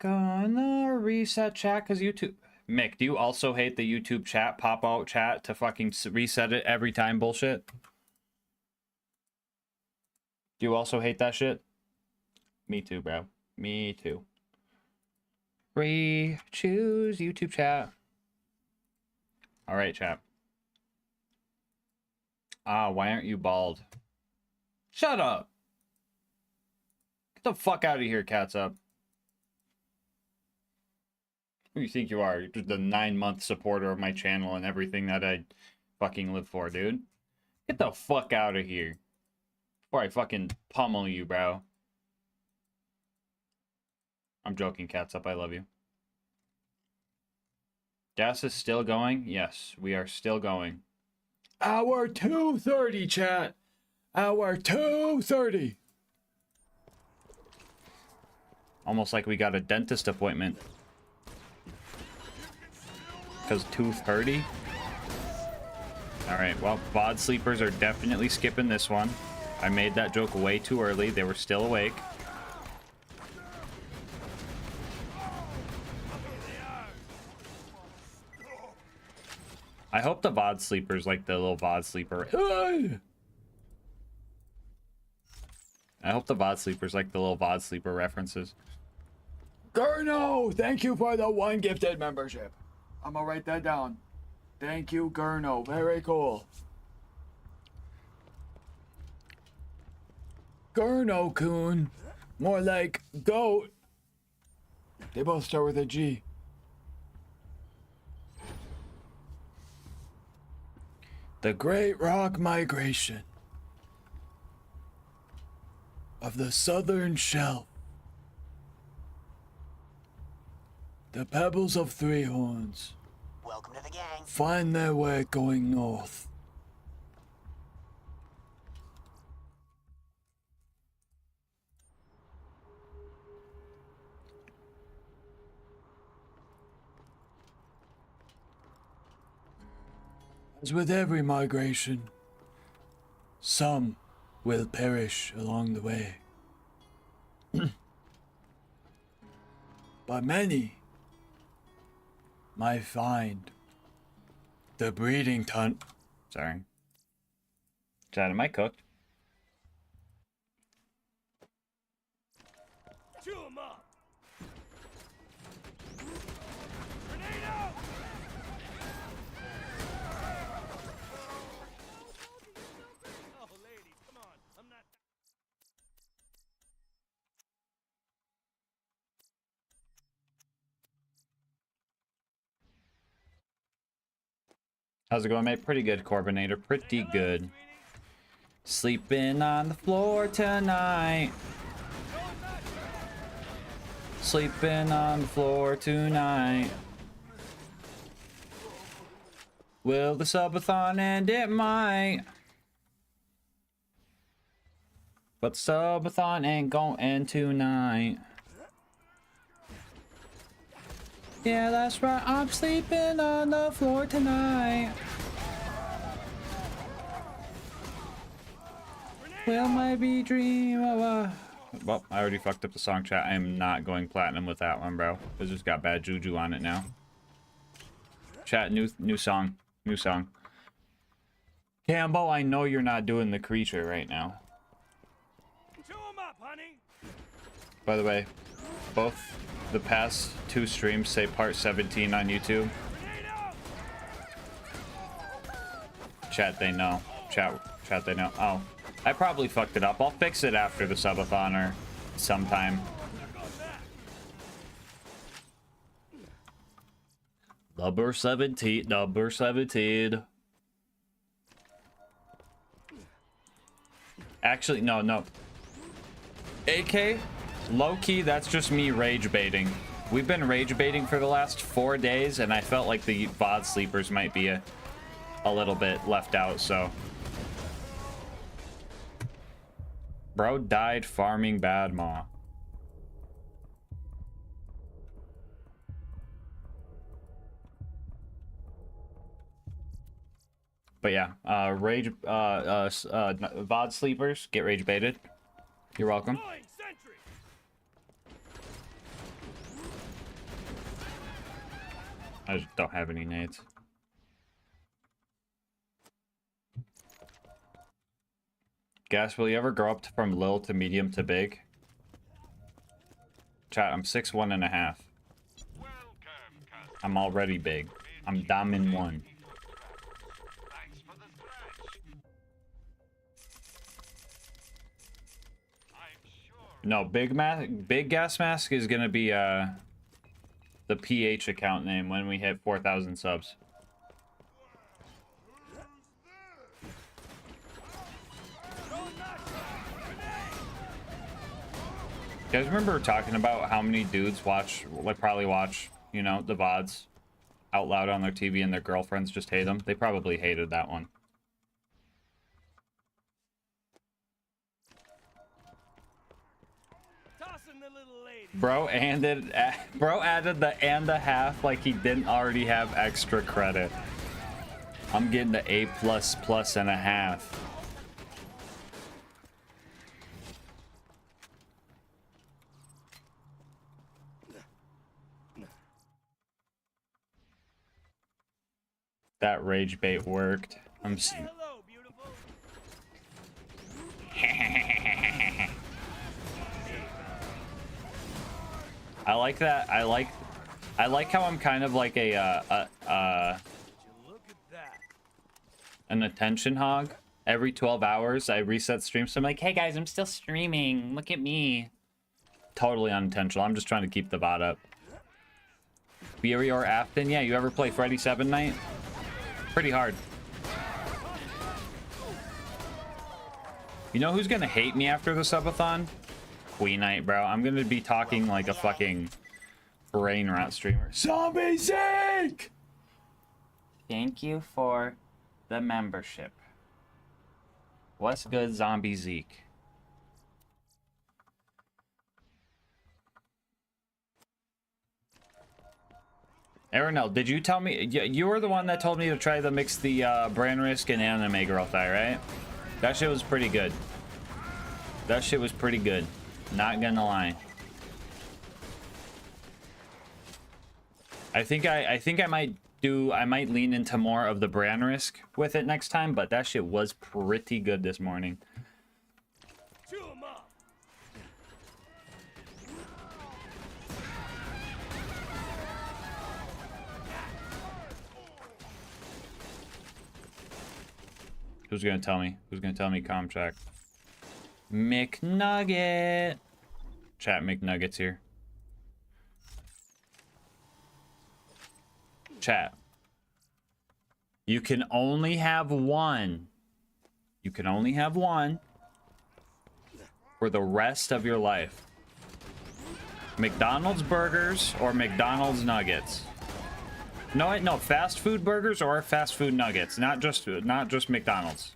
Gonna reset chat because YouTube. Mick, do you also hate the YouTube chat, pop-out chat to fucking reset it every time bullshit? Do you also hate that shit? Me too, bro. Me too. Choose YouTube chat. All right, chat. Ah, why aren't you bald? Shut up. Get the fuck out of here, Cats Up. Who do you think you are? You're just the 9-month supporter of my channel and everything that I fucking live for, dude. Get the fuck out of here. Before I fucking pummel you, bro. I'm joking, Cats Up. I love you. Gas is still going? Yes, we are still going. Hour 2:30, chat. Hour 2:30. Almost like we got a dentist appointment. Because 2:30? Alright, well, VOD sleepers are definitely skipping this one. I made that joke way too early. They were still awake. I hope the VOD sleepers like the little VOD sleeper. I hope the VOD sleepers like the little VOD sleeper references. Gurno, thank you for the 1 gifted membership. I'm gonna write that down. Thank you, Gurno. Very cool. Gurno-kun. More like goat. They both start with a G. The Great Rock Migration of the Southern Shelf. The Pebbles of Three Horns. Welcome to the gang. Find their way going north. As with every migration, some will perish along the way. But many might find the breeding ton. Sorry. Chad, am I cooked? Chew 'em up. Grenade out. Oh, ladies, come on. I'm not. How's it going, mate? Pretty good, Corbinator. Pretty good. Sleeping on the floor tonight. Sleeping on the floor tonight. Will the subathon end? It might. But the subathon ain't gonna end tonight. Yeah, that's right. I'm sleeping on the floor tonight. Will maybe dream of a... Well, I already fucked up the song, chat. I am not going platinum with that one, bro. It's just got bad juju on it now. Chat, new song. New song. Campbell, I know you're not doing the creature right now. Chew 'em up, honey. By the way, both the past 2 streams say part 17 on YouTube. Grenade out. Chat, they know. Chat, they know. Oh, I probably fucked it up. I'll fix it after the subathon or sometime. Number 17. Number 17. Actually, no. AK, low-key, that's just me rage baiting. We've been rage baiting for the last 4 days, and I felt like the VOD sleepers might be a little bit left out, so. Bro died farming Bad Maw. But yeah, rage, VOD sleepers, get rage baited. You're welcome. Deploying sentry. I just don't have any nades. Gas, will you ever grow up from little to medium to big? Chat, I'm 6'1.5". I'm already big. I'm Damin 1. No, big gas mask is gonna be the PH account name when we hit 4,000 subs. You guys remember talking about how many dudes watch, like probably watch, you know, the VODs out loud on their TV and their girlfriends just hate them? They probably hated that one. Bro added the and a half like he didn't already have extra credit. I'm getting the A++ and a half. That rage bait worked. I'm hello, beautiful. I like that. I like how I'm kind of like an attention hog. Every 12 hours I reset stream, so I'm like, hey guys, I'm still streaming, look at me. Totally unintentional. I'm just trying to keep the bot up. Fury or Afton? Yeah, you ever play Freddy 7 Night? Pretty hard. You know who's gonna hate me after the subathon? Queen Night, bro. I'm gonna be talking like a fucking brain rot streamer. Zombie Zeke! Thank you for the membership. What's good, Zombie Zeke? Aronel, did you tell me? You were the one that told me to try to mix the brand risk and anime girl thigh, right? That shit was pretty good. That shit was pretty good. Not gonna lie. I think I might lean into more of the brand risk with it next time, but that shit was pretty good this morning. Who's gonna tell me? Who's gonna tell me Comtrack? McNugget. Chat McNuggets here. Chat. You can only have one. You can only have one for the rest of your life. McDonald's burgers or McDonald's nuggets. No, fast food burgers or fast food nuggets. Not just McDonald's.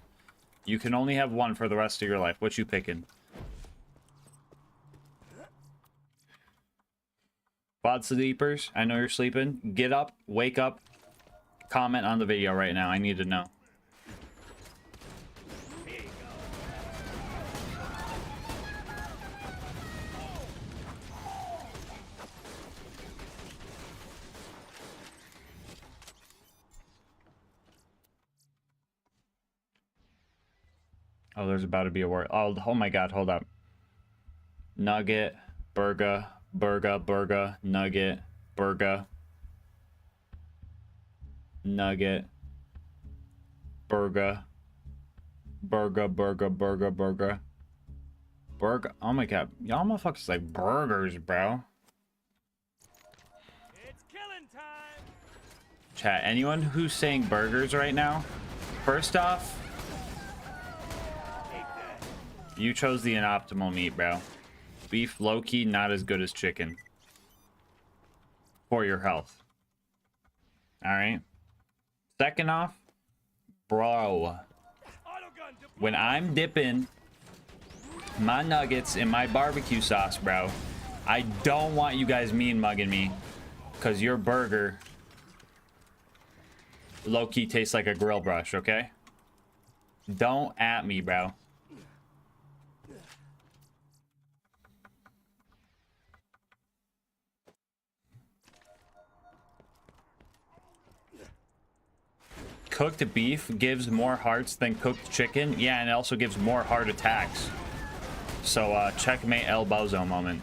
You can only have one for the rest of your life. What you picking? Bod sleepers, I know you're sleeping. Get up, wake up, comment on the video right now. I need to know. Oh, there's about to be a war. Oh my god, hold up. Nugget, burger, nugget, burger, nugget, burger, burger. Oh my god, y'all motherfuckers like burgers, bro. It's killing time. Chat, anyone who's saying burgers right now, first off, you chose the inoptimal meat, bro. Beef, low-key, not as good as chicken. For your health. Alright? Second off, bro. When I'm dipping my nuggets in my barbecue sauce, bro, I don't want you guys mean mugging me. Because your burger low-key tastes like a grill brush, okay? Don't at me, bro. cooked beef gives more hearts than cooked chicken. Yeah, and it also gives more heart attacks. So, checkmate El Bozo moment.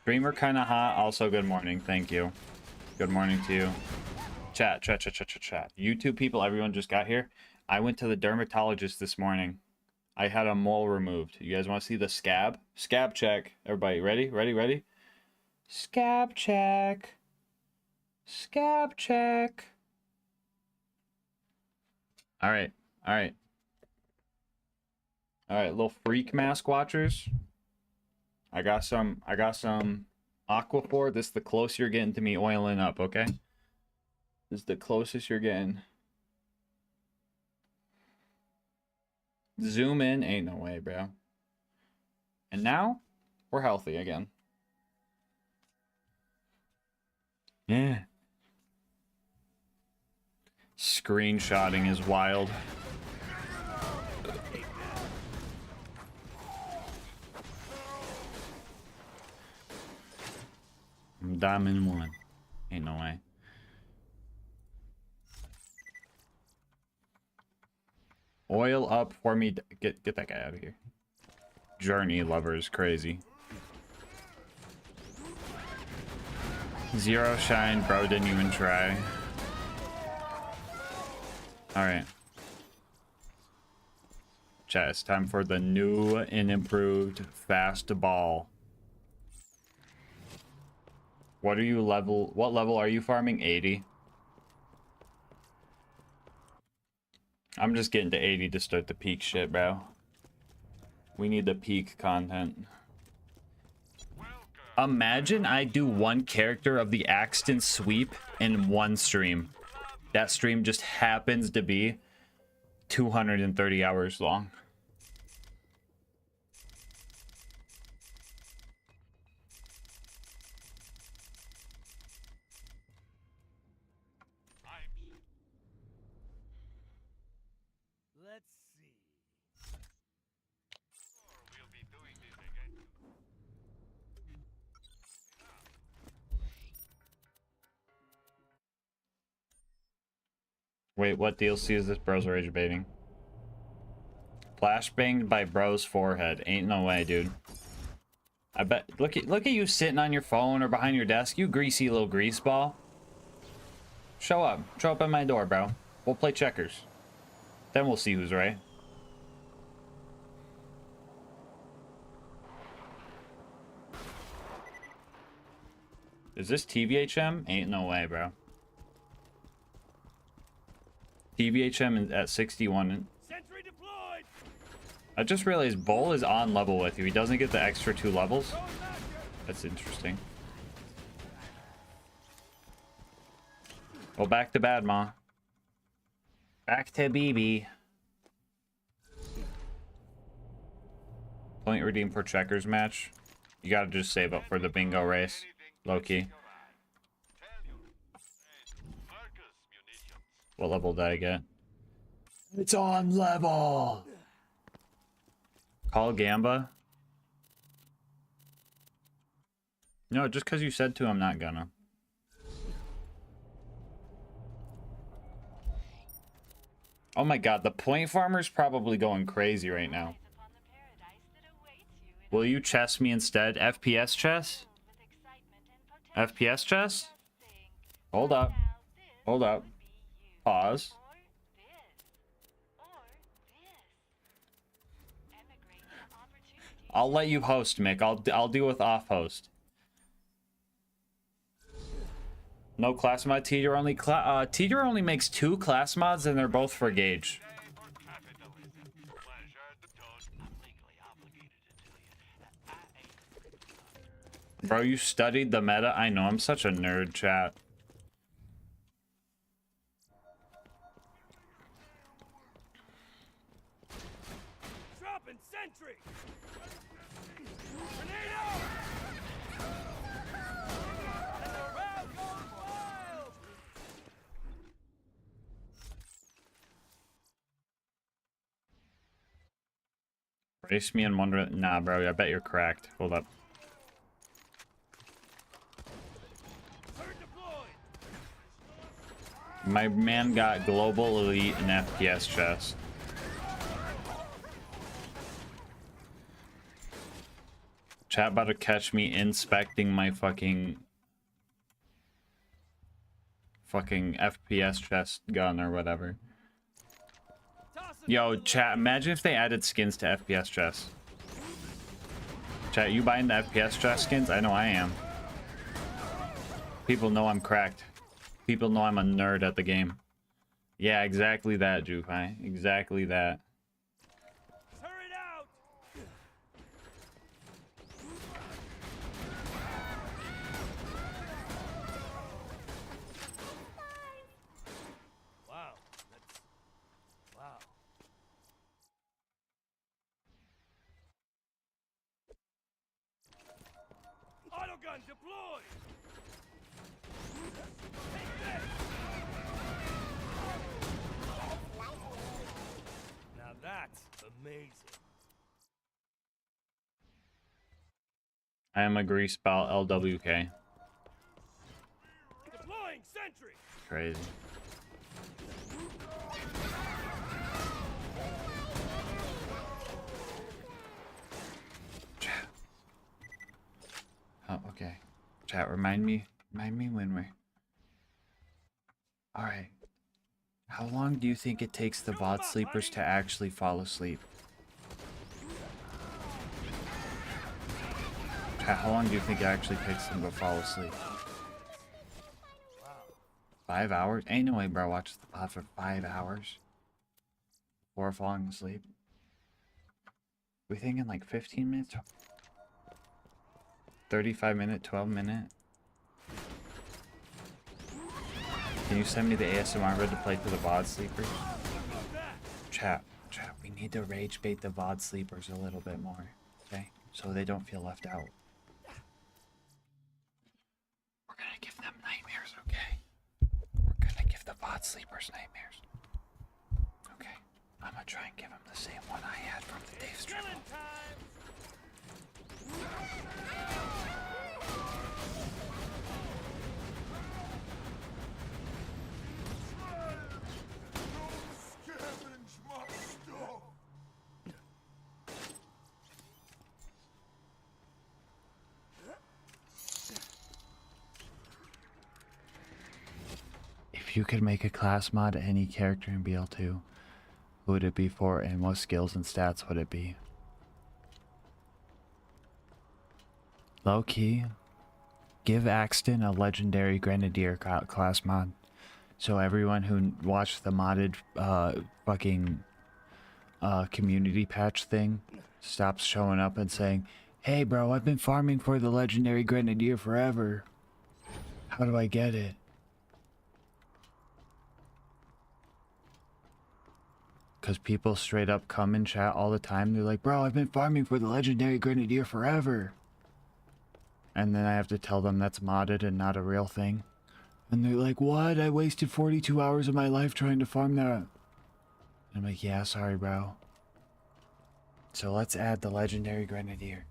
Streamer kind of hot. Also, good morning. Thank you. Good morning to you. Chat. YouTube people, everyone just got here. I went to the dermatologist this morning. I had a mole removed. You guys want to see the scab? Scab check. Everybody ready? Ready? Scab check. Scab check. All right. Little freak mask watchers. I got some Aquaphor. This is the closest you're getting to me oiling up, okay? This is the closest you're getting. Zoom in. Ain't no way, bro. And now, we're healthy again. Yeah. Screenshotting is wild. I'm diamond 1. Ain't no way. Oil up for me. Get that guy out of here. Journey lover is crazy. Zero shine, bro. Didn't even try. Alright. Chat, it's time for the new and improved fast ball. What level are you farming? 80. I'm just getting to 80 to start the peak shit, bro. We need the peak content. Imagine I do one character of the Axton sweep in one stream. That stream just happens to be 230 hours long. Let's see. We'll be doing this again. Wait, what DLC is this bro's rage baiting? Flashbanged by bro's forehead. Ain't no way, dude. I bet. Look at you sitting on your phone or behind your desk. You greasy little grease ball. Show up. Show up at my door, bro. We'll play checkers. Then we'll see who's right. Is this TVHM? Ain't no way, bro. TVHM at 61. Sentry deployed. I just realized Bull is on level with you. He doesn't get the extra 2 levels. That's interesting. Well, back to bad, Ma. Back to BB. Point redeem for checkers match. You gotta just save up for the bingo race. Low key. What level did I get? It's on level! Call Gamba? No, just because you said to, I'm not gonna. Oh my god, the point farmer's probably going crazy right now. Will you chess me instead? FPS chess? FPS chess? Hold up. Hold up. Pause. I'll let you host, Mick. I'll deal with off host. No class mod. Teeter only makes 2 class mods, and they're both for Gauge. Bro, you studied the meta? I know, I'm such a nerd, chat. Dropping sentry. Tornado. And the round goes wild. Race me and wonder. Nah, bro. I bet you're cracked. Hold up. My man got global elite and FPS chest. Chat about to catch me inspecting my fucking FPS chest gun or whatever. Yo, chat, imagine if they added skins to FPS chests. Chat, you buying the FPS chest skins? I know I am. People know I'm cracked. People know I'm a nerd at the game. Yeah, exactly that, Jukai. Exactly that. Autogun deployed! Now that's amazing. I am a grease ball LWK. Deploying sentry! Crazy. Chat. Oh, okay. Chat, remind me when we're... Alright. How long do you think it takes the VOD sleepers to actually fall asleep? Chat, how long do you think it actually takes them to fall asleep? 5 hours? Ain't no way, bro. Watch the pod for 5 hours before falling asleep. We thinking like 15 minutes? 35 minute, 12 minute? Can you send me the ASMR vid to play to the VOD sleepers? Chat, we need to rage bait the VOD sleepers a little bit more, okay? So they don't feel left out. We're gonna give them nightmares, okay? We're gonna give the VOD sleepers nightmares. Okay, I'm gonna try and give them the same one I had from the Dave stream. If you could make a class mod to any character in BL2, who would it be for and what skills and stats would it be? Low key, give Axton a legendary Grenadier class mod. So everyone who watched the modded community patch thing stops showing up and saying, "Hey bro, I've been farming for the legendary Grenadier forever. How do I get it?" Because people straight up come in chat all the time. They're like, "Bro, I've been farming for the legendary Grenadier forever." And then I have to tell them that's modded and not a real thing. And they're like, "What? I wasted 42 hours of my life trying to farm that." I'm like, "Yeah, sorry, bro." So let's add the legendary Grenadier.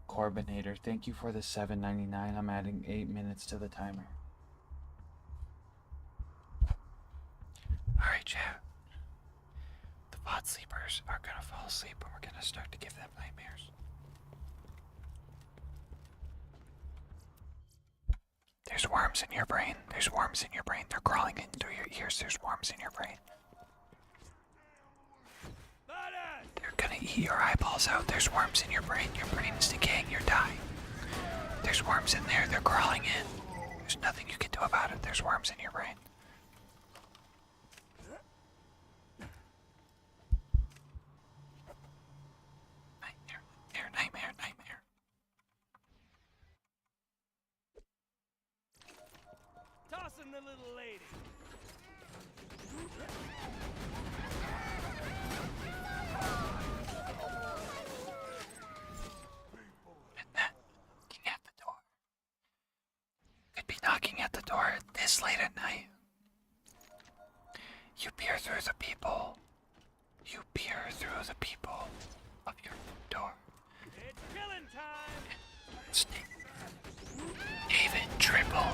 Corbinator, thank you for the $7.99. I'm adding 8 minutes to the timer. Alright, chat. The VOD sleepers are gonna fall asleep and we're gonna start to give them nightmares. There's worms in your brain. There's worms in your brain. They're crawling in through your ears. There's worms in your brain. They're gonna eat your eyeballs out. There's worms in your brain. Your brain is decaying. You're dying. There's worms in there. They're crawling in. There's nothing you can do about it. There's worms in your brain. Nightmare, nightmare, nightmare. Tossing the little lady. Knocking at the door. Could be knocking at the door this late at night. You peer through the people. You peer through the people. of your door. It's killing time. Snake. David triple.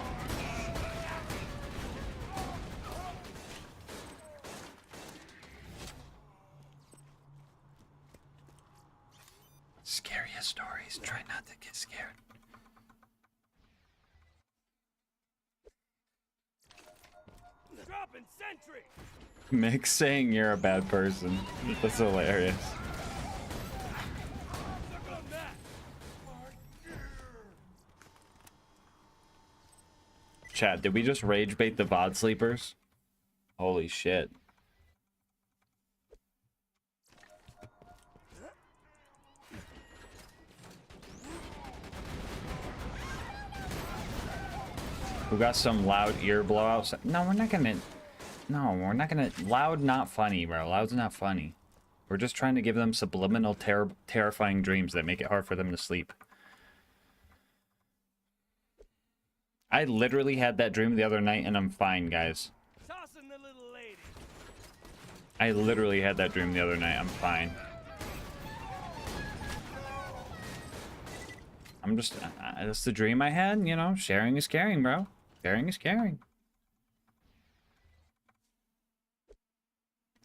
Scariest stories. Try not to get scared. Dropping sentry. Mick saying you're a bad person. That's hilarious. Look on that. Chat, did we just rage bait the VOD sleepers? Holy shit. We got some loud ear blowouts. No, we're not gonna. No, we're not gonna. Loud, not funny, bro. Loud's not funny. We're just trying to give them subliminal, terrifying dreams that make it hard for them to sleep. I literally had that dream the other night, and I'm fine, guys. Tossing the little lady. I literally had that dream the other night. I'm fine. I'm just. That's the dream I had, you know? Sharing is caring, bro. Sharing is caring.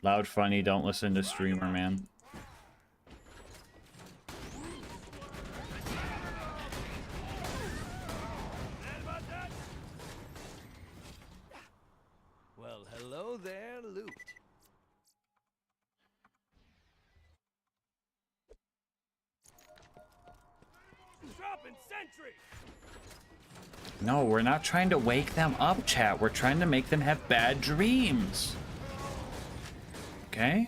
Loud, funny, don't listen to streamer, man. Well, hello there, Loot. Dropping sentry. No, we're not trying to wake them up, chat. We're trying to make them have bad dreams. Okay?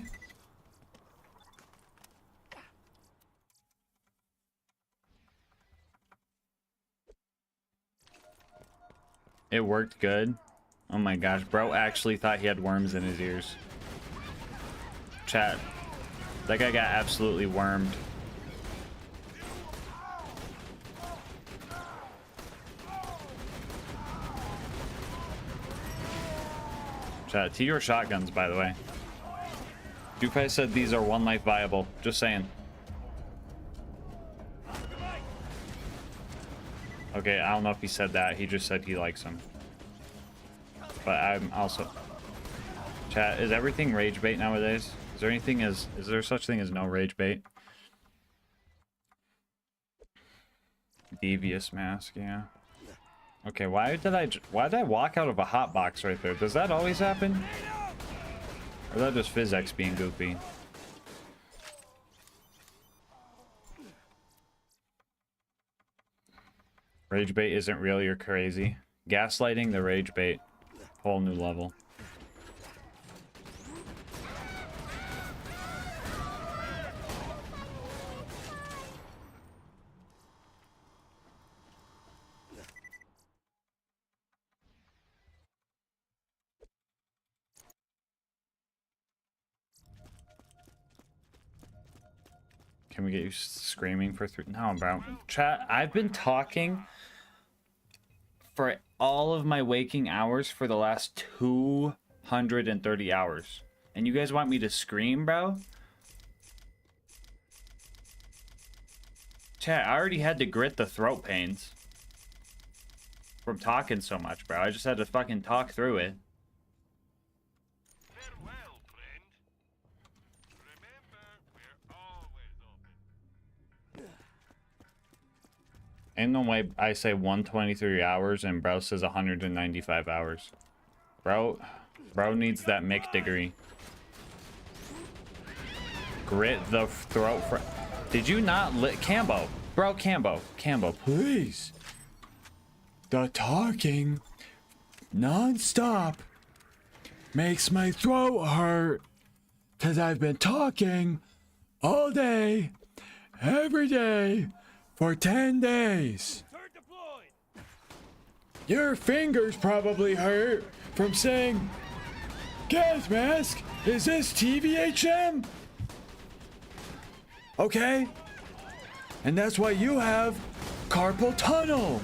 It worked good. Oh my gosh, bro actually thought he had worms in his ears. Chat. That guy got absolutely wormed. Chat, to your shotguns, by the way. Dupai said these are one life viable. Just saying. Okay, I don't know if he said that. He just said he likes them. But I'm also... Chat, is everything rage bait nowadays? Is there anything as... Is there such thing as no rage bait? Devious mask, yeah. Okay, why did I walk out of a hot box right there? Does that always happen? Or is that just physics being goofy? Rage bait isn't real, you're crazy. Gaslighting the rage bait. Whole new level. Can we get you screaming for 3? No, bro. Chat, I've been talking for all of my waking hours for the last 230 hours. And you guys want me to scream, bro? Chat, I already had to grit the throat pains from talking so much, bro. I just had to fucking talk through it. Farewell, friend. Remember, we're always open. Ain't no way I say 123 hours and bro says 195 hours. Bro needs that Mick degree. Grit the throat for... Did you not lit... Cambo. Bro, Cambo, please. The talking non-stop makes my throat hurt. Because I've been talking all day, every day, for 10 days. Turret deployed. Your fingers probably hurt from saying, "Gasmask, is this TVHM?" Okay? And that's why you have carpal tunnel.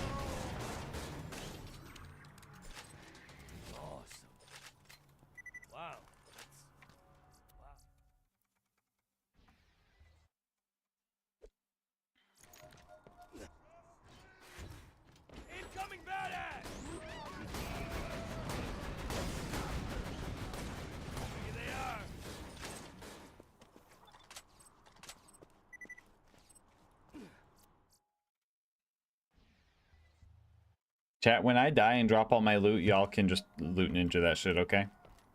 Chat, when I die and drop all my loot, y'all can just loot ninja that shit, okay?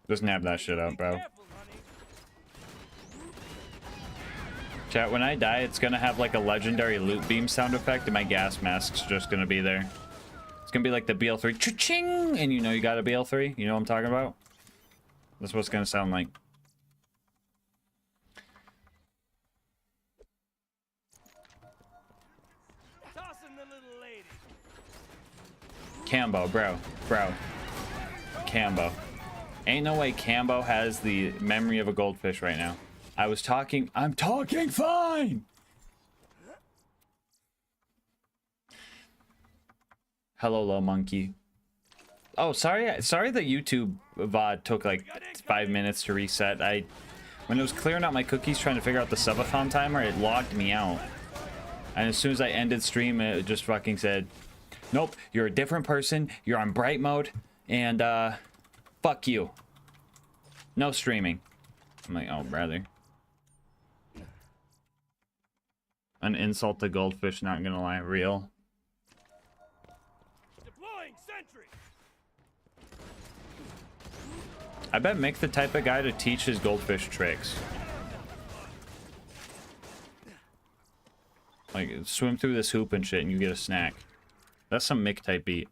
Just nab that shit up, bro. Careful, honey. Chat, when I die, it's gonna have like a legendary loot beam sound effect, and my gas mask's just gonna be there. It's gonna be like the BL3, cha-ching, and you know you got a BL3. You know what I'm talking about? That's what it's gonna sound like. Tossing the little lady. Cambo, bro. Cambo. Ain't no way Cambo has the memory of a goldfish right now. I'm talking fine! Hello, low monkey. Oh, sorry the YouTube VOD took like 5 minutes to reset. When it was clearing out my cookies trying to figure out the subathon timer, it logged me out. And as soon as I ended stream, it just fucking said, nope, you're a different person, you're on bright mode, and fuck you. No streaming. I'm like, oh, brother. An insult to goldfish, not gonna lie, real. Deploying sentry. I bet Mick the type of guy to teach his goldfish tricks. Like, swim through this hoop and shit and you get a snack. That's some Mick type beat.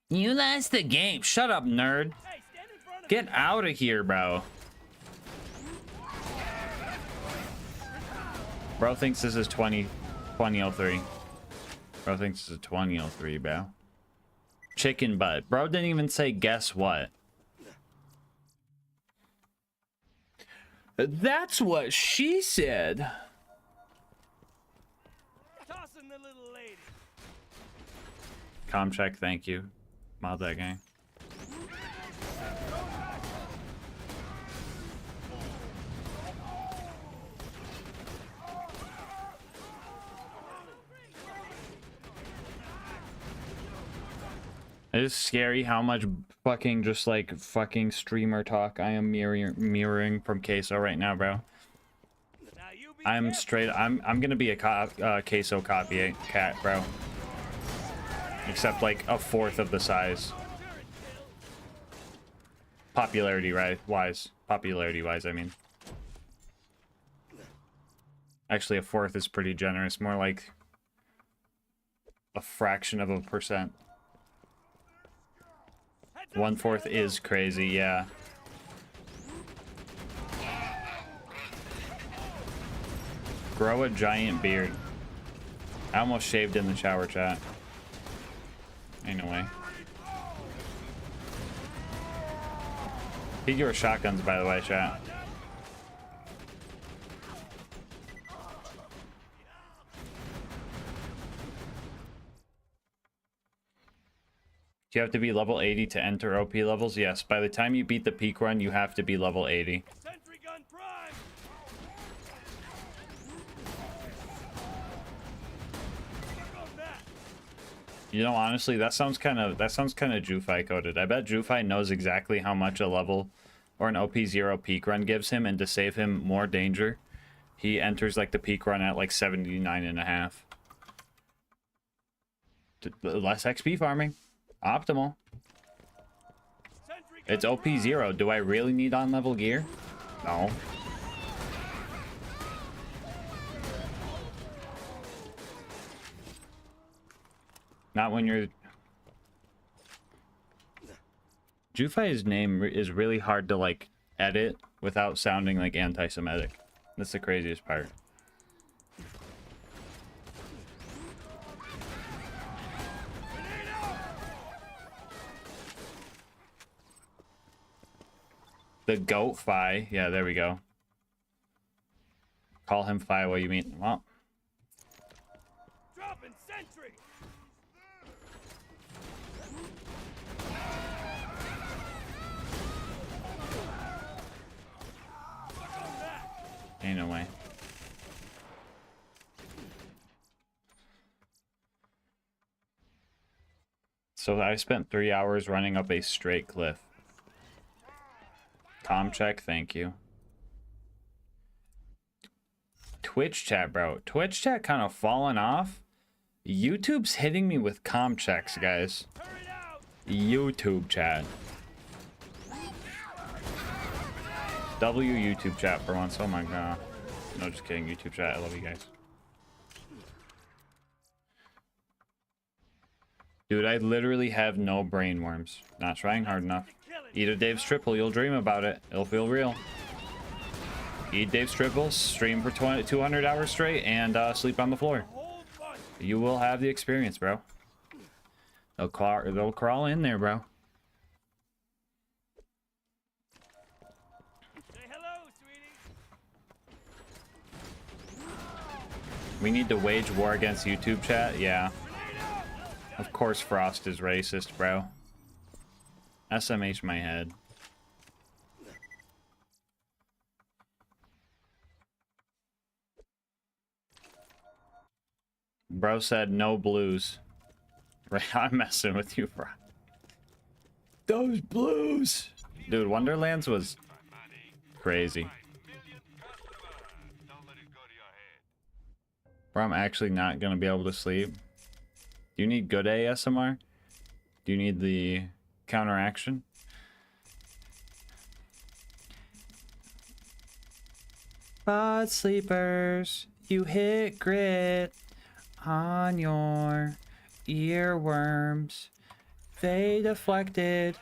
You lost the game. Shut up, nerd. Hey, stand in front of Get out of here, bro. Bro thinks this is 2003. Bro thinks this is 2003, bro. Chicken butt. Bro didn't even say guess what. That's what she said. tossing the little lady. Com check, thank you. Mod that gang. It is scary how much fucking just like fucking streamer talk I am mirroring from Queso right now, bro. Now you be I'm careful. straight. I'm gonna be a Queso copy cat, bro. Except like a fourth of the size. Popularity wise, I mean. Actually, a fourth is pretty generous. More like a fraction of a percent. 1/4 is crazy, yeah. Grow a giant beard. I almost shaved in the shower, chat. Ain't no way. Peek your shotguns, by the way, chat. Do you have to be level 80 to enter OP levels? Yes, by the time you beat the peak run, you have to be level 80. Sentry gun prime. Work on that. You know, honestly, that sounds kind of Jufi coded. I bet Jufi knows exactly how much a level or an OP0 peak run gives him, and to save him more danger, he enters like the peak run at like 79.5. Less XP farming. Optimal. Sentry gun It's OP0. Do I really need on level gear? No. Not when you're... Jufai's name is really hard to like edit without sounding like anti-Semitic. That's the craziest part. The goat Fi. Yeah, there we go. Call him Fi. What you mean? Well, dropping sentry. ain't no way. So I spent 3 hours running up a straight cliff. Com check, thank you. Twitch chat, bro. Twitch chat kind of fallen off. YouTube's hitting me with comm checks, guys. Hurry out! YouTube chat. W YouTube chat for once. Oh my god. No, just kidding. YouTube chat. I love you guys. Dude, I literally have no brain worms. Not trying hard enough. Eat a Dave's triple. You'll dream about it. It'll feel real. Eat Dave's triple. Stream for 200 hours straight and sleep on the floor. You will have the experience, bro. They'll crawl in there, bro. Say hello, sweetie. We need to wage war against YouTube chat. Yeah. Of course Frost is racist, bro. SMH my head. Bro said no blues. Right, I'm messing with you, bro. Those blues! Dude, Wonderlands was crazy. Bro, I'm actually not gonna be able to sleep. Do you need good ASMR? Do you need the counteraction? But sleepers, you hit grit on your earworms. They deflected,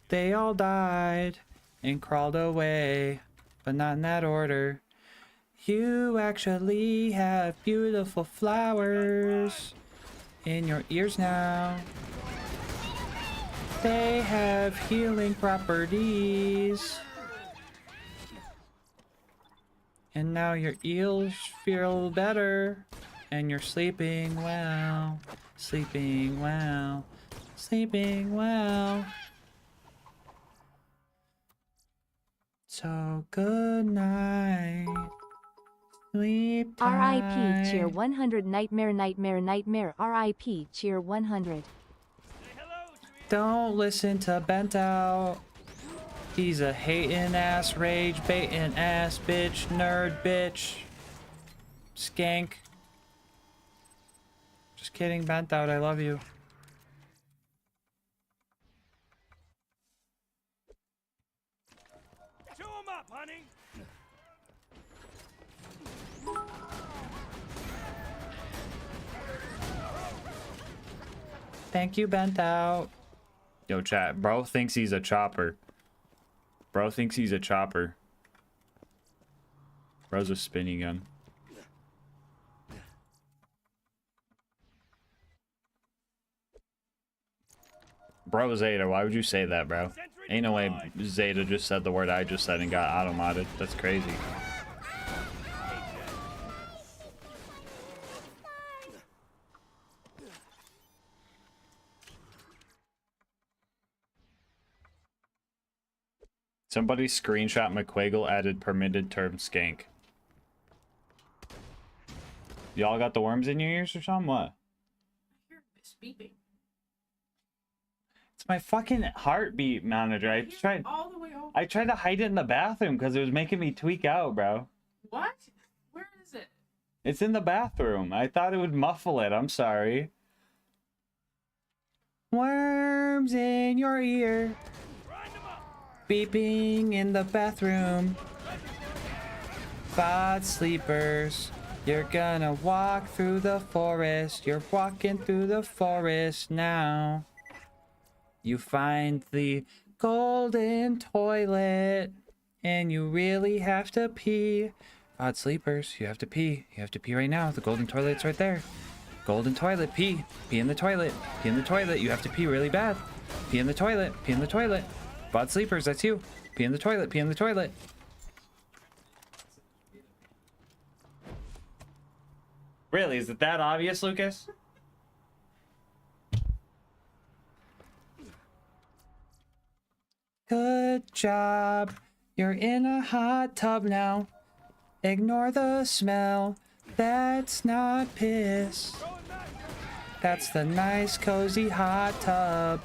they all died and crawled away, but not in that order. You actually have beautiful flowers in your ears now. They have healing properties. And now your ears feel better. And you're sleeping well. Sleeping well. Sleeping well. So good night. Sleep tight. R.I.P. Cheer 100 Nightmare Nightmare Nightmare R.I.P. Cheer 100. Say hello, sweetie. Don't listen to Bent Out. He's a hating ass, rage baiting ass bitch, nerd bitch, skank. Just kidding, Bent Out. I love you. Chew 'em up, honey. Thank you, Bent Out. Yo, chat. Bro thinks he's a chopper. Bro thinks he's a chopper. Bro's a spinning gun. Bro, Zeta, why would you say that, bro? Ain't no way Zeta just said the word I just said and got auto-modded. That's crazy. Somebody screenshot McQuagle added permitted term skank. Y'all got the worms in your ears or something? What? I hear this beeping. It's my fucking heartbeat monitor. I hear it tried all the way over. I tried to hide it in the bathroom because it was making me tweak out, bro. What? Where is it? It's in the bathroom. I thought it would muffle it. I'm sorry. Worms in your ear. Grind 'em up. Beeping in the bathroom. Bad sleepers. You're gonna walk through the forest. You're walking through the forest now. You find the golden toilet. And you really have to pee. Odd sleepers, you have to pee. You have to pee right now. The golden toilet's right there. Golden toilet, pee. Pee in the toilet. Pee in the toilet. You have to pee really bad. Pee in the toilet. Pee in the toilet. Bod sleepers, that's you. Pee in the toilet. Pee in the toilet. Really? Is it that obvious, Lucas? Good job. You're in a hot tub now. Ignore the smell. That's not piss. That's the nice, cozy hot tub.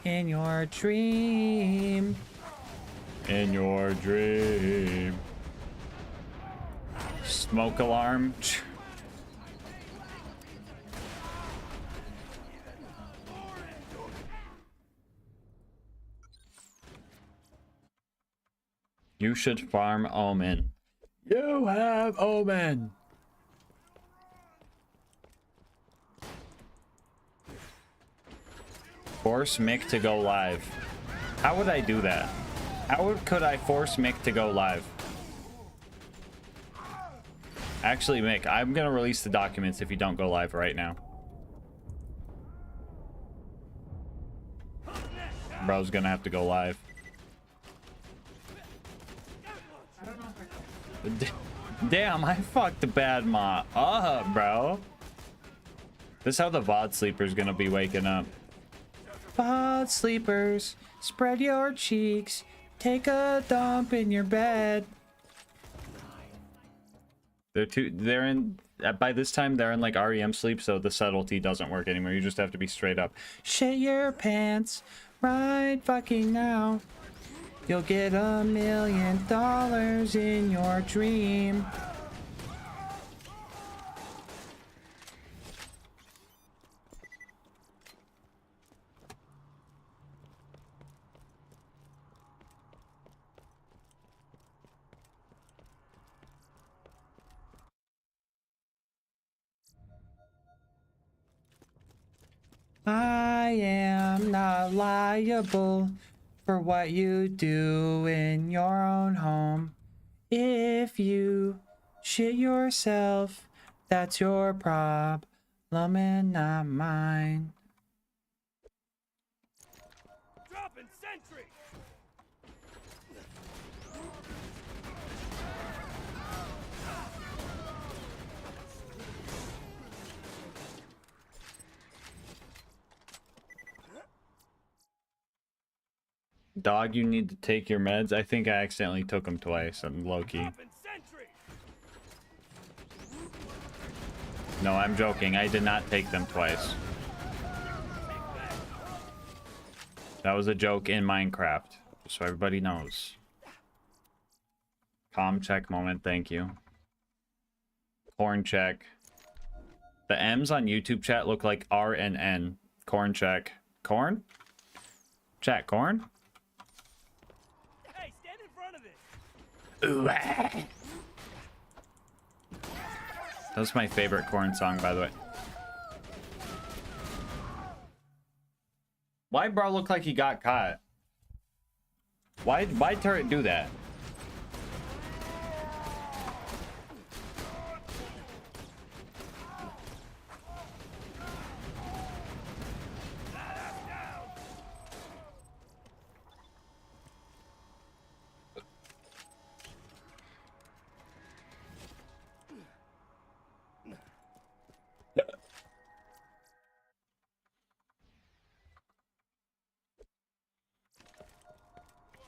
In your dream. In your dream. Smoke alarm. You should farm Omen. You have Omen. Force Mick to go live. How would I do that? Could I force Mick to go live? Actually, Mick, I'm gonna release the documents if you don't go live right now. Bro's gonna have to go live. I don't know if I Damn, I fucked the bad ma up, bro. This is how the VOD sleeper's gonna be waking up. VOD sleepers, spread your cheeks, take a dump in your bed. They're in, by this time they're in like REM sleep, so the subtlety doesn't work anymore. You just have to be straight up. Shit your pants right fucking now. You'll get $1 million in your dream. I am not liable for what you do in your own home. If you shit yourself, that's your problem and not mine. Dropping sentry. Dog, you need to take your meds. I think I accidentally took them twice. I'm low-key. Dropping sentry. No, I'm joking. I did not take them twice. That was a joke in Minecraft, just so everybody knows. Calm check moment, thank you. Corn check. The M's on YouTube chat look like R and N. Corn check. Corn? Chat, corn? Hey, stand in front of it. Ooh, ah. That was my favorite corn song, by the way. Why bro look like he got caught? Why turret do that?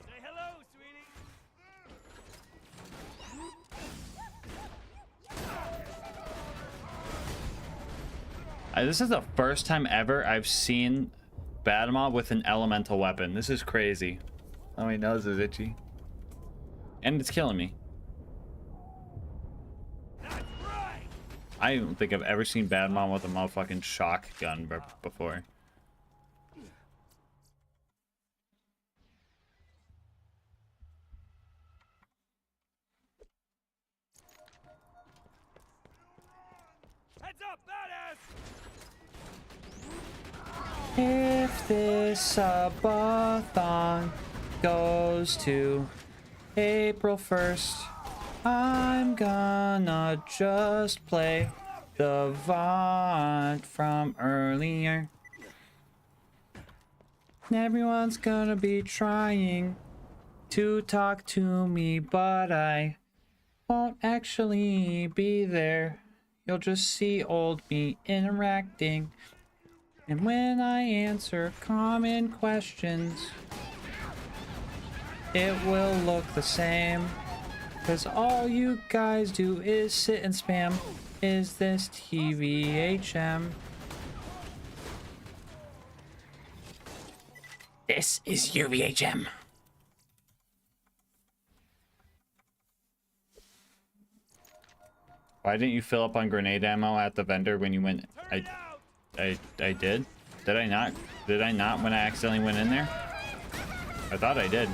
Say hello, sweetie. This is the first time ever I've seen Badma with an elemental weapon. This is crazy. Oh, my nose is itchy. And it's killing me. That's right. I don't think I've ever seen Badma with a motherfucking shotgun before. Heads up, badass. If this Subathon goes to April 1st, I'm gonna just play the VOD from earlier. Everyone's gonna be trying to talk to me, but I won't actually be there. You'll just see old me interacting. And when I answer common questions, it will look the same. Cause all you guys do is sit and spam. Is this TVHM? This is UVHM. Why didn't you fill up on grenade ammo at the vendor when you went? I did. Did I not? Did I not when I accidentally went in there? I thought I did.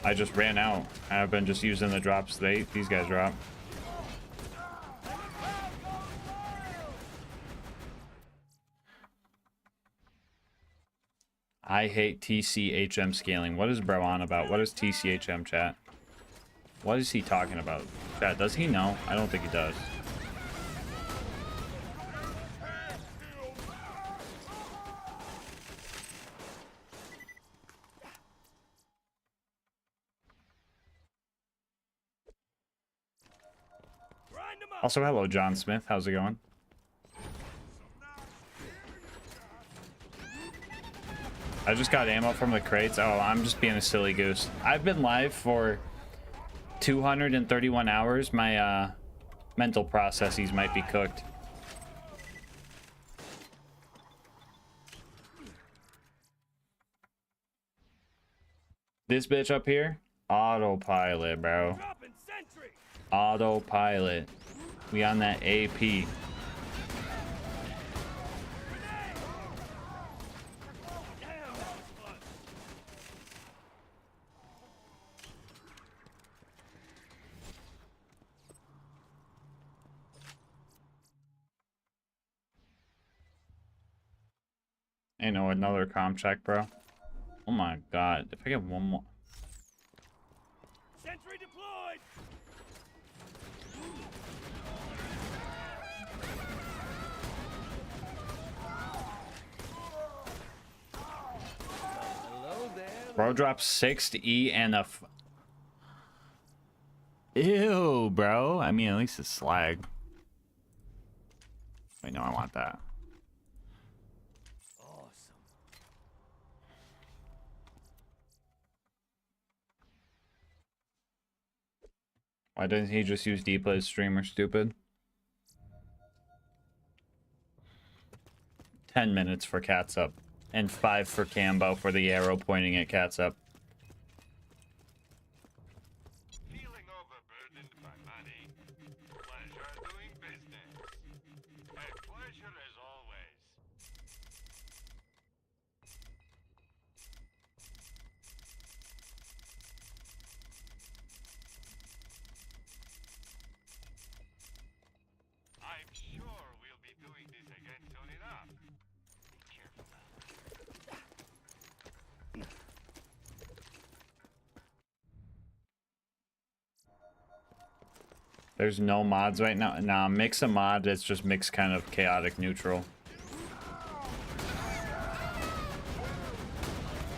I just ran out. I've been just using the drops these guys drop. I hate TCHM scaling. What is bro on about? What is TCHM, chat? What is he talking about? Chat, does he know? I don't think he does. Grind 'em up. Also, hello, John Smith. How's it going? I just got ammo from the crates. Oh, I'm just being a silly goose. I've been live for 231 hours. My mental processes might be cooked. This bitch up here, autopilot, bro. Dropping sentry. Autopilot. We on that AP. Damn, that was fun. Ain't no another comm check, bro. Oh my god. If I get one more. Sentry deployed. Hello there. Bro drops 6 to E and a Ew, bro. I mean, at least it's slag. Wait, no, I want that. Awesome. Why doesn't he just use Deepla as streamer, stupid? 10 minutes for Cats Up. And 5 for Cambo for the arrow pointing at Cats Up. Feeling overburdened by money? Pleasure doing business. A pleasure as always. I'm sure we'll be doing this again soon enough. Be careful now. There's no mods right now. Nah, mix a mod. It's just mix kind of chaotic neutral.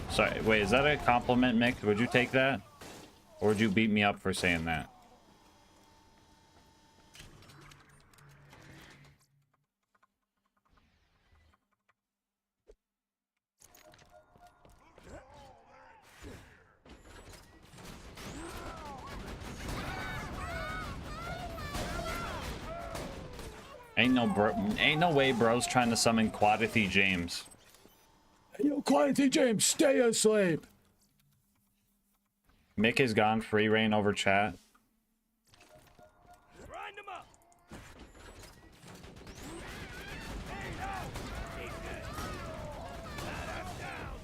Sorry, wait, is that a compliment, Mick? Would you take that? Or would you beat me up for saying that? Ain't no way bro's trying to summon Quadithy James. Hey, yo, Quadithy James, stay asleep. Mick is gone, free reign over chat. Grind 'em up. Hey, no. Keep it. Let 'em down.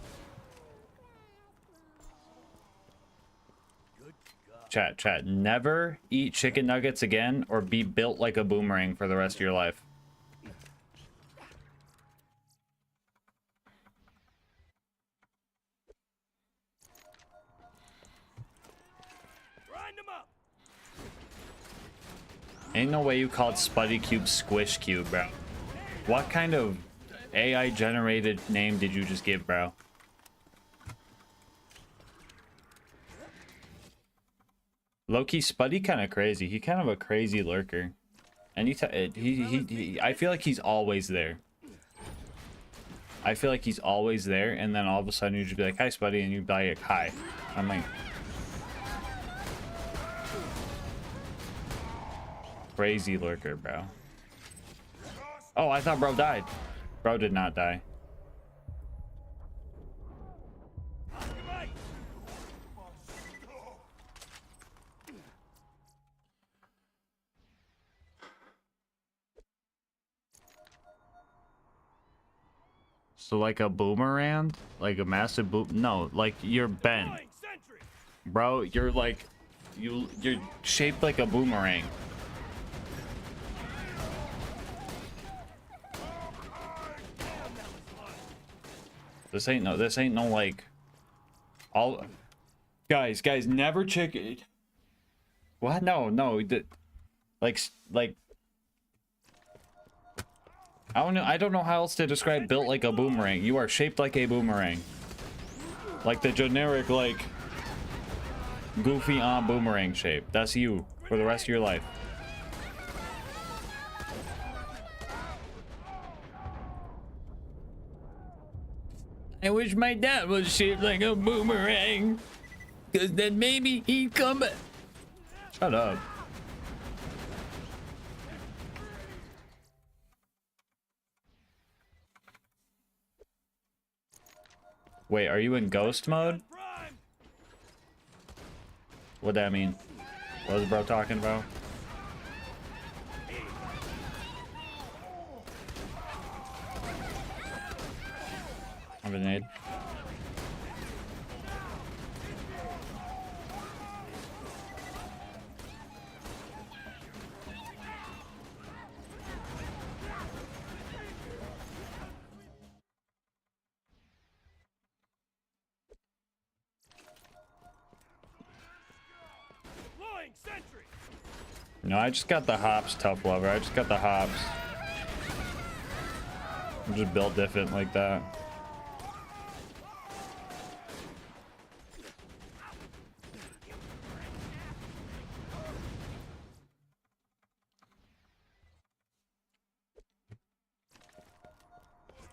Good God. Chat, never eat chicken nuggets again or be built like a boomerang for the rest of your life. Grind 'em up. Ain't no way you called Spuddy Cube Squish Cube, bro. What kind of AI generated name did you just give, bro? Low-key Spuddy kind of crazy. He kind of a crazy lurker. And I feel like he's always there. I feel like he's always there, and then all of a sudden you just be like, "Hi, Spuddy," and you'd be like, "Hi." I'm like, crazy lurker, bro. Oh, I thought bro died. Bro did not die. Oscar Mike. So like a boomerang? Like a massive boom? No, like you're bent. Deploying sentry. Bro, you're like, you're shaped like a boomerang. This ain't no like, all, guys, never check it. What? No, like, I don't know how else to describe built like a boomerang. You are shaped like a boomerang. Like the generic, like, goofy on boomerang shape. That's you for the rest of your life. I wish my dad was shaped like a boomerang, because then maybe he'd come back. Shut up. Wait, are you in ghost mode? What'd that mean? What was bro talking about? A grenade. No, I just got the hops, tough lover. I just got the hops. I'm just built different like that.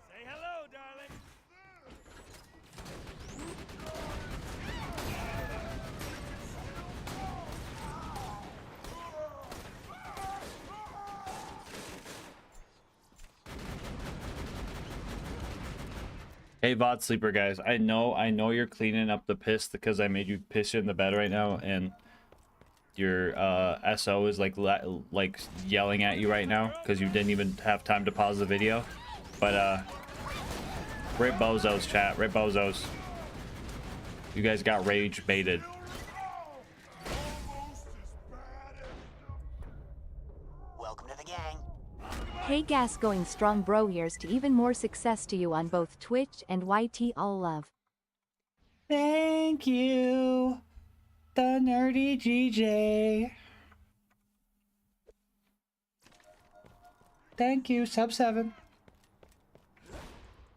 Say hello, darling. Hey VOD sleeper guys, I know you're cleaning up the piss because I made you piss in the bed right now, and your SO is like yelling at you right now because you didn't even have time to pause the video. But rip bozos, chat, rip bozos. You guys got rage baited. Welcome to the gang. Hey gas going strong bro, here's to even more success to you on both Twitch and YT, all love. Thank you, the nerdy GJ. Thank you, sub 7.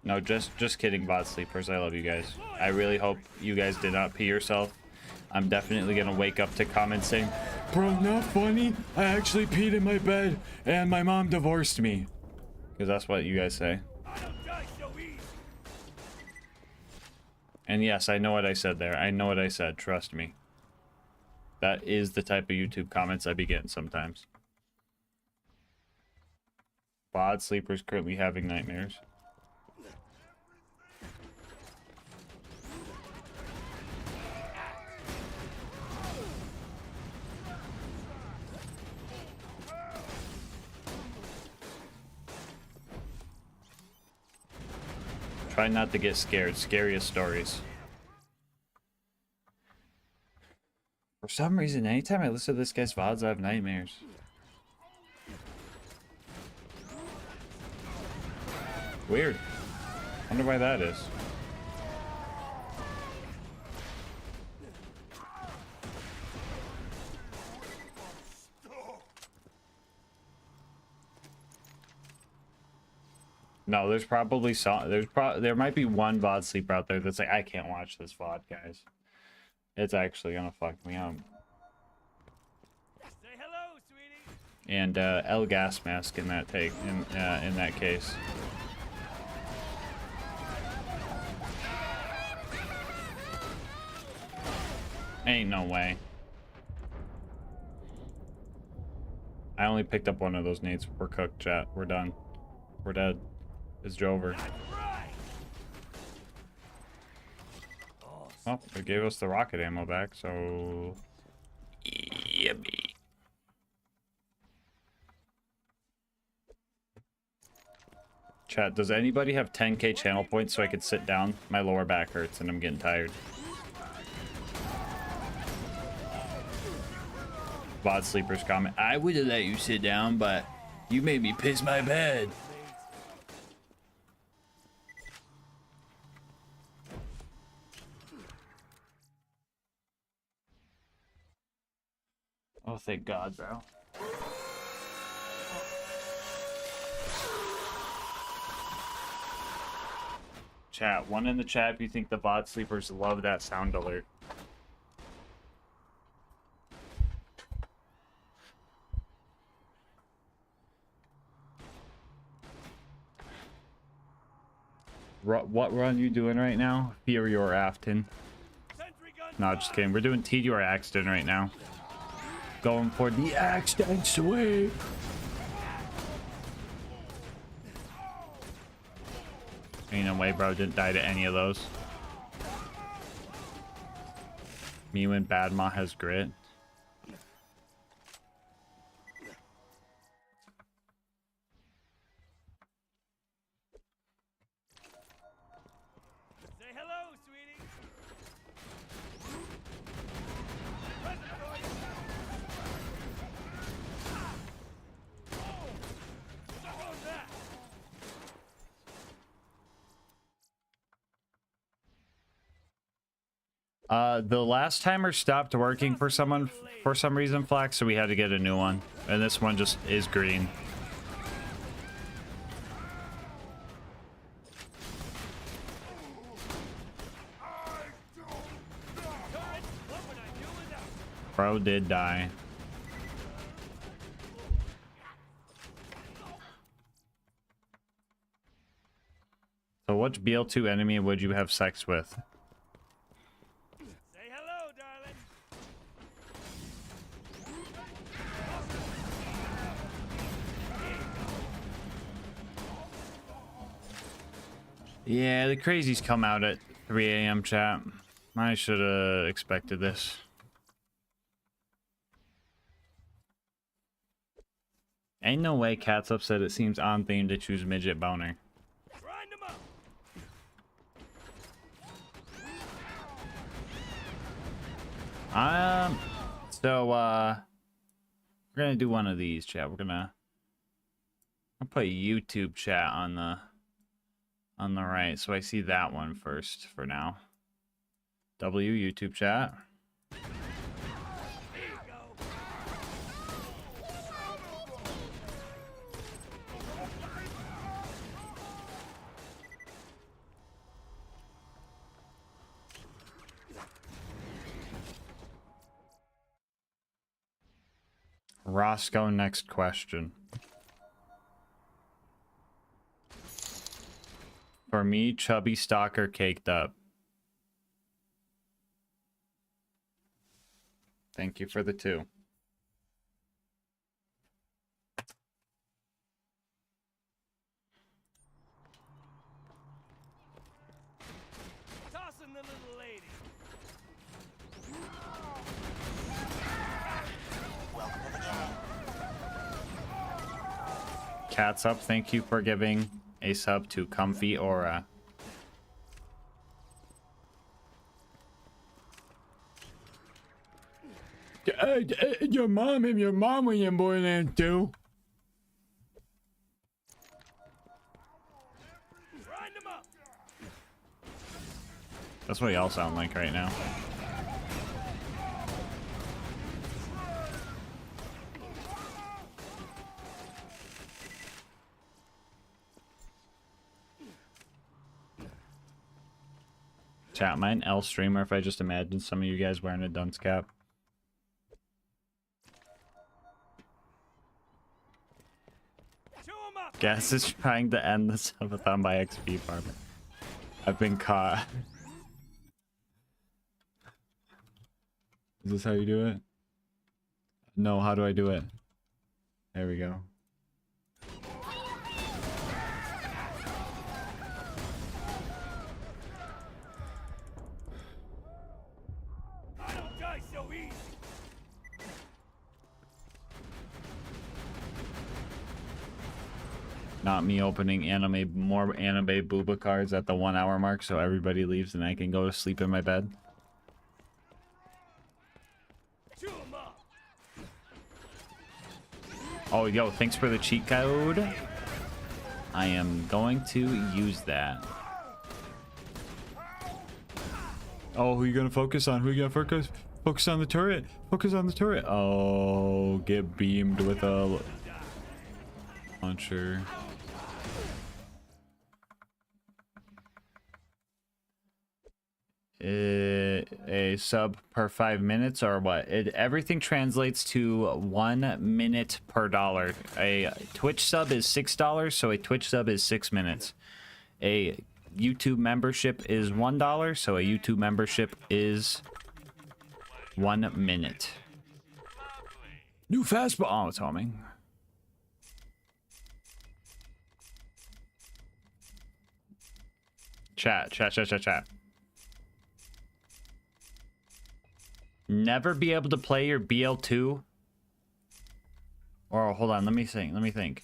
No, just kidding, VOD sleepers. I love you guys. I really hope you guys did not pee yourself. I'm definitely gonna wake up to comments saying, "Bro, not funny. I actually peed in my bed and my mom divorced me." Because that's what you guys say. I don't die so easy. And yes, I know what I said there. I know what I said. Trust me. That is the type of YouTube comments I be getting sometimes. VOD sleepers currently having nightmares. Try not to get scared. Scariest stories. For some reason, anytime I listen to this guy's VODs, I have nightmares. Weird. Wonder why that is. No, there's probably some. There might be one VOD sleeper out there that's like, I can't watch this VOD, guys. It's actually gonna fuck me up. Say hello, sweetie. And LilGasmask in that in that case. Ain't no way. I only picked up one of those nades. We're cooked, chat. We're done. We're dead. It's Jover. Oh, it gave us the rocket ammo back, so... Yummy. Chat, does anybody have 10k channel points so I could sit down? My lower back hurts and I'm getting tired. VOD sleepers comment. I would have let you sit down, but you made me piss my bed. Oh, thank God, bro. Chat, one in the chat if you think the VOD sleepers love that sound alert. What run you doing right now? Fury or Afton? No, just kidding. We're doing TD or Axton right now. Going for the Axton sweep. Ain't no way, bro. Didn't die to any of those. Me when Badma has grit. Say hello, sweetie. The last timer stopped working for some reason, Flax, so we had to get a new one. And this one just is green. Bro did die. So which BL2 enemy would you have sex with? Say hello, darling. Yeah, the crazies come out at 3 a.m. chat. I should have expected this. Ain't no way Cat's upset it seems on theme to choose midget boner. Grind 'em up. So we're gonna do one of these, chat. I'll put YouTube chat on the right, so I see that one first for now. YouTube chat. Roscoe, next question. For me, chubby stalker caked up. Thank you for the 2. Tossing the little lady. Welcome to the gang. Cat's up, thank you for giving a sub to Comfy Aura. Your mom when you're born there too. Grind 'em up. That's what y'all sound like right now. Chat, am I an L streamer if I just imagine some of you guys wearing a dunce cap? Chew 'em up. Gas is trying to end the subathon by XP farming. I've been caught. Is this how you do it? No, how do I do it? There we go. I don't die so easy. Not me opening more anime booba cards at the 1 hour mark so everybody leaves and I can go to sleep in my bed. Chew 'em up. Oh, yo, thanks for the cheat code. I am going to use that. Oh, who you gonna focus on? Who you gonna focus? Focus on the turret. Focus on the turret. Oh, get beamed with a launcher. A sub per 5 minutes or what? Everything translates to 1 minute per dollar. A Twitch sub is $6, so a Twitch sub is 6 minutes. A YouTube membership is $1, so a YouTube membership is 1 minute. New fastball. Oh, it's homing. Chat. Never be able to play your BL2. Or hold on, let me think. Let me think.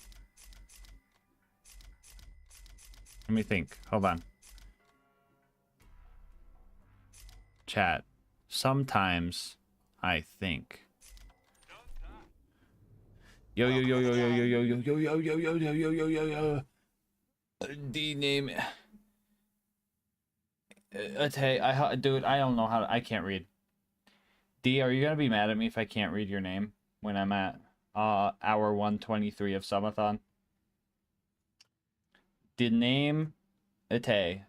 Hold on. Chat. Sometimes I think. Yo. D name. Hey, dude, I don't know how to, I can't read. D, are you gonna be mad at me if I can't read your name when I'm at hour 123 of Subathon? The name Ate.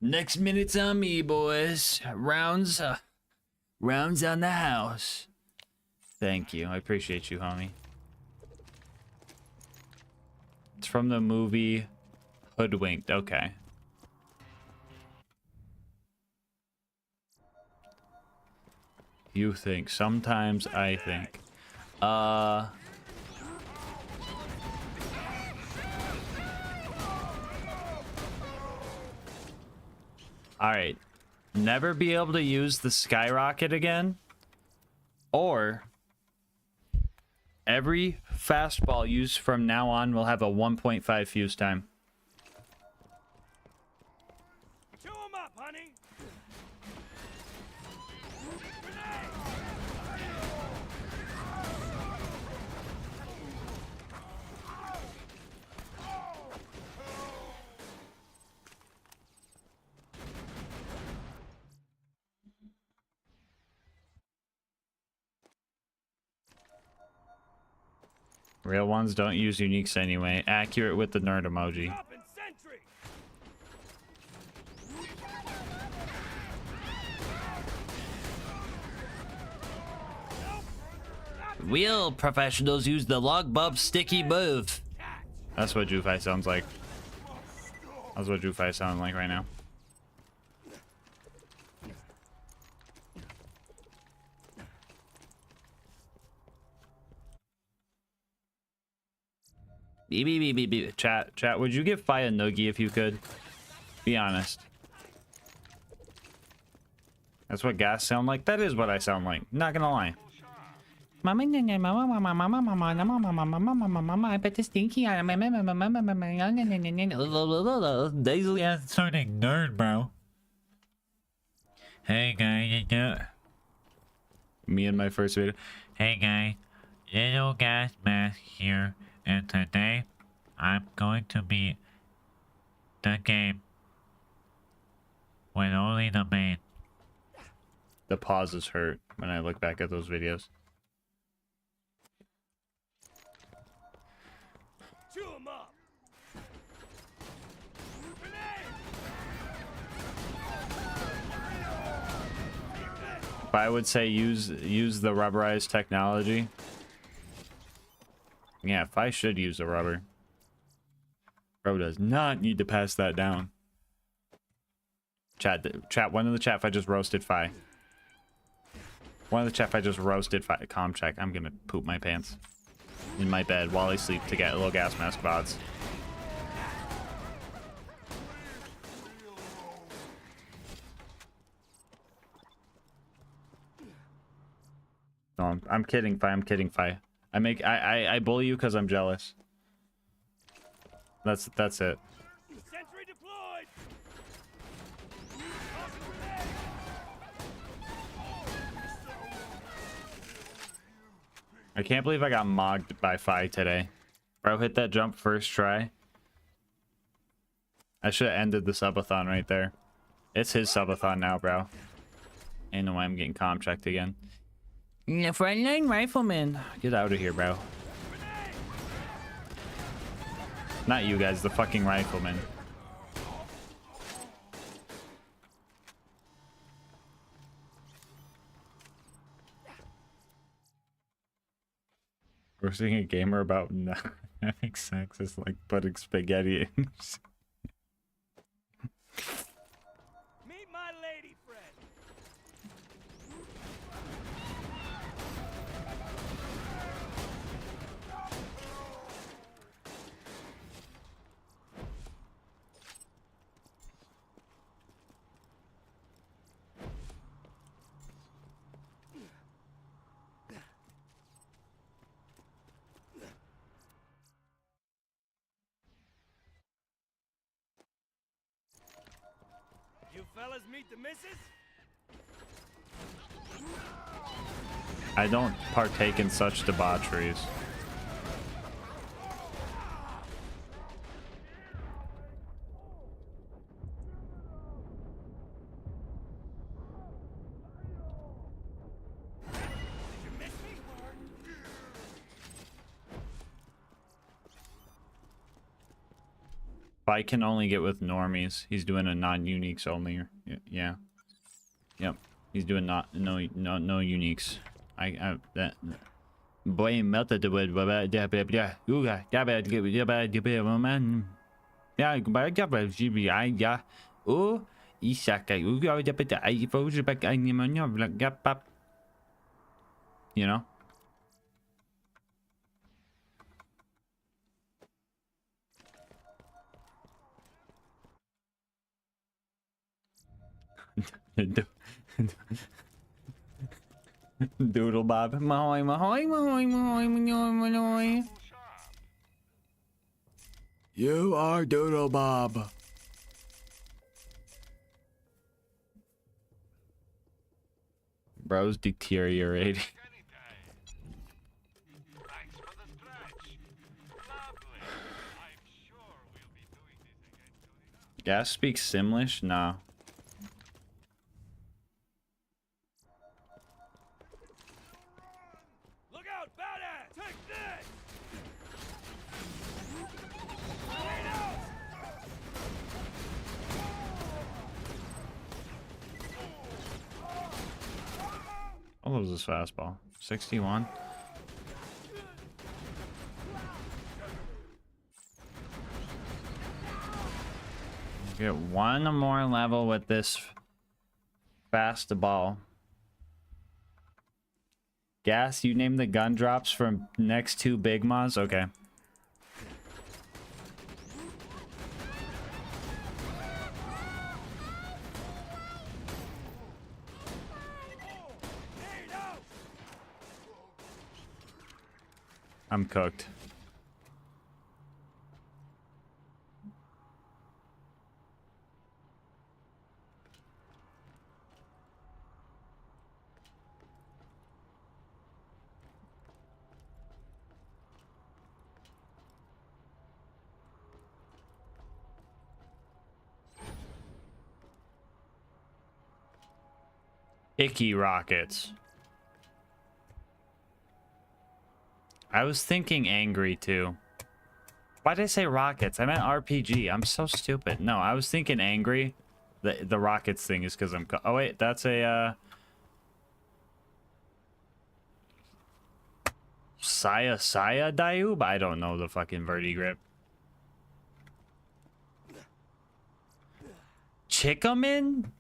Next minute's on me, boys. Rounds on the house. Thank you. I appreciate you, homie. It's from the movie Hoodwinked. Okay. You think. Sometimes I think. Alright. Never be able to use the skyrocket again. Or every fastball used from now on will have a 1.5 fuse time. Chew 'em up, honey. Real ones don't use uniques anyway. Accurate with the nerd emoji. Up and sentry. Real professionals use the log bump sticky move. That's what Jufai sounds like. That's what Jufai sounds like right now. Beep. Chat, would you give Fi a noogie if you could? Be honest. That's what gas sound like? That is what I sound like. Not gonna lie. I bet this stinky. Daisy ass turning nerd, bro. Hey guys, me and my first video. Hey guys, LilGasmask here. And today, I'm going to beat the game with only the main. The pauses hurt when I look back at those videos. Chew 'em up. If I would say use the rubberized technology. Yeah, if I should use the rubber. Bro does not need to pass that down. Chat, one in the chat if I just roasted Fi. One in the chat if I just roasted Fi. Calm check. I'm gonna poop my pants. In my bed while I sleep to get LilGasmask VODs. No, I'm kidding, Fi. I bully you because I'm jealous. That's it. Sentry deployed. I can't believe I got mogged by Fi today. Bro, hit that jump first try. I should have ended the subathon right there. It's his subathon now, bro. Ain't no way I'm getting comm checked again. Yeah, frontline rifleman. Get out of here, bro. Not you guys, the fucking rifleman. We're seeing a gamer about having sex is like putting spaghetti in. Meet my lady friend. You fellas meet the missus? I don't partake in such debaucheries. I can only get with normies. He's doing a non-uniques only. Yeah. Yep. He's doing no uniques. I that boy melted the wood. Yeah, man. Yeah, but GBI, yeah. Oh, Isaka, you know. Doodle Bob. Mahoy, mahoy, mahoy, mahoy, mahoy, mahoy. You are Doodle Bob. Bro's deteriorating. Thanks for the stretch. Lovely. I'm sure we'll be doing this again soon enough. Gas speaks Simlish? Nah. Look out, badass! Take this! Grenade out! What was this fastball? 61? Get one more level with this fast ball. Gas, you name the gun drops from next to Big Ma's? Okay. I'm cooked. Icky rockets. I was thinking angry too. Why did I say rockets? I meant RPG. I'm so stupid. No, I was thinking angry. The rockets thing is because I'm... Oh wait, that's a... Saya Dayub? I don't know the fucking vertigrip. Chickaman?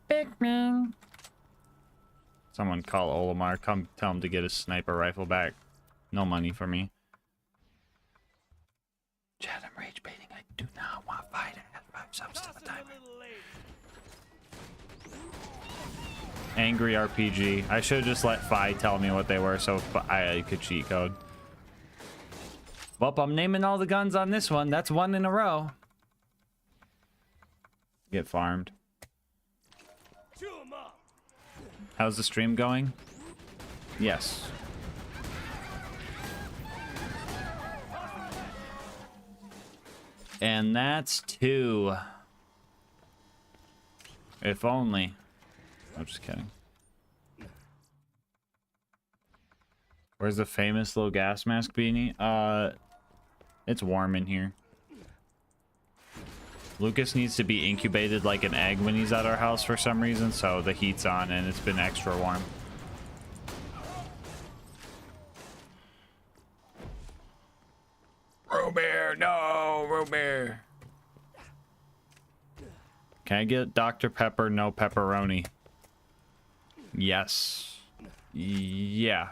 Big man. Someone call Olimar. Come tell him to get his sniper rifle back. No money for me. Chad, I'm rage baiting. I do not want to fight at 5 subs to the timer. Angry RPG. I should have just let Fi tell me what they were so I could cheat code. Well, I'm naming all the guns on this one. That's one in a row. Get farmed. How's the stream going? Yes. And that's 2. If only. I'm just kidding. Where's the famous LilGasmask beanie? It's warm in here. Lucas needs to be incubated like an egg when he's at our house for some reason, so the heat's on and it's been extra warm. Robert, no, Robert. Can I get Dr. Pepper, no pepperoni? Yes. Yeah.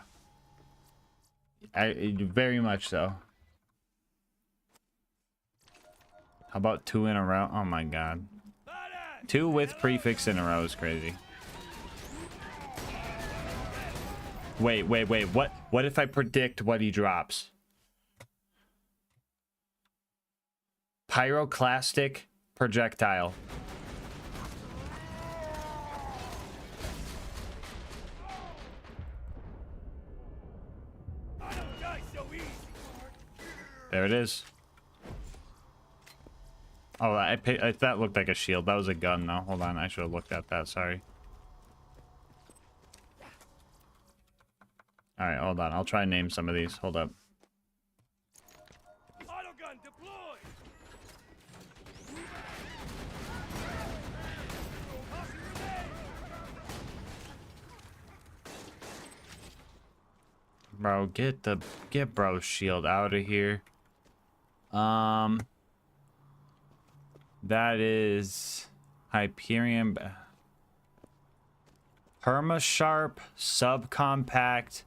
Very much so. How about 2 in a row? Oh my god. 2 with prefix in a row is crazy. Wait. What if I predict what he drops? Pyroclastic projectile. There it is. Oh, that looked like a shield. That was a gun, though. Hold on, I should have looked at that. Sorry. All right, hold on. I'll try and name some of these. Hold up. Autogun deployed. Bro, get bro's shield out of here. That is Hyperion Permasharp Subcompact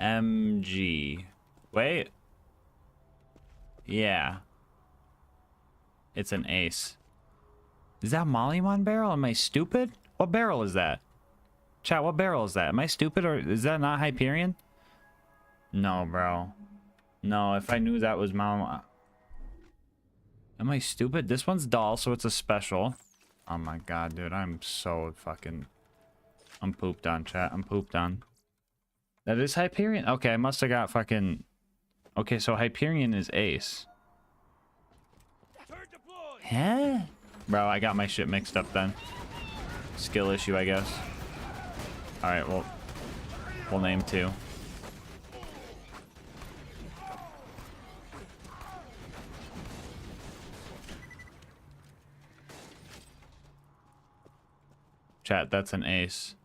MG. Wait. Yeah. It's an ace. Is that Mollymon barrel? Am I stupid? What barrel is that? Chat, what barrel is that? Am I stupid or is that not Hyperion? No, bro. No, if I knew that was Mollymon. Am I stupid? This one's dull, so it's a special. Oh my god, dude. I'm so fucking... I'm pooped on, chat. I'm pooped on. That is Hyperion? Okay, I must have got fucking... Okay, so Hyperion is ace. Huh? Bro, I got my shit mixed up then. Skill issue, I guess. Alright, well... We'll name 2. Chat, that's an ace.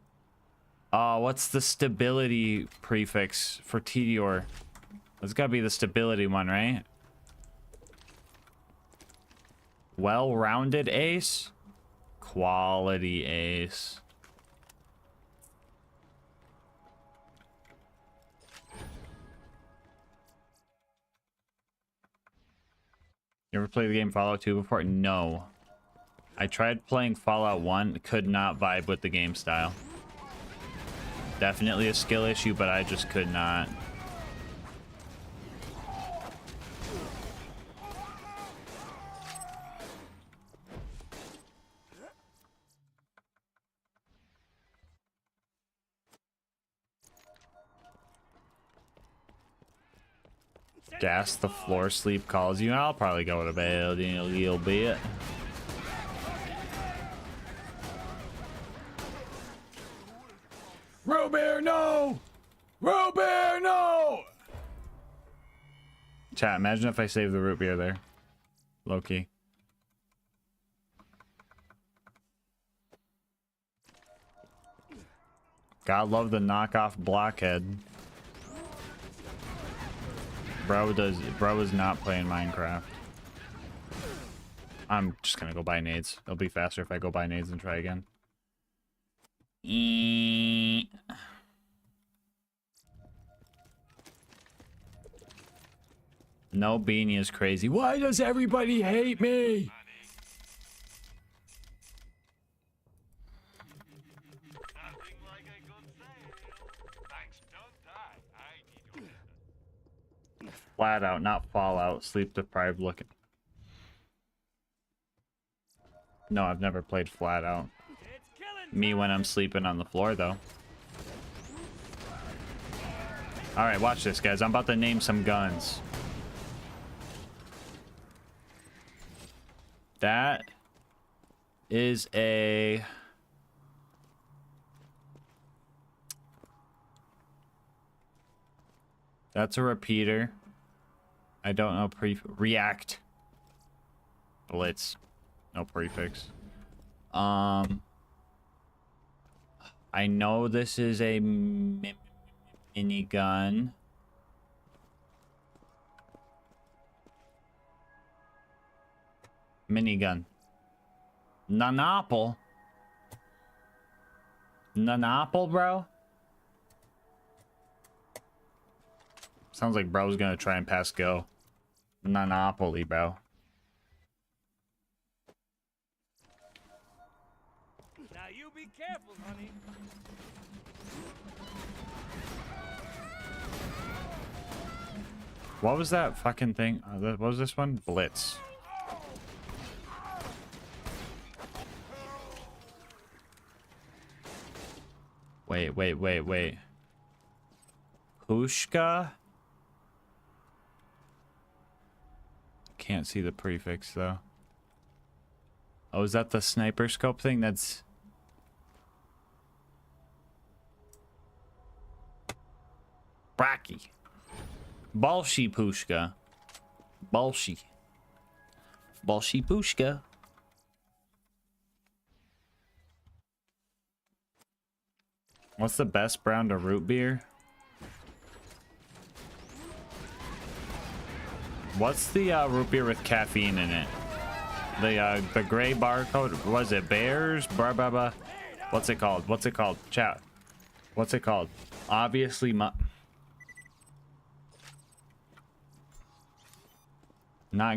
Oh, what's the stability prefix for Tedior? That's gotta be the stability one, right? Well-rounded ace? Quality ace. You ever played the game Fallout 2 before? No. I tried playing Fallout 1, could not vibe with the game style. Definitely a skill issue, but I just could not. Gas the floor sleep calls you. I'll probably go to bed in a little bit. Robert, no! Robert, no! Chat, imagine if I saved the root beer there. Low key. God love the knockoff blockhead. Bro is not playing Minecraft. I'm just gonna go buy nades. It'll be faster if I go buy nades and try again. No beanie is crazy. Why does everybody hate me? Nothing like a good sale. Thanks, don't I? I need your Flat out, not Fallout. Sleep deprived looking. No, I've never played Flat Out. Me when I'm sleeping on the floor, though. Alright, watch this, guys. I'm about to name some guns. That is a... That's a repeater. I don't know react. Blitz. No prefix. I know this is a minigun. Minigun. Nanopple. Nanopple, bro? Sounds like bro's gonna try and pass go. Monopoly, bro. Now you be careful, honey. What was that fucking thing? What was this one? Blitz. Wait. Pushka? Can't see the prefix though. Oh, is that the sniper scope thing? That's... Bracky. Balshi Pushka. Balshi. Balshi Pushka. What's the best brown to root beer? What's the root beer with caffeine in it? The gray barcode, was it Bears? Blah, blah, blah. What's it called? What's it called? Chat. What's it called? Obviously, not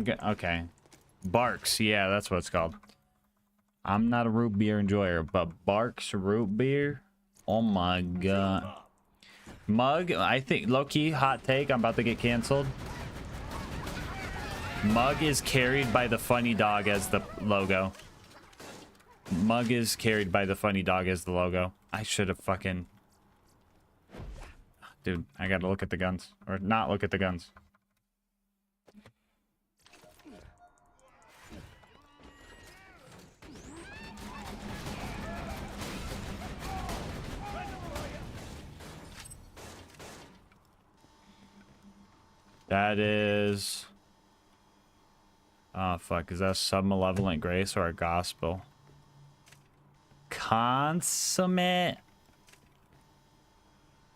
good. Okay. Barks. Yeah, that's what it's called. I'm not a root beer enjoyer, but Barks root beer? Oh my god. Mug, I think, low-key, hot take, I'm about to get canceled. Mug is carried by the funny dog as the logo. Mug is carried by the funny dog as the logo. I should have fucking... Dude, I gotta look at the guns. Or not look at the guns. That is... Oh, fuck. Is that a sub-malevolent grace or a gospel? Consummate...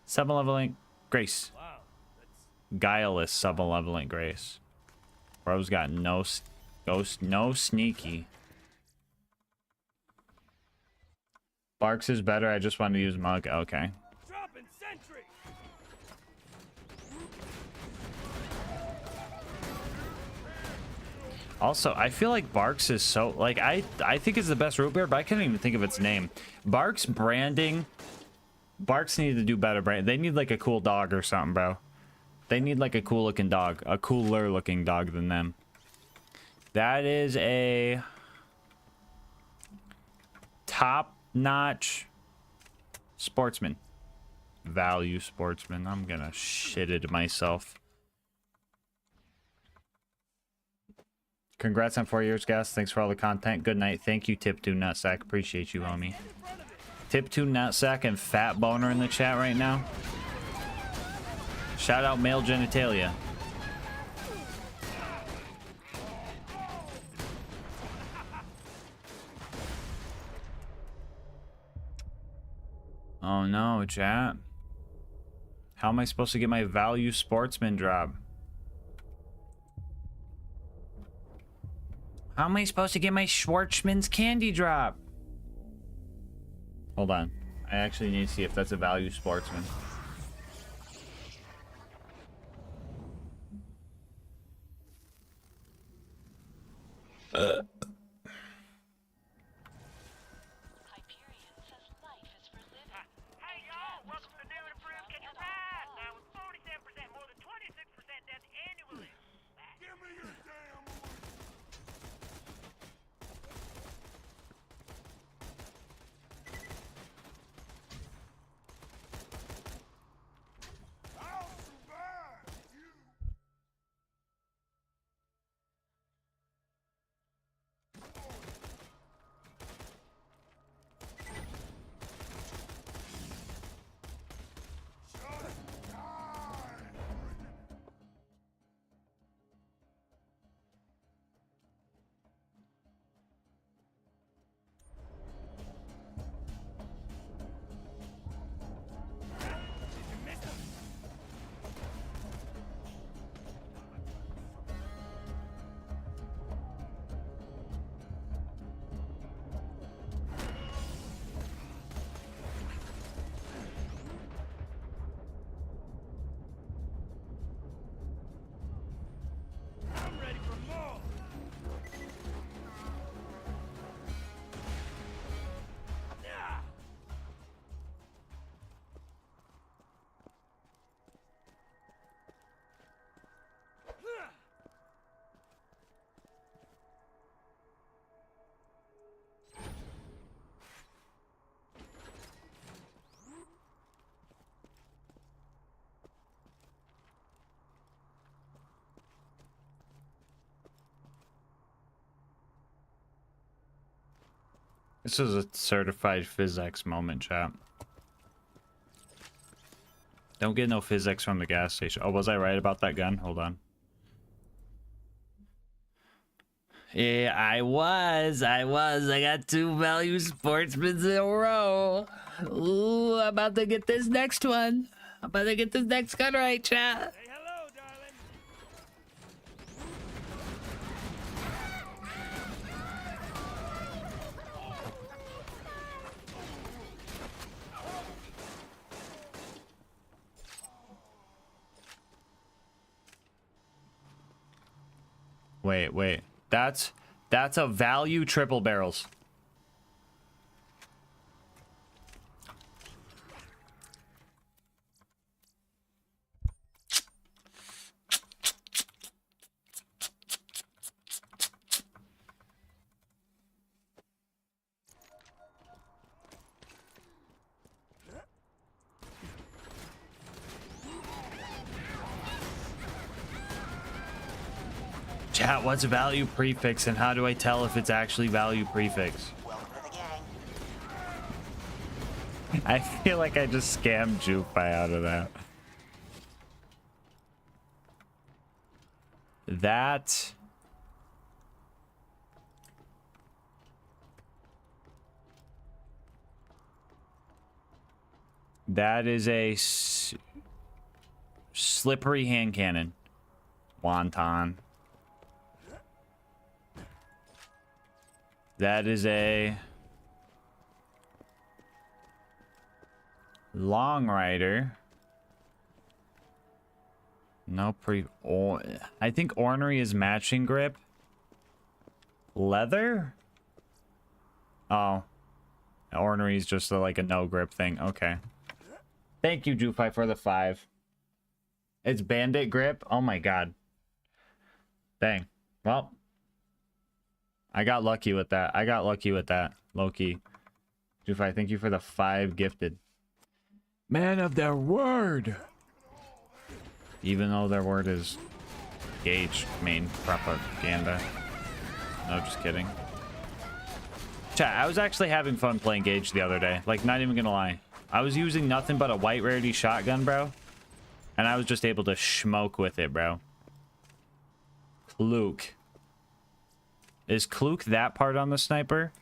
Sub-malevolent grace. Wow, Guileless sub-malevolent grace. Bro's got no... no sneaky. Barks is better. I just wanted to use Mug. Okay. dropping sentry. Also, I feel like Barks is so... Like, I think it's the best root beer, but I couldn't even think of its name. Barks branding... Barks need to do better brand. They need, like, a cool dog or something, bro. They need, like, a cool-looking dog. A cooler-looking dog than them. That is a... top-notch... sportsman. Value sportsman. I'm gonna shit it myself. Congrats on 4 years, guys. Thanks for all the content. Good night. Thank you, Tip2 Nutsack. Appreciate you, homie. Tip2 Nutsack and Fat Boner in the chat right now. Shout out male genitalia. Oh no, chat. How am I supposed to get my value sportsman drop? How am I supposed to get my Schwartzman's candy drop? Hold on. I actually need to see if that's a value sportsman. Hey y'all, welcome to the New and Improved Get Your Ride. Now with 47% more than 26% death annually. Give me your damn I'll survive you. This is a certified physics moment, chat. Don't get no physics from the gas station. Oh, was I right about that gun? Hold on. Yeah, I was. I got 2 value sportsmans in a row. Ooh, I'm about to get this next one. I'm about to get this next gun right, chat. Say hello, darling. Wait. That's a value triple barrels. Chat, what's value prefix and how do I tell if it's actually value prefix? Welcome to the gang. I feel like I just scammed Jupai out of that. That is a slippery hand cannon. Wonton. That is a long rider. No I think ornery is matching grip. Leather? Oh. Ornery is just like a no grip thing. Okay. Thank you, Jupai, for the 5. It's bandit grip? Oh my god. Dang. Well. I got lucky with that. Low-key. Jupai, thank you for the 5 gifted. Man of their word! Even though their word is Gage main propaganda. No, just kidding. Chat, I was actually having fun playing Gage the other day. Like, not even gonna lie. I was using nothing but a white rarity shotgun, bro. And I was just able to smoke with it, bro. Kluke. Is Kluke that part on the sniper?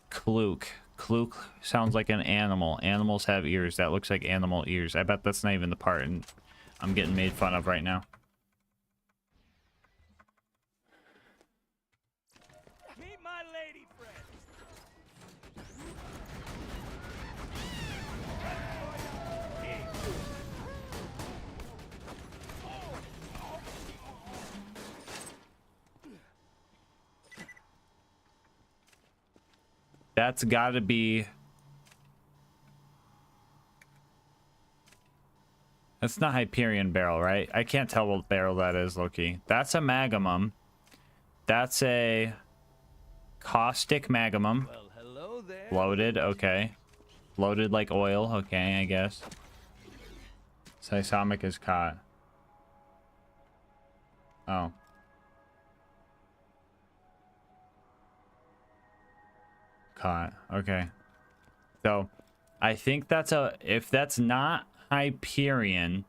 Kluke. Kluke sounds like an animal. Animals have ears. That looks like animal ears. I bet that's not even the part, and I'm getting made fun of right now. Meet my lady friend. That's gotta be... That's not Hyperion barrel, right? I can't tell what barrel that is, Loki. That's a Magnum. That's a... Caustic Magnum. Well, hello there. Loaded, okay. Loaded like oil, okay, I guess. Seismic is caught. Oh. Caught, okay. So, I think that's a... If that's not Hyperion...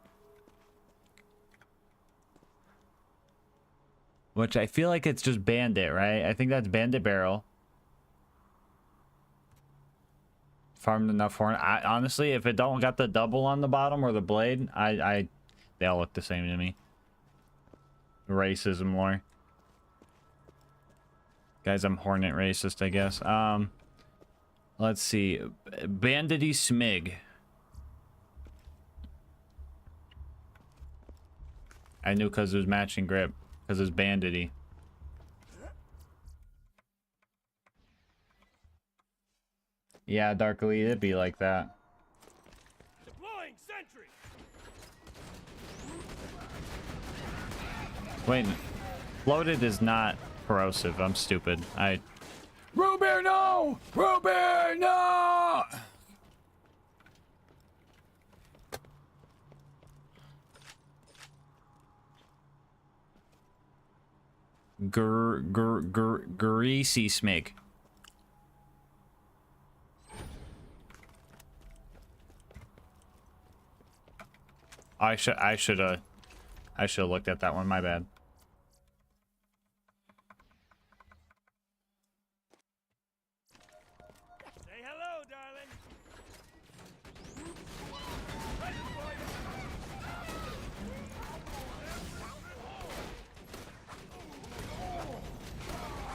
Which I feel like it's just Bandit, right? I think that's Bandit barrel. Farmed enough horn. Honestly, if it don't got the double on the bottom or the blade, they all look the same to me. Racism lore. Guys, I'm Hornet racist, I guess. Let's see. Bandity Smig. I knew because it was matching grip. Because it's bandity. Yeah, Dark Elite, it'd be like that. Deploying sentry. Wait, loaded is not corrosive. I'm stupid. Ruby, no! Ruby, no! Greasy Smig. I should have looked at that one. My bad. Say hello, darling.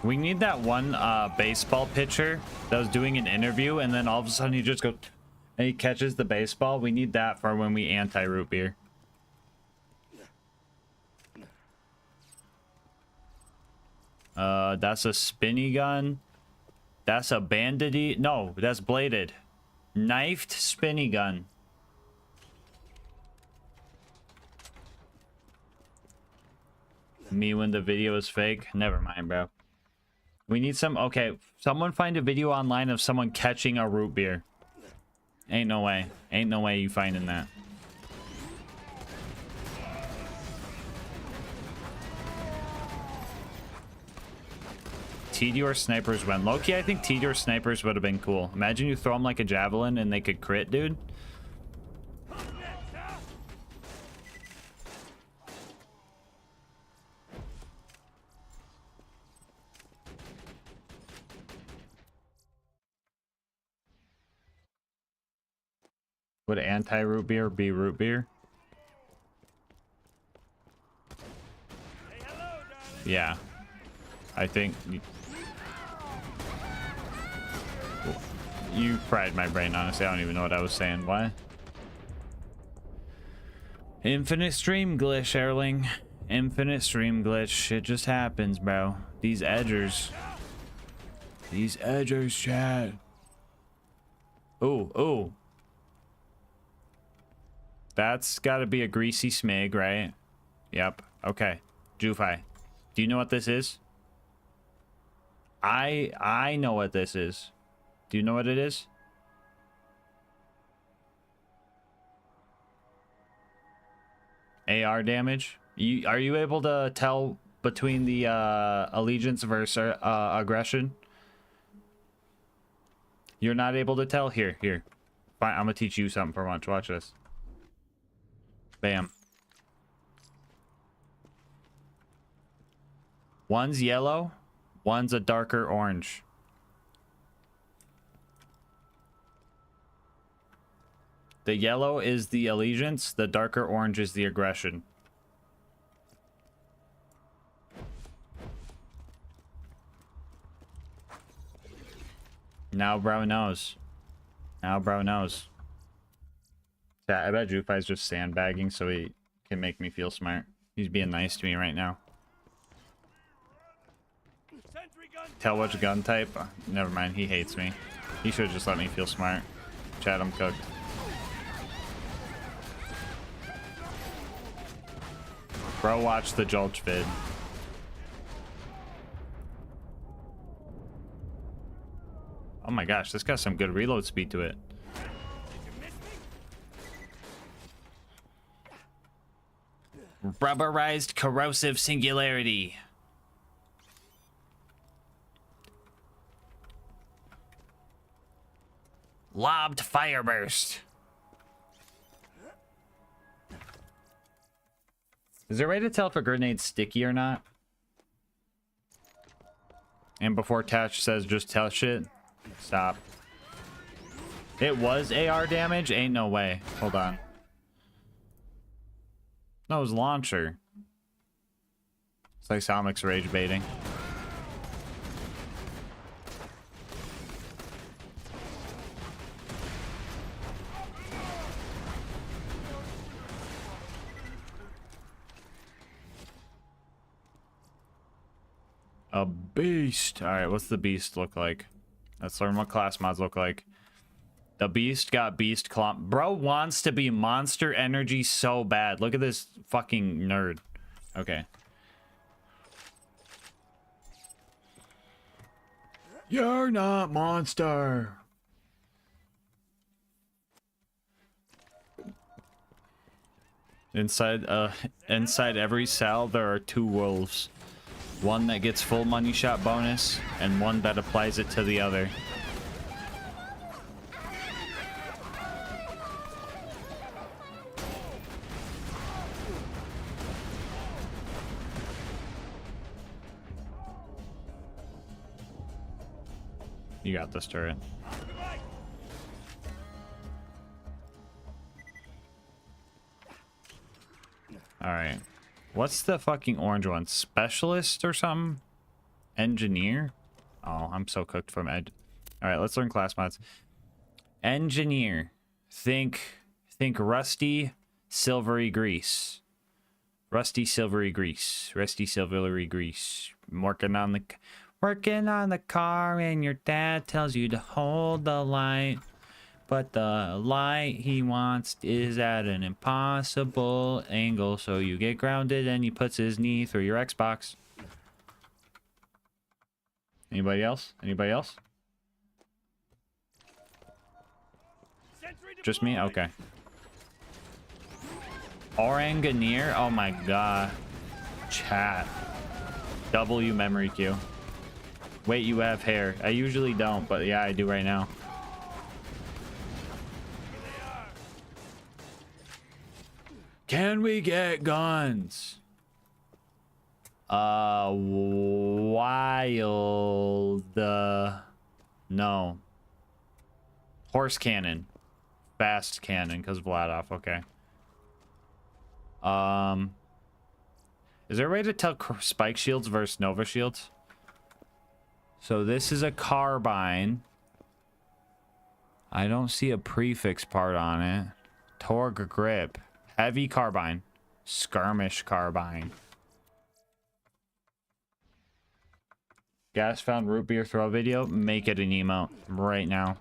We need that one baseball pitcher that was doing an interview, and then all of a sudden he just goes and he catches the baseball. We need that for when we anti-root beer. That's a spinny gun. That's a bandity. No, that's bladed. Knifed spinny gun. Me when the video is fake. Never mind, bro. We need some. Okay, someone find a video online of someone catching a root beer. Ain't no way. Ain't no way you finding that. TD or snipers win. Loki, I think TD or snipers would have been cool. Imagine you throw them like a javelin and they could crit, dude. Would anti-root beer be root beer? Say hello, darling. Yeah. I think... You fried my brain, honestly. I don't even know what I was saying. What? Infinite stream glitch, Erling. Infinite stream glitch. It just happens, bro. These edgers. These edgers, chat. Ooh, ooh. That's gotta be a greasy smig, right? Yep. Okay. Jufi. Do you know what this is? I know what this is. Do you know what it is? AR damage. Are you able to tell between the allegiance versus aggression? You're not able to tell? Here. Fine, I'm gonna teach you something for once. Watch this. Bam. One's yellow, one's a darker orange. The yellow is the allegiance, the darker orange is the aggression. Now bro knows. Now bro knows. Yeah, I bet Jufi's just sandbagging so he can make me feel smart. He's being nice to me right now. Sentry gun. Tell which gun type? Never mind, he hates me. He should just let me feel smart. Chat, I'm cooked. Bro, watch the Jolch vid. Oh my gosh, this got some good reload speed to it. Rubberized corrosive singularity. Lobbed fireburst. Is there a way to tell if a grenade's sticky or not? And before Tatch says just tell shit. Stop. It was AR damage? Ain't no way. Hold on. No, it was launcher. It's like Salmic's rage baiting. A beast. Alright, what's the beast look like? Let's learn what class mods look like. The beast got beast clump. Bro wants to be monster energy so bad. Look at this fucking nerd. Okay. You're not monster. Inside every cell there are 2 wolves. One that gets full money shot bonus and one that applies it to the other. You got this turret. Alright. What's the fucking orange one? Specialist or something? Engineer? Oh, I'm so cooked from Ed. Alright, let's learn class mods. Engineer. Think rusty, silvery grease. Rusty, silvery grease. Rusty, silvery grease. I'm working on the car, and your dad tells you to hold the light. But the light he wants is at an impossible angle, so you get grounded and he puts his knee through your Xbox. Anybody else? Anybody else? Just me? Okay. Oranganeer? Oh my god. Chat. W memory queue. Wait, you have hair. I usually don't, but yeah, I do right now. Can we get guns? Wild. No. Horse cannon. Fast cannon, because Vladov. Okay. Is there a way to tell spike shields versus Nova shields? So this is a carbine. I don't see a prefix part on it. Torg grip. Heavy carbine. Skirmish carbine. Gas found root beer throw video. Make it an emote right now.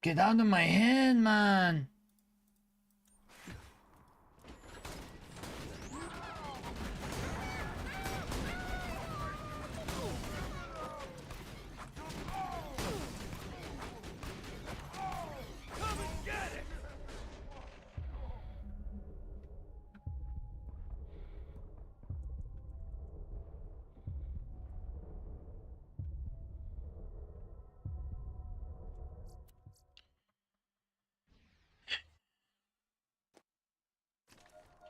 Get out of my hand, man.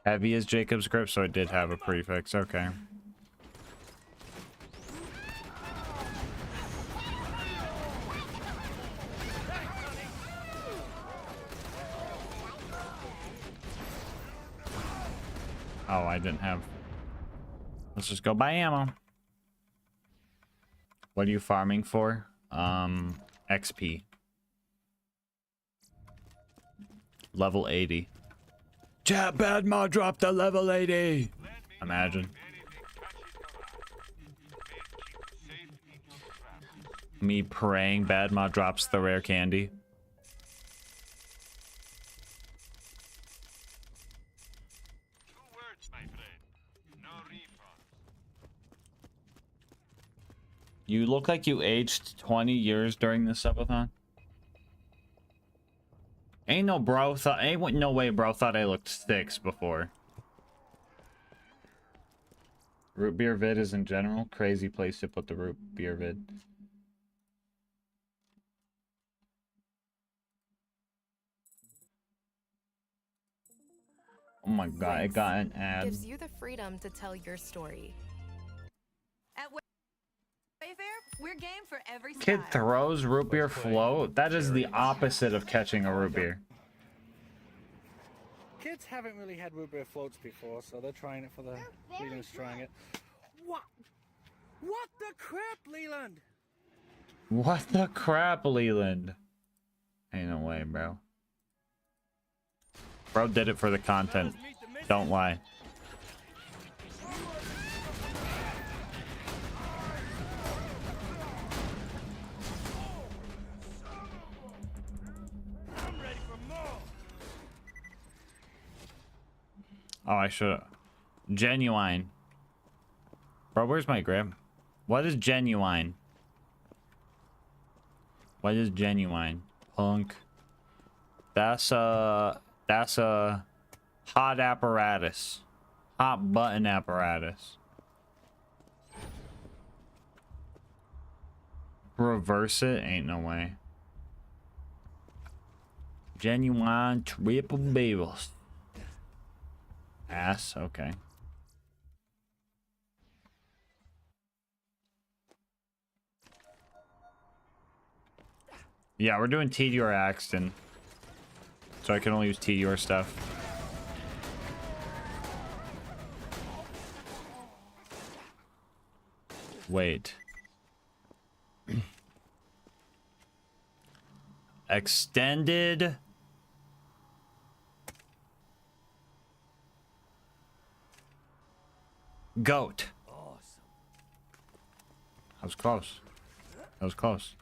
Heavy is Jacob's grip, so it did have a prefix. Okay. Oh, I didn't have... Let's just go buy ammo. What are you farming for? XP. Level 80. Chat, bad mod dropped to level 80. Imagine. Me praying bad mod drops the rare candy. You look like you aged 20 years during this subathon. Ain't no way bro thought I looked 6 before. Root beer vid is in general crazy place to put the root beer vid. Oh my god, it got an ad. Gives you the freedom to tell your story. At Wayfair, we're game for every style. Kid throws root beer float? That is the opposite of catching a root beer. Kids haven't really had root beer floats before, so they're trying it for the Leland's trying it. What? What the crap, Leland? What the crap, Leland? Ain't no way, bro. Bro did it for the content. Don't lie. Oh, I should. Genuine. Bro, where's my grip? What is genuine? What is genuine? Punk. That's a hot apparatus. Hot button apparatus. Reverse it? Ain't no way. Genuine triple babels. Ass, okay. Yeah, we're doing Tedior Axton. So I can only use Tedior stuff. Wait. Extended. Goat. That was close. That was close.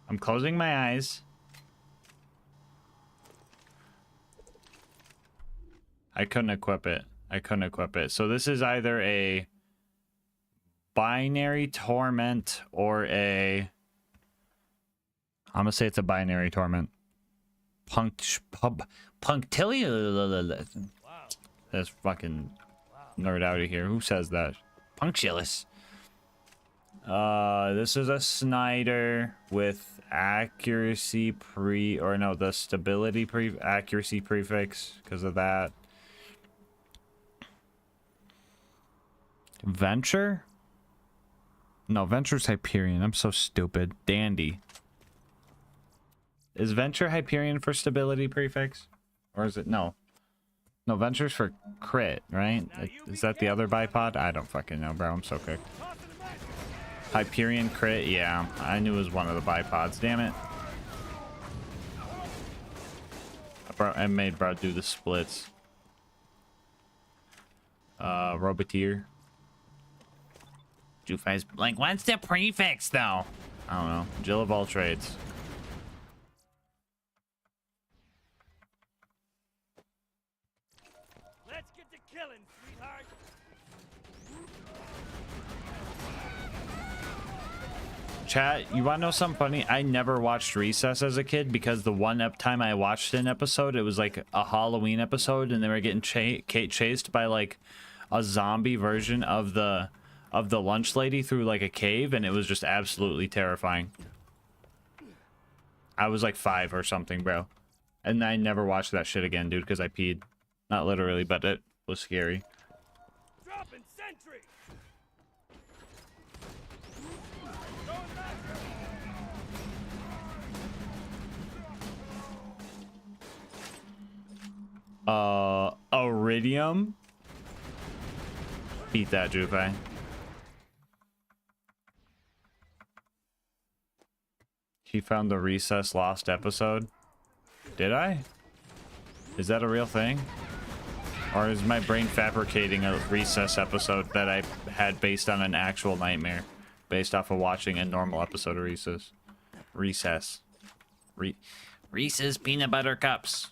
I'm closing my eyes. I couldn't equip it. I couldn't equip it. So this is either a binary torment or a... I'm gonna say it's a binary torment. Punctilious. That's fucking nerd out of here. Who says that? Punctilious. This is a Snyder with accuracy the stability accuracy prefix because of that. Venture? No, Venture's Hyperion. I'm so stupid. Dandy. Is Venture Hyperion for stability prefix? Or is it? No. No, Venture's for crit, right? Is that the other bipod? I don't fucking know, bro. I'm so cooked. Hyperion crit? Yeah. I knew it was one of the bipods. Damn it. I made bro do the splits. Roboteer. Jufai's like, what's the prefix though? I don't know. Jill of all trades. Let's get to killing, sweetheart. Chat, you wanna know something funny? I never watched Recess as a kid because the one time I watched an episode, it was like a Halloween episode, and they were getting chased by like a zombie version of the lunch lady through like a cave, and it was just absolutely terrifying. I was like 5 or something, bro, and I never watched that shit again, dude, because I peed. Not literally, but it was scary. Dropping sentry. Iridium. Beat that, Juve. He found the Recess lost episode. Did I? Is that a real thing? Or is my brain fabricating a Recess episode that I had based on an actual nightmare? Based off of watching a normal episode of Recess. Recess. Reese's Peanut Butter Cups.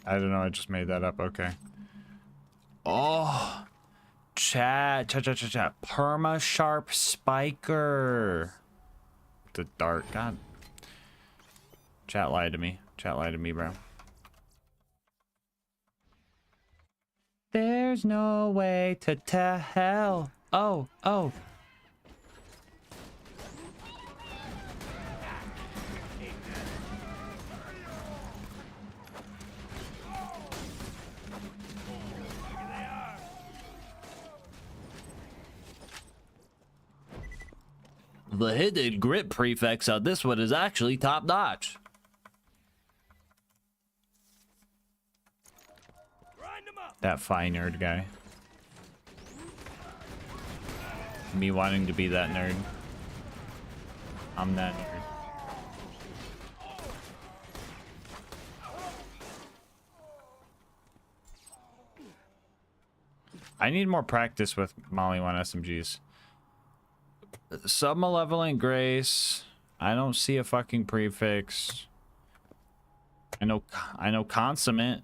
I don't know, I just made that up. Okay. Oh, chat. Perma Sharp Spiker. The dart. God. Chat lied to me. Chat lied to me, bro. There's no way to tell. Oh. The hidden grip prefix on this one is actually top notch. That fine nerd guy. Me wanting to be that nerd. I'm that nerd. I need more practice with Molly 1 SMGs. Sub-malevolent grace. I don't see a fucking prefix. I know consummate.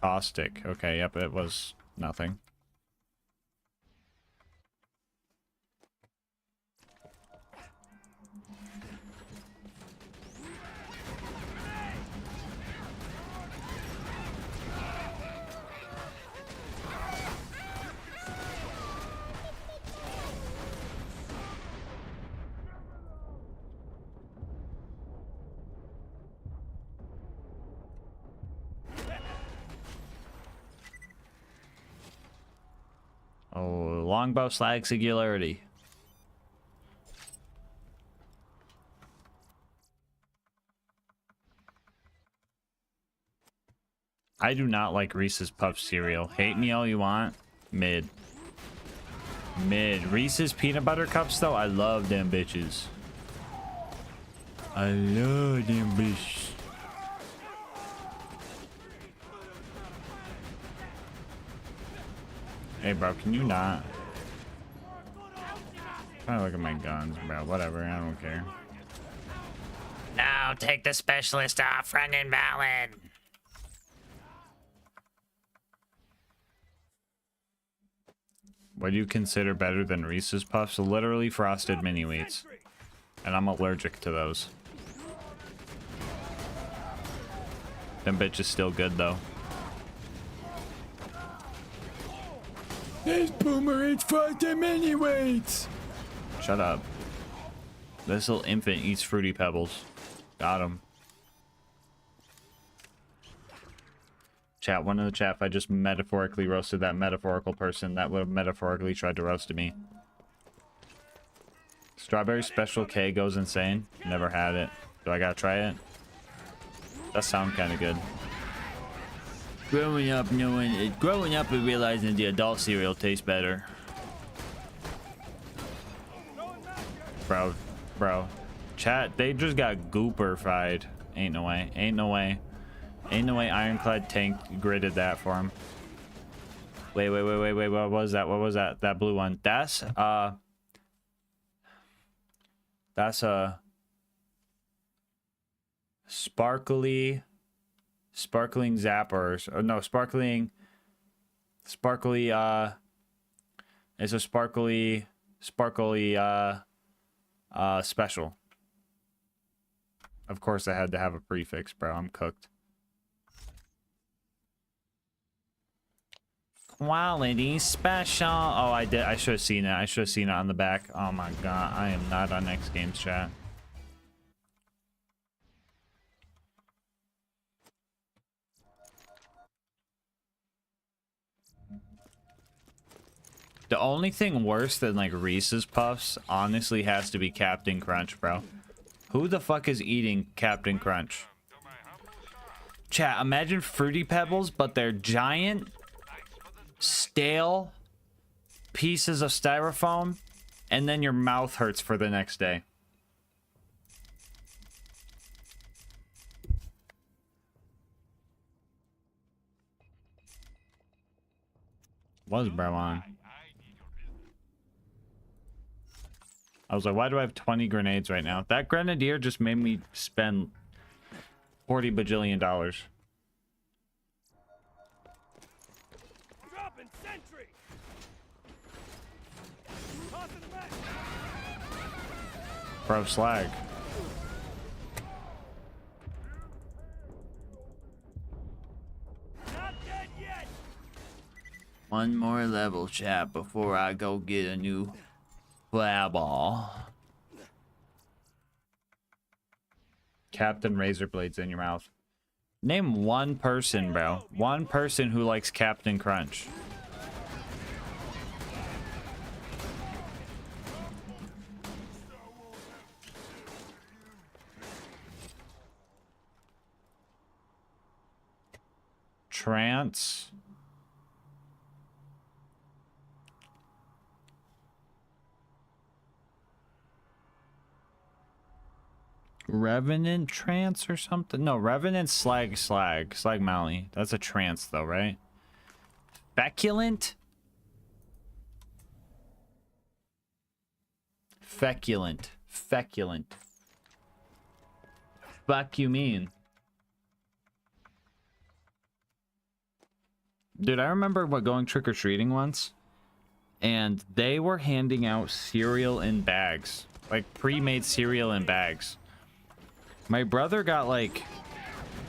Caustic. Okay, yep, it was nothing. Oh, longbow slag singularity. I do not like Reese's Puff cereal. Hate me all you want. Mid. Mid. Reese's peanut butter cups though, I love them bitches. I love them bitches. Hey bro, can you not? I'm trying to look at my guns, bro. Whatever, I don't care. Now take the specialist off, friend invalid. What do you consider better than Reese's Puffs? Literally frosted mini wheats. And I'm allergic to those. Them bitches still good though. This boomer eats frosted mini wheats. Shut up. This little infant eats Fruity Pebbles. Got him. Chat, one in the chat, if I just metaphorically roasted that metaphorical person, that would have metaphorically tried to roast me. Strawberry Special K goes insane. Never had it. Do I gotta try it? That sounds kind of good. Growing up and realizing the adult cereal tastes better. Bro. Chat, they just got gooper-fied. Ain't no way. Ain't no way. Ain't no way Ironclad Tank gridded that for him. Wait. What was that? What was that? That blue one. That's a sparkling zappers. Or no, sparkly, it's a sparkly special. Of course I had to have a prefix, bro. I'm cooked. Quality special. Oh, I did. I should have seen it. I should have seen it on the back. Oh my god. I am not on X Games chat. The only thing worse than like Reese's Puffs honestly has to be Captain Crunch, bro. Who the fuck is eating Captain Crunch? Chat, imagine Fruity Pebbles, but they're giant, stale pieces of styrofoam, and then your mouth hurts for the next day. Was bro on? I was like, why do I have 20 grenades right now? That grenadier just made me spend $40 bajillion. Dropping sentry. Bro, slag. Not dead yet. One more level, chat, before I go get a new flaball. Captain Razorblades in your mouth. Name one person, bro. One person who likes Captain Crunch. Trance. Revenant trance or something? No, Revenant slag Mally. That's a trance though, right? Feculent? Feculent. Fuck you mean? Dude, I remember going trick-or-treating once, and they were handing out cereal in bags. Like, pre-made cereal in bags. My brother got, like...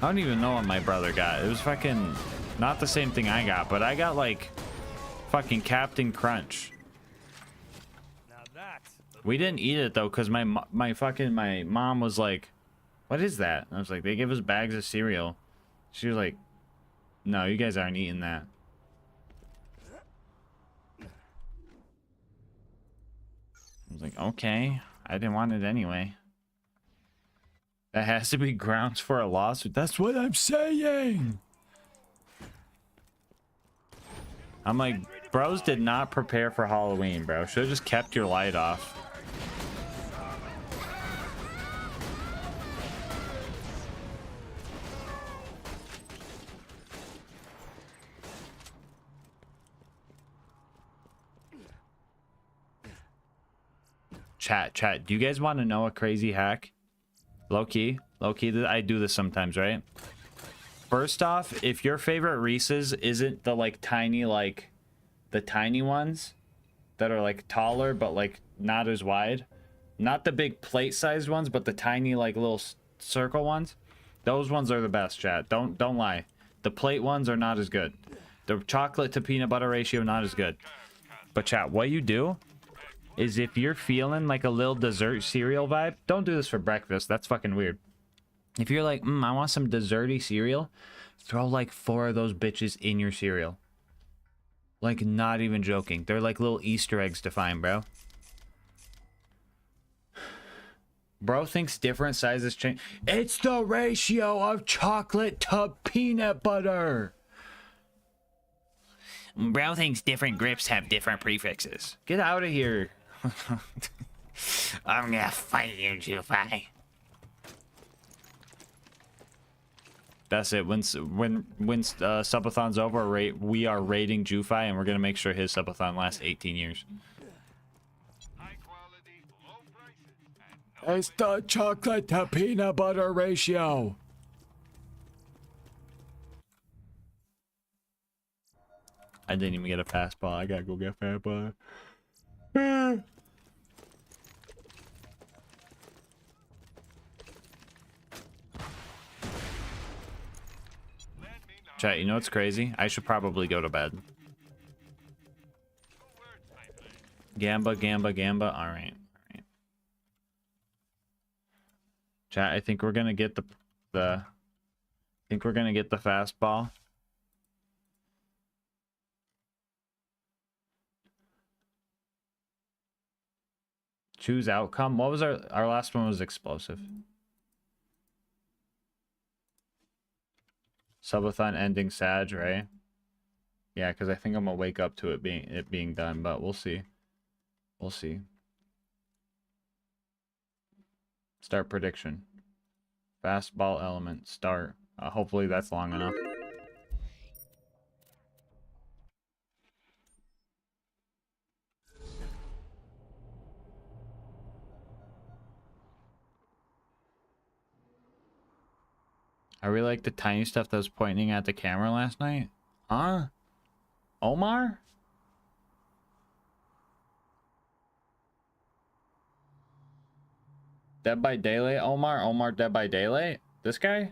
I don't even know what my brother got. It was fucking... Not the same thing I got, but I got, like... Fucking Captain Crunch. We didn't eat it, though, because my mom was like... What is that? And I was like, they give us bags of cereal. She was like... No, you guys aren't eating that. I was like, okay. I didn't want it anyway. That has to be grounds for a lawsuit. That's what I'm saying. I'm like, bros did not prepare for Halloween, bro. Should have just kept your light off. Chat, do you guys want to know a crazy hack? Low-key, I do this sometimes, right? First off, if your favorite Reese's isn't the, like, tiny, like, the tiny ones that are, like, taller but, like, not as wide. Not the big plate-sized ones, but the tiny, like, little circle ones. Those ones are the best, chat. Don't lie. The plate ones are not as good. The chocolate to peanut butter ratio, not as good. But, chat, what you do... is if you're feeling like a little dessert cereal vibe, don't do this for breakfast. That's fucking weird. If you're like, I want some desserty cereal, throw like 4 of those bitches in your cereal. Like, not even joking. They're like little Easter eggs to find, bro. Bro thinks different sizes change. It's the ratio of chocolate to peanut butter. Bro thinks different grips have different prefixes. Get out of here. I'm gonna fight you, Jufi. That's it. When Subathon's over, we are raiding Jufi, and we're gonna make sure his Subathon lasts 18 years. It's the chocolate to peanut butter ratio. I didn't even get a fastball. I gotta go get a fastball. Chat, you know what's crazy? I should probably go to bed. Gamba. Alright. Chat, I think we're gonna get the fastball. Choose outcome. What was our last one was explosive. Subathon ending Sag, right? Yeah, because I think I'm gonna wake up to it being done, but we'll see. We'll see. Start prediction. Fastball element. Start. Hopefully that's long enough. I really like the tiny stuff that was pointing at the camera last night. Huh? Omar? Dead by Daylight, Omar? Omar Dead by Daylight? This guy?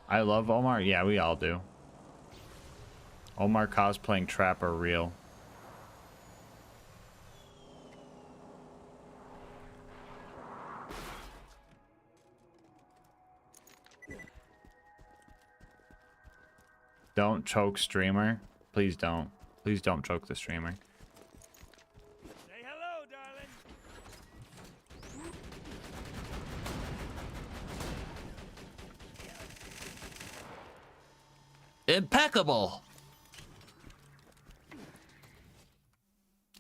I love Omar. Yeah, we all do. Omar cosplaying Trapper real. Don't choke streamer. Please don't. Please don't choke the streamer. Say hello, darling. Impeccable.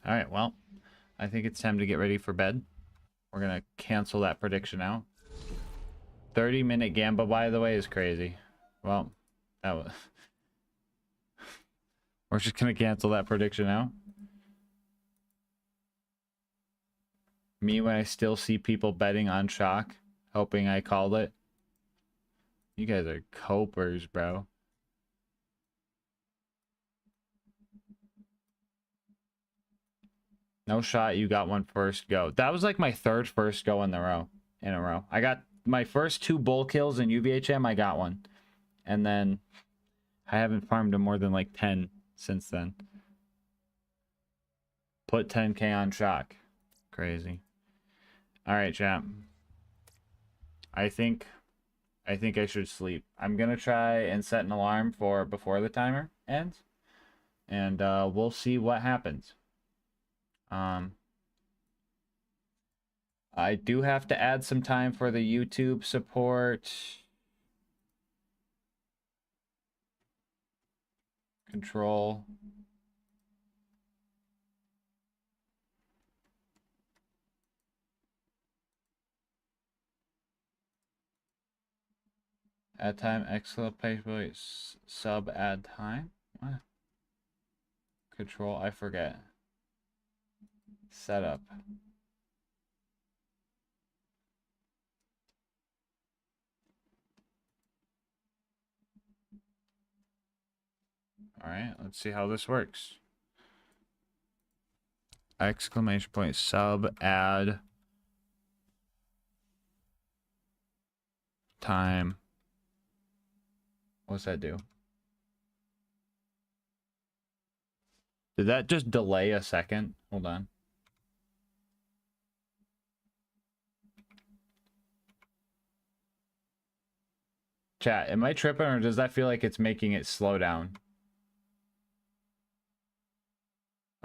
All right, well, I think it's time to get ready for bed. We're going to cancel that prediction out. 30-minute Gamba, by the way, is crazy. Well, that was... We're just going to cancel that prediction out. Me when I still see people betting on shock, hoping I called it. You guys are copers, bro. No shot, you got one first go. That was like my third first go in a row. I got my first 2 bull kills in UVHM, I got one. And then I haven't farmed to more than like 10 since then. Put 10k on shock. Crazy. Alright, chat. I think I should sleep. I'm gonna try and set an alarm for before the timer ends. And we'll see what happens. I do have to add some time for the YouTube support. Control. Add time, exclamation, sub add time. What? Control, I forget. Setup. Alright, let's see how this works. Exclamation point, sub add time. What's that do? Did that just delay a second? Hold on. Chat, am I tripping or does that feel like it's making it slow down?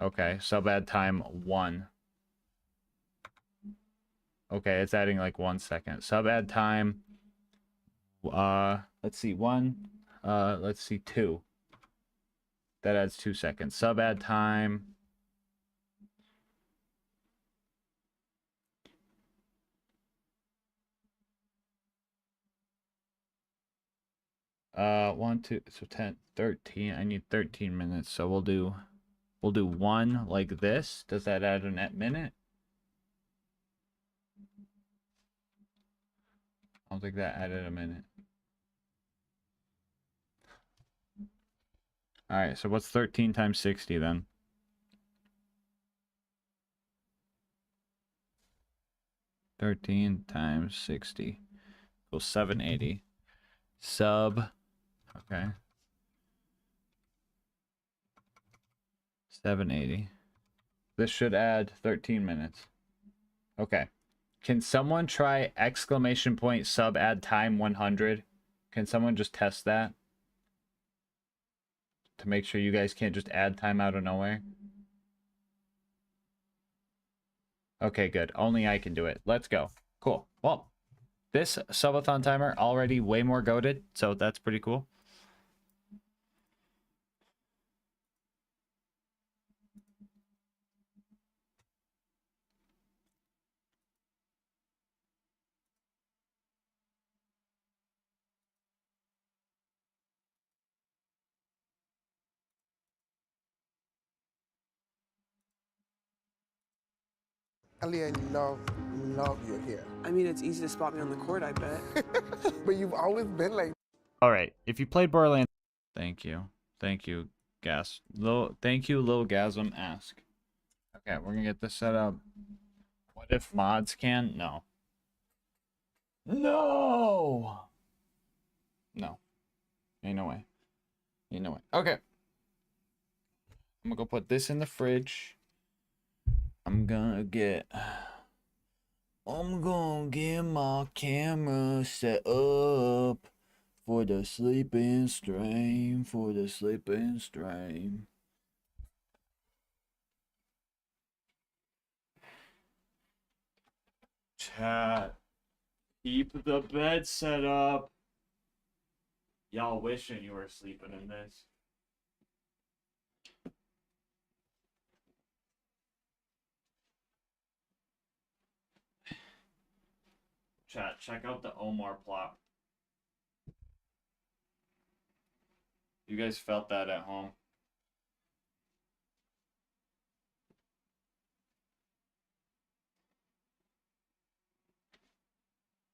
Okay, sub add time 1. Okay, it's adding like 1 second. Sub add time, let's see, 1, let's see, 2. That adds 2 seconds. Sub add time. 1, 2, so 10, 13. I need 13 minutes, so we'll do 1 like this. Does that add a net minute? I don't think that added a minute. Alright, so what's 13 times 60 then? (13 × 60 = 780. Sub, okay. 780. This should add 13 minutes. Okay. Can someone try exclamation point sub add time 100? Can someone just test that? To make sure you guys can't just add time out of nowhere. Okay, good. Only I can do it. Let's go. Cool. Well, this subathon timer already way more goated, so that's pretty cool. Ali, I love your hair. I mean, it's easy to spot me on the court, I bet. But you've always been like. All right. If you played Borderlands, thank you. Thank you, thank you, LilGasmask. Okay, we're gonna get this set up. What if mods can? No. No. No. Ain't no way. Ain't no way. Okay. I'm gonna go put this in the fridge. I'm gonna get my camera set up for the sleeping stream. Chat. Keep the bed set up. Y'all wishing you were sleeping in this. Chat, check out the Omar plot. You guys felt that at home.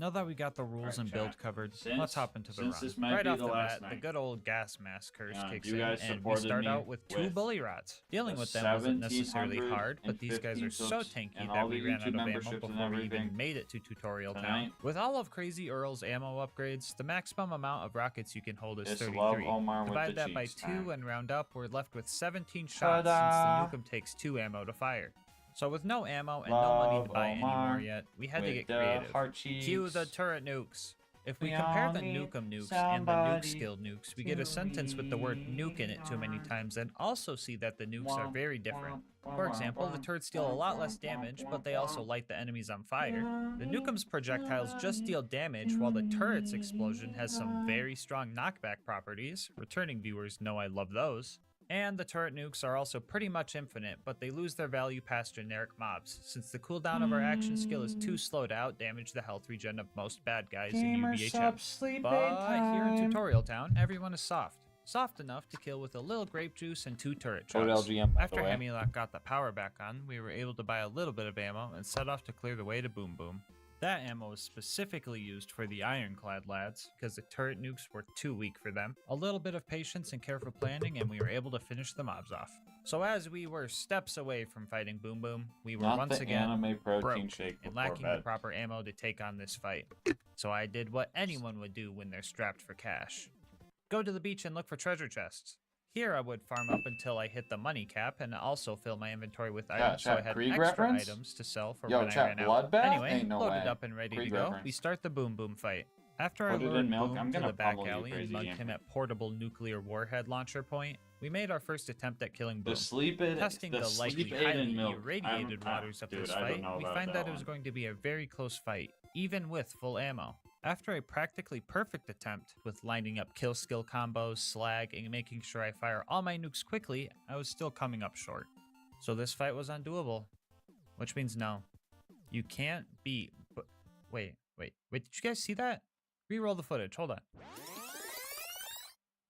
Now that we got the rules and build chat. covered, Since- let's hop into the since run. this might Right be off the the last bat, the night. good old gas mask curse kicks you in, guys and we supported start me out with 2 with bully rots. Dealing the with them wasn't necessarily hard, but these guys are so 17 tanky and that all we the ran out YouTube of ammo memberships and before we even everything made it to Tutorial Town. tonight. With all of Crazy Earl's ammo upgrades, the maximum amount of rockets you can hold is It's 33. Love Omar with Divide the that by cheeks 2 time. and round up, we're left with 17 shots Ta-da! since the Nukem takes 2 ammo to fire. So with no ammo and no money to Love buy any more Omar yet, we had to with get the creative. heart Cue the cheeks. turret nukes. If we We compare all the need Nukem nukes and the nuke somebody skilled nukes, we get a sentence with the word nuke in it too many times and also see that the nukes are very different. For example, the turrets deal a lot less damage, but they also light the enemies on fire. The Nukem's projectiles just deal damage, while the turret's explosion has some very strong knockback properties. Returning viewers know I love those. And the turret nukes are also pretty much infinite, but they lose their value past generic mobs, since the cooldown of our action skill is too slow to outdamage the health regen of most bad guys in UVHM. But here in Tutorial Town, everyone is soft. Soft enough to kill with a little grape juice and 2 turret Code shots. LGM, by the After way. Hemilock got the power back on, we were able to buy a little bit of ammo and set off to clear the way to Boom Boom. That ammo was specifically used for the Ironclad lads, because the turret nukes were too weak for them. A little bit of patience and careful planning, and we were able to finish the mobs off. So as we were steps away from fighting Boom Boom, we were Not once the again anime protein broke shake and before lacking bed. the proper ammo to take on this fight. So I did what anyone would do when they're strapped for cash. Go to the beach and look for treasure chests. Here I would farm up until I hit the money cap and also fill my inventory with items so I had Krieg extra reference? items to sell for Yo, when I chat, ran out. Bloodbath? Anyway, Ain't no loaded way. up and ready Krieg to go, reference. we start the Boom Boom fight. After I Put it in lured milk, Boom I'm to gonna the back pummel you, alley and crazy mugged gamer. him at portable nuclear warhead launcher point, we made our first attempt at killing Boom. The sleep aid, Testing the likely sleep aid highly in milk. irradiated waters of Dude, this I don't fight, know we about find that that it was one. going to be a very close fight, even with full ammo. After a practically perfect attempt with lining up kill skill combos, slag, and making sure I fire all my nukes quickly, I was still coming up short. So this fight was undoable, which means no. You can't beat... But wait, did you guys see that? Reroll the footage, hold on.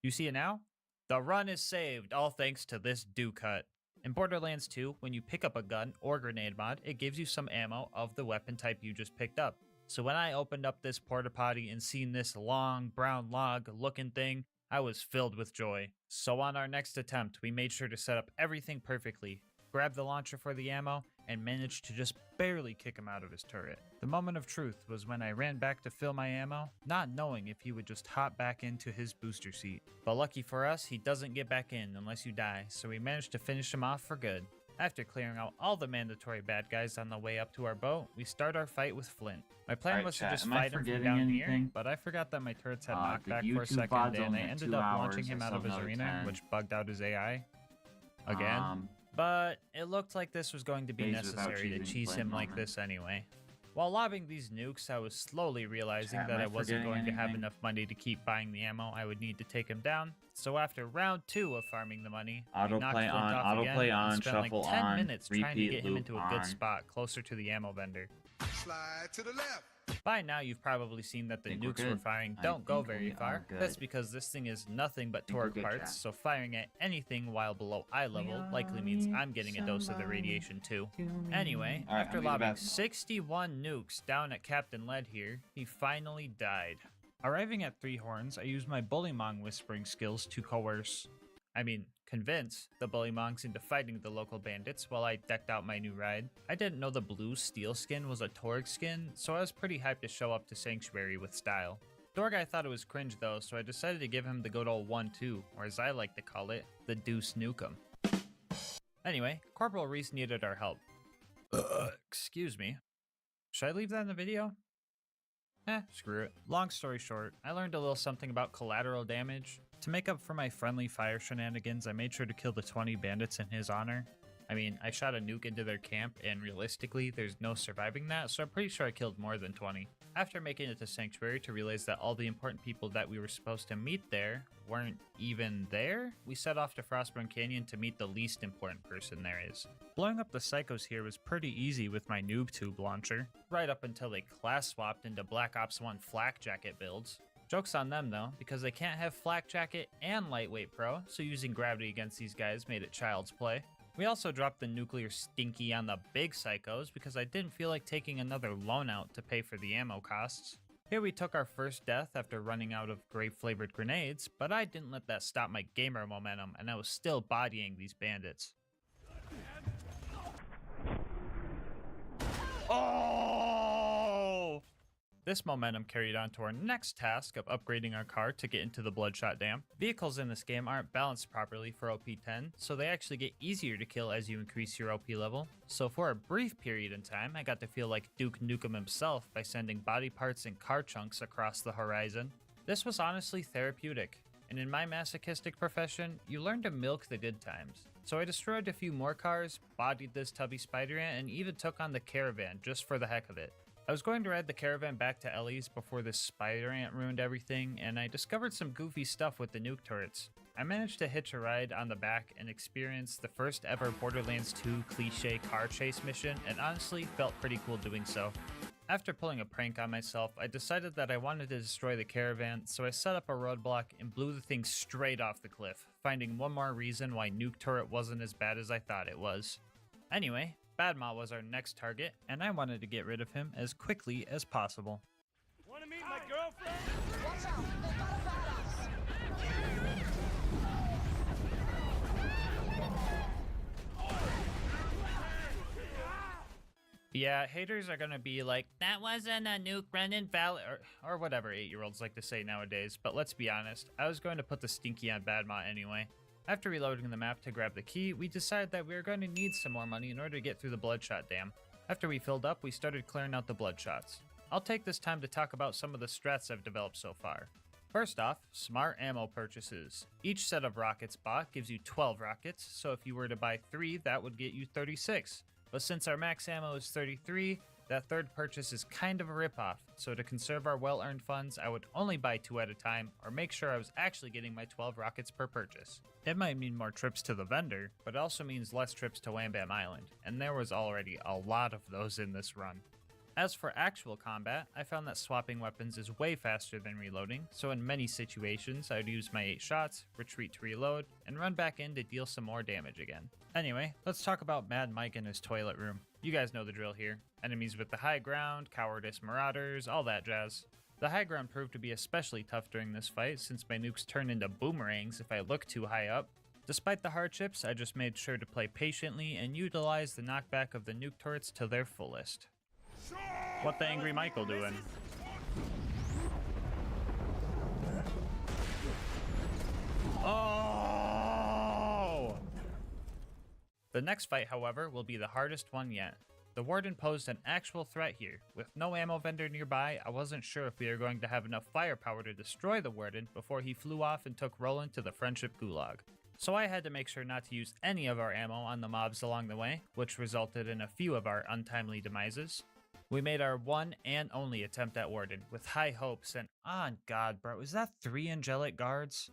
You see it now? The run is saved, all thanks to this do cut. In Borderlands 2, when you pick up a gun or grenade mod, it gives you some ammo of the weapon type you just picked up. So when I opened up this porta potty and seen this long brown log looking thing, I was filled with joy. So on our next attempt, we made sure to set up everything perfectly, grabbed the launcher for the ammo, and managed to just barely kick him out of his turret. The moment of truth was when I ran back to fill my ammo, not knowing if he would just hop back into his booster seat. But lucky for us, he doesn't get back in unless you die, so we managed to finish him off for good. After clearing out all the mandatory bad guys on the way up to our boat, we start our fight with Flint. My plan Alright, was to chat, just am I fight him from forgetting down here, anything? but I forgot that my turrets had The knockback for a YouTube second, VOD's and I only at ended 2 up hours, launching him I out still of his have another arena, 10. which bugged out his AI. Again. But it looked like this was going to be Days without necessary to cheesing cheese Flint him like moment. this anyway. While lobbing these nukes, I was slowly realizing Chat, that am I I wasn't forgetting going to have anything? enough money to keep buying the ammo I would need to take him down. So after round 2 of farming the money, we knocked Autoplay Flint on, off again autoplay on, and spent shuffle like 10 on, minutes trying to repeat get him loop into a on. good spot closer to the ammo vendor. Slide to the left. By now, you've probably seen that the Think we're nukes we're good. firing I don't go think very we far. are good. That's because this thing is nothing but Think we're torque good, parts, chat. so firing at anything while below eye level likely means I'm getting a dose of the radiation too. Anyway, Alright, after I'm gonna lobbing bet- 61 nukes down at Captain Lead here, he finally died. Arriving at Three Horns, I used my Bullymong whispering skills to convince the Bullymongs into fighting the local bandits while I decked out my new ride. I didn't know the blue steel skin was a Torg skin, so I was pretty hyped to show up to Sanctuary with style. Dorguy thought it was cringe though, so I decided to give him the good old 1-2, or as I like to call it, the Deuce Nukem. Anyway, Corporal Reese needed our help. Excuse me. Should I leave that in the video? Screw it. Long story short, I learned a little something about collateral damage. To make up for my friendly fire shenanigans, I made sure to kill the 20 bandits in his honor. I shot a nuke into their camp, and realistically, there's no surviving that, so I'm pretty sure I killed more than 20. After making it to Sanctuary to realize that all the important people that we were supposed to meet there weren't even there, we set off to Frostburn Canyon to meet the least important person there is. Blowing up the psychos here was pretty easy with my noob tube launcher, right up until they class swapped into Black Ops 1 flak jacket builds. Joke's on them though, because they can't have flak jacket and lightweight pro, so using gravity against these guys made it child's play. We also dropped the nuclear stinky on the big psychos because I didn't feel like taking another loan out to pay for the ammo costs. Here we took our first death after running out of grape-flavored grenades, but I didn't let that stop my gamer momentum, and I was still bodying these bandits. Oh! This momentum carried on to our next task of upgrading our car to get into the Bloodshot Dam. Vehicles in this game aren't balanced properly for OP10, so they actually get easier to kill as you increase your OP level. So for a brief period in time, I got to feel like Duke Nukem himself by sending body parts and car chunks across the horizon. This was honestly therapeutic, and in my masochistic profession, you learn to milk the good times. So I destroyed a few more cars, bodied this tubby spider ant, and even took on the caravan just for the heck of it. I was going to ride the caravan back to Ellie's before this spider ant ruined everything, and I discovered some goofy stuff with the nuke turrets. I managed to hitch a ride on the back and experience the first ever Borderlands 2 cliche car chase mission, and honestly felt pretty cool doing so. After pulling a prank on myself, I decided that I wanted to destroy the caravan, so I set up a roadblock and blew the thing straight off the cliff, finding one more reason why nuke turret wasn't as bad as I thought it was. Anyway, Badma was our next target, and I wanted to get rid of him as quickly as possible. Wanna meet my girlfriend? Watch out, they got a badass. Yeah, haters are gonna be like, that wasn't a nuke, Brendan Valley, or whatever 8-year-olds like to say nowadays, but let's be honest, I was going to put the stinky on Badma anyway. After reloading the map to grab the key, we decided that we were going to need some more money in order to get through the Bloodshot Dam. After we filled up, we started clearing out the Bloodshots. I'll take this time to talk about some of the strats I've developed so far. First off, smart ammo purchases. Each set of rockets bought gives you 12 rockets, so if you were to buy 3, that would get you 36. But since our max ammo is 33, that third purchase is kind of a ripoff, so to conserve our well-earned funds, I would only buy 2 at a time, or make sure I was actually getting my 12 rockets per purchase. It might mean more trips to the vendor, but it also means less trips to Wham Bam Island, and there was already a lot of those in this run. As for actual combat, I found that swapping weapons is way faster than reloading, so in many situations I would use my 8 shots, retreat to reload, and run back in to deal some more damage again. Anyway, let's talk about Mad Mike and his toilet room. You guys know the drill here. Enemies with the high ground, cowardice marauders, all that jazz. The high ground proved to be especially tough during this fight since my nukes turn into boomerangs if I look too high up. Despite the hardships, I just made sure to play patiently and utilize the knockback of the nuke turrets to their fullest. What the Angry Michael doing? Oh! The next fight, however, will be the hardest one yet. The Warden posed an actual threat here. With no ammo vendor nearby, I wasn't sure if we were going to have enough firepower to destroy the Warden before he flew off and took Roland to the Friendship Gulag. So I had to make sure not to use any of our ammo on the mobs along the way, which resulted in a few of our untimely demises. We made our one and only attempt at Warden, with high hopes, and on God, bro, is that 3 angelic guards?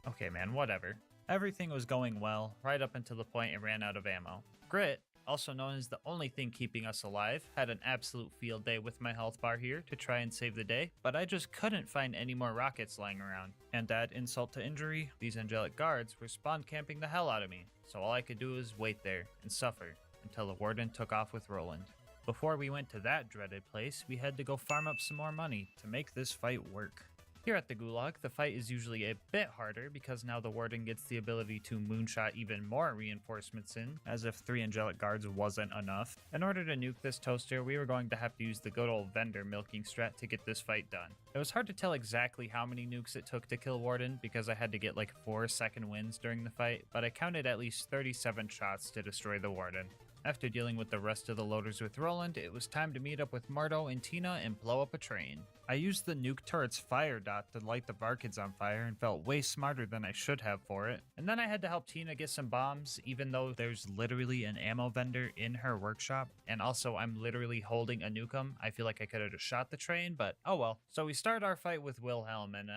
Okay man, whatever. Everything was going well, right up until the point it ran out of ammo. Grit, also known as the only thing keeping us alive, had an absolute field day with my health bar here to try and save the day, but I just couldn't find any more rockets lying around. And add insult to injury, these angelic guards were spawn camping the hell out of me, so all I could do was wait there and suffer until the Warden took off with Roland. Before we went to that dreaded place, we had to go farm up some more money to make this fight work. Here at the Gulag, the fight is usually a bit harder because now the Warden gets the ability to moonshot even more reinforcements in, as if 3 angelic guards wasn't enough. In order to nuke this toaster, we were going to have to use the good old vendor milking strat to get this fight done. It was hard to tell exactly how many nukes it took to kill Warden because I had to get like 4 second wins during the fight, but I counted at least 37 shots to destroy the Warden. After dealing with the rest of the loaders with Roland, it was time to meet up with Marto and Tina and blow up a train. I used the nuke turret's fire dot to light the Varkids on fire and felt way smarter than I should have for it. And then I had to help Tina get some bombs, even though there's literally an ammo vendor in her workshop, and also I'm literally holding a nukem. I feel like I could have just shot the train, but oh well. So we started our fight with Wilhelm, and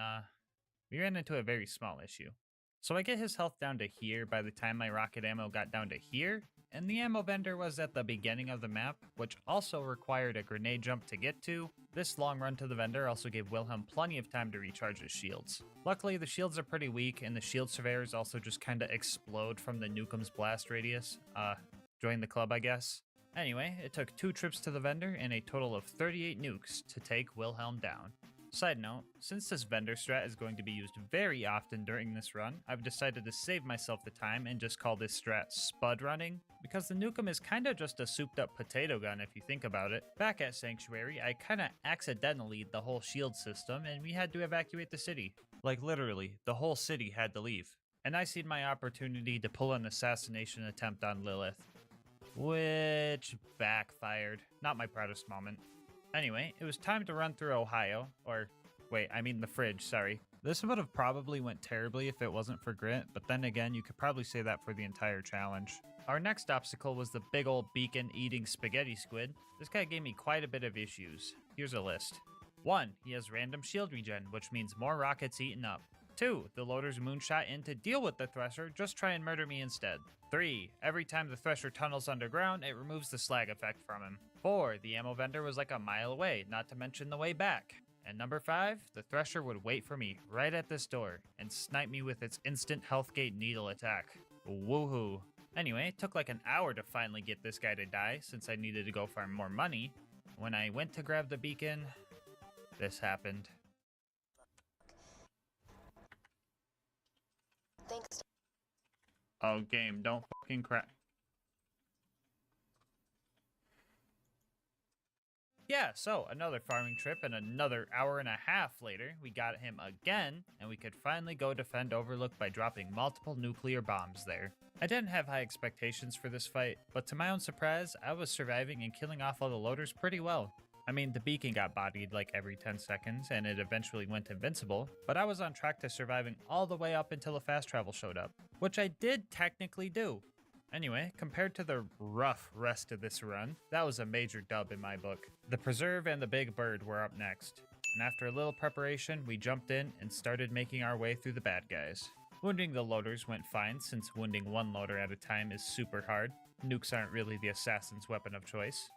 we ran into a very small issue. So I get his health down to here by the time my rocket ammo got down to here, and the ammo vendor was at the beginning of the map, which also required a grenade jump to get to. This long run to the vendor also gave Wilhelm plenty of time to recharge his shields. Luckily, the shields are pretty weak, and the shield surveyors also just kinda explode from the Nukem's blast radius. Join the club, I guess. Anyway, it took 2 trips to the vendor and a total of 38 nukes to take Wilhelm down. Side note, since this vendor strat is going to be used very often during this run, I've decided to save myself the time and just call this strat Spud Running, because the Nukem is kinda just a souped up potato gun if you think about it. Back at Sanctuary, I kinda accidentally the whole shield system and we had to evacuate the city. Like literally, the whole city had to leave. And I seen my opportunity to pull an assassination attempt on Lilith, which backfired. Not my proudest moment. Anyway, it was time to run through Ohio, or wait, I mean the fridge, sorry. This would have probably went terribly if it wasn't for Grit, but then again, you could probably say that for the entire challenge. Our next obstacle was the big old beacon-eating spaghetti squid. This guy gave me quite a bit of issues. Here's a list. 1. He has random shield regen, which means more rockets eaten up. 2. The loader's moonshot in to deal with the Thresher, just try and murder me instead. 3. Every time the Thresher tunnels underground, it removes the slag effect from him. 4. The ammo vendor was like a mile away, not to mention the way back. And number 5, the Thresher would wait for me right at this door and snipe me with its instant health gate needle attack. Woohoo. Anyway, it took like an hour to finally get this guy to die since I needed to go farm more money. When I went to grab the beacon, this happened. Thanks. Oh, game, don't fucking crack. Yeah, so another farming trip and another hour and a half later, we got him again, and we could finally go defend Overlook by dropping multiple nuclear bombs there. I didn't have high expectations for this fight, but to my own surprise, I was surviving and killing off all the loaders pretty well. I mean, the beacon got bodied like every 10 seconds, and it eventually went invincible, but I was on track to surviving all the way up until the fast travel showed up, which I did technically do. Anyway, compared to the rough rest of this run, that was a major dub in my book. The Preserve and the Big Bird were up next, and after a little preparation, we jumped in and started making our way through the bad guys. Wounding the loaders went fine, since wounding one loader at a time is super hard. Nukes aren't really the assassin's weapon of choice.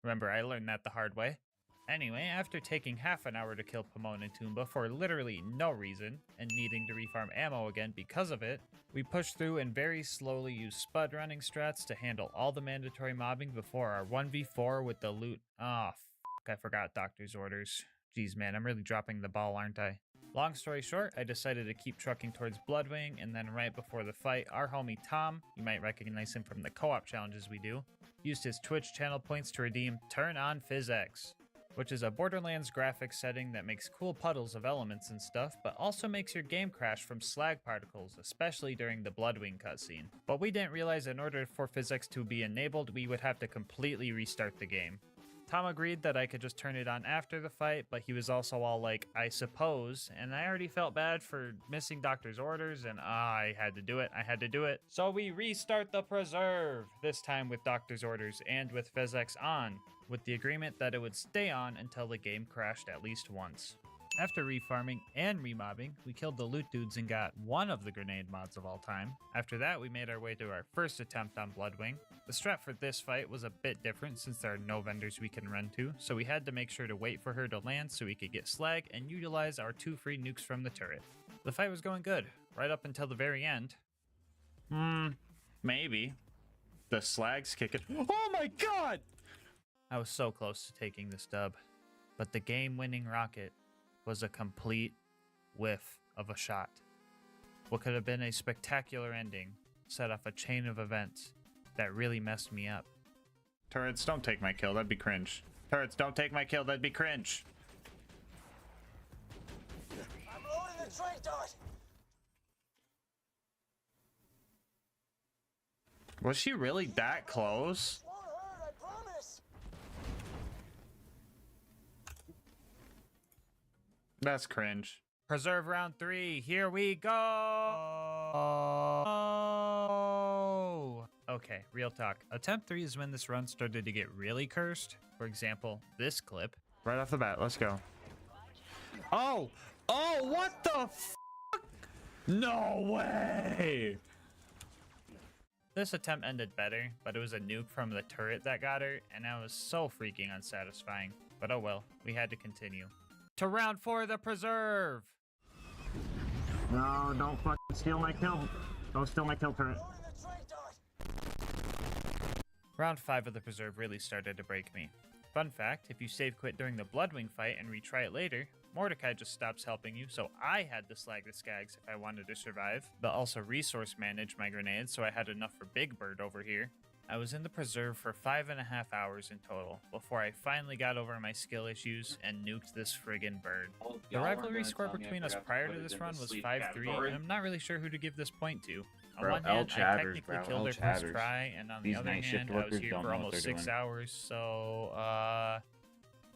Remember, I learned that the hard way. Anyway, after taking half an hour to kill Pomone and Toomba for literally no reason, and needing to refarm ammo again because of it, we pushed through and very slowly used spud running strats to handle all the mandatory mobbing before our 1v4 with the loot. Ah, I forgot doctor's orders. Jeez man, I'm really dropping the ball, aren't I? Long story short, I decided to keep trucking towards Bloodwing, and then right before the fight, our homie Tom, you might recognize him from the co-op challenges we do, used his Twitch channel points to redeem Turn On PhysX, which is a Borderlands graphics setting that makes cool puddles of elements and stuff, but also makes your game crash from slag particles, especially during the Bloodwing cutscene. But we didn't realize in order for PhysX to be enabled, we would have to completely restart the game. Tom agreed that I could just turn it on after the fight, but he was also all like, I suppose, and I already felt bad for missing doctor's orders, and I had to do it. So we restart the Preserve, this time with doctor's orders and with PhysX on, with the agreement that it would stay on until the game crashed at least once. After refarming and remobbing, we killed the loot dudes and got one of the grenade mods of all time. After that, we made our way to our first attempt on Bloodwing. The strat for this fight was a bit different since there are no vendors we can run to, so we had to make sure to wait for her to land so we could get slag and utilize our 2 free nukes from the turret. The fight was going good, right up until the very end. Maybe. The slag's kicking. Oh my god! I was so close to taking this dub, but the game-winning rocket was a complete whiff of a shot. What could have been a spectacular ending set off a chain of events that really messed me up. Turrets, don't take my kill, that'd be cringe. Turrets, don't take my kill, that'd be cringe. I'm loading the trade dart. Was she really that close? Won't hurt, I promise. That's cringe. Preserve round 3, here we go! Okay, real talk. Attempt 3 is when this run started to get really cursed. For example, this clip. Right off the bat, let's go. Oh! Oh, what the f***? No way! This attempt ended better, but it was a nuke from the turret that got her, and that was so freaking unsatisfying. But oh well, we had to continue. To round 4 of the preserve! No, don't fucking steal my kill. Don't steal my kill turret. Round 5 of the preserve really started to break me. Fun fact, if you save quit during the Bloodwing fight and retry it later, Mordecai just stops helping you, so I had to slag the skags if I wanted to survive, but also resource manage my grenades so I had enough for Big Bird over here. I was in the preserve for 5.5 hours in total, before I finally got over my skill issues and nuked this friggin' bird. The rivalry score between us prior to this run was 5-3, and I'm not really sure who to give this point to. On one hand, I technically killed her first try, and on the other hand, I was here for almost 6 hours, so,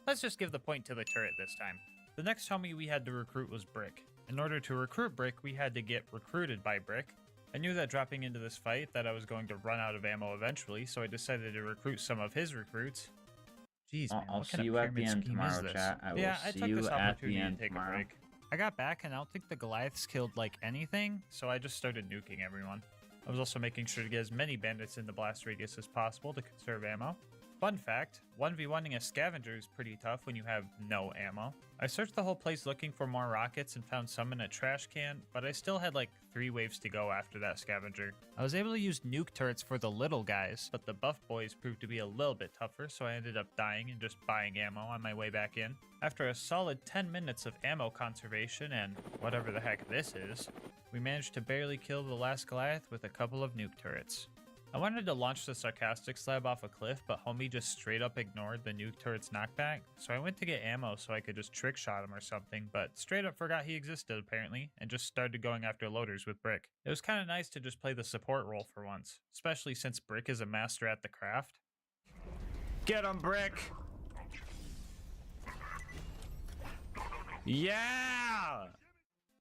let's just give the point to the turret this time. The next homie we had to recruit was Brick. In order to recruit Brick, we had to get recruited by Brick. I knew that dropping into this fight that I was going to run out of ammo eventually, so I decided to recruit some of his recruits. Jeez, man, I'll what see kind you of at the pyramid end scheme tomorrow, is this? chat. I will Yeah, I see took you this at the opportunity to end take a tomorrow. break. I got back and I don't think the Goliaths killed like anything, so I just started nuking everyone. I was also making sure to get as many bandits in the blast radius as possible to conserve ammo. Fun fact, 1v1ing a scavenger is pretty tough when you have no ammo. I searched the whole place looking for more rockets and found some in a trash can, but I still had like 3 waves to go after that scavenger. I was able to use nuke turrets for the little guys, but the buff boys proved to be a little bit tougher, so I ended up dying and just buying ammo on my way back in. After a solid 10 minutes of ammo conservation and whatever the heck this is, we managed to barely kill the last Goliath with a couple of nuke turrets. I wanted to launch the sarcastic slab off a cliff, but homie just straight up ignored the nuke turret's knockback, so I went to get ammo so I could just trick shot him or something, but straight up forgot he existed apparently, and just started going after loaders with Brick. It was kinda nice to just play the support role for once, especially since Brick is a master at the craft. Get him, Brick! Yeah!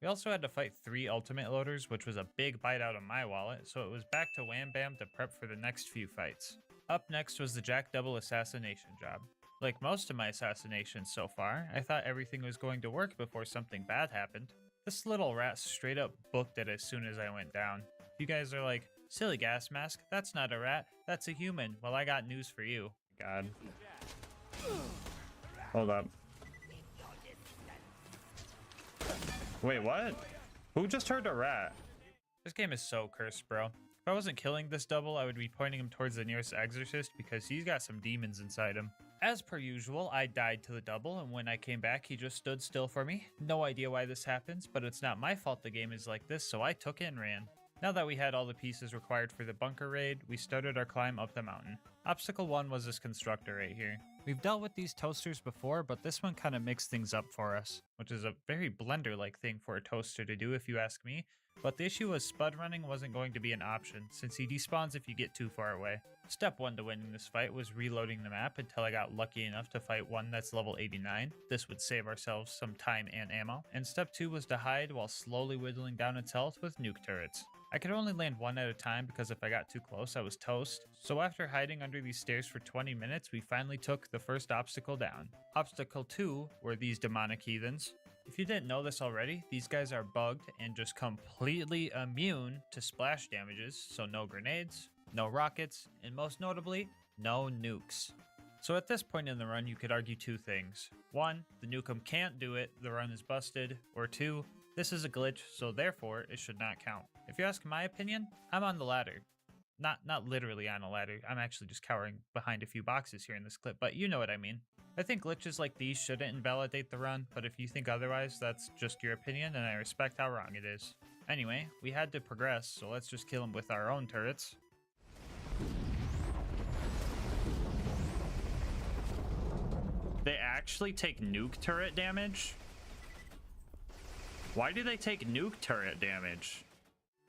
We also had to fight 3 ultimate loaders, which was a big bite out of my wallet, so it was back to Wham Bam to prep for the next few fights. Up next was the Jack Double assassination job. Like most of my assassinations so far, I thought everything was going to work before something bad happened. This little rat straight up booked it as soon as I went down. You guys are like, silly gas mask, that's not a rat, that's a human. Well, I got news for you. God. Hold up. Wait, what? Who just heard a rat? This game is so cursed, bro. If I wasn't killing this double, I would be pointing him towards the nearest exorcist because he's got some demons inside him. As per usual, I died to the double, and when I came back, he just stood still for me. No idea why this happens, but it's not my fault the game is like this, so I took it and ran. Now that we had all the pieces required for the bunker raid, we started our climb up the mountain. Obstacle 1 was this constructor right here. We've dealt with these toasters before, but this one kind of mixed things up for us, which is a very Blender-like thing for a toaster to do if you ask me. But the issue was spud running wasn't going to be an option, since he despawns if you get too far away. Step 1 to winning this fight was reloading the map until I got lucky enough to fight one that's level 89. This would save ourselves some time and ammo. And step 2 was to hide while slowly whittling down its health with nuke turrets. I could only land one at a time because if I got too close, I was toast. So after hiding under these stairs for 20 minutes, we finally took the first obstacle down. Obstacle 2 were these demonic heathens. If you didn't know this already, these guys are bugged and just completely immune to splash damages, so no grenades, no rockets, and most notably, no nukes. So at this point in the run, you could argue 2 things. 1, the nukem can't do it, the run is busted, or 2, this is a glitch, so therefore it should not count. If you ask my opinion, I'm on the ladder. Not literally on a ladder, I'm actually just cowering behind a few boxes here in this clip, but you know what I mean. I think glitches like these shouldn't invalidate the run, but if you think otherwise, that's just your opinion and I respect how wrong it is. Anyway, we had to progress, so let's just kill them with our own turrets. They actually take nuke turret damage? Why do they take nuke turret damage?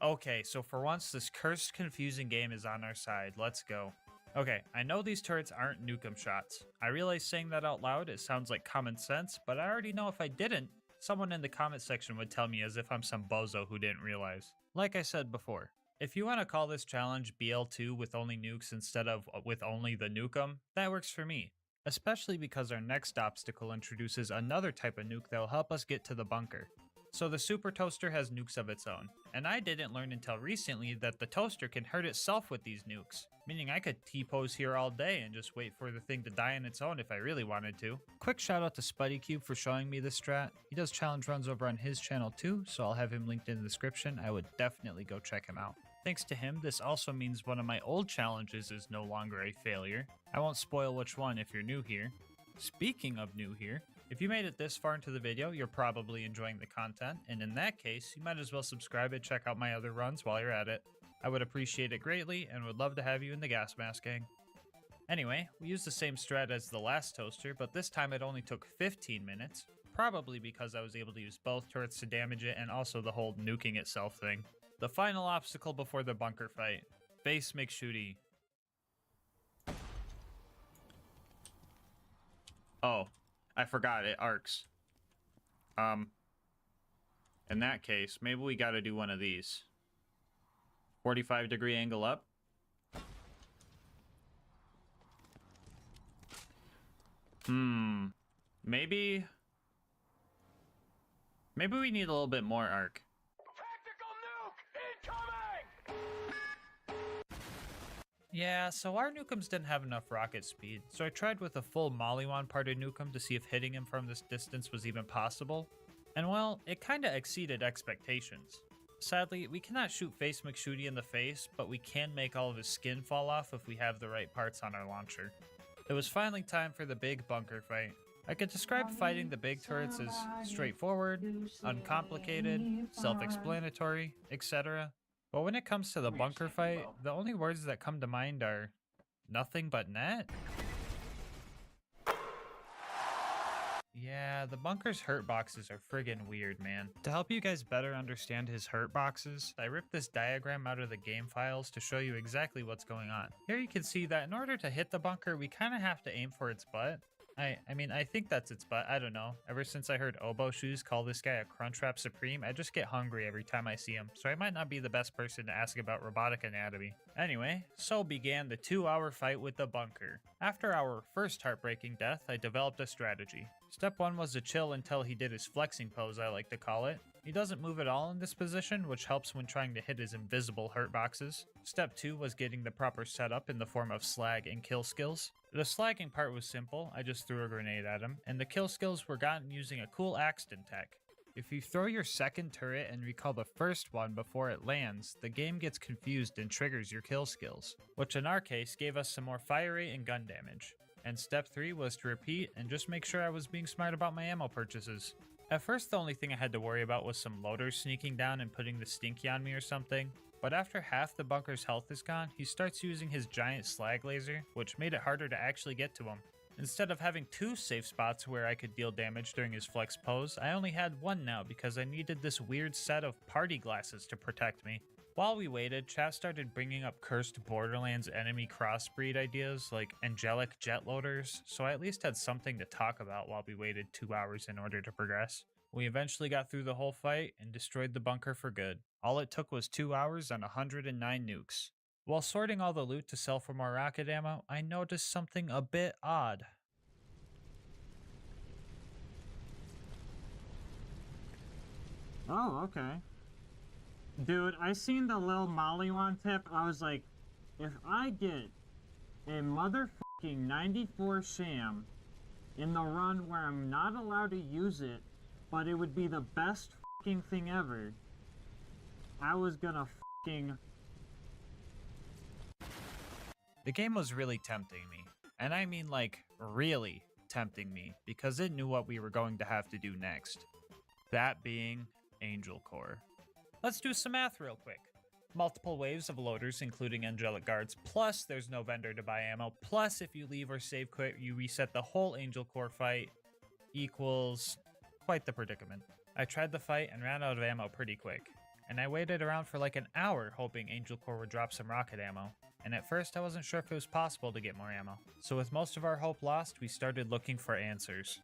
Okay, so for once, this cursed, confusing game is on our side. Let's go. Okay, I know these turrets aren't nukem shots. I realize saying that out loud, it sounds like common sense, but I already know if I didn't, someone in the comment section would tell me as if I'm some bozo who didn't realize. Like I said before, if you want to call this challenge BL2 with only nukes instead of with only the nukem, that works for me. Especially because our next obstacle introduces another type of nuke that will help us get to the bunker. So the super toaster has nukes of its own, and I didn't learn until recently that the toaster can hurt itself with these nukes, meaning I could T-pose here all day and just wait for the thing to die on its own if I really wanted to. Quick shout out to SpuddyCube for showing me this strat. He does challenge runs over on his channel too, so I'll have him linked in the description. I would definitely go check him out. Thanks to him, this also means one of my old challenges is no longer a failure. I won't spoil which one if you're new here. Speaking of new here, if you made it this far into the video, you're probably enjoying the content, and in that case, you might as well subscribe and check out my other runs while you're at it. I would appreciate it greatly and would love to have you in the LilGasmask gang. Anyway, we used the same strat as the last toaster, but this time it only took 15 minutes, probably because I was able to use both turrets to damage it and also the whole nuking itself thing. The final obstacle before the bunker fight. Face McShooty. Oh, I forgot it arcs. In that case, maybe we gotta do one of these. 45-degree angle up. Maybe we need a little bit more arc. Yeah, so our nukums didn't have enough rocket speed, so I tried with a full Mollywan parted nukem to see if hitting him from this distance was even possible. And well, it kinda exceeded expectations. Sadly, we cannot shoot Face McShooty in the face, but we can make all of his skin fall off if we have the right parts on our launcher. It was finally time for the big bunker fight. I could describe fighting the big turrets as straightforward, uncomplicated, self-explanatory, etc. But when it comes to the bunker fight, the only words that come to mind are nothing but net. Yeah, the bunker's hurt boxes are friggin' weird, man. To help you guys better understand his hurt boxes, I ripped this diagram out of the game files to show you exactly what's going on. Here you can see that in order to hit the bunker, we kinda have to aim for its butt. I mean, I think that's its butt, I don't know. Ever since I heard Oboe Shoes call this guy a Crunchwrap Supreme, I just get hungry every time I see him, so I might not be the best person to ask about robotic anatomy. Anyway, so began the 2-hour fight with the bunker. After our first heartbreaking death, I developed a strategy. Step 1 was to chill until he did his flexing pose, I like to call it. He doesn't move at all in this position, which helps when trying to hit his invisible hurt boxes. Step 2 was getting the proper setup in the form of slag and kill skills. The slagging part was simple, I just threw a grenade at him, and the kill skills were gotten using a cool Axton tech. If you throw your second turret and recall the first one before it lands, the game gets confused and triggers your kill skills, which in our case gave us some more fire rate and gun damage. And step 3 was to repeat and just make sure I was being smart about my ammo purchases. At first the only thing I had to worry about was some loaders sneaking down and putting the stinky on me or something, but after half the bunker's health is gone, he starts using his giant slag laser, which made it harder to actually get to him. Instead of having 2 safe spots where I could deal damage during his flex pose, I only had 1 now because I needed this weird set of party glasses to protect me. While we waited, chat started bringing up cursed Borderlands enemy crossbreed ideas like angelic jet loaders, so I at least had something to talk about while we waited 2 hours in order to progress. We eventually got through the whole fight and destroyed the bunker for good. All it took was 2 hours and 109 nukes. While sorting all the loot to sell for more rocket ammo, I noticed something a bit odd. Oh, okay. Dude, I seen the Lil Mollywan tip. I was like, if I get a motherfucking 94 sham in the run where I'm not allowed to use it, but it would be the best fucking thing ever, I was gonna fucking... The game was really tempting me. And I mean like, really tempting me, because it knew what we were going to have to do next. That being Angel Core. Let's do some math real quick. Multiple waves of loaders, including angelic guards, plus there's no vendor to buy ammo, plus if you leave or save quit, you reset the whole Angel Core fight, equals quite the predicament. I tried the fight and ran out of ammo pretty quick, and I waited around for like an hour hoping Angel Core would drop some rocket ammo, and at first I wasn't sure if it was possible to get more ammo. So with most of our hope lost, we started looking for answers.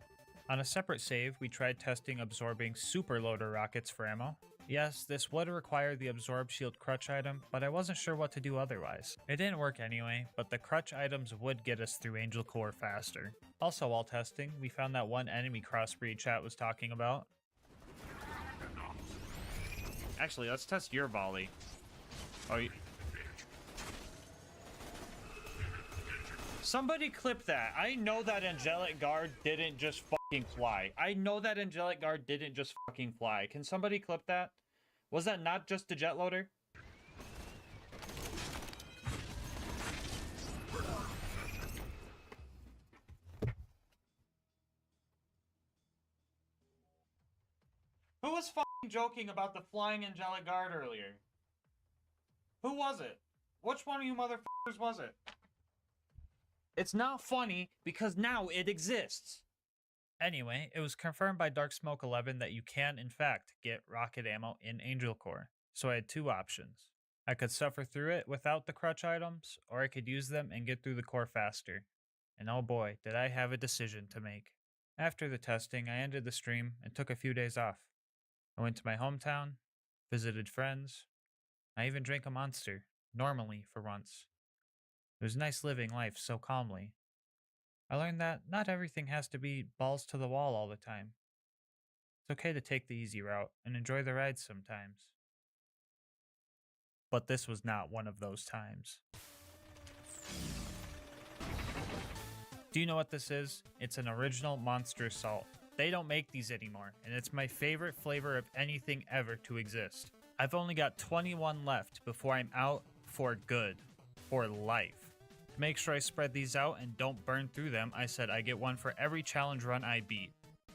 On a separate save, we tried testing absorbing super loader rockets for ammo. Yes, this would require the absorb shield crutch item, but I wasn't sure what to do otherwise. It didn't work anyway, but the crutch items would get us through Angel Core faster. Also while testing, we found that one enemy crossbreed chat was talking about. Actually, let's test your volley. Oh, you... Somebody clip that. I know that Angelic Guard didn't just fucking fly. I know that Angelic Guard didn't just fucking fly. Can somebody clip that? Was that not just a jet loader? Who was fucking joking about the flying Angelic Guard earlier? Who was it? Which one of you motherfuckers was it? It's not funny because now it exists. Anyway, it was confirmed by Dark Smoke 11 that you can, in fact, get rocket ammo in Angel Core. So I had two options. I could suffer through it without the crutch items, or I could use them and get through the core faster. And oh boy, did I have a decision to make. After the testing, I ended the stream and took a few days off. I went to my hometown, visited friends. I even drank a Monster, normally for once. It was nice living life so calmly. I learned that not everything has to be balls to the wall all the time. It's okay to take the easy route and enjoy the ride sometimes. But this was not one of those times. Do you know what this is? It's an original Monster Assault. They don't make these anymore, and it's my favorite flavor of anything ever to exist. I've only got 21 left before I'm out for good, for life. To make sure I spread these out and don't burn through them, I said I get one for every challenge run I beat.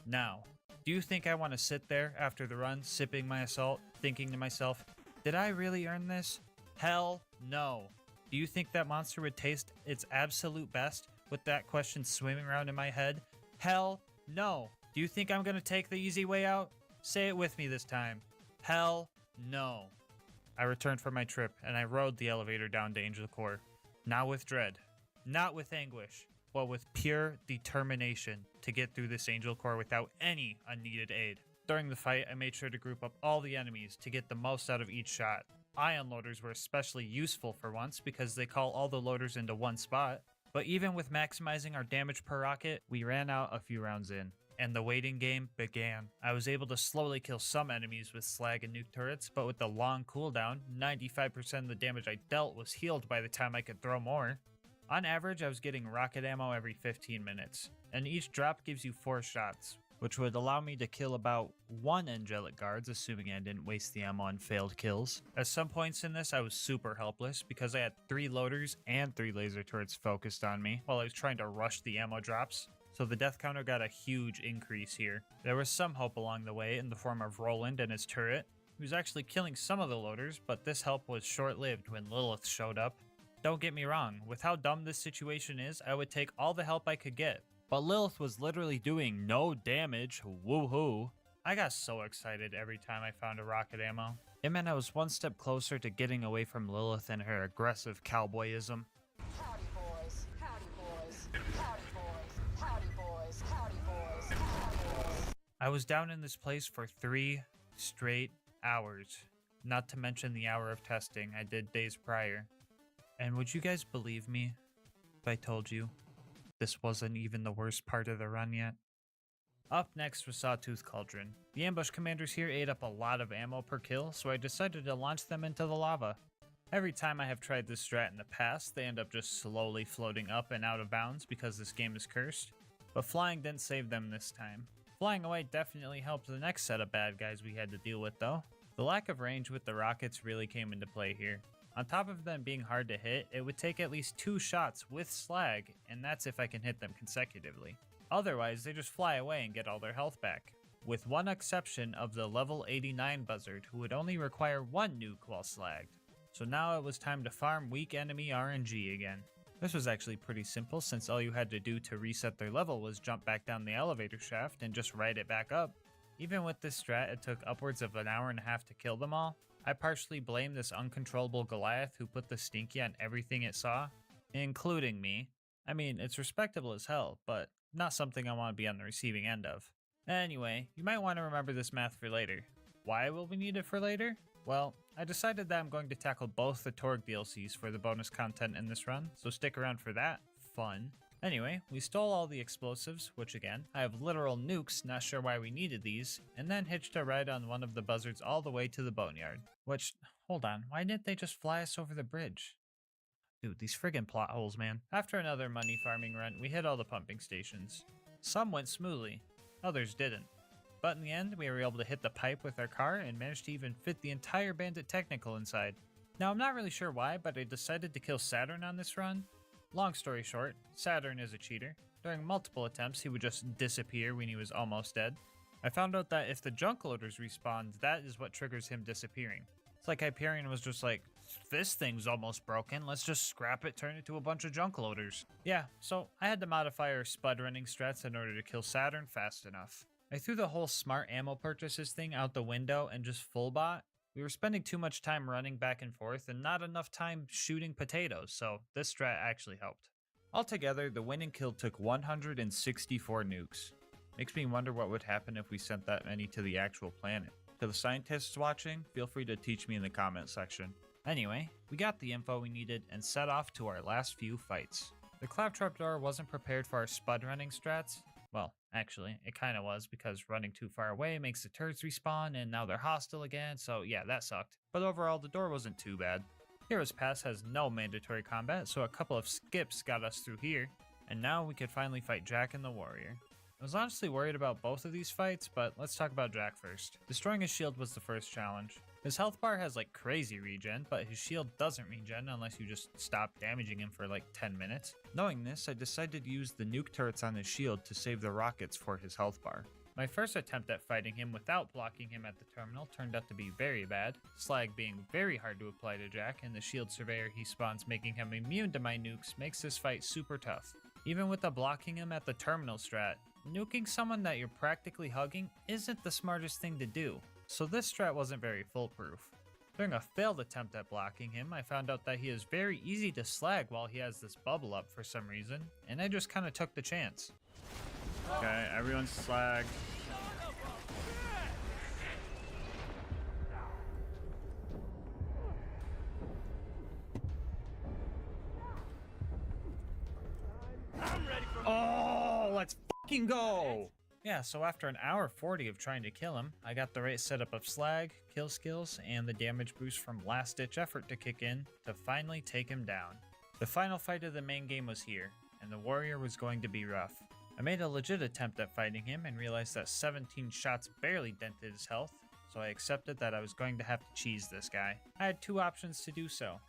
Now, do you think I want to sit there after the run, sipping my assault, thinking to myself, did I really earn this? Hell no. Do you think that monster would taste its absolute best with that question swimming around in my head? Hell no. Do you think I'm going to take the easy way out? Say it with me this time. Hell no. I returned from my trip and I rode the elevator down to Angel Core. Not with dread, not with anguish, but with pure determination to get through this Angel Core without any unneeded aid. During the fight, I made sure to group up all the enemies to get the most out of each shot. Ion loaders were especially useful for once because they call all the loaders into one spot. But even with maximizing our damage per rocket, we ran out a few rounds in, and the waiting game began. I was able to slowly kill some enemies with slag and nuke turrets, but with the long cooldown, 95% of the damage I dealt was healed by the time I could throw more. On average, I was getting rocket ammo every 15 minutes, and each drop gives you 4 shots, which would allow me to kill about 1 Angelic Guards, assuming I didn't waste the ammo on failed kills. At some points in this, I was super helpless because I had 3 loaders and 3 laser turrets focused on me while I was trying to rush the ammo drops. So the death counter got a huge increase here. There was some hope along the way in the form of Roland and his turret. He was actually killing some of the loaders, but this help was short-lived when Lilith showed up. Don't get me wrong, with how dumb this situation is, I would take all the help I could get. But Lilith was literally doing no damage, woohoo. I got so excited every time I found a rocket ammo. It meant I was one step closer to getting away from Lilith and her aggressive cowboyism. Howdy, boys. Howdy, boys. Howdy, boys. Howdy, boys. Howdy, boys. Howdy, boys. I was down in this place for 3 straight hours. Not to mention the hour of testing I did days prior. And would you guys believe me if I told you this wasn't even the worst part of the run yet? Up next was Sawtooth Cauldron. The ambush commanders here ate up a lot of ammo per kill, so I decided to launch them into the lava. Every time I have tried this strat in the past, they end up just slowly floating up and out of bounds because this game is cursed. But flying didn't save them this time. Flying away definitely helped the next set of bad guys we had to deal with though. The lack of range with the rockets really came into play here. On top of them being hard to hit, it would take at least 2 shots with slag, and that's if I can hit them consecutively. Otherwise, they just fly away and get all their health back. With one exception of the level 89 buzzard, who would only require 1 nuke while slagged. So now it was time to farm weak enemy RNG again. This was actually pretty simple since all you had to do to reset their level was jump back down the elevator shaft and just ride it back up. Even with this strat, it took upwards of an hour and a half to kill them all. I partially blame this uncontrollable Goliath who put the stinky on everything it saw, including me. I mean, it's respectable as hell, but not something I want to be on the receiving end of. Anyway, you might want to remember this math for later. Why will we need it for later? Well, I decided that I'm going to tackle both the Torg DLCs for the bonus content in this run, so stick around for that. Fun. Anyway, we stole all the explosives, which again, I have literal nukes, not sure why we needed these, and then hitched a ride on one of the buzzards all the way to the boneyard. Which, hold on, why didn't they just fly us over the bridge? Dude, these friggin' plot holes, man. After another money farming run, we hit all the pumping stations. Some went smoothly, others didn't. But in the end, we were able to hit the pipe with our car and managed to even fit the entire Bandit Technical inside. Now, I'm not really sure why, but I decided to kill Saturn on this run. Long story short, Saturn is a cheater. During multiple attempts, he would just disappear when he was almost dead. I found out that if the junk loaders respawned, that is what triggers him disappearing. It's like Hyperion was just like, this thing's almost broken, let's just scrap it, turn it to a bunch of junk loaders. Yeah, so I had to modify our spud running strats in order to kill Saturn fast enough. I threw the whole smart ammo purchases thing out the window and just full bot. We were spending too much time running back and forth and not enough time shooting potatoes, so this strat actually helped. Altogether, the winning kill took 164 nukes. Makes me wonder what would happen if we sent that many to the actual planet. To the scientists watching, feel free to teach me in the comment section. Anyway, we got the info we needed and set off to our last few fights. The claptrap door wasn't prepared for our spud running strats. Well, actually, it kinda was, because running too far away makes the turrets respawn and now they're hostile again, so yeah, that sucked. But overall, the door wasn't too bad. Hero's Pass has no mandatory combat, so a couple of skips got us through here, and now we could finally fight Jack and the Warrior. I was honestly worried about both of these fights, but let's talk about Jack first. Destroying his shield was the first challenge. His health bar has like crazy regen, but his shield doesn't regen unless you just stop damaging him for like 10 minutes. Knowing this, I decided to use the nuke turrets on his shield to save the rockets for his health bar. My first attempt at fighting him without blocking him at the terminal turned out to be very bad, slag being very hard to apply to Jack, and the shield surveyor he spawns making him immune to my nukes makes this fight super tough. Even with the blocking him at the terminal strat, nuking someone that you're practically hugging isn't the smartest thing to do, so this strat wasn't very foolproof. During a failed attempt at blocking him, I found out that he is very easy to slag while he has this bubble up for some reason, and I just kinda took the chance. Okay, everyone's slag. Oh, let's fucking go! Yeah, so after an hour 40 of trying to kill him, I got the right setup of slag, kill skills, and the damage boost from last ditch effort to kick in to finally take him down. The final fight of the main game was here, and the warrior was going to be rough. I made a legit attempt at fighting him and realized that 17 shots barely dented his health, so I accepted that I was going to have to cheese this guy. I had two options to do so.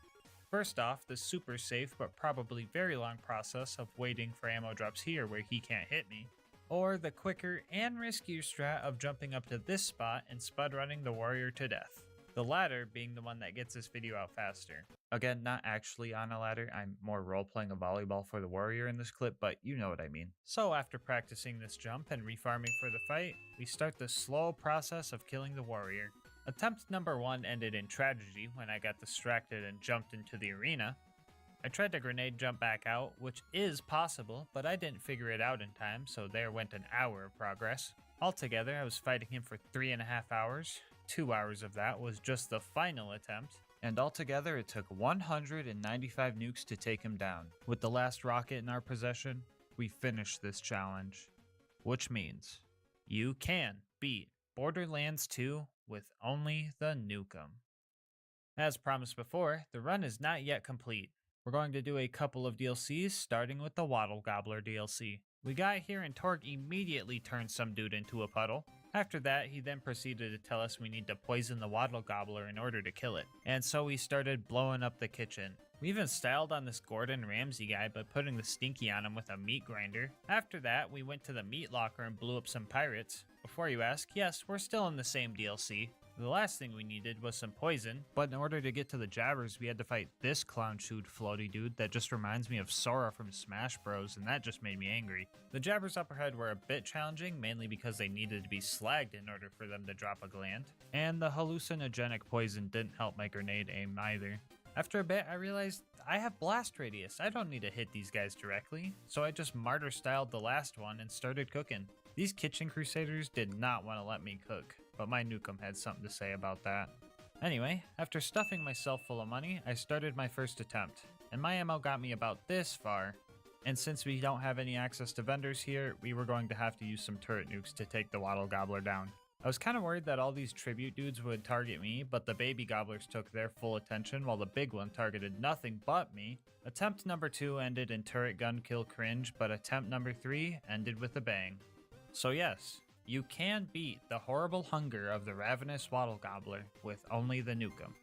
First off, the super safe but probably very long process of waiting for ammo drops here where he can't hit me, or the quicker and riskier strat of jumping up to this spot and spud running the warrior to death. The latter being the one that gets this video out faster. Again, not actually on a ladder, I'm more role-playing a volleyball for the warrior in this clip, but you know what I mean. So after practicing this jump and refarming for the fight, we start the slow process of killing the warrior. Attempt number 1 ended in tragedy when I got distracted and jumped into the arena. I tried to grenade jump back out, which is possible, but I didn't figure it out in time, so there went an hour of progress. Altogether, I was fighting him for 3.5 hours. 2 hours of that was just the final attempt, and altogether it took 195 nukes to take him down. With the last rocket in our possession, we finished this challenge. Which means, you can beat Borderlands 2 with only the nukem. As promised before, the run is not yet complete. We're going to do a couple of DLCs, starting with the Waddle Gobbler DLC. We got here and Torg immediately turned some dude into a puddle. After that, he then proceeded to tell us we need to poison the Waddle Gobbler in order to kill it. And so we started blowing up the kitchen. We even styled on this Gordon Ramsay guy by putting the stinky on him with a meat grinder. After that, we went to the meat locker and blew up some pirates. Before you ask, yes, we're still in the same DLC. The last thing we needed was some poison, but in order to get to the jabbers, we had to fight this clown shoot floaty dude that just reminds me of Sora from Smash Bros, and that just made me angry. The jabbers up ahead were a bit challenging, mainly because they needed to be slagged in order for them to drop a gland, and the hallucinogenic poison didn't help my grenade aim either. After a bit, I realized I have blast radius. I don't need to hit these guys directly, so I just martyr styled the last one and started cooking. These kitchen crusaders did not want to let me cook, but my nukem had something to say about that. Anyway, after stuffing myself full of money, I started my first attempt, and my ammo got me about this far. And since we don't have any access to vendors here, we were going to have to use some turret nukes to take the Wattle Gobbler down. I was kind of worried that all these tribute dudes would target me, but the baby gobblers took their full attention while the big one targeted nothing but me. Attempt number 2 ended in turret gun kill cringe, but attempt number 3 ended with a bang. So yes, you can beat the horrible hunger of the ravenous Wattle Gobbler with only the nukem.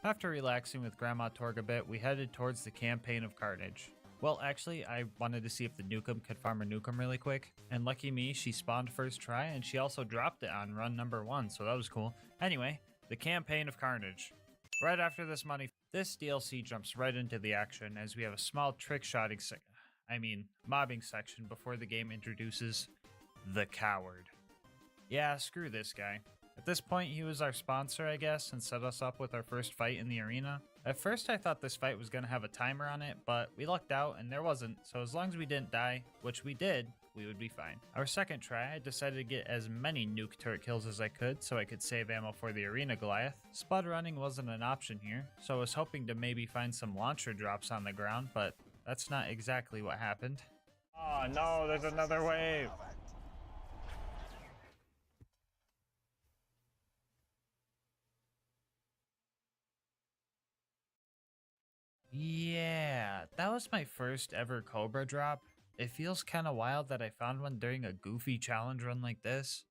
After relaxing with Grandma Torg a bit, we headed towards the campaign of Carnage. Well, actually, I wanted to see if the nukem could farm a nukem really quick, and lucky me, she spawned first try, and she also dropped it on run number 1, so that was cool. Anyway, the campaign of Carnage. Right after this this DLC jumps right into the action, as we have a small mobbing section before the game introduces the Coward. Yeah, screw this guy. At this point, he was our sponsor, I guess, and set us up with our first fight in the arena. At first, I thought this fight was going to have a timer on it, but we lucked out and there wasn't, so as long as we didn't die, which we did, we would be fine. Our second try, I decided to get as many nuke turret kills as I could so I could save ammo for the arena Goliath. Spud running wasn't an option here, so I was hoping to maybe find some launcher drops on the ground, but that's not exactly what happened. Oh no, there's another wave! Yeah, that was my first ever Cobra drop. It feels kinda wild that I found one during a goofy challenge run like this.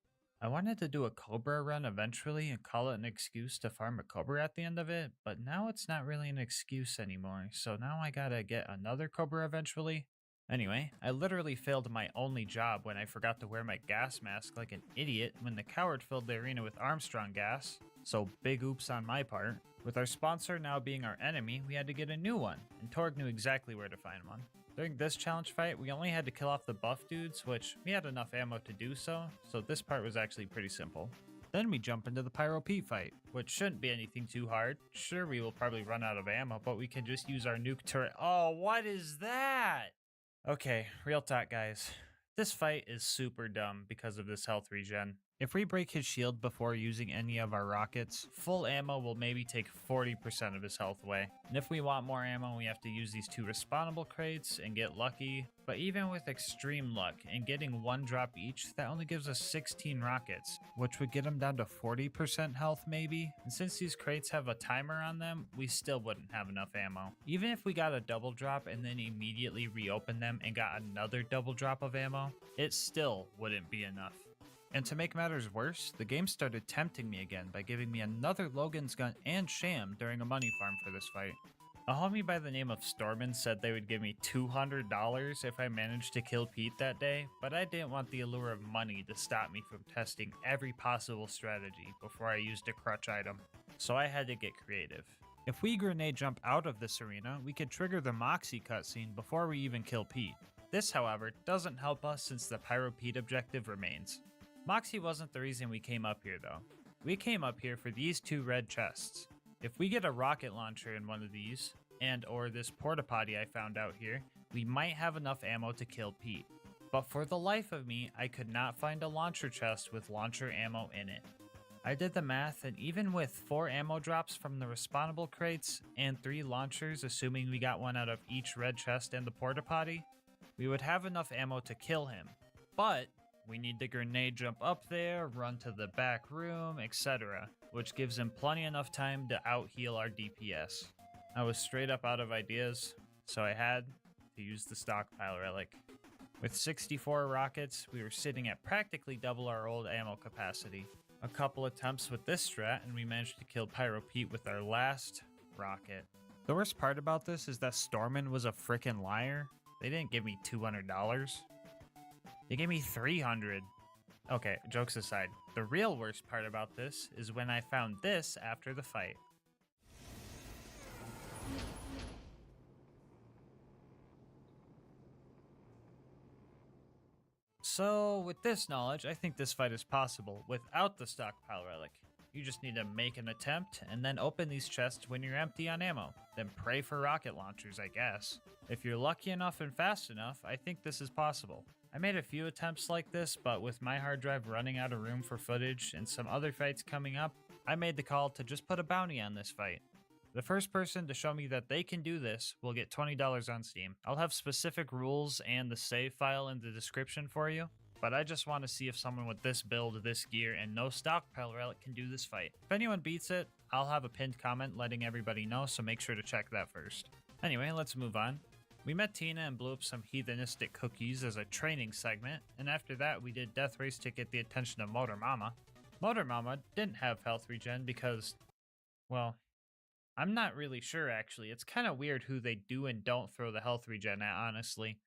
I wanted to do a Cobra run eventually and call it an excuse to farm a Cobra at the end of it, but now it's not really an excuse anymore, so now I gotta get another Cobra eventually. Anyway, I literally failed my only job when I forgot to wear my gas mask like an idiot when the Coward filled the arena with Armstrong gas, so big oops on my part. With our sponsor now being our enemy, we had to get a new one, and Torg knew exactly where to find one. During this challenge fight, we only had to kill off the buff dudes, which we had enough ammo to do so this part was actually pretty simple. Then we jump into the Pyro Pete fight, which shouldn't be anything too hard. Sure, we will probably run out of ammo, but we can just use our nuke turret. Oh, what is that? Okay, real talk guys. This fight is super dumb because of this health regen. If we break his shield before using any of our rockets, full ammo will maybe take 40% of his health away. And if we want more ammo, we have to use these 2 respawnable crates and get lucky. But even with extreme luck and getting 1 drop each, that only gives us 16 rockets, which would get him down to 40% health maybe. And since these crates have a timer on them, we still wouldn't have enough ammo. Even if we got a double drop and then immediately reopened them and got another double drop of ammo, it still wouldn't be enough. And to make matters worse, the game started tempting me again by giving me another Logan's gun and sham during a money farm for this fight. A homie by the name of Stormin said they would give me $200 if I managed to kill Pete that day, but I didn't want the allure of money to stop me from testing every possible strategy before I used a crutch item. So I had to get creative. If we grenade jump out of this arena, we could trigger the Moxie cutscene before we even kill Pete. This, however, doesn't help us since the Pyro Pete objective remains. Moxie wasn't the reason we came up here though. We came up here for these 2 red chests. If we get a rocket launcher in one of these, and or this porta potty I found out here, we might have enough ammo to kill Pete. But for the life of me, I could not find a launcher chest with launcher ammo in it. I did the math, and even with 4 ammo drops from the respawnable crates and 3 launchers, assuming we got one out of each red chest and the porta potty, we would have enough ammo to kill him. But we need to grenade jump up there, run to the back room, etc., which gives him plenty enough time to out-heal our DPS. I was straight up out of ideas, so I had to use the stockpile relic. With 64 rockets, we were sitting at practically double our old ammo capacity. A couple attempts with this strat, and we managed to kill Pyro Pete with our last rocket. The worst part about this is that Stormin was a frickin' liar. They didn't give me $200. They gave me $300. Okay, jokes aside, the real worst part about this is when I found this after the fight. So, with this knowledge, I think this fight is possible without the stockpile relic. You just need to make an attempt and then open these chests when you're empty on ammo. Then pray for rocket launchers, I guess. If you're lucky enough and fast enough, I think this is possible. I made a few attempts like this, but with my hard drive running out of room for footage and some other fights coming up, I made the call to just put a bounty on this fight. The first person to show me that they can do this will get $20 on Steam. I'll have specific rules and the save file in the description for you, but I just want to see if someone with this build, this gear, and no stockpile relic can do this fight. If anyone beats it, I'll have a pinned comment letting everybody know, so make sure to check that first. Anyway, let's move on. We met Tina and blew up some heathenistic cookies as a training segment, and after that we did Death Race to get the attention of Motor Mama. Motor Mama didn't have health regen because, well, I'm not really sure actually. It's kind of weird who they do and don't throw the health regen at, honestly.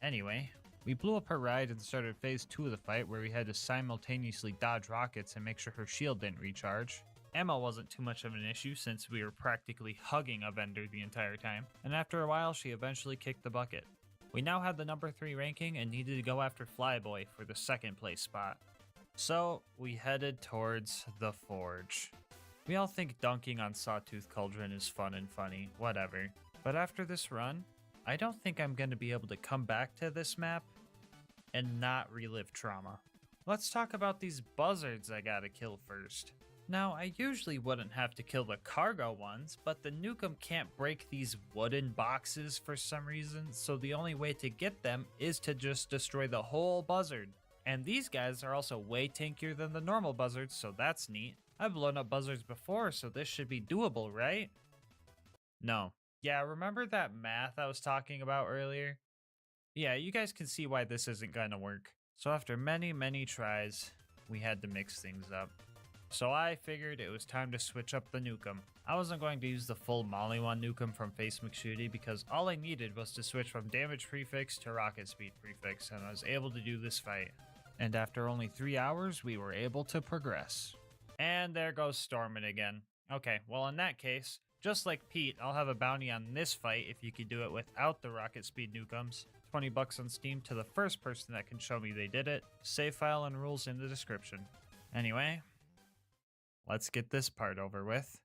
Anyway, we blew up her ride and started phase 2 of the fight where we had to simultaneously dodge rockets and make sure her shield didn't recharge. Ammo wasn't too much of an issue since we were practically hugging a vendor the entire time, and after a while she eventually kicked the bucket. We now had the number 3 ranking and needed to go after Flyboy for the 2nd place spot. So we headed towards the Forge. We all think dunking on Sawtooth Cauldron is fun and funny, whatever. But after this run, I don't think I'm going to be able to come back to this map and not relive trauma. Let's talk about these buzzards I gotta kill first. Now, I usually wouldn't have to kill the cargo ones, but the Nukem can't break these wooden boxes for some reason, so the only way to get them is to just destroy the whole buzzard. And these guys are also way tankier than the normal buzzards, so that's neat. I've blown up buzzards before, so this should be doable, right? No. Yeah, remember that math I was talking about earlier? Yeah, you guys can see why this isn't gonna work. So after many tries, we had to mix things up. So I figured it was time to switch up the Nukem. I wasn't going to use the full Molly-1 Nukem from Face McShooty because all I needed was to switch from damage prefix to rocket speed prefix, and I was able to do this fight. And after only 3 hours, we were able to progress. And there goes Stormin again. Okay, well in that case, just like Pete, I'll have a bounty on this fight if you could do it without the rocket speed Nukems. $20 on Steam to the first person that can show me they did it. Save file and rules in the description. Anyway, let's get this part over with.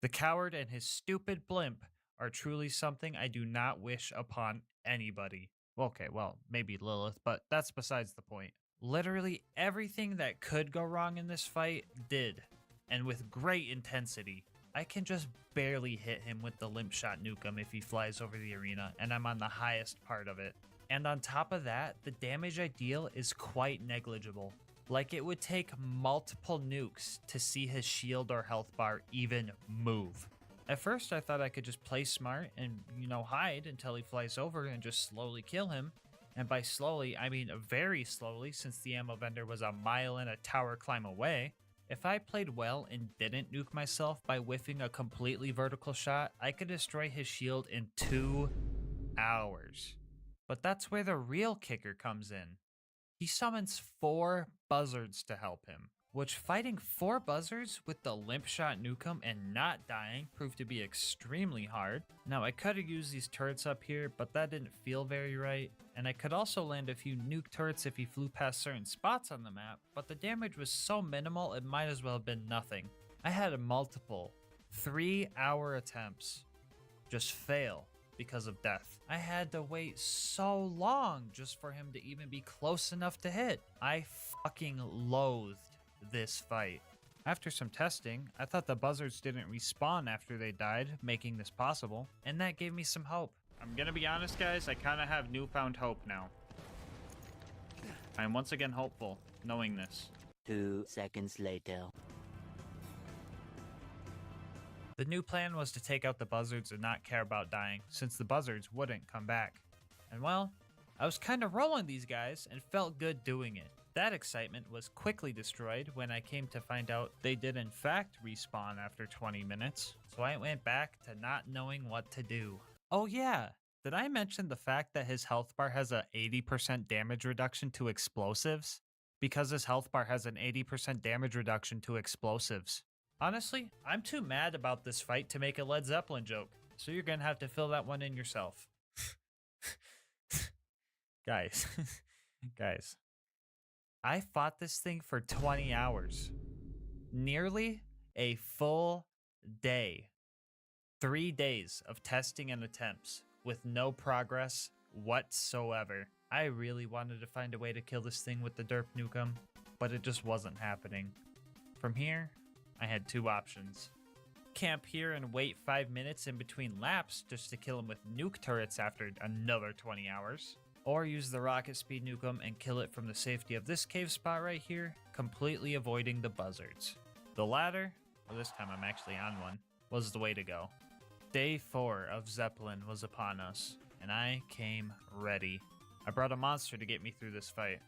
The coward and his stupid blimp are truly something I do not wish upon anybody. Okay, well, maybe Lilith, but that's besides the point. Literally everything that could go wrong in this fight did, and with great intensity. I can just barely hit him with the limp shot Nukem if he flies over the arena, and I'm on the highest part of it. And on top of that, the damage I deal is quite negligible. Like it would take multiple nukes to see his shield or health bar even move. At first I thought I could just play smart and, hide until he flies over and just slowly kill him. And by slowly, I mean very slowly since the ammo vendor was a mile and a tower climb away. If I played well and didn't nuke myself by whiffing a completely vertical shot, I could destroy his shield in 2 hours. But that's where the real kicker comes in. He summons 4 buzzards to help him, which fighting 4 buzzards with the limp shot Nukem and not dying proved to be extremely hard. Now I could have used these turrets up here, but that didn't feel very right, and I could also land a few nuke turrets if he flew past certain spots on the map, but the damage was so minimal it might as well have been nothing. I had multiple 3-hour attempts just fail because of death. I had to wait so long just for him to even be close enough to hit. I fucking loathed this fight. After some testing, I thought the buzzards didn't respawn after they died, making this possible, and that gave me some hope. I'm gonna be honest guys, I kinda have newfound hope now. I am once again hopeful, knowing this. 2 seconds later. The new plan was to take out the buzzards and not care about dying, since the buzzards wouldn't come back. And well, I was kinda rolling these guys and felt good doing it. That excitement was quickly destroyed when I came to find out they did in fact respawn after 20 minutes, so I went back to not knowing what to do. Oh yeah, did I mention the fact that his health bar has a 80% damage reduction to explosives? Because his health bar has an 80% damage reduction to explosives. Honestly, I'm too mad about this fight to make a Led Zeppelin joke, so you're gonna have to fill that one in yourself. Guys, I fought this thing for 20 hours. Nearly a full day. 3 days of testing and attempts with no progress whatsoever. I really wanted to find a way to kill this thing with the derp nukem, but it just wasn't happening. From here, I had 2 options. camp here and wait 5 minutes in between laps just to kill him with nuke turrets after another 20 hours. Or use the rocket speed nuke him and kill it from the safety of this cave spot right here, completely avoiding the buzzards. The latter, well this time I'm actually on one, was the way to go. Day 4 of Zeppelin was upon us, and I came ready. I brought a monster to get me through this fight.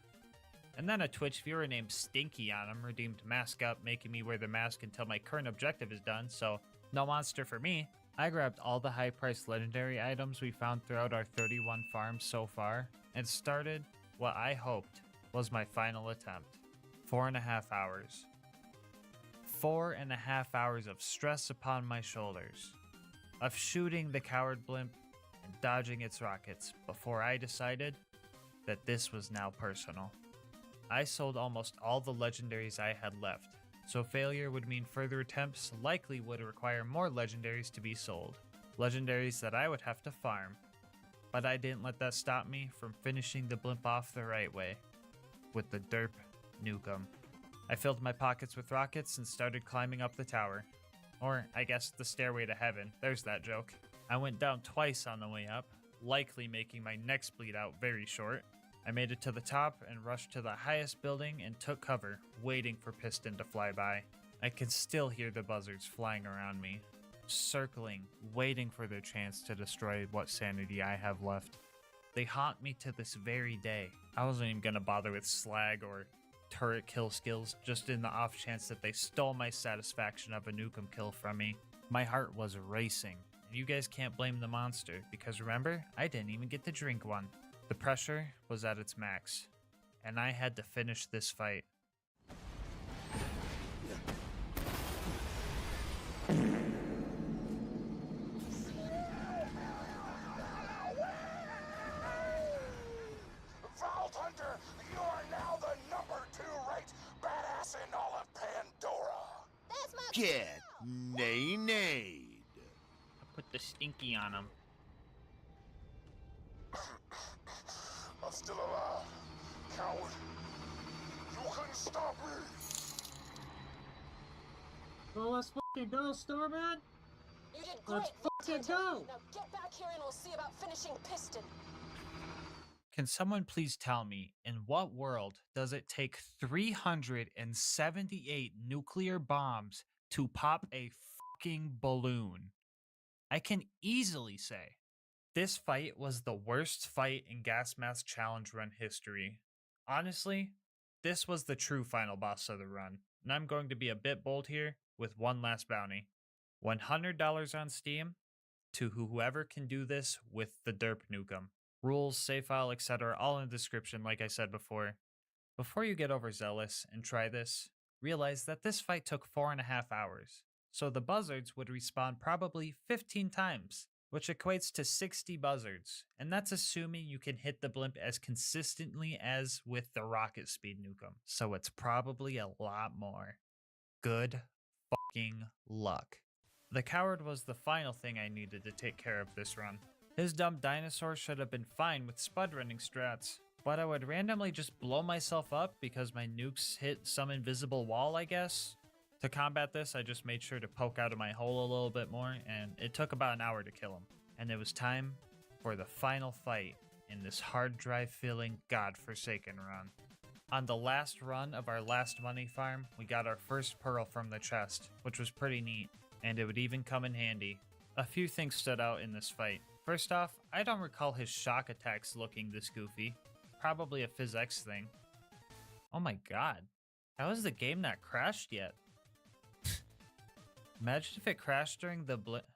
And then a Twitch viewer named Stinky on him redeemed mask up, making me wear the mask until my current objective is done, so no monster for me. I grabbed all the high-priced legendary items we found throughout our 31 farms so far, and started what I hoped was my final attempt. 4.5 hours. 4.5 hours of stress upon my shoulders, of shooting the coward blimp and dodging its rockets before I decided that this was now personal. I sold almost all the legendaries I had left, so failure would mean further attempts likely would require more legendaries to be sold. Legendaries that I would have to farm. But I didn't let that stop me from finishing the blimp off the right way, with the derp nukem. I filled my pockets with rockets and started climbing up the tower. Or, I guess, the stairway to heaven. There's that joke. I went down twice on the way up, likely making my next bleed out very short. I made it to the top and rushed to the highest building and took cover, waiting for Piston to fly by. I can still hear the buzzards flying around me, circling, waiting for their chance to destroy what sanity I have left. They haunt me to this very day. I wasn't even gonna bother with slag or turret kill skills, just in the off chance that they stole my satisfaction of a nukem kill from me. My heart was racing, and you guys can't blame the monster, because remember, I didn't even get to drink one. The pressure was at its max, and I had to finish this fight. Vault Hunter, you are now the #2 ranked badass in all of Pandora. That's my Get nay-nayed. I put the stinky on him. I'm still alive, coward. You couldn't stop me. Well, let's fucking go, Starman. You did great. Let's fucking go. Now get back here and we'll see about finishing Piston. Can someone please tell me, in what world does it take 378 nuclear bombs to pop a fucking balloon? I can easily say this fight was the worst fight in GasMask Challenge Run history. Honestly, this was the true final boss of the run, and I'm going to be a bit bold here with one last bounty. $100 on Steam to whoever can do this with the derp nukem. Rules, save file, etc. all in the description like I said before. Before you get overzealous and try this, realize that this fight took 4.5 hours, so the buzzards would respawn probably 15 times, which equates to 60 buzzards, and that's assuming you can hit the blimp as consistently as with the rocket speed nukem, so it's probably a lot more. Good fucking luck. The coward was the final thing I needed to take care of this run. His dumb dinosaur should have been fine with spud running strats, but I would randomly just blow myself up because my nukes hit some invisible wall, I guess. To combat this, I just made sure to poke out of my hole a little bit more, and it took about an hour to kill him. And it was time for the final fight in this hard drive filling godforsaken run. On the last run of our last money farm, we got our first pearl from the chest, which was pretty neat, and it would even come in handy. A few things stood out in this fight. First off, I don't recall his shock attacks looking this goofy. Probably a PhysX thing. Oh my god. How is the game not crashed yet? Imagine if it crashed during the blip.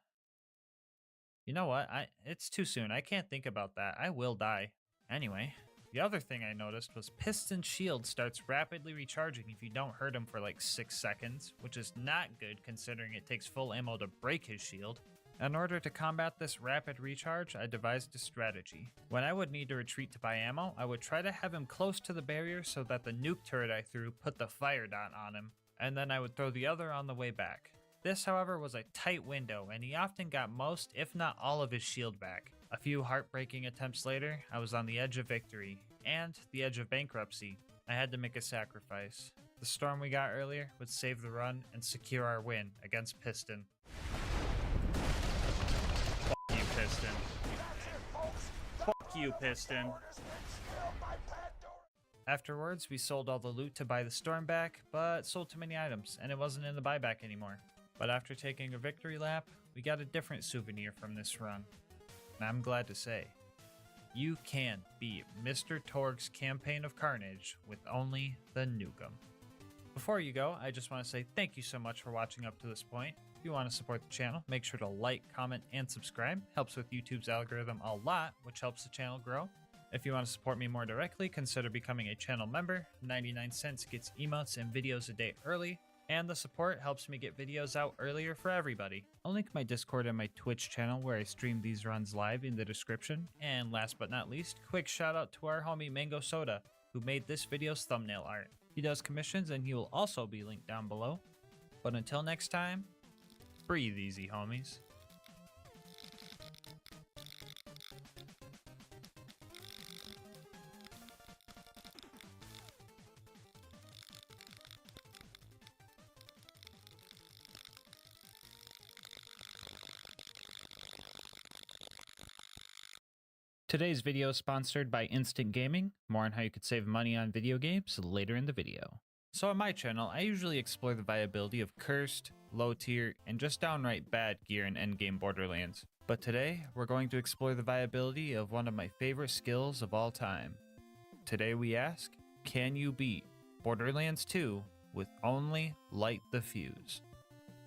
You know what? It's too soon. I can't think about that. I will die. Anyway, the other thing I noticed was Piston's shield starts rapidly recharging if you don't hurt him for like 6 seconds, which is not good considering it takes full ammo to break his shield. In order to combat this rapid recharge, I devised a strategy. When I would need to retreat to buy ammo, I would try to have him close to the barrier so that the nuke turret I threw put the fire dot on him, and then I would throw the other on the way back. This, however, was a tight window, and he often got most, if not all, of his shield back. A few heartbreaking attempts later, I was on the edge of victory, and the edge of bankruptcy. I had to make a sacrifice. The storm we got earlier would save the run and secure our win against Piston. Piston. Fuck you, Piston. Afterwards, we sold all the loot to buy the storm back, but sold too many items, and it wasn't in the buyback anymore. But after taking a victory lap, we got a different souvenir from this run. And I'm glad to say, you can beat Mr. Torg's Campaign of Carnage with only the Nukem. Before you go, I just want to say thank you so much for watching up to this point. If you want to support the channel, make sure to like, comment, and subscribe. Helps with YouTube's algorithm a lot, which helps the channel grow. If you want to support me more directly, consider becoming a channel member. 99 cents gets emotes and videos a day early, and the support helps me get videos out earlier for everybody. I'll link my Discord and my Twitch channel where I stream these runs live in the description. And last but not least, quick shout out to our homie Mango Soda, who made this video's thumbnail art. He does commissions and he will also be linked down below. But until next time, breathe easy, homies. Today's video is sponsored by Instant Gaming. More on how you could save money on video games later in the video. So on my channel, I usually explore the viability of cursed, low tier, and just downright bad gear in endgame Borderlands. But today, we're going to explore the viability of one of my favorite skills of all time. Today we ask, can you beat Borderlands 2 with only light the fuse?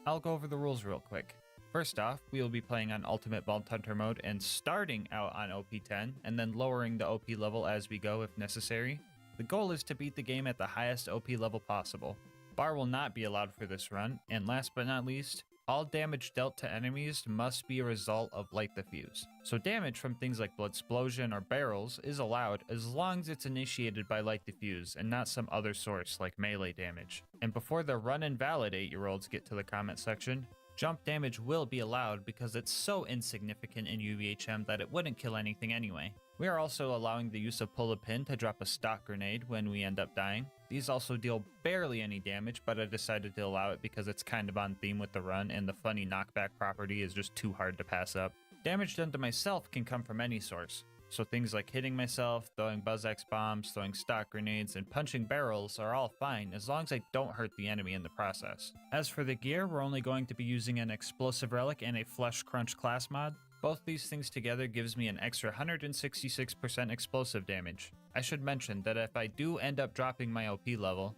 I'll go over the rules real quick. First off, we will be playing on Ultimate Vault Hunter mode and starting out on OP10, and then lowering the OP level as we go if necessary. The goal is to beat the game at the highest OP level possible. Bar will not be allowed for this run, and last but not least, all damage dealt to enemies must be a result of light the fuse. So damage from things like Bloodsplosion or barrels is allowed as long as it's initiated by light the fuse and not some other source like melee damage. And before the run and valid 8-year-olds get to the comment section, jump damage will be allowed because it's so insignificant in UVHM that it wouldn't kill anything anyway. We are also allowing the use of pull a pin to drop a stock grenade when we end up dying. These also deal barely any damage, but I decided to allow it because it's kind of on theme with the run and the funny knockback property is just too hard to pass up. Damage done to myself can come from any source. So things like hitting myself, throwing Buzz-X bombs, throwing stock grenades, and punching barrels are all fine as long as I don't hurt the enemy in the process. As for the gear, we're only going to be using an explosive relic and a flesh crunch class mod. Both these things together gives me an extra 166% explosive damage. I should mention that if I do end up dropping my OP level,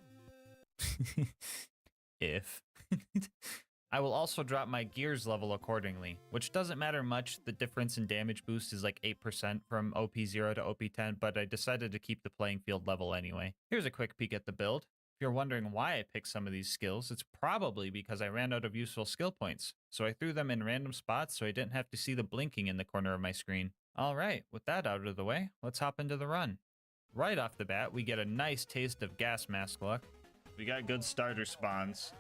I will also drop my gears level accordingly, which doesn't matter much. The difference in damage boost is like 8% from OP0 to OP10, but I decided to keep the playing field level anyway. Here's a quick peek at the build. If you're wondering why I picked some of these skills, it's probably because I ran out of useful skill points, so I threw them in random spots so I didn't have to see the blinking in the corner of my screen. Alright, with that out of the way, let's hop into the run. Right off the bat, we get a nice taste of gas mask luck. We got good starter spawns.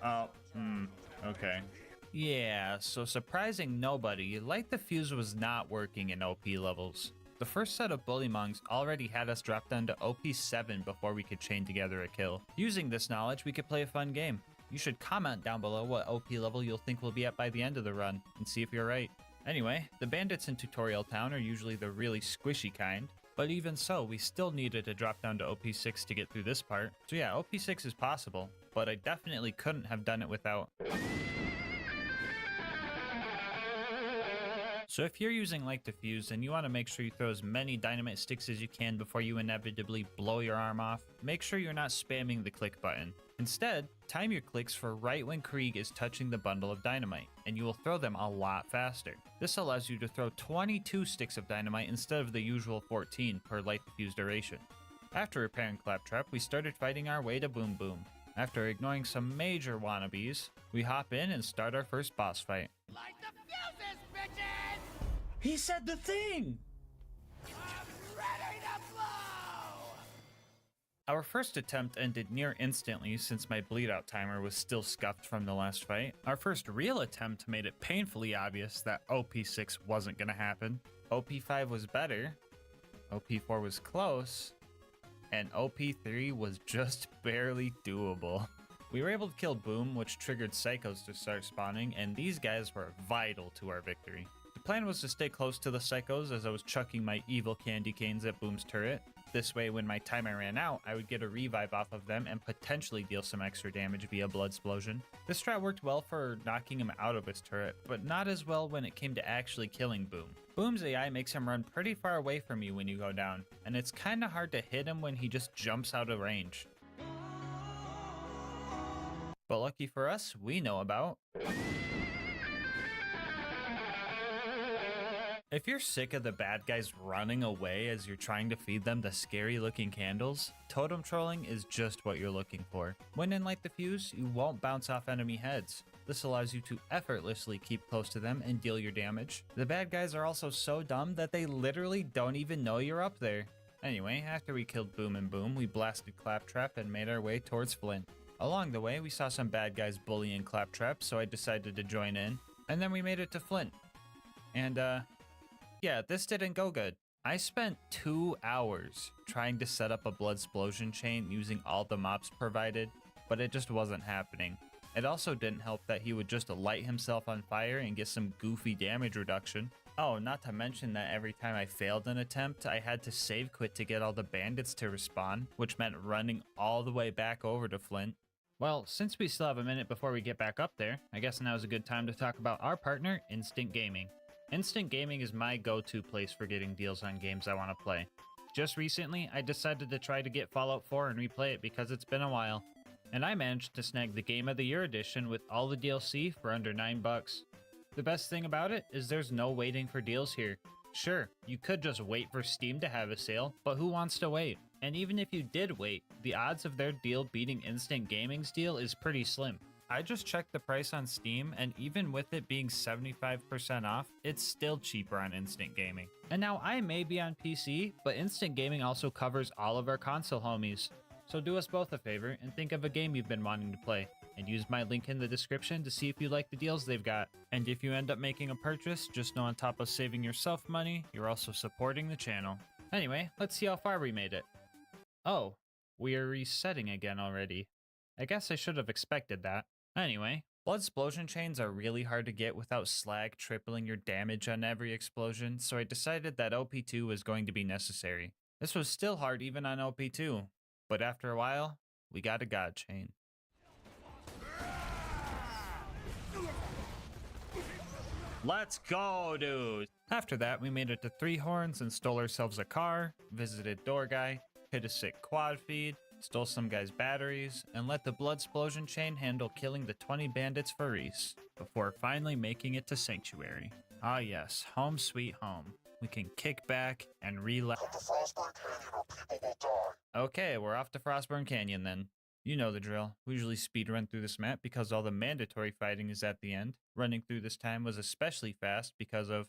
Okay. Yeah, so surprising nobody, light the fuse was not working in OP levels. The first set of Bullymongs already had us drop down to OP7 before we could chain together a kill. Using this knowledge, we could play a fun game. You should comment down below what OP level you'll think we'll be at by the end of the run, and see if you're right. Anyway, the bandits in Tutorial Town are usually the really squishy kind, but even so, we still needed to drop down to OP6 to get through this part. So yeah, OP6 is possible, but I definitely couldn't have done it without. So if you're using Light Diffuse and you want to make sure you throw as many dynamite sticks as you can before you inevitably blow your arm off, make sure you're not spamming the click button. Instead, time your clicks for right when Krieg is touching the bundle of dynamite, and you will throw them a lot faster. This allows you to throw 22 sticks of dynamite instead of the usual 14 per Light Diffuse duration. After repairing Claptrap, we started fighting our way to Boom Boom. After ignoring some major wannabes, we hop in and start our first boss fight. Light the fuses, bitches! He said the thing! I'm ready to blow! Our first attempt ended near instantly since my bleed out timer was still scuffed from the last fight. Our first real attempt made it painfully obvious that OP6 wasn't gonna happen. OP5 was better, OP4 was close, and OP3 was just barely doable. We were able to kill Boom, which triggered Psychos to start spawning, and these guys were vital to our victory. To plan was to stay close to the psychos as I was chucking my evil candy canes at Boom's turret. This way, when my timer ran out, I would get a revive off of them and potentially deal some extra damage via blood explosion. This strat worked well for knocking him out of his turret, but not as well when it came to actually killing Boom. Boom's AI makes him run pretty far away from you when you go down, and it's kinda hard to hit him when he just jumps out of range. But lucky for us, we know about... If you're sick of the bad guys running away as you're trying to feed them the scary looking candles, totem trolling is just what you're looking for. When in Light the Fuse, you won't bounce off enemy heads. This allows you to effortlessly keep close to them and deal your damage. The bad guys are also so dumb that they literally don't even know you're up there. Anyway, after we killed Boom and Boom, we blasted Claptrap and made our way towards Flint. Along the way, we saw some bad guys bullying Claptrap, so I decided to join in. And then we made it to Flint. And yeah, this didn't go good. I spent 2 hours trying to set up a blood explosion chain using all the mobs provided, but it just wasn't happening. It also didn't help that he would just light himself on fire and get some goofy damage reduction. Oh, not to mention that every time I failed an attempt, I had to save quit to get all the bandits to respawn, which meant running all the way back over to Flint. Well, since we still have a minute before we get back up there, I guess now is a good time to talk about our partner, Instant Gaming. Instant Gaming is my go-to place for getting deals on games I want to play. Just recently, I decided to try to get Fallout 4 and replay it because it's been a while. And I managed to snag the Game of the Year edition with all the DLC for under $9. The best thing about it is there's no waiting for deals here. Sure, you could just wait for Steam to have a sale, but who wants to wait? And even if you did wait, the odds of their deal beating Instant Gaming's deal is pretty slim. I just checked the price on Steam, and even with it being 75% off, it's still cheaper on Instant Gaming. And now I may be on PC, but Instant Gaming also covers all of our console homies. So do us both a favor and think of a game you've been wanting to play, and use my link in the description to see if you like the deals they've got. And if you end up making a purchase, just know on top of saving yourself money, you're also supporting the channel. Anyway, let's see how far we made it. Oh, we are resetting again already. I guess I should have expected that. Anyway, blood explosion chains are really hard to get without slag tripling your damage on every explosion, so I decided that OP2 was going to be necessary. This was still hard even on OP2, but after a while, we got a god chain. Let's go, dude! After that, we made it to Three Horns and stole ourselves a car, visited Door Guy, hit a sick quad feed, stole some guy's batteries, and let the blood explosion chain handle killing the 20 bandits for Reese, before finally making it to Sanctuary. Ah yes, home sweet home. We can kick back and relax. Come to Frostburn Canyon or people will die. Okay, we're off to Frostburn Canyon then. You know the drill. We usually speedrun through this map because all the mandatory fighting is at the end. Running through this time was especially fast because of...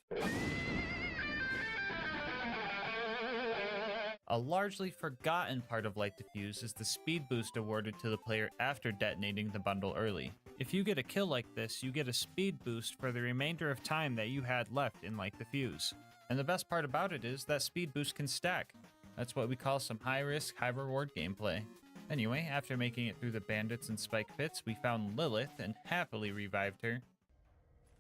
A largely forgotten part of Light the Fuse is the speed boost awarded to the player after detonating the bundle early. If you get a kill like this, you get a speed boost for the remainder of time that you had left in Light the Fuse. And the best part about it is that speed boost can stack. That's what we call some high risk, high reward gameplay. Anyway, after making it through the bandits and spike pits, we found Lilith and happily revived her.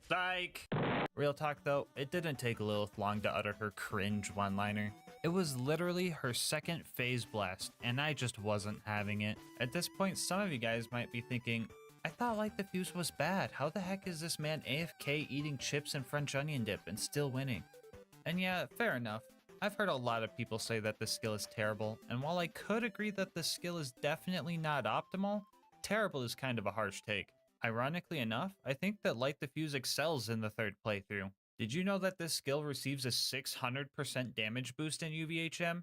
Psych! Real talk though, it didn't take Lilith long to utter her cringe one-liner. It was literally her second phase blast, and I just wasn't having it. At this point, some of you guys might be thinking, I thought Light the Fuse was bad. How the heck is this man AFK eating chips and French onion dip and still winning? And yeah, fair enough. I've heard a lot of people say that this skill is terrible, and while I could agree that this skill is definitely not optimal, terrible is kind of a harsh take. Ironically enough, I think that Light the Fuse excels in the third playthrough. Did you know that this skill receives a 600% damage boost in UVHM?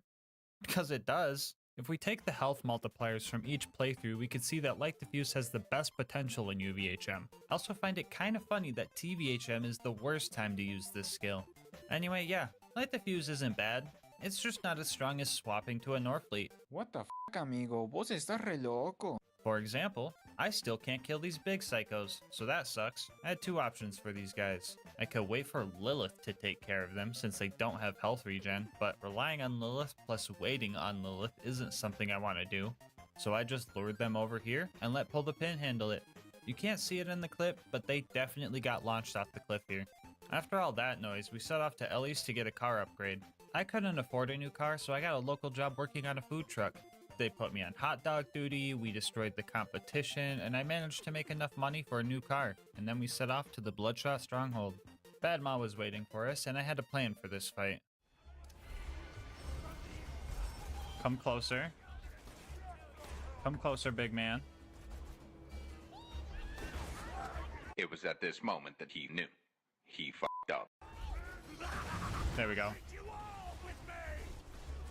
Because it does. If we take the health multipliers from each playthrough, we can see that Light the Fuse has the best potential in UVHM. I also find it kind of funny that TVHM is the worst time to use this skill. Anyway, yeah, Light the Fuse isn't bad. It's just not as strong as swapping to a Norfleet. What the f***, amigo? Vos estás re loco. For example, I still can't kill these big psychos, so that sucks. I had two options for these guys. I could wait for Lilith to take care of them since they don't have health regen, but relying on Lilith plus waiting on Lilith isn't something I want to do. So I just lured them over here and let Pull the Pin handle it. You can't see it in the clip, but they definitely got launched off the cliff here. After all that noise, we set off to Ellie's to get a car upgrade. I couldn't afford a new car, so I got a local job working on a food truck. They put me on hot dog duty, we destroyed the competition, and I managed to make enough money for a new car, and then we set off to the Bloodshot Stronghold. Bad Ma was waiting for us, and I had a plan for this fight. Come closer. Come closer, big man. It was at this moment that he knew. He fucked up. There we go.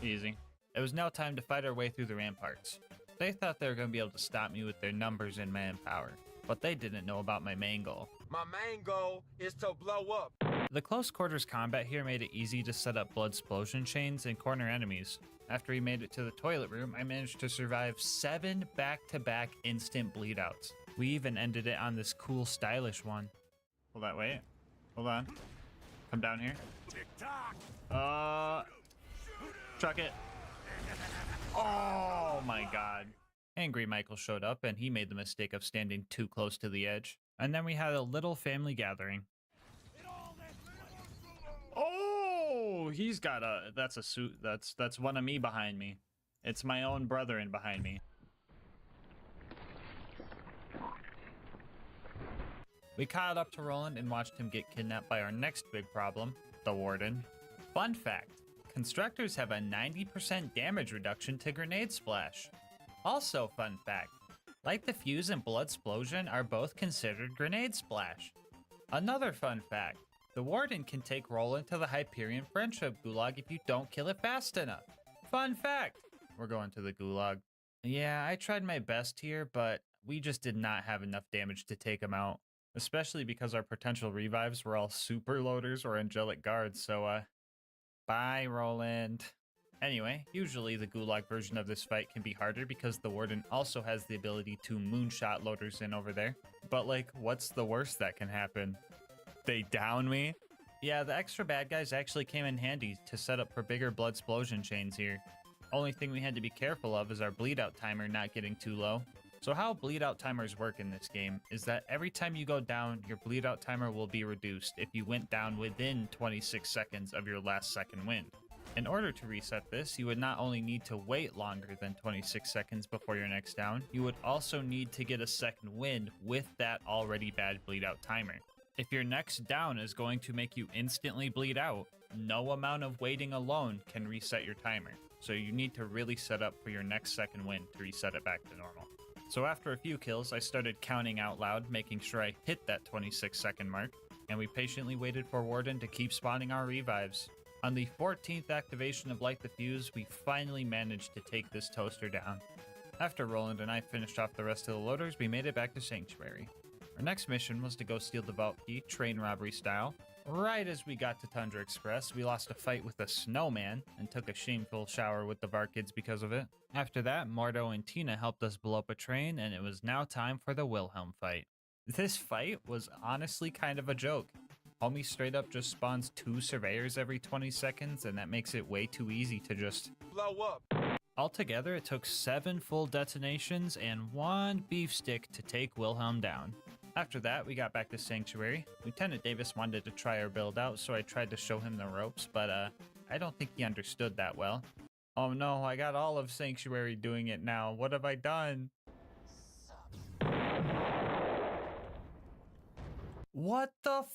Easy. It was now time to fight our way through the ramparts. They thought they were going to be able to stop me with their numbers and manpower, but they didn't know about my main goal. My main goal is to blow up. The close quarters combat here made it easy to set up blood explosion chains and corner enemies. After we made it to the toilet room, I managed to survive 7 back-to-back instant bleedouts. We even ended it on this cool stylish one. Hold that, wait. Hold on. Come down here. Truck it. Oh my god. Angry Michael showed up and he made the mistake of standing too close to the edge. And then we had a little family gathering. Oh, he's got a, that's a suit. That's one of me behind me. It's my own brethren behind me. We caught up to Roland and watched him get kidnapped by our next big problem, the Warden. Fun fact, constructors have a 90% damage reduction to grenade splash. Also fun fact, Light the Fuse and Blood Explosion are both considered grenade splash. Another fun fact, the Warden can take Roland to the Hyperion Friendship Gulag if you don't kill it fast enough. Fun fact, we're going to the Gulag. Yeah, I tried my best here, but we just did not have enough damage to take him out. Especially because our potential revives were all super loaders or angelic guards, so bye Roland. Anyway, usually the Gulag version of this fight can be harder because the Warden also has the ability to moonshot loaders in over there. But like, what's the worst that can happen? They down me? Yeah, the extra bad guys actually came in handy to set up for bigger blood explosion chains here. Only thing we had to be careful of is our bleed out timer not getting too low. So how bleed out timers work in this game is that every time you go down, your bleed out timer will be reduced if you went down within 26 seconds of your last second wind. In order to reset this, you would not only need to wait longer than 26 seconds before your next down, you would also need to get a second wind with that already bad bleed out timer. If your next down is going to make you instantly bleed out, no amount of waiting alone can reset your timer. So you need to really set up for your next second wind to reset it back to normal. So after a few kills, I started counting out loud, making sure I hit that 26-second mark, and we patiently waited for Warden to keep spawning our revives. On the 14th activation of Light the Fuse, we finally managed to take this toaster down. After Roland and I finished off the rest of the loaders, we made it back to Sanctuary. Our next mission was to go steal the vault key, train robbery style. Right as we got to Tundra Express, we lost a fight with a snowman and took a shameful shower with the VAR kids because of it. After that, Mardo and Tina helped us blow up a train, and it was now time for the Wilhelm fight. This fight was honestly kind of a joke. Homie straight up just spawns 2 surveyors every 20 seconds, and that makes it way too easy to just blow up. Altogether, it took 7 full detonations and 1 beef stick to take Wilhelm down. After that, we got back to Sanctuary. Lieutenant Davis wanted to try our build out, so I tried to show him the ropes, but I don't think he understood that well. Oh no, I got all of Sanctuary doing it now. What have I done? What the f***,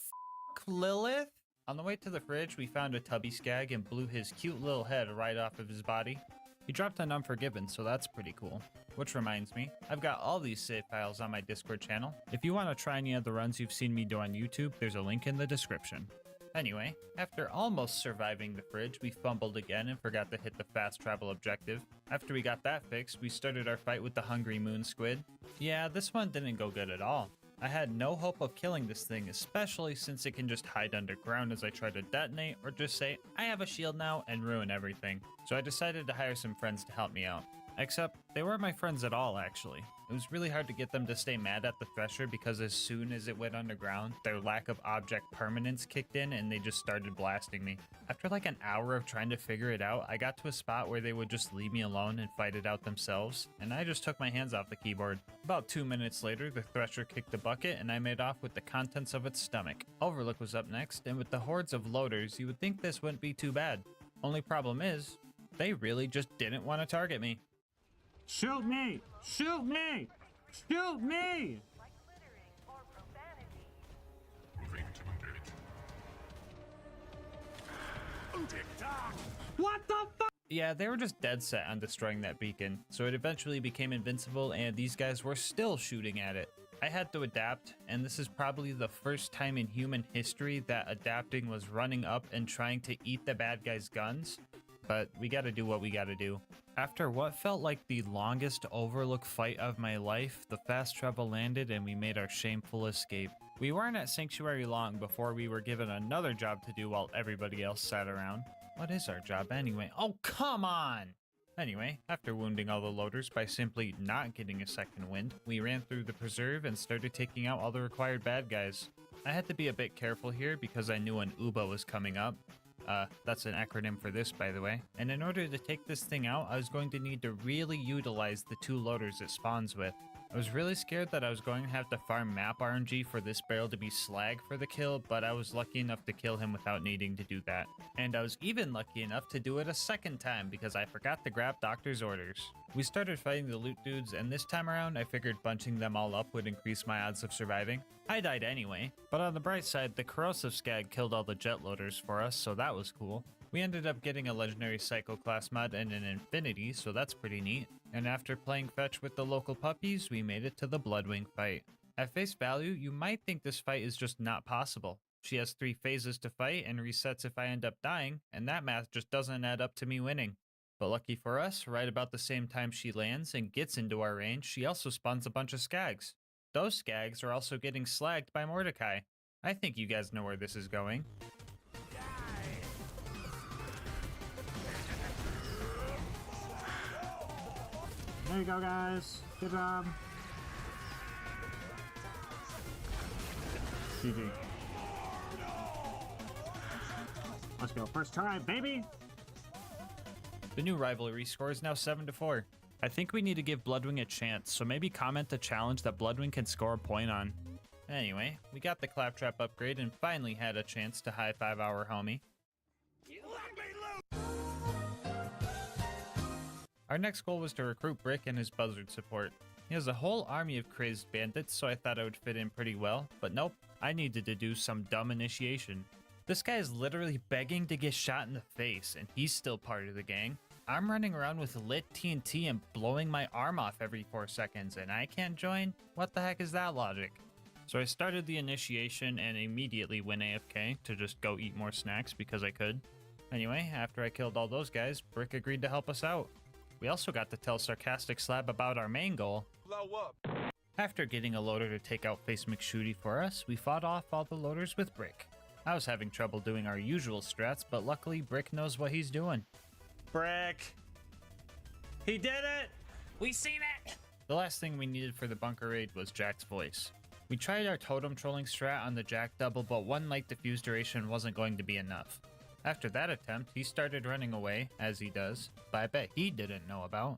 Lilith? On the way to the fridge, we found a tubby skag and blew his cute little head right off of his body. He dropped an Unforgiven, so that's pretty cool. Which reminds me, I've got all these save files on my Discord channel. If you want to try any of the runs you've seen me do on YouTube, there's a link in the description. Anyway, after almost surviving the fridge, we fumbled again and forgot to hit the fast travel objective. After we got that fixed, we started our fight with the hungry moon squid. Yeah, this one didn't go good at all. I had no hope of killing this thing, especially since it can just hide underground as I try to detonate or just say, I have a shield now, and ruin everything. So I decided to hire some friends to help me out. Except, they weren't my friends at all, actually. It was really hard to get them to stay mad at the Thresher because as soon as it went underground, their lack of object permanence kicked in and they just started blasting me. After like an hour of trying to figure it out, I got to a spot where they would just leave me alone and fight it out themselves, and I just took my hands off the keyboard. About 2 minutes later, the Thresher kicked the bucket and I made off with the contents of its stomach. Overlook was up next, and with the hordes of loaders, you would think this wouldn't be too bad. Only problem is, they really just didn't want to target me. Shoot me! Shoot me! Shoot me! What the fuck? Yeah, they were just dead set on destroying that beacon, so it eventually became invincible and these guys were still shooting at it. I had to adapt, and this is probably the first time in human history that adapting was running up and trying to eat the bad guys' guns, but we gotta do what we gotta do. After what felt like the longest Overlook fight of my life, the fast travel landed and we made our shameful escape. We weren't at Sanctuary long before we were given another job to do while everybody else sat around. What is our job anyway? Oh, come on! Anyway, after wounding all the loaders by simply not getting a second wind, we ran through the preserve and started taking out all the required bad guys. I had to be a bit careful here because I knew an UBA was coming up. That's an acronym for this, by the way. And in order to take this thing out, I was going to need to really utilize the 2 loaders it spawns with. I was really scared that I was going to have to farm map RNG for this barrel to be slag for the kill, but I was lucky enough to kill him without needing to do that. And I was even lucky enough to do it a second time because I forgot to grab Doctor's orders. We started fighting the loot dudes, and this time around I figured bunching them all up would increase my odds of surviving. I died anyway, but on the bright side, the corrosive skag killed all the jet loaders for us, so that was cool. We ended up getting a legendary Psycho class mod and an Infinity, so that's pretty neat. And after playing fetch with the local puppies, we made it to the Bloodwing fight. At face value, you might think this fight is just not possible. She has 3 phases to fight and resets if I end up dying, and that math just doesn't add up to me winning. But lucky for us, right about the same time she lands and gets into our range, she also spawns a bunch of skags. Those skags are also getting slagged by Mordecai. I think you guys know where this is going. There you go, guys. Good job. GG. Let's go. First try, baby! The new rivalry score is now 7-4. I think we need to give Bloodwing a chance, so maybe comment a challenge that Bloodwing can score a point on. Anyway, we got the Claptrap upgrade and finally had a chance to high-five our homie. Our next goal was to recruit Brick and his buzzard support. He has a whole army of crazed bandits, so I thought I would fit in pretty well, but nope, I needed to do some dumb initiation. This guy is literally begging to get shot in the face, and he's still part of the gang. I'm running around with lit TNT and blowing my arm off every 4 seconds, and I can't join? What the heck is that logic? So I started the initiation and immediately went AFK to just go eat more snacks because I could. Anyway, after I killed all those guys, Brick agreed to help us out. We also got to tell Sarcastic Slab about our main goal. Blow up. After getting a loader to take out Face McShooty for us, we fought off all the loaders with Brick. I was having trouble doing our usual strats, but luckily Brick knows what he's doing. Brick! He did it! We seen it! The last thing we needed for the bunker raid was Jack's voice. We tried our totem trolling strat on the Jack double, but 1 light diffuse duration wasn't going to be enough. After that attempt, he started running away, as he does, but I bet he didn't know about.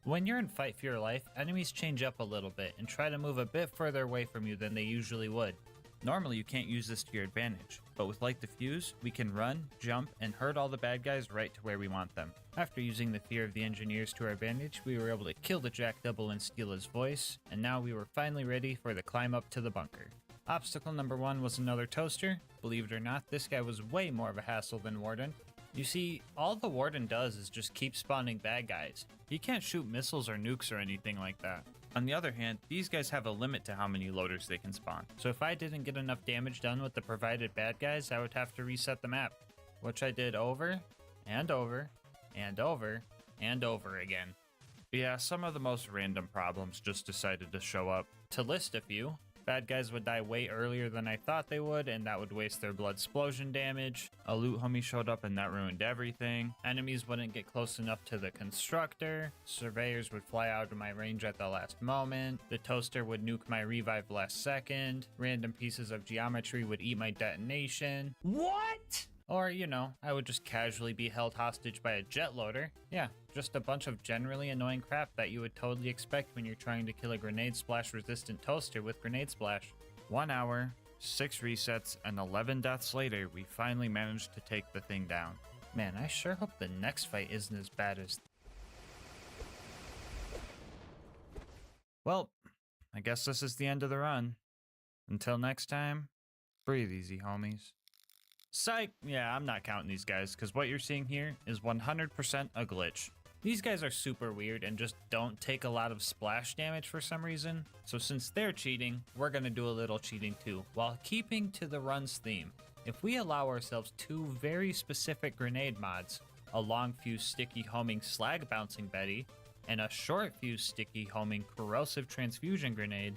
When you're in Fight for Your Life, enemies change up a little bit and try to move a bit further away from you than they usually would. Normally you can't use this to your advantage, but with Light Diffuse, we can run, jump, and hurt all the bad guys right to where we want them. After using the fear of the engineers to our advantage, we were able to kill the Jack double and steal his voice, and now we were finally ready for the climb up to the bunker. Obstacle number 1 was another toaster. Believe it or not, this guy was way more of a hassle than Warden. You see, all the Warden does is just keep spawning bad guys. He can't shoot missiles or nukes or anything like that. On the other hand, these guys have a limit to how many loaders they can spawn. So if I didn't get enough damage done with the provided bad guys, I would have to reset the map. Which I did over, and over, and over, and over again. Yeah, some of the most random problems just decided to show up. To list a few, Bad guys would die way earlier than I thought they would, and that would waste their blood explosion damage. A loot homie showed up and that ruined everything. Enemies wouldn't get close enough to the constructor. Surveyors would fly out of my range at the last moment. The toaster would nuke my revive last second. Random pieces of geometry would eat my detonation. What? Or, you know, I would just casually be held hostage by a jet loader. Yeah, just a bunch of generally annoying crap that you would totally expect when you're trying to kill a grenade splash resistant toaster with grenade splash. 1 hour, 6 resets, and 11 deaths later, we finally managed to take the thing down. Man, I sure hope the next fight isn't as bad as... Well, I guess this is the end of the run. Until next time, breathe easy, homies. Psych! Yeah, I'm not counting these guys, because what you're seeing here is 100% a glitch. These guys are super weird and just don't take a lot of splash damage for some reason, so since they're cheating, we're gonna do a little cheating too, while keeping to the run's theme. If we allow ourselves 2 very specific grenade mods, a long fuse sticky homing slag bouncing Betty, and a short fuse sticky homing corrosive transfusion grenade,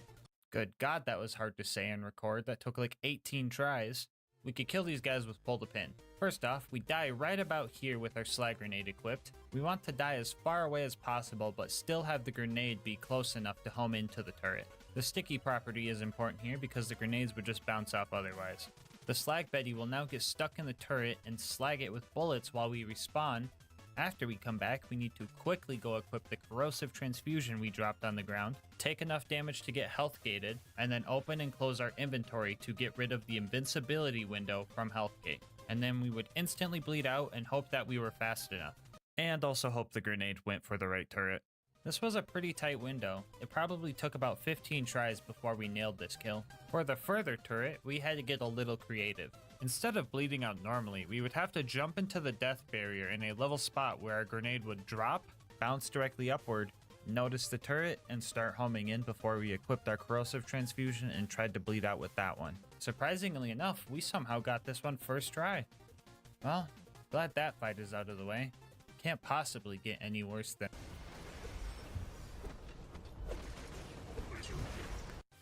good god that was hard to say and record, that took like 18 tries, we could kill these guys with pull to pin. First off, we die right about here with our slag grenade equipped. We want to die as far away as possible, but still have the grenade be close enough to home into the turret. The sticky property is important here because the grenades would just bounce off otherwise. The slag Betty will now get stuck in the turret and slag it with bullets while we respawn. After we come back, we need to quickly go equip the corrosive transfusion we dropped on the ground, take enough damage to get health gated, and then open and close our inventory to get rid of the invincibility window from health gate. And then we would instantly bleed out and hope that we were fast enough. And also hope the grenade went for the right turret. This was a pretty tight window. It probably took about 15 tries before we nailed this kill. For the further turret, we had to get a little creative. Instead of bleeding out normally, we would have to jump into the death barrier in a level spot where our grenade would drop, bounce directly upward, notice the turret, and start homing in before we equipped our corrosive transfusion and tried to bleed out with that one. Surprisingly enough, we somehow got this one first try. Well, glad that fight is out of the way. Can't possibly get any worse than...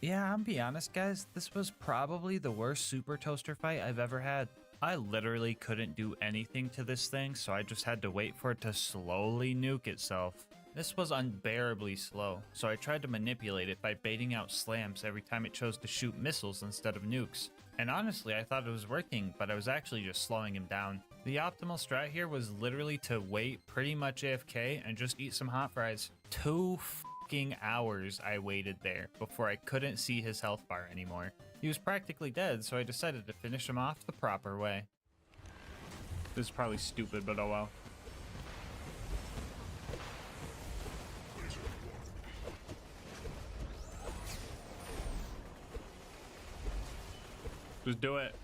Yeah, I'm be honest guys, this was probably the worst super toaster fight I've ever had. I literally couldn't do anything to this thing, so I just had to wait for it to slowly nuke itself. This was unbearably slow, so I tried to manipulate it by baiting out slams every time it chose to shoot missiles instead of nukes. And honestly, I thought it was working, but I was actually just slowing him down. The optimal strat here was literally to wait pretty much AFK and just eat some hot fries. 2 fucking hours I waited there before I couldn't see his health bar anymore. He was practically dead, so I decided to finish him off the proper way. This is probably stupid, but oh well. Just do it.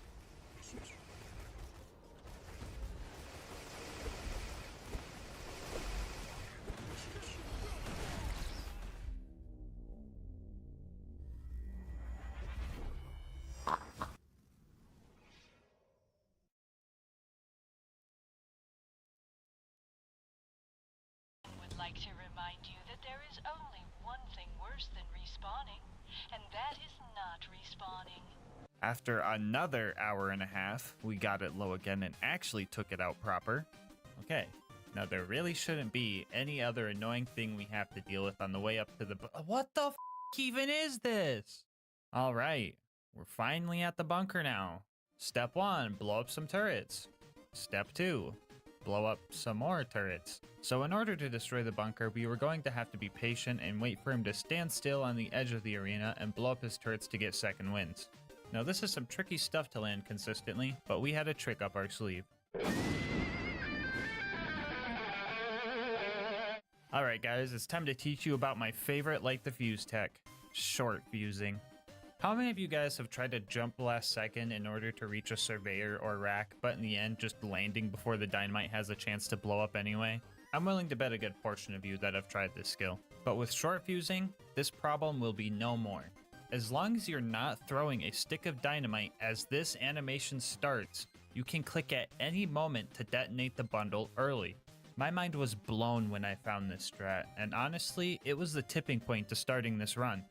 Would like to remind you that there is only one thing worse than respawning, and that is not respawning. After another hour and a half, we got it low again and actually took it out proper. Okay, now there really shouldn't be any other annoying thing we have to deal with on the way up to the... What the f even is this? Alright, we're finally at the bunker now. Step 1, blow up some turrets. Step 2, blow up some more turrets. So in order to destroy the bunker, we were going to have to be patient and wait for him to stand still on the edge of the arena and blow up his turrets to get second wins. Now this is some tricky stuff to land consistently, but we had a trick up our sleeve. Alright guys, it's time to teach you about my favorite light the fuse tech, short fusing. How many of you guys have tried to jump last second in order to reach a surveyor or rack, but in the end just landing before the dynamite has a chance to blow up anyway? I'm willing to bet a good portion of you that have tried this skill. But with short fusing, this problem will be no more. As long as you're not throwing a stick of dynamite as this animation starts, you can click at any moment to detonate the bundle early. My mind was blown when I found this strat, and honestly, it was the tipping point to starting this run.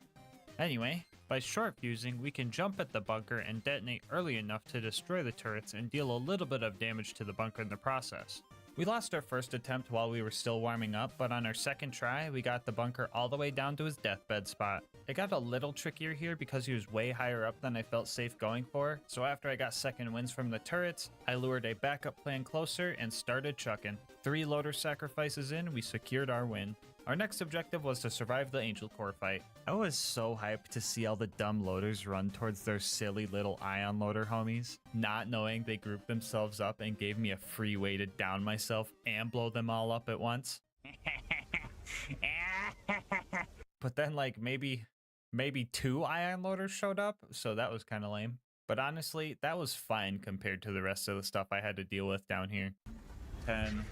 Anyway, By short fusing, we can jump at the bunker and detonate early enough to destroy the turrets and deal a little bit of damage to the bunker in the process. We lost our first attempt while we were still warming up, but on our second try, we got the bunker all the way down to his deathbed spot. It got a little trickier here because he was way higher up than I felt safe going for, so after I got second wins from the turrets, I lured a backup plan closer and started chucking. 3 loader sacrifices in, we secured our win. Our next objective was to survive the Angel Core fight. I was so hyped to see all the dumb loaders run towards their silly little ion loader homies, not knowing they grouped themselves up and gave me a free way to down myself and blow them all up at once. But then like maybe 2 ion loaders showed up, so that was kind of lame. But honestly, that was fine compared to the rest of the stuff I had to deal with down here. 10,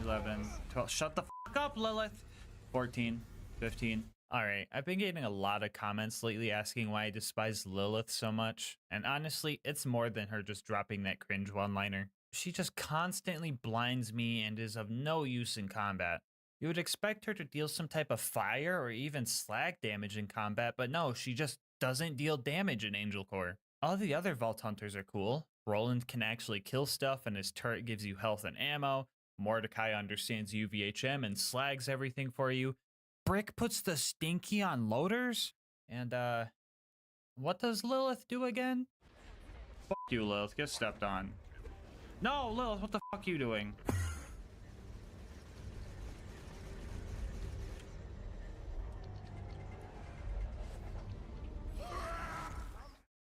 11, 12, shut the fuck up, Lilith! 14, 15. Alright, I've been getting a lot of comments lately asking why I despise Lilith so much, and honestly, it's more than her just dropping that cringe one-liner. She just constantly blinds me and is of no use in combat. You would expect her to deal some type of fire or even slag damage in combat, but no, she just doesn't deal damage in Angel Core. All the other Vault Hunters are cool. Roland can actually kill stuff and his turret gives you health and ammo. Mordecai understands UVHM and slags everything for you. Brick puts the stinky on loaders? And, what does Lilith do again? Fuck you, Lilith. Get stepped on. No, Lilith, what the fuck are you doing?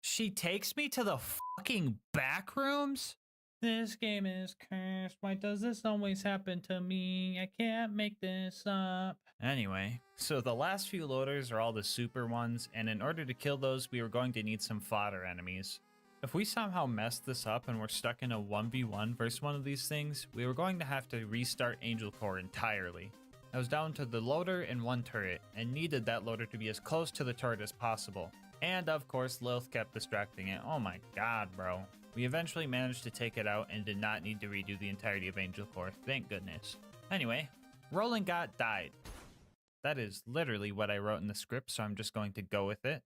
She takes me to the fucking back rooms? This game is cursed. Why does this always happen to me? I can't make this up. Anyway, so the last few loaders are all the super ones, and in order to kill those, we were going to need some fodder enemies. If we somehow messed this up and we're stuck in a 1v1 versus one of these things, we were going to have to restart Angel Core entirely. I was down to the loader and 1 turret, and needed that loader to be as close to the turret as possible. And of course, Lilith kept distracting it. Oh my god, bro. We eventually managed to take it out and did not need to redo the entirety of Angel Core, thank goodness. Anyway, Roland died. That is literally what I wrote in the script, so I'm just going to go with it.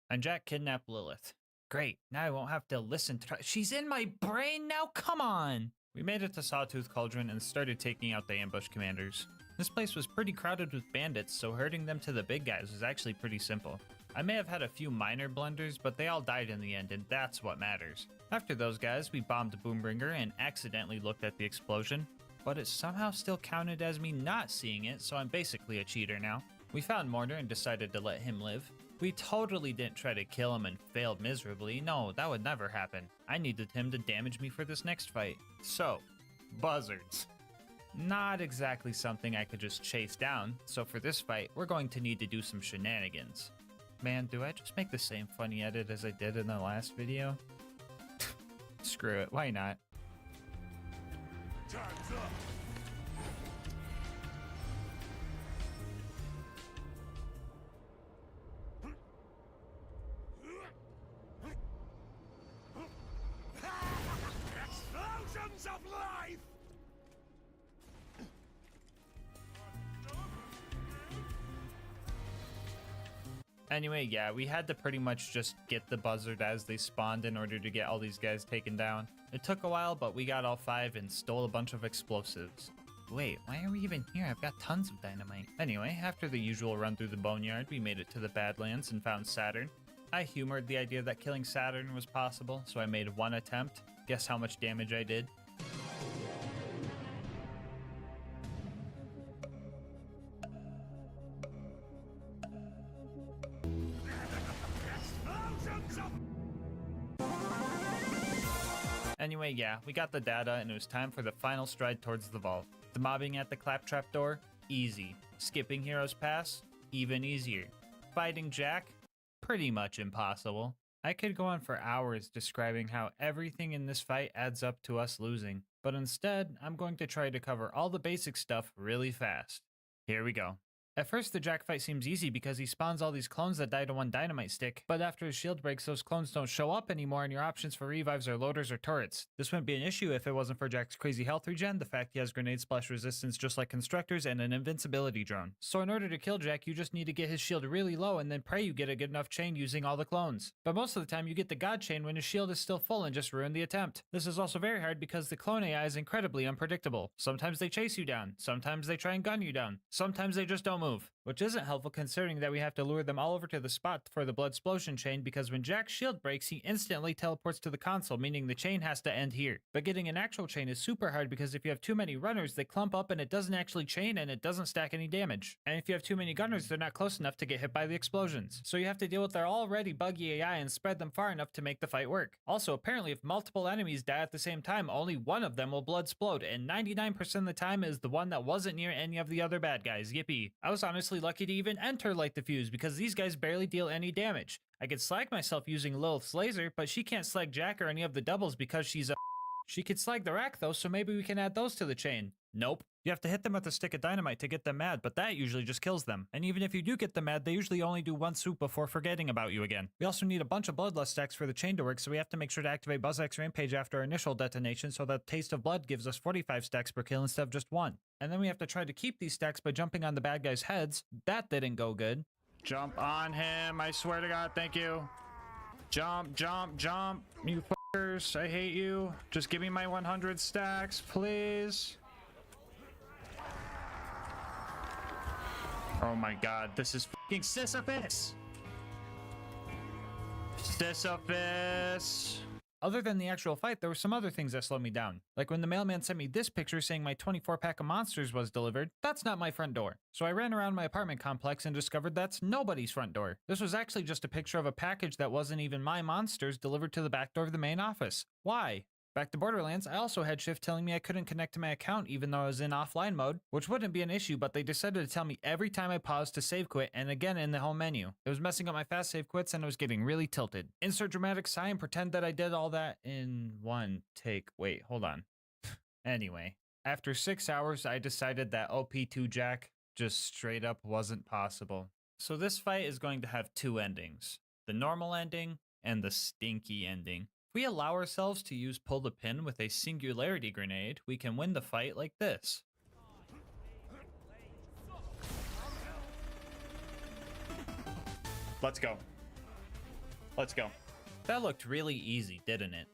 And Jack kidnapped Lilith. Great, now I won't have to listen to her. She's in my brain now, come on! We made it to Sawtooth Cauldron and started taking out the ambush commanders. This place was pretty crowded with bandits, so herding them to the big guys was actually pretty simple. I may have had a few minor blunders, but they all died in the end, and that's what matters. After those guys, we bombed Boombringer and accidentally looked at the explosion, but it somehow still counted as me not seeing it, so I'm basically a cheater now. We found Mortar and decided to let him live. We totally didn't try to kill him and failed miserably. No, that would never happen. I needed him to damage me for this next fight. So, buzzards. Not exactly something I could just chase down, so for this fight, we're going to need to do some shenanigans. Man, do I just make the same funny edit as I did in the last video? Screw it, why not? Time's up. Explosions of life! Anyway, yeah, we had to pretty much just get the buzzard as they spawned in order to get all these guys taken down. It took a while, but we got all 5 and stole a bunch of explosives. Wait, why are we even here? I've got tons of dynamite. Anyway, after the usual run through the boneyard, we made it to the Badlands and found Saturn. I humored the idea that killing Saturn was possible, so I made 1 attempt. Guess how much damage I did? Anyway, yeah, we got the data and it was time for the final stride towards the vault. The mobbing at the claptrap door? Easy. Skipping Heroes Pass? Even easier. Fighting Jack? Pretty much impossible. I could go on for hours describing how everything in this fight adds up to us losing, but instead, I'm going to try to cover all the basic stuff really fast. Here we go. At first, the Jack fight seems easy because he spawns all these clones that die to one dynamite stick, but after his shield breaks, those clones don't show up anymore and your options for revives are loaders or turrets. This wouldn't be an issue if it wasn't for Jack's crazy health regen, the fact he has grenade splash resistance just like constructors, and an invincibility drone. So in order to kill Jack, you just need to get his shield really low and then pray you get a good enough chain using all the clones. But most of the time, you get the god chain when his shield is still full and just ruin the attempt. This is also very hard because the clone AI is incredibly unpredictable. Sometimes they chase you down, sometimes they try and gun you down, sometimes they just don't move. Which isn't helpful considering that we have to lure them all over to the spot for the blood explosion chain, because when Jack's shield breaks, he instantly teleports to the console, meaning the chain has to end here. But getting an actual chain is super hard because if you have too many runners, they clump up and it doesn't actually chain and it doesn't stack any damage. And if you have too many gunners, they're not close enough to get hit by the explosions. So you have to deal with their already buggy AI and spread them far enough to make the fight work. Also, apparently if multiple enemies die at the same time, only one of them will blood explode, and 99% of the time is the one that wasn't near any of the other bad guys. Yippee. I was honestly lucky to even enter Light the Fuse because these guys barely deal any damage. I could slag myself using Lilith's laser, but she can't slag Jack or any of the doubles because she's a She could slag the rack though, so maybe we can add those to the chain. Nope. You have to hit them with a stick of dynamite to get them mad, but that usually just kills them. And even if you do get them mad, they usually only do one swoop before forgetting about you again. We also need a bunch of bloodlust stacks for the chain to work, so we have to make sure to activate BuzzX Rampage after our initial detonation so that Taste of Blood gives us 45 stacks per kill instead of just 1. And then we have to try to keep these stacks by jumping on the bad guys' heads. That didn't go good. Jump on him, I swear to God, thank you. Jump, jump, jump, you fuckers, I hate you. Just give me my 100 stacks, please. Oh my God, this is fucking Sisyphus! Sisyphus! Other than the actual fight, there were some other things that slowed me down. Like when the mailman sent me this picture saying my 24-pack of monsters was delivered, that's not my front door. So I ran around my apartment complex and discovered that's nobody's front door. This was actually just a picture of a package that wasn't even my monsters delivered to the back door of the main office. Why? Back to Borderlands, I also had Shift telling me I couldn't connect to my account even though I was in offline mode, which wouldn't be an issue, but they decided to tell me every time I paused to save quit and again in the home menu. It was messing up my fast save quits and I was getting really tilted. Insert dramatic sigh and pretend that I did all that in one take. Wait, hold on. Anyway, after 6 hours, I decided that OP2 Jack just straight up wasn't possible. So this fight is going to have two endings. The normal ending and the stinky ending. If we allow ourselves to use pull the pin with a singularity grenade, we can win the fight like this. Let's go. Let's go. That looked really easy, didn't it?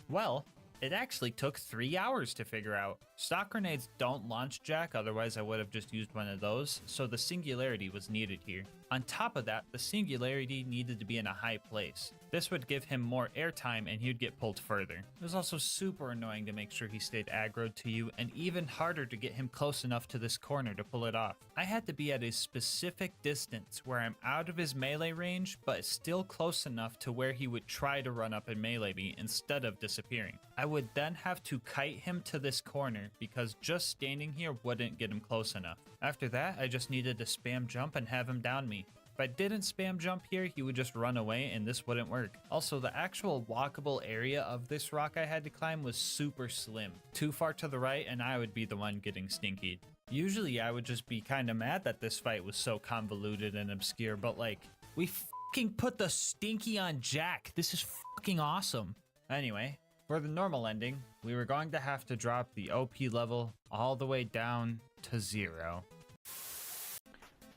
Well, it actually took 3 hours to figure out. Stock grenades don't launch Jack, otherwise I would have just used one of those, so the singularity was needed here. On top of that, the singularity needed to be in a high place. This would give him more airtime and he'd get pulled further. It was also super annoying to make sure he stayed aggroed to you, and even harder to get him close enough to this corner to pull it off. I had to be at a specific distance where I'm out of his melee range, but still close enough to where he would try to run up and melee me instead of disappearing. I would then have to kite him to this corner because just standing here wouldn't get him close enough. After that, I just needed to spam jump and have him down me. If I didn't spam jump here, he would just run away and this wouldn't work. Also, the actual walkable area of this rock I had to climb was super slim. Too far to the right and I would be the one getting stinkied. Usually I would just be kinda mad that this fight was so convoluted and obscure, but like, we fucking put the stinky on Jack. This is fucking awesome. Anyway, for the normal ending, we were going to have to drop the OP level all the way down to 0.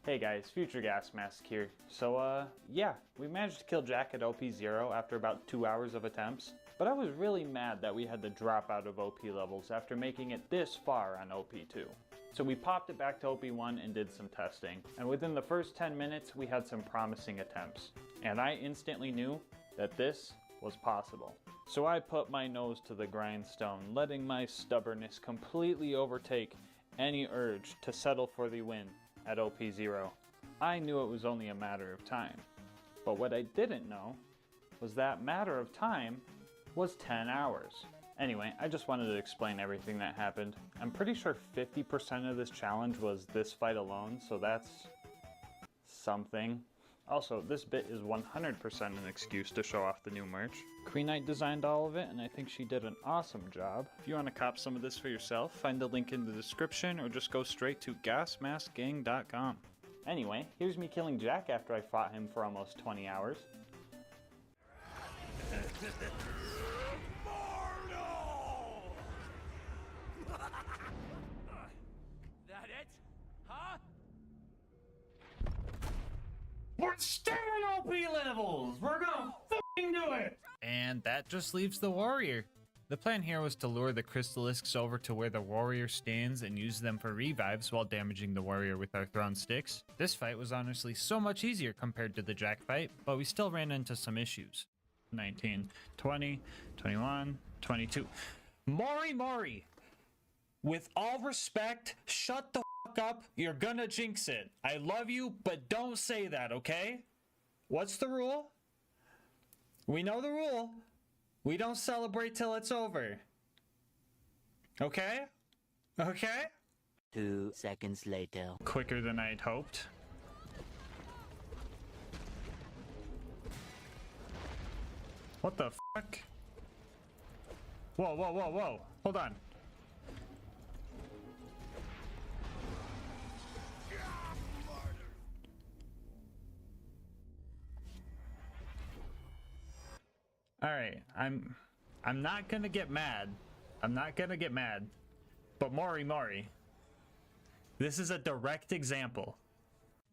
Hey guys, LilGasmask here. So yeah, we managed to kill Jack at OP0 after about 2 hours of attempts, but I was really mad that we had to drop out of OP levels after making it this far on OP2. So we popped it back to OP1 and did some testing, and within the first 10 minutes we had some promising attempts, and I instantly knew that this was possible. So I put my nose to the grindstone, letting my stubbornness completely overtake any urge to settle for the win at OP0. I knew it was only a matter of time, but what I didn't know was that matter of time was 10 hours. Anyway, I just wanted to explain everything that happened. I'm pretty sure 50% of this challenge was this fight alone, so that's something. Also, this bit is 100% an excuse to show off the new merch. Queen Knight designed all of it, and I think she did an awesome job. If you want to cop some of this for yourself, find the link in the description or just go straight to gasmaskgang.com. Anyway, here's me killing Jack after I fought him for almost 20 hours. That it? Huh? We're staying OP levels! We're gonna f***ing do it! And that just leaves the warrior. The plan here was to lure the crystalisks over to where the warrior stands and use them for revives while damaging the warrior with our thrown sticks. This fight was honestly so much easier compared to the Jack fight, but we still ran into some issues. 19, 20, 21, 22. Mori! With all respect, shut the f*** up. You're gonna jinx it. I love you, but don't say that, okay? What's the rule? We know the rule. We don't celebrate till it's over. Okay? Okay? 2 seconds later. Quicker than I'd hoped. What the fuck? Whoa. Hold on. Alright, I'm not gonna get mad. But Mori. This is a direct example.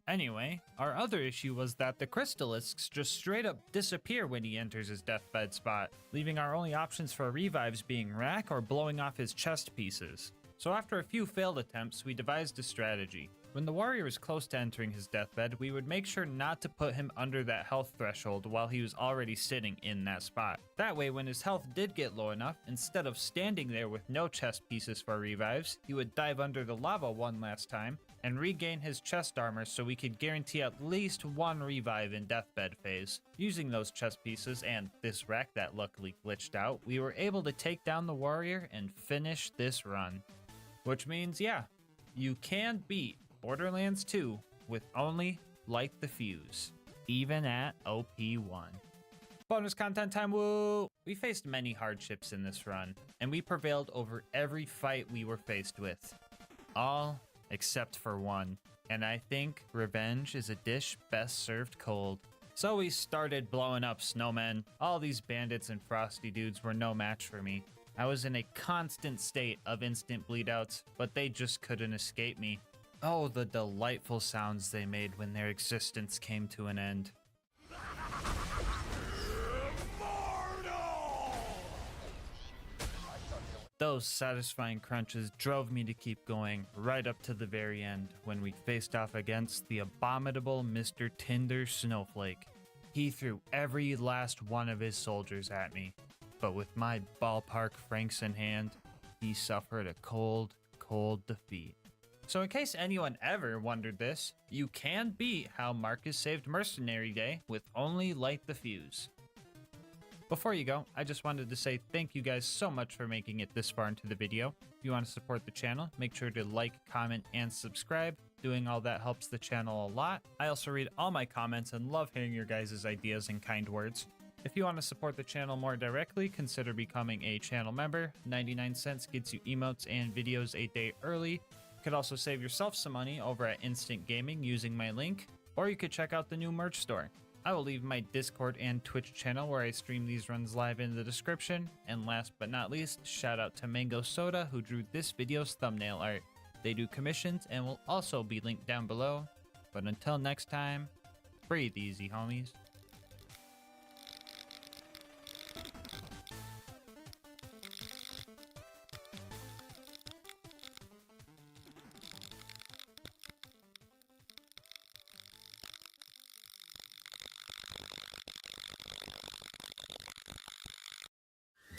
Anyway, our other issue was that the crystalisks just straight up disappear when he enters his deathbed spot, leaving our only options for revives being rack or blowing off his chest pieces. So after a few failed attempts, we devised a strategy. When the warrior was close to entering his deathbed, we would make sure not to put him under that health threshold while he was already sitting in that spot. That way, when his health did get low enough, instead of standing there with no chest pieces for revives, he would dive under the lava one last time and regain his chest armor so we could guarantee at least one revive in deathbed phase. Using those chest pieces and this rack that luckily glitched out, we were able to take down the warrior and finish this run. Which means, yeah, you can beat Borderlands 2 with only Light the Fuse, even at OP1. Bonus content time, woo! We faced many hardships in this run, and we prevailed over every fight we were faced with. All except for one, and I think revenge is a dish best served cold. So we started blowing up snowmen. All these bandits and frosty dudes were no match for me. I was in a constant state of instant bleedouts, but they just couldn't escape me. Oh, the delightful sounds they made when their existence came to an end. Those satisfying crunches drove me to keep going right up to the very end when we faced off against the abominable Mr. Tinder Snowflake. He threw every last one of his soldiers at me, but with my ballpark franks in hand, he suffered a cold defeat. So in case anyone ever wondered this, you can beat how Marcus saved Mercenary Day with only Light the Fuse. Before you go, I just wanted to say thank you guys so much for making it this far into the video. If you want to support the channel, make sure to like, comment, and subscribe. Doing all that helps the channel a lot. I also read all my comments and love hearing your guys' ideas and kind words. If you want to support the channel more directly, consider becoming a channel member. 99 cents gets you emotes and videos a day early. You could also save yourself some money over at Instant Gaming using my link, or you could check out the new merch store. I will leave my Discord and Twitch channel where I stream these runs live in the description. And last but not least, shout out to Mango Soda who drew this video's thumbnail art. They do commissions and will also be linked down below. But until next time, breathe easy, homies.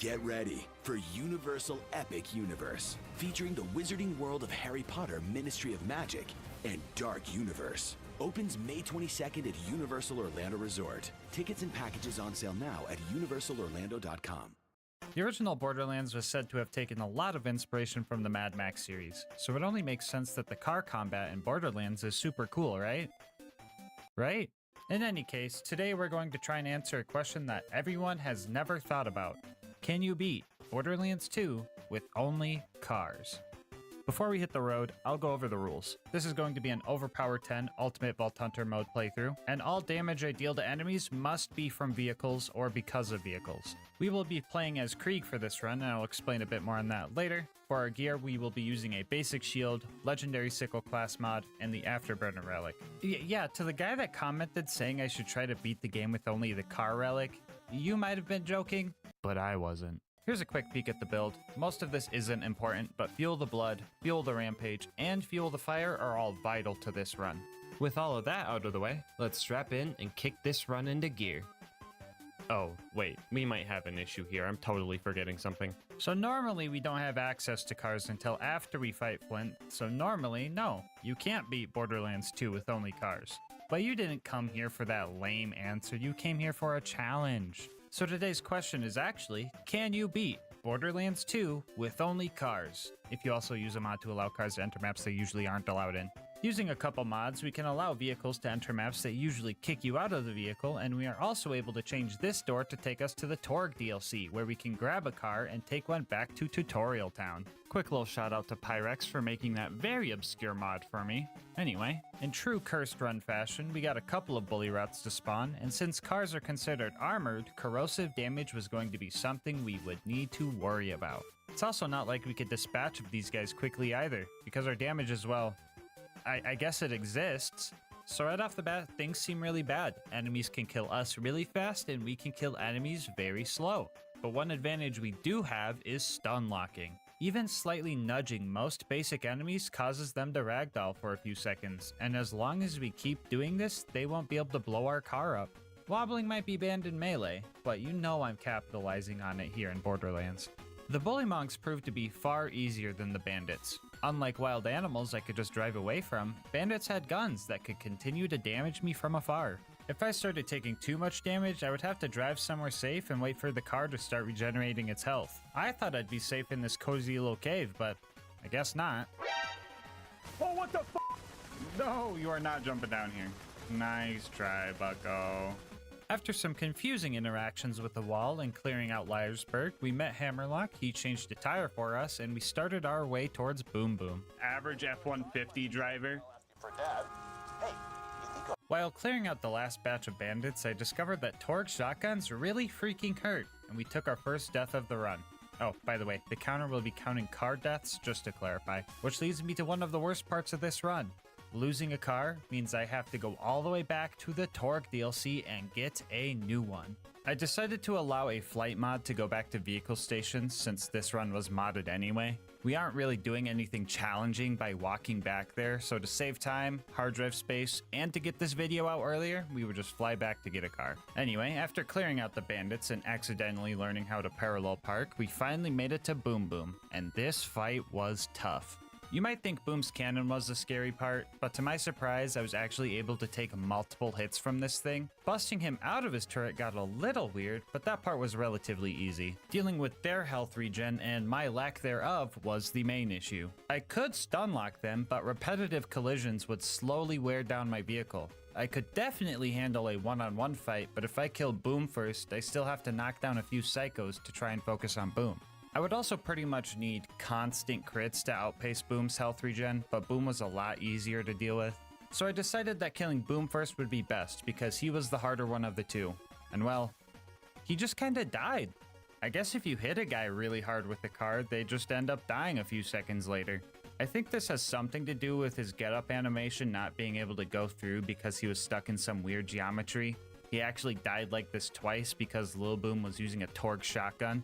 Get ready for Universal Epic Universe, featuring the wizarding world of Harry Potter Ministry of Magic and Dark Universe. Opens May 22nd at Universal Orlando Resort. Tickets and packages on sale now at universalorlando.com. The original Borderlands was said to have taken a lot of inspiration from the Mad Max series, so it only makes sense that the car combat in Borderlands is super cool, right? Right? In any case, today we're going to try and answer a question that everyone has never thought about. Can you beat Borderlands 2 with only cars? Before we hit the road, I'll go over the rules. This is going to be an Overpower 10 Ultimate Vault Hunter mode playthrough, and all damage I deal to enemies must be from vehicles or because of vehicles. We will be playing as Krieg for this run, and I'll explain a bit more on that later. For our gear, we will be using a basic shield, legendary sickle class mod, and the afterburner relic. Yeah, to the guy that commented saying I should try to beat the game with only the car relic, you might have been joking, but I wasn't. Here's a quick peek at the build. Most of this isn't important, but Fuel the Blood, Fuel the Rampage, and Fuel the Fire are all vital to this run. With all of that out of the way, let's strap in and kick this run into gear. Oh, wait, we might have an issue here. I'm totally forgetting something. So normally we don't have access to cars until after we fight Flint, so normally, no, you can't beat Borderlands 2 with only cars. But you didn't come here for that lame answer, you came here for a challenge. So today's question is actually, can you beat Borderlands 2 with only cars? If you also use a mod to allow cars to enter maps they usually aren't allowed in. Using a couple mods, we can allow vehicles to enter maps that usually kick you out of the vehicle, and we are also able to change this door to take us to the Torg DLC, where we can grab a car and take one back to Tutorial Town. Quick little shout out to Pyrex for making that very obscure mod for me. Anyway, in true Cursed Run fashion, we got a couple of bully routes to spawn, and since cars are considered armored, corrosive damage was going to be something we would need to worry about. It's also not like we could dispatch of these guys quickly either, because our damage is, well, I guess it exists. So right off the bat, things seem really bad. Enemies can kill us really fast, and we can kill enemies very slow. But one advantage we do have is stun locking. Even slightly nudging most basic enemies causes them to ragdoll for a few seconds, and as long as we keep doing this, they won't be able to blow our car up. Wobbling might be banned in Melee, but you know I'm capitalizing on it here in Borderlands. The Bullymongs proved to be far easier than the bandits. Unlike wild animals I could just drive away from, bandits had guns that could continue to damage me from afar. If I started taking too much damage, I would have to drive somewhere safe and wait for the car to start regenerating its health. I thought I'd be safe in this cozy little cave, but I guess not. Oh, what the f? No, you are not jumping down here. Nice try, bucko. After some confusing interactions with the wall and clearing out Liarsburg, we met Hammerlock, he changed a tire for us, and we started our way towards Boom Boom. Average F-150 driver. While clearing out the last batch of bandits, I discovered that Torg shotguns really freaking hurt, and we took our first death of the run. Oh, by the way, the counter will be counting car deaths, just to clarify, which leads me to one of the worst parts of this run. Losing a car means I have to go all the way back to the Torg DLC and get a new one. I decided to allow a flight mod to go back to vehicle stations since this run was modded anyway. We aren't really doing anything challenging by walking back there, so to save time, hard drive space, and to get this video out earlier, we would just fly back to get a car. Anyway, after clearing out the bandits and accidentally learning how to parallel park, we finally made it to Boom Boom, and this fight was tough. You might think Boom's cannon was the scary part, but to my surprise, I was actually able to take multiple hits from this thing. Busting him out of his turret got a little weird, but that part was relatively easy. Dealing with their health regen and my lack thereof was the main issue. I could stun lock them, but repetitive collisions would slowly wear down my vehicle. I could definitely handle a one-on-one fight, but if I kill Boom first, I still have to knock down a few psychos to try and focus on Boom. I would also pretty much need constant crits to outpace Boom's health regen, but Boom was a lot easier to deal with. So I decided that killing Boom first would be best, because he was the harder one of the two. And well, he just kinda died. I guess if you hit a guy really hard with the car, they just end up dying a few seconds later. I think this has something to do with his get-up animation not being able to go through because he was stuck in some weird geometry. He actually died like this twice because Lil Boom was using a Torg shotgun.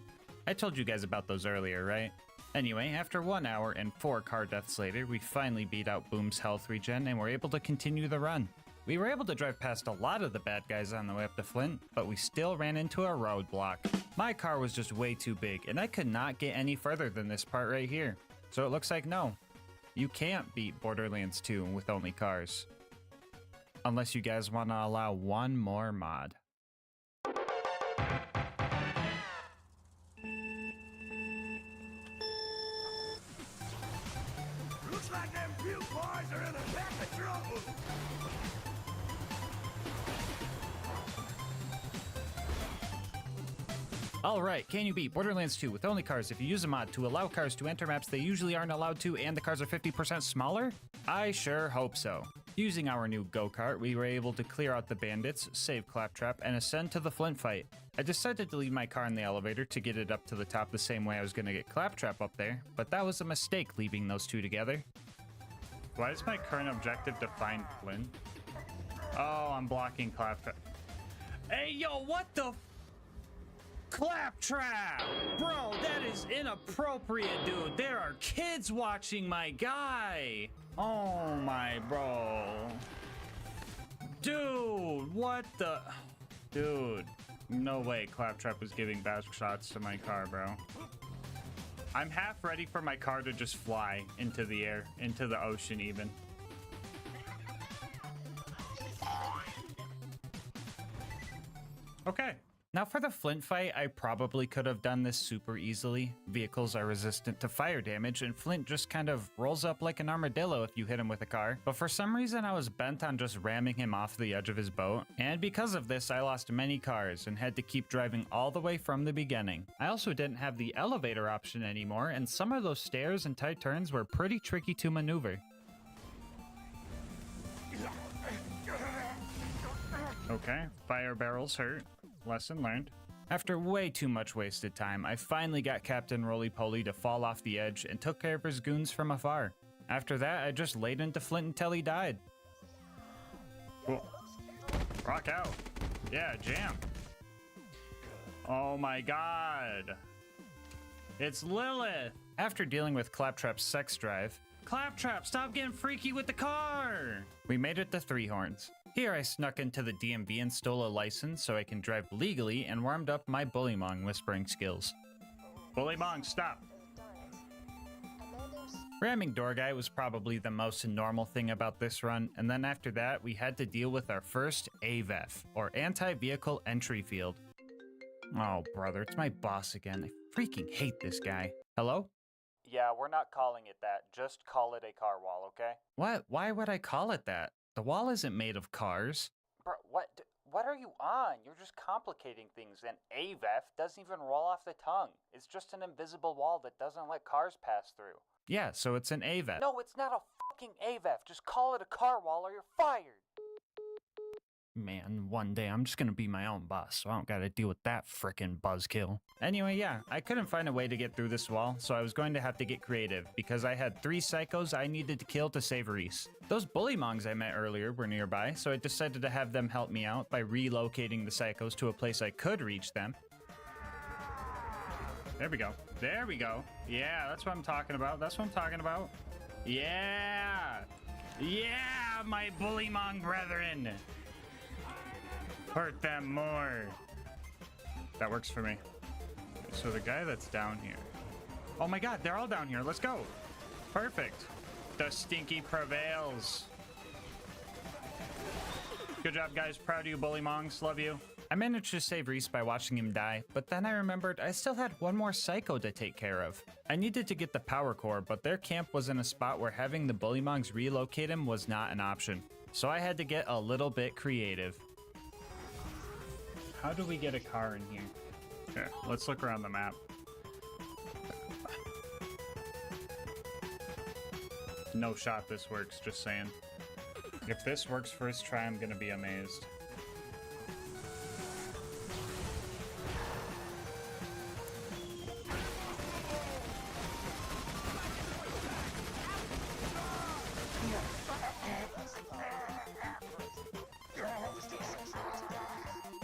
I told you guys about those earlier, right? Anyway, after 1 hour and 4 car deaths later, we finally beat out Boom's health regen and were able to continue the run. We were able to drive past a lot of the bad guys on the way up to Flint, but we still ran into a roadblock. My car was just way too big, and I could not get any further than this part right here. So it looks like no, you can't beat Borderlands 2 with only cars. Unless you guys want to allow one more mod. Looks like them few boys are in a pack of trouble. Alright, can you beat Borderlands 2 with only cars if you use a mod to allow cars to enter maps they usually aren't allowed to and the cars are 50% smaller? I sure hope so. Using our new go-kart, we were able to clear out the bandits, save Claptrap, and ascend to the Flint fight. I decided to leave my car in the elevator to get it up to the top the same way I was gonna get Claptrap up there, but that was a mistake leaving those two together. Why is my current objective to find Flint? Oh, I'm blocking Claptrap. Hey, yo, what the Claptrap! Bro, that is inappropriate, dude. There are kids watching my guy. Oh my bro. Dude, what the? Dude, no way Claptrap was giving back shots to my car, bro. I'm half ready for my car to just fly into the air, into the ocean even. Okay. Now for the Flint fight, I probably could have done this super easily. Vehicles are resistant to fire damage, and Flint just kind of rolls up like an armadillo if you hit him with a car. But for some reason, I was bent on just ramming him off the edge of his boat. And because of this, I lost many cars and had to keep driving all the way from the beginning. I also didn't have the elevator option anymore, and some of those stairs and tight turns were pretty tricky to maneuver. Okay, fire barrels hurt. Lesson learned. After way too much wasted time, I finally got Captain Roly-Poly to fall off the edge and took care of his goons from afar. After that, I just laid into Flint until he died. Cool. Rock out. Yeah, jam. Oh my god. It's Lilith! After dealing with Claptrap's sex drive, Claptrap, stop getting freaky with the car! We made it to Three Horns. Here I snuck into the DMV and stole a license so I can drive legally and warmed up my Bullymong whispering skills. Bullymong, stop! Ramming Door Guy was probably the most normal thing about this run, and then after that we had to deal with our first AVEF, or Anti-Vehicle Entry Field. Oh brother, it's my boss again. I freaking hate this guy. Hello? Yeah, we're not calling it that. Just call it a car wall, okay? What? Why would I call it that? The wall isn't made of cars. Bro, what are you on? You're just complicating things, and AVEF doesn't even roll off the tongue. It's just an invisible wall that doesn't let cars pass through. Yeah, so it's an AVEF. No, it's not a fucking AVEF. Just call it a car wall or you're fired. Man, one day I'm just gonna be my own boss, so I don't gotta deal with that frickin' buzzkill. Anyway, yeah, I couldn't find a way to get through this wall, so I was going to have to get creative, because I had 3 psychos I needed to kill to save Reese. Those Bullymongs I met earlier were nearby, so I decided to have them help me out by relocating the psychos to a place I could reach them. There we go. There we go. Yeah, that's what I'm talking about. That's what I'm talking about. Yeah! Yeah, my Bullymong brethren! Hurt them more. That works for me. So the guy that's down here. Oh my god, they're all down here. Let's go. Perfect. The stinky prevails. Good job, guys. Proud of you, Bullymongs. Love you. I managed to save Reese by watching him die, but then I remembered I still had one more psycho to take care of. I needed to get the power core, but their camp was in a spot where having the Bullymongs relocate him was not an option. So I had to get a little bit creative. How do we get a car in here? Okay, let's look around the map. No shot this works, just saying. If this works first try, I'm gonna be amazed.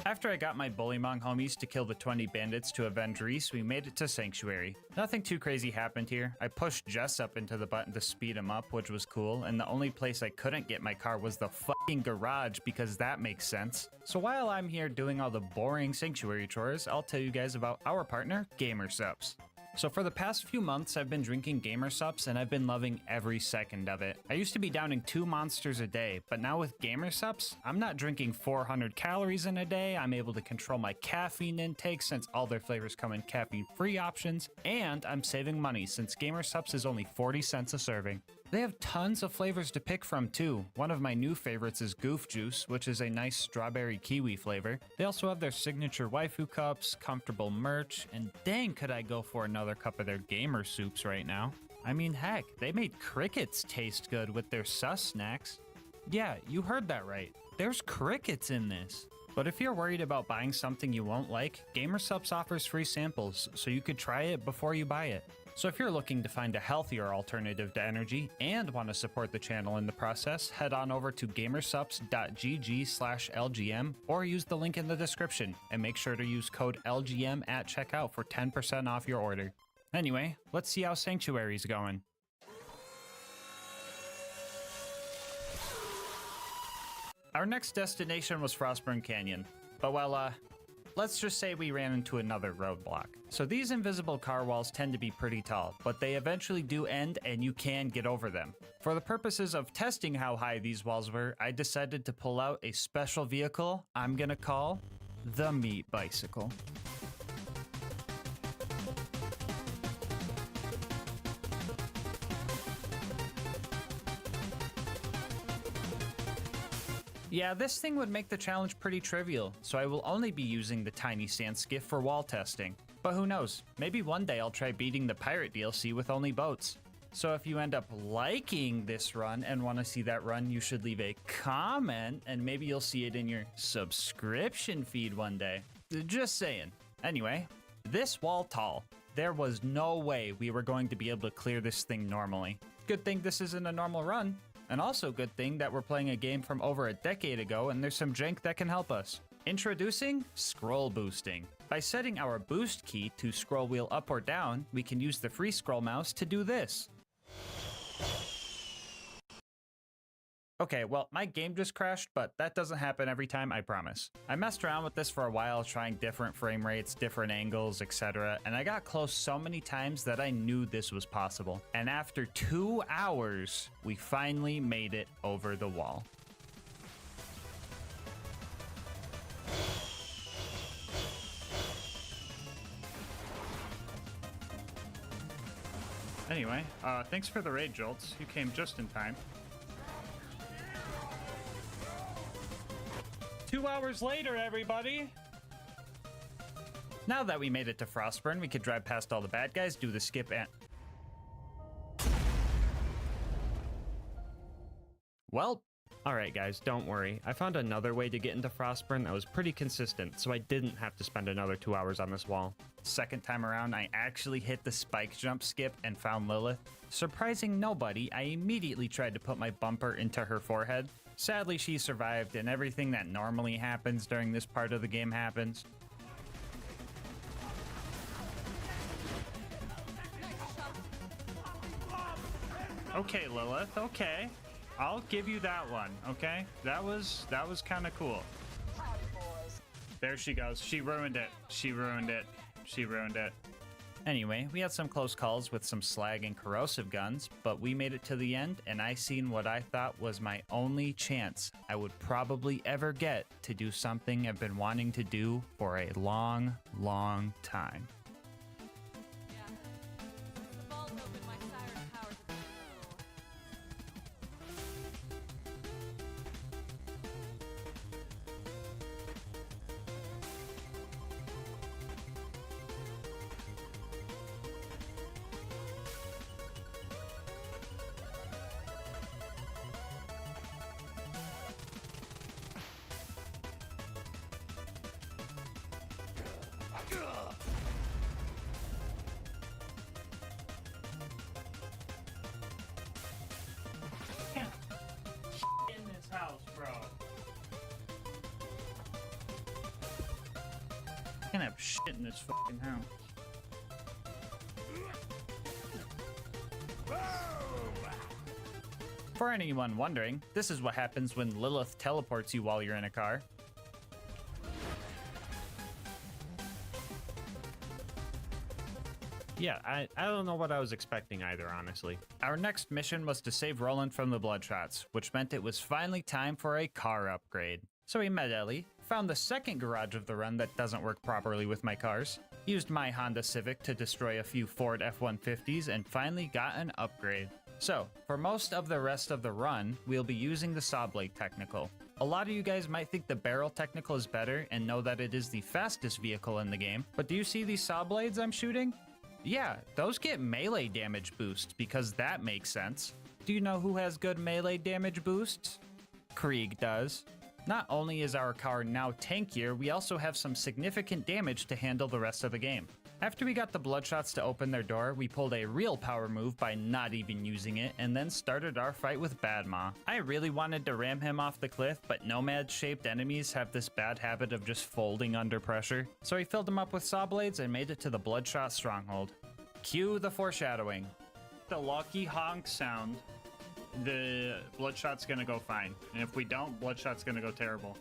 After I got my Bullymong homies to kill the 20 bandits to avenge Reese, we made it to Sanctuary. Nothing too crazy happened here. I pushed Jess up into the button to speed him up, which was cool, and the only place I couldn't get my car was the fucking garage, because that makes sense. So while I'm here doing all the boring Sanctuary chores, I'll tell you guys about our partner, GamerSups. So for the past few months, I've been drinking GamerSups and I've been loving every second of it. I used to be downing 2 monsters a day, but now with GamerSups, I'm not drinking 400 calories in a day. I'm able to control my caffeine intake since all their flavors come in caffeine-free options, and I'm saving money since GamerSups is only 40 cents a serving. They have tons of flavors to pick from too. One of my new favorites is Goof Juice, which is a nice strawberry kiwi flavor. They also have their signature waifu cups, comfortable merch, and dang could I go for another cup of their gamer soups right now. I mean heck, they made crickets taste good with their sus snacks. Yeah, you heard that right. There's crickets in this. But if you're worried about buying something you won't like, GamerSupps offers free samples, so you could try it before you buy it. So if you're looking to find a healthier alternative to energy and want to support the channel in the process, head on over to gamersupps.gg/LGM or use the link in the description, and make sure to use code LGM at checkout for 10% off your order. Anyway, let's see how Sanctuary's going. Our next destination was Frostburn Canyon, but well, let's just say we ran into another roadblock. So these invisible car walls tend to be pretty tall, but they eventually do end and you can get over them. For the purposes of testing how high these walls were, I decided to pull out a special vehicle I'm gonna call the Meat Bicycle. Yeah, this thing would make the challenge pretty trivial, so I will only be using the tiny sand skiff for wall testing. But who knows, maybe one day I'll try beating the pirate DLC with only boats. So if you end up liking this run and want to see that run, you should leave a comment and maybe you'll see it in your subscription feed one day. Just saying. Anyway, this wall tall. There was no way we were going to be able to clear this thing normally. Good thing this isn't a normal run. And also good thing that we're playing a game from over a decade ago and there's some jank that can help us. Introducing scroll boosting. By setting our boost key to scroll wheel up or down, we can use the free scroll mouse to do this. Okay, well, my game just crashed, but that doesn't happen every time, I promise. I messed around with this for a while, trying different frame rates, different angles, etc., and I got close so many times that I knew this was possible. And after 2 hours, we finally made it over the wall. Anyway, thanks for the raid, Jolts. You came just in time. 2 hours later, everybody! Now that we made it to Frostburn, we could drive past all the bad guys, do the skip and... Well, alright guys, don't worry. I found another way to get into Frostburn that was pretty consistent, so I didn't have to spend another 2 hours on this wall. Second time around, I actually hit the spike jump skip and found Lilith. Surprising nobody, I immediately tried to put my bumper into her forehead. Sadly, she survived, and everything that normally happens during this part of the game happens. Okay, Lilith, okay. I'll give you that one, okay? That was kind of cool. There she goes. She ruined it. She ruined it. She ruined it. Anyway, we had some close calls with some slag and corrosive guns, but we made it to the end, and I seen what I thought was my only chance I would probably ever get to do something I've been wanting to do for a long, long time. In this house, bro. I can't have shit in this fucking house. For anyone wondering, this is what happens when Lilith teleports you while you're in a car. Yeah, I don't know what I was expecting either, honestly. Our next mission was to save Roland from the Bloodshots, which meant it was finally time for a car upgrade. So we met Ellie, found the second garage of the run that doesn't work properly with my cars, used my Honda Civic to destroy a few Ford F-150s, and finally got an upgrade. So, for most of the rest of the run, we'll be using the saw blade technical. A lot of you guys might think the barrel technical is better and know that it is the fastest vehicle in the game, but do you see these saw blades I'm shooting? Yeah, those get melee damage boosts because that makes sense. Do you know who has good melee damage boosts? Krieg does. Not only is our car now tankier, we also have some significant damage to handle the rest of the game. After we got the Bloodshots to open their door, we pulled a real power move by not even using it, and then started our fight with Badma. I really wanted to ram him off the cliff, but nomad-shaped enemies have this bad habit of just folding under pressure. So I filled him up with saw blades and made it to the Bloodshot stronghold. Cue the foreshadowing. The lucky honk sound. The Bloodshot's gonna go fine, and if we don't, Bloodshot's gonna go terrible.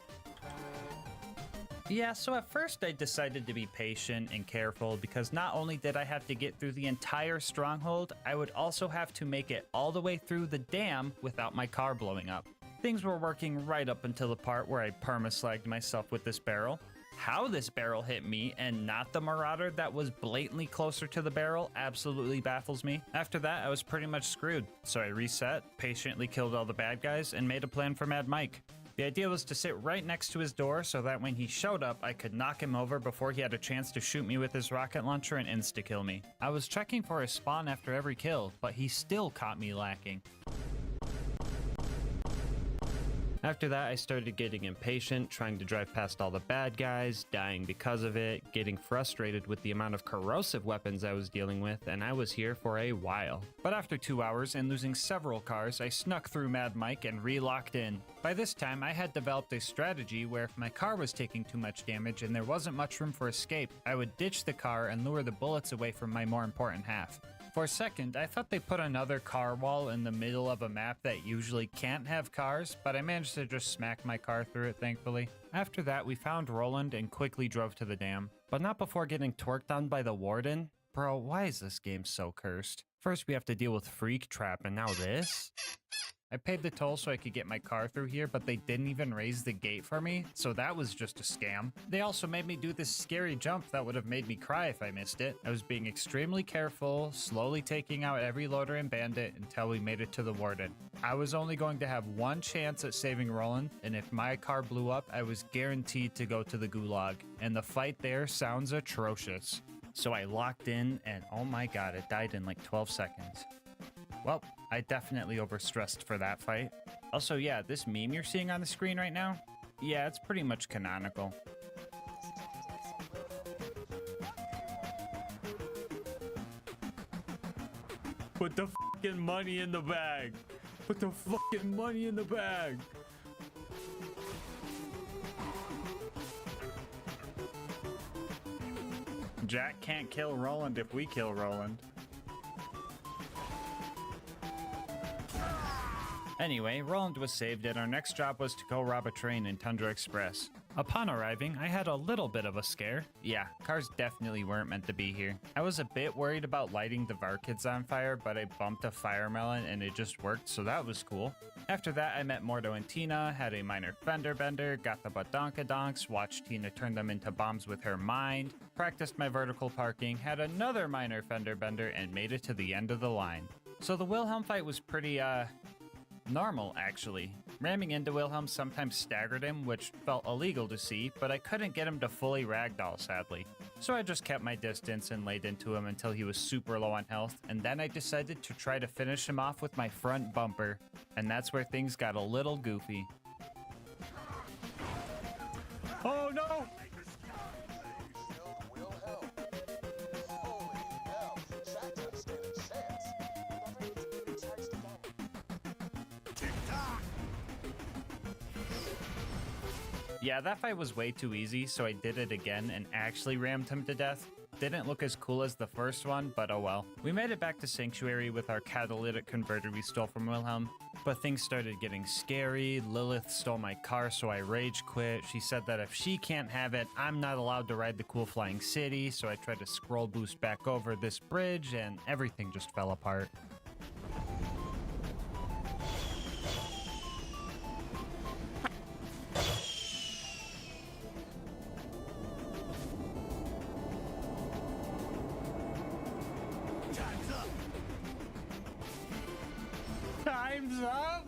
Yeah, so at first I decided to be patient and careful because not only did I have to get through the entire stronghold, I would also have to make it all the way through the dam without my car blowing up. Things were working right up until the part where I perma-slagged myself with this barrel. How this barrel hit me and not the Marauder that was blatantly closer to the barrel absolutely baffles me. After that, I was pretty much screwed, so I reset, patiently killed all the bad guys, and made a plan for Mad Mike. The idea was to sit right next to his door so that when he showed up, I could knock him over before he had a chance to shoot me with his rocket launcher and insta-kill me. I was checking for his spawn after every kill, but he still caught me lacking. After that, I started getting impatient, trying to drive past all the bad guys, dying because of it, getting frustrated with the amount of corrosive weapons I was dealing with, and I was here for a while. But after 2 hours and losing several cars, I snuck through Mad Mike and re-locked in. By this time, I had developed a strategy where if my car was taking too much damage and there wasn't much room for escape, I would ditch the car and lure the bullets away from my more important half. For a second, I thought they put another car wall in the middle of a map that usually can't have cars, but I managed to just smack my car through it, thankfully. After that, we found Roland and quickly drove to the dam. But not before getting torqued on by the warden. Bro, why is this game so cursed? First, we have to deal with Freak Trap, and now this? I paid the toll so I could get my car through here, but they didn't even raise the gate for me, so that was just a scam. They also made me do this scary jump that would have made me cry if I missed it. I was being extremely careful, slowly taking out every loader and bandit until we made it to the warden. I was only going to have one chance at saving Roland, and if my car blew up, I was guaranteed to go to the gulag, and the fight there sounds atrocious. So I locked in, and oh my god, it died in like 12 seconds. Well, I definitely overstressed for that fight. Also, yeah, this meme you're seeing on the screen right now, yeah, it's pretty much canonical. Put the fucking money in the bag. Put the fucking money in the bag. Jack can't kill Roland if we kill Roland. Anyway, Roland was saved and our next job was to go rob a train in Tundra Express. Upon arriving, I had a little bit of a scare. Yeah, cars definitely weren't meant to be here. I was a bit worried about lighting the Varkids on fire, but I bumped a fire melon and it just worked, so that was cool. After that, I met Mordo and Tina, had a minor fender bender, got the badonkadonks, watched Tina turn them into bombs with her mind, practiced my vertical parking, had another minor fender bender, and made it to the end of the line. So the Wilhelm fight was pretty, normal, actually. Ramming into Wilhelm sometimes staggered him, which felt illegal to see, but I couldn't get him to fully ragdoll, sadly. So I just kept my distance and laid into him until he was super low on health, and then I decided to try to finish him off with my front bumper, and that's where things got a little goofy. Oh no! Yeah, that fight was way too easy, so I did it again and actually rammed him to death. Didn't look as cool as the first one, but oh well. We made it back to Sanctuary with our catalytic converter we stole from Wilhelm, but things started getting scary. Lilith stole my car, so I rage quit. She said that if she can't have it, I'm not allowed to ride the cool flying city, so I tried to scroll boost back over this bridge and everything just fell apart. Time's up!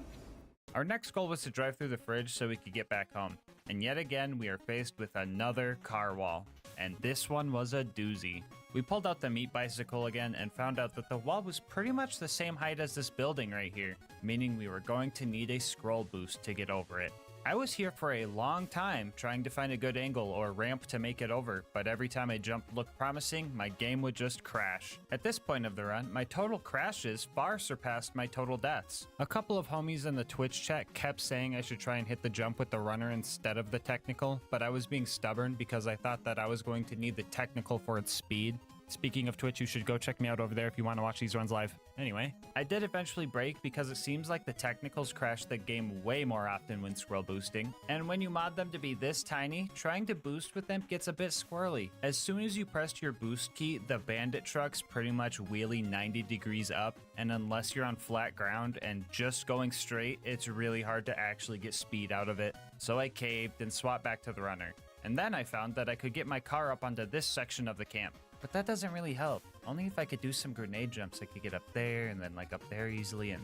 Our next goal was to drive through the fridge so we could get back home. And yet again, we are faced with another car wall. And this one was a doozy. We pulled out the meat bicycle again and found out that the wall was pretty much the same height as this building right here, meaning we were going to need a scroll boost to get over it. I was here for a long time trying to find a good angle or ramp to make it over, but every time a jump looked promising, my game would just crash. At this point of the run, my total crashes far surpassed my total deaths. A couple of homies in the Twitch chat kept saying I should try and hit the jump with the runner instead of the technical, but I was being stubborn because I thought that I was going to need the technical for its speed. Speaking of Twitch, you should go check me out over there if you want to watch these runs live. Anyway, I did eventually break because it seems like the technicals crash the game way more often when scroll boosting. And when you mod them to be this tiny, trying to boost with them gets a bit squirrely. As soon as you press your boost key, the bandit trucks pretty much wheelie 90 degrees up. And unless you're on flat ground and just going straight, it's really hard to actually get speed out of it. So I caved and swapped back to the runner. And then I found that I could get my car up onto this section of the camp. But that doesn't really help. Only if I could do some grenade jumps, I could get up there and then like up there easily and...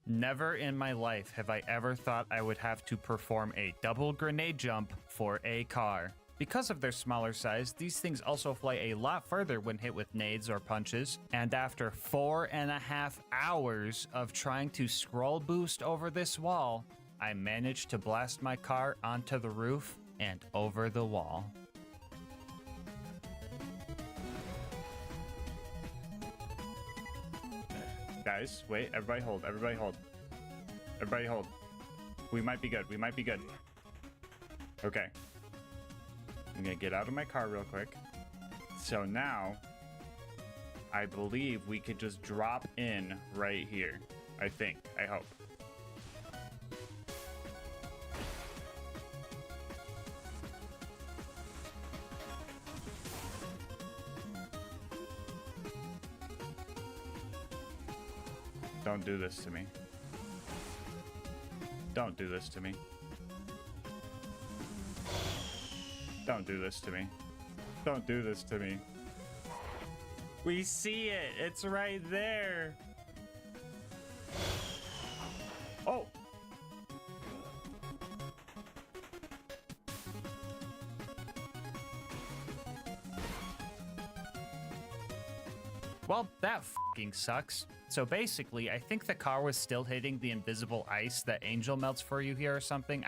Never in my life have I ever thought I would have to perform a double grenade jump for a car. Because of their smaller size, these things also fly a lot further when hit with nades or punches. And after 4.5 hours of trying to scroll boost over this wall, I managed to blast my car onto the roof and over the wall. Guys, wait, everybody hold, everybody hold. Everybody hold. We might be good, we might be good. Okay. I'm gonna get out of my car real quick. So now, I believe we could just drop in right here. I think, I hope. Don't do this to me. Don't do this to me. Don't do this to me. Don't do this to me. We see it! It's right there! Oh! Well, that fucking sucks. So basically, I think the car was still hitting the invisible ice that Angel melts for you here or something.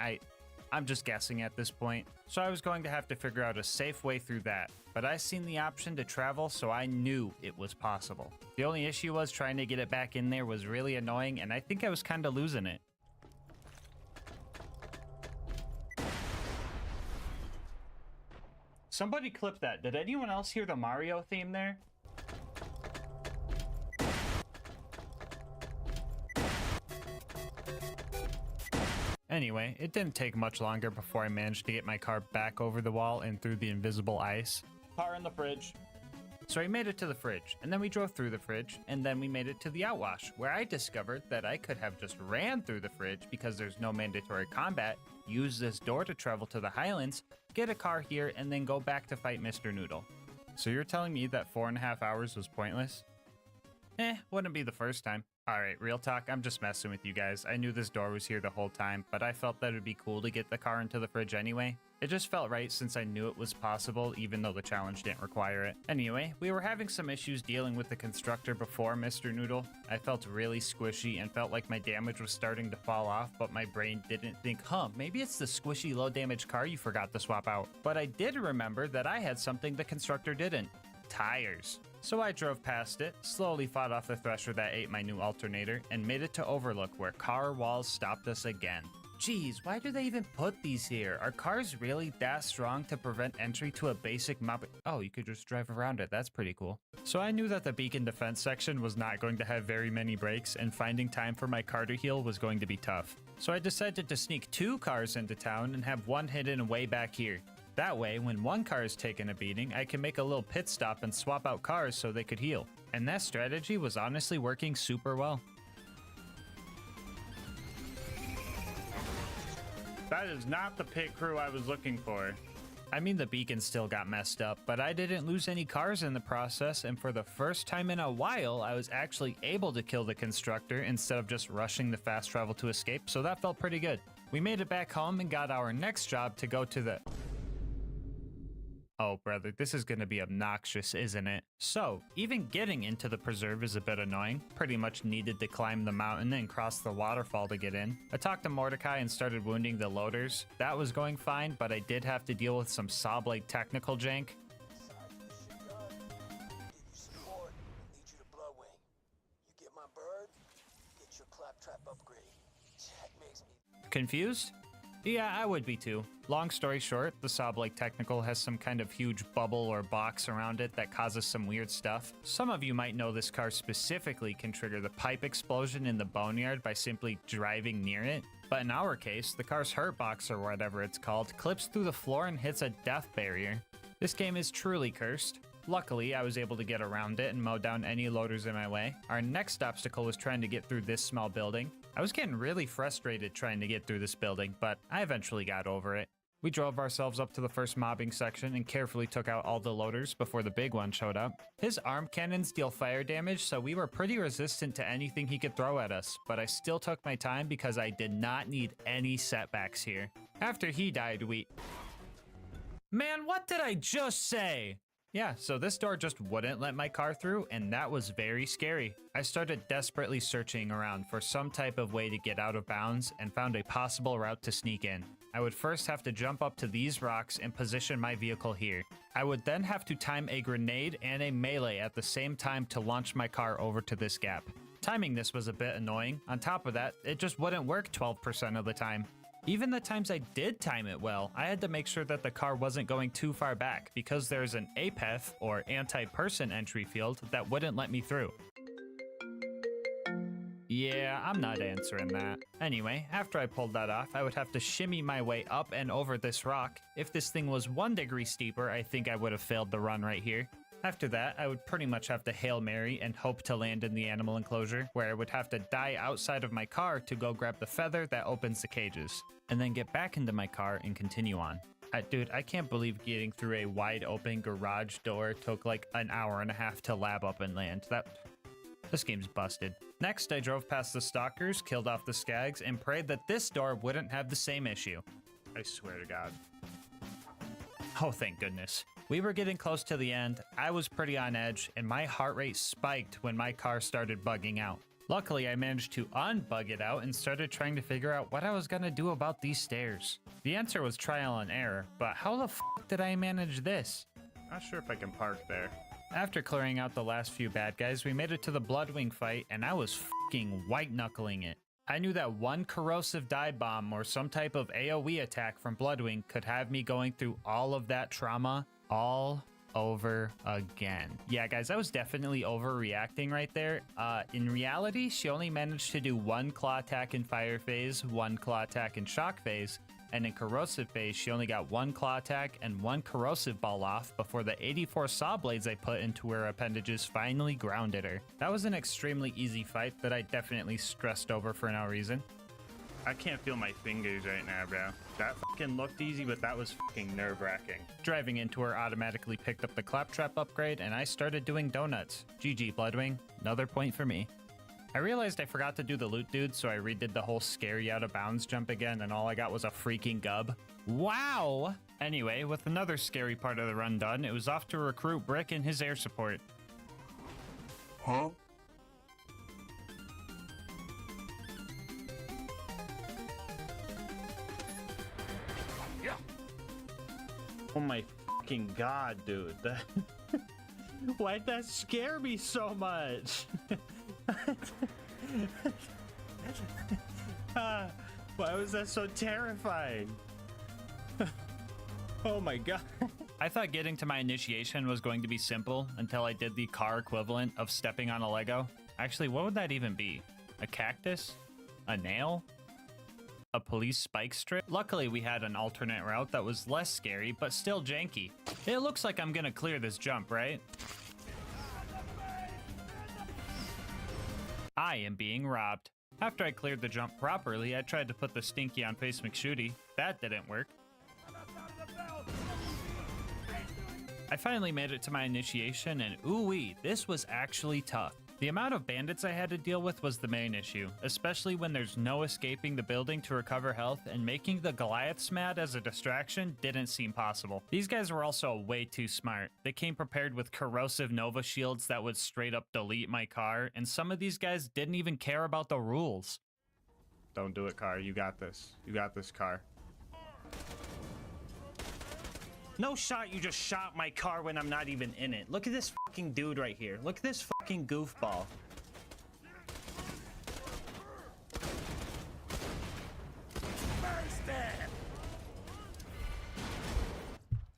I'm just guessing at this point. So I was going to have to figure out a safe way through that. But I seen the option to travel, so I knew it was possible. The only issue was trying to get it back in there was really annoying, and I think I was kind of losing it. Somebody clip that. Did anyone else hear the Mario theme there? Anyway, it didn't take much longer before I managed to get my car back over the wall and through the invisible ice. Car in the fridge. So I made it to the fridge, and then we drove through the fridge, and then we made it to the outwash, where I discovered that I could have just ran through the fridge because there's no mandatory combat, use this door to travel to the Highlands, get a car here, and then go back to fight Mr. Noodle. So you're telling me that 4.5 hours was pointless? Wouldn't be the first time. Alright, real talk, I'm just messing with you guys. I knew this door was here the whole time, but I felt that it would be cool to get the car into the fridge anyway. It just felt right since I knew it was possible, even though the challenge didn't require it. Anyway, we were having some issues dealing with the constructor before Mr. Noodle. I felt really squishy and felt like my damage was starting to fall off, but my brain didn't think, maybe it's the squishy low damage car you forgot to swap out. But I did remember that I had something the constructor didn't. Tires. So I drove past it, slowly fought off the thresher that ate my new alternator, and made it to Overlook where car walls stopped us again. Geez, why do they even put these here? Are cars really that strong to prevent entry to a basic map? Oh, you could just drive around it. That's pretty cool. So I knew that the beacon defense section was not going to have very many breaks, and finding time for my car to heal was going to be tough. So I decided to sneak 2 cars into town and have one hidden way back here. That way, when one car is taking a beating, I can make a little pit stop and swap out cars so they could heal. And that strategy was honestly working super well. That is not the pit crew I was looking for. I mean, the beacon still got messed up, but I didn't lose any cars in the process, and for the first time in a while, I was actually able to kill the constructor instead of just rushing the fast travel to escape, so that felt pretty good. We made it back home and got our next job to go to the... Oh, brother, this is gonna be obnoxious, isn't it? So, even getting into the preserve is a bit annoying. Pretty much needed to climb the mountain and cross the waterfall to get in. I talked to Mordecai and started wounding the loaders. That was going fine, but I did have to deal with some saw blade technical jank. Confused? Yeah, I would be too. Long story short, the saw blade technical has some kind of huge bubble or box around it that causes some weird stuff. Some of you might know this car specifically can trigger the pipe explosion in the boneyard by simply driving near it. But in our case, the car's hurt box or whatever it's called clips through the floor and hits a death barrier. This game is truly cursed. Luckily, I was able to get around it and mow down any loaders in my way. Our next obstacle was trying to get through this small building. I was getting really frustrated trying to get through this building, but I eventually got over it. We drove ourselves up to the first mobbing section and carefully took out all the loaders before the big one showed up. His arm cannons deal fire damage, so we were pretty resistant to anything he could throw at us, but I still took my time because I did not need any setbacks here. After he died, Man, what did I just say? Yeah, so this door just wouldn't let my car through, and that was very scary. I started desperately searching around for some type of way to get out of bounds and found a possible route to sneak in. I would first have to jump up to these rocks and position my vehicle here. I would then have to time a grenade and a melee at the same time to launch my car over to this gap. Timing this was a bit annoying. On top of that, it just wouldn't work 12% of the time. Even the times I did time it well, I had to make sure that the car wasn't going too far back because there's an APEF, or anti-person entry field, that wouldn't let me through. Yeah, I'm not answering that. Anyway, after I pulled that off, I would have to shimmy my way up and over this rock. If this thing was 1 degree steeper, I think I would have failed the run right here. After that, I would pretty much have to Hail Mary and hope to land in the animal enclosure, where I would have to die outside of my car to go grab the feather that opens the cages, and then get back into my car and continue on. Dude, I can't believe getting through a wide open garage door took like an hour and a half to lab up and land. This game's busted. Next, I drove past the stalkers, killed off the skags, and prayed that this door wouldn't have the same issue. I swear to God. Oh, thank goodness. We were getting close to the end, I was pretty on edge, and my heart rate spiked when my car started bugging out. Luckily, I managed to unbug it out and started trying to figure out what I was gonna do about these stairs. The answer was trial and error, but how the f did I manage this? Not sure if I can park there. After clearing out the last few bad guys, we made it to the Bloodwing fight, and I was f***ing white-knuckling it. I knew that one corrosive dive bomb or some type of AoE attack from Bloodwing could have me going through all of that trauma all over again. Yeah, guys, I was definitely overreacting right there. In reality, she only managed to do 1 claw attack in fire phase, 1 claw attack in shock phase, and in corrosive phase, she only got 1 claw attack and 1 corrosive ball off before the 84 saw blades I put into her appendages finally grounded her. That was an extremely easy fight that I definitely stressed over for no reason. I can't feel my fingers right now, bro. That fucking looked easy, but that was fucking nerve-wracking. Driving into her automatically picked up the claptrap upgrade, and I started doing donuts. GG, Bloodwing. Another point for me. I realized I forgot to do the loot dude, so I redid the whole scary out of bounds jump again, and all I got was a freaking gub. Wow! Anyway, with another scary part of the run done, it was off to recruit Brick and his air support. Huh? Oh my fucking God, dude. Why'd that scare me so much? Why was that so terrifying? Oh my God. I thought getting to my initiation was going to be simple until I did the car equivalent of stepping on a Lego. Actually, what would that even be? A cactus? A nail? A police spike strip? Luckily, we had an alternate route that was less scary, but still janky. It looks like I'm gonna clear this jump, right? I am being robbed. After I cleared the jump properly, I tried to put the stinky on Face McShooty. That didn't work. I finally made it to my initiation, and ooh-wee, this was actually tough. The amount of bandits I had to deal with was the main issue, especially when there's no escaping the building to recover health, and making the Goliaths mad as a distraction didn't seem possible. These guys were also way too smart. They came prepared with corrosive Nova shields that would straight up delete my car, and some of these guys didn't even care about the rules. Don't do it, car. You got this. You got this, car. No shot, you just shot my car when I'm not even in it. Look at this fucking dude right here. Look at this fucking goofball.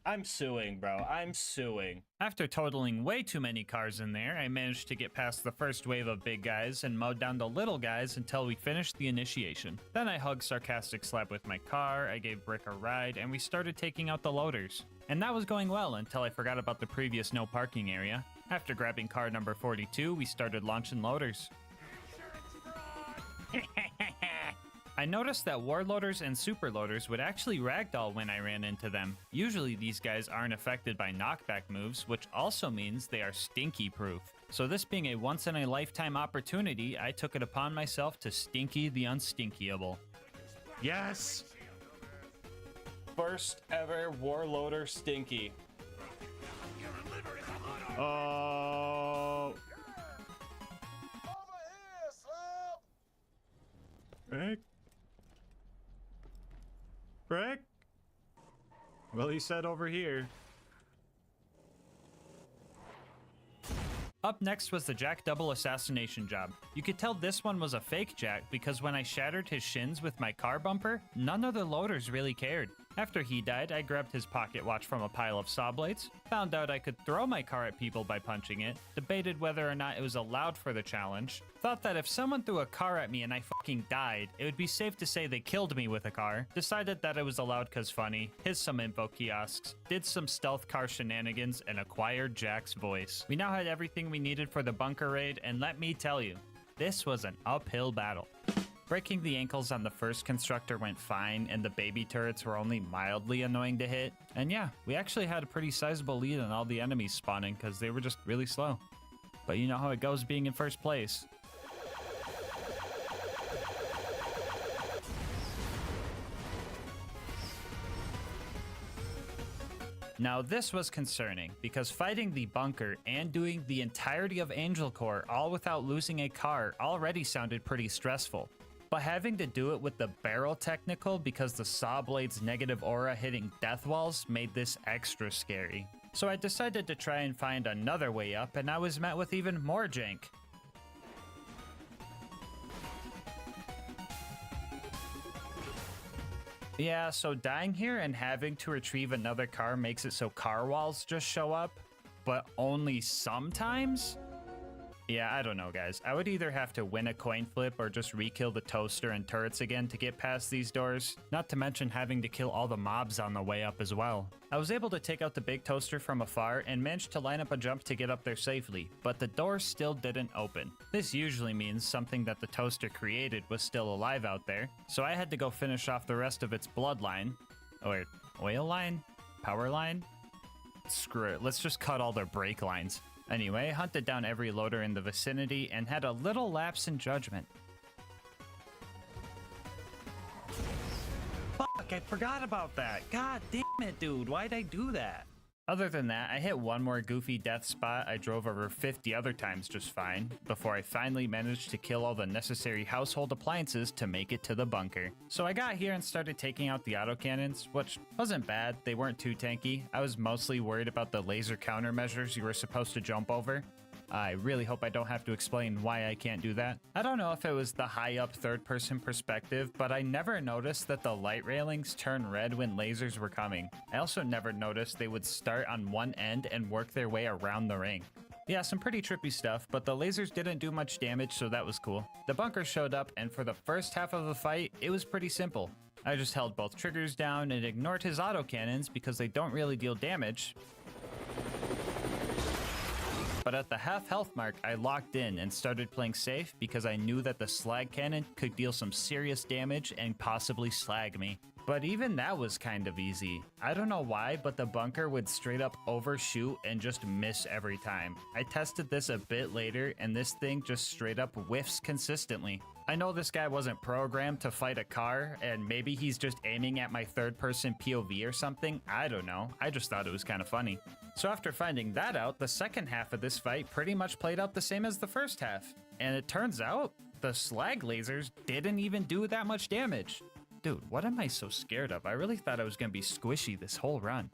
I'm suing, bro. I'm suing. After totaling way too many cars in there, I managed to get past the first wave of big guys and mowed down the little guys until we finished the initiation. Then I hugged Sarcastic Slab with my car, I gave Brick a ride, and we started taking out the loaders. And that was going well until I forgot about the previous no parking area. After grabbing car number 42, we started launching loaders. I noticed that warloaders and superloaders would actually ragdoll when I ran into them. Usually these guys aren't affected by knockback moves, which also means they are stinky proof. So this being a once in a lifetime opportunity, I took it upon myself to stinky the unstinkyable. Yes! First ever warloader stinky. Oh. Rick? Brick? Well, he said over here. Up next was the Jack double assassination job. You could tell this one was a fake Jack because when I shattered his shins with my car bumper, none of the loaders really cared. After he died, I grabbed his pocket watch from a pile of saw blades, found out I could throw my car at people by punching it, debated whether or not it was allowed for the challenge, thought that if someone threw a car at me and I fucking died, it would be safe to say they killed me with a car, decided that it was allowed cause funny, hit some info kiosks, did some stealth car shenanigans, and acquired Jack's voice. We now had everything we needed for the bunker raid, and let me tell you, this was an uphill battle. Breaking the ankles on the first constructor went fine, and the baby turrets were only mildly annoying to hit. And yeah, we actually had a pretty sizable lead on all the enemies spawning because they were just really slow. But you know how it goes being in first place. Now this was concerning, because fighting the bunker and doing the entirety of Angel Core all without losing a car already sounded pretty stressful. But having to do it with the barrel technical because the saw blade's negative aura hitting death walls made this extra scary. So I decided to try and find another way up, and I was met with even more jank. Yeah, so dying here and having to retrieve another car makes it so car walls just show up, but only sometimes? Yeah, I don't know, guys. I would either have to win a coin flip or just re-kill the toaster and turrets again to get past these doors, not to mention having to kill all the mobs on the way up as well. I was able to take out the big toaster from afar and managed to line up a jump to get up there safely, but the door still didn't open. This usually means something that the toaster created was still alive out there, so I had to go finish off the rest of its bloodline. Or oil line? Power line? Screw it, let's just cut all their brake lines. Anyway, hunted down every loader in the vicinity and had a little lapse in judgment. Fuck, I forgot about that. God damn it, dude. Why'd I do that? Other than that, I hit one more goofy death spot I drove over 50 other times just fine, before I finally managed to kill all the necessary household appliances to make it to the bunker. So I got here and started taking out the autocannons, which wasn't bad, they weren't too tanky. I was mostly worried about the laser countermeasures you were supposed to jump over. I really hope I don't have to explain why I can't do that. I don't know if it was the high up third person perspective, but I never noticed that the light railings turn red when lasers were coming. I also never noticed they would start on one end and work their way around the ring. Yeah, some pretty trippy stuff, but the lasers didn't do much damage, so that was cool. The bunker showed up, and for the first half of the fight, it was pretty simple. I just held both triggers down and ignored his autocannons because they don't really deal damage. But at the half health mark, I locked in and started playing safe because I knew that the slag cannon could deal some serious damage and possibly slag me. But even that was kind of easy. I don't know why, but the bunker would straight up overshoot and just miss every time. I tested this a bit later, and this thing just straight up whiffs consistently. I know this guy wasn't programmed to fight a car, and maybe he's just aiming at my third-person POV or something. I don't know. I just thought it was kind of funny. So after finding that out, the second half of this fight pretty much played out the same as the first half. And it turns out, the slag lasers didn't even do that much damage. Dude, what am I so scared of? I really thought I was gonna be squishy this whole run.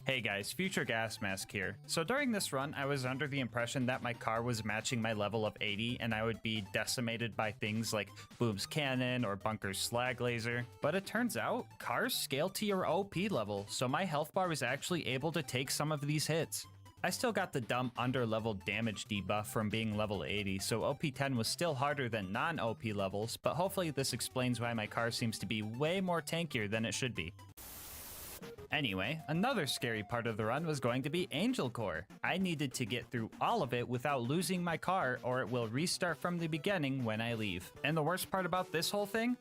Hey guys, Future Gas Mask here. So during this run, I was under the impression that my car was matching my level of 80 and I would be decimated by things like Boom's Cannon or Bunker's Slag Laser. But it turns out, cars scale to your OP level, so my health bar was actually able to take some of these hits. I still got the dumb under-level damage debuff from being level 80, so OP10 was still harder than non-OP levels, but hopefully this explains why my car seems to be way more tankier than it should be. Anyway, another scary part of the run was going to be Angel Core. I needed to get through all of it without losing my car, or it will restart from the beginning when I leave. And the worst part about this whole thing?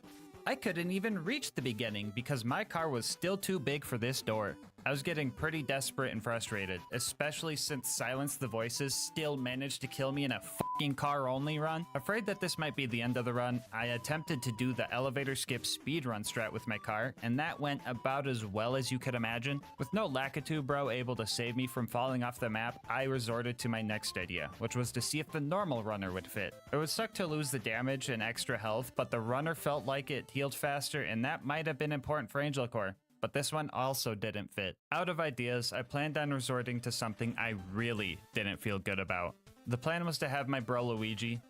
I couldn't even reach the beginning because my car was still too big for this door. I was getting pretty desperate and frustrated, especially since Silence the Voices still managed to kill me in a fucking car-only run. Afraid that this might be the end of the run, I attempted to do the elevator skip speedrun strat with my car, and that went about as well as you could imagine. With no Lakitu bro able to save me from falling off the map, I resorted to my next idea, which was to see if the normal runner would fit. It would suck to lose the damage and extra health, but the runner felt like it healed faster, and that might have been important for Angel Core. But this one also didn't fit. Out of ideas, I planned on resorting to something I really didn't feel good about. The plan was to have my bro Lucas,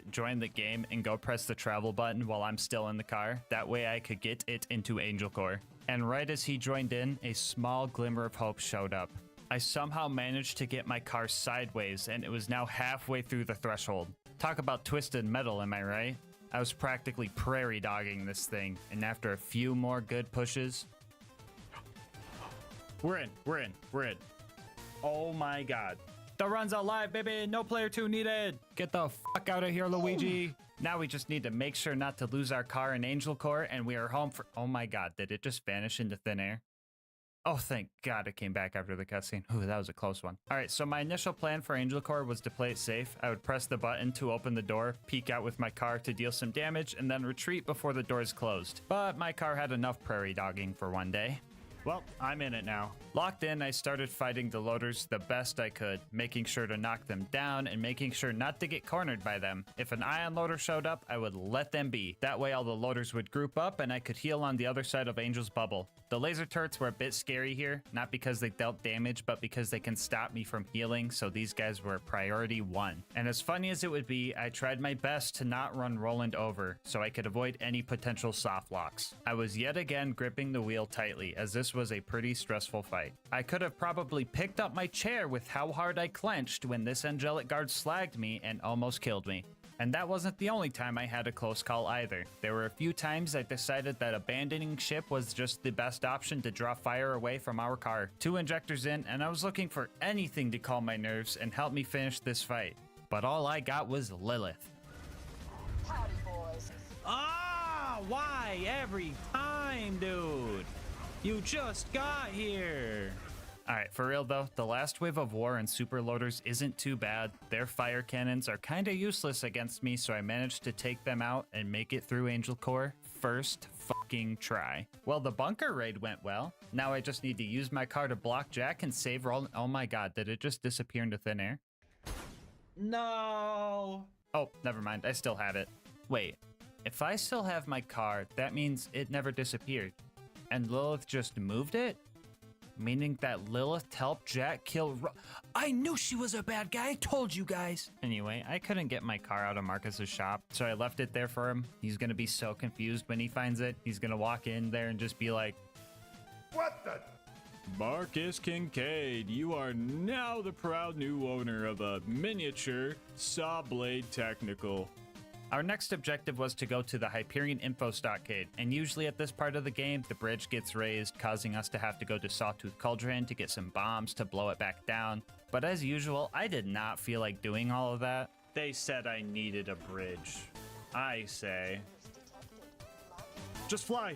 join the game and go press the travel button while I'm still in the car. That way I could get it into Angel Core. And right as he joined in, a small glimmer of hope showed up. I somehow managed to get my car sideways and it was now halfway through the threshold. Talk about twisted metal, am I right? I was practically prairie dogging this thing, and after a few more good pushes... We're in. Oh my god. The run's alive, baby! No player 2 needed! Get the fuck out of here, Luigi! Now we just need to make sure not to lose our car in Angel Core, and we are home for... Oh my god, did it just vanish into thin air? Oh, thank God it came back after the cutscene. Ooh, that was a close one. All right, so my initial plan for Angel Core was to play it safe. I would press the button to open the door, peek out with my car to deal some damage, and then retreat before the doors closed. But my car had enough prairie dogging for one day. Well, I'm in it now. Locked in, I started fighting the loaders the best I could, making sure to knock them down and making sure not to get cornered by them. If an ion loader showed up, I would let them be. That way all the loaders would group up and I could heal on the other side of Angel's bubble. The laser turrets were a bit scary here, not because they dealt damage, but because they can stop me from healing, so these guys were priority 1. And as funny as it would be, I tried my best to not run Roland over, so I could avoid any potential soft locks. I was yet again gripping the wheel tightly, as this was a pretty stressful fight. I could have probably picked up my chair with how hard I clenched when this angelic guard slagged me and almost killed me. And that wasn't the only time I had a close call either. There were a few times I decided that abandoning ship was just the best option to draw fire away from our car. 2 injectors in, and I was looking for anything to calm my nerves and help me finish this fight. But all I got was Lilith. Howdy, boys. Ah, why every time, dude? You just got here. Alright, for real though, the last wave of war and super loaders isn't too bad. Their fire cannons are kinda useless against me, so I managed to take them out and make it through Angel Core first fucking try. Well, the bunker raid went well. Now I just need to use my car to block Jack and save Roland. Oh my god, did it just disappear into thin air? No. Oh, never mind, I still have it. Wait, if I still have my car, that means it never disappeared. And Lilith just moved it? Meaning that Lilith helped Jack kill I knew she was a bad guy, I told you guys! Anyway, I couldn't get my car out of Marcus's shop, so I left it there for him. He's gonna be so confused when he finds it. He's gonna walk in there and just be like, What the? Marcus Kincaid, you are now the proud new owner of a miniature saw blade technical. Our next objective was to go to the Hyperion Info Stockade, and usually at this part of the game, the bridge gets raised, causing us to have to go to Sawtooth Cauldron to get some bombs to blow it back down. But as usual, I did not feel like doing all of that. They said I needed a bridge. I say... Just fly.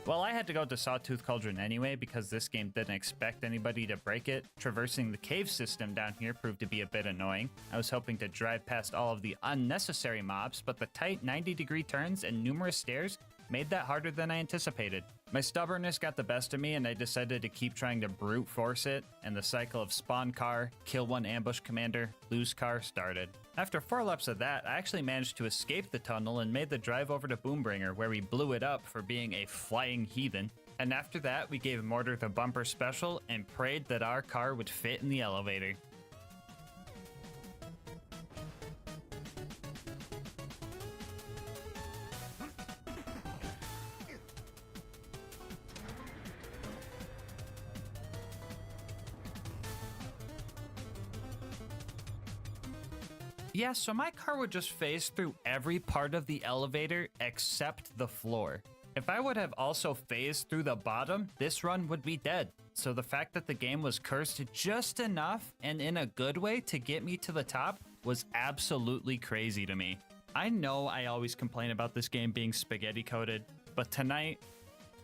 Well, I had to go to Sawtooth Cauldron anyway because this game didn't expect anybody to break it. Traversing the cave system down here proved to be a bit annoying. I was hoping to drive past all of the unnecessary mobs, but the tight 90-degree turns and numerous stairs made that harder than I anticipated. My stubbornness got the best of me and I decided to keep trying to brute force it, and the cycle of spawn car, kill one ambush commander, lose car started. After 4 laps of that, I actually managed to escape the tunnel and made the drive over to Boombringer, where we blew it up for being a flying heathen. And after that, we gave Mortar the bumper special and prayed that our car would fit in the elevator. Yeah, so my car would just phase through every part of the elevator except the floor. If I would have also phased through the bottom, this run would be dead. So the fact that the game was cursed just enough and in a good way to get me to the top was absolutely crazy to me. I know I always complain about this game being spaghetti coated, but tonight,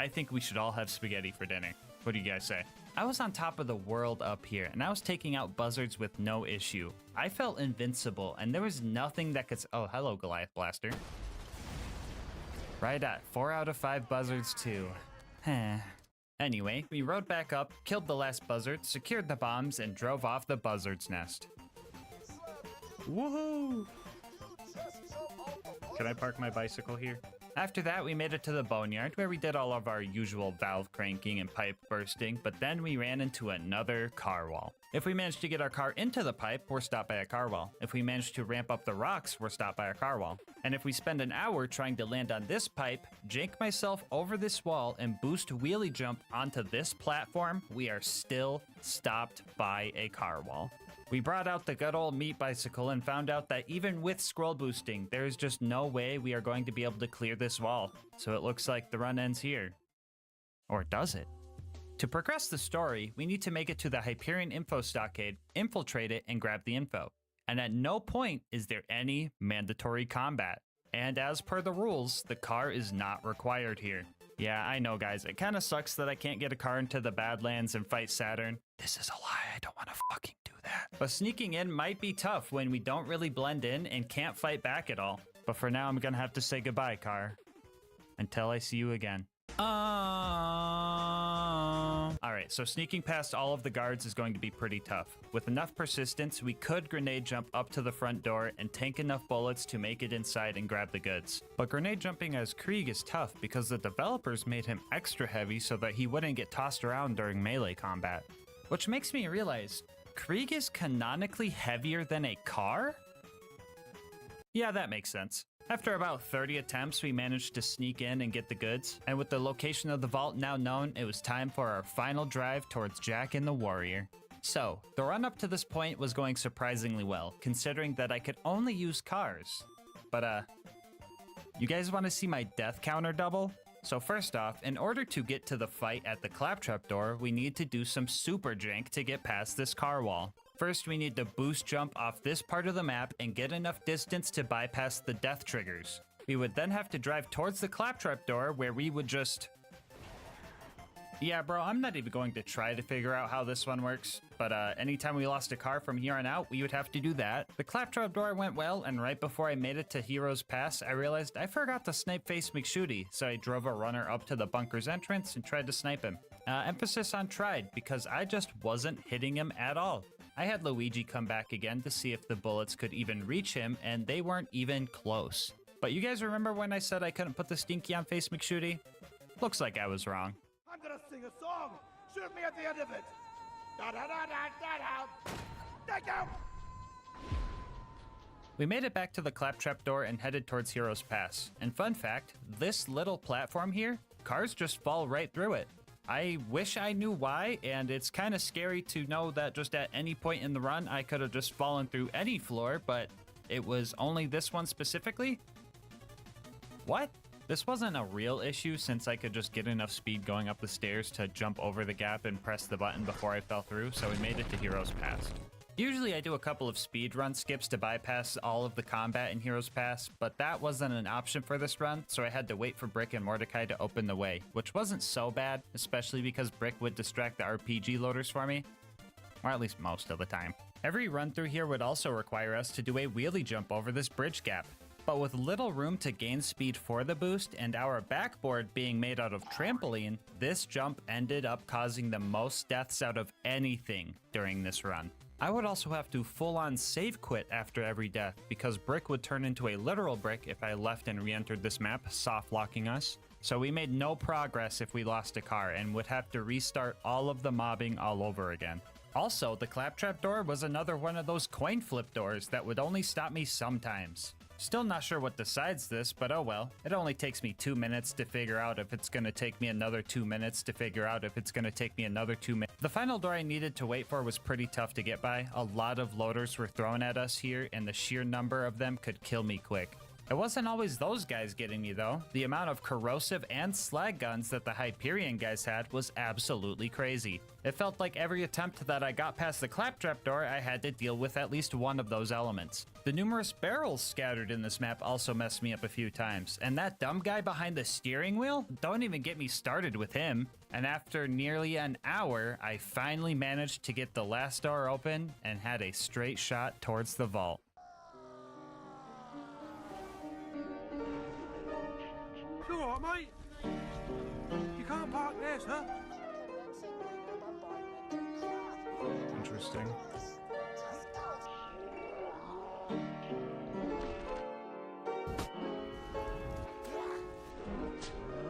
I think we should all have spaghetti for dinner. What do you guys say? I was on top of the world up here, and I was taking out buzzards with no issue. I felt invincible, and there was nothing that could... Oh, hello, Goliath Blaster. Right at 4 out of 5 buzzards, too. Anyway, we rode back up, killed the last buzzard, secured the bombs, and drove off the buzzard's nest. Woohoo! Can I park my bicycle here? After that, we made it to the boneyard, where we did all of our usual valve cranking and pipe bursting, but then we ran into another car wall. If we managed to get our car into the pipe, we're stopped by a car wall. If we managed to ramp up the rocks, we're stopped by a car wall. And if we spend an hour trying to land on this pipe, jank myself over this wall, and boost wheelie jump onto this platform, we are still stopped by a car wall. We brought out the good old meat bicycle and found out that even with scroll boosting, there is just no way we are going to be able to clear this wall. So it looks like the run ends here. Or does it? To progress the story, we need to make it to the Hyperion info stockade, infiltrate it, and grab the info. And at no point is there any mandatory combat. And as per the rules, the car is not required here. Yeah, I know guys, it kinda sucks that I can't get a car into the Badlands and fight Saturn. This is a lie, I don't wanna fucking do that. But sneaking in might be tough when we don't really blend in and can't fight back at all. But for now, I'm gonna have to say goodbye, car. Until I see you again. Alright, so sneaking past all of the guards is going to be pretty tough. With enough persistence, we could grenade jump up to the front door and tank enough bullets to make it inside and grab the goods. But grenade jumping as Krieg is tough because the developers made him extra heavy so that he wouldn't get tossed around during melee combat. Which makes me realize, Krieg is canonically heavier than a car? Yeah, that makes sense. After about 30 attempts, we managed to sneak in and get the goods, and with the location of the vault now known, it was time for our final drive towards Jack and the Warrior. So, the run up to this point was going surprisingly well, considering that I could only use cars. But you guys want to see my death counter double? So first off, in order to get to the fight at the claptrap door, we need to do some super jank to get past this car wall. First, we need to boost jump off this part of the map and get enough distance to bypass the death triggers. We would then have to drive towards the claptrap door where we would just... Yeah, bro, I'm not even going to try to figure out how this one works, but anytime we lost a car from here on out, we would have to do that. The claptrap door went well, and right before I made it to Heroes Pass, I realized I forgot to snipe Face McShooty, so I drove a runner up to the bunker's entrance and tried to snipe him. Emphasis on tried, because I just wasn't hitting him at all. I had Luigi come back again to see if the bullets could even reach him, and they weren't even close. But you guys remember when I said I couldn't put the stinky on Face McShooty? Looks like I was wrong. I'm gonna sing a song. Shoot me at the end of it. Da da da da da da. Thank you. We made it back to the claptrap door and headed towards Heroes Pass. And fun fact, this little platform here, cars just fall right through it. I wish I knew why, and it's kind of scary to know that just at any point in the run, I could have just fallen through any floor, but it was only this one specifically? What? This wasn't a real issue since I could just get enough speed going up the stairs to jump over the gap and press the button before I fell through, so we made it to Heroes Pass. Usually I do a couple of speed run skips to bypass all of the combat in Heroes Pass, but that wasn't an option for this run, so I had to wait for Brick and Mordecai to open the way, which wasn't so bad, especially because Brick would distract the RPG loaders for me, or at least most of the time. Every run through here would also require us to do a wheelie jump over this bridge gap, but with little room to gain speed for the boost and our backboard being made out of trampoline, this jump ended up causing the most deaths out of anything during this run. I would also have to full-on save quit after every death because Brick would turn into a literal brick if I left and re-entered this map, soft locking us. So we made no progress if we lost a car and would have to restart all of the mobbing all over again. Also, the claptrap door was another one of those coin flip doors that would only stop me sometimes. Still not sure what decides this, but oh well. It only takes me 2 minutes to figure out if it's gonna take me another 2 minutes to figure out if it's gonna take me another 2 minutes. The final door I needed to wait for was pretty tough to get by. A lot of loaders were thrown at us here, and the sheer number of them could kill me quick. It wasn't always those guys getting me though. The amount of corrosive and slag guns that the Hyperion guys had was absolutely crazy. It felt like every attempt that I got past the claptrap door, I had to deal with at least one of those elements. The numerous barrels scattered in this map also messed me up a few times, and that dumb guy behind the steering wheel? Don't even get me started with him. And after nearly an hour, I finally managed to get the last door open and had a straight shot towards the vault. You alright, mate? You can't park there, sir. Interesting.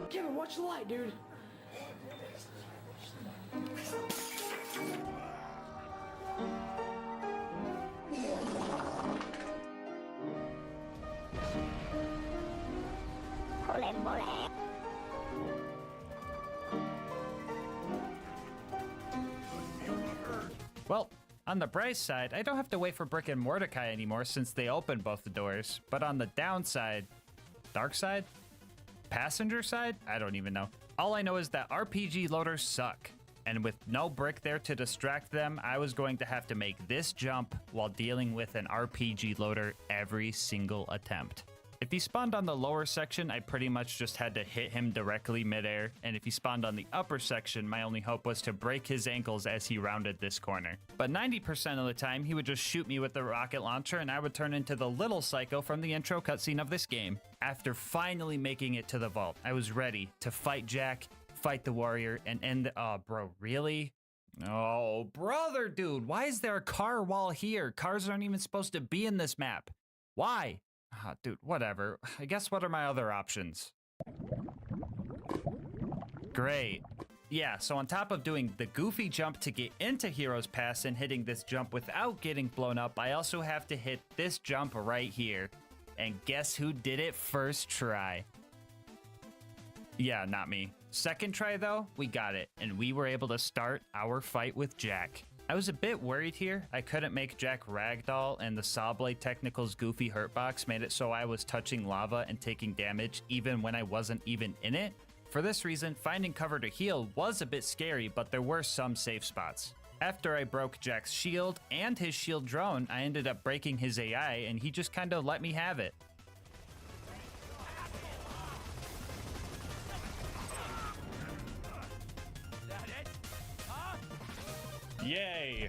Kevin, watch the light, dude. Well, on the bright side, I don't have to wait for Brick and Mordecai anymore since they opened both the doors. But on the downside, dark side? Passenger side? I don't even know. All I know is that RPG loaders suck. And with no Brick there to distract them, I was going to have to make this jump while dealing with an RPG loader every single attempt. If he spawned on the lower section, I pretty much just had to hit him directly midair, and if he spawned on the upper section, my only hope was to break his ankles as he rounded this corner. But 90% of the time, he would just shoot me with the rocket launcher, and I would turn into the little psycho from the intro cutscene of this game. After finally making it to the vault, I was ready to fight Jack, fight the warrior, and end the— oh, bro, really? Oh, brother, dude, why is there a car wall here? Cars aren't even supposed to be in this map. Why? Dude, whatever. I guess what are my other options? Great. Yeah, so on top of doing the goofy jump to get into Heroes Pass and hitting this jump without getting blown up, I also have to hit this jump right here. And guess who did it first try? Yeah, not me. Second try though, we got it, and we were able to start our fight with Jack. I was a bit worried here. I couldn't make Jack ragdoll, and the Sawblade Technical's goofy hurtbox made it so I was touching lava and taking damage even when I wasn't even in it. For this reason, finding cover to heal was a bit scary, but there were some safe spots. After I broke Jack's shield and his shield drone, I ended up breaking his AI, and he just kind of let me have it. Yay!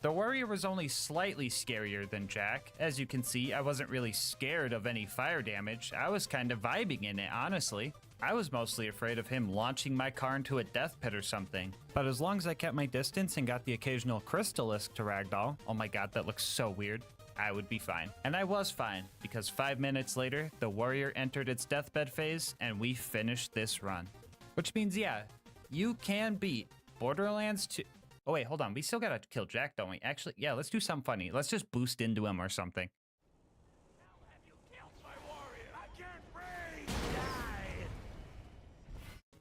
The warrior was only slightly scarier than Jack. As you can see, I wasn't really scared of any fire damage. I was kind of vibing in it, honestly. I was mostly afraid of him launching my car into a death pit or something. But as long as I kept my distance and got the occasional Crystalisk to ragdoll— oh my god, that looks so weird— I would be fine. And I was fine, because 5 minutes later, the warrior entered its deathbed phase, and we finished this run. Which means, yeah, you can beat Borderlands 2. Oh wait, hold on. We still gotta kill Jack, don't we? Actually, yeah, let's do something funny. Let's just boost into him or something.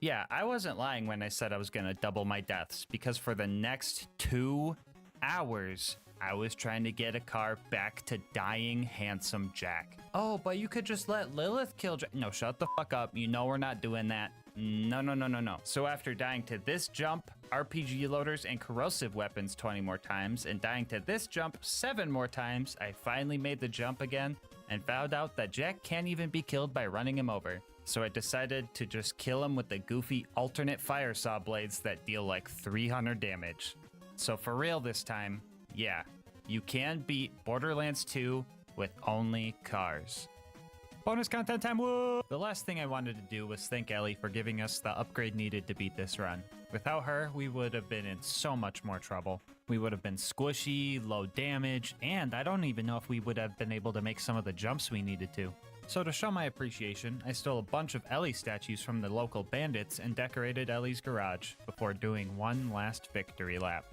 Yeah, I wasn't lying when I said I was gonna double my deaths, because for the next 2 hours, I was trying to get a car back to dying handsome Jack. Oh, but you could just let Lilith kill Jack. No, shut the fuck up. You know we're not doing that. No, no, no, no, no. So after dying to this jump, RPG loaders, and corrosive weapons 20 more times, and dying to this jump 7 more times, I finally made the jump again and found out that Jack can't even be killed by running him over. So I decided to just kill him with the goofy alternate fire saw blades that deal like 300 damage. So for real this time, yeah, you can beat Borderlands 2 with only cars. Bonus content time, woo! The last thing I wanted to do was thank Ellie for giving us the upgrade needed to beat this run. Without her, we would have been in so much more trouble. We would have been squishy, low damage, and I don't even know if we would have been able to make some of the jumps we needed to. So to show my appreciation, I stole a bunch of Ellie statues from the local bandits and decorated Ellie's garage before doing one last victory lap.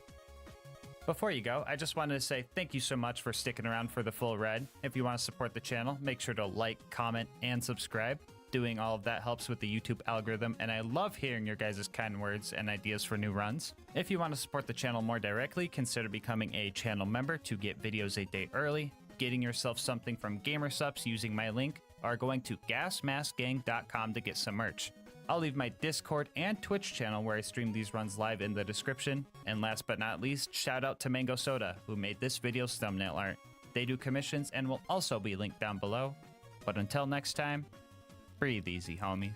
Before you go, I just wanted to say thank you so much for sticking around for the full ride. If you want to support the channel, make sure to like, comment, and subscribe. Doing all of that helps with the YouTube algorithm, and I love hearing your guys' kind words and ideas for new runs. If you want to support the channel more directly, consider becoming a channel member to get videos a day early, getting yourself something from GamerSupps using my link, or going to gasmaskgang.com to get some merch. I'll leave my Discord and Twitch channel where I stream these runs live in the description. And last but not least, shout out to Mango Soda, who made this video's thumbnail art. They do commissions and will also be linked down below. But until next time, breathe easy, homies.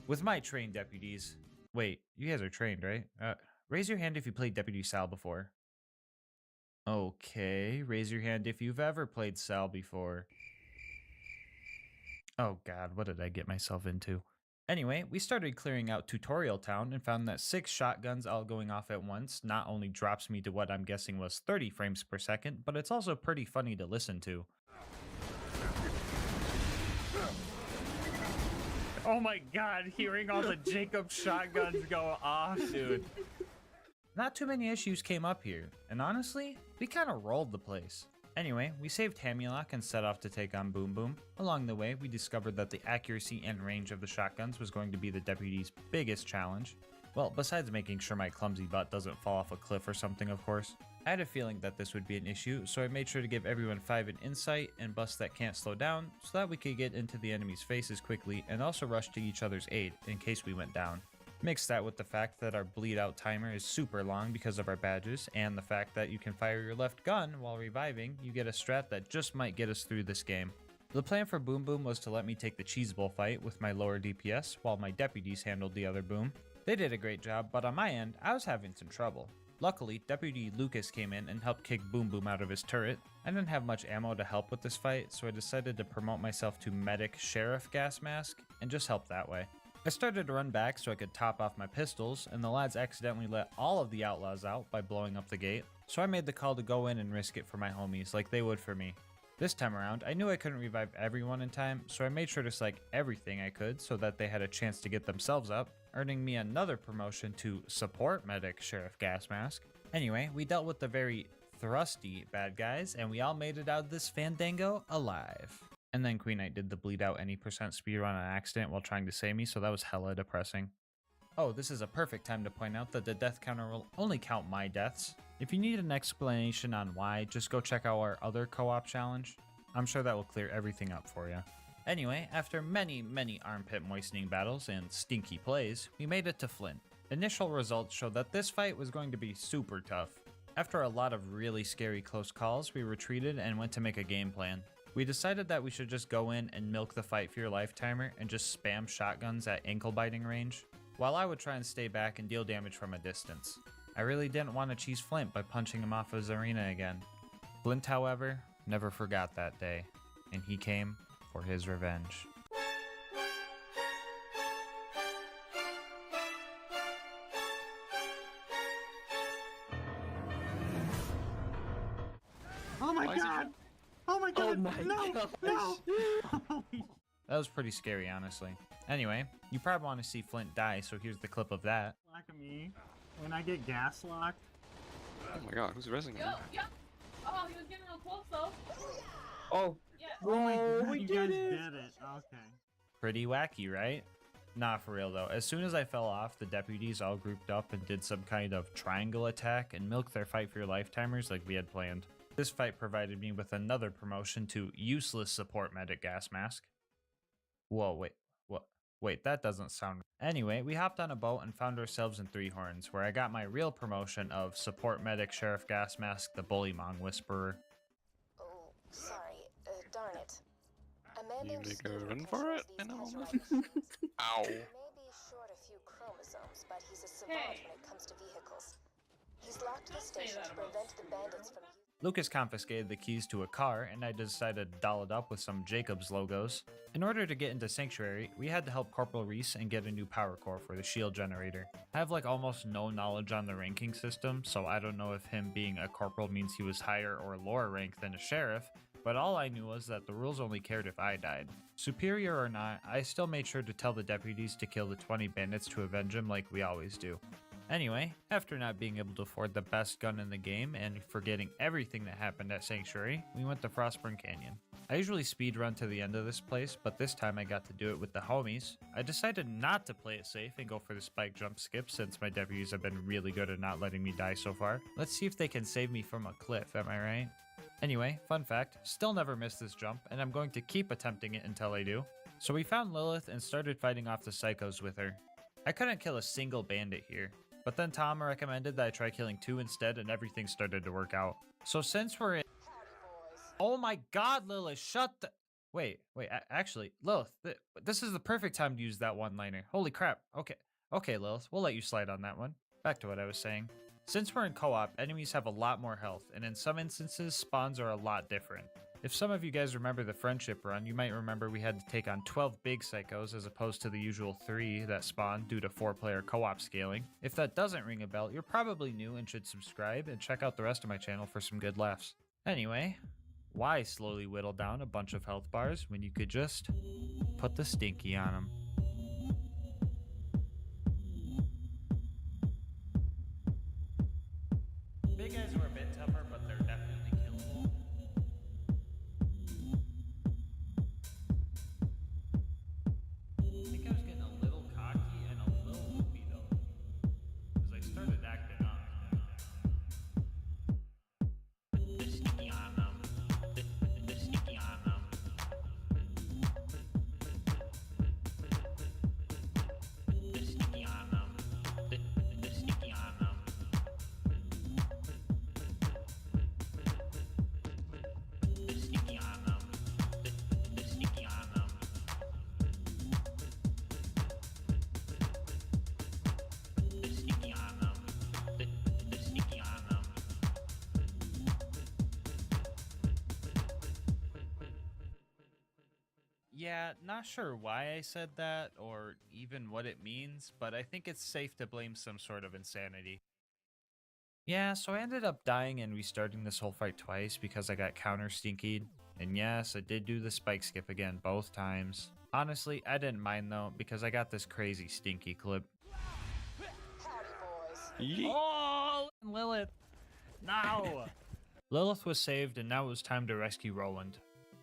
With my trained deputies... Wait, you guys are trained, right? Raise your hand if you played Deputy Sal before. Okay, raise your hand if you've ever played Sal before. Oh god, what did I get myself into? Anyway, we started clearing out Tutorial Town and found that 6 shotguns all going off at once not only drops me to what I'm guessing was 30 frames per second, but it's also pretty funny to listen to. Oh my god, hearing all the Jacob shotguns go off, dude. Not too many issues came up here, and honestly, we kind of rolled the place. Anyway, we saved Hamulok and set off to take on Boom Boom. Along the way, we discovered that the accuracy and range of the shotguns was going to be the deputy's biggest challenge. Well, besides making sure my clumsy butt doesn't fall off a cliff or something, of course. I had a feeling that this would be an issue, so I made sure to give everyone 5 in insight and busts that can't slow down, so that we could get into the enemy's faces quickly and also rush to each other's aid in case we went down. Mix that with the fact that our bleed out timer is super long because of our badges, and the fact that you can fire your left gun while reviving, you get a strat that just might get us through this game. The plan for Boom Boom was to let me take the cheese bowl fight with my lower DPS while my deputies handled the other boom. They did a great job, but on my end, I was having some trouble. Luckily, Deputy Lucas came in and helped kick Boom Boom out of his turret. I didn't have much ammo to help with this fight, so I decided to promote myself to Medic Sheriff Gasmask and just help that way. I started to run back so I could top off my pistols, and the lads accidentally let all of the outlaws out by blowing up the gate, so I made the call to go in and risk it for my homies like they would for me. This time around, I knew I couldn't revive everyone in time, so I made sure to psych everything I could so that they had a chance to get themselves up, earning me another promotion to Support Medic Sheriff Gasmask. Anyway, we dealt with the very thrusty bad guys, and we all made it out of this fandango alive. And then Queen Knight did the bleed out any % speedrun on accident while trying to save me, so that was hella depressing. Oh, this is a perfect time to point out that the death counter will only count my deaths. If you need an explanation on why, just go check out our other co-op challenge. I'm sure that will clear everything up for you. Anyway, after many armpit moistening battles and stinky plays, we made it to Flint. Initial results showed that this fight was going to be super tough. After a lot of really scary close calls, we retreated and went to make a game plan. We decided that we should just go in and milk the fight for your life timer and just spam shotguns at ankle biting range, while I would try and stay back and deal damage from a distance. I really didn't want to cheese Flint by punching him off his arena again. Flint, however, never forgot that day, and he came for his revenge. Oh my god! Oh my god! No! That was pretty scary, honestly. Anyway, you probably want to see Flint die, so here's the clip of that. Lock of me. When I get gas locked. Oh my god, who's resing him? Oh, he was getting real close though. Oh! Yeah. Oh my god, you guys did it. Okay. Pretty wacky, right? Nah, for real though. As soon as I fell off, the deputies all grouped up and did some kind of triangle attack and milked their fight for your life timers like we had planned. This fight provided me with another promotion to useless support medic gas mask. Whoa, wait, what? Wait, that doesn't sound... Anyway, we hopped on a boat and found ourselves in Three Horns, where I got my real promotion of support medic sheriff gas mask, the bullymong whisperer. Oh, sorry, darn it. A man You named make a Steven run for it controls in a these moment. machines. Ow. He may be short a few chromosomes, but he's a savant when it comes to vehicles. He's locked the station to prevent the bandits from... Lucas confiscated the keys to a car, and I decided to doll it up with some Jacobs logos. In order to get into Sanctuary, we had to help Corporal Reese and get a new power core for the shield generator. I have like almost no knowledge on the ranking system, so I don't know if him being a corporal means he was higher or lower rank than a sheriff, but all I knew was that the rules only cared if I died. Superior or not, I still made sure to tell the deputies to kill the 20 bandits to avenge him like we always do. Anyway, after not being able to afford the best gun in the game and forgetting everything that happened at Sanctuary, we went to Frostburn Canyon. I usually speedrun to the end of this place, but this time I got to do it with the homies. I decided not to play it safe and go for the spike jump skip since my deputies have been really good at not letting me die so far. Let's see if they can save me from a cliff, am I right? Anyway, fun fact, still never missed this jump, and I'm going to keep attempting it until I do. So we found Lilith and started fighting off the psychos with her. I couldn't kill a single bandit here. But then Tom recommended that I try killing 2 instead and everything started to work out. So since we're in... Oh my god, Lilith, shut the... Wait, actually, Lilith, this is the perfect time to use that one-liner. Holy crap. Okay, Lilith, we'll let you slide on that one. Back to what I was saying. Since we're in co-op, enemies have a lot more health, and in some instances, spawns are a lot different. If some of you guys remember the friendship run, you might remember we had to take on 12 big psychos as opposed to the usual 3 that spawned due to 4-player co-op scaling. If that doesn't ring a bell, you're probably new and should subscribe and check out the rest of my channel for some good laughs. Anyway, why slowly whittle down a bunch of health bars when you could just put the stinky on them? Big guys were a bit tougher, but they're definitely killable. I think I was getting a little cocky and a little loopy though, because I started acting up. The sneaky on them. The sneaky on them. The sneaky on them. The sneaky on them. The sneaky on them. The sneaky on them. The sneaky on them. The sneaky on them. Yeah, not sure why I said that or even what it means, but I think it's safe to blame some sort of insanity. Yeah, so I ended up dying and restarting this whole fight twice because I got counter stinkied. And yes, I did do the spike skip again both times. Honestly, I didn't mind though because I got this crazy stinky clip. Oh, Lilith! No! Lilith was saved and now it was time to rescue Roland.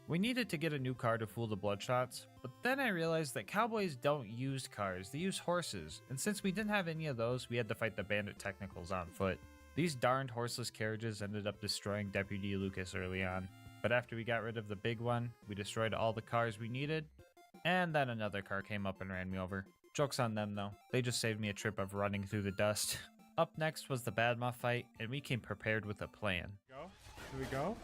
We needed to get a new car to fool the Bloodshots, but then I realized that cowboys don't use cars, they use horses, and since we didn't have any of those, we had to fight the bandit technicals on foot. These darned horseless carriages ended up destroying Deputy Lucas early on, but after we got rid of the big one, we destroyed all the cars we needed, and then another car came up and ran me over. Joke's on them though, they just saved me a trip of running through the dust. Up next was the Badma fight, and we came prepared with a plan. Go? Here we go?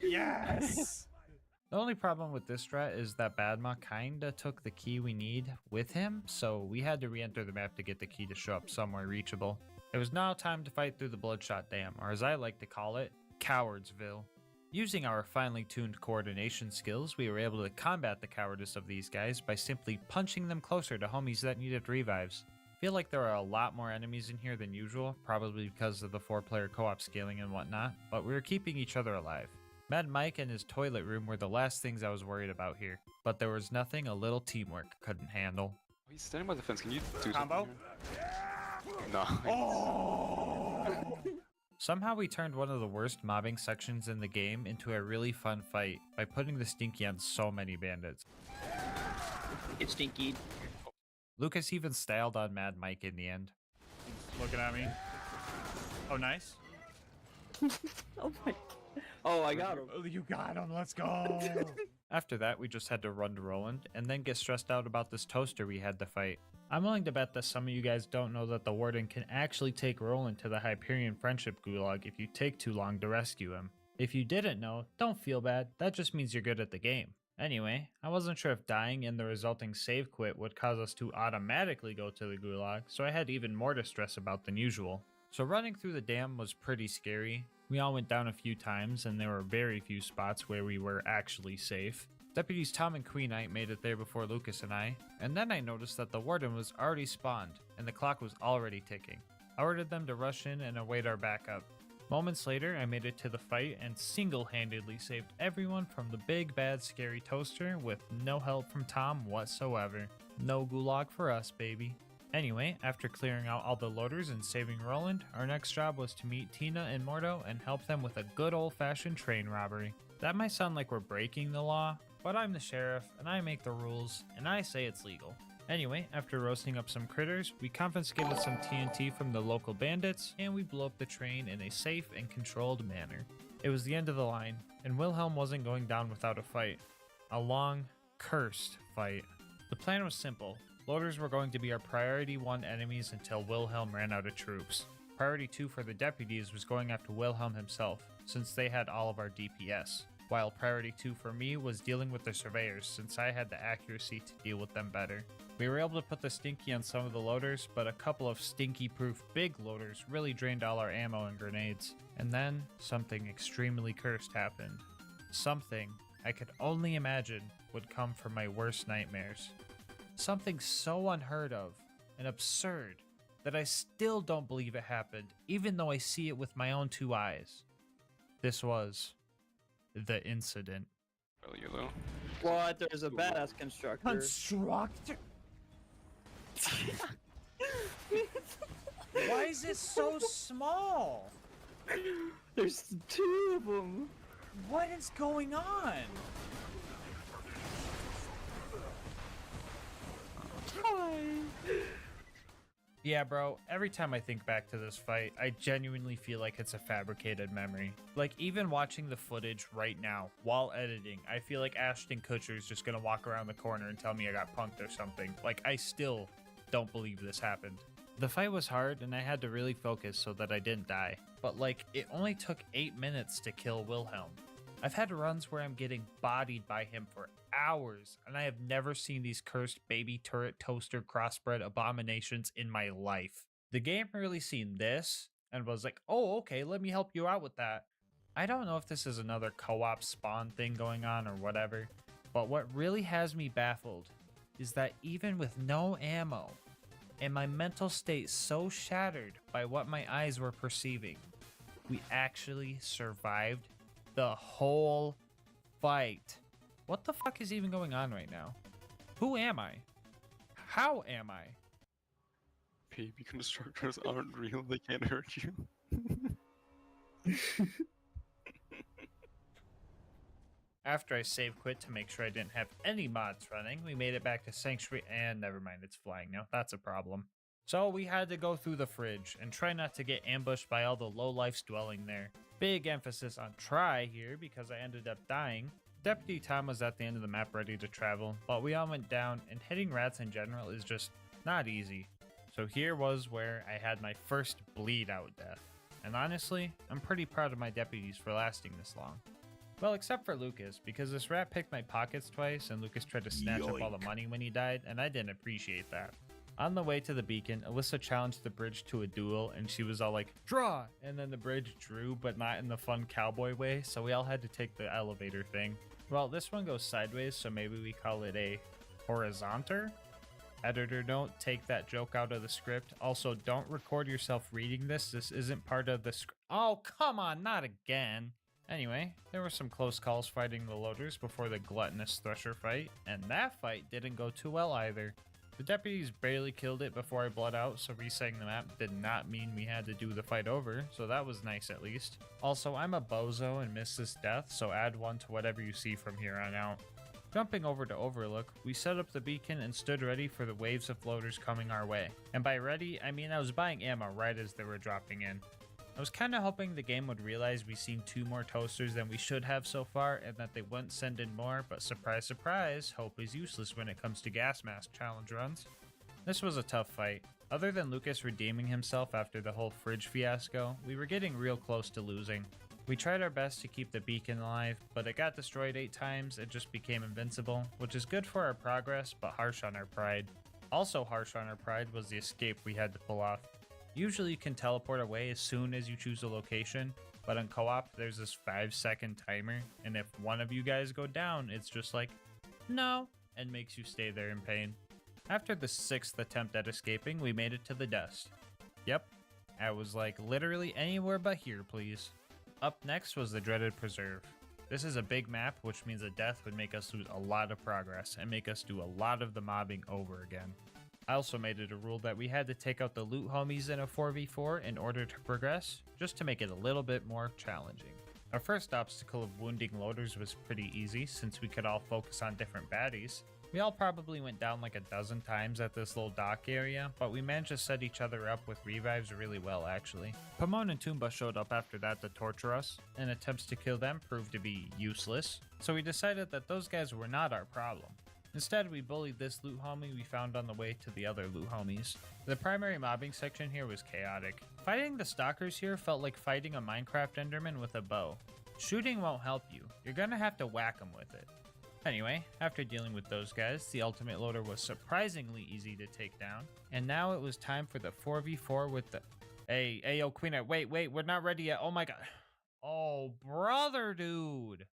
Yes! The only problem with this strat is that Badma kinda took the key we need with him, so we had to re-enter the map to get the key to show up somewhere reachable. It was now time to fight through the Bloodshot Dam, or as I like to call it, Cowardsville. Using our finely tuned coordination skills, we were able to combat the cowardice of these guys by simply punching them closer to homies that needed revives. Feel like there are a lot more enemies in here than usual, probably because of the 4-player co-op scaling and whatnot, but we were keeping each other alive. Mad Mike and his toilet room were the last things I was worried about here, but there was nothing a little teamwork couldn't handle. He's standing by the fence. Can you do Combo? something? No. Oh! Somehow we turned one of the worst mobbing sections in the game into a really fun fight by putting the Stinky on so many bandits. Get stinky. Lucas even styled on Mad Mike in the end. He's looking at me. Oh, nice. Oh my. Oh, I got him. Oh, you got him. Let's go. After that, we just had to run to Roland and then get stressed out about this toaster we had to fight. I'm willing to bet that some of you guys don't know that the Warden can actually take Roland to the Hyperion Friendship Gulag if you take too long to rescue him. If you didn't know, don't feel bad, that just means you're good at the game. Anyway, I wasn't sure if dying and the resulting save quit would cause us to automatically go to the Gulag, so I had even more to stress about than usual. So running through the dam was pretty scary. We all went down a few times and there were very few spots where we were actually safe. Deputies Tom and Queen Knight made it there before Lucas and I, and then I noticed that the Warden was already spawned and the clock was already ticking. I ordered them to rush in and await our backup. Moments later, I made it to the fight and single-handedly saved everyone from the big bad scary toaster with no help from Tom whatsoever. No gulag for us, baby. Anyway, after clearing out all the loaders and saving Roland, our next job was to meet Tina and Mordo and help them with a good old-fashioned train robbery. That might sound like we're breaking the law, but I'm the sheriff and I make the rules and I say it's legal. Anyway, after roasting up some critters, we confiscated some TNT from the local bandits and we blew up the train in a safe and controlled manner. It was the end of the line, and Wilhelm wasn't going down without a fight. A long, cursed fight. The plan was simple. Loaders were going to be our priority 1 enemies until Wilhelm ran out of troops. Priority 2 for the deputies was going after Wilhelm himself, since they had all of our DPS. While priority 2 for me was dealing with the surveyors, since I had the accuracy to deal with them better. We were able to put the Stinky on some of the loaders, but a couple of Stinky-proof big loaders really drained all our ammo and grenades. And then, something extremely cursed happened. Something I could only imagine would come from my worst nightmares. Something so unheard of and absurd that I still don't believe it happened, even though I see it with my own 2 eyes. This was the incident. Well, you know. What? There's a badass constructor. Constructor? Why is it so small? There's 2 of them. What is going on? Yeah, bro, every time I think back to this fight, I genuinely feel like it's a fabricated memory. Like, even watching the footage right now, while editing, I feel like Ashton Kutcher's just gonna walk around the corner and tell me I got punked or something. Like, I still don't believe this happened. The fight was hard, and I had to really focus so that I didn't die. But, like, it only took 8 minutes to kill Wilhelm. I've had runs where I'm getting bodied by him for hours, and I have never seen these cursed baby turret toaster crossbred abominations in my life. The game really seen this and was like, oh, okay, let me help you out with that. I don't know if this is another co-op spawn thing going on or whatever, but what really has me baffled is that even with no ammo, and my mental state so shattered by what my eyes were perceiving, we actually survived the whole fight. What the fuck is even going on right now? Who am I? How am I? Baby constructors aren't real, they can't hurt you. After I save quit to make sure I didn't have any mods running, we made it back to Sanctuary, and never mind, it's flying now. That's a problem. So we had to go through the fridge and try not to get ambushed by all the lowlifes dwelling there. Big emphasis on try here because I ended up dying. Deputy Tom was at the end of the map ready to travel, but we all went down, and hitting rats in general is just not easy. So here was where I had my first bleed out death. and honestly, I'm pretty proud of my deputies for lasting this long. Well, except for Lucas, because this rat picked my pockets twice and Lucas tried to snatch up all the money when he died, and I didn't appreciate that. On the way to the beacon, Alyssa challenged the bridge to a duel, and she was all like, draw! And then the bridge drew, but not in the fun cowboy way, so we all had to take the elevator thing. Well, this one goes sideways, so maybe we call it a horizontal? Editor, don't take that joke out of the script. Also, don't record yourself reading this. This isn't part of the script. Oh, come on, not again. Anyway, there were some close calls fighting the loaders before the gluttonous Thresher fight, and that fight didn't go too well either. The deputies barely killed it before I bled out, so resetting the map did not mean we had to do the fight over, so that was nice at least. Also, I'm a bozo and missed this death, so add 1 to whatever you see from here on out. Jumping over to Overlook, we set up the beacon and stood ready for the waves of loaders coming our way. And by ready, I mean I was buying ammo right as they were dropping in. I was kinda hoping the game would realize we seen 2 more toasters than we should have so far and that they wouldn't send in more, but surprise surprise, hope is useless when it comes to gas mask challenge runs. This was a tough fight. Other than Lucas redeeming himself after the whole fridge fiasco, we were getting real close to losing. We tried our best to keep the beacon alive, but it got destroyed 8 times and just became invincible, which is good for our progress, but harsh on our pride. Also harsh on our pride was the escape we had to pull off. Usually you can teleport away as soon as you choose a location, but in co-op there's this 5-second timer, and if one of you guys go down, it's just like, no, and makes you stay there in pain. After the 6th attempt at escaping, we made it to the dust. Yep, I was like literally anywhere but here, please. Up next was the dreaded preserve. This is a big map, which means a death would make us lose a lot of progress and make us do a lot of the mobbing over again. I also made it a rule that we had to take out the loot homies in a 4v4 in order to progress, just to make it a little bit more challenging. Our first obstacle of wounding loaders was pretty easy since we could all focus on different baddies. We all probably went down like a dozen times at this little dock area, but we managed to set each other up with revives really well actually. Pomone and Toomba showed up after that to torture us, and attempts to kill them proved to be useless, so we decided that those guys were not our problem. Instead, we bullied this loot homie we found on the way to the other loot homies. The primary mobbing section here was chaotic. Fighting the stalkers here felt like fighting a Minecraft Enderman with a bow. Shooting won't help you, you're gonna have to whack them with it. Anyway, after dealing with those guys, the ultimate loader was surprisingly easy to take down, and now it was time for the 4v4 with the... Hey, yo, Queen, wait, we're not ready yet, oh my god. Oh, brother, dude.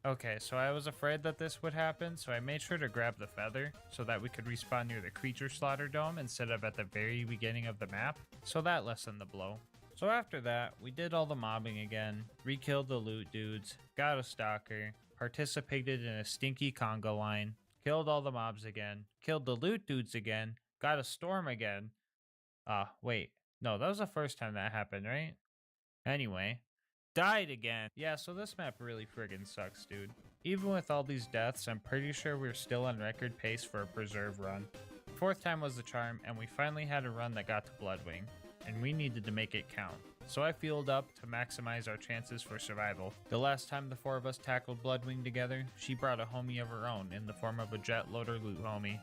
Okay, so I was afraid that this would happen, so I made sure to grab the feather so that we could respawn near the creature slaughter dome instead of at the very beginning of the map, so that lessened the blow. So after that, we did all the mobbing again, re-killed the loot dudes, got a stalker, participated in a stinky conga line, killed all the mobs again, killed the loot dudes again, got a storm again. Wait, no, that was the first time that happened, right? Anyway. Died again. Yeah, so this map really friggin' sucks, dude. Even with all these deaths, I'm pretty sure we're still on record pace for a preserve run. 4th time was the charm, and we finally had a run that got to Bloodwing, and we needed to make it count. So I fueled up to maximize our chances for survival. The last time the 4 of us tackled Bloodwing together, she brought a homie of her own in the form of a jet loader loot homie.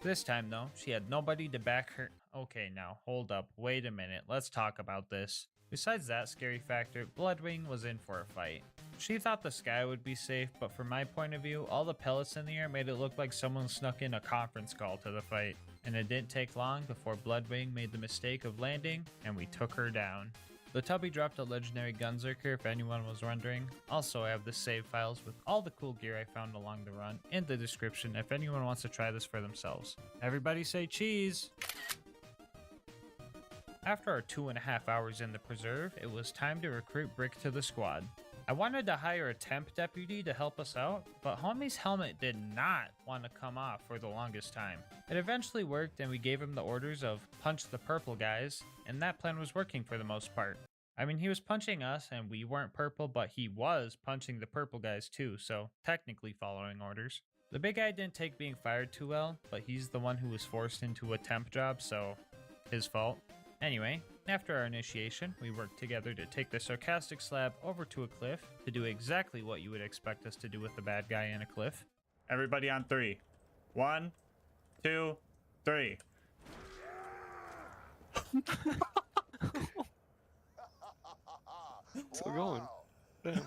This time though, she had nobody to back her. Okay, now, hold up, wait a minute, let's talk about this. Besides that scary factor, Bloodwing was in for a fight. She thought the sky would be safe, but from my point of view, all the pellets in the air made it look like someone snuck in a conference call to the fight. And it didn't take long before Bloodwing made the mistake of landing, and we took her down. The Tubby dropped a legendary Gunzerker if anyone was wondering. Also, I have the save files with all the cool gear I found along the run in the description if anyone wants to try this for themselves. Everybody say cheese! After our 2.5 hours in the preserve, it was time to recruit Brick to the squad. I wanted to hire a temp deputy to help us out, but homie's helmet did not want to come off for the longest time. It eventually worked and we gave him the orders of punch the purple guys, and that plan was working for the most part. I mean, he was punching us and we weren't purple, but he was punching the purple guys too, so technically following orders. The big guy didn't take being fired too well, but he's the one who was forced into a temp job, so his fault. Anyway, after our initiation, we worked together to take the sarcastic slab over to a cliff to do exactly what you would expect us to do with the bad guy in a cliff. Everybody on 3. 1, 2, 3. Still going. Damn.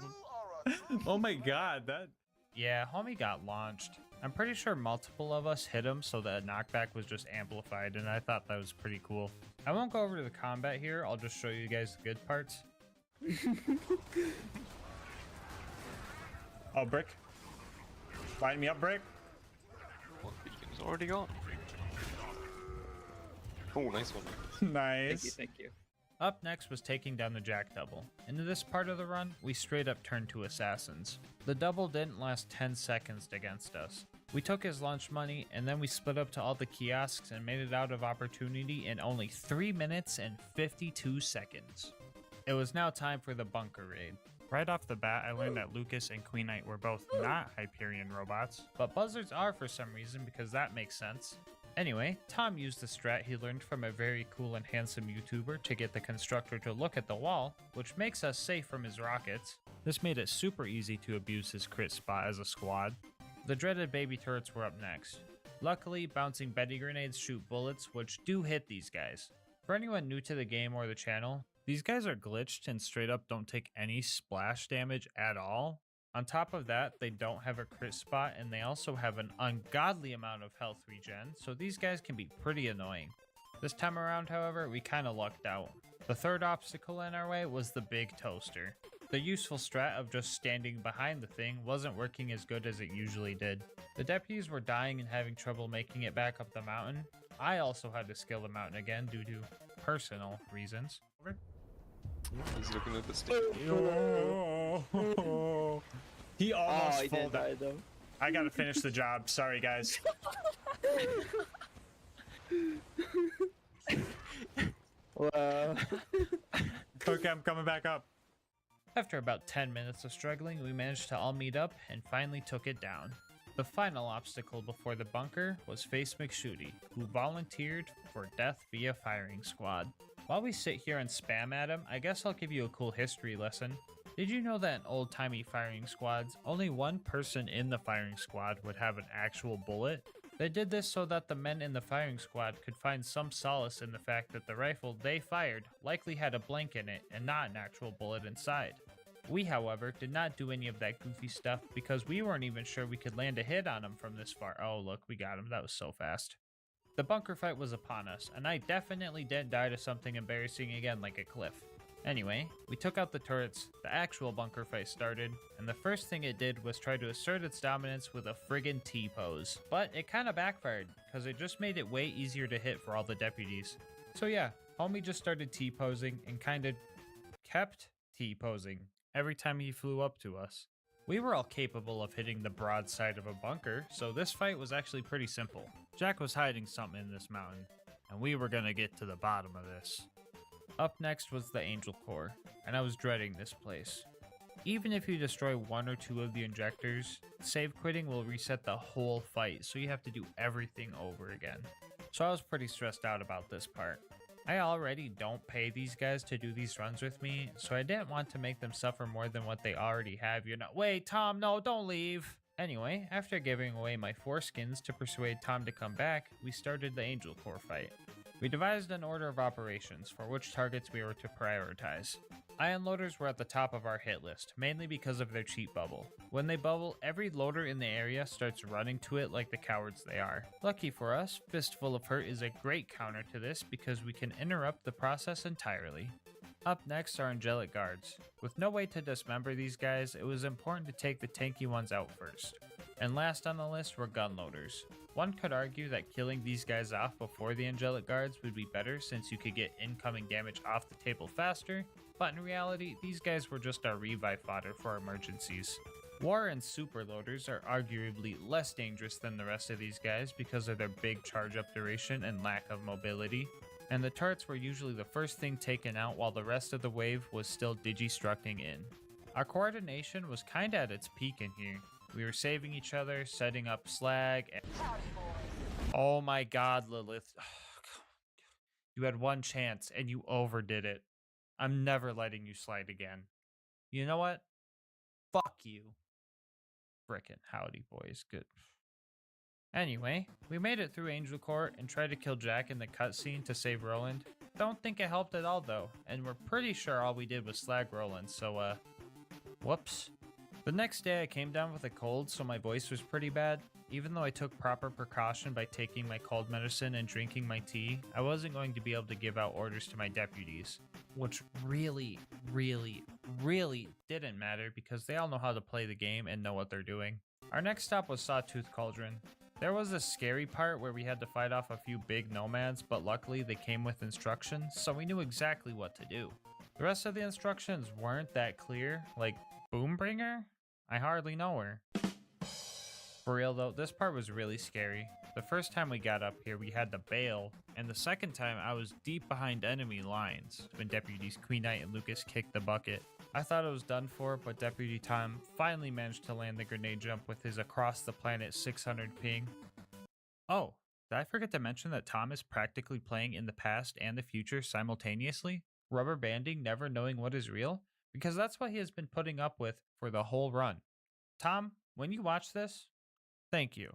Oh my god, that... Yeah, homie got launched. I'm pretty sure multiple of us hit him, so that knockback was just amplified, and I thought that was pretty cool. I won't go over to the combat here, I'll just show you guys the good parts. Oh, Brick. Line me up, Brick. One beacon's already gone. Oh, nice one. Nice. Thank you. Up next was taking down the Jack Double. In this part of the run, we straight up turned to assassins. The double didn't last 10 seconds against us. We took his lunch money, and then we split up to all the kiosks and made it out of opportunity in only 3 minutes and 52 seconds. It was now time for the bunker raid. Right off the bat, I learned that Lucas and Queen Knight were both not Hyperion robots, but buzzards are for some reason because that makes sense. Anyway, Tom used the strat he learned from a very cool and handsome YouTuber to get the constructor to look at the wall, which makes us safe from his rockets. This made it super easy to abuse his crit spot as a squad. The dreaded baby turrets were up next. Luckily, bouncing Betty grenades shoot bullets, which do hit these guys. For anyone new to the game or the channel, these guys are glitched and straight up don't take any splash damage at all. On top of that, they don't have a crit spot, and they also have an ungodly amount of health regen, so these guys can be pretty annoying. This time around, however, we kinda lucked out. The third obstacle in our way was the big toaster. The useful strat of just standing behind the thing wasn't working as good as it usually did. The deputies were dying and having trouble making it back up the mountain. I also had to scale the mountain again due to personal reasons. He's looking at the stage. He almost he full died though. I gotta finish the job. Sorry, guys. Wow. Okay, I'm coming back up. After about 10 minutes of struggling, we managed to all meet up and finally took it down. The final obstacle before the bunker was Face McShooty, who volunteered for death via firing squad. While we sit here and spam at him, I guess I'll give you a cool history lesson. Did you know that in old-timey firing squads, only one person in the firing squad would have an actual bullet? They did this so that the men in the firing squad could find some solace in the fact that the rifle they fired likely had a blank in it and not an actual bullet inside. We, however, did not do any of that goofy stuff because we weren't even sure we could land a hit on him from this far. Oh, look, we got him. That was so fast. The bunker fight was upon us, and I definitely didn't die to something embarrassing again like a cliff. Anyway, we took out the turrets, the actual bunker fight started, and the first thing it did was try to assert its dominance with a friggin' T-pose. But it kinda backfired, cause it just made it way easier to hit for all the deputies. So yeah, homie just started T-posing and kinda kept T-posing every time he flew up to us. We were all capable of hitting the broad side of a bunker, so this fight was actually pretty simple. Jack was hiding something in this mountain, and we were gonna get to the bottom of this. Up next was the Angel Core, and I was dreading this place. Even if you destroy one or two of the injectors, save quitting will reset the whole fight, so you have to do everything over again. So I was pretty stressed out about this part. I already don't pay these guys to do these runs with me, so I didn't want to make them suffer more than what they already have. Wait, Tom, no, don't leave! Anyway, after giving away my foreskins to persuade Tom to come back, we started the Angel Core fight. We devised an order of operations for which targets we were to prioritize. Ion loaders were at the top of our hit list, mainly because of their cheap bubble. When they bubble, every loader in the area starts running to it like the cowards they are. Lucky for us, Fistful of Hurt is a great counter to this because we can interrupt the process entirely. Up next are Angelic Guards. With no way to dismember these guys, it was important to take the tanky ones out first. And last on the list were gun loaders. One could argue that killing these guys off before the Angelic Guards would be better since you could get incoming damage off the table faster, but in reality, these guys were just our revive fodder for emergencies. War and super loaders are arguably less dangerous than the rest of these guys because of their big charge up duration and lack of mobility, and the turrets were usually the first thing taken out while the rest of the wave was still digistructing in. Our coordination was kinda at its peak in here. We were saving each other, setting up slag, and... Oh my god, Lilith. You had one chance, and you overdid it. I'm never letting you slide again. You know what? Fuck you. Frickin' howdy, boys. Good. Anyway, we made it through Angel Court and tried to kill Jack in the cutscene to save Roland. Don't think it helped at all though, and we're pretty sure all we did was slag Roland, so whoops. The next day I came down with a cold, so my voice was pretty bad. Even though I took proper precaution by taking my cold medicine and drinking my tea, I wasn't going to be able to give out orders to my deputies. Which really didn't matter because they all know how to play the game and know what they're doing. Our next stop was Sawtooth Cauldron. There was a scary part where we had to fight off a few big nomads, but luckily they came with instructions, so we knew exactly what to do. The rest of the instructions weren't that clear, like Boombringer? I hardly know her. For real though, this part was really scary. The first time we got up here, we had to bail, and the second time I was deep behind enemy lines when Deputies Queen Knight and Lucas kicked the bucket. I thought it was done for, but Deputy Tom finally managed to land the grenade jump with his across the planet 600 ping. Oh, did I forget to mention that Tom is practically playing in the past and the future simultaneously? Rubber banding, never knowing what is real? Because that's what he has been putting up with for the whole run. Tom, when you watch this, thank you.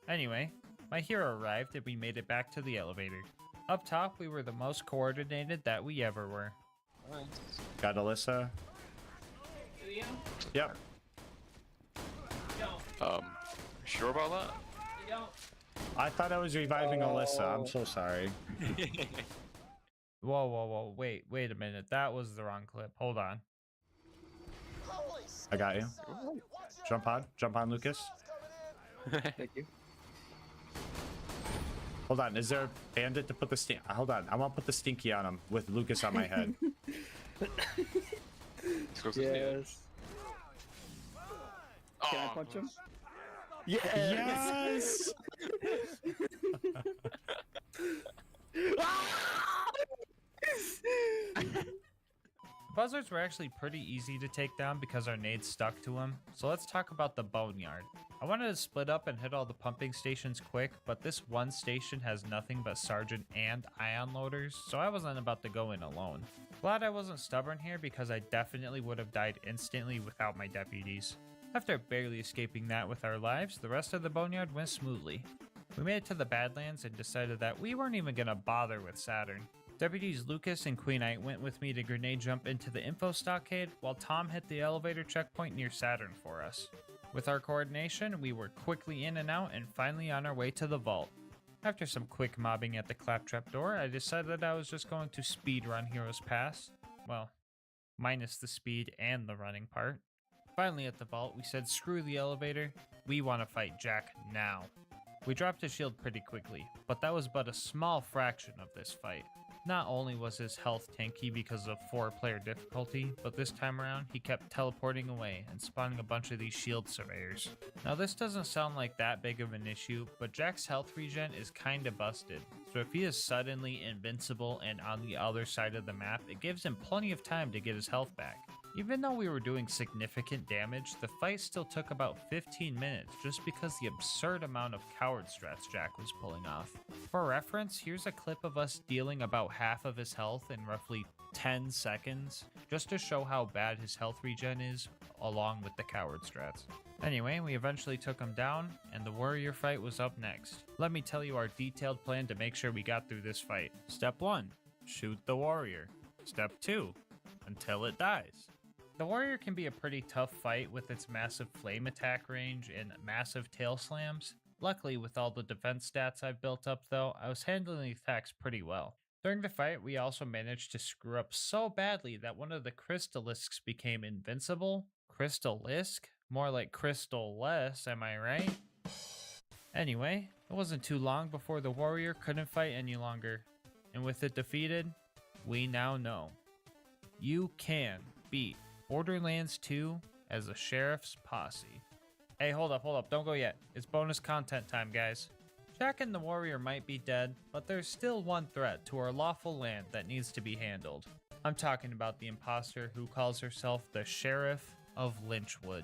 Anyway, my hero arrived and we made it back to the elevator. Up top, we were the most coordinated that we ever were. Got Alyssa. Do you? Yep. Sure about that? You don't? I thought I was reviving Alyssa. I'm so sorry. Whoa, wait a minute. That was the wrong clip. Hold on. I got you. Jump on, Lucas. Thank you. Hold on, is there a bandit to put the stink? Hold on, I want to put the stinky on him with Lucas on my head. Yes. Can I punch him? Yes! Buzzards were actually pretty easy to take down because our nades stuck to them, so let's talk about the boneyard. I wanted to split up and hit all the pumping stations quick, but this one station has nothing but sergeant and ion loaders, so I wasn't about to go in alone. Glad I wasn't stubborn here because I definitely would have died instantly without my deputies. After barely escaping that with our lives, the rest of the boneyard went smoothly. We made it to the Badlands and decided that we weren't even gonna bother with Saturn. Deputies Lucas and Queen Knight went with me to grenade jump into the info stockade while Tom hit the elevator checkpoint near Saturn for us. With our coordination, we were quickly in and out and finally on our way to the vault. After some quick mobbing at the claptrap door, I decided that I was just going to speedrun Heroes Pass. Well, minus the speed and the running part. Finally at the vault, we said screw the elevator, we want to fight Jack now. We dropped his shield pretty quickly, but that was but a small fraction of this fight. Not only was his health tanky because of 4-player difficulty, but this time around he kept teleporting away and spawning a bunch of these shield surveyors. Now this doesn't sound like that big of an issue, but Jack's health regen is kinda busted, so if he is suddenly invincible and on the other side of the map, it gives him plenty of time to get his health back. Even though we were doing significant damage, the fight still took about 15 minutes just because the absurd amount of coward strats Jack was pulling off. For reference, here's a clip of us dealing about half of his health in roughly 10 seconds, just to show how bad his health regen is, along with the coward strats. Anyway, we eventually took him down, and the warrior fight was up next. Let me tell you our detailed plan to make sure we got through this fight. Step 1, shoot the warrior. Step 2, until it dies. The warrior can be a pretty tough fight with its massive flame attack range and massive tail slams. Luckily, with all the defense stats I've built up though, I was handling the attacks pretty well. During the fight, we also managed to screw up so badly that one of the crystalisks became invincible. Crystalisk? More like crystal-less, am I right? Anyway, it wasn't too long before the warrior couldn't fight any longer. And with it defeated, we now know. You can beat Borderlands 2 as a sheriff's posse. Hey, hold up, don't go yet. It's bonus content time, guys. Jack and the warrior might be dead, but there's still one threat to our lawful land that needs to be handled. I'm talking about the imposter who calls herself the Sheriff of Lynchwood.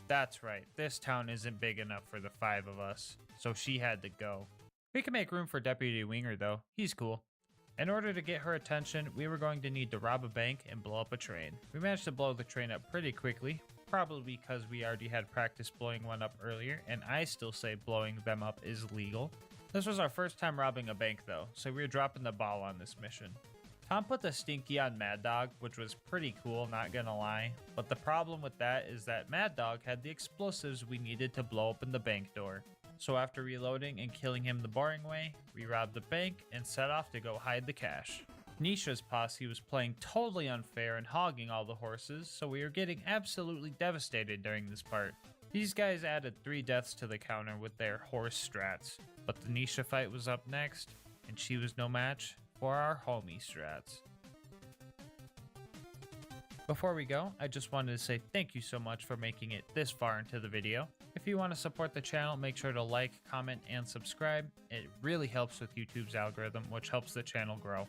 That's right, this town isn't big enough for the 5 of us, so she had to go. We can make room for Deputy Winger though, he's cool. In order to get her attention, we were going to need to rob a bank and blow up a train. We managed to blow the train up pretty quickly. probably because we already had practice blowing one up earlier, and I still say blowing them up is legal. This was our first time robbing a bank though, so we were dropping the ball on this mission. Tom put the Stinky on Mad Dog, which was pretty cool, not gonna lie, but the problem with that is that Mad Dog had the explosives we needed to blow open the bank door. So after reloading and killing him the boring way, we robbed the bank and set off to go hide the cash. Nisha's posse was playing totally unfair and hogging all the horses, so we were getting absolutely devastated during this part. These guys added 3 deaths to the counter with their horse strats, but the Nisha fight was up next, and she was no match for our homie strats. Before we go, I just wanted to say thank you so much for making it this far into the video. If you want to support the channel, make sure to like, comment, and subscribe. It really helps with YouTube's algorithm, which helps the channel grow.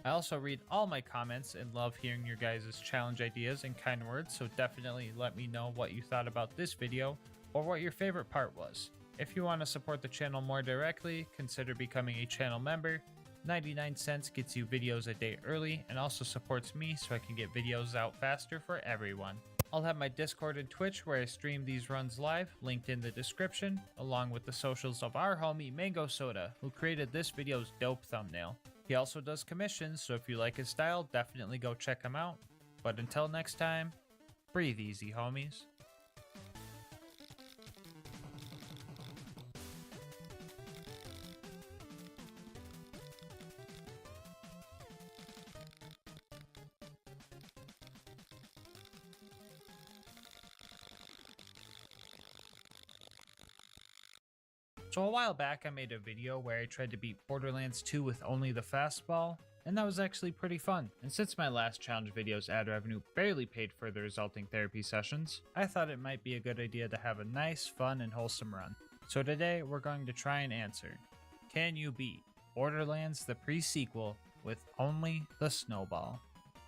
I also read all my comments and love hearing your guys' challenge ideas and kind words, so definitely let me know what you thought about this video or what your favorite part was. If you want to support the channel more directly, consider becoming a channel member. 99 cents gets you videos a day early and also supports me so I can get videos out faster for everyone. I'll have my Discord and Twitch where I stream these runs live, linked in the description, along with the socials of our homie Mango Soda, who created this video's dope thumbnail. He also does commissions, so if you like his style, definitely go check him out. But until next time, breathe easy, homies. So a while back I made a video where I tried to beat Borderlands 2 with only the fastball, and that was actually pretty fun. And since my last challenge video's ad revenue barely paid for the resulting therapy sessions, I thought it might be a good idea to have a nice, fun, and wholesome run. So today we're going to try and answer, can you beat Borderlands the pre-sequel with only the snowball?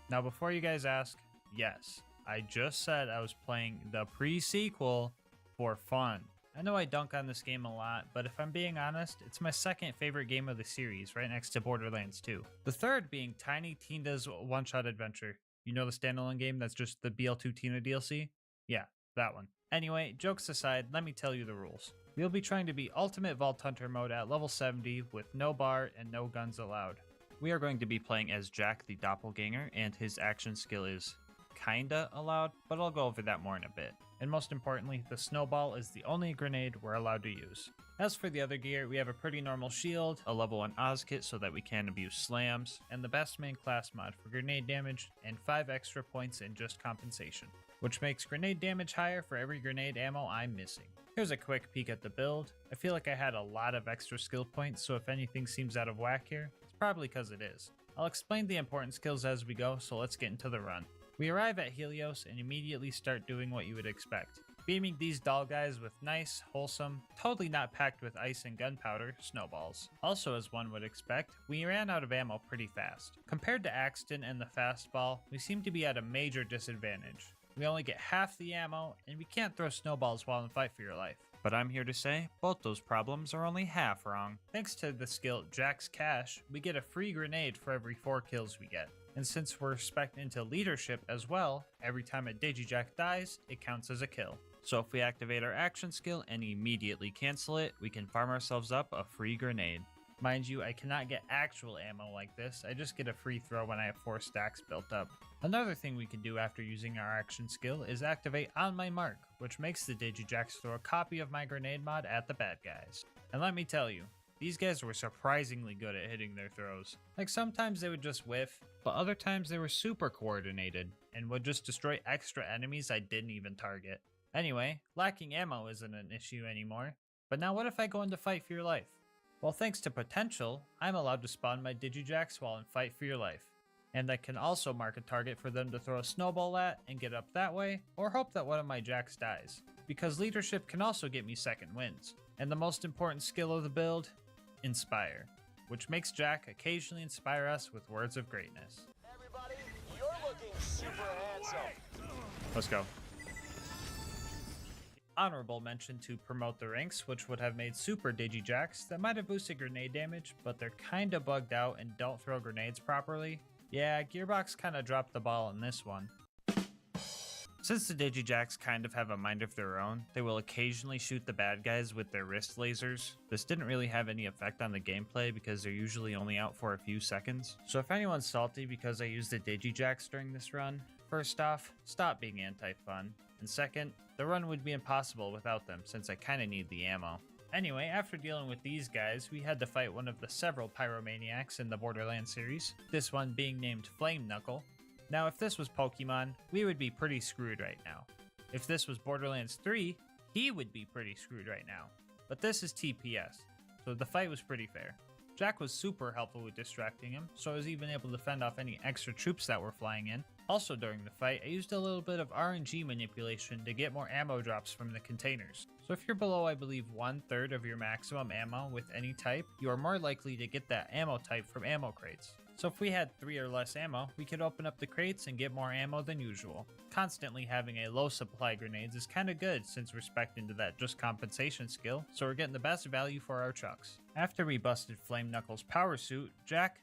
Now before you guys ask, yes, I just said I was playing the pre-sequel for fun. I know I dunk on this game a lot, but if I'm being honest, it's my second favorite game of the series, right next to Borderlands 2. The third being Tiny Tina's One Shot Adventure. You know the standalone game that's just the BL2 Tina DLC? Yeah, that one. Anyway, jokes aside, let me tell you the rules. We'll be trying to beat Ultimate Vault Hunter mode at level 70 with no bar and no guns allowed. We are going to be playing as Jack the Doppelganger, and his action skill is kinda allowed, but I'll go over that more in a bit. And most importantly, the snowball is the only grenade we're allowed to use. As for the other gear, we have a pretty normal shield, a level 1 Oz kit so that we can abuse slams, and the best main class mod for grenade damage, and 5 extra points in just compensation, which makes grenade damage higher for every grenade ammo I'm missing. Here's a quick peek at the build. I feel like I had a lot of extra skill points, so if anything seems out of whack here, it's probably because it is. I'll explain the important skills as we go, so let's get into the run. We arrive at Helios and immediately start doing what you would expect. Beaming these doll guys with nice, wholesome, totally not packed with ice and gunpowder, snowballs. Also, as one would expect, we ran out of ammo pretty fast. Compared to Axton and the fastball, we seem to be at a major disadvantage. We only get half the ammo, and we can't throw snowballs while in Fight for Your Life. But I'm here to say, both those problems are only half wrong. Thanks to the skill Jack's Cash, we get a free grenade for every 4 kills we get. And since we're spec'd into leadership as well, every time a Digijack dies, it counts as a kill. So if we activate our action skill and immediately cancel it, we can farm ourselves up a free grenade. Mind you, I cannot get actual ammo like this, I just get a free throw when I have 4 stacks built up. Another thing we can do after using our action skill is activate On My Mark, which makes the Digijacks throw a copy of my grenade mod at the bad guys. And let me tell you, these guys were surprisingly good at hitting their throws. Like sometimes they would just whiff, but other times they were super coordinated and would just destroy extra enemies I didn't even target. Anyway, lacking ammo isn't an issue anymore, but now what if I go into Fight for Your Life? Well, thanks to Potential, I'm allowed to spawn my Digijacks while in Fight for Your Life. And I can also mark a target for them to throw a snowball at and get up that way, or hope that one of my jacks dies. Because leadership can also get me second wins. And the most important skill of the build, Inspire, which makes Jack occasionally inspire us with words of greatness. Everybody, you're looking super handsome. Let's go. Honorable mention to promote the ranks, which would have made super Digijacks that might have boosted grenade damage, but they're kinda bugged out and don't throw grenades properly. Yeah, Gearbox kinda dropped the ball in this one. Since the Digijacks kind of have a mind of their own, they will occasionally shoot the bad guys with their wrist lasers. This didn't really have any effect on the gameplay because they're usually only out for a few seconds. So if anyone's salty because I used the Digijacks during this run, first off, stop being anti-fun. And second, the run would be impossible without them since I kinda need the ammo. Anyway, after dealing with these guys, we had to fight one of the several pyromaniacs in the Borderlands series, this one being named Flame Knuckle. Now, if this was Pokemon, we would be pretty screwed right now. If this was Borderlands 3, he would be pretty screwed right now. But this is TPS, so the fight was pretty fair. Jack was super helpful with distracting him, so I was even able to fend off any extra troops that were flying in. Also during the fight, I used a little bit of RNG manipulation to get more ammo drops from the containers. So if you're below, I believe, 1/3 of your maximum ammo with any type, you are more likely to get that ammo type from ammo crates. So if we had 3 or less ammo, we could open up the crates and get more ammo than usual. Constantly having a low supply grenades is kinda good since we're spec'd into that just compensation skill, so we're getting the best value for our chucks. After we busted Flame Knuckles' power suit, Jack,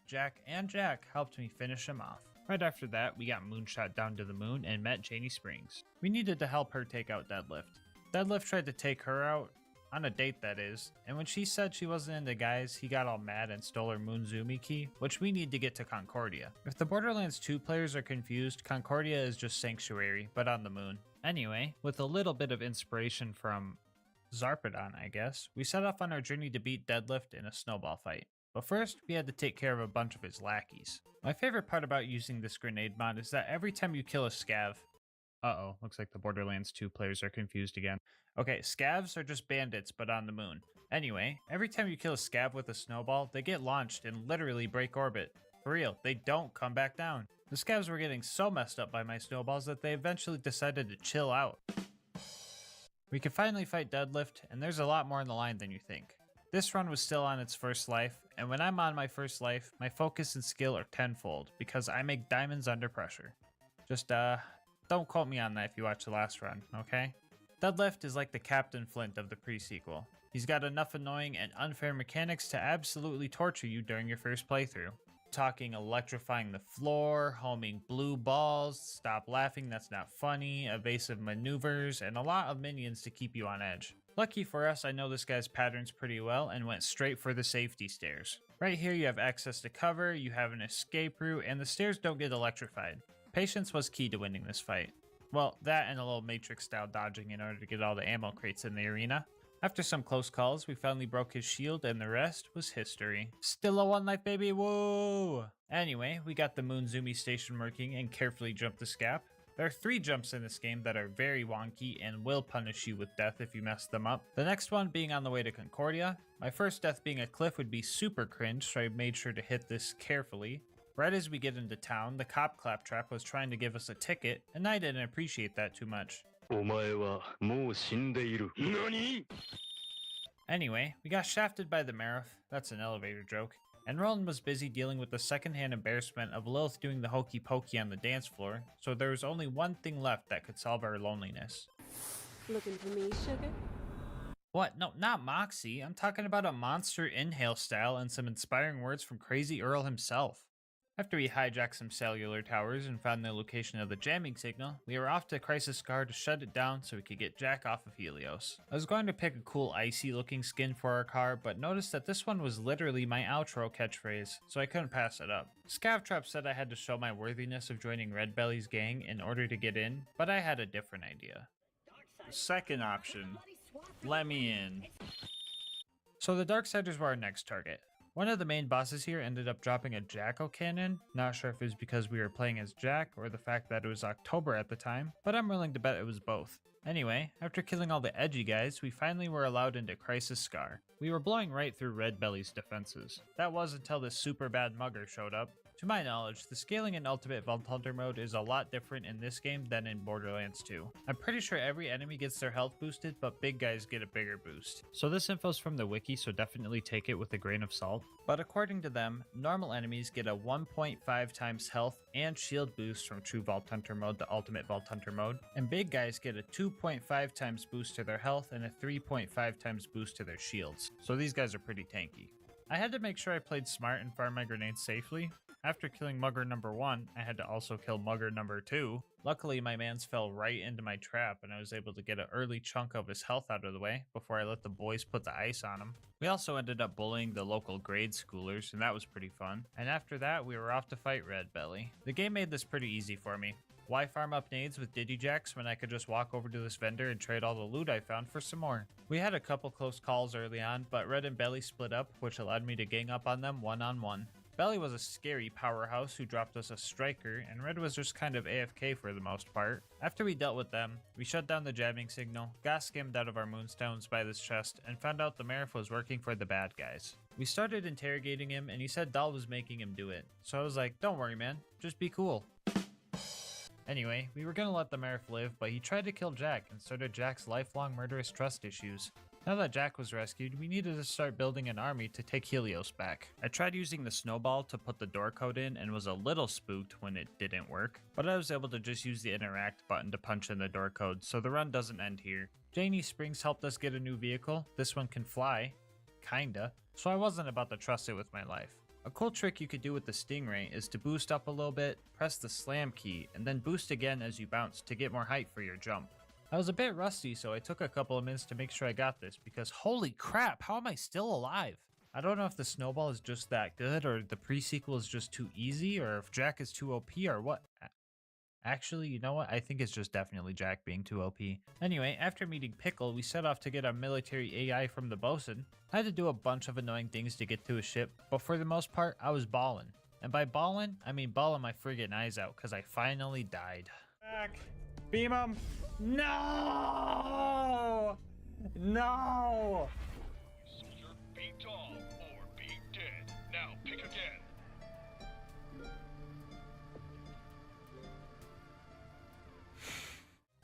and Jack helped me finish him off. Right after that, we got moonshot down to the moon and met Janie Springs. We needed to help her take out Deadlift. Deadlift tried to take her out, on a date that is, and when she said she wasn't into guys, he got all mad and stole her Moonzumi key, which we need to get to Concordia. If the Borderlands 2 players are confused, Concordia is just Sanctuary, but on the moon. Anyway, with a little bit of inspiration from Zarpedon, I guess, we set off on our journey to beat Deadlift in a snowball fight. But first, we had to take care of a bunch of his lackeys. My favorite part about using this grenade mod is that every time you kill a scav... Uh-oh, looks like the Borderlands 2 players are confused again. Okay, scavs are just bandits, but on the moon. Anyway, every time you kill a scav with a snowball, they get launched and literally break orbit. For real, they don't come back down. The scavs were getting so messed up by my snowballs that they eventually decided to chill out. We could finally fight Deadlift, and there's a lot more on the line than you think. This run was still on its first life, and when I'm on my first life, my focus and skill are tenfold, because I make diamonds under pressure. Just, don't quote me on that if you watch the last run, okay? Deadlift is like the Captain Flint of the pre-sequel. He's got enough annoying and unfair mechanics to absolutely torture you during your first playthrough. Talking electrifying the floor, homing blue balls, stop laughing that's not funny, evasive maneuvers, and a lot of minions to keep you on edge. Lucky for us, I know this guy's patterns pretty well and went straight for the safety stairs. Right here you have access to cover, you have an escape route, and the stairs don't get electrified. Patience was key to winning this fight. Well, that and a little Matrix style dodging in order to get all the ammo crates in the arena. After some close calls, we finally broke his shield and the rest was history. Still a 1 life, baby, whoa! Anyway, we got the Moonzumi station working and carefully jumped the scap. There are 3 jumps in this game that are very wonky and will punish you with death if you mess them up. The next one being on the way to Concordia. My first death being a cliff would be super cringe, so I made sure to hit this carefully. Right as we get into town, the cop claptrap was trying to give us a ticket, and I didn't appreciate that too much. Anyway, we got shafted by the Marif, that's an elevator joke, and Roland was busy dealing with the secondhand embarrassment of Lilith doing the hokey pokey on the dance floor, so there was only one thing left that could solve our loneliness. Looking for me, sugar? What? No, not Moxie. I'm talking about a monster inhale style and some inspiring words from Crazy Earl himself. After we hijacked some cellular towers and found the location of the jamming signal, we were off to Crisis Scar to shut it down so we could get Jack off of Helios. I was going to pick a cool icy looking skin for our car, but noticed that this one was literally my outro catchphrase, so I couldn't pass it up. Scavtrap said I had to show my worthiness of joining Red Belly's gang in order to get in, but I had a different idea. Second option, let me in. So the Darksiders were our next target. One of the main bosses here ended up dropping a Jackal cannon. Not sure if it was because we were playing as Jack or the fact that it was October at the time, but I'm willing to bet it was both. Anyway, after killing all the edgy guys, we finally were allowed into Crisis Scar. We were blowing right through Red Belly's defenses. That was until this super bad mugger showed up. To my knowledge, the scaling in Ultimate Vault Hunter mode is a lot different in this game than in Borderlands 2. I'm pretty sure every enemy gets their health boosted, but big guys get a bigger boost. So this info's from the wiki, so definitely take it with a grain of salt. But according to them, normal enemies get a 1.5 times health and shield boost from True Vault Hunter mode to Ultimate Vault Hunter mode, and big guys get a 2.5 times boost to their health and a 3.5 times boost to their shields. So these guys are pretty tanky. I had to make sure I played smart and fired my grenades safely. After killing Mugger number 1, I had to also kill Mugger number 2. Luckily, my mans fell right into my trap and I was able to get an early chunk of his health out of the way before I let the boys put the ice on him. We also ended up bullying the local grade schoolers, and that was pretty fun. And after that, we were off to fight Red Belly. The game made this pretty easy for me. Why farm up nades with Digijacks when I could just walk over to this vendor and trade all the loot I found for some more? We had a couple close calls early on, but Red and Belly split up, which allowed me to gang up on them one-on-one. Belly was a scary powerhouse who dropped us a striker, and Red was just kind of AFK for the most part. After we dealt with them, we shut down the jamming signal, got skimmed out of our moonstones by this chest, and found out the Marif was working for the bad guys. We started interrogating him, and he said Dahl was making him do it. So I was like, don't worry man, just be cool. Anyway, we were gonna let the Marif live, but he tried to kill Jack and started Jack's lifelong murderous trust issues. Now that Jack was rescued, we needed to start building an army to take Helios back. I tried using the snowball to put the door code in and was a little spooked when it didn't work, but I was able to just use the interact button to punch in the door code, so the run doesn't end here. Janie Springs helped us get a new vehicle. This one can fly, kinda, so I wasn't about to trust it with my life. A cool trick you could do with the Stingray is to boost up a little bit, press the slam key, and then boost again as you bounce to get more height for your jump. I was a bit rusty, so I took a couple of minutes to make sure I got this, because holy crap, how am I still alive? I don't know if the snowball is just that good, or the pre-sequel is just too easy, or if Jack is too OP, or what. Actually, you know what? I think it's just definitely Jack being too OP. Anyway, after meeting Pickle, we set off to get our military AI from the bosun. I had to do a bunch of annoying things to get to his ship, but for the most part, I was ballin'. And by ballin', I mean bawling my friggin' eyes out, because I finally died. Back. Beam him. No! No! Soldier, be tall or be dead. Now pick again.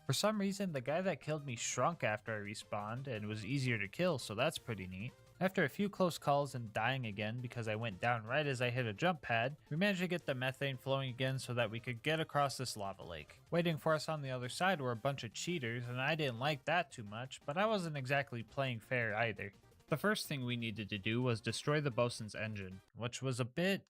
For some reason, the guy that killed me shrunk after I respawned and was easier to kill, so that's pretty neat. After a few close calls and dying again because I went down right as I hit a jump pad, we managed to get the methane flowing again so that we could get across this lava lake. Waiting for us on the other side were a bunch of cheaters, and I didn't like that too much, but I wasn't exactly playing fair either. The first thing we needed to do was destroy the bosun's engine, which was a bit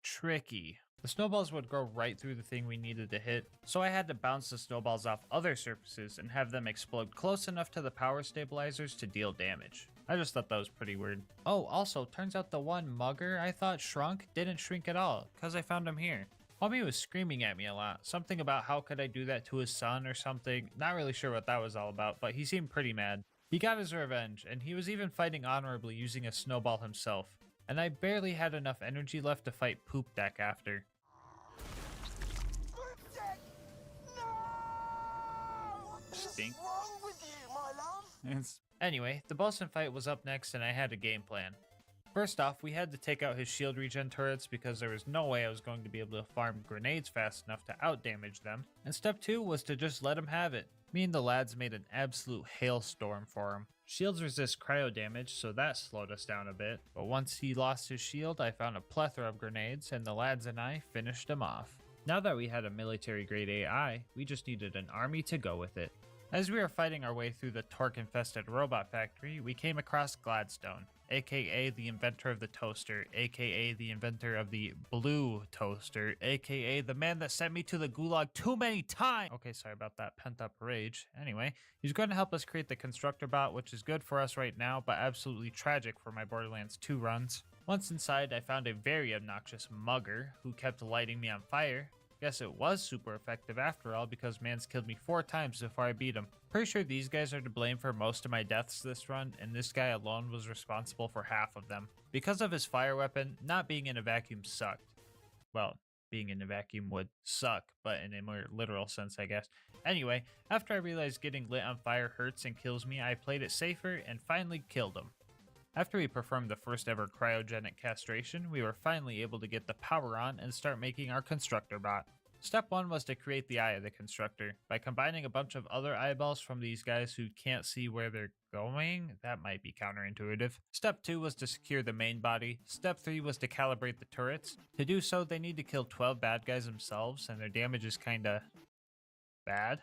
tricky. The snowballs would go right through the thing we needed to hit, so I had to bounce the snowballs off other surfaces and have them explode close enough to the power stabilizers to deal damage. I just thought that was pretty weird. Oh, also, turns out the one Mugger I thought shrunk didn't shrink at all, cause I found him here. Homie was screaming at me a lot, something about how could I do that to his son or something, not really sure what that was all about, but he seemed pretty mad. He got his revenge, and he was even fighting honorably using a snowball himself, and I barely had enough energy left to fight Poop Deck after. Stink. What's wrong with you, my love? Anyway, the bosun fight was up next and I had a game plan. First off, we had to take out his shield regen turrets because there was no way I was going to be able to farm grenades fast enough to out-damage them. And step 2 was to just let him have it. Me and the lads made an absolute hailstorm for him. Shields resist cryo damage, so that slowed us down a bit. But once he lost his shield, I found a plethora of grenades and the lads and I finished him off. Now that we had a military grade AI, we just needed an army to go with it. As we were fighting our way through the torque-infested robot factory, we came across Gladstone, aka the inventor of the toaster, aka the inventor of the blue toaster, aka the man that sent me to the gulag too many times! Okay, sorry about that pent-up rage. Anyway, he's going to help us create the constructor bot, which is good for us right now, but absolutely tragic for my Borderlands 2 runs. Once inside, I found a very obnoxious Mugger who kept lighting me on fire. Guess it was super effective after all because Mans killed me 4 times before I beat him. Pretty sure these guys are to blame for most of my deaths this run, and this guy alone was responsible for half of them. Because of his fire weapon, not being in a vacuum sucked. Well, being in a vacuum would suck, but in a more literal sense, I guess. Anyway, after I realized getting lit on fire hurts and kills me, I played it safer and finally killed him. After we performed the first ever cryogenic castration, we were finally able to get the power on and start making our constructor bot. Step 1 was to create the eye of the constructor. By combining a bunch of other eyeballs from these guys who can't see where they're going, that might be counterintuitive. Step 2 was to secure the main body. Step 3 was to calibrate the turrets. To do so, they need to kill 12 bad guys themselves, and their damage is kinda bad.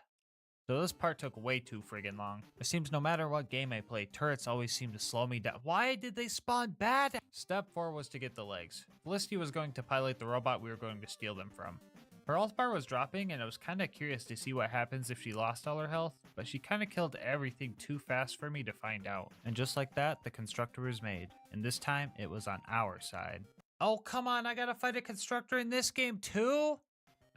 So this part took way too friggin' long. It seems no matter what game I play, turrets always seem to slow me down. Why did they spawn bad? Step 4 was to get the legs. Felicity was going to pilot the robot we were going to steal them from. Her health bar was dropping, and I was kinda curious to see what happens if she lost all her health, but she kinda killed everything too fast for me to find out. And just like that, the constructor was made. And this time, it was on our side. Oh, come on, I gotta fight a constructor in this game too?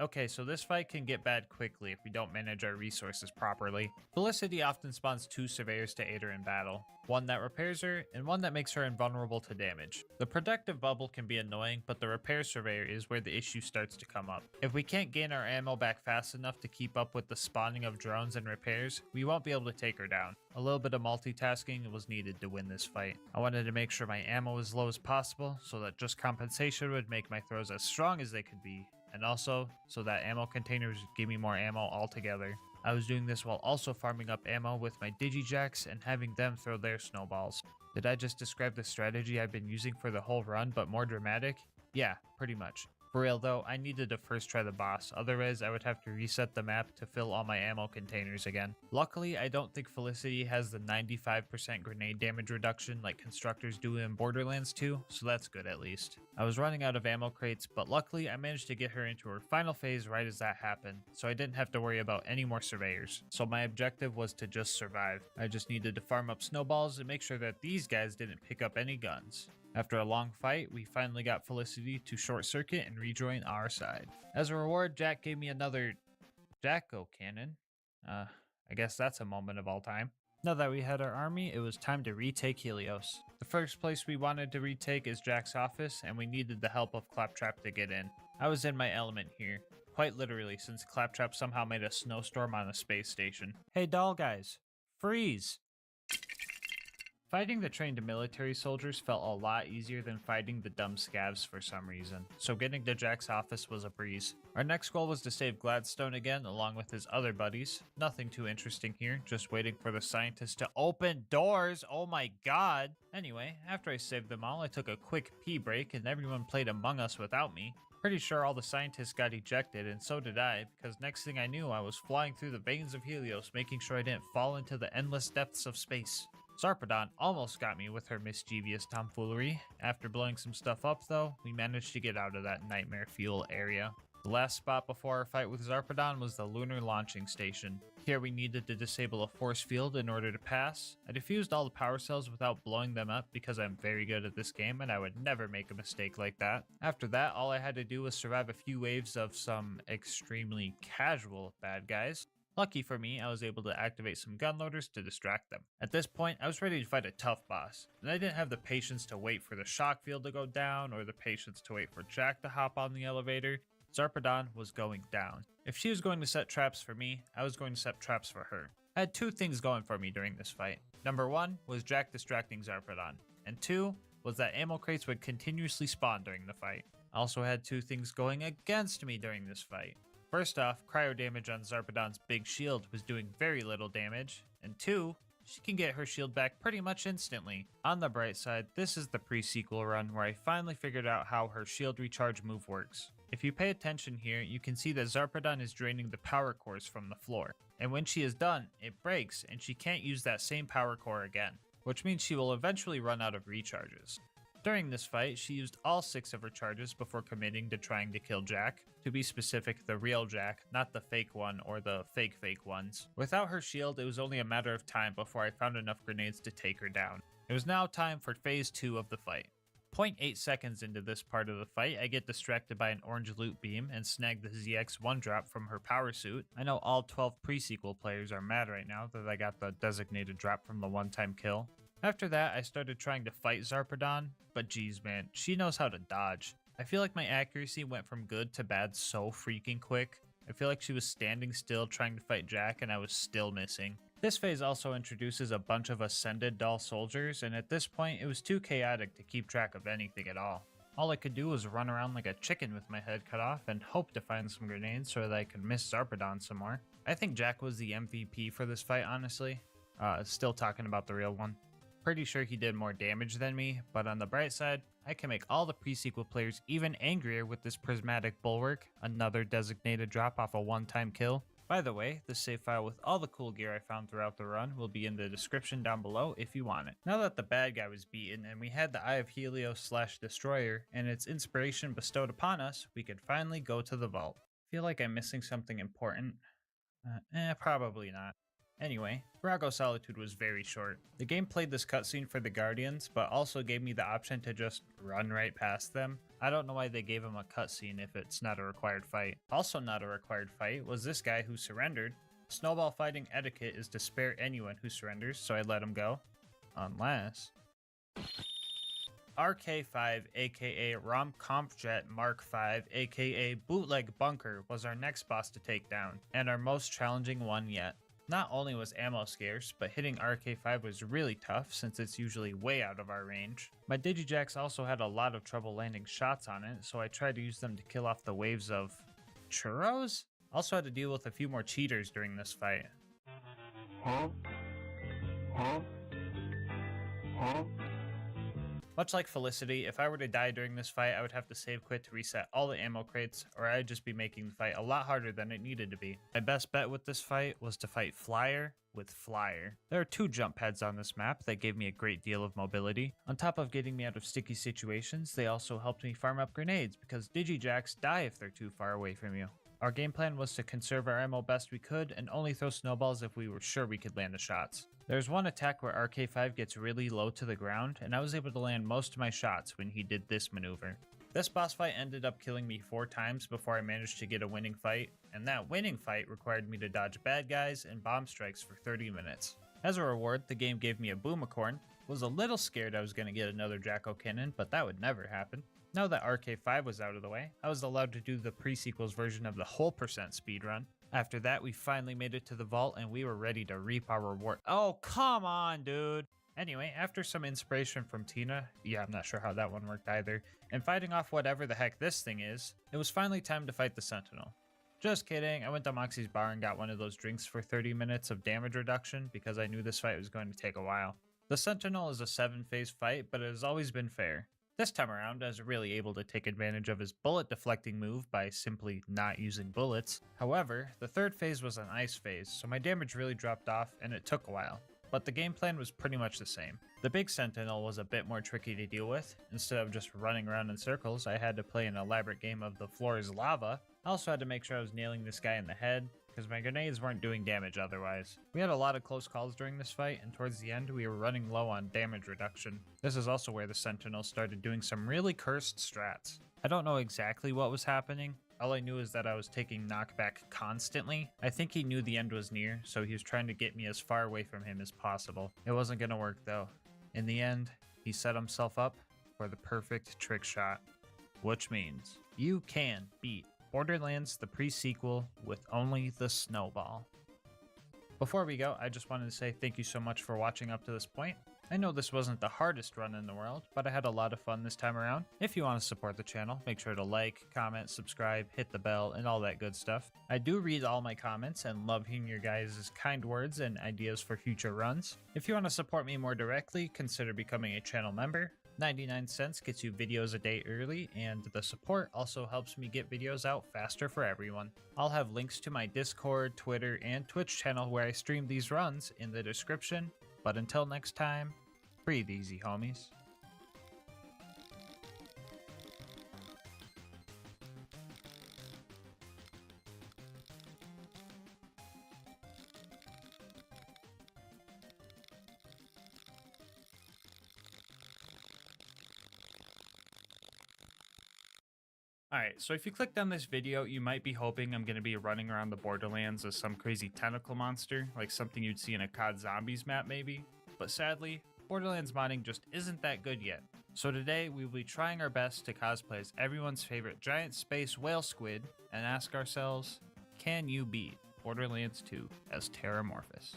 Okay, so this fight can get bad quickly if we don't manage our resources properly. Felicity often spawns 2 surveyors to aid her in battle. One that repairs her, and one that makes her invulnerable to damage. The protective bubble can be annoying, but the repair surveyor is where the issue starts to come up. If we can't gain our ammo back fast enough to keep up with the spawning of drones and repairs, we won't be able to take her down. A little bit of multitasking was needed to win this fight. I wanted to make sure my ammo was as low as possible, so that just compensation would make my throws as strong as they could be. And also, so that ammo containers would give me more ammo altogether. I was doing this while also farming up ammo with my Digijacks and having them throw their snowballs. Did I just describe the strategy I've been using for the whole run, but more dramatic? Yeah, pretty much. For real though, I needed to first try the boss, otherwise I would have to reset the map to fill all my ammo containers again. Luckily, I don't think Felicity has the 95% grenade damage reduction like constructors do in Borderlands 2, so that's good at least. I was running out of ammo crates, but luckily I managed to get her into her final phase right as that happened, so I didn't have to worry about any more surveyors. So my objective was to just survive. I just needed to farm up snowballs and make sure that these guys didn't pick up any guns. After a long fight, we finally got Felicity to short circuit and rejoin our side. As a reward, Jack gave me another Jacko cannon. I guess that's a moment of all time. Now that we had our army, it was time to retake Helios. The first place we wanted to retake is Jack's office, and we needed the help of Claptrap to get in. I was in my element here, quite literally, since Claptrap somehow made a snowstorm on a space station. Hey doll guys, freeze! Fighting the trained military soldiers felt a lot easier than fighting the dumb scavs for some reason, so getting to Jack's office was a breeze. Our next goal was to save Gladstone again along with his other buddies. Nothing too interesting here, just waiting for the scientists to open doors, oh my god! Anyway, after I saved them all, I took a quick pee break and everyone played Among Us without me. Pretty sure all the scientists got ejected, and so did I, because next thing I knew I was flying through the veins of Helios making sure I didn't fall into the endless depths of space. Zarpedon almost got me with her mischievous tomfoolery. After blowing some stuff up though, we managed to get out of that nightmare fuel area. The last spot before our fight with Zarpedon was the lunar launching station. Here we needed to disable a force field in order to pass. I defused all the power cells without blowing them up because I'm very good at this game and I would never make a mistake like that. After that, all I had to do was survive a few waves of some extremely casual bad guys. Lucky for me, I was able to activate some gun loaders to distract them. At this point, I was ready to fight a tough boss, and I didn't have the patience to wait for the shock field to go down or the patience to wait for Jack to hop on the elevator. Zarpedon was going down. If she was going to set traps for me, I was going to set traps for her. I had 2 things going for me during this fight. Number 1 was Jack distracting Zarpedon, and 2 was that ammo crates would continuously spawn during the fight. I also had 2 things going against me during this fight. First off, cryo damage on Zarpedon's big shield was doing very little damage, and 2, she can get her shield back pretty much instantly. On the bright side, this is the pre-sequel run where I finally figured out how her shield recharge move works. If you pay attention here, you can see that Zarpedon is draining the power cores from the floor, and when she is done, it breaks and she can't use that same power core again, which means she will eventually run out of recharges. During this fight, she used all 6 of her charges before committing to trying to kill Jack. To be specific, the real Jack, not the fake one or the fake ones. Without her shield, it was only a matter of time before I found enough grenades to take her down. It was now time for phase 2 of the fight. 0.8 seconds into this part of the fight, I get distracted by an orange loot beam and snag the ZX-1 drop from her power suit. I know all 12 pre-sequel players are mad right now that I got the designated drop from the one-time kill. After that, I started trying to fight Zarpedon, but geez man, she knows how to dodge. I feel like my accuracy went from good to bad so freaking quick. I feel like she was standing still trying to fight Jack and I was still missing. This phase also introduces a bunch of ascended doll soldiers, and at this point it was too chaotic to keep track of anything at all. All I could do was run around like a chicken with my head cut off and hope to find some grenades so that I could miss Zarpedon some more. I think Jack was the MVP for this fight, honestly. Still talking about the real one. Pretty sure he did more damage than me, but on the bright side, I can make all the pre-sequel players even angrier with this prismatic bulwark, another designated drop off a one-time kill. By the way, the save file with all the cool gear I found throughout the run will be in the description down below if you want it. Now that the bad guy was beaten and we had the Eye of Helios / Destroyer and its inspiration bestowed upon us, we could finally go to the vault. Feel like I'm missing something important? Probably not. Anyway, Virago Solitude was very short. The game played this cutscene for the Guardians, but also gave me the option to just run right past them. I don't know why they gave him a cutscene if it's not a required fight. Also not a required fight was this guy who surrendered. Snowball fighting etiquette is to spare anyone who surrenders, so I let him go. Unless... RK5 aka Romkampfjet Mark V aka Bootleg Bunker was our next boss to take down, and our most challenging one yet. Not only was ammo scarce, but hitting RK5 was really tough since it's usually way out of our range. My Digijax also had a lot of trouble landing shots on it, so I tried to use them to kill off the waves of churros? Also had to deal with a few more cheaters during this fight. Much like Felicity, if I were to die during this fight, I would have to save quit to reset all the ammo crates, or I'd just be making the fight a lot harder than it needed to be. My best bet with this fight was to fight Flyer with Flyer. There are 2 jump pads on this map that gave me a great deal of mobility. On top of getting me out of sticky situations, they also helped me farm up grenades, because Digijax die if they're too far away from you. Our game plan was to conserve our ammo best we could and only throw snowballs if we were sure we could land the shots. There's one attack where RK5 gets really low to the ground, and I was able to land most of my shots when he did this maneuver. This boss fight ended up killing me 4 times before I managed to get a winning fight, and that winning fight required me to dodge bad guys and bomb strikes for 30 minutes. As a reward, the game gave me a Boomicorn. Was a little scared I was going to get another Jacko Cannon, but that would never happen. Now that RK5 was out of the way, I was allowed to do the pre-sequels version of the whole percent speedrun. After that, we finally made it to the vault and we were ready to reap our reward. Oh, come on, dude! Anyway, after some inspiration from Tina, yeah, I'm not sure how that one worked either, and fighting off whatever the heck this thing is, it was finally time to fight the Sentinel. Just kidding, I went to Moxie's bar and got one of those drinks for 30 minutes of damage reduction because I knew this fight was going to take a while. The Sentinel is a 7-phase fight, but it has always been fair. This time around, I was really able to take advantage of his bullet deflecting move by simply not using bullets. However, the 3rd phase was an ice phase, so my damage really dropped off and it took a while. But the game plan was pretty much the same. The big Sentinel was a bit more tricky to deal with. Instead of just running around in circles, I had to play an elaborate game of the floor is lava. I also had to make sure I was nailing this guy in the head, because my grenades weren't doing damage otherwise. We had a lot of close calls during this fight, and towards the end we were running low on damage reduction. This is also where the Sentinel started doing some really cursed strats. I don't know exactly what was happening. All I knew is that I was taking knockback constantly. I think he knew the end was near, so he was trying to get me as far away from him as possible. It wasn't gonna work though. In the end, he set himself up for the perfect trick shot, which means you can beat Borderlands the pre-sequel with only the snowball. Before we go, I just wanted to say thank you so much for watching up to this point. I know this wasn't the hardest run in the world, but I had a lot of fun this time around. If you want to support the channel, make sure to like, comment, subscribe, hit the bell, and all that good stuff. I do read all my comments and love hearing your guys' kind words and ideas for future runs. If you want to support me more directly, consider becoming a channel member. 99 cents gets you videos a day early, and the support also helps me get videos out faster for everyone. I'll have links to my Discord, Twitter, and Twitch channel where I stream these runs in the description. But until next time, breathe easy, homies. Alright, so if you clicked on this video, you might be hoping I'm going to be running around the Borderlands as some crazy tentacle monster, like something you'd see in a COD Zombies map maybe. But sadly, Borderlands modding just isn't that good yet. So today, we will be trying our best to cosplay as everyone's favorite giant space whale squid, and ask ourselves, can you beat Borderlands 2 as Terramorphous?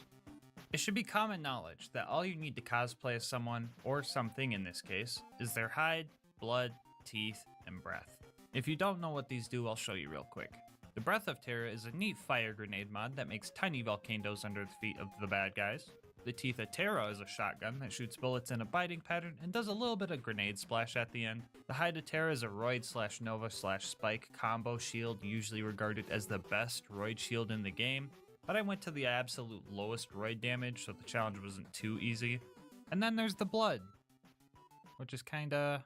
It should be common knowledge that all you need to cosplay as someone, or something in this case, is their hide, blood, teeth, and breath. If you don't know what these do, I'll show you real quick. The Breath of Terra is a neat fire grenade mod that makes tiny volcanoes under the feet of the bad guys. The Teeth of Terra is a shotgun that shoots bullets in a biting pattern and does a little bit of grenade splash at the end. The Hide of Terra is a Roid/Nova/Spike combo shield, usually regarded as the best Roid shield in the game, but I went to the absolute lowest Roid damage, so the challenge wasn't too easy. And then there's the Blood, which is kinda...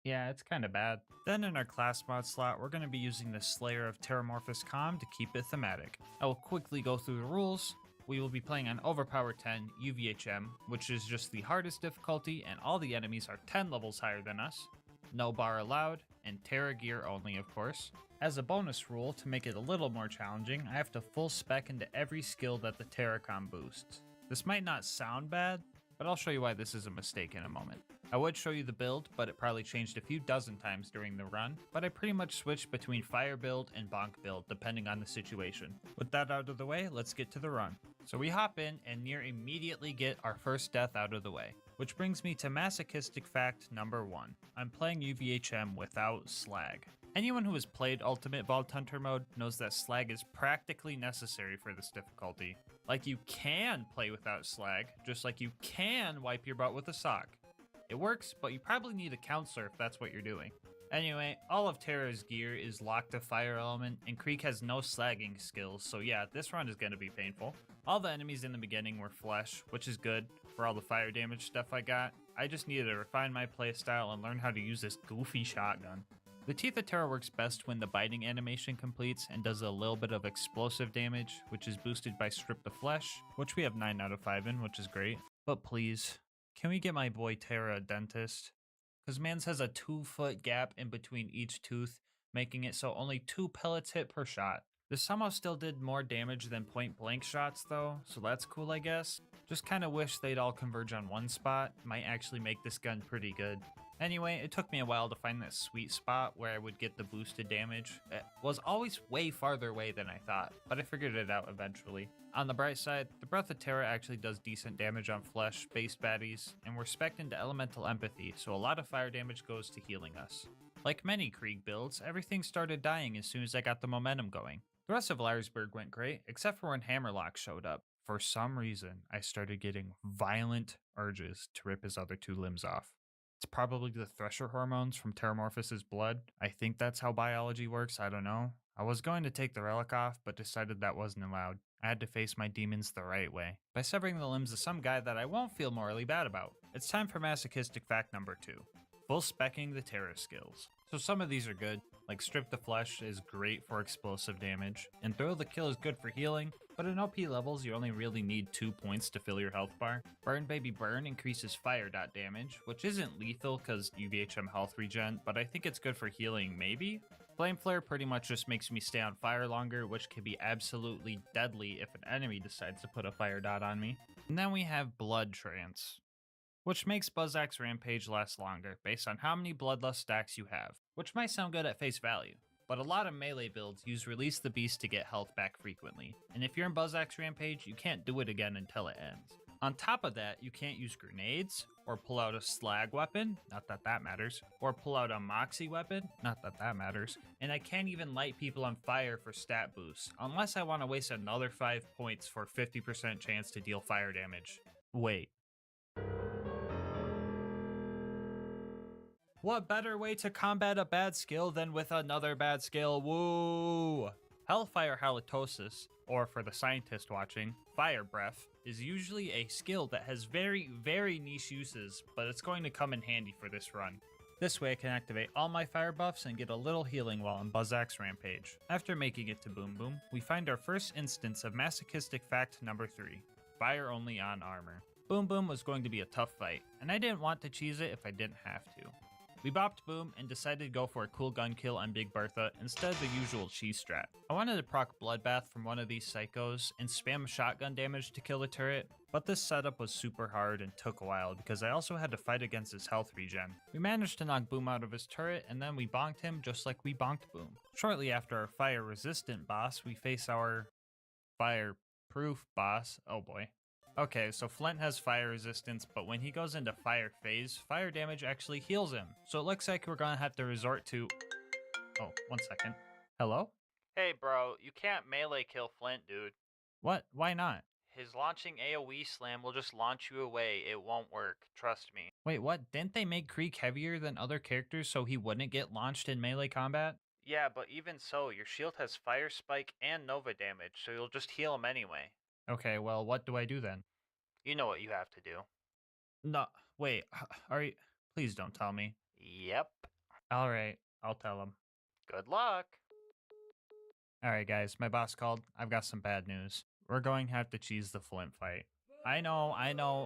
yeah, it's kinda bad. Then in our class mod slot, we're gonna be using the Slayer of Terramorphous Calm to keep it thematic. I will quickly go through the rules. We will be playing on Overpower 10 UVHM, which is just the hardest difficulty, and all the enemies are 10 levels higher than us. No bar allowed, and Terra gear only, of course. As a bonus rule, to make it a little more challenging, I have to full spec into every skill that the Terracom boosts. This might not sound bad, but I'll show you why this is a mistake in a moment. I would show you the build, but it probably changed a few dozen times during the run, but I pretty much switched between fire build and bonk build depending on the situation. With that out of the way, let's get to the run. So we hop in and near immediately get our first death out of the way, which brings me to masochistic fact number 1. I'm playing UVHM without slag. Anyone who has played Ultimate Vault Hunter mode knows that slag is practically necessary for this difficulty. Like, you can play without slag, just like you can wipe your butt with a sock. It works, but you probably need a counselor if that's what you're doing. Anyway, all of Terra's gear is locked to fire element, and Krieg has no slagging skills, so yeah, this run is going to be painful. All the enemies in the beginning were flesh, which is good for all the fire damage stuff I got. I just needed to refine my playstyle and learn how to use this goofy shotgun. The Teeth of Terra works best when the biting animation completes and does a little bit of explosive damage, which is boosted by Strip the Flesh, which we have 9 out of 5 in, which is great. But please, can we get my boy Terra a dentist? Cause mans has a 2-foot gap in between each tooth, making it so only 2 pellets hit per shot. This somehow still did more damage than point blank shots though, so that's cool I guess. Just kinda wish they'd all converge on one spot, might actually make this gun pretty good. Anyway, it took me a while to find that sweet spot where I would get the boosted damage. It was always way farther away than I thought, but I figured it out eventually. On the bright side, the Breath of Terra actually does decent damage on flesh-based baddies, and we're spec'd into Elemental Empathy, so a lot of fire damage goes to healing us. Like many Krieg builds, everything started dying as soon as I got the momentum going. The rest of Larsberg went great, except for when Hammerlock showed up. For some reason, I started getting violent urges to rip his other 2 limbs off. It's probably the Thresher hormones from Terramorphous' blood. I think that's how biology works, I don't know. I was going to take the relic off, but decided that wasn't allowed. I had to face my demons the right way, by severing the limbs of some guy that I won't feel morally bad about. It's time for masochistic fact number 2. Full specking the Terra skills. So some of these are good, like Strip the Flesh is great for explosive damage, and Throw the Kill is good for healing, but in OP levels you only really need 2 points to fill your health bar. Burn Baby Burn increases fire dot damage, which isn't lethal cause UVHM health regen, but I think it's good for healing maybe? Flame Flare pretty much just makes me stay on fire longer, which can be absolutely deadly if an enemy decides to put a fire dot on me. And then we have Blood Trance, which makes Buzzak's Rampage last longer based on how many Bloodlust stacks you have, which might sound good at face value, but a lot of melee builds use Release the Beast to get health back frequently, and if you're in Buzzak's Rampage, you can't do it again until it ends. On top of that, you can't use grenades, or pull out a slag weapon, not that that matters, or pull out a moxie weapon, not that that matters, and I can't even light people on fire for stat boosts, unless I want to waste another 5 points for 50% chance to deal fire damage. Wait. What better way to combat a bad skill than with another bad skill? Woo! Hellfire Halitosis, or for the scientist watching, Fire Breath, is usually a skill that has very, very niche uses, but it's going to come in handy for this run. This way I can activate all my fire buffs and get a little healing while on Buzzak's Rampage. After making it to Boom Boom, we find our first instance of masochistic fact number 3, fire only on armor. Boom Boom was going to be a tough fight, and I didn't want to cheese it if I didn't have to. We bopped Boom and decided to go for a cool gun kill on Big Bertha instead of the usual cheese strat. I wanted to proc Bloodbath from one of these psychos and spam shotgun damage to kill the turret, but this setup was super hard and took a while because I also had to fight against his health regen. We managed to knock Boom out of his turret and then we bonked him just like we bonked Boom. Shortly after our fire resistant boss, we face our fireproof boss. Oh boy. Okay, so Flint has fire resistance, but when he goes into fire phase, fire damage actually heals him. So it looks like we're gonna have to resort to... Oh, 1 second. Hello? Hey bro, you can't melee kill Flint, dude. What? Why not? His launching AoE slam will just launch you away. It won't work. Trust me. Wait, what? Didn't they make Krieg heavier than other characters so he wouldn't get launched in melee combat? Yeah, but even so, your shield has Fire Spike and Nova damage, so you'll just heal him anyway. Okay, well, what do I do then? You know what you have to do. No, wait, are you... Please don't tell me. Yep. Alright, I'll tell him. Good luck! Alright guys, my boss called. I've got some bad news. We're going to have to cheese the Flint fight. I know,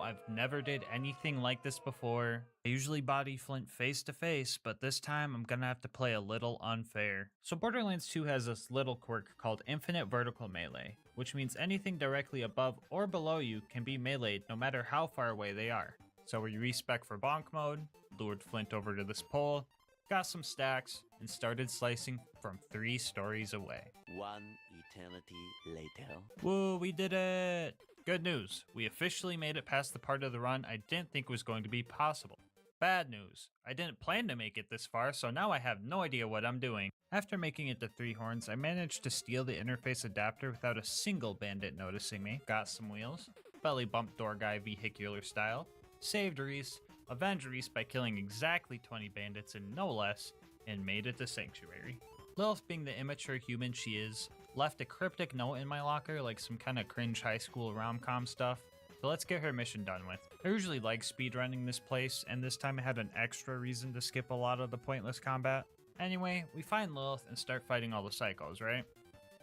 I've never did anything like this before. I usually body Flint face to face, but this time I'm gonna have to play a little unfair. So Borderlands 2 has this little quirk called Infinite Vertical Melee, which means anything directly above or below you can be meleeed no matter how far away they are. So we respec for bonk mode, lured Flint over to this pole, got some stacks, and started slicing from 3 stories away. One eternity later. Woo, we did it! Good news, we officially made it past the part of the run I didn't think was going to be possible. Bad news, I didn't plan to make it this far, so now I have no idea what I'm doing. After making it to 3 horns, I managed to steal the interface adapter without a single bandit noticing me. Got some wheels, belly bumped door guy vehicular style, saved Reese, avenged Reese by killing exactly 20 bandits and no less, and made it to Sanctuary. Lilith, being the immature human she is, left a cryptic note in my locker like some kind of cringe high school rom-com stuff, so let's get her mission done with. I usually like speedrunning this place, and this time I had an extra reason to skip a lot of the pointless combat. Anyway, we find Lilith and start fighting all the psychos, right?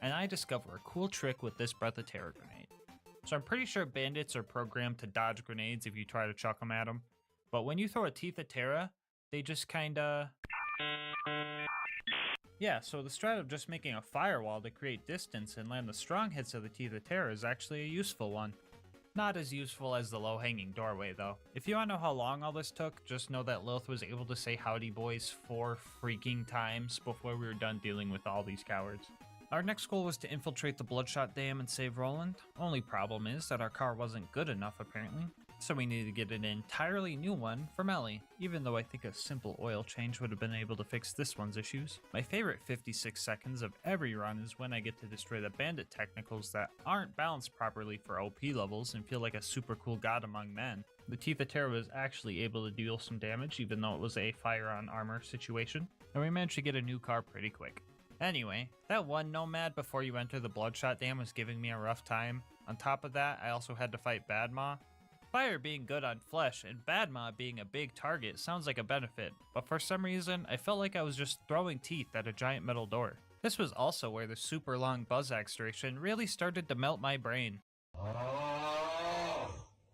And I discover a cool trick with this Breath of Terror grenade. So I'm pretty sure bandits are programmed to dodge grenades if you try to chuck them at them, but when you throw a Teeth of Terra, they just kinda... Yeah, so the strat of just making a firewall to create distance and land the strong hits of the Teeth of Terror is actually a useful one. Not as useful as the low-hanging doorway, though. If you want to know how long all this took, just know that Lilith was able to say howdy boys 4 freaking times before we were done dealing with all these cowards. Our next goal was to infiltrate the Bloodshot Dam and save Roland. Only problem is that our car wasn't good enough apparently, so we needed to get an entirely new one from Ellie, even though I think a simple oil change would have been able to fix this one's issues. My favorite 56 seconds of every run is when I get to destroy the bandit technicals that aren't balanced properly for OP levels and feel like a super cool god among men. The Teeth of Terror was actually able to deal some damage even though it was a fire on armor situation, and we managed to get a new car pretty quick. Anyway, that one nomad before you enter the Bloodshot Dam was giving me a rough time. On top of that, I also had to fight Bad Ma. Fire being good on flesh and Bad Ma being a big target sounds like a benefit, but for some reason, I felt like I was just throwing teeth at a giant metal door. This was also where the super long buzz axe duration really started to melt my brain.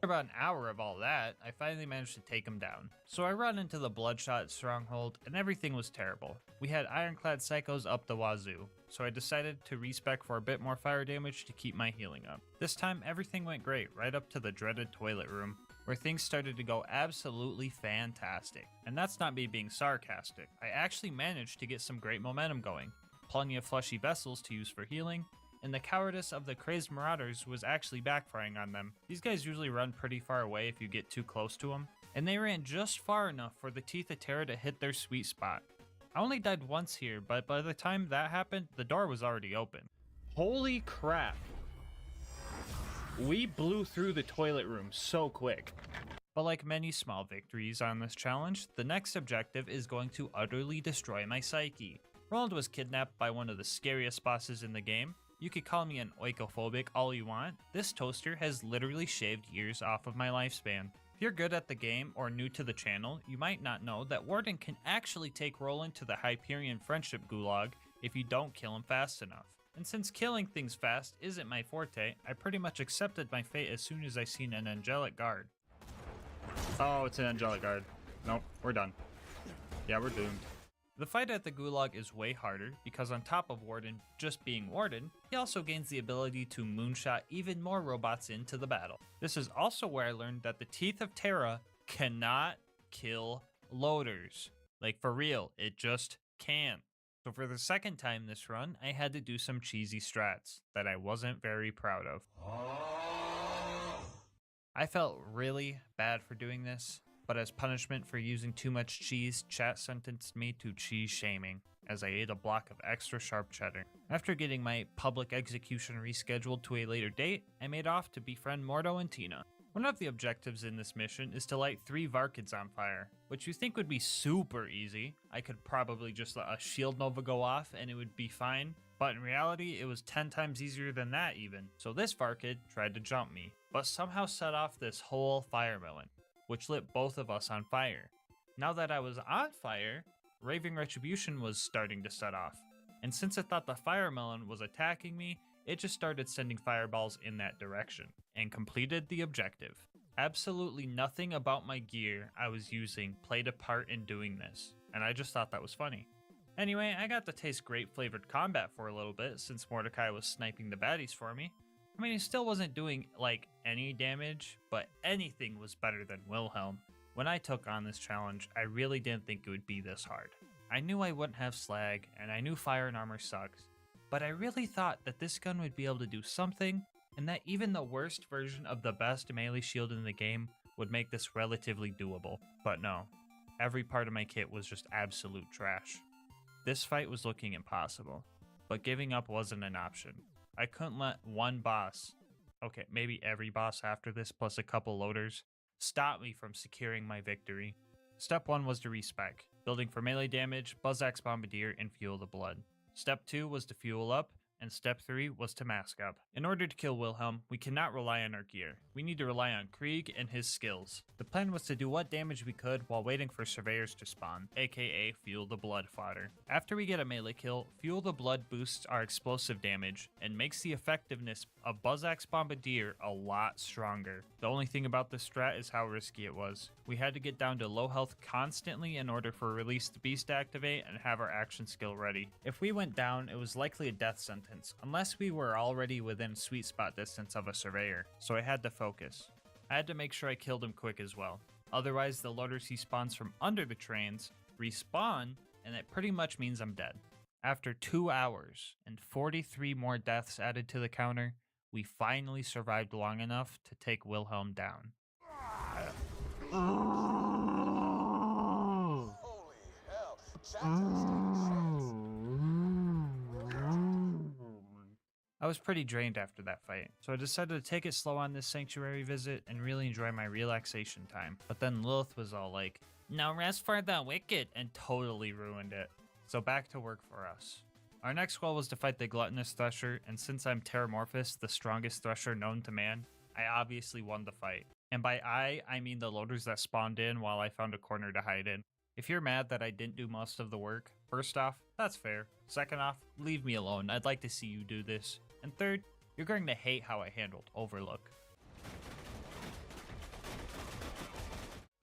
After about an hour of all that, I finally managed to take him down. So I run into the Bloodshot stronghold and everything was terrible. We had ironclad psychos up the wazoo, so I decided to respec for a bit more fire damage to keep my healing up. This time everything went great right up to the dreaded toilet room, where things started to go absolutely fantastic. And that's not me being sarcastic, I actually managed to get some great momentum going. Plenty of fleshy vessels to use for healing, and the cowardice of the crazed marauders was actually backfiring on them. These guys usually run pretty far away if you get too close to them, and they ran just far enough for the Teeth of Terror to hit their sweet spot. I only died once here, but by the time that happened, the door was already open. Holy crap. We blew through the toilet room so quick. But like many small victories on this challenge, the next objective is going to utterly destroy my psyche. Roland was kidnapped by one of the scariest bosses in the game. You could call me an oikophobic all you want. This toaster has literally shaved years off of my lifespan. If you're good at the game or new to the channel, you might not know that Warden can actually take Roland to the Hyperion Friendship Gulag if you don't kill him fast enough. And since killing things fast isn't my forte, I pretty much accepted my fate as soon as I seen an angelic guard. Oh, it's an angelic guard. Nope, we're done. Yeah, we're doomed. The fight at the Gulag is way harder because on top of Warden just being Warden, he also gains the ability to moonshot even more robots into the battle. This is also where I learned that the Teeth of Terra cannot kill loaders. Like for real, it just can't. So for the second time this run, I had to do some cheesy strats that I wasn't very proud of. I felt really bad for doing this, but as punishment for using too much cheese, chat sentenced me to cheese shaming, as I ate a block of extra sharp cheddar. After getting my public execution rescheduled to a later date, I made off to befriend Mordo and Tina. One of the objectives in this mission is to light 3 Varkids on fire, which you think would be super easy. I could probably just let a shield nova go off and it would be fine, but in reality it was 10 times easier than that even. So this Varkid tried to jump me, but somehow set off this whole fire melon, which lit both of us on fire. Now that I was on fire, Raving Retribution was starting to set off, and since it thought the fire melon was attacking me, it just started sending fireballs in that direction, and completed the objective. Absolutely nothing about my gear I was using played a part in doing this, and I just thought that was funny. Anyway, I got to taste great flavored combat for a little bit since Mordecai was sniping the baddies for me. I mean, he still wasn't doing like any damage, but anything was better than Wilhelm. When I took on this challenge, I really didn't think it would be this hard. I knew I wouldn't have slag, and I knew fire and armor sucks, but I really thought that this gun would be able to do something, and that even the worst version of the best melee shield in the game would make this relatively doable. But no, every part of my kit was just absolute trash. This fight was looking impossible, but giving up wasn't an option. I couldn't let one boss, okay, maybe every boss after this plus a couple loaders, stop me from securing my victory. Step 1 was to respec, building for melee damage, Buzzax Bombardier, and Fuel the Blood. Step 2 was to fuel up, and step 3 was to mask up. In order to kill Wilhelm, we cannot rely on our gear. We need to rely on Krieg and his skills. The plan was to do what damage we could while waiting for surveyors to spawn, aka Fuel the Blood fodder. After we get a melee kill, Fuel the Blood boosts our explosive damage and makes the effectiveness of Buzzax Bombardier a lot stronger. The only thing about this strat is how risky it was. We had to get down to low health constantly in order for Release the Beast to activate and have our action skill ready. If we went down, it was likely a death sentence, unless we were already within sweet spot distance of a surveyor, so I had to focus. I had to make sure I killed him quick as well. Otherwise, the loaders he spawns from under the trains respawn, and it pretty much means I'm dead. After 2 hours and 43 more deaths added to the counter, we finally survived long enough to take Wilhelm down. I was pretty drained after that fight, so I decided to take it slow on this sanctuary visit and really enjoy my relaxation time. But then Lilith was all like, "No rest for the wicked," and totally ruined it. So back to work for us. Our next goal was to fight the gluttonous Thresher, and since I'm Terramorphous, the strongest Thresher known to man, I obviously won the fight. And by I mean the loaders that spawned in while I found a corner to hide in. If you're mad that I didn't do most of the work, first off, that's fair. Second off, leave me alone. I'd like to see you do this. And third, you're going to hate how I handled Overlook.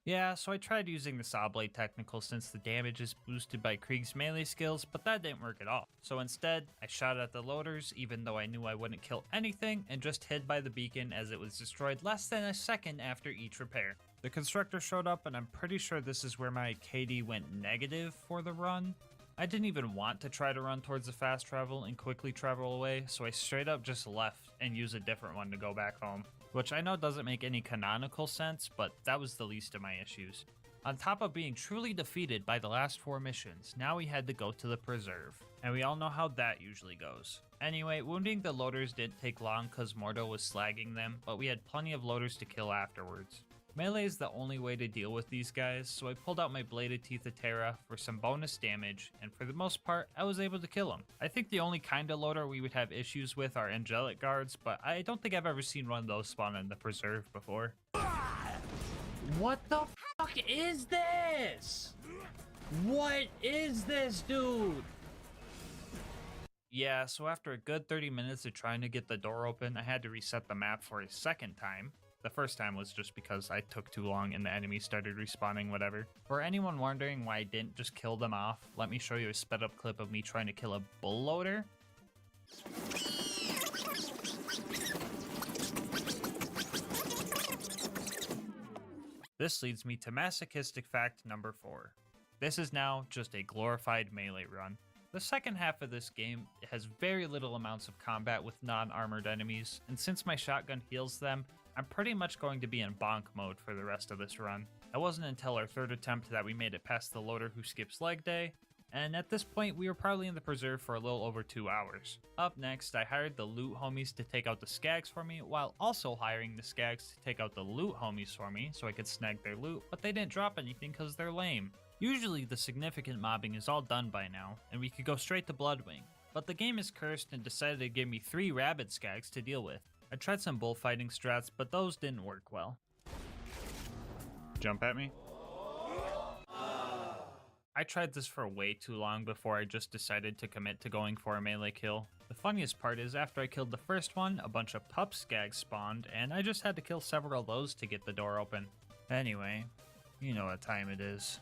Yeah, so I tried using the Saw Blade technical since the damage is boosted by Krieg's melee skills, but that didn't work at all. So instead, I shot at the loaders even though I knew I wouldn't kill anything, and just hid by the beacon as it was destroyed less than a second after each repair. The constructor showed up, and I'm pretty sure this is where my KD went negative for the run. I didn't even want to try to run towards the fast travel and quickly travel away, so I straight up just left and used a different one to go back home. Which I know doesn't make any canonical sense, but that was the least of my issues. On top of being truly defeated by the last 4 missions, now we had to go to the Preserve. And we all know how that usually goes. Anyway, wounding the loaders didn't take long cause Mordo was slagging them, but we had plenty of loaders to kill afterwards. Melee is the only way to deal with these guys, so I pulled out my Bladed Teeth of Terra for some bonus damage, and for the most part, I was able to kill him. I think the only kind of loader we would have issues with are Angelic Guards, but I don't think I've ever seen one of those spawn in the Preserve before. What the fuck is this? What is this, dude? Yeah, so after a good 30 minutes of trying to get the door open, I had to reset the map for a second time. The first time was just because I took too long and the enemies started respawning whatever. For anyone wondering why I didn't just kill them off, let me show you a sped up clip of me trying to kill a bull loader. This leads me to masochistic fact number 4. This is now just a glorified melee run. The second half of this game has very little amounts of combat with non-armored enemies, and since my shotgun heals them, I'm pretty much going to be in bonk mode for the rest of this run. It wasn't until our third attempt that we made it past the loader who skips leg day, and at this point we were probably in the preserve for a little over 2 hours. Up next, I hired the loot homies to take out the skags for me, while also hiring the skags to take out the loot homies for me so I could snag their loot, but they didn't drop anything because they're lame. Usually the significant mobbing is all done by now, and we could go straight to Bloodwing, but the game is cursed and decided to give me 3 rabid skags to deal with. I tried some bullfighting strats, but those didn't work well. Jump at me? I tried this for way too long before I just decided to commit to going for a melee kill. The funniest part is after I killed the first one, a bunch of pup skags spawned, and I just had to kill several of those to get the door open. Anyway, you know what time it is.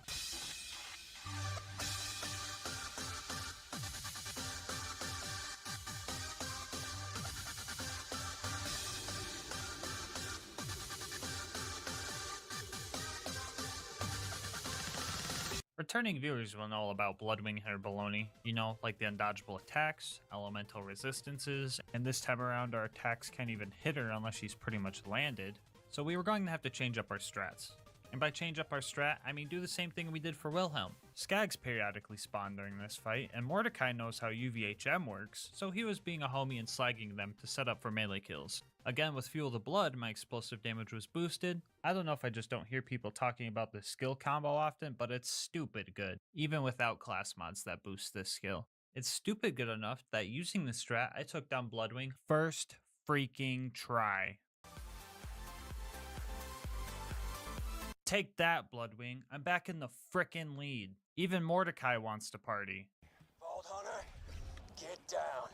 Returning viewers will know all about Bloodwing hair baloney, you know, like the undodgeable attacks, elemental resistances, and this time around our attacks can't even hit her unless she's pretty much landed, so we were going to have to change up our strats. And by change up our strat, I mean do the same thing we did for Wilhelm. Skags periodically spawn during this fight, and Mordecai knows how UVHM works, so he was being a homie and slagging them to set up for melee kills. Again, with Fuel the Blood, my explosive damage was boosted. I don't know if I just don't hear people talking about this skill combo often, but it's stupid good, even without class mods that boost this skill. It's stupid good enough that using this strat, I took down Bloodwing first freaking try. Take that, Bloodwing. I'm back in the frickin' lead. Even Mordecai wants to party. Vault Hunter, get down.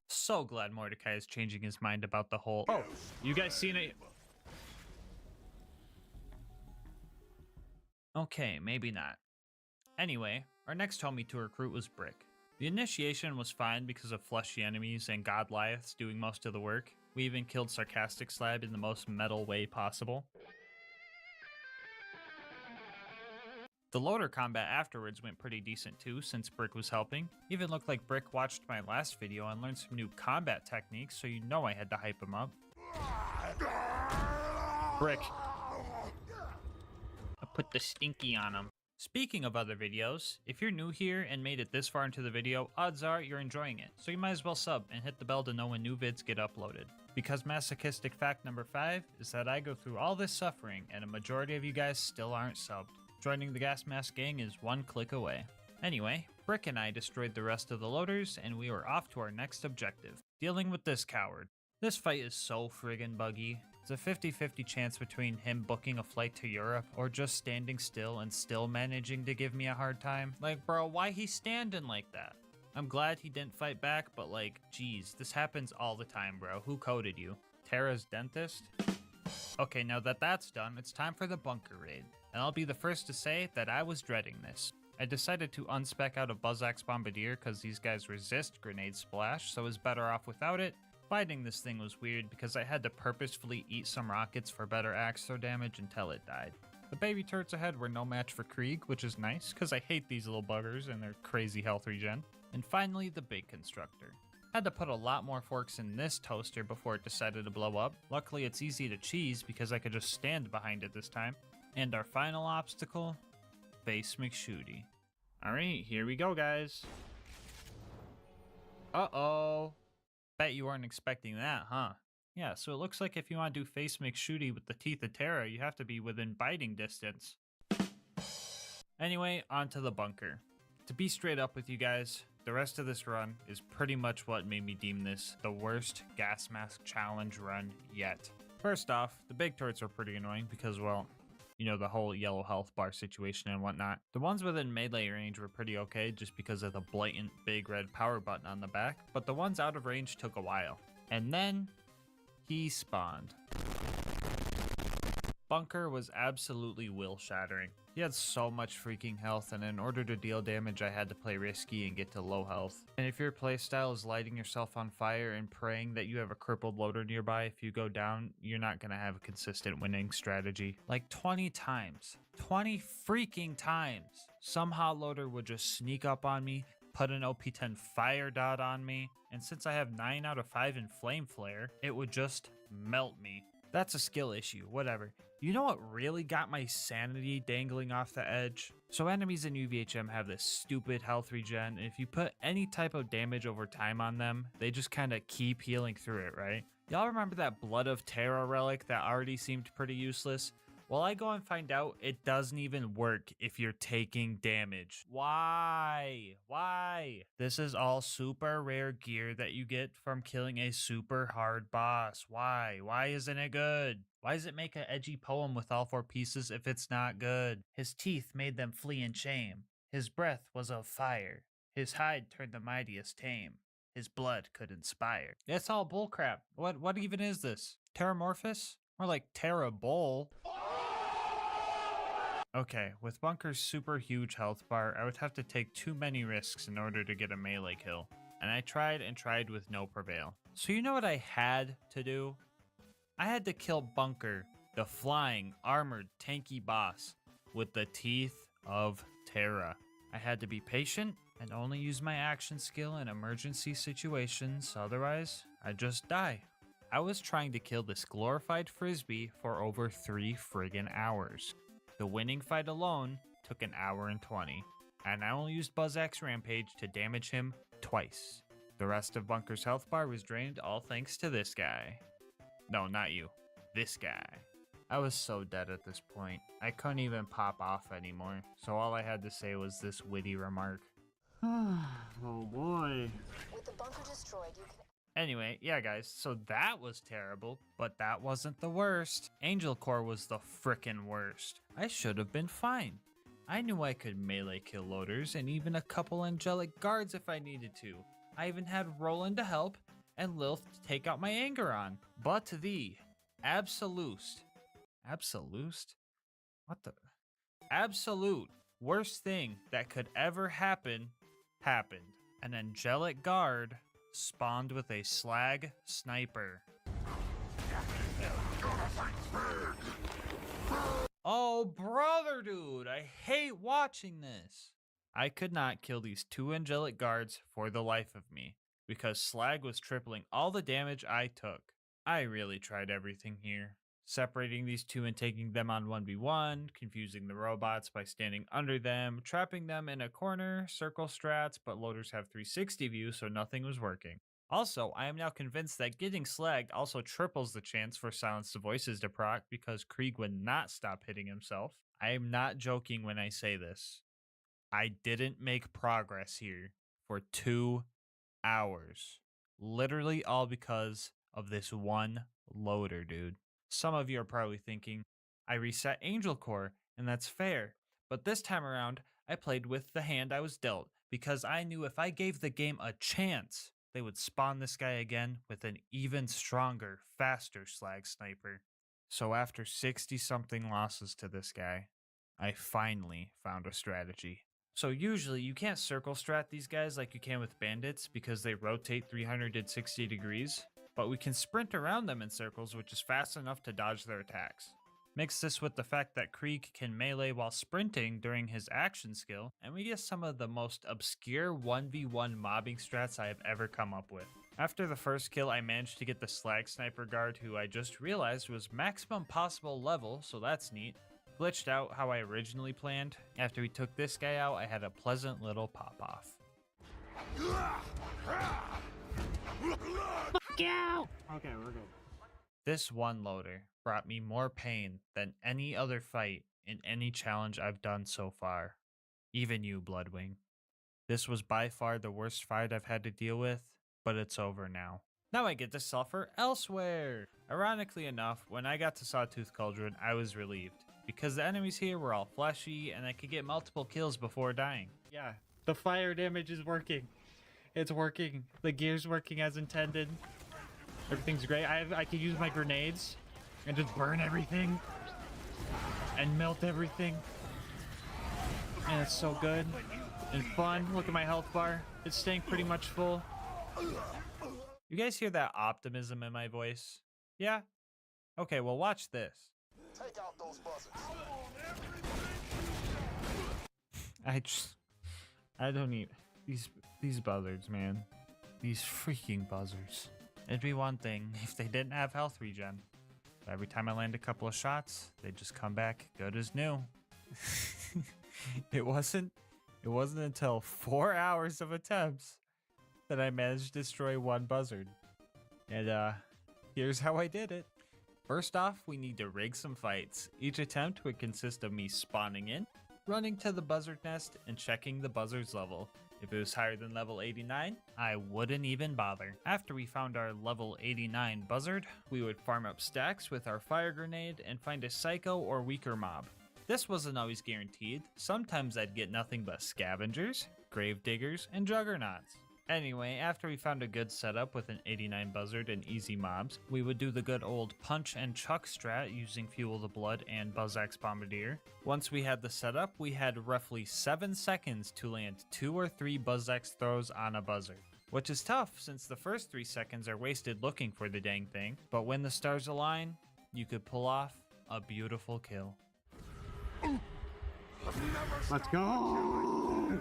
So glad Mordecai is changing his mind about the whole, oh, you guys seen it? Okay, maybe not. Anyway, our next homie to recruit was Brick. The initiation was fine because of fleshy enemies and Godliaths doing most of the work. We even killed Sarcastic Slab in the most metal way possible. The loader combat afterwards went pretty decent too, since Brick was helping. Even looked like Brick watched my last video and learned some new combat techniques, so you know I had to hype him up. Brick. I put the stinky on him. Speaking of other videos, if you're new here and made it this far into the video, odds are you're enjoying it, so you might as well sub and hit the bell to know when new vids get uploaded. Because masochistic fact number 5 is that I go through all this suffering and a majority of you guys still aren't subbed. Joining the Gasmask gang is one click away. Anyway, Brick and I destroyed the rest of the loaders and we were off to our next objective, dealing with this coward. This fight is so friggin' buggy. It's a 50-50 chance between him booking a flight to Europe or just standing still and still managing to give me a hard time. Like, bro, why he standing like that? I'm glad he didn't fight back, but like, geez, this happens all the time, bro. Who coded you? Tara's dentist? Okay, now that that's done, it's time for the bunker raid. And I'll be the first to say that I was dreading this. I decided to unspec out a Buzzax Bombardier because these guys resist grenade splash, so I was better off without it. Fighting this thing was weird because I had to purposefully eat some rockets for better axe throw damage until it died. The baby turrets ahead were no match for Krieg, which is nice because I hate these little buggers and their crazy health regen. And finally, the big constructor. Had to put a lot more forks in this toaster before it decided to blow up. Luckily, it's easy to cheese because I could just stand behind it this time. And our final obstacle, Face McShooty. Alright, here we go, guys. Uh-oh. Bet you weren't expecting that, huh? Yeah, so it looks like if you want to do Face McShooty with the Teeth of Terra, you have to be within biting distance. Anyway, on to the bunker. To be straight up with you guys, the rest of this run is pretty much what made me deem this the worst Gasmask challenge run yet. First off, the big turrets are pretty annoying because, well, you know, the whole yellow health bar situation and whatnot. The ones within melee range were pretty okay just because of the blatant big red power button on the back, but the ones out of range took a while. And then he spawned. Bunker was absolutely will-shattering. He had so much freaking health, and in order to deal damage I had to play risky and get to low health. And if your playstyle is lighting yourself on fire and praying that you have a crippled loader nearby if you go down, you're not gonna have a consistent winning strategy. Like 20 times. 20 freaking times! Some hot loader would just sneak up on me, put an OP10 fire dot on me, and since I have 9 out of 5 in flame flare, it would just melt me. That's a skill issue, whatever. You know what really got my sanity dangling off the edge? So enemies in UVHM have this stupid health regen, and if you put any type of damage over time on them, they just kind of keep healing through it, right? Y'all remember that Blood of Terra relic that already seemed pretty useless? Well, I go and find out it doesn't even work if you're taking damage. Why? Why? This is all super rare gear that you get from killing a super hard boss. Why? Why isn't it good? Why does it make an edgy poem with all 4 pieces if it's not good? His teeth made them flee in shame. His breath was of fire. His hide turned the mightiest tame. His blood could inspire. It's all bullcrap. What even is this? Terramorphous? More like Terra Bowl. Okay, with Bunker's super huge health bar, I would have to take too many risks in order to get a melee kill. And I tried and tried with no prevail. So you know what I had to do? I had to kill Bunker, the flying, armored, tanky boss, with the teeth of Terra. I had to be patient and only use my action skill in emergency situations, otherwise I'd just die. I was trying to kill this glorified frisbee for over 3 friggin' hours. The winning fight alone took an hour and 20, and I only used Buzz X Rampage to damage him twice. The rest of Bunker's health bar was drained all thanks to this guy. No, not you. This guy. I was so dead at this point. I couldn't even pop off anymore, so all I had to say was this witty remark. Oh boy. With the bunker destroyed, you can... Anyway, yeah guys, so that was terrible, but that wasn't the worst. Angel Core was the frickin' worst. I should have been fine. I knew I could melee kill loaders and even a couple angelic guards if I needed to. I even had Roland to help and Lilith to take out my anger on. But the absolute worst thing that could ever happen happened. An angelic guard spawned with a slag sniper. Oh brother dude, I hate watching this. I could not kill these 2 angelic guards for the life of me, because slag was tripling all the damage I took. I really tried everything here. Separating these 2 and taking them on 1v1, confusing the robots by standing under them, trapping them in a corner, circle strats, but loaders have 360 view, so nothing was working. Also, I am now convinced that getting slagged also triples the chance for Silence the Voices to proc because Krieg would not stop hitting himself. I am not joking when I say this. I didn't make progress here for 2 hours. Literally all because of this one loader, dude. Some of you are probably thinking, I reset Angel Core, and that's fair. But this time around, I played with the hand I was dealt, because I knew if I gave the game a chance, they would spawn this guy again with an even stronger, faster slag sniper. So after 60-something losses to this guy, I finally found a strategy. So usually you can't circle strat these guys like you can with bandits because they rotate 360 degrees. But we can sprint around them in circles, which is fast enough to dodge their attacks. Mix this with the fact that Krieg can melee while sprinting during his action skill, and we get some of the most obscure 1v1 mobbing strats I have ever come up with. After the first kill, I managed to get the slag sniper guard, who I just realized was maximum possible level, so that's neat. Glitched out how I originally planned. After we took this guy out, I had a pleasant little pop-off. Okay, we're good. This one loader brought me more pain than any other fight in any challenge I've done so far. Even you, Bloodwing. This was by far the worst fight I've had to deal with, but it's over now. Now I get to suffer elsewhere! Ironically enough, when I got to Sawtooth Cauldron, I was relieved, because the enemies here were all fleshy and I could get multiple kills before dying. Yeah, the fire damage is working. It's working. The gear's working as intended. Everything's great. I could use my grenades and just burn everything and melt everything. And it's so good and fun. Look at my health bar. It's staying pretty much full. You guys hear that optimism in my voice? Yeah? Okay, well watch this. Take out those buzzards. I don't even... These buzzards, man. These freaking buzzards. It'd be one thing if they didn't have health regen. But every time I land a couple of shots, they just come back good as new. It wasn't until 4 hours of attempts that I managed to destroy one buzzard. And here's how I did it. First off, we need to rig some fights. Each attempt would consist of me spawning in, running to the buzzard nest, and checking the buzzard's level. If it was higher than level 89, I wouldn't even bother. After we found our level 89 buzzard, we would farm up stacks with our fire grenade and find a psycho or weaker mob. This wasn't always guaranteed. Sometimes I'd get nothing but scavengers, grave diggers, and juggernauts. Anyway, after we found a good setup with an 89 buzzard and easy mobs, we would do the good old punch and chuck strat using Fuel the Blood and Buzzax Bombardier. Once we had the setup, we had roughly 7 seconds to land 2 or 3 Buzzax throws on a buzzard. Which is tough since the first 3 seconds are wasted looking for the dang thing, but when the stars align, you could pull off a beautiful kill. Let's go!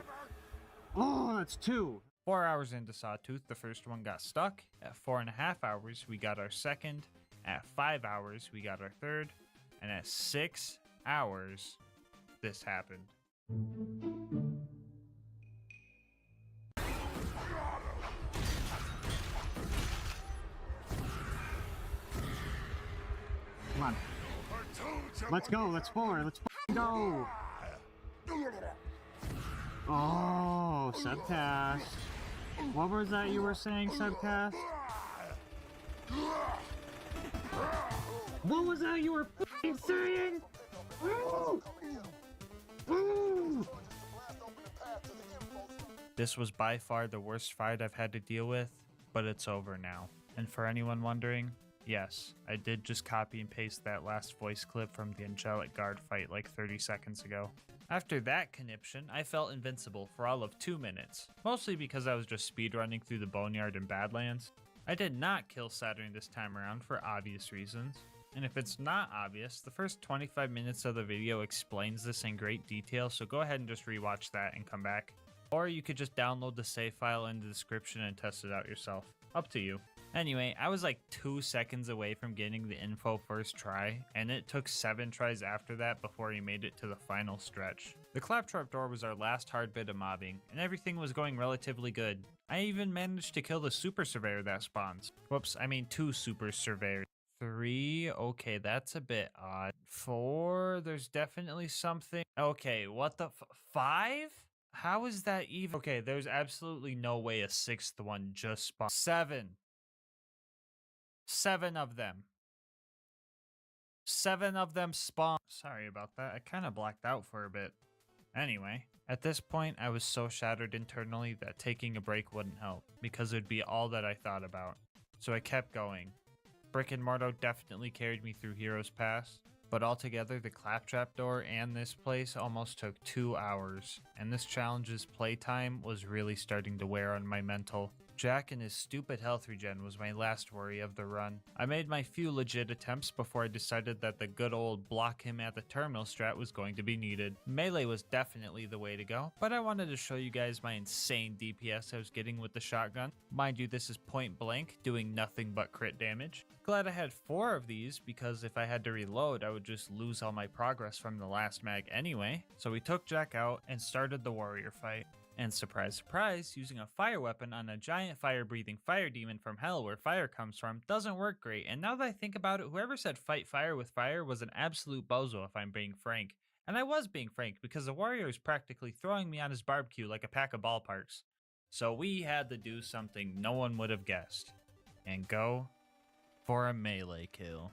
Oh, that's 2. 4 hours into Sawtooth, the first one got stuck. At 4.5 hours, we got our second. At 5 hours, we got our third. And at 6 hours, this happened. Come on. Let's go. Let's 4. Let's go. Oh, subcast. What was that you were saying, subcast? What was that you were saying? Ooh. Ooh. This was by far the worst fight I've had to deal with, but it's over now. And for anyone wondering, yes, I did just copy and paste that last voice clip from the Angelic Guard fight like 30 seconds ago. After that conniption, I felt invincible for all of 2 minutes, mostly because I was just speedrunning through the Boneyard and Badlands. I did not kill Saturn this time around for obvious reasons, and if it's not obvious, the first 25 minutes of the video explains this in great detail, so go ahead and just rewatch that and come back. Or you could just download the save file in the description and test it out yourself. Up to you. Anyway, I was like 2 seconds away from getting the info first try, and it took 7 tries after that before he made it to the final stretch. The claptrap door was our last hard bit of mobbing, and everything was going relatively good. I even managed to kill the super surveyor that spawns. Whoops, I mean 2 super surveyors. 3, okay, that's a bit odd. 4, there's definitely something. Okay, what the 5? How is that even? Okay, there's absolutely no way a 6th one just spawned. 7. 7 of them. 7 of them spawn. Sorry about that. I kind of blacked out for a bit. Anyway, at this point, I was so shattered internally that taking a break wouldn't help, because it'd be all that I thought about. So I kept going. Brick and Mortar definitely carried me through Heroes Pass, but altogether the claptrap door and this place almost took 2 hours, and this challenge's playtime was really starting to wear on my mental. Jack and his stupid health regen was my last worry of the run. I made my few legit attempts before I decided that the good old block him at the terminal strat was going to be needed. Melee was definitely the way to go, but I wanted to show you guys my insane DPS I was getting with the shotgun. Mind you, this is point blank, doing nothing but crit damage. Glad I had 4 of these, because if I had to reload, I would just lose all my progress from the last mag anyway. So we took Jack out and started the warrior fight. And surprise, surprise, using a fire weapon on a giant fire-breathing fire demon from hell where fire comes from doesn't work great, and now that I think about it, whoever said fight fire with fire was an absolute bozo if I'm being frank. And I was being frank, because the warrior is practically throwing me on his barbecue like a pack of ballparks. So we had to do something no one would have guessed, and go for a melee kill.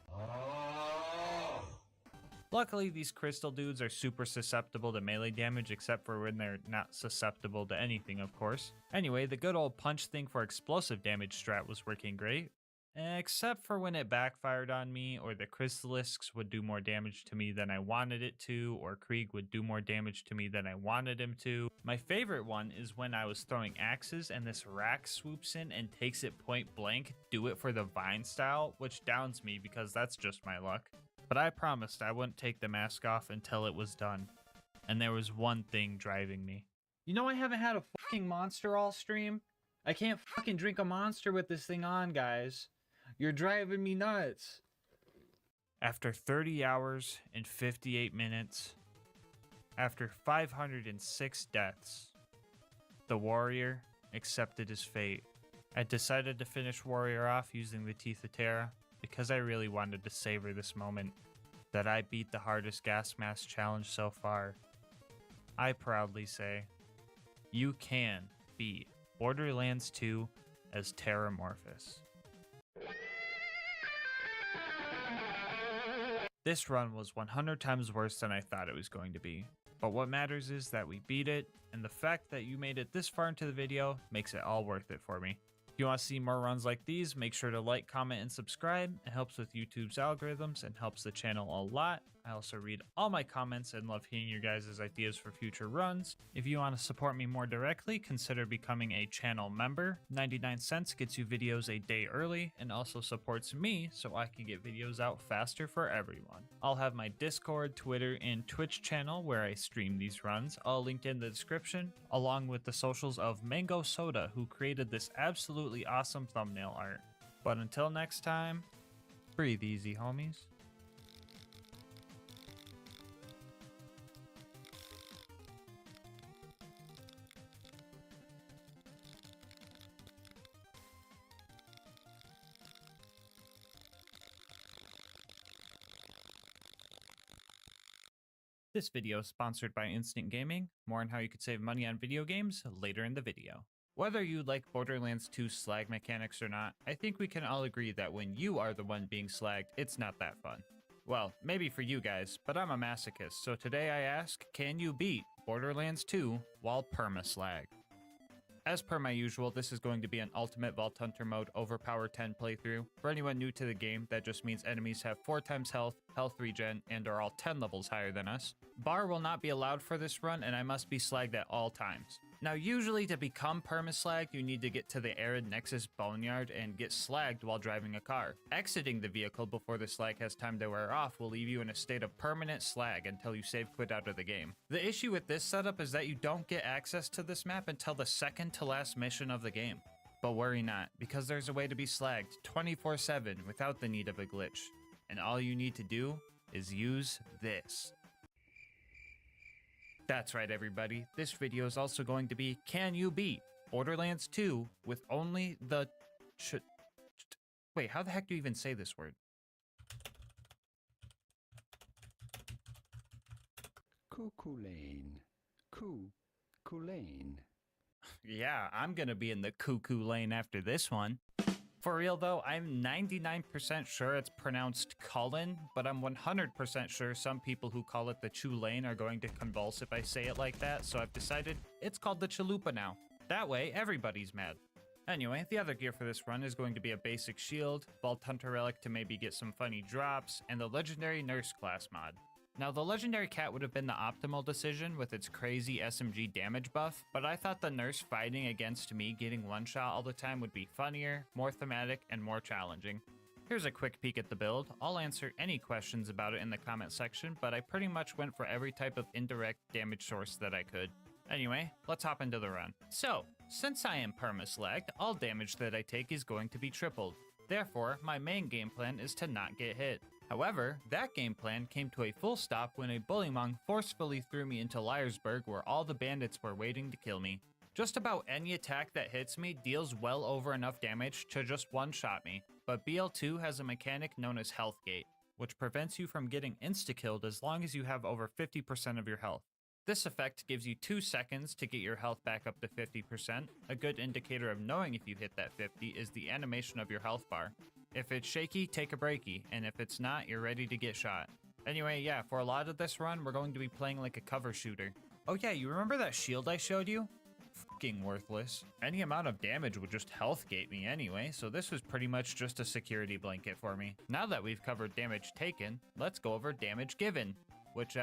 Luckily, these crystal dudes are super susceptible to melee damage, except for when they're not susceptible to anything, of course. Anyway, the good old punch thing for explosive damage strat was working great, except for when it backfired on me, or the crystalisks would do more damage to me than I wanted it to, or Krieg would do more damage to me than I wanted him to. My favorite one is when I was throwing axes and this rack swoops in and takes it point blank, do it for the vine style, which downs me because that's just my luck. But I promised I wouldn't take the mask off until it was done. And there was one thing driving me. You know I haven't had a fucking Monster all stream? I can't fucking drink a Monster with this thing on, guys. You're driving me nuts. After 30 hours and 58 minutes, after 506 deaths, the warrior accepted his fate. I decided to finish Warrior off using the Teeth of Terra because I really wanted to savor this moment that I beat the hardest gas mask challenge so far. I proudly say, you can beat Borderlands 2 as Terramorphous. This run was 100 times worse than I thought it was going to be, but what matters is that we beat it, and the fact that you made it this far into the video makes it all worth it for me. If you want to see more runs like these, make sure to like, comment, and subscribe. It helps with YouTube's algorithms and helps the channel a lot. I also read all my comments and love hearing your guys' ideas for future runs. If you want to support me more directly, consider becoming a channel member. 99 cents gets you videos a day early and also supports me so I can get videos out faster for everyone. I'll have my Discord, Twitter, and Twitch channel where I stream these runs, all linked in the description, along with the socials of Mango Soda, who created this absolutely awesome thumbnail art. But until next time, breathe easy, homies. This video is sponsored by Instant Gaming. More on how you could save money on video games later in the video. Whether you like Borderlands 2 slag mechanics or not, I think we can all agree that when you are the one being slagged, it's not that fun. Well, maybe for you guys, but I'm a masochist, so today I ask, can you beat Borderlands 2 while perma-slagged? As per my usual, this is going to be an Ultimate Vault Hunter mode Overpower 10 playthrough. For anyone new to the game, that just means enemies have 4 times health, health regen, and are all 10 levels higher than us. Bar will not be allowed for this run, and I must be slagged at all times. Now usually to become perma-slagged, you need to get to the Arid Nexus Boneyard and get slagged while driving a car. Exiting the vehicle before the slag has time to wear off will leave you in a state of permanent slag until you save quit out of the game. The issue with this setup is that you don't get access to this map until the second to last mission of the game. But worry not, because there's a way to be slagged 24/7 without the need of a glitch. And all you need to do is use this. That's right, everybody. This video is also going to be, can you beat Borderlands 2 with only the wait, how the heck do you even say this word? Cuckoo lane. Cuckoo lane. Yeah, I'm gonna be in the cuckoo lane after this one. For real though, I'm 99% sure it's pronounced Cullen, but I'm 100% sure some people who call it the Chulane are going to convulse if I say it like that, so I've decided it's called the Chalupa now. That way, everybody's mad. Anyway, the other gear for this run is going to be a basic shield, Vault Hunter Relic to maybe get some funny drops, and the legendary Nurse class mod. Now, the legendary cat would have been the optimal decision with its crazy SMG damage buff, but I thought the nurse fighting against me getting one shot all the time would be funnier, more thematic, and more challenging. Here's a quick peek at the build. I'll answer any questions about it in the comment section, but I pretty much went for every type of indirect damage source that I could. Anyway, let's hop into the run. So, since I am perma-slagged, all damage that I take is going to be tripled. Therefore, my main game plan is to not get hit. However, that game plan came to a full stop when a bullymong forcefully threw me into Liarsburg where all the bandits were waiting to kill me. Just about any attack that hits me deals well over enough damage to just one-shot me, but BL2 has a mechanic known as Health Gate, which prevents you from getting insta-killed as long as you have over 50% of your health. This effect gives you 2 seconds to get your health back up to 50%. A good indicator of knowing if you hit that 50 is the animation of your health bar. If it's shaky, take a breaky, and if it's not, you're ready to get shot. Anyway, yeah, for a lot of this run, we're going to be playing like a cover shooter. Oh yeah, you remember that shield I showed you? Fucking worthless. Any amount of damage would just health gate me anyway, so this was pretty much just a security blanket for me. Now that we've covered damage taken, let's go over damage given, which,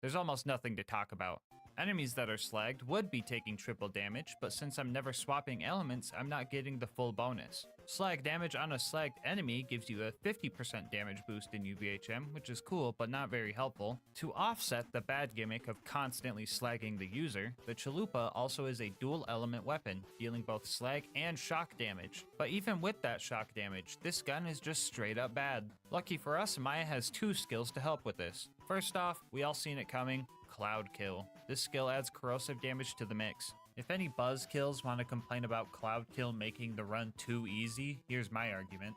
there's almost nothing to talk about. Enemies that are slagged would be taking triple damage, but since I'm never swapping elements, I'm not getting the full bonus. Slag damage on a slagged enemy gives you a 50% damage boost in UVHM, which is cool but not very helpful. To offset the bad gimmick of constantly slagging the user, the Chalupa also is a dual element weapon, dealing both slag and shock damage. But even with that shock damage, this gun is just straight up bad. Lucky for us, Maya has 2 skills to help with this. First off, we all seen it coming, Cloud Kill. This skill adds corrosive damage to the mix. If any buzzkills want to complain about Cloud Kill making the run too easy, here's my argument.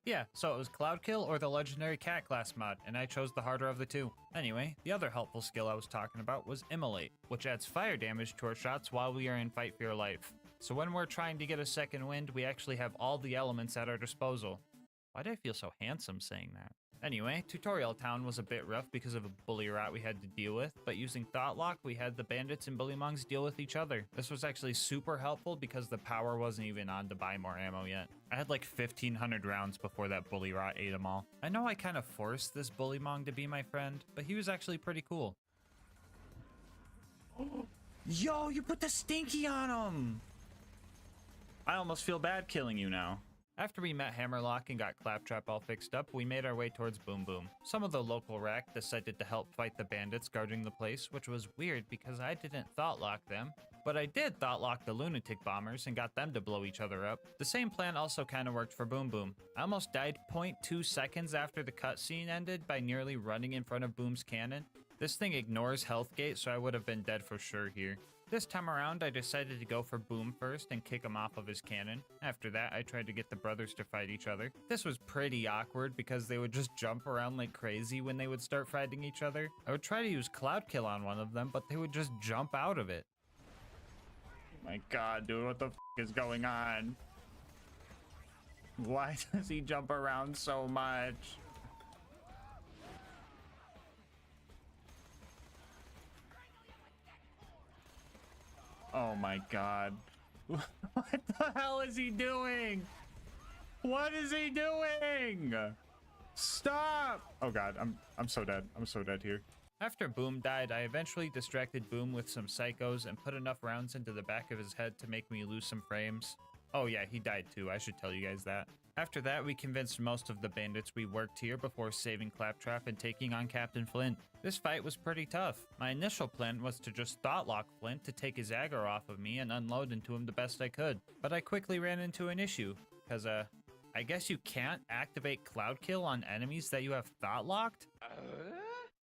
Yeah, so it was Cloud Kill or the legendary Cat Glass mod, and I chose the harder of the two. Anyway, the other helpful skill I was talking about was Immolate, which adds fire damage to our shots while we are in fight for your life. So when we're trying to get a second wind, we actually have all the elements at our disposal. Why do I feel so handsome saying that? Anyway, Tutorial Town was a bit rough because of a bully rat we had to deal with, but using Thought Lock, we had the bandits and bullymongs deal with each other. This was actually super helpful because the power wasn't even on to buy more ammo yet. I had like 1,500 rounds before that bully rat ate them all. I know I kind of forced this bullymong to be my friend, but he was actually pretty cool. Yo, you put the stinky on him! I almost feel bad killing you now. After we met Hammerlock and got Claptrap all fixed up, we made our way towards Boom Boom. Some of the local rack decided to help fight the bandits guarding the place, which was weird because I didn't Thought Lock them. But I did Thought Lock the Lunatic Bombers and got them to blow each other up. The same plan also kind of worked for Boom Boom. I almost died 0.2 seconds after the cutscene ended by nearly running in front of Boom's cannon. This thing ignores health gate, so I would have been dead for sure here. This time around, I decided to go for Boom first and kick him off of his cannon. After that, I tried to get the brothers to fight each other. This was pretty awkward because they would just jump around like crazy when they would start fighting each other. I would try to use Cloud Kill on one of them, but they would just jump out of it. My god, dude, what the f is going on? Why does he jump around so much? Oh my god. What the hell is he doing? What is he doing? Stop! Oh god, I'm so dead. I'm so dead here. After Boom died, I eventually distracted Boom with some psychos and put enough rounds into the back of his head to make me lose some frames. Oh yeah, he died too. I should tell you guys that. After that, we convinced most of the bandits we worked here before saving Claptrap and taking on Captain Flint. This fight was pretty tough. My initial plan was to just Thought Lock Flint to take his aggro off of me and unload into him the best I could. But I quickly ran into an issue, because I guess you can't activate Cloud Kill on enemies that you have Thought Locked?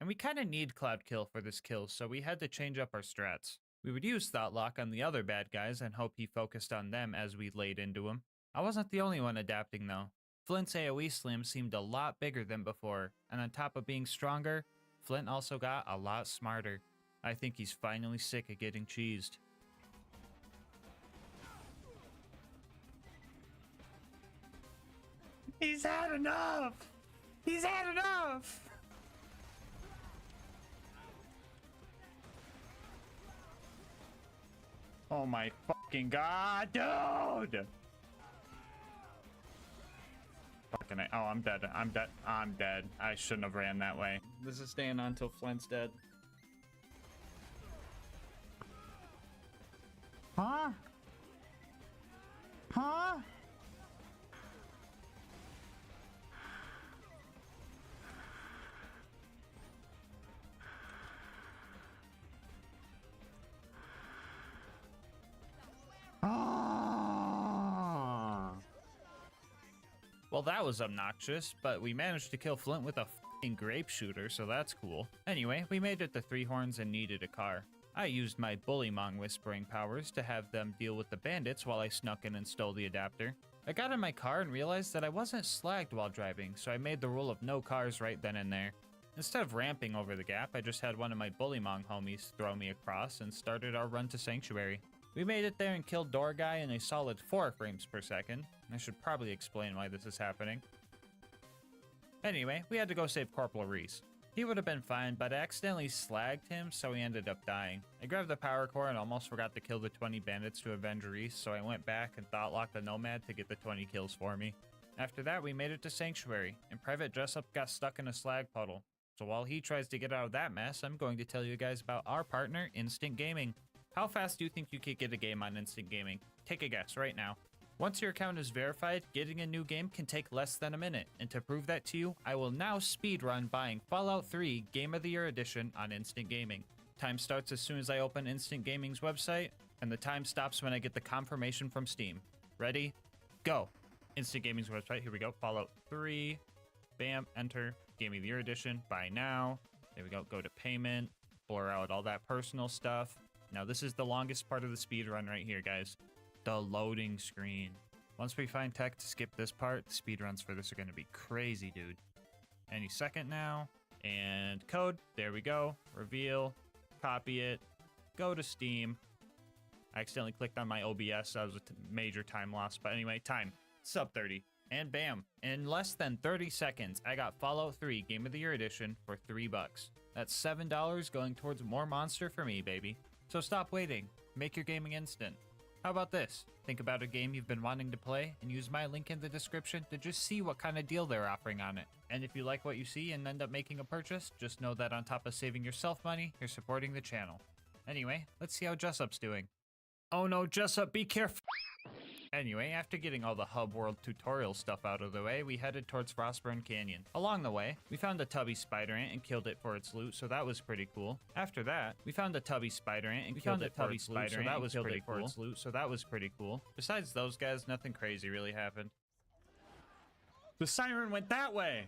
And we kinda need Cloud Kill for this kill, so we had to change up our strats. We would use Thought Lock on the other bad guys and hope he focused on them as we laid into him. I wasn't the only one adapting though. Flint's AoE slam seemed a lot bigger than before, and on top of being stronger, Flint also got a lot smarter. I think he's finally sick of getting cheesed. He's had enough! He's had enough! Oh my fucking god, dude! Fucking oh, I'm dead. I'm dead. I'm dead. I shouldn't have ran that way. This is staying on until Flint's dead. Huh? Huh? Well, that was obnoxious, but we managed to kill Flint with a f***ing grape shooter, so that's cool. Anyway, we made it to Three Horns and needed a car. I used my bullymong whispering powers to have them deal with the bandits while I snuck in and stole the adapter. I got in my car and realized that I wasn't slagged while driving, so I made the rule of no cars right then and there. Instead of ramping over the gap, I just had one of my bullymong homies throw me across and started our run to Sanctuary. We made it there and killed Door Guy in a solid 4 frames per second. I should probably explain why this is happening. Anyway, we had to go save Corporal Reese. He would have been fine, but I accidentally slagged him, so he ended up dying. I grabbed the power core and almost forgot to kill the 20 bandits to avenge Reese, so I went back and Thought Locked the Nomad to get the 20 kills for me. After that, we made it to Sanctuary, and Private Jessup got stuck in a slag puddle. So while he tries to get out of that mess, I'm going to tell you guys about our partner, Instant Gaming. How fast do you think you could get a game on Instant Gaming? Take a guess right now. Once your account is verified, getting a new game can take less than a minute, and to prove that to you, I will now speedrun buying Fallout 3 Game of the Year Edition on Instant Gaming. Time starts as soon as I open Instant Gaming's website, and the time stops when I get the confirmation from Steam. Ready? Go! Instant Gaming's website, here we go, Fallout 3, bam, enter, Game of the Year Edition, buy now, there we go, go to payment, blur out all that personal stuff. Now this is the longest part of the speed run right here, guys. The loading screen. Once we find tech to skip this part, the speed runs for this are gonna be crazy, dude. Any second now, and code, there we go, reveal, copy it, go to Steam. I accidentally clicked on my OBS, so that was a major time loss, but anyway, time. Sub 30. And bam, in less than 30 seconds, I got Fallout 3 Game of the Year Edition for $3. That's $7 going towards more Monster for me, baby. So stop waiting. Make your gaming instant. How about this? Think about a game you've been wanting to play and use my link in the description to just see what kind of deal they're offering on it. And if you like what you see and end up making a purchase, just know that on top of saving yourself money, you're supporting the channel. Anyway, let's see how Jessup's doing. Oh no, Jessup, be careful! Anyway, after getting all the hub world tutorial stuff out of the way, we headed towards Frostburn Canyon. Along the way, we found a tubby spider ant and killed it for its loot, so that was pretty cool. After that, we found a tubby spider ant and killed it for its loot, so that was pretty cool. Besides those guys, nothing crazy really happened. The siren went that way!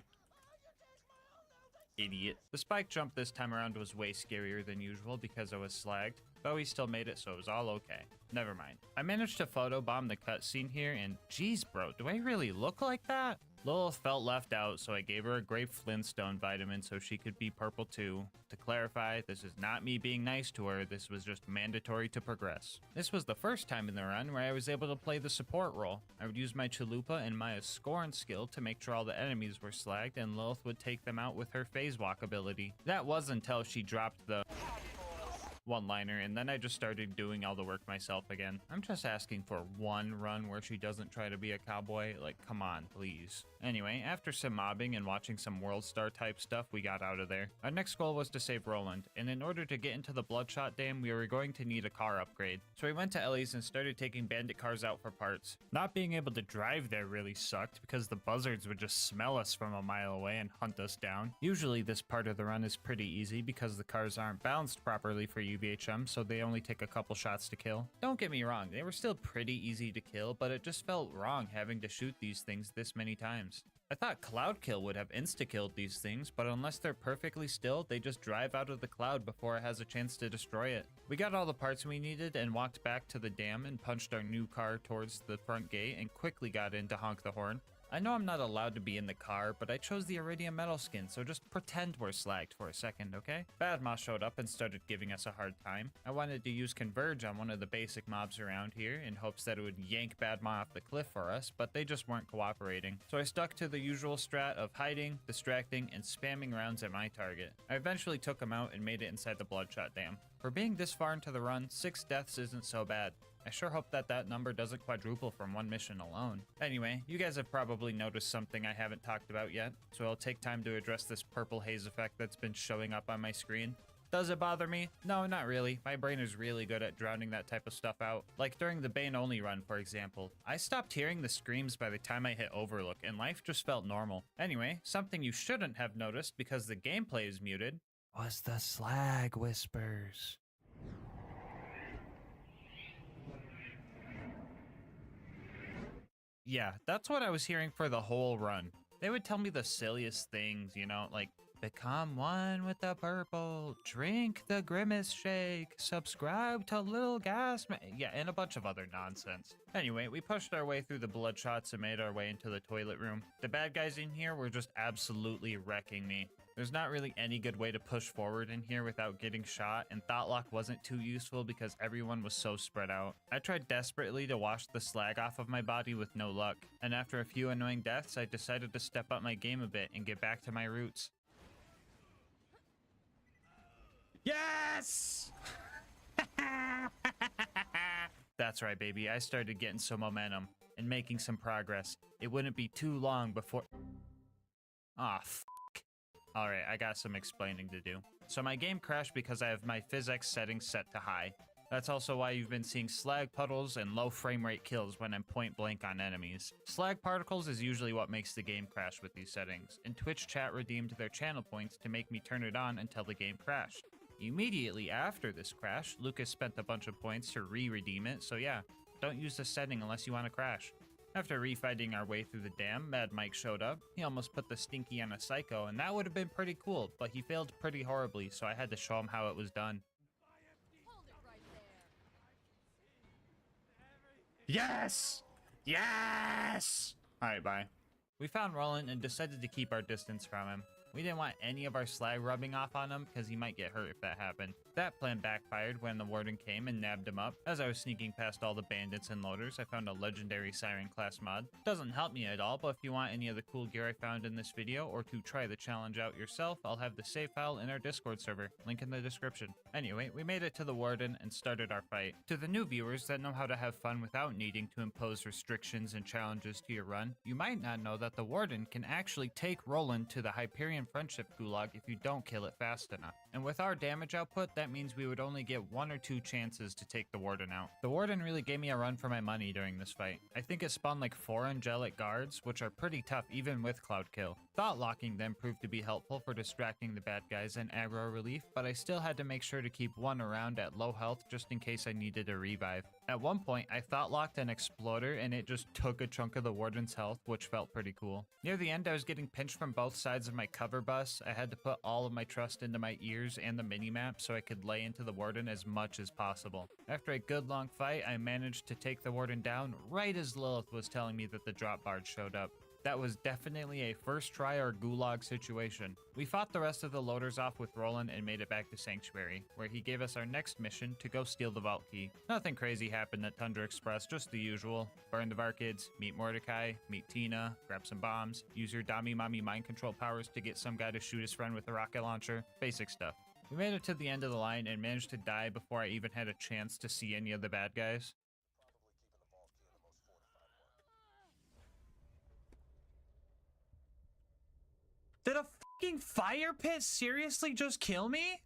Idiot. The spike jump this time around was way scarier than usual because I was slagged, but we still made it, so it was all okay. Never mind. I managed to photobomb the cutscene here, and geez bro, do I really look like that? Lilith felt left out, so I gave her a Grape Flintstone vitamin so she could be purple too. To clarify, this is not me being nice to her, this was just mandatory to progress. This was the first time in the run where I was able to play the support role. I would use my Chalupa and Maya's Scorn skill to make sure all the enemies were slagged, and Lilith would take them out with her phase walk ability. That was until she dropped the one-liner, and then I just started doing all the work myself again. I'm just asking for one run where she doesn't try to be a cowboy. Like, come on, please. Anyway, after some mobbing and watching some World Star type stuff, we got out of there. Our next goal was to save Roland, and in order to get into the Bloodshot Dam, we were going to need a car upgrade. So we went to Ellie's and started taking bandit cars out for parts. Not being able to drive there really sucked because the buzzards would just smell us from a mile away and hunt us down. Usually this part of the run is pretty easy because the cars aren't balanced properly for UVHM, so they only take a couple shots to kill. Don't get me wrong, they were still pretty easy to kill, but it just felt wrong having to shoot these things this many times. I thought Cloud Kill would have insta-killed these things, but unless they're perfectly still, they just drive out of the cloud before it has a chance to destroy it. We got all the parts we needed and walked back to the dam and punched our new car towards the front gate and quickly got in to honk the horn. I know I'm not allowed to be in the car, but I chose the Iridium metal skin, so just pretend we're slagged for a second, okay? Badma showed up and started giving us a hard time. I wanted to use Converge on one of the basic mobs around here in hopes that it would yank Badma off the cliff for us, but they just weren't cooperating. So I stuck to the usual strat of hiding, distracting, and spamming rounds at my target. I eventually took him out and made it inside the Bloodshot Dam. For being this far into the run, 6 deaths isn't so bad. I sure hope that that number doesn't quadruple from one mission alone. Anyway, you guys have probably noticed something I haven't talked about yet, so I'll take time to address this purple haze effect that's been showing up on my screen. Does it bother me? No, not really. My brain is really good at drowning that type of stuff out. Like during the Bane only run, for example. I stopped hearing the screams by the time I hit Overlook, and life just felt normal. Anyway, something you shouldn't have noticed because the gameplay is muted was the slag whispers. Yeah, that's what I was hearing for the whole run. They would tell me the silliest things, you know, like, become one with the purple, drink the Grimace Shake, subscribe to LilGasmask, yeah, and a bunch of other nonsense. Anyway, we pushed our way through the Bloodshots and made our way into the toilet room. The bad guys in here were just absolutely wrecking me. There's not really any good way to push forward in here without getting shot, and Thoughtlock wasn't too useful because everyone was so spread out. I tried desperately to wash the slag off of my body with no luck, and after a few annoying deaths, I decided to step up my game a bit and get back to my roots. Yes! That's right, baby. I started getting some momentum. and making some progress. It wouldn't be too long before... Aw, f***. Alright, I got some explaining to do. So my game crashed because I have my physics settings set to high. That's also why you've been seeing slag puddles and low frame rate kills when I'm point blank on enemies. Slag particles is usually what makes the game crash with these settings, and Twitch chat redeemed their channel points to make me turn it on until the game crashed. Immediately after this crash, Lucas spent a bunch of points to re-redeem it, so yeah, don't use this setting unless you want to crash. After refighting our way through the dam, Mad Mike showed up. He almost put the Stinky on a Psycho, and that would have been pretty cool, but he failed pretty horribly, so I had to show him how it was done. Yes! Yes! Alright, bye. We found Roland and decided to keep our distance from him. We didn't want any of our slag rubbing off on him because he might get hurt if that happened. That plan backfired when the warden came and nabbed him up. As I was sneaking past all the bandits and loaders, I found a legendary siren class mod. Doesn't help me at all, but if you want any of the cool gear I found in this video or to try the challenge out yourself, I'll have the save file in our Discord server. Link in the description. Anyway, we made it to the warden and started our fight. To the new viewers that know how to have fun without needing to impose restrictions and challenges to your run, you might not know that the warden can actually take Roland to the Hyperion Friendship Gulag if you don't kill it fast enough. And with our damage output, that means we would only get 1 or 2 chances to take the warden out. The warden really gave me a run for my money during this fight. I think it spawned like 4 angelic guards, which are pretty tough even with cloud kill. Thought locking them proved to be helpful for distracting the bad guys and aggro relief, but I still had to make sure to keep one around at low health just in case I needed a revive. At one point, I thought locked an exploder and it just took a chunk of the warden's health, which felt pretty cool. Near the end, I was getting pinched from both sides of my cover bus. I had to put all of my trust into my ears and the minimap so I could lay into the warden as much as possible. After a good long fight, I managed to take the warden down right as Lilith was telling me that the drop bard showed up. That was definitely a first try or gulag situation. We fought the rest of the loaders off with Roland and made it back to Sanctuary, where he gave us our next mission to go steal the vault key. Nothing crazy happened at Tundra Express, just the usual. Burn the Varkids, meet Mordecai, meet Tina, grab some bombs, use your Dami Mami mind control powers to get some guy to shoot his friend with a rocket launcher. Basic stuff. We made it to the end of the line and managed to die before I even had a chance to see any of the bad guys. Did a fucking fire pit seriously just kill me?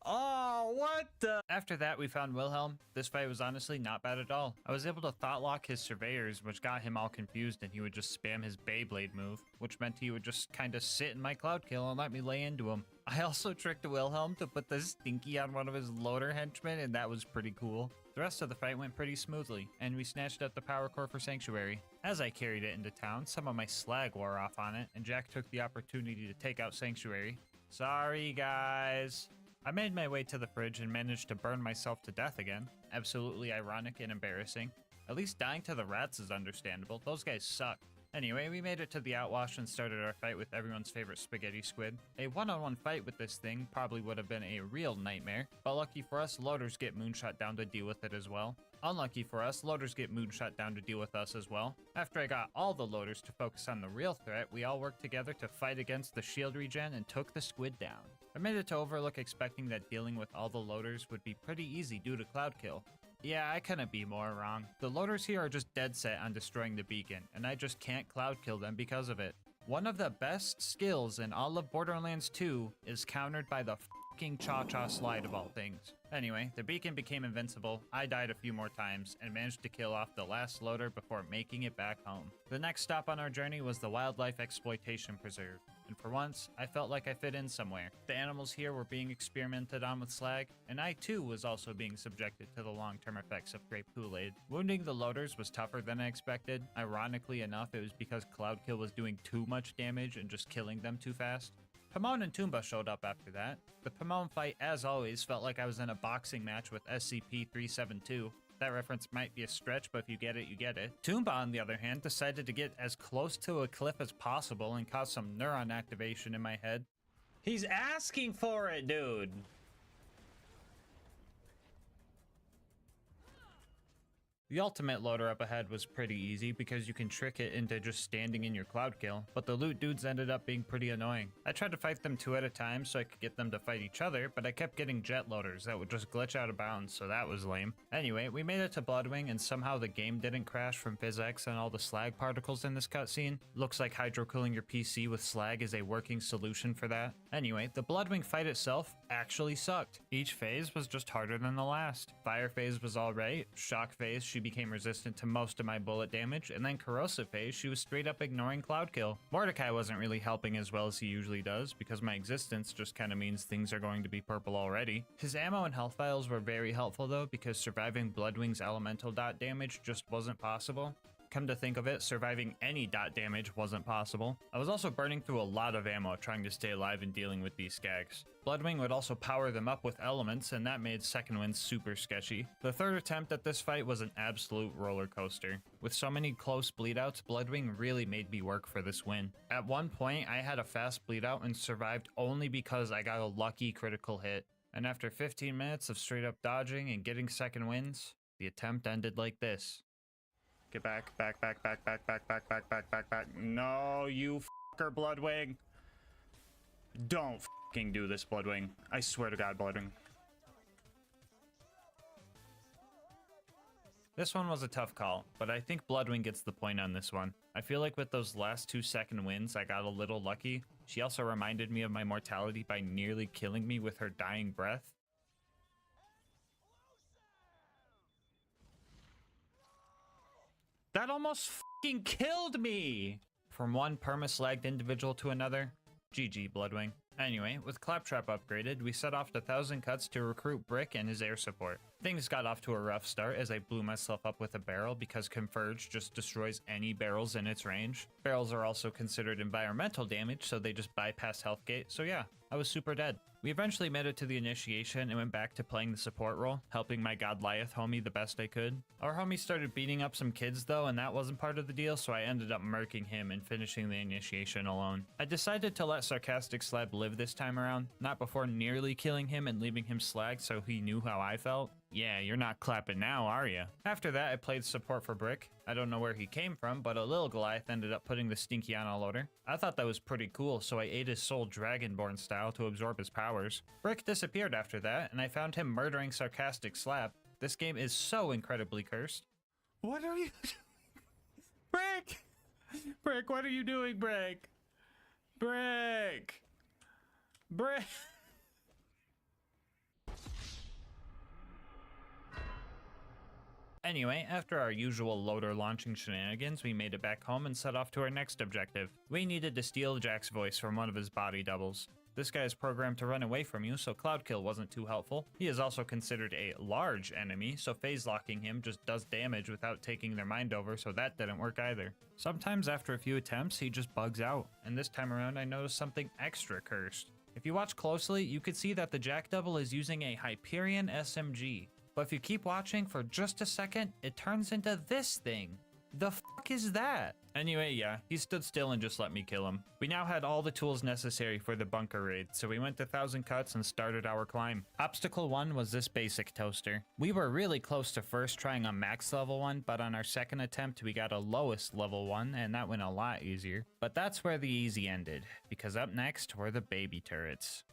Oh, what the? After that, we found Wilhelm. This fight was honestly not bad at all. I was able to thought lock his surveyors, which got him all confused, and he would just spam his Beyblade move, which meant he would just kind of sit in my cloud kill and let me lay into him. I also tricked Wilhelm to put the Stinky on one of his loader henchmen, and that was pretty cool. The rest of the fight went pretty smoothly, and we snatched up the power core for Sanctuary. As I carried it into town, some of my slag wore off on it, and Jack took the opportunity to take out Sanctuary. Sorry, guys. I made my way to the fridge and managed to burn myself to death again. Absolutely ironic and embarrassing. At least dying to the rats is understandable. Those guys suck. Anyway, we made it to the outwash and started our fight with everyone's favorite spaghetti squid. A one-on-one fight with this thing probably would have been a real nightmare, but lucky for us, loaders get moonshot down to deal with it as well. Unlucky for us, loaders get moonshot down to deal with us as well. After I got all the loaders to focus on the real threat, we all worked together to fight against the shield regen and took the squid down. I made it to Overlook expecting that dealing with all the loaders would be pretty easy due to cloud kill. Yeah, I couldn't be more wrong. The loaders here are just dead set on destroying the beacon, and I just can't cloud kill them because of it. One of the best skills in all of Borderlands 2 is countered by the fucking Cha-Cha slide of all things. Anyway, the beacon became invincible, I died a few more times, and managed to kill off the last loader before making it back home. The next stop on our journey was the Wildlife Exploitation Preserve, and for once, I felt like I fit in somewhere. The animals here were being experimented on with slag, and I too was also being subjected to the long-term effects of grape Kool-Aid. Wounding the loaders was tougher than I expected. Ironically enough, it was because Cloud Kill was doing too much damage and just killing them too fast. Pomone and Toomba showed up after that. The Pomone fight, as always, felt like I was in a boxing match with SCP-372. That reference might be a stretch, but if you get it, you get it. Toomba, on the other hand, decided to get as close to a cliff as possible and cause some neuron activation in my head. He's asking for it, dude! The ultimate loader up ahead was pretty easy because you can trick it into just standing in your cloud kill, but the loot dudes ended up being pretty annoying. I tried to fight them 2 at a time so I could get them to fight each other, but I kept getting jet loaders that would just glitch out of bounds, so that was lame. Anyway, we made it to Bloodwing and somehow the game didn't crash from physics and all the slag particles in this cutscene. Looks like hydro cooling your PC with slag is a working solution for that. Anyway, the Bloodwing fight itself actually sucked. Each phase was just harder than the last. Fire phase was alright, shock phase she became resistant to most of my bullet damage, and then corrosive phase she was straight up ignoring cloud kill. Mordecai wasn't really helping as well as he usually does because my existence just kinda means things are going to be purple already. His ammo and health vials were very helpful though because surviving Bloodwing's elemental dot damage just wasn't possible. Come to think of it, surviving any dot damage wasn't possible. I was also burning through a lot of ammo trying to stay alive and dealing with these skags. Bloodwing would also power them up with elements, and that made second wind super sketchy. The third attempt at this fight was an absolute roller coaster. With so many close bleedouts, Bloodwing really made me work for this win. At one point, I had a fast bleedout and survived only because I got a lucky critical hit. And after 15 minutes of straight up dodging and getting second wins, the attempt ended like this. Get back, back, back, back, back, back, back, back, back, back, back. No, you fucker, Bloodwing. Don't fucking do this, Bloodwing. I swear to God, Bloodwing. This one was a tough call, but I think Bloodwing gets the point on this one. I feel like with those last 2 second wins, I got a little lucky. She also reminded me of my mortality by nearly killing me with her dying breath. That almost fucking killed me! From one perma-slagged individual to another, GG Bloodwing. Anyway, with Claptrap upgraded, we set off to 1000 Cuts to recruit Brick and his air support. Things got off to a rough start as I blew myself up with a barrel because Converge just destroys any barrels in its range. Barrels are also considered environmental damage, so they just bypass health gate, so yeah, I was super dead. We eventually made it to the initiation and went back to playing the support role, helping my Godliath homie the best I could. Our homie started beating up some kids though, and that wasn't part of the deal, so I ended up murking him and finishing the initiation alone. I decided to let Sarcastic Slab live this time around, not before nearly killing him and leaving him slagged so he knew how I felt. Yeah, you're not clapping now, are ya? After that, I played support for Brick. I don't know where he came from, but a little Goliath ended up putting the Stinky on a loader. I thought that was pretty cool, so I ate his soul Dragonborn style to absorb his powers. Brick disappeared after that, and I found him murdering Sarcastic Slab. This game is so incredibly cursed. What are you doing? Brick! Brick, what are you doing, Brick? Brick! Brick! Anyway, after our usual loader launching shenanigans, we made it back home and set off to our next objective. We needed to steal Jack's voice from one of his body doubles. This guy is programmed to run away from you, so Cloud Kill wasn't too helpful. He is also considered a large enemy, so phase locking him just does damage without taking their mind over, so that didn't work either. Sometimes after a few attempts, he just bugs out, and this time around I noticed something extra cursed. If you watch closely, you could see that the Jack double is using a Hyperion SMG. But if you keep watching for just a second, it turns into this thing. The fuck is that? Anyway, yeah, he stood still and just let me kill him. We now had all the tools necessary for the bunker raid, so we went to 1000 Cuts and started our climb. Obstacle 1 was this basic toaster. We were really close to first trying a max level one, but on our second attempt we got a lowest level one, and that went a lot easier. But that's where the easy ended, because up next were the baby turrets.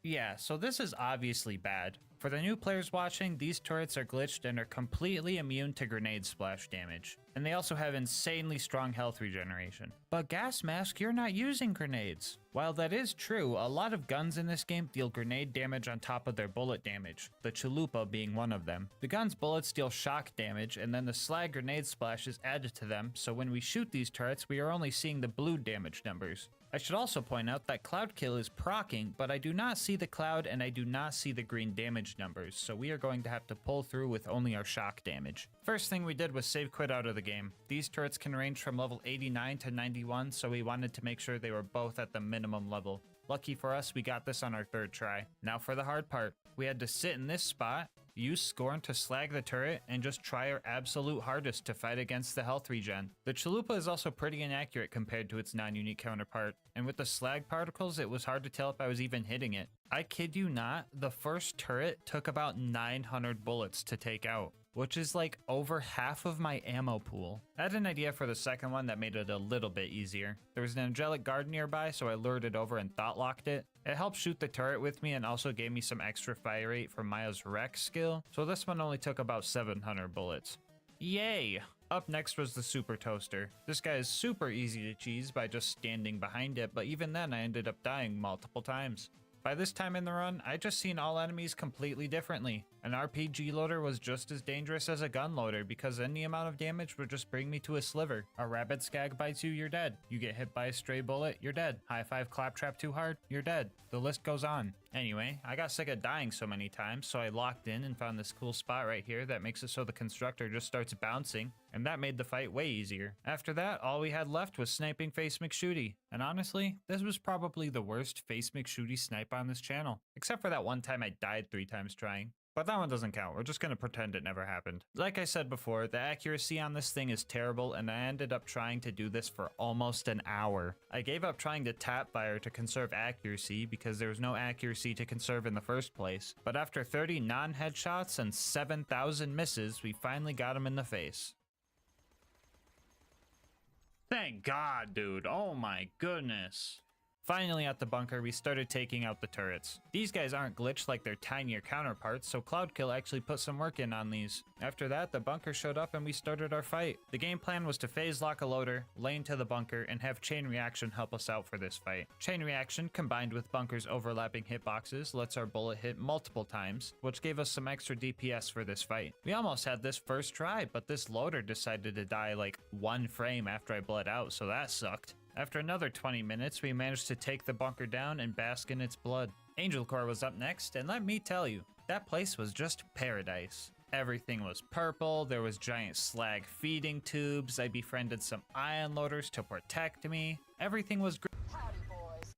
Yeah, so this is obviously bad. For the new players watching, these turrets are glitched and are completely immune to grenade splash damage. And they also have insanely strong health regeneration. But Gasmask, you're not using grenades. While that is true, a lot of guns in this game deal grenade damage on top of their bullet damage, the Chalupa being one of them. The gun's bullets deal shock damage, and then the slag grenade splash is added to them, so when we shoot these turrets, we are only seeing the blue damage numbers. I should also point out that Cloud Kill is proccing, but I do not see the cloud and I do not see the green damage numbers, so we are going to have to pull through with only our shock damage. First thing we did was save quit out of the game. These turrets can range from level 89 to 91, so we wanted to make sure they were both at the minimum level. Lucky for us, we got this on our third try. Now for the hard part. We had to sit in this spot, use Scorn to slag the turret, and just try our absolute hardest to fight against the health regen. The Chalupa is also pretty inaccurate compared to its non-unique counterpart, and with the slag particles it was hard to tell if I was even hitting it. I kid you not, the first turret took about 900 bullets to take out, which is like over half of my ammo pool. I had an idea for the second one that made it a little bit easier. There was an angelic guard nearby, so I lured it over and thought locked it. It helped shoot the turret with me and also gave me some extra fire rate from Maya's wreck skill, so this one only took about 700 bullets. Yay! Up next was the super toaster. This guy is super easy to cheese by just standing behind it, but even then I ended up dying multiple times. By this time in the run, I just seen all enemies completely differently. An RPG loader was just as dangerous as a gun loader because any amount of damage would just bring me to a sliver. A rabid skag bites you, you're dead. You get hit by a stray bullet, you're dead. High five claptrap too hard, you're dead. The list goes on. Anyway, I got sick of dying so many times, so I locked in and found this cool spot right here that makes it so the constructor just starts bouncing, and that made the fight way easier. After that, all we had left was sniping Face McShooty, and honestly, this was probably the worst Face McShooty snipe on this channel, except for that one time I died 3 times trying. But that one doesn't count. We're just going to pretend it never happened. Like I said before, the accuracy on this thing is terrible, and I ended up trying to do this for almost an hour. I gave up trying to tap fire to conserve accuracy because there was no accuracy to conserve in the first place. But after 30 non-headshots and 7,000 misses, we finally got him in the face. Thank God, dude. Oh my goodness. Finally at the bunker, we started taking out the turrets. These guys aren't glitched like their tinier counterparts, so Cloudkill actually put some work in on these. After that, the bunker showed up and we started our fight. The game plan was to phase lock a loader, lane to the bunker, and have chain reaction help us out for this fight. Chain reaction, combined with bunker's overlapping hitboxes, lets our bullet hit multiple times, which gave us some extra DPS for this fight. We almost had this first try, but this loader decided to die like 1 frame after I bled out, so that sucked. After another 20 minutes, we managed to take the bunker down and bask in its blood. Angel Core was up next, and let me tell you, that place was just paradise. Everything was purple, there was giant slag feeding tubes, I befriended some ion loaders to protect me. Everything was great.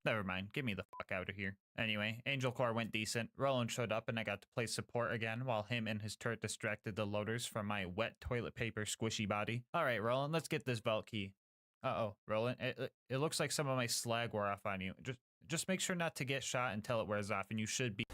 Never mind, get me the fuck out of here. Anyway, Angel Core went decent, Roland showed up and I got to play support again while him and his turret distracted the loaders from my wet toilet paper squishy body. Alright Roland, let's get this vault key. Uh-oh, Roland, it looks like some of my slag wore off on you. Just make sure not to get shot until it wears off, and you should be—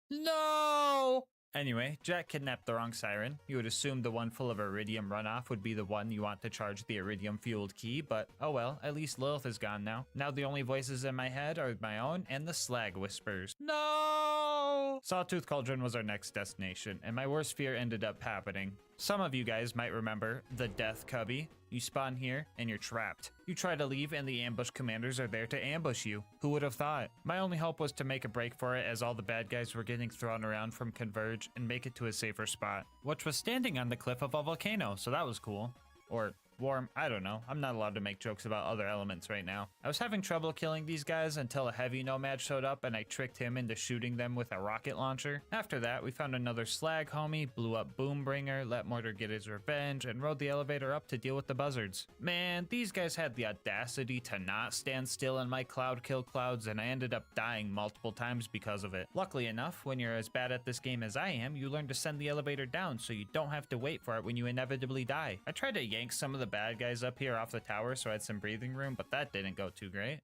No! Anyway, Jack kidnapped the wrong siren. You would assume the one full of iridium runoff would be the one you want to charge the iridium-fueled key, but oh well, at least Lilith is gone now. Now the only voices in my head are my own and the slag whispers. No! Sawtooth Cauldron was our next destination, and my worst fear ended up happening. Some of you guys might remember the Death Cubby. You spawn here, and you're trapped. You try to leave, and the ambush commanders are there to ambush you. Who would have thought? My only hope was to make a break for it as all the bad guys were getting thrown around from Converge and make it to a safer spot, which was standing on the cliff of a volcano, so that was cool. Or warm, I don't know. I'm not allowed to make jokes about other elements right now. I was having trouble killing these guys until a heavy nomad showed up and I tricked him into shooting them with a rocket launcher. After that, we found another slag homie, blew up Boombringer, let Mortar get his revenge, and rode the elevator up to deal with the buzzards. Man, these guys had the audacity to not stand still in my cloud kill clouds, and I ended up dying multiple times because of it. Luckily enough, when you're as bad at this game as I am, you learn to send the elevator down so you don't have to wait for it when you inevitably die. I tried to yank some of the bad guys up here off the tower so I had some breathing room, but that didn't go too great.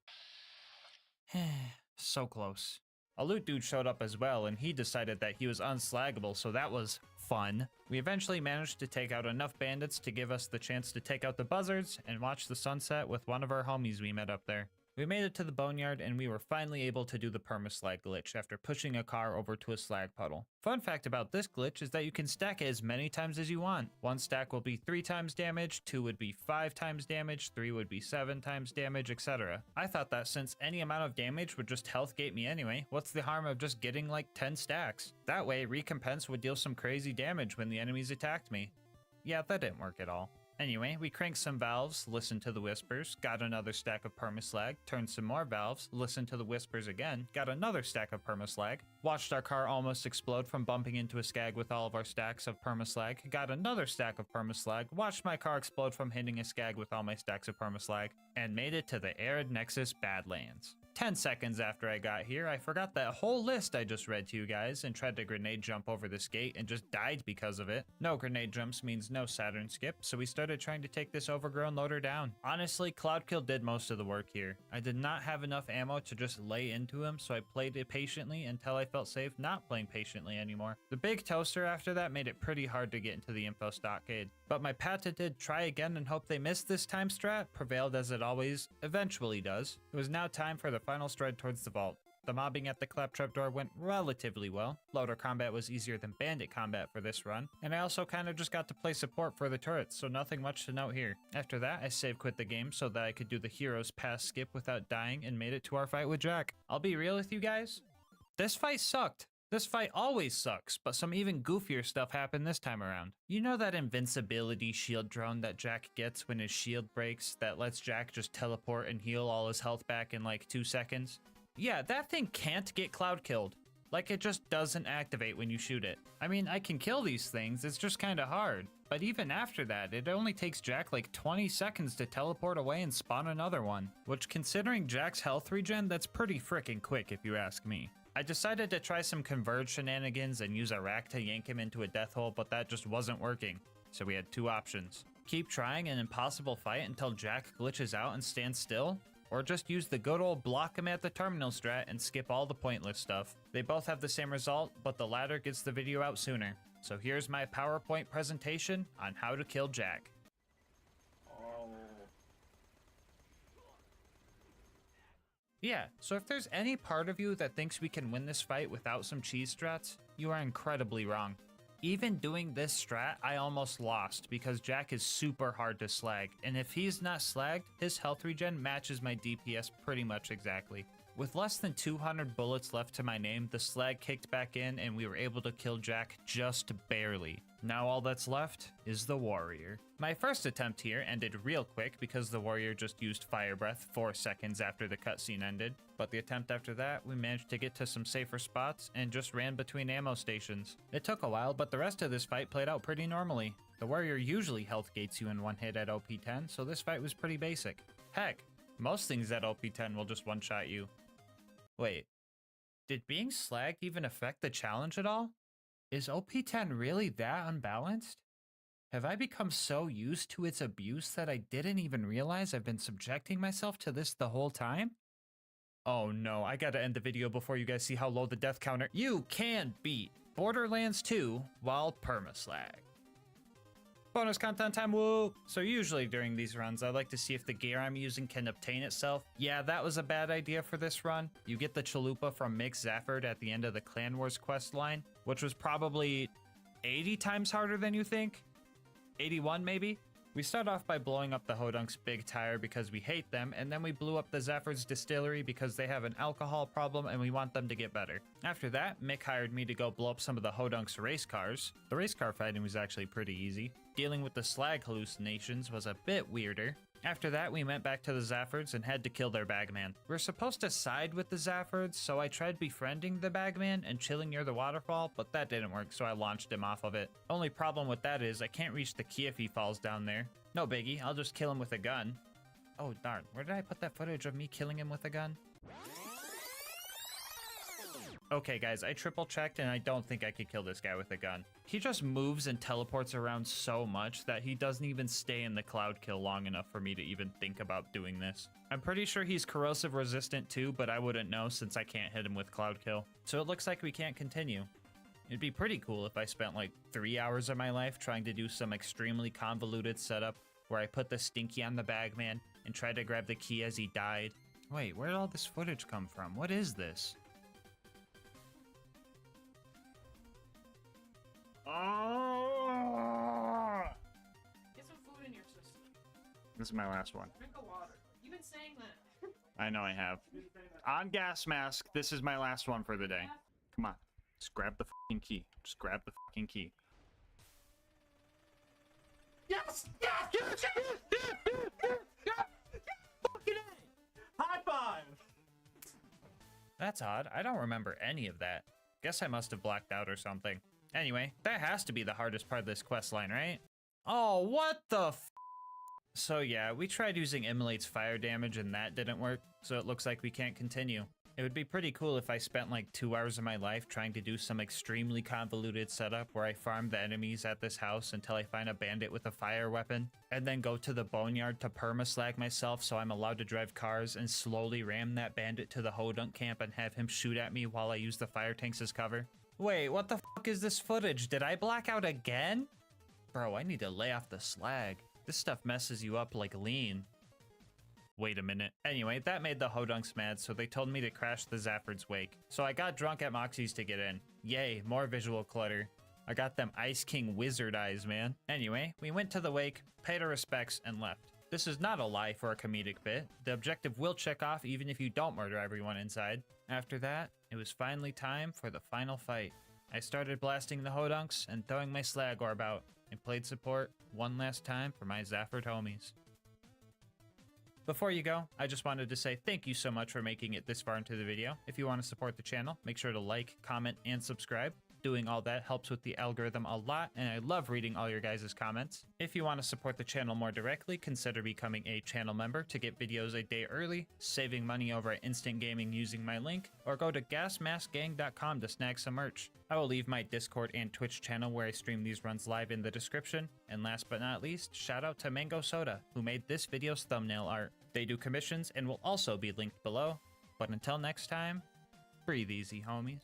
So close. A loot dude showed up as well, and he decided that he was unslaggable, so that was fun. We eventually managed to take out enough bandits to give us the chance to take out the buzzards and watch the sunset with one of our homies we met up there. We made it to the boneyard and we were finally able to do the permaslag glitch after pushing a car over to a slag puddle. Fun fact about this glitch is that you can stack it as many times as you want. 1 stack will be 3 times damage, 2 would be 5 times damage, 3 would be 7 times damage, etc. I thought that since any amount of damage would just health gate me anyway, what's the harm of just getting like 10 stacks? That way, Recompense would deal some crazy damage when the enemies attacked me. Yeah, that didn't work at all. Anyway, we cranked some valves, listened to the whispers, got another stack of permaslag, turned some more valves, listened to the whispers again, got another stack of permaslag, watched our car almost explode from bumping into a skag with all of our stacks of permaslag, got another stack of permaslag, watched my car explode from hitting a skag with all my stacks of permaslag, and made it to the Arid Nexus Badlands. 10 seconds after I got here, I forgot that whole list I just read to you guys and tried to grenade jump over this gate and just died because of it. No grenade jumps means no Saturn skip, so we started trying to take this overgrown loader down. Honestly, Cloudkill did most of the work here. I did not have enough ammo to just lay into him, so I played it patiently until I felt safe not playing patiently anymore. The big toaster after that made it pretty hard to get into the info stockade, but my patented try again and hope they miss this time strat prevailed as it always eventually does. It was now time for the final stride towards the vault. The mobbing at the claptrap door went relatively well. Loader combat was easier than bandit combat for this run, and I also kind of just got to play support for the turrets, so nothing much to note here. After that, I save quit the game so that I could do the hero's pass skip without dying and made it to our fight with Jack. I'll be real with you guys, this fight sucked. This fight always sucks, but some even goofier stuff happened this time around. You know that invincibility shield drone that Jack gets when his shield breaks that lets Jack just teleport and heal all his health back in like 2 seconds? Yeah, that thing can't get cloud killed. Like, it just doesn't activate when you shoot it. I mean, I can kill these things, it's just kinda hard. But even after that, it only takes Jack like 20 seconds to teleport away and spawn another one. Which, considering Jack's health regen, that's pretty frickin' quick if you ask me. I decided to try some converge shenanigans and use a rack to yank him into a death hole, but that just wasn't working. So we had 2 options. Keep trying an impossible fight until Jack glitches out and stands still, or just use the good old block him at the terminal strat and skip all the pointless stuff. They both have the same result, but the latter gets the video out sooner. So here's my PowerPoint presentation on how to kill Jack. Yeah, so if there's any part of you that thinks we can win this fight without some cheese strats, you are incredibly wrong. Even doing this strat, I almost lost because Jack is super hard to slag, and if he's not slagged, his health regen matches my DPS pretty much exactly. With less than 200 bullets left to my name, the slag kicked back in and we were able to kill Jack just barely. Now all that's left is the warrior. My first attempt here ended real quick because the warrior just used fire breath 4 seconds after the cutscene ended, but the attempt after that, we managed to get to some safer spots and just ran between ammo stations. It took a while, but the rest of this fight played out pretty normally. The warrior usually health gates you in one hit at OP10, so this fight was pretty basic. Heck, most things at OP10 will just one-shot you. Wait, did being slagged even affect the challenge at all? Is OP10 really that unbalanced? Have I become so used to its abuse that I didn't even realize I've been subjecting myself to this the whole time? Oh no, I gotta end the video before you guys see how low the death counter— You can beat Borderlands 2 while permaslag. Bonus content time, woo! So usually during these runs, I like to see if the gear I'm using can obtain itself. Yeah, that was a bad idea for this run. You get the chalupa from Mick Zafford at the end of the Clan Wars quest line, which was probably 80 times harder than you think? 81 maybe? We start off by blowing up the Hodunk's big tire because we hate them, and then we blew up the Zafford's distillery because they have an alcohol problem and we want them to get better. After that, Mick hired me to go blow up some of the Hodunk's race cars. The race car fighting was actually pretty easy. Dealing with the slag hallucinations was a bit weirder. After that, we went back to the Zaffords and had to kill their bagman. We're supposed to side with the Zaffords, so I tried befriending the bagman and chilling near the waterfall, but that didn't work, so I launched him off of it. Only problem with that is I can't reach the key if he falls down there. No biggie, I'll just kill him with a gun. Oh darn, where did I put that footage of me killing him with a gun? Okay guys, I triple checked and I don't think I could kill this guy with a gun. He just moves and teleports around so much that he doesn't even stay in the cloud kill long enough for me to even think about doing this. I'm pretty sure he's corrosive resistant too, but I wouldn't know since I can't hit him with cloud kill. So it looks like we can't continue. It'd be pretty cool if I spent like 3 hours of my life trying to do some extremely convoluted setup where I put the stinky on the bagman and tried to grab the key as he died. Wait, where did all this footage come from? What is this? Oh! Get some food in your system. This is my last one. Drink of water. You've been saying that. I know I have. On gas mask, this is my last one for the day. Come on. Just grab the fucking key. Just grab the fucking key. Yes! Yes! Yes! Yes! Yes! Yes! Yes! Fucking A! High five! That's odd. I don't remember any of that. Guess I must have blacked out or something. Anyway, that has to be the hardest part of this quest line, right? Oh, what the f— So yeah, we tried using Immolate's fire damage and that didn't work, so it looks like we can't continue. It would be pretty cool if I spent like 2 hours of my life trying to do some extremely convoluted setup where I farm the enemies at this house until I find a bandit with a fire weapon, and then go to the boneyard to permaslag myself so I'm allowed to drive cars and slowly ram that bandit to the Hodunk camp and have him shoot at me while I use the fire tanks as cover. Wait, what the fuck is this footage? Did I black out again? Bro, I need to lay off the slag. This stuff messes you up like lean. Wait a minute. Anyway, that made the Hodunks mad, so they told me to crash the Zafford's wake. So I got drunk at Moxie's to get in. Yay, more visual clutter. I got them Ice King wizard eyes, man. Anyway, we went to the wake, paid our respects, and left. This is not a lie for a comedic bit. The objective will check off even if you don't murder everyone inside. After that, it was finally time for the final fight. I started blasting the Hodunks and throwing my slag orb out, and played support one last time for my Zafford homies. Before you go, I just wanted to say thank you so much for making it this far into the video. If you want to support the channel, make sure to like, comment, and subscribe. Doing all that helps with the algorithm a lot, and I love reading all your guys' comments. If you want to support the channel more directly, consider becoming a channel member to get videos a day early, saving money over at Instant Gaming using my link, or go to gasmaskgang.com to snag some merch. I will leave my Discord and Twitch channel where I stream these runs live in the description. And last but not least, shout out to Mango Soda, who made this video's thumbnail art. They do commissions and will also be linked below. But until next time, breathe easy, homies.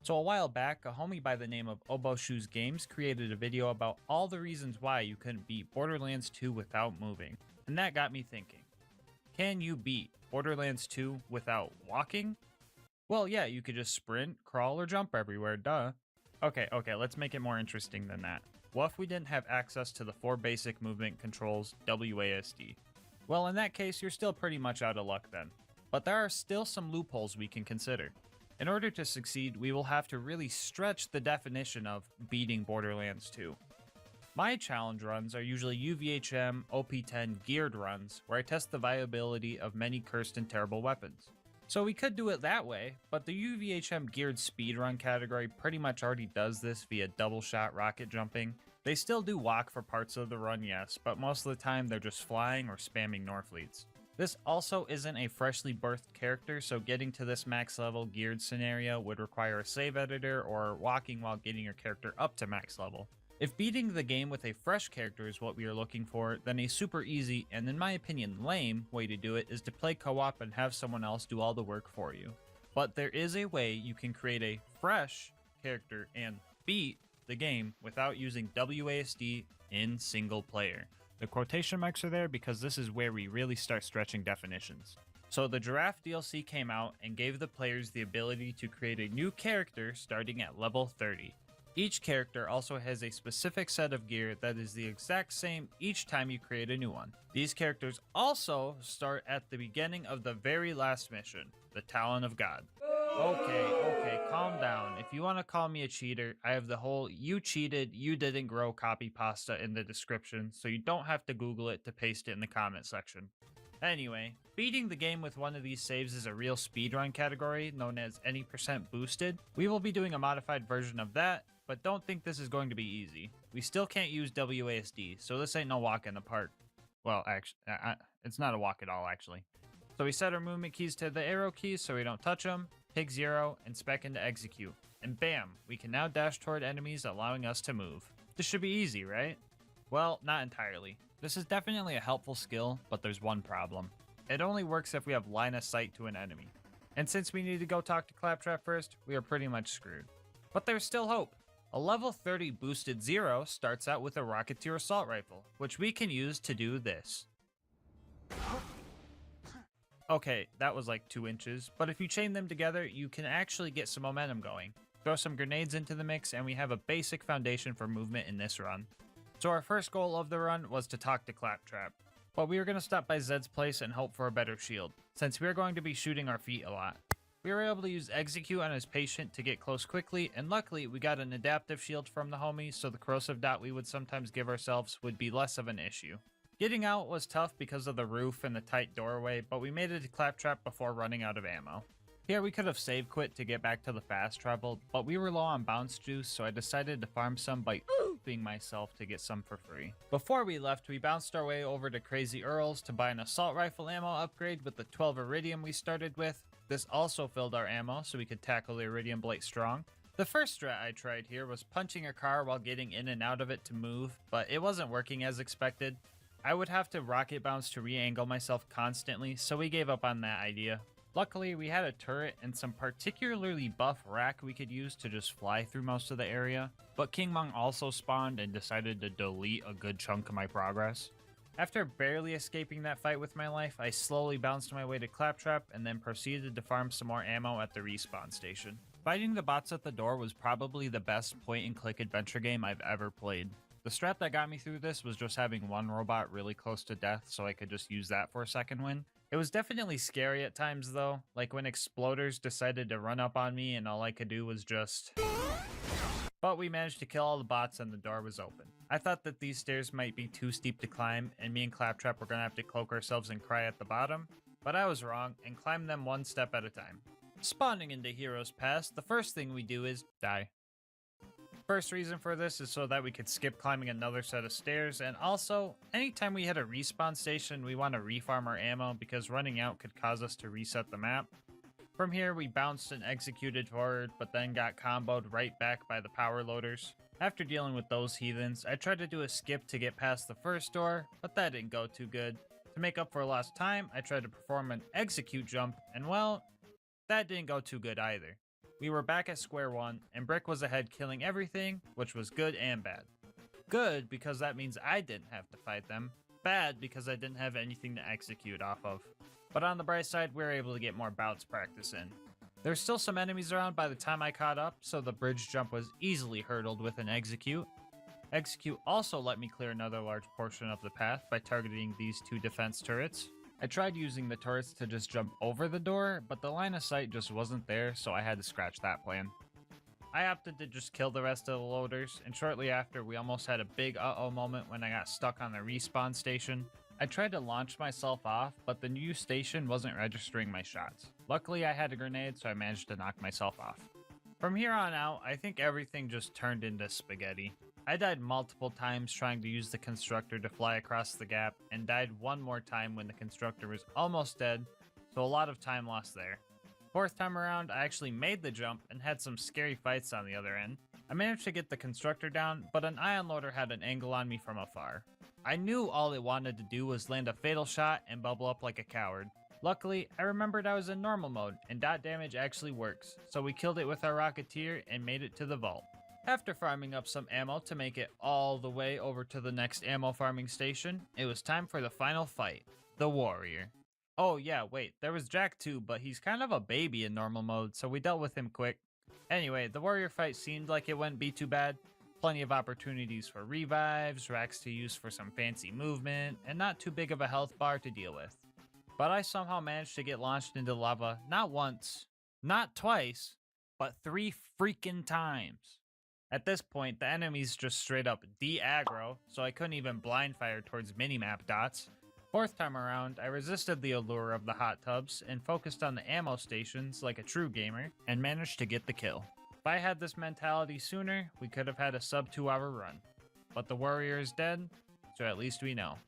So a while back, a homie by the name of Obo Shoes Games created a video about all the reasons why you couldn't beat Borderlands 2 without moving. And that got me thinking, can you beat Borderlands 2 without walking? Well, yeah, you could just sprint, crawl, or jump everywhere, duh. Okay, let's make it more interesting than that. What if we didn't have access to the 4 basic movement controls WASD? Well, in that case, you're still pretty much out of luck then. But there are still some loopholes we can consider. In order to succeed, we will have to really stretch the definition of beating Borderlands 2. My challenge runs are usually UVHM OP10 geared runs, where I test the viability of many cursed and terrible weapons. So we could do it that way, but the UVHM geared speedrun category pretty much already does this via double shot rocket jumping. They still do walk for parts of the run, yes, but most of the time they're just flying or spamming Norfleets. This also isn't a freshly birthed character, so getting to this max level geared scenario would require a save editor or walking while getting your character up to max level. If beating the game with a fresh character is what we are looking for, then a super easy, and in my opinion lame, way to do it is to play co-op and have someone else do all the work for you. But there is a way you can create a fresh character and beat the game without using WASD in single player. The quotation marks are there because this is where we really start stretching definitions. So the Giraffe DLC came out and gave the players the ability to create a new character starting at level 30. Each character also has a specific set of gear that is the exact same each time you create a new one. These characters also start at the beginning of the very last mission, the Talon of God. Okay, calm down. If you want to call me a cheater, I have the whole "you cheated, you didn't grow" copy pasta in the description, so you don't have to Google it to paste it in the comment section. Anyway, beating the game with one of these saves is a real speedrun category known as any % boosted. We will be doing a modified version of that, but don't think this is going to be easy. We still can't use WASD, so this ain't no walk in the park. Well, actually, it's not a walk at all, actually. So we set our movement keys to the arrow keys so we don't touch them, pick 0, and spec into execute. And bam, we can now dash toward enemies, allowing us to move. This should be easy, right? Well, not entirely. This is definitely a helpful skill, but there's one problem. It only works if we have line of sight to an enemy. And since we need to go talk to Claptrap first, we are pretty much screwed. But there's still hope. A level 30 boosted 0 starts out with a Rocketeer Assault Rifle, which we can use to do this. Okay, that was like 2 inches, but if you chain them together, you can actually get some momentum going. Throw some grenades into the mix, and we have a basic foundation for movement in this run. So our first goal of the run was to talk to Claptrap, but we were going to stop by Zed's place and hope for a better shield, since we are going to be shooting our feet a lot. We were able to use execute on his patient to get close quickly, and luckily we got an adaptive shield from the homie, so the corrosive dot we would sometimes give ourselves would be less of an issue. Getting out was tough because of the roof and the tight doorway, but we made it to Claptrap before running out of ammo. Here we could have save quit to get back to the fast travel, but we were low on bounce juice, so I decided to farm some by ooping myself to get some for free. Before we left, we bounced our way over to Crazy Earl's to buy an assault rifle ammo upgrade with the 12 iridium we started with. This also filled our ammo so we could tackle the iridium blight strong. The first strat I tried here was punching a car while getting in and out of it to move, but it wasn't working as expected. I would have to rocket bounce to re-angle myself constantly, so we gave up on that idea. Luckily, we had a turret and some particularly buff rack we could use to just fly through most of the area, but King Mong also spawned and decided to delete a good chunk of my progress. After barely escaping that fight with my life, I slowly bounced my way to Claptrap and then proceeded to farm some more ammo at the respawn station. Fighting the bots at the door was probably the best point-and-click adventure game I've ever played. The strat that got me through this was just having one robot really close to death so I could just use that for a second win. It was definitely scary at times though, like when exploders decided to run up on me and all I could do was just... But we managed to kill all the bots and the door was open. I thought that these stairs might be too steep to climb and me and Claptrap were gonna have to cloak ourselves and cry at the bottom, but I was wrong and climbed them one step at a time. Spawning into Heroes Pass, the first thing we do is die. First reason for this is so that we could skip climbing another set of stairs, and also, anytime we hit a respawn station, we want to refarm our ammo because running out could cause us to reset the map. From here, we bounced and executed forward, but then got comboed right back by the power loaders. After dealing with those heathens, I tried to do a skip to get past the first door, but that didn't go too good. To make up for lost time, I tried to perform an execute jump, and well, that didn't go too good either. We were back at square one, and Brick was ahead killing everything, which was good and bad. Good because that means I didn't have to fight them. Bad because I didn't have anything to execute off of. But on the bright side, we were able to get more bouts practice in. There's still some enemies around by the time I caught up, so the bridge jump was easily hurdled with an execute. Execute also let me clear another large portion of the path by targeting these two defense turrets. I tried using the turrets to just jump over the door, but the line of sight just wasn't there, so I had to scratch that plan. I opted to just kill the rest of the loaders, and shortly after, we almost had a big uh-oh moment when I got stuck on the respawn station. I tried to launch myself off, but the new station wasn't registering my shots. Luckily, I had a grenade, so I managed to knock myself off. From here on out, I think everything just turned into spaghetti. I died multiple times trying to use the constructor to fly across the gap, and died one more time when the constructor was almost dead, so a lot of time lost there. Fourth time around, I actually made the jump and had some scary fights on the other end. I managed to get the constructor down, but an ion loader had an angle on me from afar. I knew all it wanted to do was land a fatal shot and bubble up like a coward. Luckily, I remembered I was in normal mode, and dot damage actually works, so we killed it with our Rocketeer and made it to the vault. After farming up some ammo to make it all the way over to the next ammo farming station, it was time for the final fight, the Warrior. Oh yeah, wait, there was Jack too, but he's kind of a baby in normal mode, so we dealt with him quick. Anyway, the Warrior fight seemed like it wouldn't be too bad. Plenty of opportunities for revives, racks to use for some fancy movement, and not too big of a health bar to deal with. But I somehow managed to get launched into lava not once, not twice, but 3 freaking times. At this point, the enemies just straight up de-aggro, so I couldn't even blind fire towards minimap dots. Fourth time around, I resisted the allure of the hot tubs and focused on the ammo stations like a true gamer, and managed to get the kill. If I had this mentality sooner, we could have had a sub 2-hour run. But the Warrior is dead, so at least we know.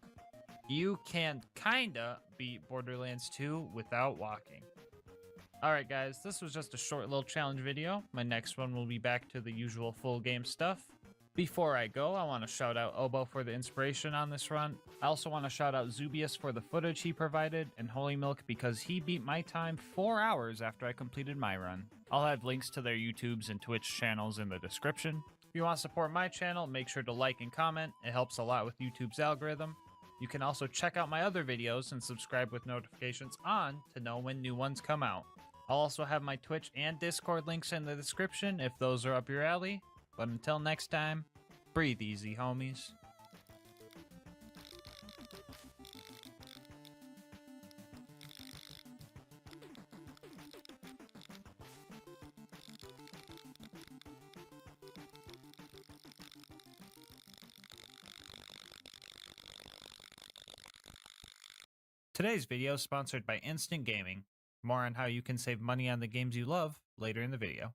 You can kinda beat Borderlands 2 without walking. Alright guys, this was just a short little challenge video. My next one will be back to the usual full game stuff. Before I go, I want to shout out Obo for the inspiration on this run. I also want to shout out Zubius for the footage he provided, and Holy Milk because he beat my time 4 hours after I completed my run. I'll have links to their YouTubes and Twitch channels in the description. If you want to support my channel, make sure to like and comment. It helps a lot with YouTube's algorithm. You can also check out my other videos and subscribe with notifications on to know when new ones come out. I'll also have my Twitch and Discord links in the description if those are up your alley. But until next time, breathe easy, homies. Today's video is sponsored by Instant Gaming. More on how you can save money on the games you love later in the video.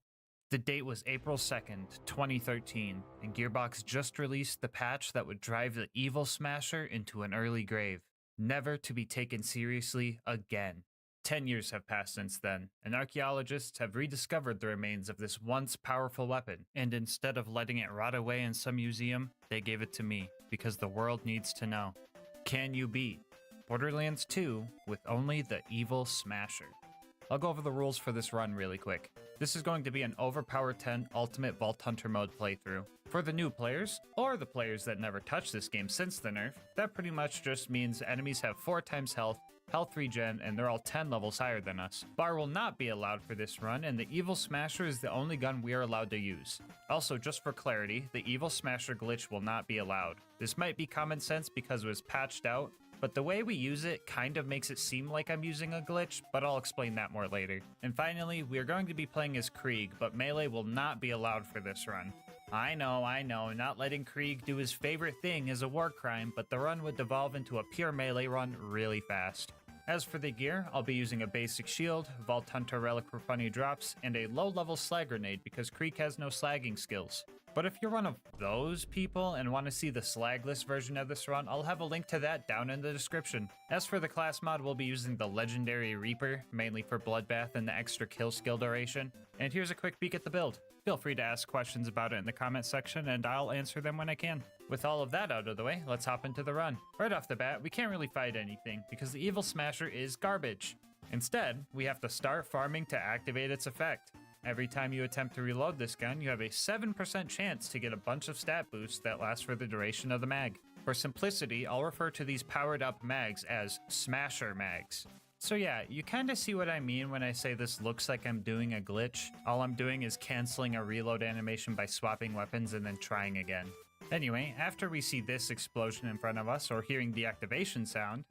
The date was April 2nd, 2013, and Gearbox just released the patch that would drive the Evil Smasher into an early grave, never to be taken seriously again. 10 years have passed since then, and archaeologists have rediscovered the remains of this once powerful weapon, and instead of letting it rot away in some museum, they gave it to me, because the world needs to know. Can you beat Borderlands 2 with only the Evil Smasher? I'll go over the rules for this run really quick. This is going to be an Overpower 10 Ultimate Vault Hunter mode playthrough. For the new players, or the players that never touched this game since the nerf, that pretty much just means enemies have 4 times health, health regen, and they're all 10 levels higher than us. Bar will not be allowed for this run, and the Evil Smasher is the only gun we are allowed to use. Also, just for clarity, the Evil Smasher glitch will not be allowed. This might be common sense because it was patched out, but the way we use it kind of makes it seem like I'm using a glitch, but I'll explain that more later. And finally, we are going to be playing as Krieg, but melee will not be allowed for this run. I know, not letting Krieg do his favorite thing is a war crime, but the run would devolve into a pure melee run really fast. As for the gear, I'll be using a basic shield, Vault Hunter relic for funny drops, and a low-level slag grenade because Krieg has no slagging skills. But if you're one of those people and want to see the slagless version of this run, I'll have a link to that down in the description. As for the class mod, we'll be using the Legendary Reaper, mainly for Bloodbath and the extra kill skill duration. And here's a quick peek at the build. Feel free to ask questions about it in the comment section and I'll answer them when I can. With all of that out of the way, let's hop into the run. Right off the bat, we can't really fight anything because the Evil Smasher is garbage. Instead, we have to start farming to activate its effect. Every time you attempt to reload this gun, you have a 7% chance to get a bunch of stat boosts that last for the duration of the mag. For simplicity, I'll refer to these powered up mags as Smasher mags. So yeah, you kinda see what I mean when I say this looks like I'm doing a glitch. All I'm doing is canceling a reload animation by swapping weapons and then trying again. Anyway, after we see this explosion in front of us or hearing the activation sound,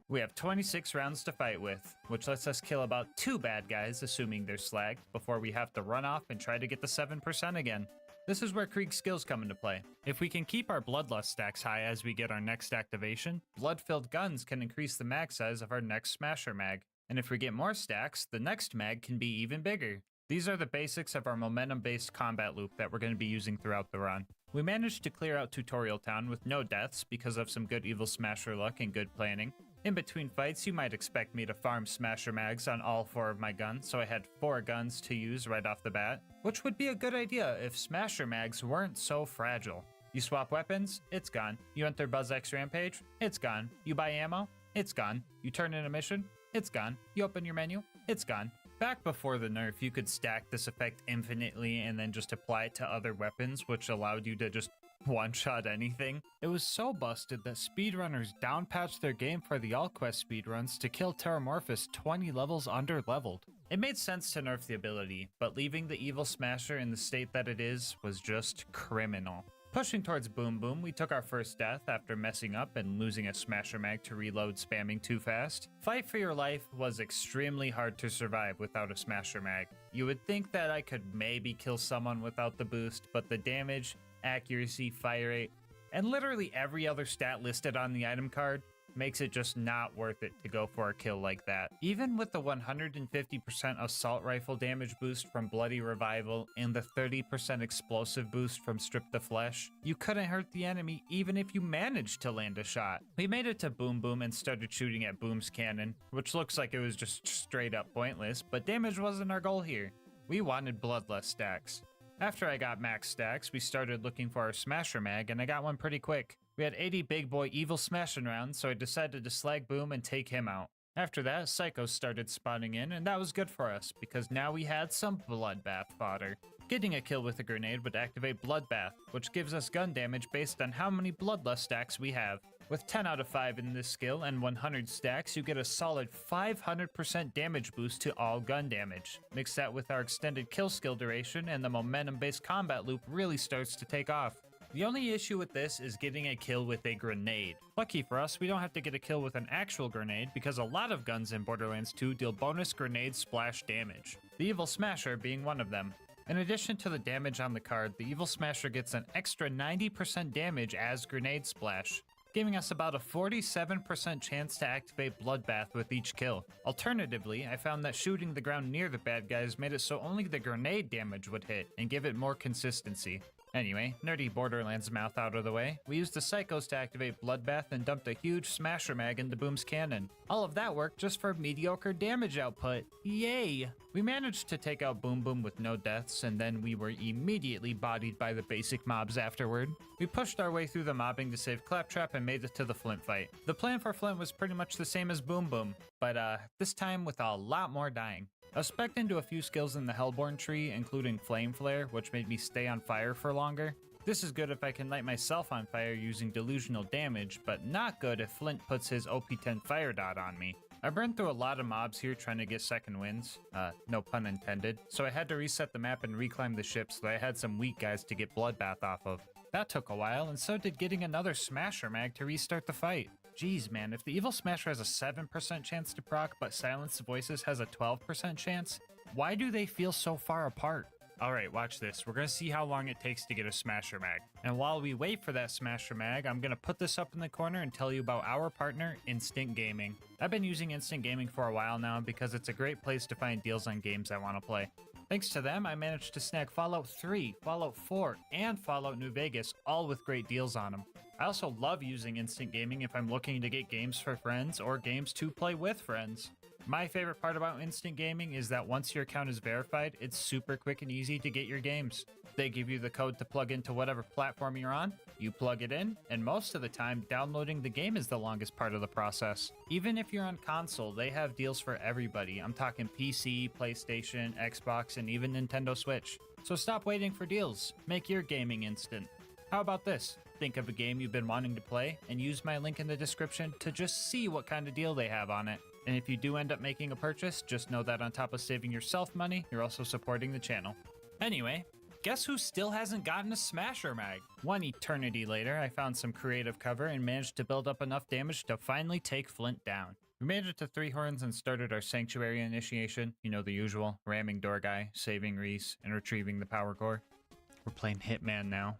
we have 26 rounds to fight with, which lets us kill about 2 bad guys, assuming they're slagged, before we have to run off and try to get the 7% again. This is where Krieg's skills come into play. If we can keep our Bloodlust stacks high as we get our next activation, blood-filled guns can increase the mag size of our next Smasher mag. And if we get more stacks, the next mag can be even bigger. These are the basics of our momentum-based combat loop that we're going to be using throughout the run. We managed to clear out Tutorial Town with no deaths because of some good Evil Smasher luck and good planning. In between fights, you might expect me to farm Smasher mags on all 4 of my guns, so I had 4 guns to use right off the bat, which would be a good idea if Smasher mags weren't so fragile. You swap weapons, it's gone. You enter BuzzX Rampage, it's gone. You buy ammo, it's gone. You turn in a mission, it's gone. You open your menu, it's gone. Back before the nerf, you could stack this effect infinitely and then just apply it to other weapons, which allowed you to just one-shot anything. It was so busted that speedrunners downpatched their game for the AllQuest speedruns to kill Terramorphous 20 levels under-leveled. It made sense to nerf the ability, but leaving the Evil Smasher in the state that it is was just criminal. Pushing towards Boom Boom, we took our first death after messing up and losing a Smasher mag to reload spamming too fast. Fight for Your Life was extremely hard to survive without a Smasher mag. You would think that I could maybe kill someone without the boost, but the damage, accuracy, fire rate, and literally every other stat listed on the item card makes it just not worth it to go for a kill like that. Even with the 150% assault rifle damage boost from Bloody Revival and the 30% explosive boost from Strip the Flesh, you couldn't hurt the enemy even if you managed to land a shot. We made it to Boom Boom and started shooting at Boom's cannon, which looks like it was just straight up pointless, but damage wasn't our goal here. We wanted Bloodlust stacks. After I got max stacks, we started looking for our Smasher mag, and I got one pretty quick. We had 80 big boy Evil Smashing rounds, so I decided to slag Boom and take him out. After that, Psychos started spawning in, and that was good for us, because now we had some Bloodbath fodder. Getting a kill with a grenade would activate Bloodbath, which gives us gun damage based on how many Bloodlust stacks we have. With 10 out of 5 in this skill and 100 stacks, you get a solid 500% damage boost to all gun damage. Mix that with our extended kill skill duration and the momentum-based combat loop really starts to take off. The only issue with this is getting a kill with a grenade. Lucky for us, we don't have to get a kill with an actual grenade because a lot of guns in Borderlands 2 deal bonus grenade splash damage, the Evil Smasher being one of them. In addition to the damage on the card, the Evil Smasher gets an extra 90% damage as grenade splash. giving us about a 47% chance to activate Bloodbath with each kill. Alternatively, I found that shooting the ground near the bad guys made it so only the grenade damage would hit and give it more consistency. Anyway, nerdy Borderlands mouth out of the way, we used the Psychos to activate Bloodbath and dumped a huge Smasher Mag into Boom's cannon. All of that work just for mediocre damage output. Yay! We managed to take out Boom Boom with no deaths, and then we were immediately bodied by the basic mobs afterward. We pushed our way through the mobbing to save Claptrap and made it to the Flint fight. The plan for Flint was pretty much the same as Boom Boom, but this time with a lot more dying. I was specced into a few skills in the Hellborn tree, including Flame Flare, which made me stay on fire for longer. This is good if I can light myself on fire using delusional damage, but not good if Flint puts his OP10 fire dot on me. I burned through a lot of mobs here trying to get second wins, no pun intended, so I had to reset the map and reclimb the ship so that I had some weak guys to get Bloodbath off of. That took a while, and so did getting another Smasher Mag to restart the fight. Jeez, man, if the Evil Smasher has a 7% chance to proc, but Silenced Voices has a 12% chance, why do they feel so far apart? Alright, watch this. We're gonna see how long it takes to get a Smasher Mag. And while we wait for that Smasher Mag, I'm gonna put this up in the corner and tell you about our partner, Instant Gaming. I've been using Instant Gaming for a while now because it's a great place to find deals on games I want to play. Thanks to them, I managed to snag Fallout 3, Fallout 4, and Fallout New Vegas, all with great deals on them. I also love using Instant Gaming if I'm looking to get games for friends or games to play with friends. My favorite part about Instant Gaming is that once your account is verified, it's super quick and easy to get your games. They give you the code to plug into whatever platform you're on, you plug it in, and most of the time, downloading the game is the longest part of the process. Even if you're on console, they have deals for everybody. I'm talking PC, PlayStation, Xbox, and even Nintendo Switch. So stop waiting for deals. Make your gaming instant. How about this? Think of a game you've been wanting to play and use my link in the description to just see what kind of deal they have on it. And if you do end up making a purchase, just know that on top of saving yourself money, you're also supporting the channel. Anyway, guess who still hasn't gotten a Smasher Mag? One eternity later, I found some creative cover and managed to build up enough damage to finally take Flint down. We made it to 3 Horns and started our Sanctuary initiation. You know the usual, ramming door guy, saving Reese, and retrieving the power core. We're playing Hitman now.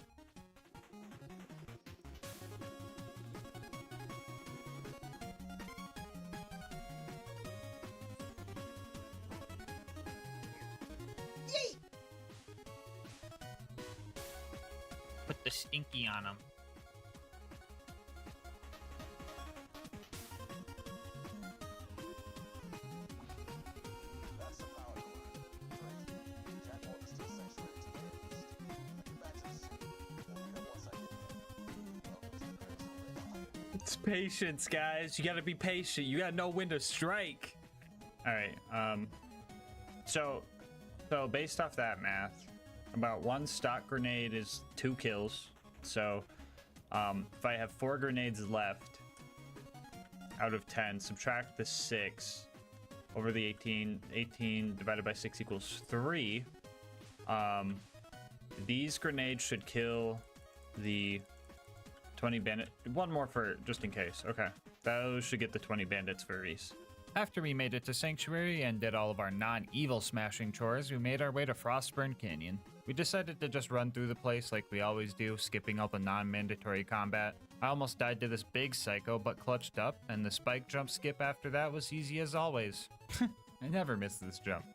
Put the stinky on him. It's patience, guys. You gotta be patient. You gotta know when to strike. All right. So based off that math, about 1 stock grenade is 2 kills. So if I have 4 grenades left out of 10, subtract the 6 over the 18. 18 divided by 6 equals 3. These grenades should kill the 20 bandit. One more for just in case. Okay, those should get the 20 bandits for Reese. After we made it to Sanctuary and did all of our non-evil smashing chores, we made our way to Frostburn Canyon. We decided to just run through the place like we always do, skipping all the non-mandatory combat. I almost died to this big psycho, but clutched up, and the spike jump skip after that was easy as always. I never miss this jump.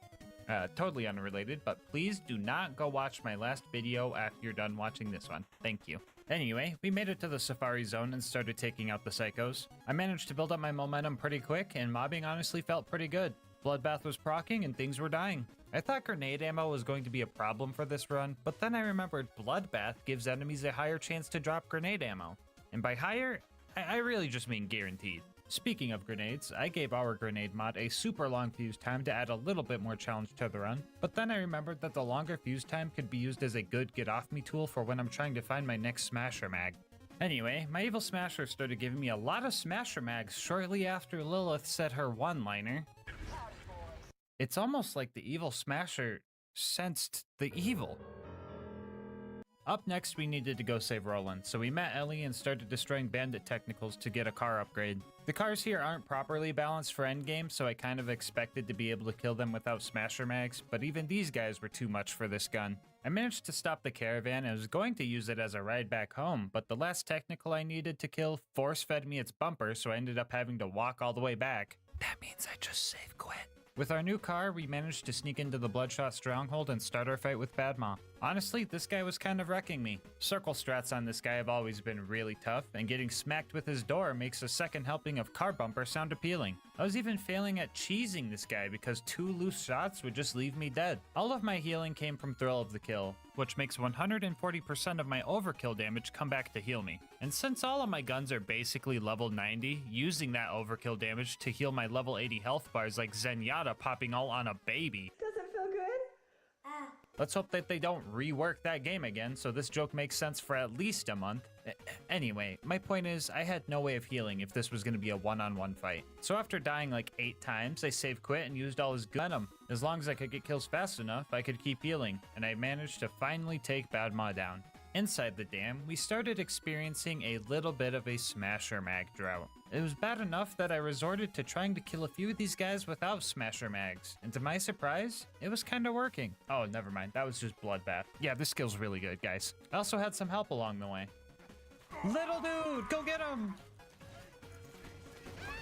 Totally unrelated, but please do not go watch my last video after you're done watching this one. Thank you. Anyway, we made it to the Safari Zone and started taking out the psychos. I managed to build up my momentum pretty quick, and mobbing honestly felt pretty good. Bloodbath was proccing and things were dying. I thought grenade ammo was going to be a problem for this run, but then I remembered Bloodbath gives enemies a higher chance to drop grenade ammo. And by higher, I really just mean guaranteed. Speaking of grenades, I gave our grenade mod a super long fuse time to add a little bit more challenge to the run, but then I remembered that the longer fuse time could be used as a good get off me tool for when I'm trying to find my next Smasher Mag. Anyway, my evil Smasher started giving me a lot of Smasher Mags shortly after Lilith said her one-liner. It's almost like the evil Smasher sensed the evil. Up next, we needed to go save Roland, so we met Ellie and started destroying bandit technicals to get a car upgrade. The cars here aren't properly balanced for endgame, so I kind of expected to be able to kill them without smasher mags, but even these guys were too much for this gun. I managed to stop the caravan and was going to use it as a ride back home, but the last technical I needed to kill force-fed me its bumper, so I ended up having to walk all the way back. That means I just save quit. With our new car, we managed to sneak into the Bloodshot stronghold and start our fight with Badmaw. Honestly, this guy was kind of wrecking me. Circle strats on this guy have always been really tough, and getting smacked with his door makes a second helping of car bumper sound appealing. I was even failing at cheesing this guy because 2 loose shots would just leave me dead. All of my healing came from Thrill of the Kill, which makes 140% of my overkill damage come back to heal me. And since all of my guns are basically level 90, using that overkill damage to heal my level 80 health bars like Zenyatta popping all on a baby. Does it feel good? Let's hope that they don't rework that game again, so this joke makes sense for at least a month. Anyway, my point is, I had no way of healing if this was going to be a one-on-one fight. So after dying like 8 times, I save quit and used all his venom. As long as I could get kills fast enough, I could keep healing, and I managed to finally take Badmaw down. Inside the dam, we started experiencing a little bit of a smasher mag drought. It was bad enough that I resorted to trying to kill a few of these guys without smasher mags, and to my surprise, it was kinda working. Oh, never mind, that was just bloodbath. Yeah, this skill's really good, guys. I also had some help along the way. Little dude, go get him!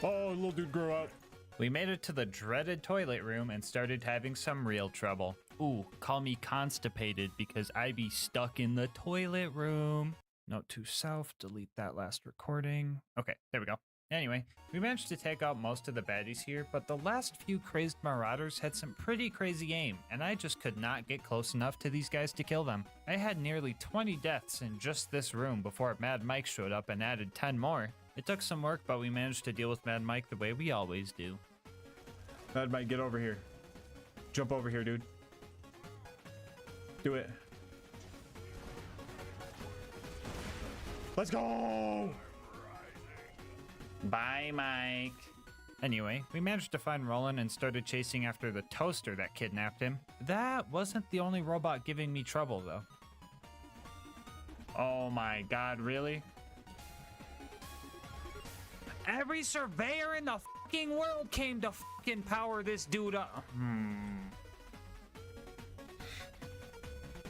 Oh, little dude, grow up. We made it to the dreaded toilet room and started having some real trouble. Ooh, call me constipated because I be stuck in the toilet room. Note to self, delete that last recording. Okay, there we go. Anyway, we managed to take out most of the baddies here, but the last few crazed marauders had some pretty crazy aim, and I just could not get close enough to these guys to kill them. I had nearly 20 deaths in just this room before Mad Mike showed up and added 10 more. It took some work, but we managed to deal with Mad Mike the way we always do. Mad Mike, get over here. Jump over here, dude. Do it. Let's go! Bye, Mike. Anyway, we managed to find Roland and started chasing after the toaster that kidnapped him. That wasn't the only robot giving me trouble, though. Oh my god, really? Every surveyor in the fucking world came to fucking power this dude up.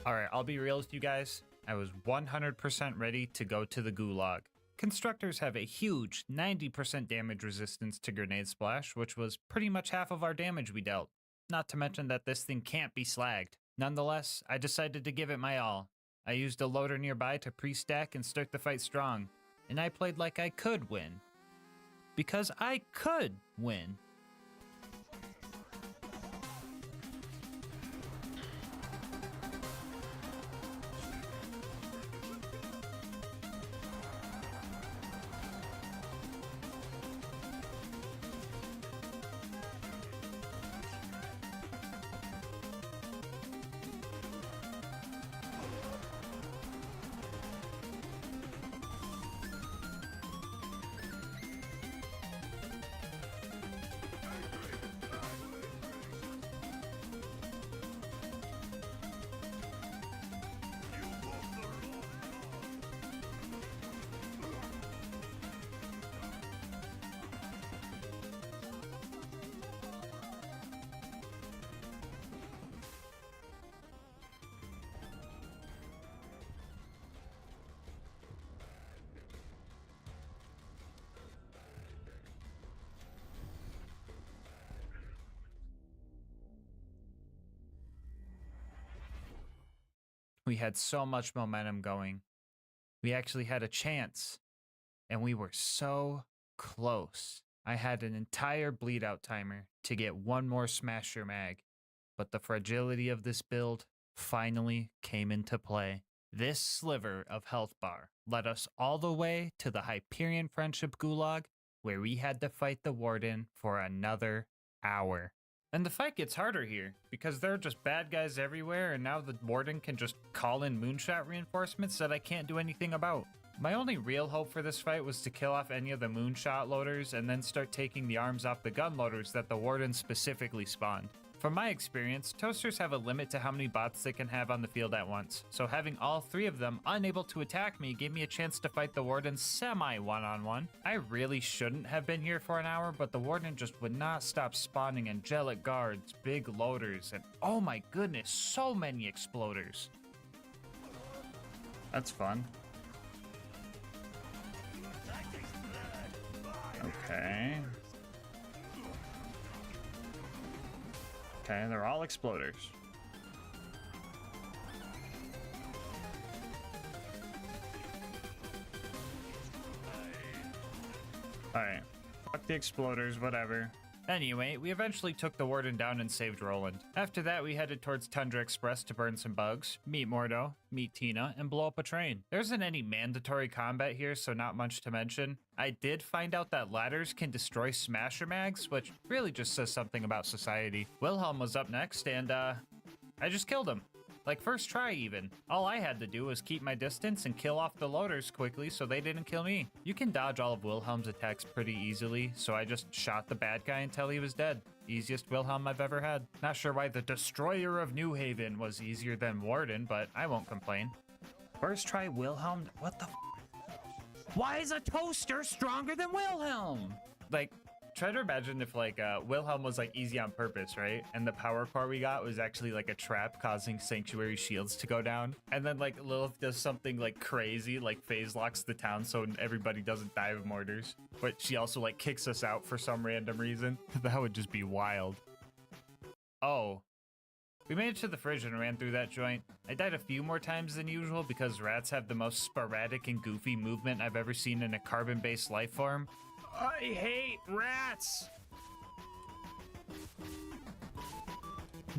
Alright, I'll be real with you guys. I was 100% ready to go to the gulag. Constructors have a huge 90% damage resistance to grenade splash, which was pretty much half of our damage we dealt. Not to mention that this thing can't be slagged. Nonetheless, I decided to give it my all. I used a loader nearby to pre-stack and start the fight strong. And I played like I could win. Because I could win. We had so much momentum going. We actually had a chance. And we were so close. I had an entire bleed out timer to get one more smasher mag. But the fragility of this build finally came into play. This sliver of health bar led us all the way to the Hyperion Friendship Gulag, where we had to fight the Warden for another hour. And the fight gets harder here, because there are just bad guys everywhere, and now the Warden can just call in moonshot reinforcements that I can't do anything about. My only real hope for this fight was to kill off any of the moonshot loaders and then start taking the arms off the gun loaders that the Warden specifically spawned. From my experience, toasters have a limit to how many bots they can have on the field at once, so having all 3 of them unable to attack me gave me a chance to fight the warden semi one-on-one. I really shouldn't have been here for an hour, but the warden just would not stop spawning angelic guards, big loaders, and oh my goodness, so many exploders. That's fun. Okay. Okay, they're all exploders. Alright. Fuck the exploders, whatever. Anyway, we eventually took the warden down and saved Roland. After that, we headed towards Tundra Express to burn some bugs, meet Mordo, meet Tina, and blow up a train. There isn't any mandatory combat here, so not much to mention. I did find out that ladders can destroy smasher mags, which really just says something about society. Wilhelm was up next, and I just killed him. Like, first try even. All I had to do was keep my distance and kill off the loaders quickly so they didn't kill me. You can dodge all of Wilhelm's attacks pretty easily, so I just shot the bad guy until he was dead. Easiest Wilhelm I've ever had. Not sure why the Destroyer of New Haven was easier than Warden, but I won't complain. First try Wilhelm? What the f? Why is a toaster stronger than Wilhelm? Like, try to imagine if like Wilhelm was like easy on purpose, right? And the power core we got was actually like a trap causing sanctuary shields to go down. And then like Lilith does something like crazy, like phase locks the town so everybody doesn't die of mortars. But she also like kicks us out for some random reason. That would just be wild. Oh. We made it to the fridge and ran through that joint. I died a few more times than usual because rats have the most sporadic and goofy movement I've ever seen in a carbon-based life form. I hate rats!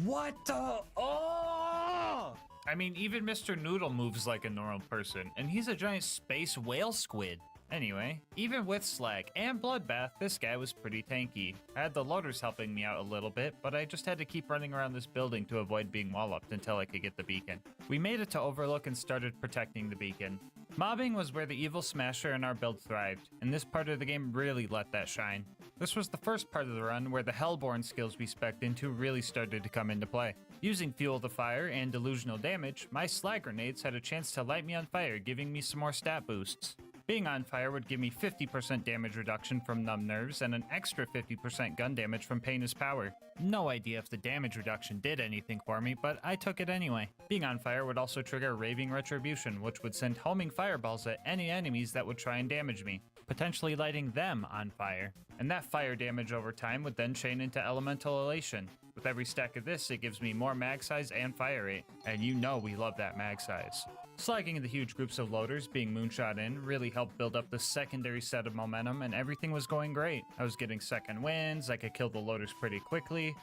What the? Oh! I mean, even Mr. Noodle moves like a normal person, and he's a giant space whale squid. Anyway, even with Slag and Bloodbath, this guy was pretty tanky. I had the loaders helping me out a little bit, but I just had to keep running around this building to avoid being wall-upped until I could get the beacon. We made it to Overlook and started protecting the beacon. Mobbing was where the evil smasher in our build thrived, and this part of the game really let that shine. This was the first part of the run where the Hellborn skills we spec'd into really started to come into play. Using Fuel the Fire and Delusional Damage, my slag grenades had a chance to light me on fire, giving me some more stat boosts. Being on fire would give me 50% damage reduction from numb nerves and an extra 50% gun damage from pain is power. No idea if the damage reduction did anything for me, but I took it anyway. Being on fire would also trigger Raving Retribution, which would send homing fireballs at any enemies that would try and damage me, potentially lighting them on fire. And that fire damage over time would then chain into Elemental Elation. With every stack of this, it gives me more mag size and fire rate, and you know we love that mag size. Slagging the huge groups of loaders being moonshot in really helped build up the secondary set of momentum, and everything was going great. I was getting second wins, I could kill the loaders pretty quickly.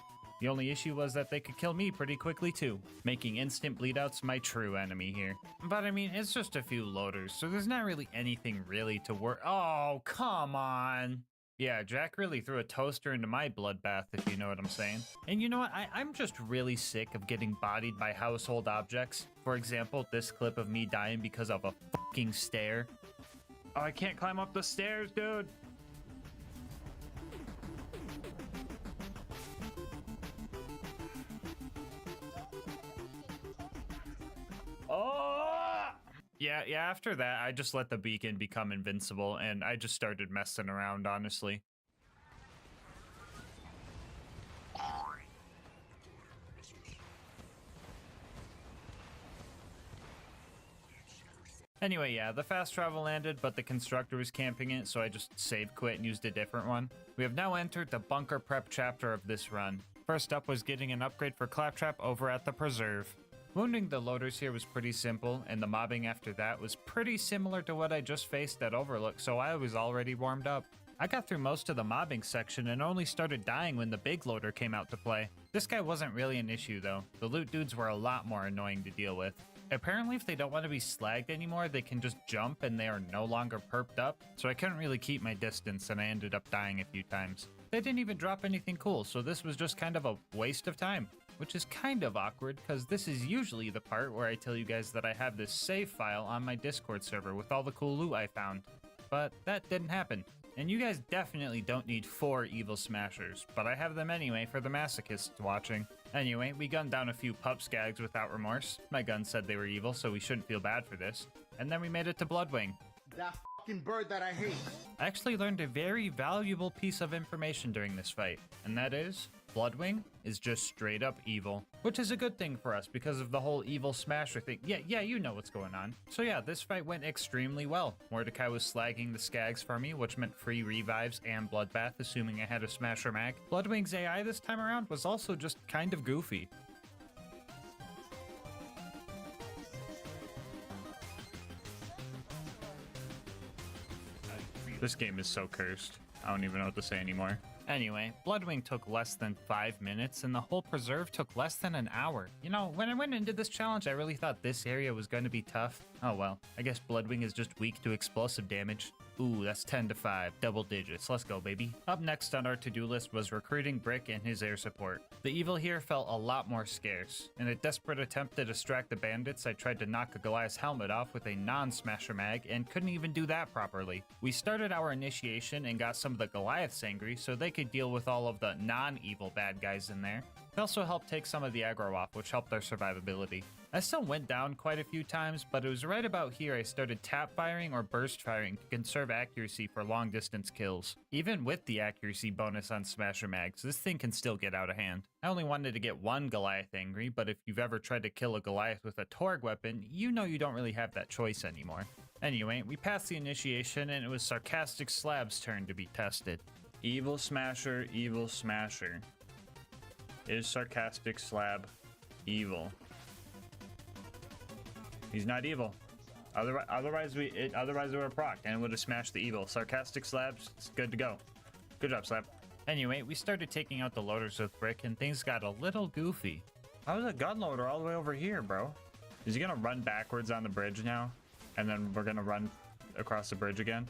The only issue was that they could kill me pretty quickly too, making instant bleedouts my true enemy here. But I mean, it's just a few loaders, so there's not really anything really to worry. Oh, come on! Yeah, Jack really threw a toaster into my bloodbath, if you know what I'm saying. And you know what? I'm just really sick of getting bodied by household objects. For example, this clip of me dying because of a fucking stair. Oh, I can't climb up the stairs, dude! Oh! Yeah, after that, I just let the beacon become invincible, and I just started messing around, honestly. Anyway, yeah, the fast travel landed, but the constructor was camping it, so I just save quit and used a different one. We have now entered the bunker prep chapter of this run. First up was getting an upgrade for Claptrap over at the Preserve. Wounding the loaders here was pretty simple, and the mobbing after that was pretty similar to what I just faced at Overlook, so I was already warmed up. I got through most of the mobbing section and only started dying when the big loader came out to play. This guy wasn't really an issue though. The loot dudes were a lot more annoying to deal with. Apparently if they don't want to be slagged anymore, they can just jump and they are no longer perked up, so I couldn't really keep my distance and I ended up dying a few times. They didn't even drop anything cool, so this was just kind of a waste of time. Which is kind of awkward, because this is usually the part where I tell you guys that I have this save file on my Discord server with all the cool loot I found. But that didn't happen. And you guys definitely don't need 4 evil smashers, but I have them anyway for the masochists watching. Anyway, we gunned down a few pup skags without remorse. My gun said they were evil, so we shouldn't feel bad for this. And then we made it to Bloodwing. That fucking bird that I hate. I actually learned a very valuable piece of information during this fight, and that is, Bloodwing is just straight up evil. Which is a good thing for us because of the whole evil smasher thing. Yeah, you know what's going on. So yeah, this fight went extremely well. Mordecai was slagging the skags for me, which meant free revives and bloodbath, assuming I had a smasher mag. Bloodwing's AI this time around was also just kind of goofy. This game is so cursed. I don't even know what to say anymore. Anyway, Bloodwing took less than 5 minutes, and the whole preserve took less than an hour. You know, when I went into this challenge, I really thought this area was going to be tough. Oh well, I guess Bloodwing is just weak to explosive damage. Ooh, that's 10 to 5, double digits. Let's go, baby. Up next on our to-do list was recruiting Brick and his air support. The evil here felt a lot more scarce. In a desperate attempt to distract the bandits, I tried to knock a Goliath's helmet off with a non-smasher mag and couldn't even do that properly. We started our initiation and got some of the Goliaths angry so they could deal with all of the non-evil bad guys in there. It also helped take some of the aggro off, which helped their survivability. I still went down quite a few times, but it was right about here I started tap firing or burst firing to conserve accuracy for long distance kills. Even with the accuracy bonus on smasher mags, this thing can still get out of hand. I only wanted to get one Goliath angry, but if you've ever tried to kill a Goliath with a Torg weapon, you know you don't really have that choice anymore. Anyway, we passed the initiation and it was Sarcastic Slab's turn to be tested. Evil Smasher, Evil Smasher. Is Sarcastic Slab evil? He's not evil. Otherwise we would have procced and it would have smashed the evil. Sarcastic Slabs, it's good to go. Good job, Slab. Anyway, we started taking out the loaders with Brick and things got a little goofy. How is a gun loader all the way over here, bro? Is he gonna run backwards on the bridge now? And then we're gonna run across the bridge again?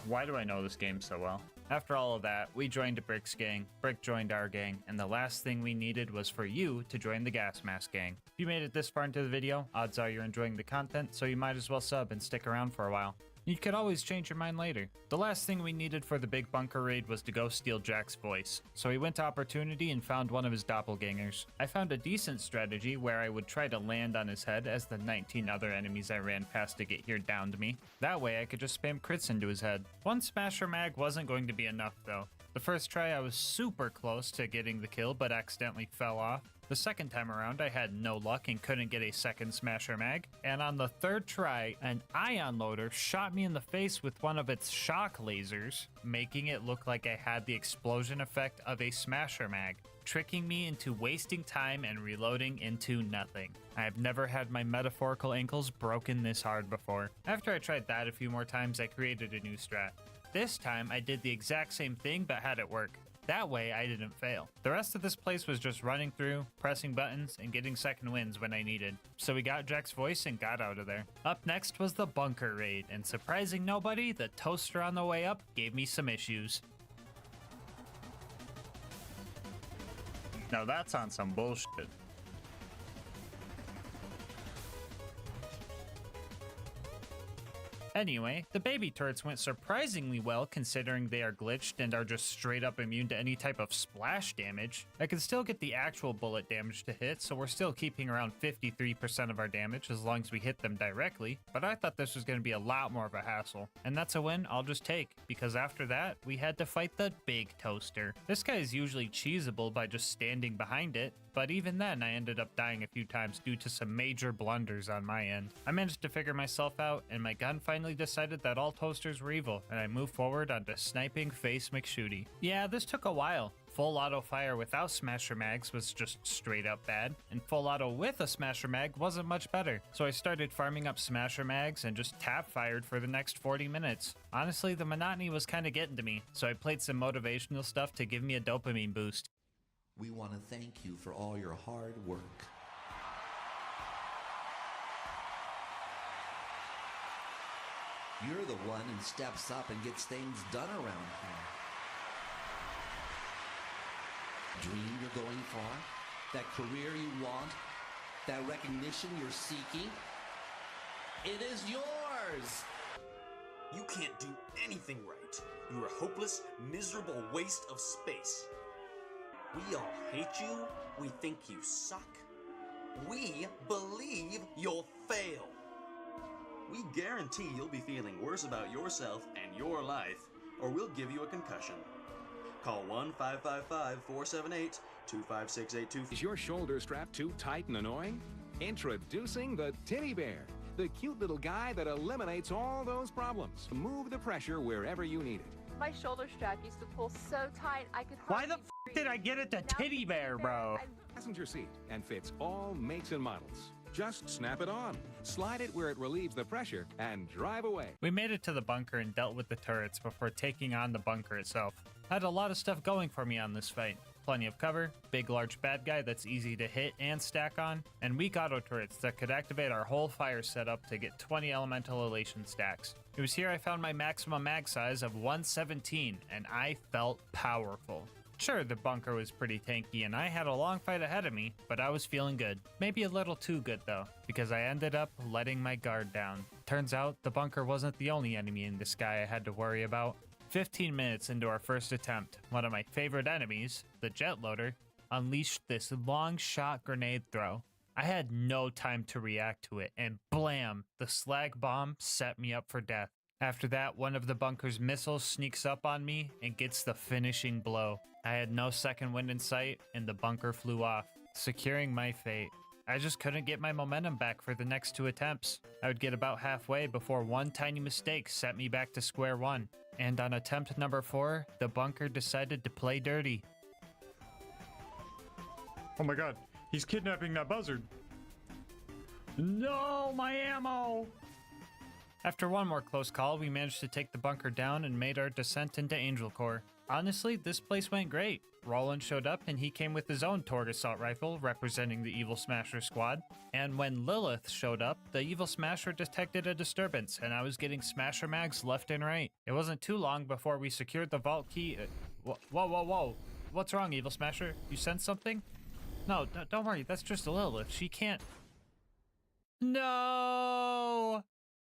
Why do I know this game so well? After all of that, we joined Brick's gang, Brick joined our gang, and the last thing we needed was for you to join the LilGasmask gang. If you made it this far into the video, odds are you're enjoying the content, so you might as well sub and stick around for a while. You could always change your mind later. The last thing we needed for the big bunker raid was to go steal Jack's voice, so we went to Opportunity and found one of his doppelgangers. I found a decent strategy where I would try to land on his head as the 19 other enemies I ran past to get here downed me. That way I could just spam crits into his head. One smasher mag wasn't going to be enough though. The first try I was super close to getting the kill but accidentally fell off. The second time around, I had no luck and couldn't get a second smasher mag. And on the third try, an ion loader shot me in the face with one of its shock lasers, making it look like I had the explosion effect of a smasher mag, tricking me into wasting time and reloading into nothing. I have never had my metaphorical ankles broken this hard before. After I tried that a few more times, I created a new strat. This time, I did the exact same thing but had it work. That way, I didn't fail. The rest of this place was just running through, pressing buttons, and getting second wins when I needed. So we got Jack's voice and got out of there. Up next was the bunker raid, and surprising nobody, the toaster on the way up gave me some issues. Now that's on some bullshit. Anyway, the baby turrets went surprisingly well considering they are glitched and are just straight up immune to any type of splash damage. I can still get the actual bullet damage to hit, so we're still keeping around 53% of our damage as long as we hit them directly, but I thought this was going to be a lot more of a hassle. And that's a win I'll just take, because after that, we had to fight the big toaster. This guy is usually cheesable by just standing behind it, but even then I ended up dying a few times due to some major blunders on my end. I managed to figure myself out, and my gun finally decided that all toasters were evil, and I moved forward onto sniping Face McShooty. Yeah, this took a while. Full auto fire without smasher mags was just straight up bad, and full auto with a smasher mag wasn't much better. So I started farming up smasher mags and just tap fired for the next 40 minutes. Honestly, the monotony was kinda getting to me, so I played some motivational stuff to give me a dopamine boost. We want to thank you for all your hard work. You're the one who steps up and gets things done around here. dream you're going for, that career you want, that recognition you're seeking, it is yours! You can't do anything right. You're a hopeless, miserable waste of space. We all hate you. We think you suck. We believe you'll fail. We guarantee you'll be feeling worse about yourself and your life, or we'll give you a concussion. Call 1-555-478-25682. Is your shoulder strap too tight and annoying? Introducing the Titty Bear, the cute little guy that eliminates all those problems. Move the pressure wherever you need it. My shoulder strap used to pull so tight I could Why the hardly f did I get it to Titty Bear, bro? Passenger seat and fits all makes and models. Just snap it on, slide it where it relieves the pressure, and drive away. We made it to the bunker and dealt with the turrets before taking on the bunker itself. Had a lot of stuff going for me on this fight. Plenty of cover, big large bad guy that's easy to hit and stack on, and weak auto turrets that could activate our whole fire setup to get 20 elemental elation stacks. It was here I found my maximum mag size of 117, and I felt powerful. Sure, the bunker was pretty tanky and I had a long fight ahead of me, but I was feeling good. Maybe a little too good though, because I ended up letting my guard down. Turns out, the bunker wasn't the only enemy in the sky I had to worry about. 15 minutes into our first attempt, one of my favorite enemies, the jet loader, unleashed this long shot grenade throw. I had no time to react to it, and blam, the slag bomb set me up for death. After that, one of the bunker's missiles sneaks up on me and gets the finishing blow. I had no second wind in sight, and the bunker flew off, securing my fate. I just couldn't get my momentum back for the next 2 attempts. I would get about halfway before one tiny mistake set me back to square one. And on attempt number 4, the bunker decided to play dirty. Oh my god, he's kidnapping that buzzard. No, my ammo! After one more close call, we managed to take the bunker down and made our descent into Angel Core. Honestly, this place went great. Roland showed up and he came with his own Torg assault rifle representing the Evil Smasher squad. And when Lilith showed up, the Evil Smasher detected a disturbance and I was getting Smasher mags left and right. It wasn't too long before we secured the vault key. Whoa. What's wrong, Evil Smasher? You sensed something? No, don't worry, that's just Lilith. She can't... No!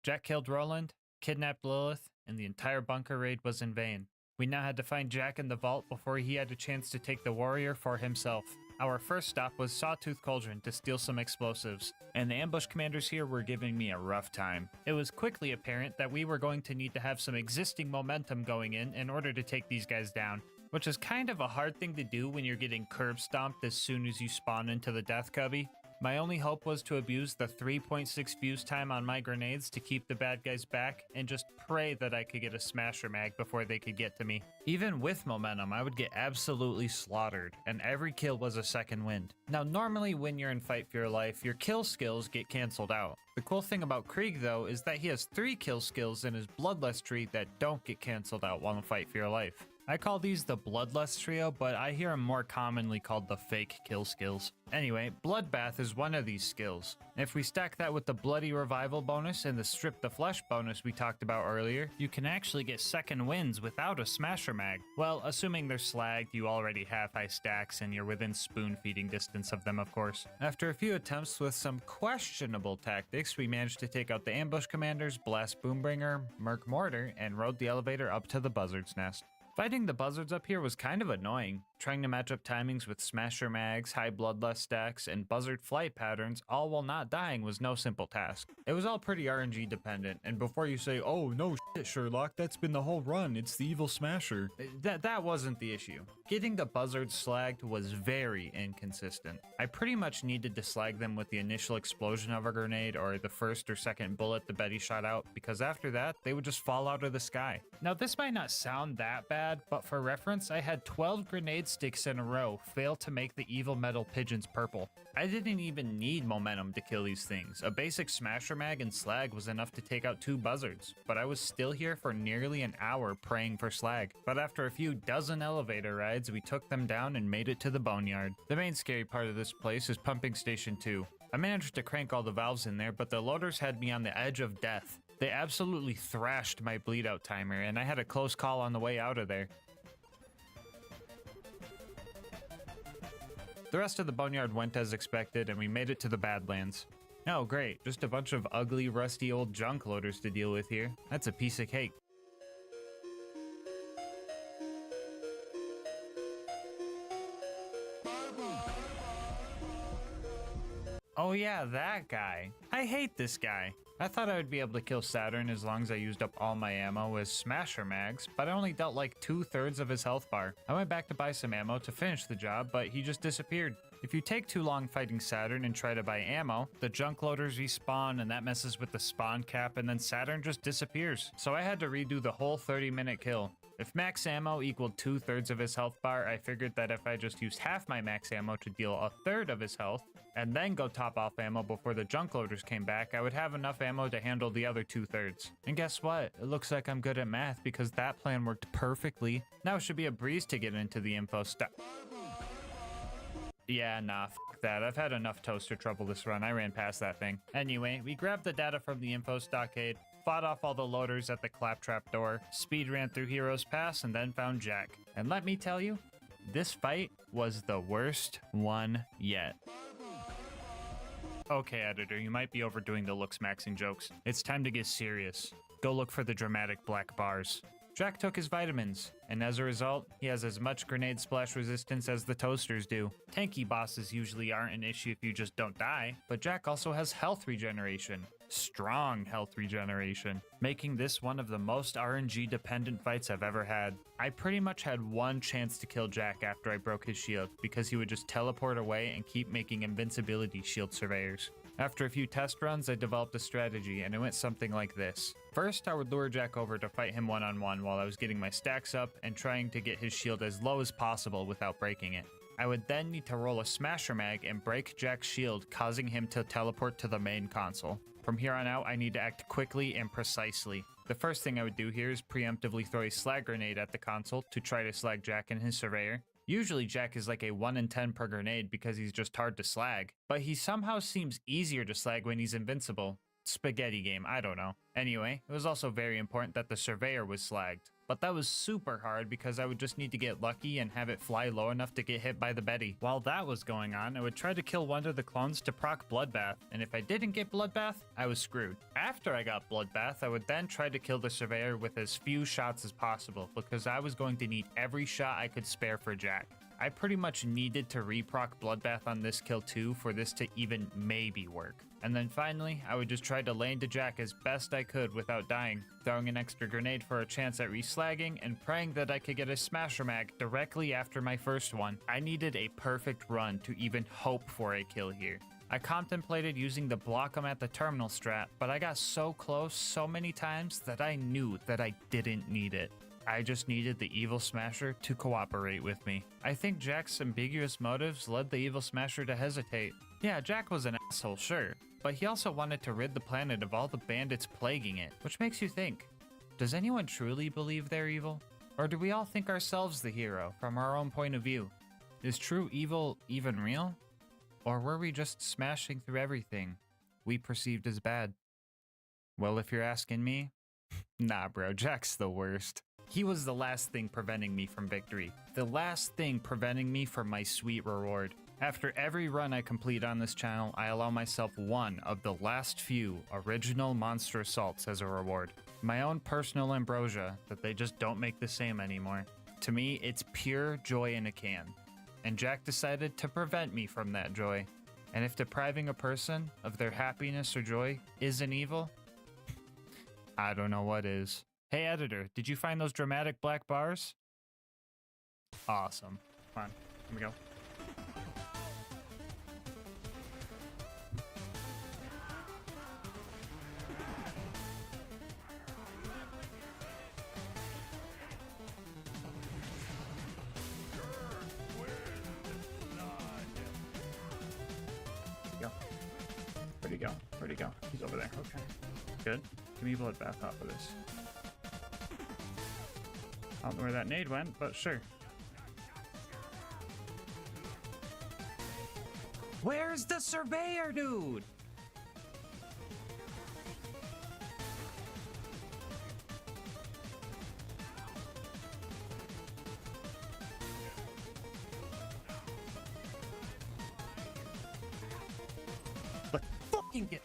Jack killed Roland, kidnapped Lilith, and the entire bunker raid was in vain. We now had to find Jack in the vault before he had a chance to take the warrior for himself. Our first stop was Sawtooth Cauldron to steal some explosives, and the ambush commanders here were giving me a rough time. It was quickly apparent that we were going to need to have some existing momentum going in order to take these guys down, which is kind of a hard thing to do when you're getting curb stomped as soon as you spawn into the death cubby. My only hope was to abuse the 3.6 fuse time on my grenades to keep the bad guys back and just pray that I could get a smasher mag before they could get to me. Even with momentum, I would get absolutely slaughtered, and every kill was a second wind. Now normally when you're in Fight for Your Life, your kill skills get cancelled out. The cool thing about Krieg though is that he has 3 kill skills in his Bloodlust tree that don't get cancelled out while in Fight for Your Life. I call these the Bloodlust trio, but I hear them more commonly called the fake kill skills. Anyway, Bloodbath is one of these skills. If we stack that with the Bloody Revival bonus and the Strip the Flesh bonus we talked about earlier, you can actually get second wins without a Smasher mag. Well, assuming they're slagged, you already have high stacks and you're within spoon feeding distance of them, of course. After a few attempts with some questionable tactics, we managed to take out the ambush commanders, Blast Boombringer, Merc Mortar, and rode the elevator up to the Buzzard's Nest. Fighting the buzzards up here was kind of annoying. Trying to match up timings with Smasher mags, high bloodlust stacks, and buzzard flight patterns, all while not dying, was no simple task. It was all pretty RNG dependent, and before you say, oh no shit Sherlock, that's been the whole run, it's the evil Smasher. That wasn't the issue. Getting the buzzards slagged was very inconsistent. I pretty much needed to slag them with the initial explosion of a grenade or the first or second bullet the Betty shot out, because after that, they would just fall out of the sky. Now this might not sound that bad, but for reference, I had 12 grenade sticks in a row fail to make the evil metal pigeons purple. I didn't even need momentum to kill these things. A basic Smasher mag and slag was enough to take out 2 buzzards, but I was still here for nearly an hour praying for slag. But after a few dozen elevator rides, we took them down and made it to the boneyard. The main scary part of this place is pumping station 2. I managed to crank all the valves in there, but the loaders had me on the edge of death. They absolutely thrashed my bleed out timer, and I had a close call on the way out of there. The rest of the boneyard went as expected, and we made it to the Badlands. Oh, great. Just a bunch of ugly, rusty old junk loaders to deal with here. That's a piece of cake. Oh yeah, that guy. I hate this guy. I thought I would be able to kill Saturn as long as I used up all my ammo as smasher mags, but I only dealt like 2/3 of his health bar. I went back to buy some ammo to finish the job, but he just disappeared. If you take too long fighting Saturn and try to buy ammo, the junk loaders respawn and that messes with the spawn cap and then Saturn just disappears. So I had to redo the whole 30-minute kill. If max ammo equaled 2/3 of his health bar, I figured that if I just used half my max ammo to deal 1/3 of his health, and then go top off ammo before the junk loaders came back, I would have enough ammo to handle the other 2/3. And guess what? It looks like I'm good at math because that plan worked perfectly. Now it should be a breeze to get into the info stuff. Yeah, nah, f that. I've had enough toaster trouble this run. I ran past that thing. Anyway, we grabbed the data from the info stockade, fought off all the loaders at the claptrap door, speed ran through Heroes Pass, and then found Jack. And let me tell you, this fight was the worst one yet. Okay, editor, you might be overdoing the looks maxing jokes. It's time to get serious. Go look for the dramatic black bars. Jack took his vitamins, and as a result, he has as much grenade splash resistance as the toasters do. Tanky bosses usually aren't an issue if you just don't die, but Jack also has health regeneration. Strong health regeneration, making this one of the most RNG dependent fights I've ever had. I pretty much had one chance to kill Jack after I broke his shield, because he would just teleport away and keep making invincibility shield surveyors. After a few test runs, I developed a strategy, and it went something like this. First, I would lure Jack over to fight him one-on-one while I was getting my stacks up and trying to get his shield as low as possible without breaking it. I would then need to roll a smasher mag and break Jack's shield, causing him to teleport to the main console. From here on out, I need to act quickly and precisely. The first thing I would do here is preemptively throw a slag grenade at the console to try to slag Jack and his surveyor. Usually Jack is like a 1 in 10 per grenade because he's just hard to slag, but he somehow seems easier to slag when he's invincible. Spaghetti game, I don't know. Anyway, it was also very important that the surveyor was slagged, but that was super hard because I would just need to get lucky and have it fly low enough to get hit by the Betty. While that was going on, I would try to kill one of the clones to proc Bloodbath, and if I didn't get Bloodbath, I was screwed. After I got Bloodbath, I would then try to kill the surveyor with as few shots as possible because I was going to need every shot I could spare for Jack. I pretty much needed to reproc Bloodbath on this kill too for this to even maybe work. And then finally, I would just try to lay into Jack as best I could without dying, throwing an extra grenade for a chance at reslagging and praying that I could get a smasher mag directly after my first one. I needed a perfect run to even hope for a kill here. I contemplated using the block 'em at the terminal strat, but I got so close so many times that I knew that I didn't need it. I just needed the Evil Smasher to cooperate with me. I think Jack's ambiguous motives led the Evil Smasher to hesitate. Yeah, Jack was an asshole, sure, but he also wanted to rid the planet of all the bandits plaguing it, which makes you think, does anyone truly believe they're evil? Or do we all think ourselves the hero from our own point of view? Is true evil even real? Or were we just smashing through everything we perceived as bad? Well, if you're asking me, nah bro, Jack's the worst. He was the last thing preventing me from victory. The last thing preventing me from my sweet reward. After every run I complete on this channel, I allow myself one of the last few original monster assaults as a reward. My own personal ambrosia that they just don't make the same anymore. To me, it's pure joy in a can. And Jack decided to prevent me from that joy. And if depriving a person of their happiness or joy isn't evil, I don't know what is. Hey editor, did you find those dramatic black bars? Awesome. Come on, here we go. Where'd he go? Where'd he go? He's over there. Okay. Good. Give me Bloodbath off of this. I don't know where that nade went, but sure. Where's the surveyor, dude? fucking get.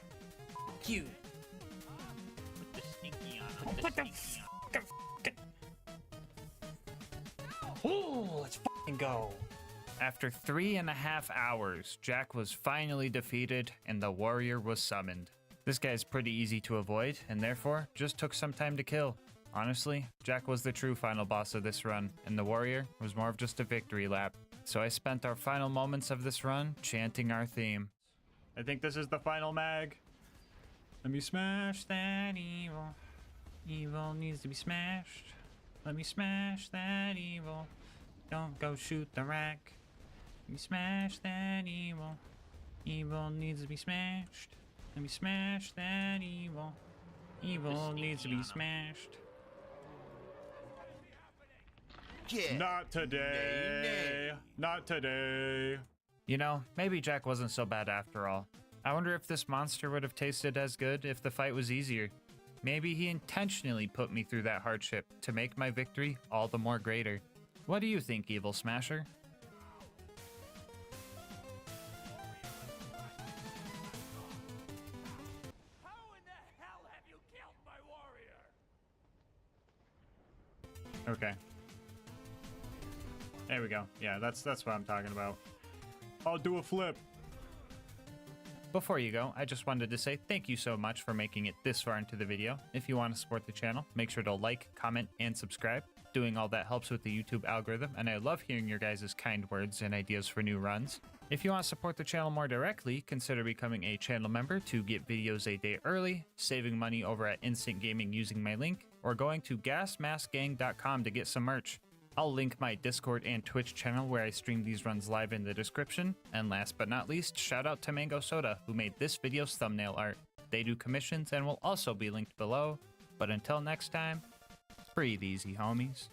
Fuck you. Put the stinky on. Put the stinky on. Oh, let's fucking go. After 3.5 hours, Jack was finally defeated and the warrior was summoned. This guy's pretty easy to avoid and therefore just took some time to kill. Honestly, Jack was the true final boss of this run and the warrior was more of just a victory lap. So I spent our final moments of this run chanting our theme. I think this is the final mag. Let me smash that evil. Evil needs to be smashed. Let me smash that evil. Don't go shoot the rack. Let me smash that evil. Evil needs to be smashed. Let me smash that evil. Evil needs to be smashed. Not today. Not today. You know, maybe Jack wasn't so bad after all. I wonder if this monster would have tasted as good if the fight was easier. Maybe he intentionally put me through that hardship to make my victory all the more greater. What do you think, Evil Smasher? Okay. There we go. Yeah, that's what I'm talking about. I'll do a flip. Before you go, I just wanted to say thank you so much for making it this far into the video. If you want to support the channel, make sure to like, comment, and subscribe. Doing all that helps with the YouTube algorithm, and I love hearing your guys' kind words and ideas for new runs. If you want to support the channel more directly, consider becoming a channel member to get videos a day early, saving money over at Instant Gaming using my link, or going to gasmaskgang.com to get some merch. I'll link my Discord and Twitch channel where I stream these runs live in the description. And last but not least, shout out to Mango Soda, who made this video's thumbnail art. They do commissions and will also be linked below. But until next time, breathe easy, homies.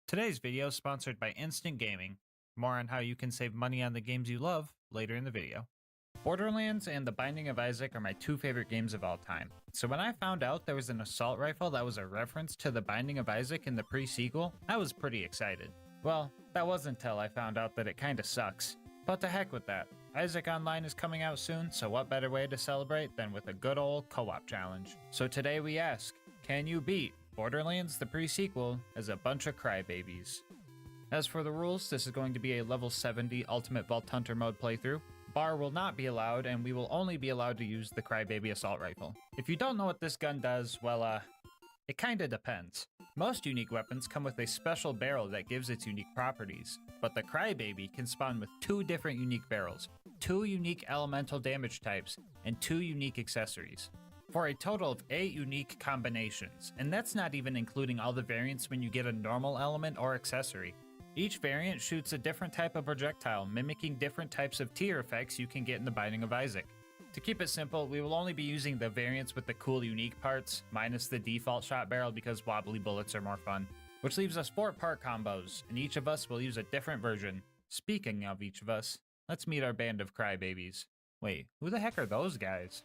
Today's video is sponsored by Instant Gaming. More on how you can save money on the games you love later in the video. Borderlands and The Binding of Isaac are my two favorite games of all time. So when I found out there was an assault rifle that was a reference to The Binding of Isaac in the pre-sequel, I was pretty excited. Well, that wasn't until I found out that it kinda sucks. But to heck with that. Isaac Online is coming out soon, so what better way to celebrate than with a good old co-op challenge. So today we ask, can you beat Borderlands the pre-sequel as a bunch of crybabies? As for the rules, this is going to be a level 70 Ultimate Vault Hunter mode playthrough. Bar will not be allowed, and we will only be allowed to use the Crybaby Assault Rifle. If you don't know what this gun does, well, it kinda depends. Most unique weapons come with a special barrel that gives its unique properties, but the Crybaby can spawn with 2 different unique barrels, 2 unique elemental damage types, and 2 unique accessories, for a total of 8 unique combinations, and that's not even including all the variants when you get a normal element or accessory. Each variant shoots a different type of projectile, mimicking different types of tier effects you can get in The Binding of Isaac. To keep it simple, we will only be using the variants with the cool unique parts, minus the default shot barrel because wobbly bullets are more fun. Which leaves us 4 part combos, and each of us will use a different version. Speaking of each of us, let's meet our band of crybabies. Wait, who the heck are those guys?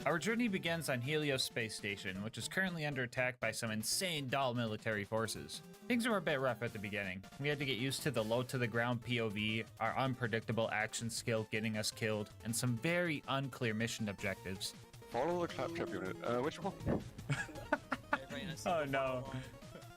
Our journey begins on Helios Space Station, which is currently under attack by some insane doll military forces. Things were a bit rough at the beginning. We had to get used to the low-to-the-ground POV, our unpredictable action skill getting us killed, and some very unclear mission objectives. Follow the claptrap unit. Which one? Oh no.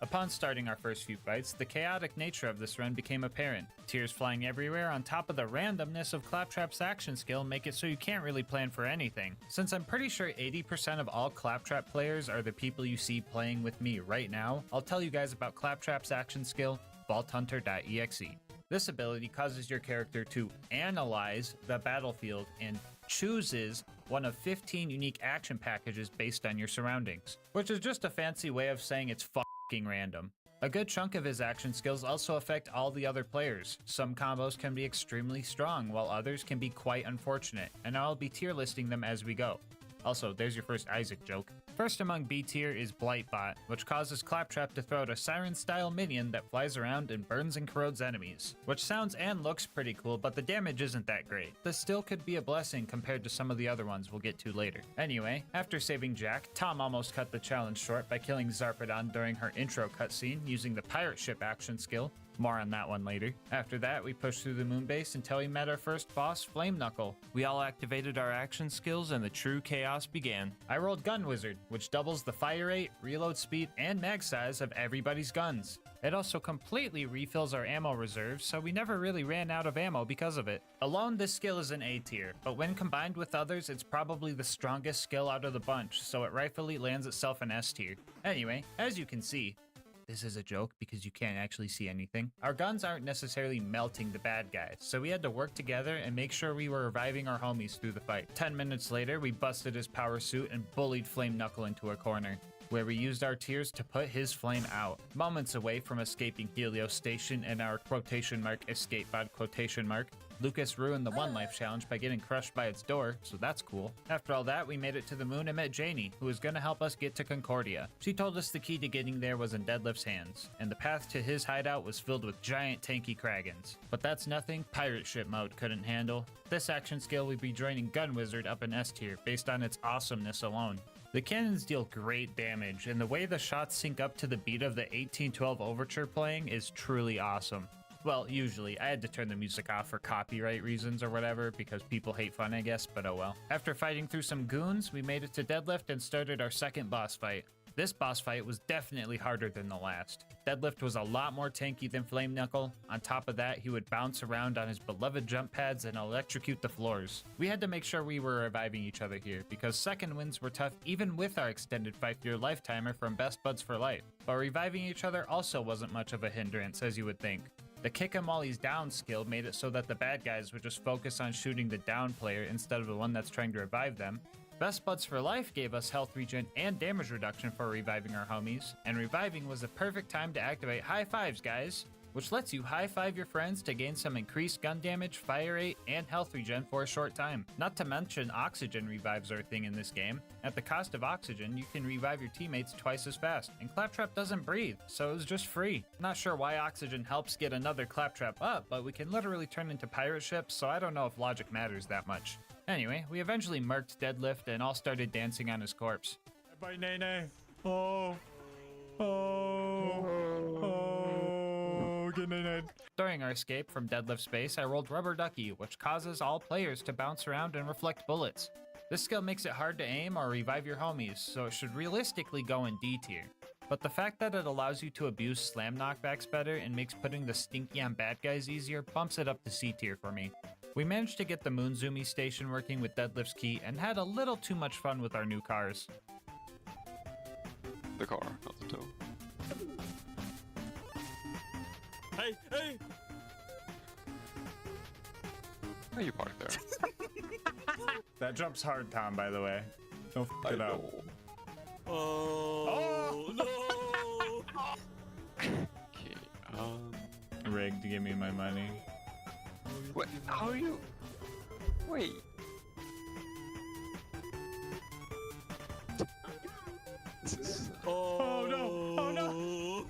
Upon starting our first few fights, the chaotic nature of this run became apparent. Tears flying everywhere on top of the randomness of Claptrap's action skill make it so you can't really plan for anything. Since I'm pretty sure 80% of all Claptrap players are the people you see playing with me right now, I'll tell you guys about Claptrap's action skill, vaulthunter.exe. This ability causes your character to analyze the battlefield and chooses one of 15 unique action packages based on your surroundings, which is just a fancy way of saying it's fucking random. A good chunk of his action skills also affect all the other players. Some combos can be extremely strong, while others can be quite unfortunate, and I'll be tier listing them as we go. Also, there's your first Isaac joke. First among B tier is Blightbot, which causes Claptrap to throw out a siren-style minion that flies around and burns and corrodes enemies. Which sounds and looks pretty cool, but the damage isn't that great. This still could be a blessing compared to some of the other ones we'll get to later. Anyway, after saving Jack, Tom almost cut the challenge short by killing Zarpedon during her intro cutscene using the pirate ship action skill. More on that one later. After that, we pushed through the moon base until we met our first boss, Flame Knuckle. We all activated our action skills and the true chaos began. I rolled Gun Wizard, which doubles the fire rate, reload speed, and mag size of everybody's guns. It also completely refills our ammo reserves, so we never really ran out of ammo because of it. Alone, this skill is an A tier, but when combined with others, it's probably the strongest skill out of the bunch, so it rightfully lands itself an S tier. Anyway, as you can see, this is a joke because you can't actually see anything. Our guns aren't necessarily melting the bad guys, so we had to work together and make sure we were reviving our homies through the fight. 10 minutes later, we busted his power suit and bullied Flame Knuckle into a corner, where we used our tears to put his flame out. Moments away from escaping Helios Station and our quotation mark escape pod quotation mark, Lucas ruined the One Life challenge by getting crushed by its door, so that's cool. After all that, we made it to the moon and met Janie, who was gonna help us get to Concordia. She told us the key to getting there was in Deadlift's hands, and the path to his hideout was filled with giant tanky Kragans. But that's nothing pirate ship mode couldn't handle. This action skill will be joining Gun Wizard up in S tier based on its awesomeness alone. The cannons deal great damage, and the way the shots sync up to the beat of the 1812 overture playing is truly awesome. Well, usually. I had to turn the music off for copyright reasons or whatever, because people hate fun, I guess, but oh well. After fighting through some goons, we made it to Deadlift and started our second boss fight. This boss fight was definitely harder than the last. Deadlift was a lot more tanky than Flame Knuckle. On top of that, he would bounce around on his beloved jump pads and electrocute the floors. We had to make sure we were reviving each other here, because second wins were tough even with our extended 5-year lifetimer from Best Buds for Life. But reviving each other also wasn't much of a hindrance, as you would think. The kick him while he's down skill made it so that the bad guys would just focus on shooting the down player instead of the one that's trying to revive them. Best Buds for Life gave us health regen and damage reduction for reviving our homies, and reviving was the perfect time to activate high fives, guys, which lets you high five your friends to gain some increased gun damage, fire rate, and health regen for a short time. Not to mention oxygen revives are a thing in this game. At the cost of oxygen, you can revive your teammates twice as fast, and Claptrap doesn't breathe, so it was just free. Not sure why oxygen helps get another Claptrap up, but we can literally turn into pirate ships, so I don't know if logic matters that much. Anyway, we eventually murked Deadlift and all started dancing on his corpse. Bye, Nene. Oh. Get Nene. During our escape from Deadlift's base, I rolled Rubber Ducky, which causes all players to bounce around and reflect bullets. This skill makes it hard to aim or revive your homies, so it should realistically go in D tier. But the fact that it allows you to abuse slam knockbacks better and makes putting the stinky on bad guys easier bumps it up to C tier for me. We managed to get the Moonzoomy station working with Deadlift's key and had a little too much fun with our new cars. The car, not the tow. Hey, hey! Why you parked there? That jump's hard, Tom, by the way. Don't f it up. Oh, no! Okay, Rigged, give me my money. What? How are you? Wait. Oh no! Oh no!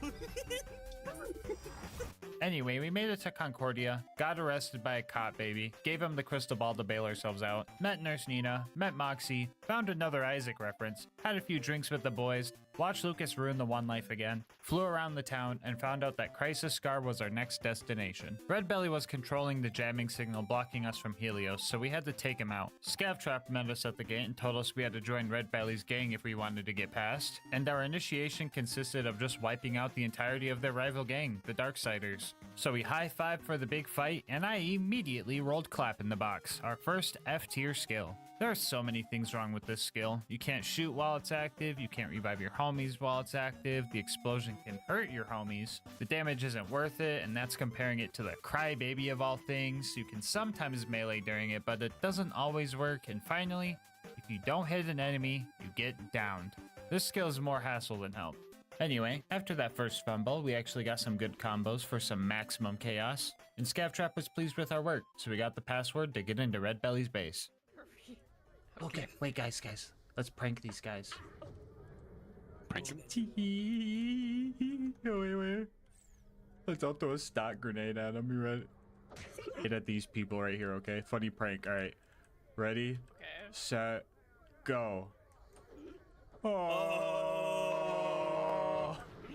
Anyway, we made it to Concordia, got arrested by a cop baby, gave him the crystal ball to bail ourselves out, met Nurse Nina, met Moxie, found another Isaac reference, had a few drinks with the boys, watched Lucas ruin the One Life again, flew around the town, and found out that Crisis Scar was our next destination. Red Belly was controlling the jamming signal blocking us from Helios, so we had to take him out. Scavtrap met us at the gate and told us we had to join Red Belly's gang if we wanted to get past, and our initiation consisted of just wiping out the entirety of their rival gang, the Darksiders. So we high-fived for the big fight, and I immediately rolled Clap in the box, our first F-tier skill. There are so many things wrong with this skill. You can't shoot while it's active, you can't revive your homies while it's active, the explosion can hurt your homies, the damage isn't worth it, and that's comparing it to the Crybaby of all things. You can sometimes melee during it, but it doesn't always work, and finally, if you don't hit an enemy, you get downed. This skill is more hassle than help. Anyway, after that first fumble, we actually got some good combos for some maximum chaos, and Scavtrap was pleased with our work, so we got the password to get into Red Belly's base. Okay, wait guys, let's prank these guys. Prank him. Wait. Let's all throw a stock grenade at them. You ready? Hit at these people right here, okay? Funny prank. All right. Ready? Okay. Set. Go. Oh.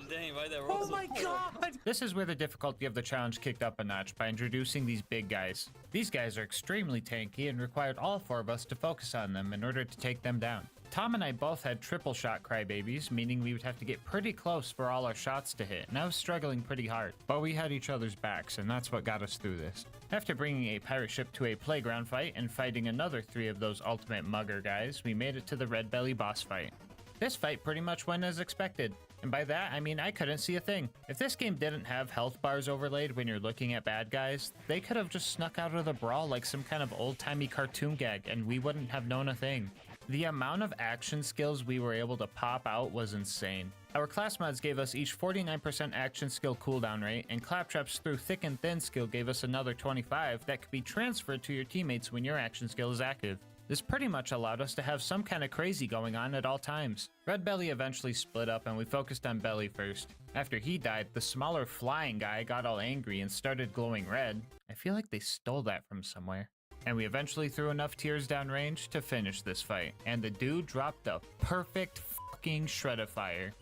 Dang, why that Oh my god! This is where the difficulty of the challenge kicked up a notch by introducing these big guys. These guys are extremely tanky and required all 4 of us to focus on them in order to take them down. Tom and I both had triple shot crybabies, meaning we would have to get pretty close for all our shots to hit, and I was struggling pretty hard. But we had each other's backs, and that's what got us through this. After bringing a pirate ship to a playground fight and fighting another 3 of those ultimate mugger guys, we made it to the Red Belly boss fight. This fight pretty much went as expected. And by that, I mean I couldn't see a thing. If this game didn't have health bars overlaid when you're looking at bad guys, they could have just snuck out of the brawl like some kind of old-timey cartoon gag, and we wouldn't have known a thing. The amount of action skills we were able to pop out was insane. Our class mods gave us each 49% action skill cooldown rate, and Claptrap's through thick and thin skill gave us another 25 that could be transferred to your teammates when your action skill is active. This pretty much allowed us to have some kind of crazy going on at all times. Red Belly eventually split up and we focused on Belly first. After he died, the smaller flying guy got all angry and started glowing red. I feel like they stole that from somewhere. And we eventually threw enough tears down range to finish this fight. And the dude dropped a perfect fucking shred of fire.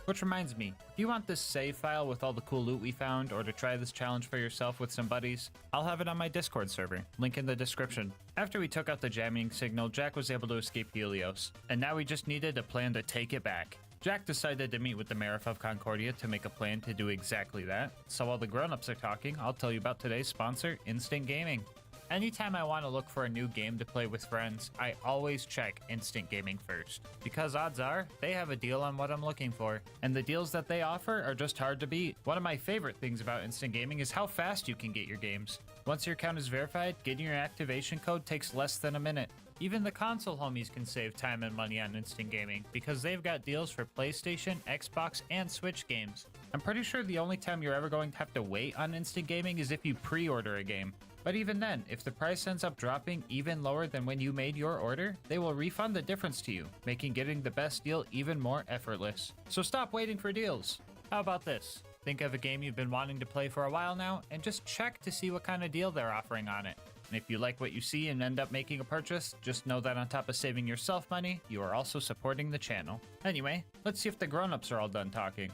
Which reminds me, if you want this save file with all the cool loot we found, or to try this challenge for yourself with some buddies, I'll have it on my Discord server, link in the description. After we took out the jamming signal, Jack was able to escape Helios, and now we just needed a plan to take it back. Jack decided to meet with the Marif of Concordia to make a plan to do exactly that, so while the grown-ups are talking, I'll tell you about today's sponsor, Instant Gaming. Anytime I want to look for a new game to play with friends, I always check Instant Gaming first, because odds are, they have a deal on what I'm looking for, and the deals that they offer are just hard to beat. One of my favorite things about Instant Gaming is how fast you can get your games. Once your account is verified, getting your activation code takes less than a minute. Even the console homies can save time and money on Instant Gaming, because they've got deals for PlayStation, Xbox, and Switch games. I'm pretty sure the only time you're ever going to have to wait on Instant Gaming is if you pre-order a game. But even then, if the price ends up dropping even lower than when you made your order, they will refund the difference to you, making getting the best deal even more effortless. So stop waiting for deals. How about this? Think of a game you've been wanting to play for a while now, and just check to see what kind of deal they're offering on it. And if you like what you see and end up making a purchase, just know that on top of saving yourself money, you are also supporting the channel. Anyway, let's see if the grown-ups are all done talking.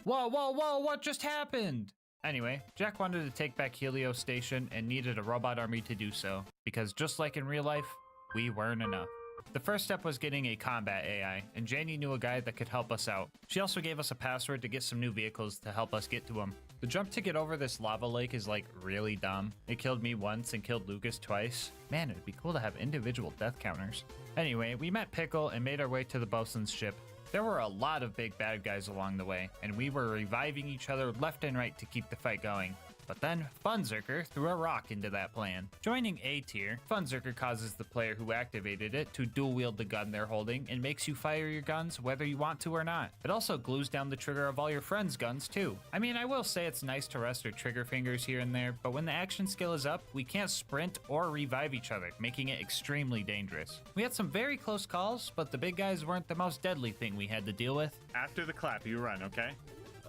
Whoa, what just happened? Anyway, Jack wanted to take back Helios Station and needed a robot army to do so, because just like in real life, we weren't enough. The first step was getting a combat AI, and Janie knew a guy that could help us out. She also gave us a password to get some new vehicles to help us get to them. The jump to get over this lava lake is like really dumb. It killed me once and killed Lucas twice. Man, it'd be cool to have individual death counters. Anyway, we met Pickle and made our way to the bosun's ship. There were a lot of big bad guys along the way, and we were reviving each other left and right to keep the fight going. But then, Funzerker threw a rock into that plan. Joining A tier, Funzerker causes the player who activated it to dual wield the gun they're holding and makes you fire your guns whether you want to or not. It also glues down the trigger of all your friends' guns too. I mean, I will say it's nice to rest our trigger fingers here and there, but when the action skill is up, we can't sprint or revive each other, making it extremely dangerous. We had some very close calls, but the big guys weren't the most deadly thing we had to deal with. After the clap, you run, okay?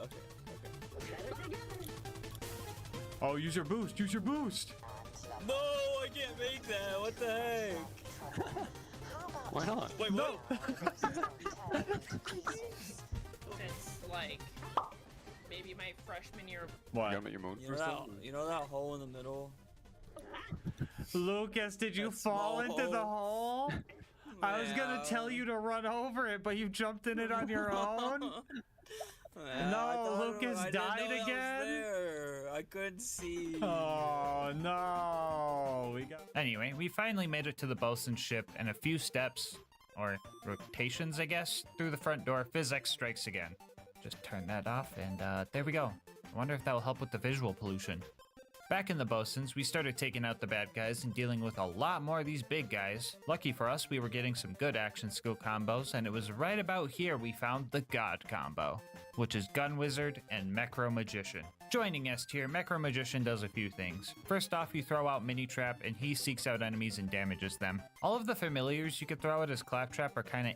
Okay. Oh, use your boost, use your boost! No, I can't make that. What the heck? Why not? Wait, no. Since like maybe my freshman year. What? You know that hole in the middle? Lucas, did you fall into the hole? I was gonna tell you to run over it, but you jumped in it on your own. No, Lucas died again? I couldn't see. Oh, no. Anyway, we finally made it to the bosun's ship, and a few steps, or rotations, I guess, through the front door, physics strikes again. Just turn that off, and there we go. I wonder if that will help with the visual pollution. Back in the Bosuns, we started taking out the bad guys and dealing with a lot more of these big guys. Lucky for us, we were getting some good action skill combos, and it was right about here we found the God combo, which is Gun Wizard and Mecro Magician. Joining S tier, Mecro Magician does a few things. First off, you throw out Mini Trap and he seeks out enemies and damages them. All of the familiars you could throw out as Claptrap are kinda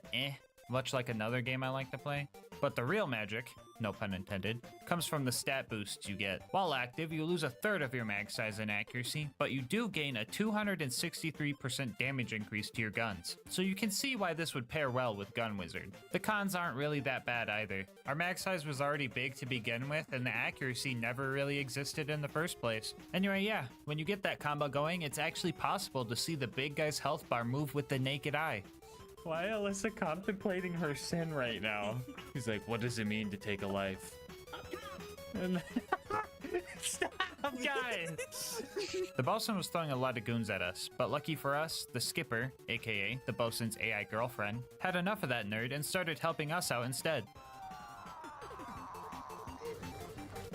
much like another game I like to play. But the real magic, no pun intended, comes from the stat boosts you get. While active, you lose a third of your mag size and accuracy, but you do gain a 263% damage increase to your guns. So you can see why this would pair well with Gun Wizard. The cons aren't really that bad either. Our mag size was already big to begin with, and the accuracy never really existed in the first place. Anyway, yeah, when you get that combo going, it's actually possible to see the big guy's health bar move with the naked eye. Why Alyssa contemplating her sin right now? He's like, what does it mean to take a life? And stop, guys! The bosun was throwing a lot of goons at us, but lucky for us, the skipper, aka the bosun's AI girlfriend, had enough of that nerd and started helping us out instead.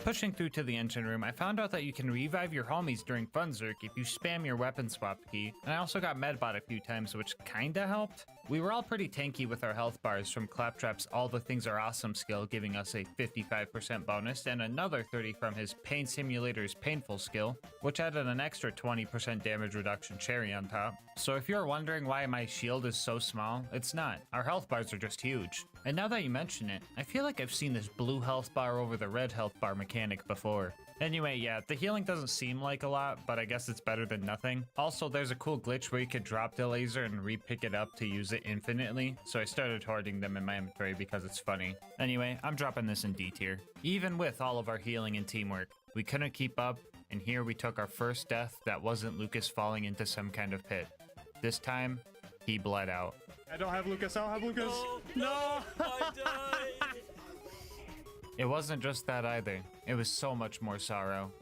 Pushing through to the engine room, I found out that you can revive your homies during Funzerk if you spam your weapon swap key, and I also got medbot a few times, which kinda helped. We were all pretty tanky with our health bars from Claptrap's All the Things Are Awesome skill, giving us a 55% bonus, and another 30 from his Pain Simulator's Painful skill, which added an extra 20% damage reduction cherry on top. So if you're wondering why my shield is so small, it's not. Our health bars are just huge. And now that you mention it, I feel like I've seen this blue health bar over the red health bar mechanic before. Anyway, yeah, the healing doesn't seem like a lot, but I guess it's better than nothing. Also, there's a cool glitch where you could drop the laser and re-pick it up to use it infinitely, so I started hoarding them in my inventory because it's funny. Anyway, I'm dropping this in D tier. Even with all of our healing and teamwork, we couldn't keep up, and here we took our first death that wasn't Lucas falling into some kind of pit. This time, he bled out. I don't have Lucas, I don't have Lucas! No! I died! It wasn't just that either. It was so much more sorrow.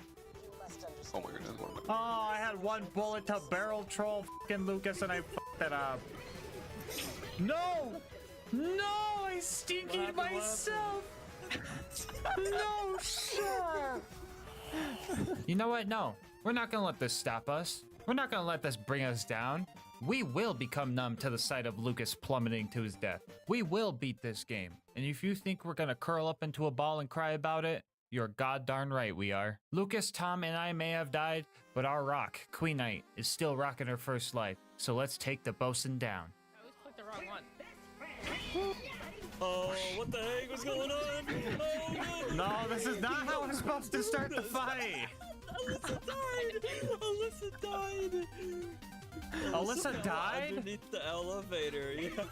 Oh my goodness, what am I? Oh, I had one bullet to barrel troll fucking Lucas and I fucked it up. No! No! I stinkied myself! No, sir! You know what? No. We're not gonna let this stop us. We're not gonna let this bring us down. We will become numb to the sight of Lucas plummeting to his death. We will beat this game. And if you think we're gonna curl up into a ball and cry about it, you're goddarn right we are. Lucas, Tom, and I may have died, but our rock, Queen Knight, is still rocking her first life. So let's take the bosun down. I always clicked the wrong one. Oh, what the heck was going on? Oh, no, this is not how we're supposed to start the fight. Alyssa died! Alyssa died! Alyssa died? Underneath the elevator, yeah.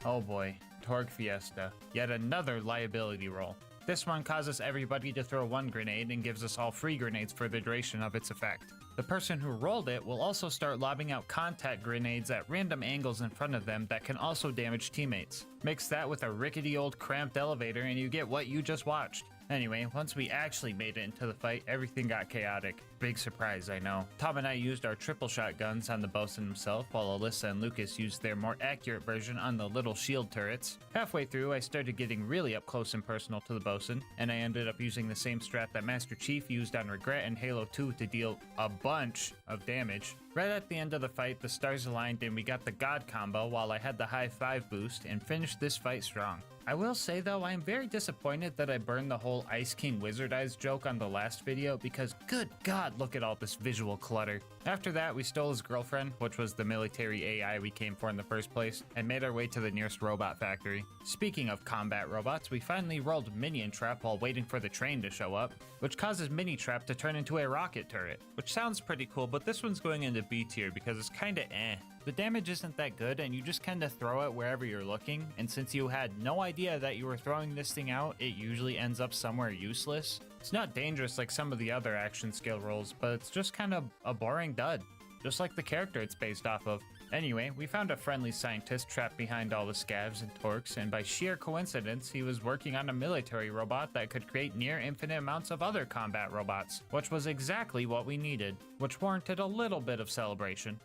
Oh boy, Torg Fiesta. Yet another liability roll. This one causes everybody to throw one grenade and gives us all free grenades for the duration of its effect. The person who rolled it will also start lobbing out contact grenades at random angles in front of them that can also damage teammates. Mix that with a rickety old cramped elevator and you get what you just watched. Anyway, once we actually made it into the fight, everything got chaotic. Big surprise, I know. Tom and I used our triple shot guns on the bosun himself, while Alyssa and Lucas used their more accurate version on the little shield turrets. Halfway through, I started getting really up close and personal to the bosun, and I ended up using the same strat that Master Chief used on Regret and Halo 2 to deal a bunch of damage. Right at the end of the fight, the stars aligned and we got the God combo while I had the high 5 boost and finished this fight strong. I will say though, I am very disappointed that I burned the whole Ice King Wizard Eyes joke on the last video because good god, look at all this visual clutter. After that, we stole his girlfriend, which was the military AI we came for in the first place, and made our way to the nearest robot factory. Speaking of combat robots, we finally rolled Minion Trap while waiting for the train to show up, which causes Mini Trap to turn into a rocket turret, which sounds pretty cool, but this one's going into B tier because it's kinda eh. The damage isn't that good and you just kinda throw it wherever you're looking, and since you had no idea that you were throwing this thing out, it usually ends up somewhere useless. It's not dangerous like some of the other action skill rolls, but it's just kind of a boring dud, just like the character it's based off of. Anyway, we found a friendly scientist trapped behind all the scavs and torques, and by sheer coincidence, he was working on a military robot that could create near infinite amounts of other combat robots, which was exactly what we needed, which warranted a little bit of celebration.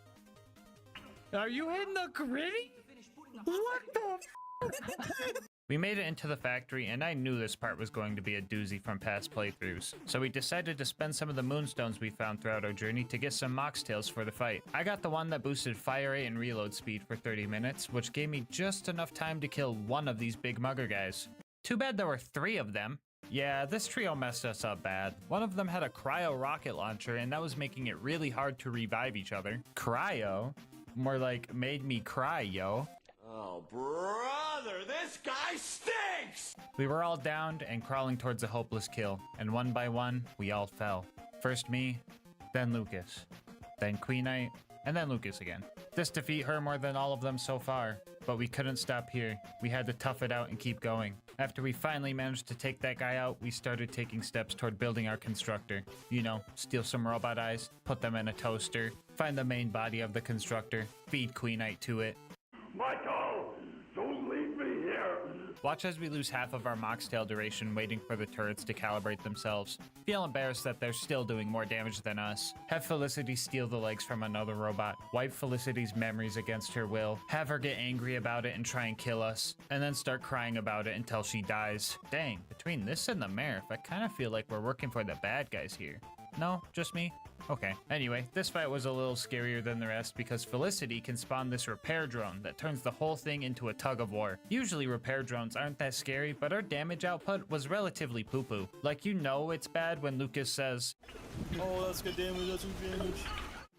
Are you hitting the gritty? What the f? We made it into the factory, and I knew this part was going to be a doozy from past playthroughs. So we decided to spend some of the moonstones we found throughout our journey to get some moxtails for the fight. I got the one that boosted fire rate and reload speed for 30 minutes, which gave me just enough time to kill one of these big mugger guys. Too bad there were 3 of them. Yeah, this trio messed us up bad. One of them had a cryo rocket launcher, and that was making it really hard to revive each other. Cryo? More like made me cry, yo. Oh, brother, this guy stinks! We were all downed and crawling towards a hopeless kill, and one by one, we all fell. First me, then Lucas, then Queen Knight, and then Lucas again. This defeat hurt more than all of them so far, but we couldn't stop here. We had to tough it out and keep going. After we finally managed to take that guy out, we started taking steps toward building our constructor. You know, steal some robot eyes, put them in a toaster, find the main body of the constructor, feed Queen Knight to it. Michael, don't leave me here! Watch as we lose half of our moxtail duration waiting for the turrets to calibrate themselves. Feel embarrassed that they're still doing more damage than us. Have Felicity steal the legs from another robot. Wipe Felicity's memories against her will. Have her get angry about it and try and kill us. And then start crying about it until she dies. Dang, between this and the Merif, I kind of feel like we're working for the bad guys here. No, just me? Okay. Anyway, this fight was a little scarier than the rest because Felicity can spawn this repair drone that turns the whole thing into a tug of war. Usually repair drones aren't that scary, but our damage output was relatively poo-poo. Like, you know it's bad when Lucas says, "Oh, that's good damage, that's good damage."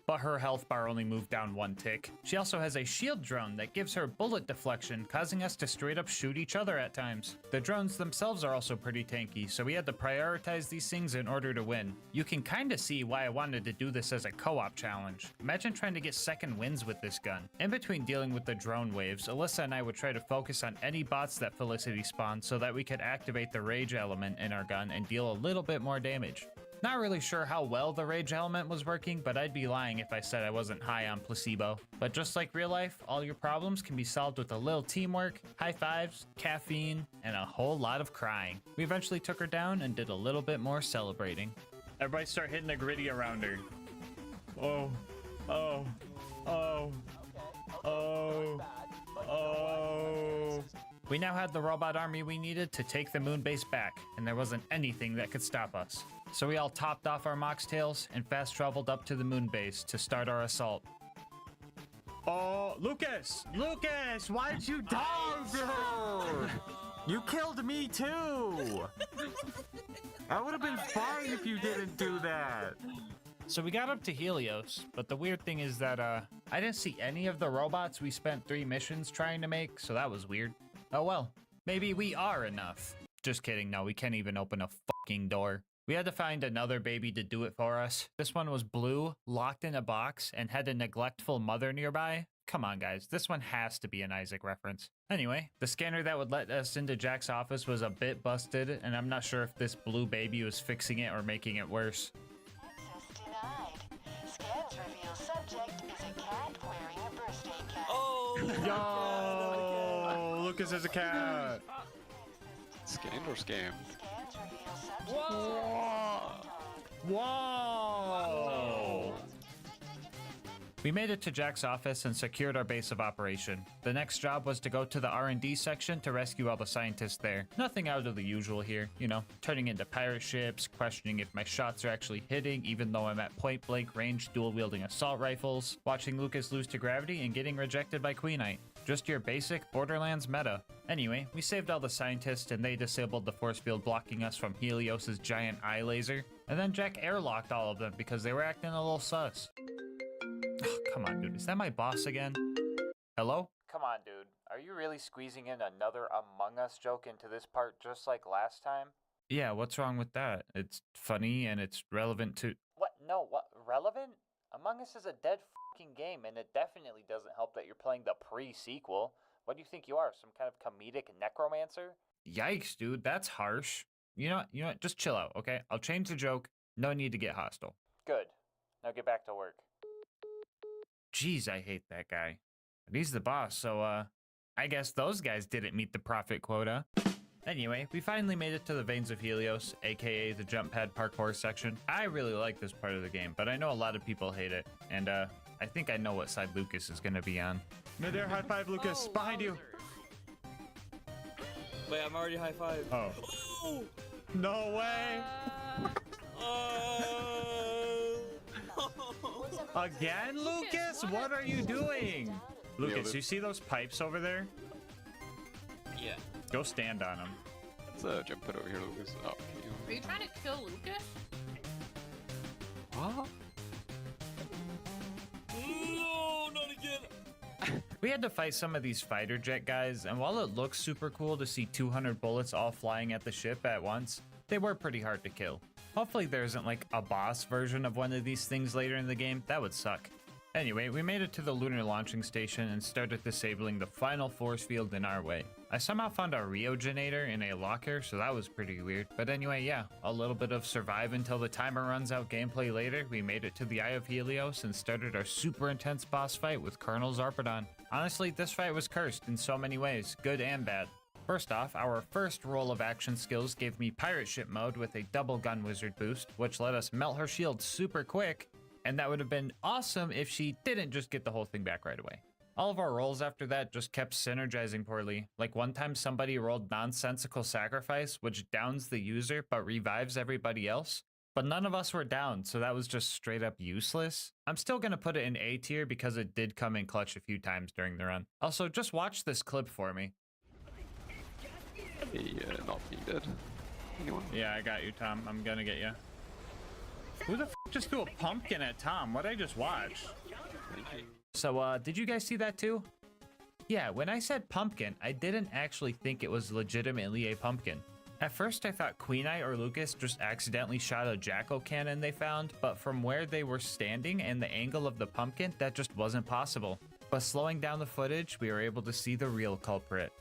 But her health bar only moved down 1 tick. She also has a shield drone that gives her bullet deflection, causing us to straight up shoot each other at times. The drones themselves are also pretty tanky, so we had to prioritize these things in order to win. You can kinda see why I wanted to do this as a co-op challenge. Imagine trying to get second wins with this gun. In between dealing with the drone waves, Alyssa and I would try to focus on any bots that Felicity spawned so that we could activate the rage element in our gun and deal a little bit more damage. Not really sure how well the rage element was working, but I'd be lying if I said I wasn't high on placebo. But just like real life, all your problems can be solved with a little teamwork, high fives, caffeine, and a whole lot of crying. We eventually took her down and did a little bit more celebrating. Everybody start hitting the gritty around her. Oh, oh, oh, oh, oh. We now had the robot army we needed to take the moon base back, and there wasn't anything that could stop us. So we all topped off our moxtails and fast traveled up to the moon base to start our assault. Oh, Lucas! Lucas, why'd you die, dude? You killed me too! I would have been fine if you didn't do that. So we got up to Helios, but the weird thing is that I didn't see any of the robots we spent 3 missions trying to make, so that was weird. Oh well, maybe we are enough. Just kidding, no, we can't even open a fucking door. We had to find another baby to do it for us. This one was blue, locked in a box, and had a neglectful mother nearby. Come on, guys, this one has to be an Isaac reference. Anyway, the scanner that would let us into Jack's office was a bit busted, and I'm not sure if this blue baby was fixing it or making it worse. Access denied. Scans reveal subject is a cat wearing a birthday cap. Yo! Lucas is a cat. Scanned or scam? Scans reveal subject Whoa! Whoa! We made it to Jack's office and secured our base of operation. The next job was to go to the R&D section to rescue all the scientists there. Nothing out of the usual here, you know, turning into pirate ships, questioning if my shots are actually hitting even though I'm at point blank range dual-wielding assault rifles, watching Lucas lose to gravity and getting rejected by Queen Knight. Just your basic Borderlands meta. Anyway, we saved all the scientists and they disabled the force field blocking us from Helios's giant eye laser. And then Jack airlocked all of them because they were acting a little sus. Oh, come on, dude. Is that my boss again? Hello? Come on, dude. Are you really squeezing in another Among Us joke into this part just like last time? Yeah, what's wrong with that? It's funny and it's relevant to... What? No, what? Relevant? Among Us is a dead fucking game, and it definitely doesn't help that you're playing the pre-sequel. What do you think you are, some kind of comedic necromancer? Yikes, dude, that's harsh. You know what? Just chill out, okay? I'll change the joke. No need to get hostile. Good. Now get back to work. Jeez, I hate that guy. But he's the boss, so, I guess those guys didn't meet the profit quota. Anyway, we finally made it to the Veins of Helios, aka the jump pad parkour section. I really like this part of the game, but I know a lot of people hate it, and I think I know what side Lucas is gonna be on. Mid-air high five, Lucas. Behind you. Wait, I'm already high five. Oh. Oh! No way! Again, Lucas? What are you doing? Lucas, you see those pipes over there? Yeah. Go stand on them. Let's jump it over here, Lucas. Oh, Are you trying to kill Lucas? What? No, not again. We had to fight some of these fighter jet guys, and while it looks super cool to see 200 bullets all flying at the ship at once, they were pretty hard to kill. Hopefully there isn't like a boss version of one of these things later in the game. That would suck. Anyway, we made it to the lunar launching station and started disabling the final force field in our way. I somehow found a reogenator in a locker, so that was pretty weird. But anyway, yeah, a little bit of survive until the timer runs out gameplay later. We made it to the Eye of Helios and started our super intense boss fight with Colonel Zarpedon. Honestly, this fight was cursed in so many ways, good and bad. First off, our first roll of action skills gave me pirate ship mode with a double gun wizard boost, which let us melt her shield super quick. And that would have been awesome if she didn't just get the whole thing back right away. All of our rolls after that just kept synergizing poorly. Like one time somebody rolled nonsensical sacrifice, which downs the user but revives everybody else. But none of us were down, so that was just straight up useless. I'm still gonna put it in A tier because it did come in clutch a few times during the run. Also, just watch this clip for me. Hey, not being dead. Anyone? Yeah, I got you, Tom. I'm gonna get you. Who the f just threw a pumpkin at Tom? What'd I just watch? So, did you guys see that too? Yeah, when I said pumpkin, I didn't actually think it was legitimately a pumpkin. At first, I thought Queen Eye or Lucas just accidentally shot a Jackal cannon they found, but from where they were standing and the angle of the pumpkin, that just wasn't possible. But slowing down the footage, we were able to see the real culprit.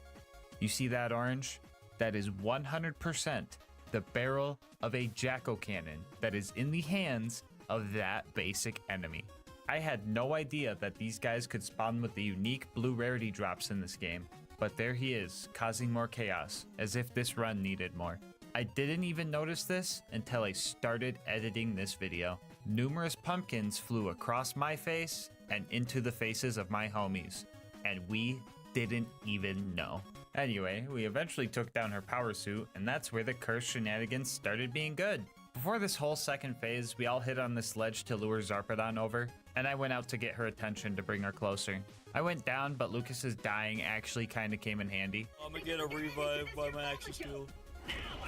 You see that orange? That is 100% the barrel of a Jackal cannon that is in the hands of that basic enemy. I had no idea that these guys could spawn with the unique blue rarity drops in this game, but there he is, causing more chaos, as if this run needed more. I didn't even notice this until I started editing this video. Numerous pumpkins flew across my face and into the faces of my homies, and we didn't even know. Anyway, we eventually took down her power suit, and that's where the curse shenanigans started being good. Before this whole second phase, we all hid on this ledge to lure Zarpedon over, and I went out to get her attention to bring her closer. I went down, but Lucas's dying actually kinda came in handy. I'm gonna get a revive by my action skill.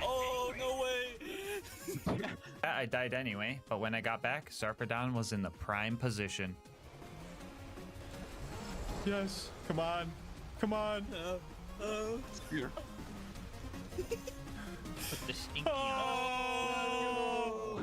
Oh, no way! I died anyway, but when I got back, Zarpedon was in the prime position. Yes, come on. Come on. Here. Put the stinky Oh!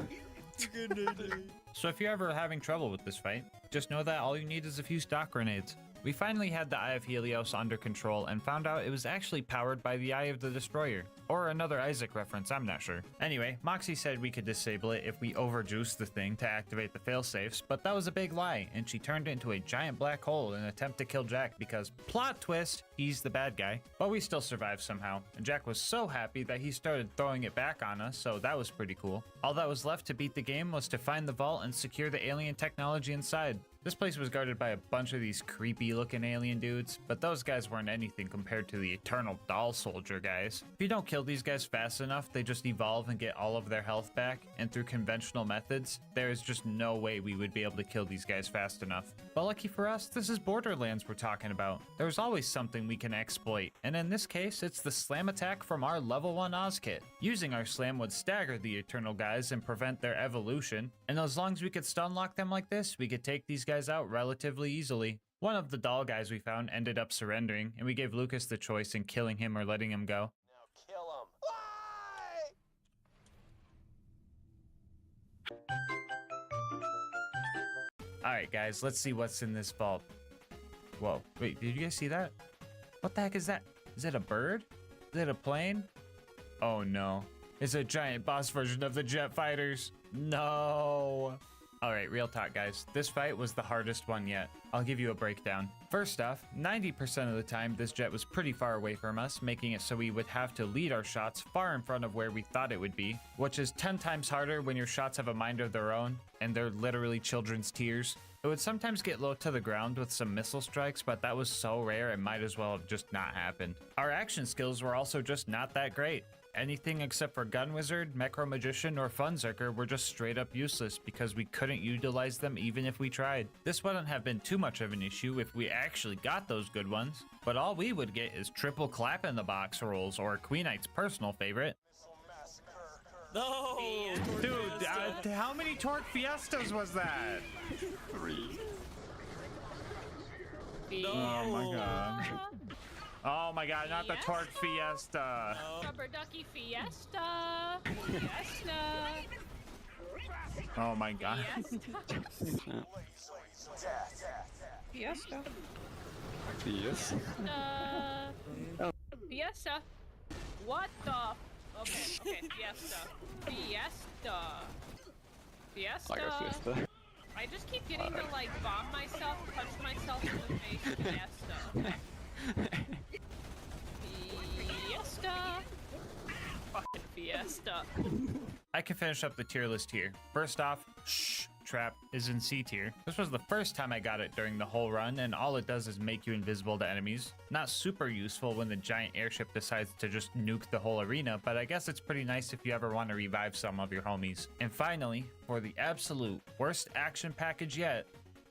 So if you're ever having trouble with this fight, just know that all you need is a few stock grenades. We finally had the Eye of Helios under control and found out it was actually powered by the Eye of the Destroyer. Or another Isaac reference, I'm not sure. Anyway, Moxie said we could disable it if we overjuiced the thing to activate the failsafes, but that was a big lie, and she turned it into a giant black hole in an attempt to kill Jack because, plot twist, he's the bad guy. But we still survived somehow, and Jack was so happy that he started throwing it back on us, so that was pretty cool. All that was left to beat the game was to find the vault and secure the alien technology inside. This place was guarded by a bunch of these creepy looking alien dudes, but those guys weren't anything compared to the Eternal Doll Soldier guys. If you don't kill these guys fast enough, they just evolve and get all of their health back, and through conventional methods, there is just no way we would be able to kill these guys fast enough. But lucky for us, this is Borderlands we're talking about. There's always something we can exploit, and in this case, it's the slam attack from our level 1 Oz kit. Using our slam would stagger the Eternal guys and prevent their evolution, and as long as we could stun lock them like this, we could take these guys out relatively easily. One of the doll guys we found ended up surrendering, and we gave Lucas the choice in killing him or letting him go. Alright guys, let's see what's in this vault. Whoa, wait, did you guys see that? What the heck is that? Is it a bird? Is it a plane? Oh no. It's a giant boss version of the jet fighters. No. Alright, real talk guys, this fight was the hardest one yet. I'll give you a breakdown. First off, 90% of the time this jet was pretty far away from us, making it so we would have to lead our shots far in front of where we thought it would be, which is 10 times harder when your shots have a mind of their own, and they're literally children's tears. It would sometimes get low to the ground with some missile strikes, but that was so rare it might as well have just not happened. Our action skills were also just not that great. Anything except for Gun Wizard, Necro Magician, or Funzerker were just straight up useless because we couldn't utilize them even if we tried. This wouldn't have been too much of an issue if we actually got those good ones, but all we would get is triple clap in the box rolls or Queen Knight's personal favorite. No! Dude, how many Torque Fiestas was that? 3. Oh my god. Oh my god, not the Torque Fiesta. Rubber Ducky Fiesta. Fiesta. Oh my god. Fiesta. Yes. Fiesta. What the? Okay, Fiesta. Fiesta. Fiesta. Like a fiesta. I just keep getting to like bomb myself, punch myself in the face. Fiesta. Fiesta. Fucking Fiesta. I can finish up the tier list here. First off, Shh Trap is in C tier. This was the first time I got it during the whole run, and all it does is make you invisible to enemies. Not super useful when the giant airship decides to just nuke the whole arena, but I guess it's pretty nice if you ever want to revive some of your homies. And finally, for the absolute worst action package yet,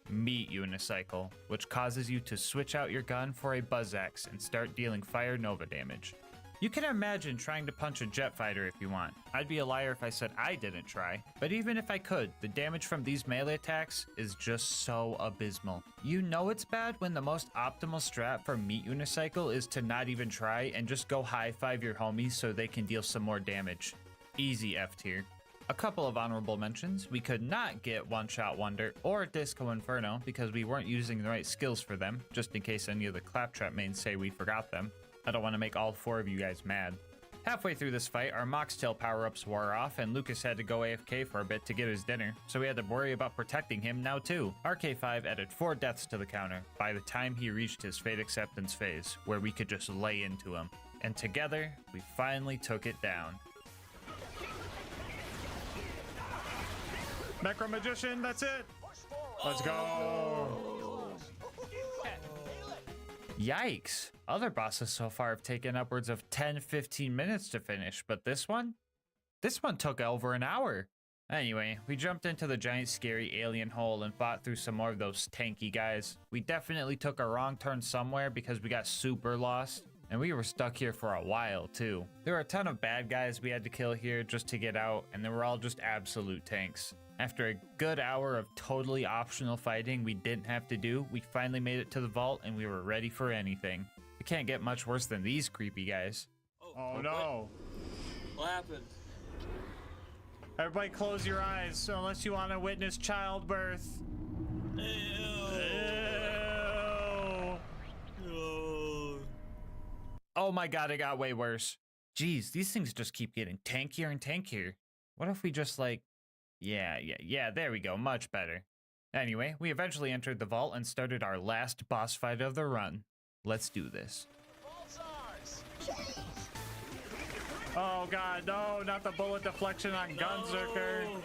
Meat Unicycle, which causes you to switch out your gun for a Buzz Axe and start dealing Fire Nova damage. You can imagine trying to punch a jet fighter if you want. I'd be a liar if I said I didn't try. But even if I could, the damage from these melee attacks is just so abysmal. You know it's bad when the most optimal strat for Meat Unicycle is to not even try and just go high-five your homies so they can deal some more damage. Easy F tier. A couple of honorable mentions. We could not get One Shot Wonder or Disco Inferno because we weren't using the right skills for them, just in case any of the Claptrap mains say we forgot them. I don't want to make all 4 of you guys mad. Halfway through this fight, our Moxtail power-ups wore off, and Lucas had to go AFK for a bit to get his dinner, so we had to worry about protecting him now too. RK5 added 4 deaths to the counter by the time he reached his Fate Acceptance phase, where we could just lay into him. And together, we finally took it down. Necro Magician, that's it! Let's go! Yikes! Other bosses so far have taken upwards of 10-15 minutes to finish, but this one took over an hour. Anyway, we jumped into the giant scary alien hole and fought through some more of those tanky guys. We definitely took a wrong turn somewhere because we got super lost, and we were stuck here for a while too. There were a ton of bad guys we had to kill here just to get out, and they were all just absolute tanks. After a good hour of totally optional fighting we didn't have to do, we finally made it to the vault and we were ready for anything. It can't get much worse than these creepy guys. Oh no. What happened? Everybody close your eyes unless you want to witness childbirth. Ew. Ew. Oh my god, it got way worse. Jeez, these things just keep getting tankier and tankier. What if we just like... Yeah, there we go, much better. Anyway, we eventually entered the vault and started our last boss fight of the run. Let's do this. Oh god, no, not the bullet deflection on Gunzerker.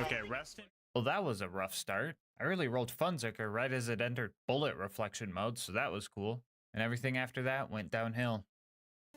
Okay, rest him. Well, that was a rough start. I really rolled Funzerker right as it entered bullet reflection mode, so that was cool. And everything after that went downhill.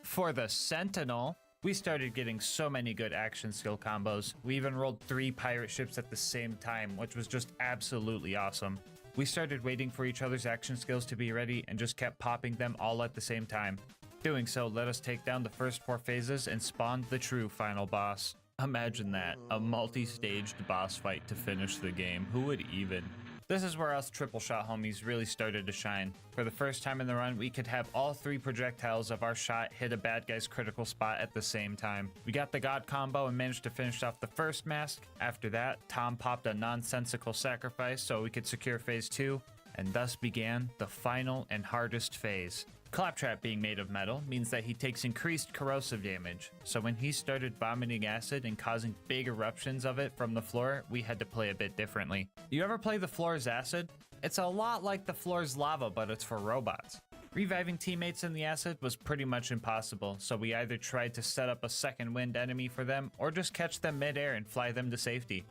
For the Sentinel, we started getting so many good action skill combos. We even rolled 3 pirate ships at the same time, which was just absolutely awesome. We started waiting for each other's action skills to be ready and just kept popping them all at the same time. Doing so let us take down the first 4 phases and spawned the true final boss. Imagine that, a multi-staged boss fight to finish the game. Who would even? This is where us triple shot homies really started to shine. For the first time in the run, we could have all 3 projectiles of our shot hit a bad guy's critical spot at the same time. We got the God combo and managed to finish off the first mask. After that, Tom popped a nonsensical sacrifice so we could secure phase 2, and thus began the final and hardest phase. Claptrap being made of metal means that he takes increased corrosive damage, so when he started vomiting acid and causing big eruptions of it from the floor, we had to play a bit differently. You ever play the floor's acid? It's a lot like the floor's lava, but it's for robots. Reviving teammates in the acid was pretty much impossible, so we either tried to set up a second wind enemy for them or just catch them mid-air and fly them to safety.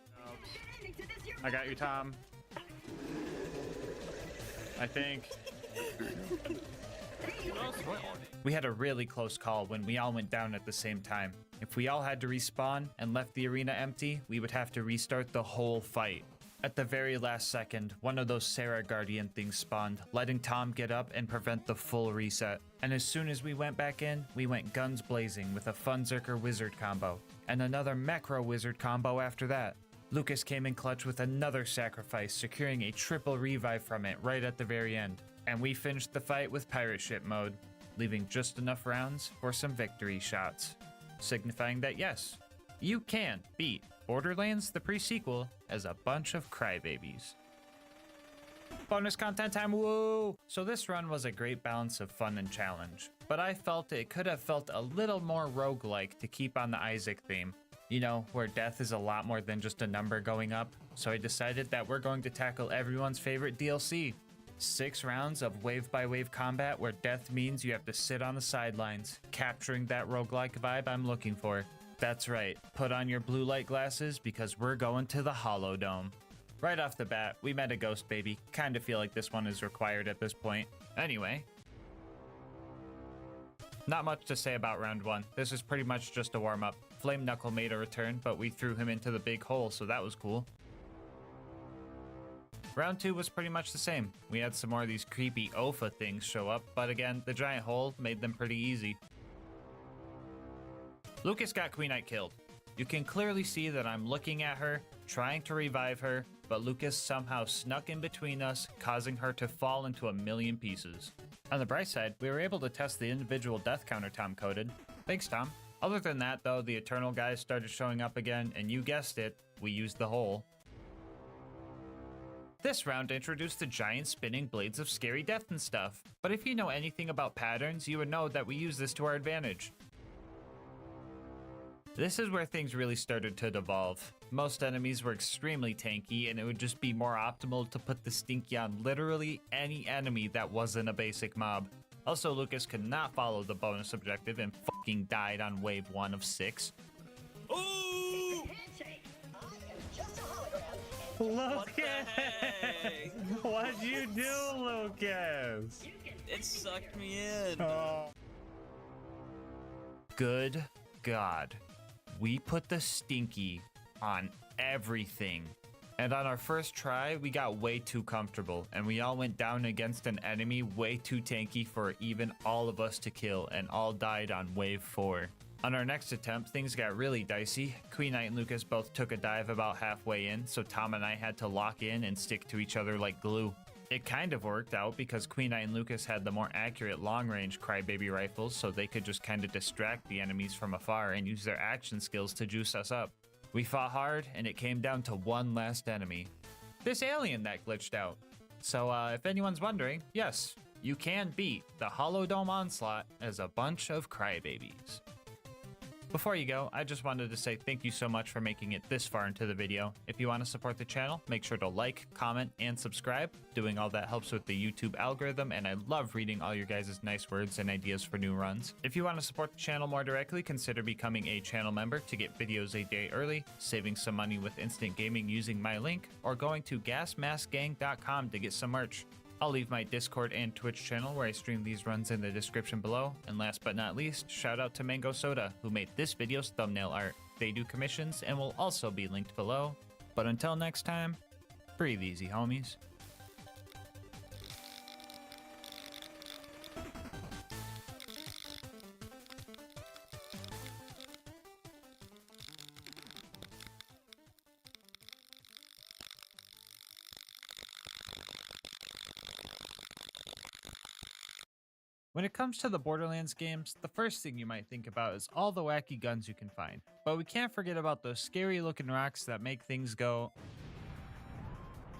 I got you, Tom. I think. We had a really close call when we all went down at the same time. If we all had to respawn and left the arena empty, we would have to restart the whole fight. At the very last second, one of those Sarah Guardian things spawned, letting Tom get up and prevent the full reset. And as soon as we went back in, we went guns blazing with a Funzerker Wizard combo, and another Macro Wizard combo after that. Lucas came in clutch with another sacrifice, securing a triple revive from it right at the very end. And we finished the fight with pirate ship mode, leaving just enough rounds for some victory shots, signifying that yes, you can beat Borderlands the pre-sequel as a bunch of crybabies. Bonus content time, woo! So this run was a great balance of fun and challenge, but I felt it could have felt a little more roguelike to keep on the Isaac theme. You know, where death is a lot more than just a number going up, so I decided that we're going to tackle everyone's favorite DLC. 6 rounds of wave-by-wave combat where death means you have to sit on the sidelines, capturing that roguelike vibe I'm looking for. That's right, put on your blue light glasses because we're going to the Hollow Dome. Right off the bat, we met a ghost baby. Kinda feel like this one is required at this point. Anyway. Not much to say about round 1. This is pretty much just a warm-up. Flame Knuckle made a return, but we threw him into the big hole, so that was cool. Round 2 was pretty much the same. We had some more of these creepy Ofa things show up, but again, the giant hole made them pretty easy. Lucas got Queen Knight killed. You can clearly see that I'm looking at her, trying to revive her, but Lucas somehow snuck in between us, causing her to fall into a million pieces. On the bright side, we were able to test the individual death counter Tom coded. Thanks, Tom. Other than that, though, the Eternal guys started showing up again, and you guessed it, we used the hole. This round introduced the giant spinning blades of scary death and stuff, but if you know anything about patterns, you would know that we use this to our advantage. This is where things really started to devolve. Most enemies were extremely tanky, and it would just be more optimal to put the Stinky on literally any enemy that wasn't a basic mob. Also, Lucas could not follow the bonus objective and fucking died on wave 1 of 6. Ooh! Lucas! What'd you do, Lucas? It sucked me in. Oh. Good God. We put the Stinky on everything. And on our first try, we got way too comfortable, and we all went down against an enemy way too tanky for even all of us to kill, and all died on wave 4. On our next attempt, things got really dicey. Queen Knight and Lucas both took a dive about halfway in, so Tom and I had to lock in and stick to each other like glue. It kind of worked out because Queen Knight and Lucas had the more accurate long-range crybaby rifles, so they could just kind of distract the enemies from afar and use their action skills to juice us up. We fought hard, and it came down to one last enemy. This alien that glitched out. So if anyone's wondering, yes, you can beat the Hollow Dome Onslaught as a bunch of crybabies. Before you go, I just wanted to say thank you so much for making it this far into the video. If you want to support the channel, make sure to like, comment, and subscribe. Doing all that helps with the YouTube algorithm, and I love reading all your guys' nice words and ideas for new runs. If you want to support the channel more directly, consider becoming a channel member to get videos a day early, saving some money with instant gaming using my link, or going to gasmaskgang.com to get some merch. I'll leave my Discord and Twitch channel where I stream these runs in the description below. And last but not least, shout out to Mango Soda, who made this video's thumbnail art. They do commissions and will also be linked below. But until next time, breathe easy, homies. When it comes to the Borderlands games, the first thing you might think about is all the wacky guns you can find. But we can't forget about those scary looking rocks that make things go.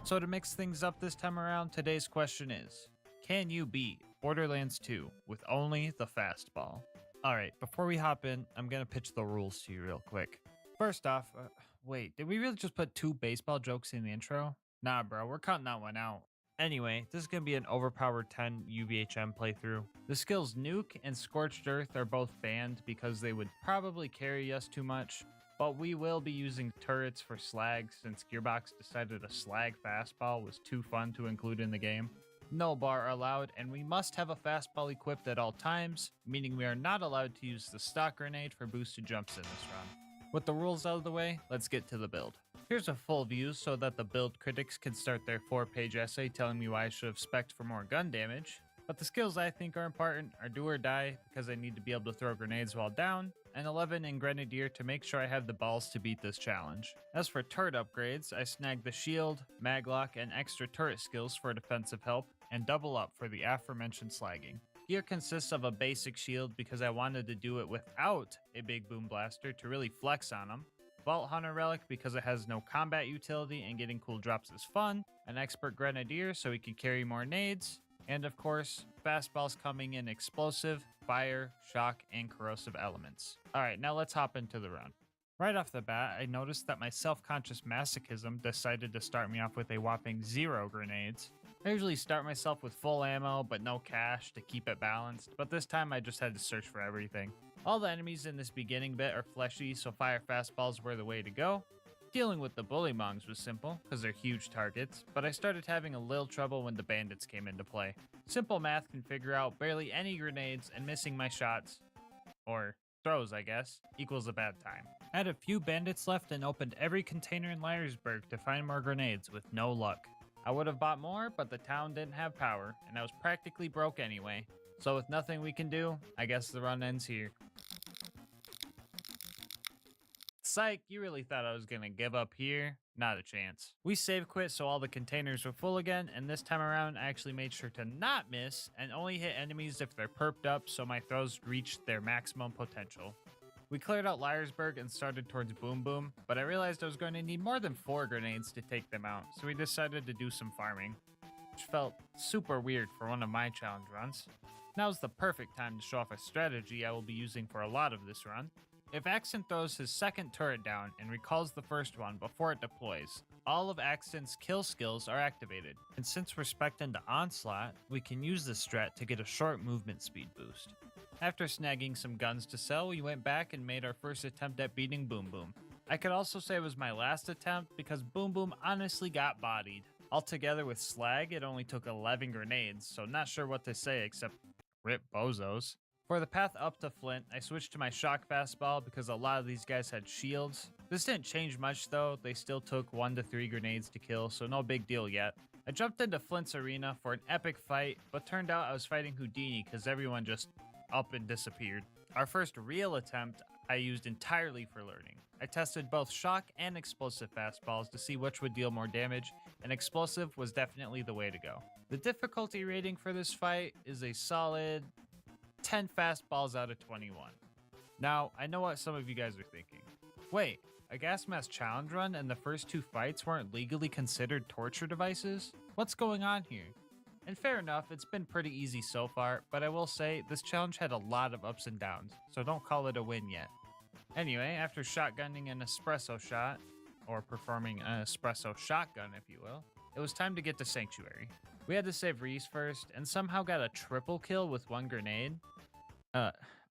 So to mix things up this time around, today's question is, can you beat Borderlands 2 with only the fastball? Alright, before we hop in, I'm gonna pitch the rules to you real quick. First off, wait, did we really just put 2 baseball jokes in the intro? Nah bro, we're cutting that one out. Anyway, this is going to be an overpowered 10 UVHM playthrough. The skills Nuke and Scorched Earth are both banned because they would probably carry us too much. but we will be using turrets for slag since Gearbox decided a slag fastball was too fun to include in the game. No bar allowed, and we must have a fastball equipped at all times, meaning we are not allowed to use the stock grenade for boosted jumps in this run. With the rules out of the way, let's get to the build. Here's a full view so that the build critics can start their 4-page essay telling me why I should have spec'd for more gun damage. But the skills I think are important are do or die because I need to be able to throw grenades while down, and 11 in Grenadier to make sure I have the balls to beat this challenge. As for turret upgrades, I snagged the shield, maglock, and extra turret skills for defensive help, and double up for the aforementioned slagging. Gear consists of a basic shield because I wanted to do it without a big boom blaster to really flex on them, Vault Hunter Relic because it has no combat utility and getting cool drops is fun, an Expert Grenadier so we can carry more nades, and of course, fastballs coming in explosive, fire, shock, and corrosive elements. Alright, now let's hop into the run. Right off the bat, I noticed that my self-conscious masochism decided to start me off with a whopping 0 grenades. I usually start myself with full ammo but no cash to keep it balanced, but this time I just had to search for everything. All the enemies in this beginning bit are fleshy, so fire fastballs were the way to go. Dealing with the bullymongs was simple, because they're huge targets, but I started having a little trouble when the bandits came into play. Simple math can figure out barely any grenades and missing my shots, or throws I guess, equals a bad time. I had a few bandits left and opened every container in Liarsburg to find more grenades with no luck. I would have bought more, but the town didn't have power, and I was practically broke anyway. So with nothing we can do, I guess the run ends here. Psych, you really thought I was gonna give up here? Not a chance. We save quit so all the containers were full again, and this time around I actually made sure to not miss and only hit enemies if they're perped up so my throws reached their maximum potential. We cleared out Liarsburg and started towards Boom Boom, but I realized I was going to need more than 4 grenades to take them out, so we decided to do some farming, which felt super weird for one of my challenge runs. Now's the perfect time to show off a strategy I will be using for a lot of this run. If Axton throws his second turret down and recalls the first one before it deploys, all of Axton's kill skills are activated. And since we're spec'd into Onslaught, we can use this strat to get a short movement speed boost. After snagging some guns to sell, we went back and made our first attempt at beating Boom Boom. I could also say it was my last attempt because Boom Boom honestly got bodied. Altogether with slag, it only took 11 grenades, so not sure what to say except rip bozos. For the path up to Flint, I switched to my shock fastball because a lot of these guys had shields. This didn't change much though, they still took 1 to 3 grenades to kill, so no big deal yet. I jumped into Flint's arena for an epic fight, but turned out I was fighting Houdini because everyone just up and disappeared. Our first real attempt I used entirely for learning. I tested both shock and explosive fastballs to see which would deal more damage, and explosive was definitely the way to go. The difficulty rating for this fight is a solid 10 fastballs out of 21. Now, I know what some of you guys are thinking. Wait, a gas mask challenge run and the first 2 fights weren't legally considered torture devices? What's going on here? And fair enough, it's been pretty easy so far, but I will say this challenge had a lot of ups and downs, so don't call it a win yet. Anyway, after shotgunning an espresso shot, or performing an espresso shotgun if you will, it was time to get to Sanctuary. We had to save Reese first, and somehow got a triple kill with 1 grenade.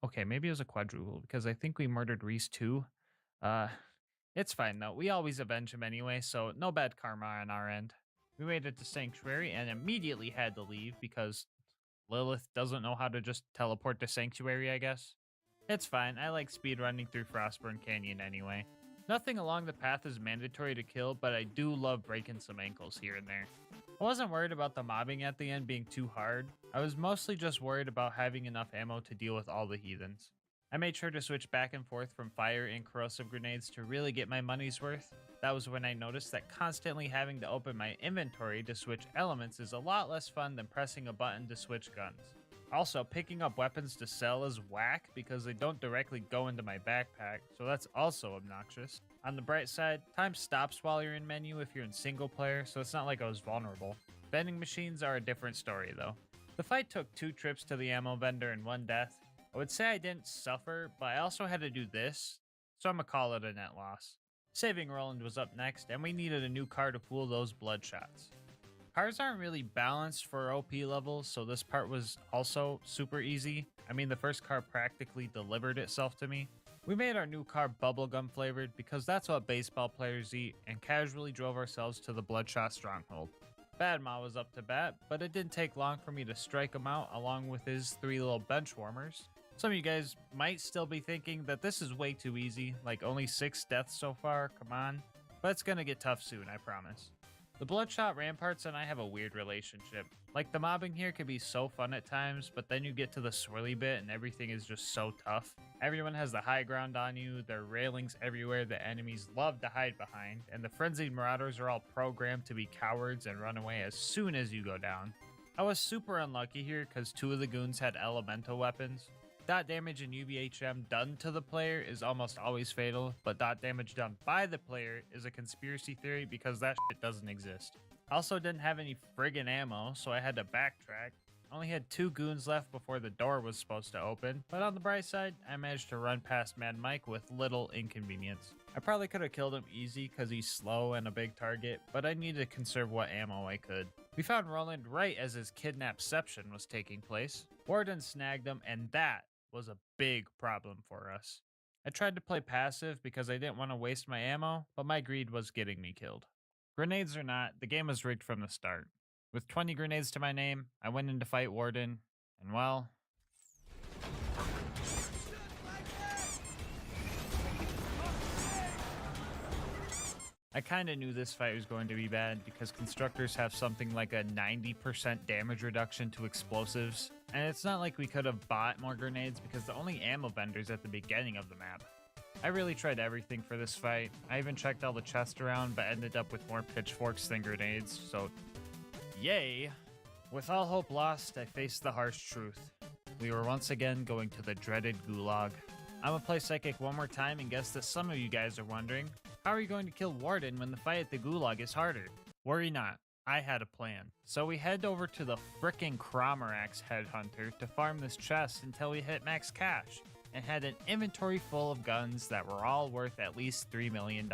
Okay, maybe it was a quadruple, because I think we murdered Reese too. It's fine though, we always avenge him anyway, so no bad karma on our end. We made it to Sanctuary and immediately had to leave because Lilith doesn't know how to just teleport to Sanctuary, I guess. It's fine, I like speedrunning through Frostburn Canyon anyway. Nothing along the path is mandatory to kill, but I do love breaking some ankles here and there. I wasn't worried about the mobbing at the end being too hard. I was mostly just worried about having enough ammo to deal with all the heathens. I made sure to switch back and forth from fire and corrosive grenades to really get my money's worth. That was when I noticed that constantly having to open my inventory to switch elements is a lot less fun than pressing a button to switch guns. Also, picking up weapons to sell is whack because they don't directly go into my backpack, so that's also obnoxious. On the bright side, time stops while you're in menu if you're in single player, so it's not like I was vulnerable. Vending machines are a different story though. The fight took 2 trips to the ammo vendor and 1 death. I would say I didn't suffer, but I also had to do this, so I'm gonna call it a net loss. Saving Roland was up next, and we needed a new car to pool those bloodshots. Cars aren't really balanced for OP levels, so this part was also super easy. I mean, the first car practically delivered itself to me. We made our new car bubblegum flavored because that's what baseball players eat, and casually drove ourselves to the Bloodshot Stronghold. Bad Ma was up to bat, but it didn't take long for me to strike him out along with his 3 little bench warmers. Some of you guys might still be thinking that this is way too easy, like only 6 deaths so far, come on. But it's gonna get tough soon, I promise. The Bloodshot Ramparts and I have a weird relationship. Like, the mobbing here can be so fun at times, but then you get to the swirly bit and everything is just so tough. Everyone has the high ground on you, there are railings everywhere that enemies love to hide behind, and the frenzied marauders are all programmed to be cowards and run away as soon as you go down. I was super unlucky here because 2 of the goons had elemental weapons. Dot damage in UVHM done to the player is almost always fatal, but dot damage done by the player is a conspiracy theory because that shit doesn't exist. I also didn't have any friggin' ammo, so I had to backtrack. I only had 2 goons left before the door was supposed to open, but on the bright side, I managed to run past Mad Mike with little inconvenience. I probably could have killed him easy because he's slow and a big target, but I needed to conserve what ammo I could. We found Roland right as his kidnapception was taking place. Warden snagged him, and that was a big problem for us. I tried to play passive because I didn't want to waste my ammo, but my greed was getting me killed. Grenades or not, the game was rigged from the start. With 20 grenades to my name, I went in to fight Warden, and well... I kinda knew this fight was going to be bad because constructors have something like a 90% damage reduction to explosives, and it's not like we could have bought more grenades because the only ammo vendor's at the beginning of the map. I really tried everything for this fight. I even checked all the chests around, but ended up with more pitchforks than grenades, so yay! With all hope lost, I faced the harsh truth. We were once again going to the dreaded gulag. I'm gonna play Psychic one more time and guess that some of you guys are wondering, how are you going to kill Warden when the fight at the gulag is harder? Worry not, I had a plan. So we head over to the frickin' Cromerax Headhunter to farm this chest until we hit max cash, and had an inventory full of guns that were all worth at least $3 million.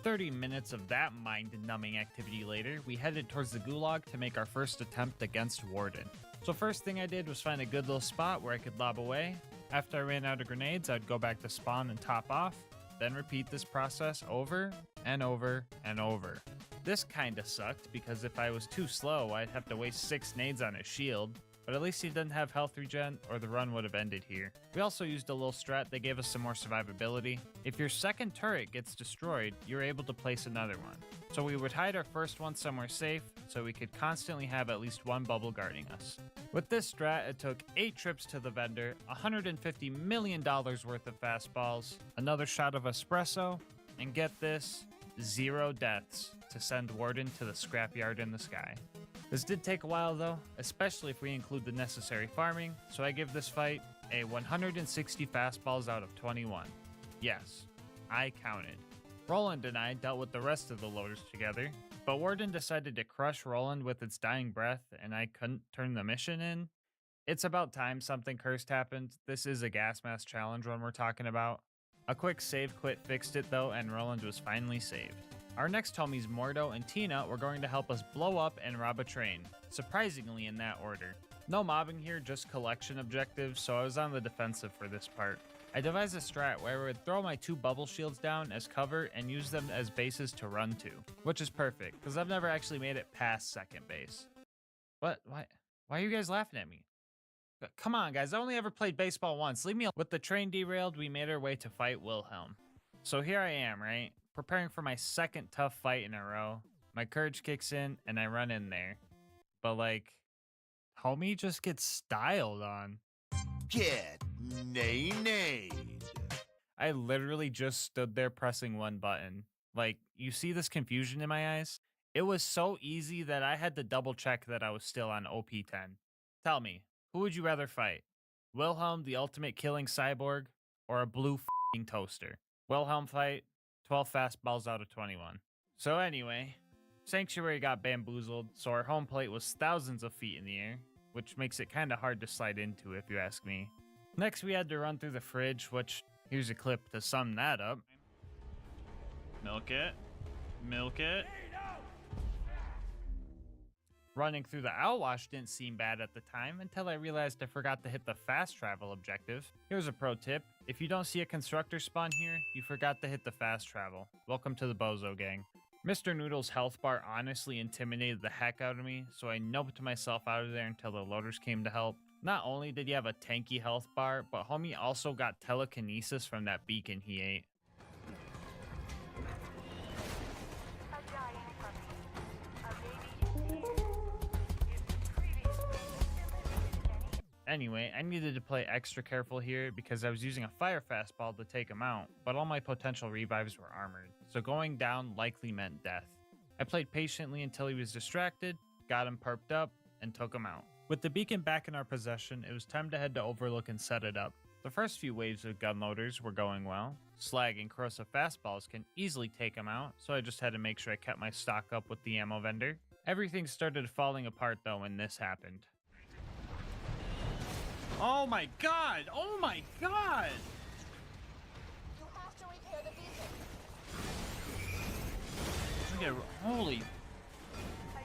30 minutes of that mind-numbing activity later, we headed towards the gulag to make our first attempt against Warden. So first thing I did was find a good little spot where I could lob away. After I ran out of grenades, I'd go back to spawn and top off, then repeat this process over and over and over. This kinda sucked because if I was too slow, I'd have to waste 6 nades on his shield, but at least he didn't have health regen or the run would have ended here. We also used a little strat that gave us some more survivability. If your second turret gets destroyed, you're able to place another one. So we would hide our first one somewhere safe so we could constantly have at least one bubble guarding us. With this strat, it took 8 trips to the vendor, $150 million worth of fastballs, another shot of espresso, and get this, 0 deaths to send Warden to the scrapyard in the sky. This did take a while though, especially if we include the necessary farming, so I give this fight a 160 fastballs out of 21. Yes, I counted. Roland and I dealt with the rest of the loaders together, but Warden decided to crush Roland with its dying breath and I couldn't turn the mission in. It's about time something cursed happened. This is a gas mask challenge one we're talking about. A quick save quit fixed it though, and Roland was finally saved. Our next homies Mordo and Tina were going to help us blow up and rob a train, surprisingly in that order. No mobbing here, just collection objectives, so I was on the defensive for this part. I devised a strat where I would throw my 2 bubble shields down as cover and use them as bases to run to, which is perfect, because I've never actually made it past second base. What? Why are you guys laughing at me? Come on guys, I only ever played baseball once, leave me alone. With the train derailed, we made our way to fight Wilhelm. So here I am, right? Preparing for my second tough fight in a row. My courage kicks in and I run in there. But like, homie just gets styled on. Get nay-nayed. I literally just stood there pressing one button. Like, you see this confusion in my eyes? It was so easy that I had to double check that I was still on OP10. Tell me, who would you rather fight? Wilhelm, the ultimate killing cyborg, or a blue f***ing toaster? Wilhelm fight, 12 fastballs out of 21. So anyway, Sanctuary got bamboozled, so our home plate was thousands of feet in the air, which makes it kinda hard to slide into if you ask me. Next we had to run through the fridge, which, here's a clip to sum that up. Milk it. Milk it. Running through the Outwash didn't seem bad at the time until I realized I forgot to hit the fast travel objective. Here's a pro tip. If you don't see a constructor spawn here, you forgot to hit the fast travel. Welcome to the Bozo Gang. Mr. Noodle's health bar honestly intimidated the heck out of me, so I noped myself out of there until the loaders came to help. Not only did he have a tanky health bar, but homie also got telekinesis from that beacon he ate. Anyway, I needed to play extra careful here because I was using a fire fastball to take him out, but all my potential revives were armored, so going down likely meant death. I played patiently until he was distracted, got him perked up, and took him out. With the beacon back in our possession, it was time to head to Overlook and set it up. The first few waves of gun loaders were going well. Slag and corrosive fastballs can easily take him out, so I just had to make sure I kept my stock up with the ammo vendor. Everything started falling apart though when this happened. Oh my god! Oh my god! You have to repair the beacon. Okay, holy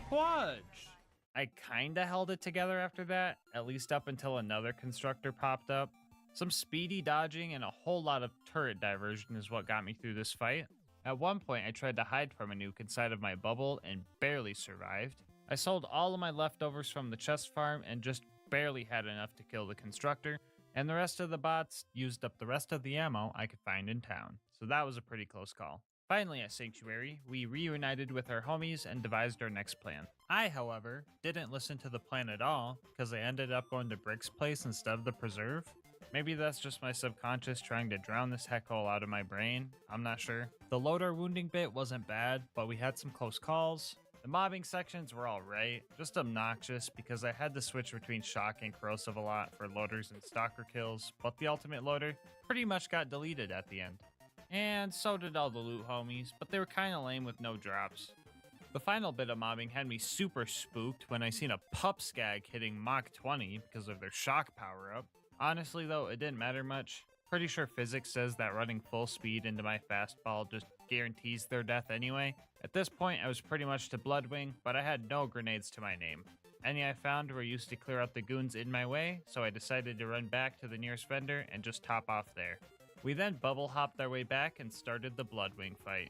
fudge! I kinda held it together after that, at least up until another constructor popped up. Some speedy dodging and a whole lot of turret diversion is what got me through this fight. At one point I tried to hide from a nuke inside of my bubble and barely survived. I sold all of my leftovers from the chest farm and just barely had enough to kill the constructor, and the rest of the bots used up the rest of the ammo I could find in town, so that was a pretty close call. Finally at Sanctuary, we reunited with our homies and devised our next plan. I, however, didn't listen to the plan at all, because I ended up going to Brick's place instead of the preserve. Maybe that's just my subconscious trying to drown this heck hole out of my brain, I'm not sure. The loader wounding bit wasn't bad, but we had some close calls. The mobbing sections were alright, just obnoxious because I had to switch between shock and corrosive a lot for loaders and stalker kills, but the ultimate loader pretty much got deleted at the end. And so did all the loot homies, but they were kinda lame with no drops. The final bit of mobbing had me super spooked when I seen a pup skag hitting Mach 20 because of their shock power up. Honestly though, it didn't matter much. Pretty sure physics says that running full speed into my fastball just guarantees their death anyway. At this point, I was pretty much to Bloodwing, but I had no grenades to my name. Any I found were used to clear out the goons in my way, so I decided to run back to the nearest vendor and just top off there. We then bubble hopped our way back and started the Bloodwing fight.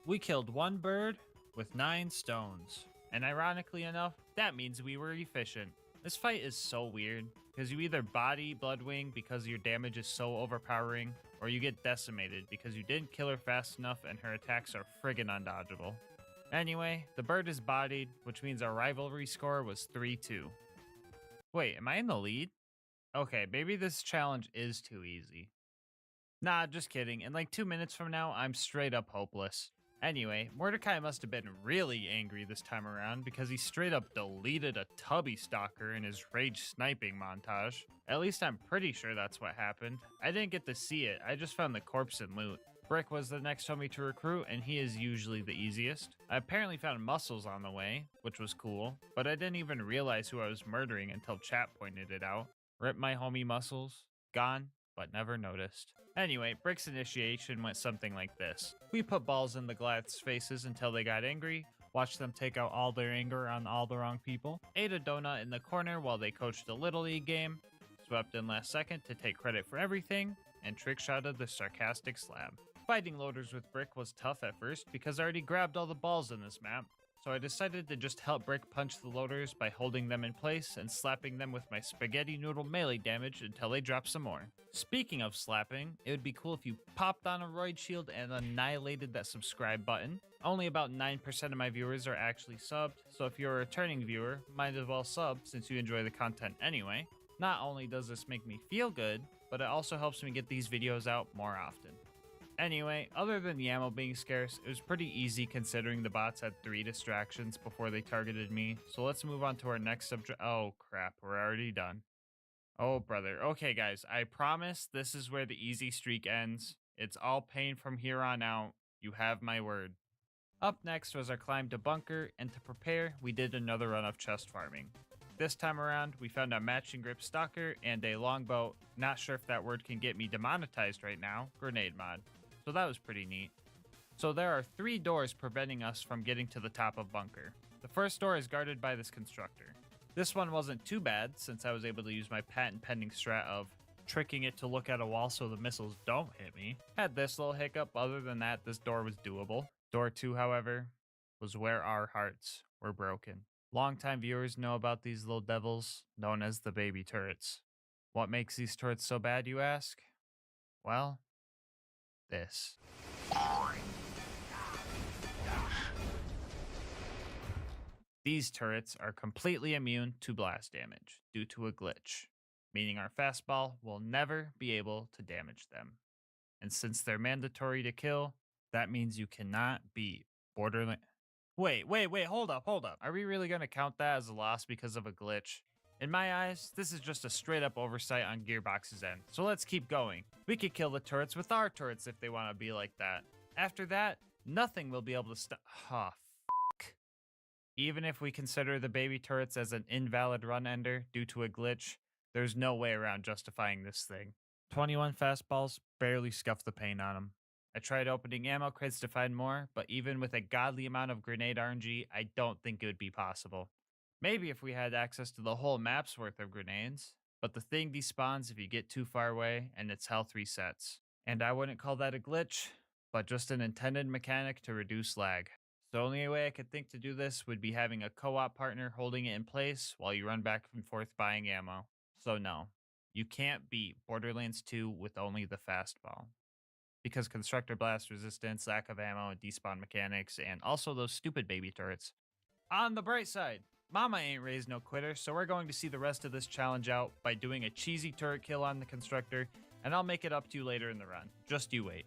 We killed one bird with 9 stones, and ironically enough, that means we were efficient. This fight is so weird, because you either body Bloodwing because your damage is so overpowering, or you get decimated because you didn't kill her fast enough and her attacks are friggin' undodgeable. Anyway, the bird is bodied, which means our rivalry score was 3-2. Wait, am I in the lead? Okay, maybe this challenge is too easy. Nah, just kidding. In like 2 minutes from now, I'm straight up hopeless. Anyway, Mordecai must have been really angry this time around because he straight up deleted a Tubby Stalker in his rage sniping montage. At least I'm pretty sure that's what happened. I didn't get to see it, I just found the corpse and loot. Brick was the next homie to recruit, and he is usually the easiest. I apparently found muscles on the way, which was cool, but I didn't even realize who I was murdering until chat pointed it out. Rip my homie muscles. Gone, but never noticed. Anyway, Brick's initiation went something like this. We put balls in the Goliath's faces until they got angry, watched them take out all their anger on all the wrong people, ate a donut in the corner while they coached a Little League game, swept in last second to take credit for everything, and trick-shotted the sarcastic slab. Fighting loaders with Brick was tough at first because I already grabbed all the balls in this map, so I decided to just help Brick punch the loaders by holding them in place and slapping them with my spaghetti noodle melee damage until they drop some more. Speaking of slapping, it would be cool if you popped on a roid shield and annihilated that subscribe button. Only about 9% of my viewers are actually subbed, so if you're a returning viewer, might as well sub since you enjoy the content anyway. Not only does this make me feel good, but it also helps me get these videos out more often. Anyway, other than the ammo being scarce, it was pretty easy considering the bots had 3 distractions before they targeted me, so let's move on to our next subject. Oh crap, we're already done. Oh brother. Okay guys, I promise this is where the easy streak ends. It's all pain from here on out. You have my word. Up next was our climb to bunker, and to prepare, we did another run of chest farming. This time around, we found a matching grip stalker and a longbow, not sure if that word can get me demonetized right now, grenade mod. So that was pretty neat. So there are 3 doors preventing us from getting to the top of bunker. The first door is guarded by this constructor. This one wasn't too bad since I was able to use my patent pending strat of tricking it to look at a wall so the missiles don't hit me. Had this little hiccup, other than that this door was doable. Door 2, however, was where our hearts were broken. Longtime viewers know about these little devils, known as the baby turrets. What makes these turrets so bad, you ask? Well, this. These turrets are completely immune to blast damage due to a glitch, meaning our fastball will never be able to damage them. And since they're mandatory to kill, that means you cannot beat Borderlands. Wait, hold up. Are we really going to count that as a loss because of a glitch? In my eyes, this is just a straight up oversight on Gearbox's end, so let's keep going. We could kill the turrets with our turrets if they want to be like that. After that, nothing will be able to stop. Oh, fuck. Even if we consider the baby turrets as an invalid run ender due to a glitch, there's no way around justifying this thing. 21 fastballs barely scuffed the paint on them. I tried opening ammo crates to find more, but even with a godly amount of grenade RNG, I don't think it would be possible. Maybe if we had access to the whole map's worth of grenades, but the thing despawns if you get too far away and its health resets. And I wouldn't call that a glitch, but just an intended mechanic to reduce lag. The only way I could think to do this would be having a co-op partner holding it in place while you run back and forth buying ammo. So no, you can't beat Borderlands 2 with only the fastball. Because constructor blast resistance, lack of ammo, and despawn mechanics, and also those stupid baby turrets. On the bright side, Mama ain't raised no quitter, so we're going to see the rest of this challenge out by doing a cheesy turret kill on the constructor, and I'll make it up to you later in the run. Just you wait.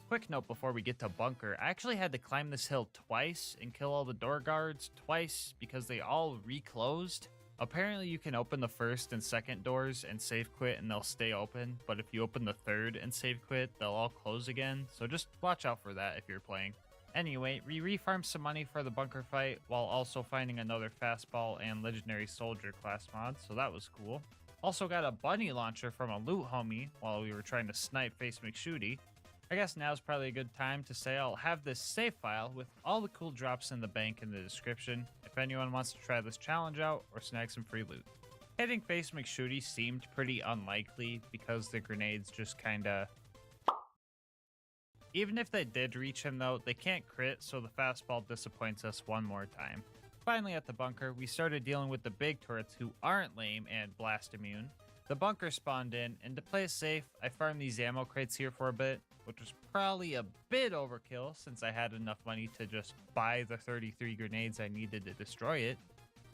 Quick note before we get to bunker, I actually had to climb this hill twice and kill all the door guards twice because they all reclosed. Apparently you can open the first and second doors and save quit and they'll stay open, but if you open the third and save quit, they'll all close again, so just watch out for that if you're playing. Anyway, we refarmed some money for the bunker fight while also finding another fastball and legendary soldier class mod, so that was cool. Also got a bunny launcher from a loot homie while we were trying to snipe Face McShooty. I guess now's probably a good time to say I'll have this save file with all the cool drops in the bank in the description if anyone wants to try this challenge out or snag some free loot. Hitting Face McShooty seemed pretty unlikely because the grenades just kinda... Even if they did reach him though, they can't crit, so the fastball disappoints us one more time. Finally at the bunker, we started dealing with the big turrets who aren't lame and blast immune. The bunker spawned in, and to play it safe, I farmed these ammo crates here for a bit, which was probably a bit overkill since I had enough money to just buy the 33 grenades I needed to destroy it.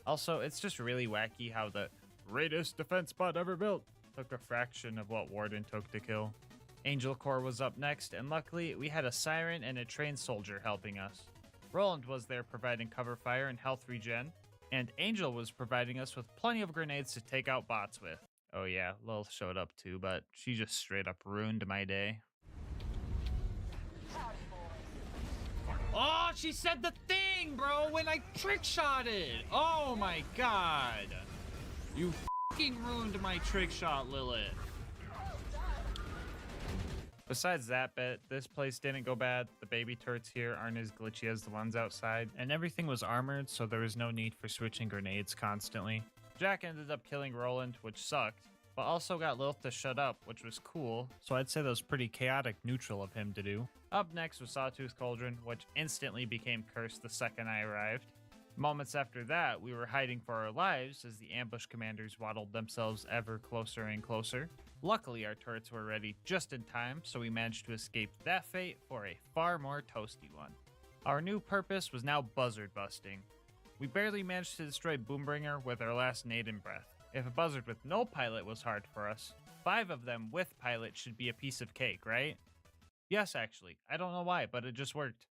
Also, it's just really wacky how the greatest defense bot ever built took a fraction of what Warden took to kill. Angel Corps was up next, and luckily we had a Siren and a trained soldier helping us. Roland was there providing cover fire and health regen, and Angel was providing us with plenty of grenades to take out bots with. Oh yeah, Lil showed up too, but she just straight up ruined my day. Oh, she said the thing, bro, when I trick shot it. Oh my god. You fucking ruined my trick shot, Lilith. Besides that bit, this place didn't go bad. The baby turrets here aren't as glitchy as the ones outside, and everything was armored, so there was no need for switching grenades constantly. Jack ended up killing Roland, which sucked, but also got Lilith to shut up, which was cool, so I'd say that was pretty chaotic neutral of him to do. Up next was Sawtooth Cauldron, which instantly became cursed the second I arrived. Moments after that, we were hiding for our lives as the ambush commanders waddled themselves ever closer and closer. Luckily, our turrets were ready just in time, so we managed to escape that fate for a far more toasty one. Our new purpose was now buzzard busting. We barely managed to destroy Boombringer with our last nade and breath. If a buzzard with no pilot was hard for us, 5 of them with pilot should be a piece of cake, right? Yes, actually. I don't know why, but it just worked.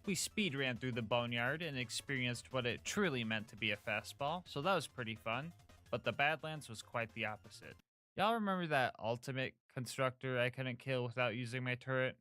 We speed ran through the boneyard and experienced what it truly meant to be a fastball, so that was pretty fun, but the Badlands was quite the opposite. Y'all remember that ultimate constructor I couldn't kill without using my turret?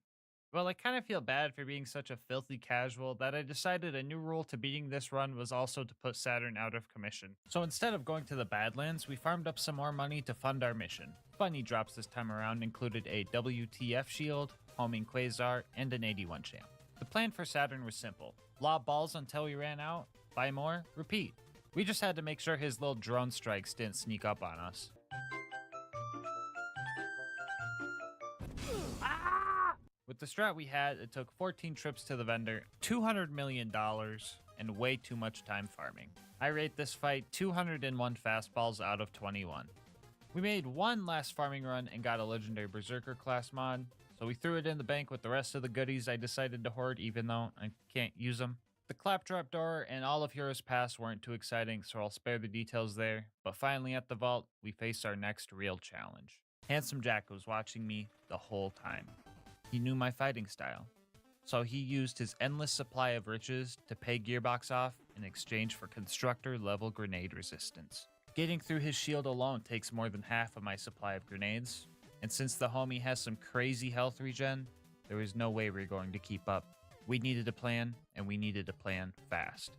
Well, I kind of feel bad for being such a filthy casual that I decided a new rule to beating this run was also to put Saturn out of commission. So instead of going to the Badlands, we farmed up some more money to fund our mission. Funny drops this time around included a WTF shield, homing Quasar, and an 81 champ. The plan for Saturn was simple. Lob balls until we ran out, buy more, repeat. We just had to make sure his little drone strikes didn't sneak up on us. With the strat we had, it took 14 trips to the vendor, $200 million, and way too much time farming. I rate this fight 201 fastballs out of 21. We made one last farming run and got a legendary Berserker class mod, so we threw it in the bank with the rest of the goodies I decided to hoard even though I can't use them. The claptrap door and all of Heroes Pass weren't too exciting, so I'll spare the details there, but finally at the vault, we faced our next real challenge. Handsome Jack was watching me the whole time. He knew my fighting style, so he used his endless supply of riches to pay Gearbox off in exchange for constructor level grenade resistance. Getting through his shield alone takes more than half of my supply of grenades, and since the homie has some crazy health regen, there was no way we were going to keep up. We needed a plan, and we needed a plan fast.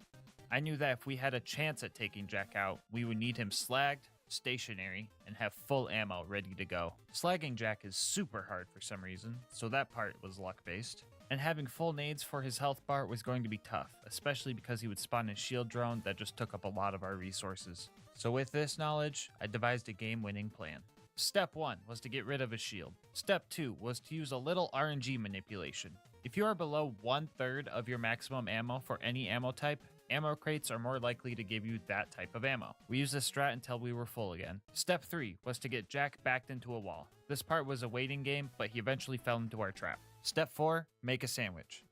I knew that if we had a chance at taking Jack out, we would need him slagged, stationary, and have full ammo ready to go. Slagging Jack is super hard for some reason, so that part was luck-based. And having full nades for his health bar was going to be tough, especially because he would spawn a shield drone that just took up a lot of our resources. So with this knowledge, I devised a game-winning plan. Step 1 was to get rid of his shield. Step 2 was to use a little RNG manipulation. If you are below 1/3 of your maximum ammo for any ammo type, ammo crates are more likely to give you that type of ammo. We used this strat until we were full again. Step 3 was to get Jack backed into a wall. This part was a waiting game, but he eventually fell into our trap. Step 4, make a sandwich.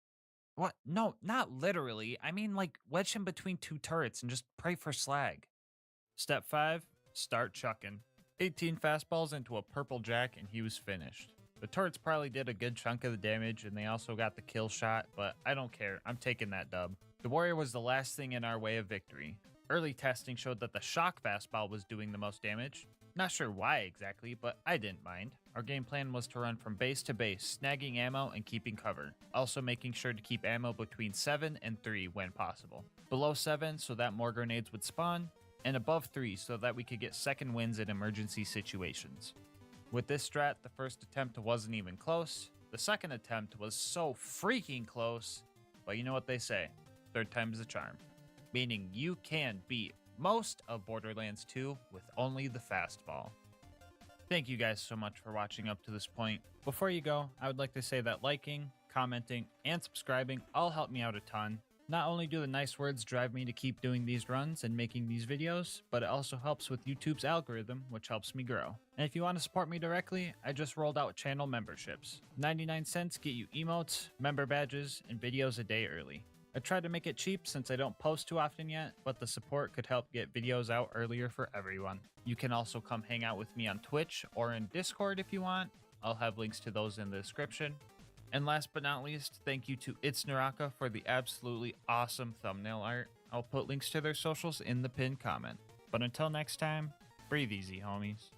What? No, not literally. I mean like wedge him between two turrets and just pray for slag. Step 5, start chucking. 18 fastballs into a purple Jack and he was finished. The turrets probably did a good chunk of the damage and they also got the kill shot, but I don't care, I'm taking that dub. The warrior was the last thing in our way of victory. Early testing showed that the shock fastball was doing the most damage. Not sure why exactly, but I didn't mind. Our game plan was to run from base to base, snagging ammo and keeping cover. Also making sure to keep ammo between 7 and 3 when possible. Below 7 so that more grenades would spawn, and above 3 so that we could get second wins in emergency situations. With this strat, the first attempt wasn't even close. The second attempt was so freaking close, but you know what they say, third time's the charm. Meaning you can beat most of Borderlands 2 with only the fastball. Thank you guys so much for watching up to this point. Before you go, I would like to say that liking, commenting, and subscribing all help me out a ton. Not only do the nice words drive me to keep doing these runs and making these videos, but it also helps with YouTube's algorithm, which helps me grow. And if you want to support me directly, I just rolled out channel memberships. 99 cents get you emotes, member badges, and videos a day early. I tried to make it cheap since I don't post too often yet, but the support could help get videos out earlier for everyone. You can also come hang out with me on Twitch or in Discord if you want. I'll have links to those in the description. And last but not least, thank you to It's Naraka for the absolutely awesome thumbnail art. I'll put links to their socials in the pinned comment. But until next time, breathe easy, homies.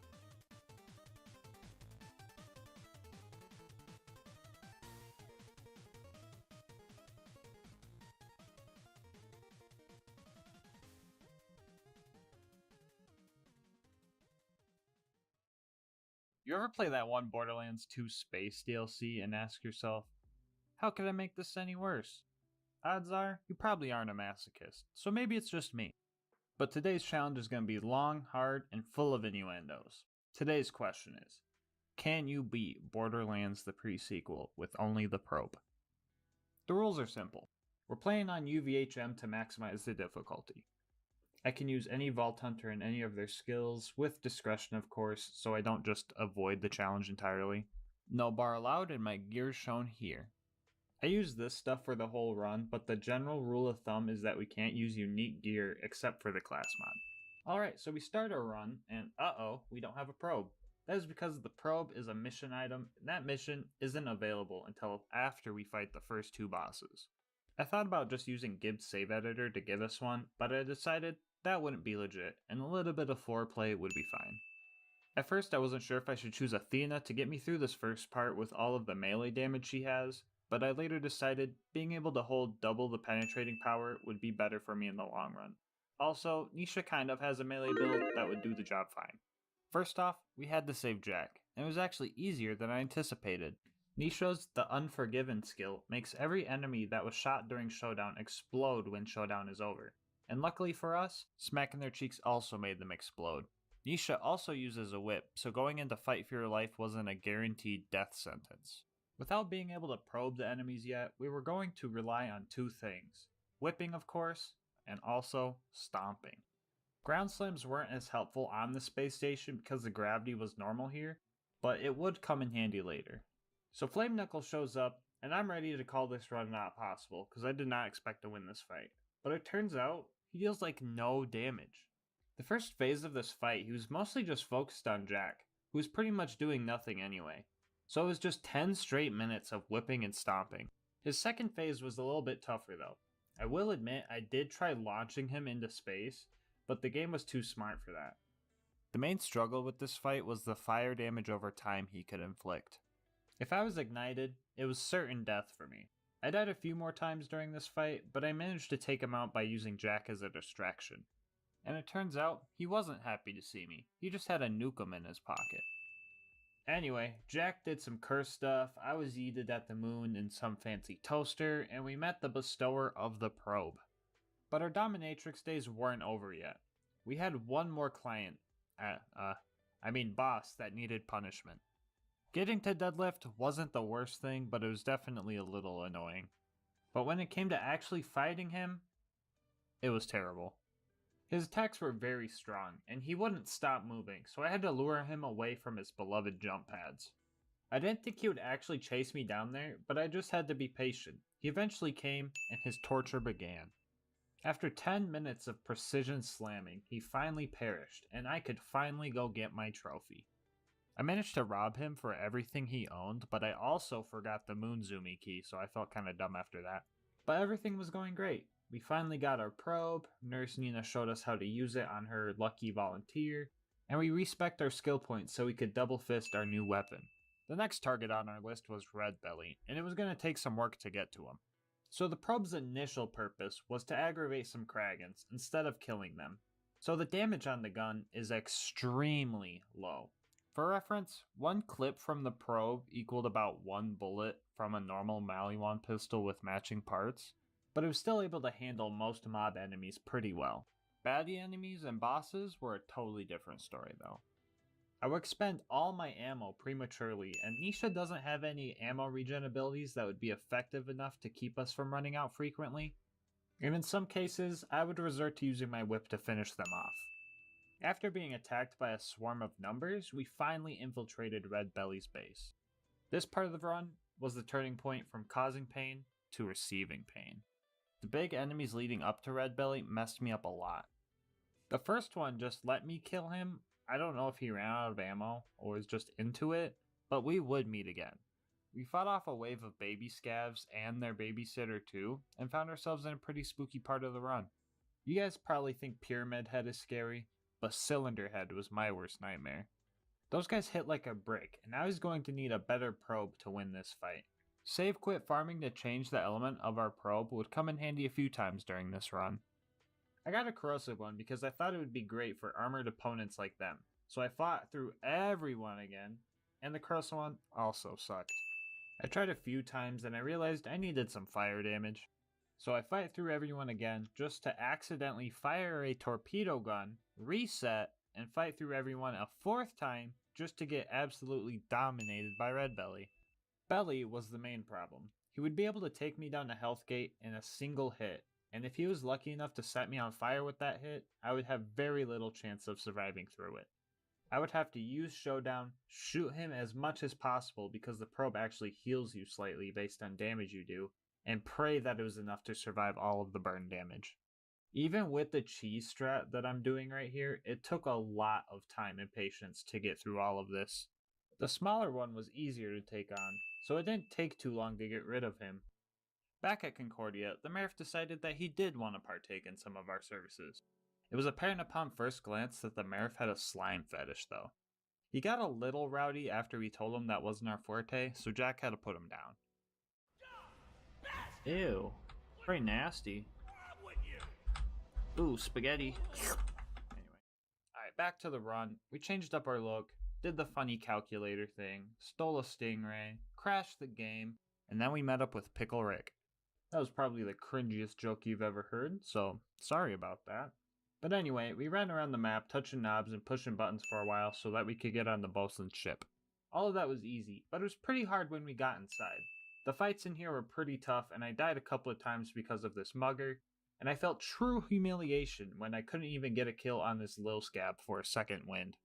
You ever play that one Borderlands 2 Space DLC and ask yourself, how could I make this any worse? Odds are, you probably aren't a masochist, so maybe it's just me. But today's challenge is going to be long, hard, and full of innuendos. Today's question is, can you beat Borderlands the pre-sequel with only the probe? The rules are simple. We're playing on UVHM to maximize the difficulty. I can use any Vault Hunter in any of their skills, with discretion of course, so I don't just avoid the challenge entirely. No bar allowed and my gear shown here. I use this stuff for the whole run, but the general rule of thumb is that we can't use unique gear except for the class mod. Alright, so we start our run, and uh-oh, we don't have a probe. That is because the probe is a mission item, and that mission isn't available until after we fight the first 2 bosses. I thought about just using Gibbs Save Editor to give us one, but I decided that wouldn't be legit, and a little bit of foreplay would be fine. At first I wasn't sure if I should choose Athena to get me through this first part with all of the melee damage she has, but I later decided being able to hold double the penetrating power would be better for me in the long run. Also, Nisha kind of has a melee build that would do the job fine. First off, we had to save Jack, and it was actually easier than I anticipated. Nisha's The Unforgiven skill makes every enemy that was shot during Showdown explode when Showdown is over. And luckily for us, smacking their cheeks also made them explode. Nisha also uses a whip, so going into Fight for Your Life wasn't a guaranteed death sentence. Without being able to probe the enemies yet, we were going to rely on two things. Whipping, of course, and also stomping. Ground slams weren't as helpful on the space station because the gravity was normal here, but it would come in handy later. So Flame Knuckle shows up, and I'm ready to call this run not possible because I did not expect to win this fight. But it turns out, he deals like no damage. The first phase of this fight, he was mostly just focused on Jack, who was pretty much doing nothing anyway. So it was just 10 straight minutes of whipping and stomping. His second phase was a little bit tougher though. I will admit I did try launching him into space, but the game was too smart for that. The main struggle with this fight was the fire damage over time he could inflict. If I was ignited, it was certain death for me. I died a few more times during this fight, but I managed to take him out by using Jack as a distraction. And it turns out, he wasn't happy to see me. He just had a nukem in his pocket. Anyway, Jack did some curse stuff, I was yeeted at the moon in some fancy toaster, and we met the bestower of the probe. But our dominatrix days weren't over yet. We had one more client, boss that needed punishment. Getting to deadlift wasn't the worst thing, but it was definitely a little annoying. But when it came to actually fighting him, it was terrible. His attacks were very strong, and he wouldn't stop moving, so I had to lure him away from his beloved jump pads. I didn't think he would actually chase me down there, but I just had to be patient. He eventually came, and his torture began. After 10 minutes of precision slamming, he finally perished, and I could finally go get my trophy. I managed to rob him for everything he owned, but I also forgot the Moonzoomy key, so I felt kinda dumb after that. But everything was going great. We finally got our probe, Nurse Nina showed us how to use it on her lucky volunteer, and we respect our skill points so we could double fist our new weapon. The next target on our list was Red Belly, and it was going to take some work to get to him. So the probe's initial purpose was to aggravate some Kragans instead of killing them. So the damage on the gun is extremely low. For reference, one clip from the probe equaled about one bullet from a normal Maliwan pistol with matching parts, but it was still able to handle most mob enemies pretty well. Baddie enemies and bosses were a totally different story though. I would expend all my ammo prematurely, and Nisha doesn't have any ammo regen abilities that would be effective enough to keep us from running out frequently, and in some cases, I would resort to using my whip to finish them off. After being attacked by a swarm of numbers, we finally infiltrated Red Belly's base. This part of the run was the turning point from causing pain to receiving pain. The big enemies leading up to Red Belly messed me up a lot. The first one just let me kill him. I don't know if he ran out of ammo or was just into it, but we would meet again. We fought off a wave of baby scavs and their babysitter too, and found ourselves in a pretty spooky part of the run. You guys probably think Pyramid Head is scary, but Cylinder Head was my worst nightmare. Those guys hit like a brick, and I was going to need a better probe to win this fight. Save quit farming to change the element of our probe would come in handy a few times during this run. I got a corrosive one because I thought it would be great for armored opponents like them, so I fought through everyone again, and the corrosive one also sucked. I tried a few times and I realized I needed some fire damage, so I fight through everyone again just to accidentally fire a torpedo gun, reset, and fight through everyone a fourth time just to get absolutely dominated by Red Belly. Belly was the main problem. He would be able to take me down the health gate in a single hit, and if he was lucky enough to set me on fire with that hit, I would have very little chance of surviving through it. I would have to use Showdown, shoot him as much as possible because the probe actually heals you slightly based on damage you do, and pray that it was enough to survive all of the burn damage. Even with the cheese strat that I'm doing right here, it took a lot of time and patience to get through all of this. The smaller one was easier to take on, so it didn't take too long to get rid of him. Back at Concordia, the Merif decided that he did want to partake in some of our services. It was apparent upon first glance that the Merif had a slime fetish though. He got a little rowdy after we told him that wasn't our forte, so Jack had to put him down. Ew, very nasty. Ooh, spaghetti. Anyway, alright, back to the run. We changed up our look, did the funny calculator thing, stole a stingray, crashed the game, and then we met up with Pickle Rick. That was probably the cringiest joke you've ever heard, so sorry about that. But anyway, we ran around the map touching knobs and pushing buttons for a while so that we could get on the bosun's ship. All of that was easy, but it was pretty hard when we got inside. The fights in here were pretty tough, and I died a couple of times because of this mugger, and I felt true humiliation when I couldn't even get a kill on this LilScab for a second wind.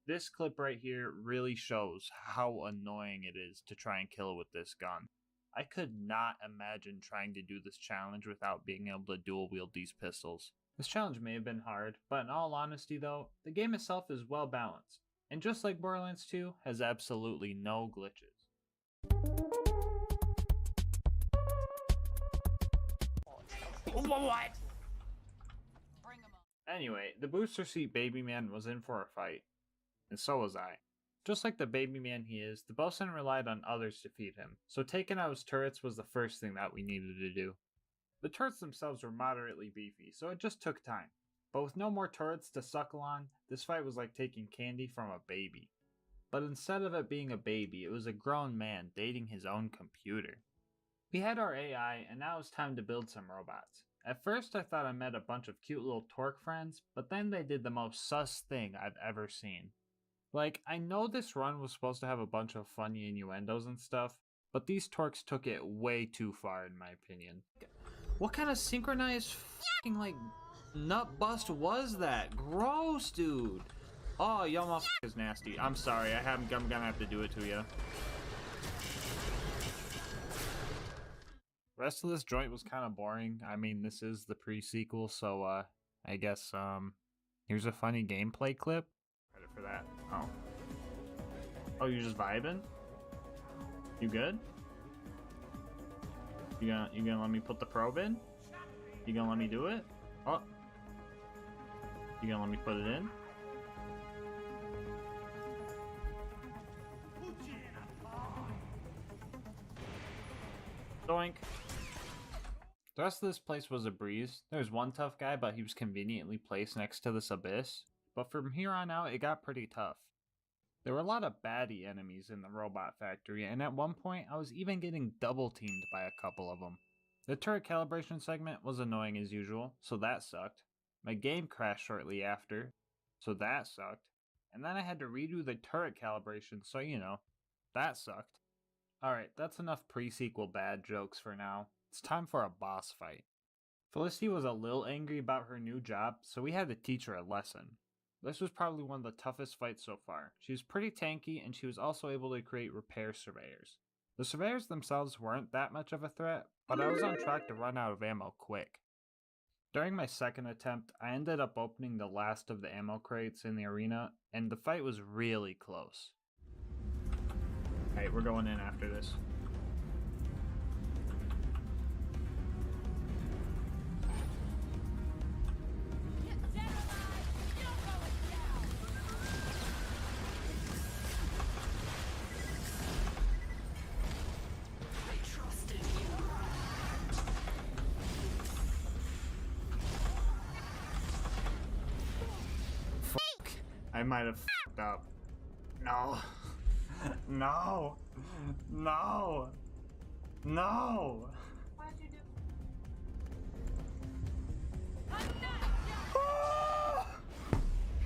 This clip right here really shows how annoying it is to try and kill with this gun. I could not imagine trying to do this challenge without being able to dual wield these pistols. This challenge may have been hard, but in all honesty though, the game itself is well balanced, and just like Borderlands 2, has absolutely no glitches. What? Anyway, the booster seat baby man was in for a fight, and so was I. Just like the baby man he is, the bosun relied on others to feed him, so taking out his turrets was the first thing that we needed to do. The turrets themselves were moderately beefy, so it just took time. But with no more turrets to suckle on, this fight was like taking candy from a baby. But instead of it being a baby, it was a grown man dating his own computer. We had our AI, and now it's time to build some robots. At first I thought I met a bunch of cute little Torque friends, but then they did the most sus thing I've ever seen. Like, I know this run was supposed to have a bunch of funny innuendos and stuff, but these Torques took it way too far in my opinion. What kind of synchronized f***ing like nut bust was that? Gross, dude! Oh, y'all motherfuckers nasty. I'm sorry, I'm gonna have to do it to you. Rest of this joint was kind of boring. I mean, this is the pre-sequel, so I guess here's a funny gameplay clip. Credit for that. Oh. Oh, you just vibing? You good? You gonna let me put the probe in? You gonna let me do it? Oh. You gonna let me put it in? Doink. The rest of this place was a breeze. There was one tough guy, but he was conveniently placed next to this abyss. But from here on out, it got pretty tough. There were a lot of baddie enemies in the robot factory, and at one point, I was even getting double teamed by a couple of them. The turret calibration segment was annoying as usual, so that sucked. My game crashed shortly after, so that sucked. And then I had to redo the turret calibration, so you know, that sucked. Alright, that's enough pre-sequel bad jokes for now. It's time for a boss fight. Felicity was a little angry about her new job, so we had to teach her a lesson. This was probably one of the toughest fights so far. She was pretty tanky, and she was also able to create repair surveyors. The surveyors themselves weren't that much of a threat, but I was on track to run out of ammo quick. During my second attempt, I ended up opening the last of the ammo crates in the arena, and the fight was really close. Alright, we're going in after this. I might have f***ed up. No. No. No. No. Why'd you do?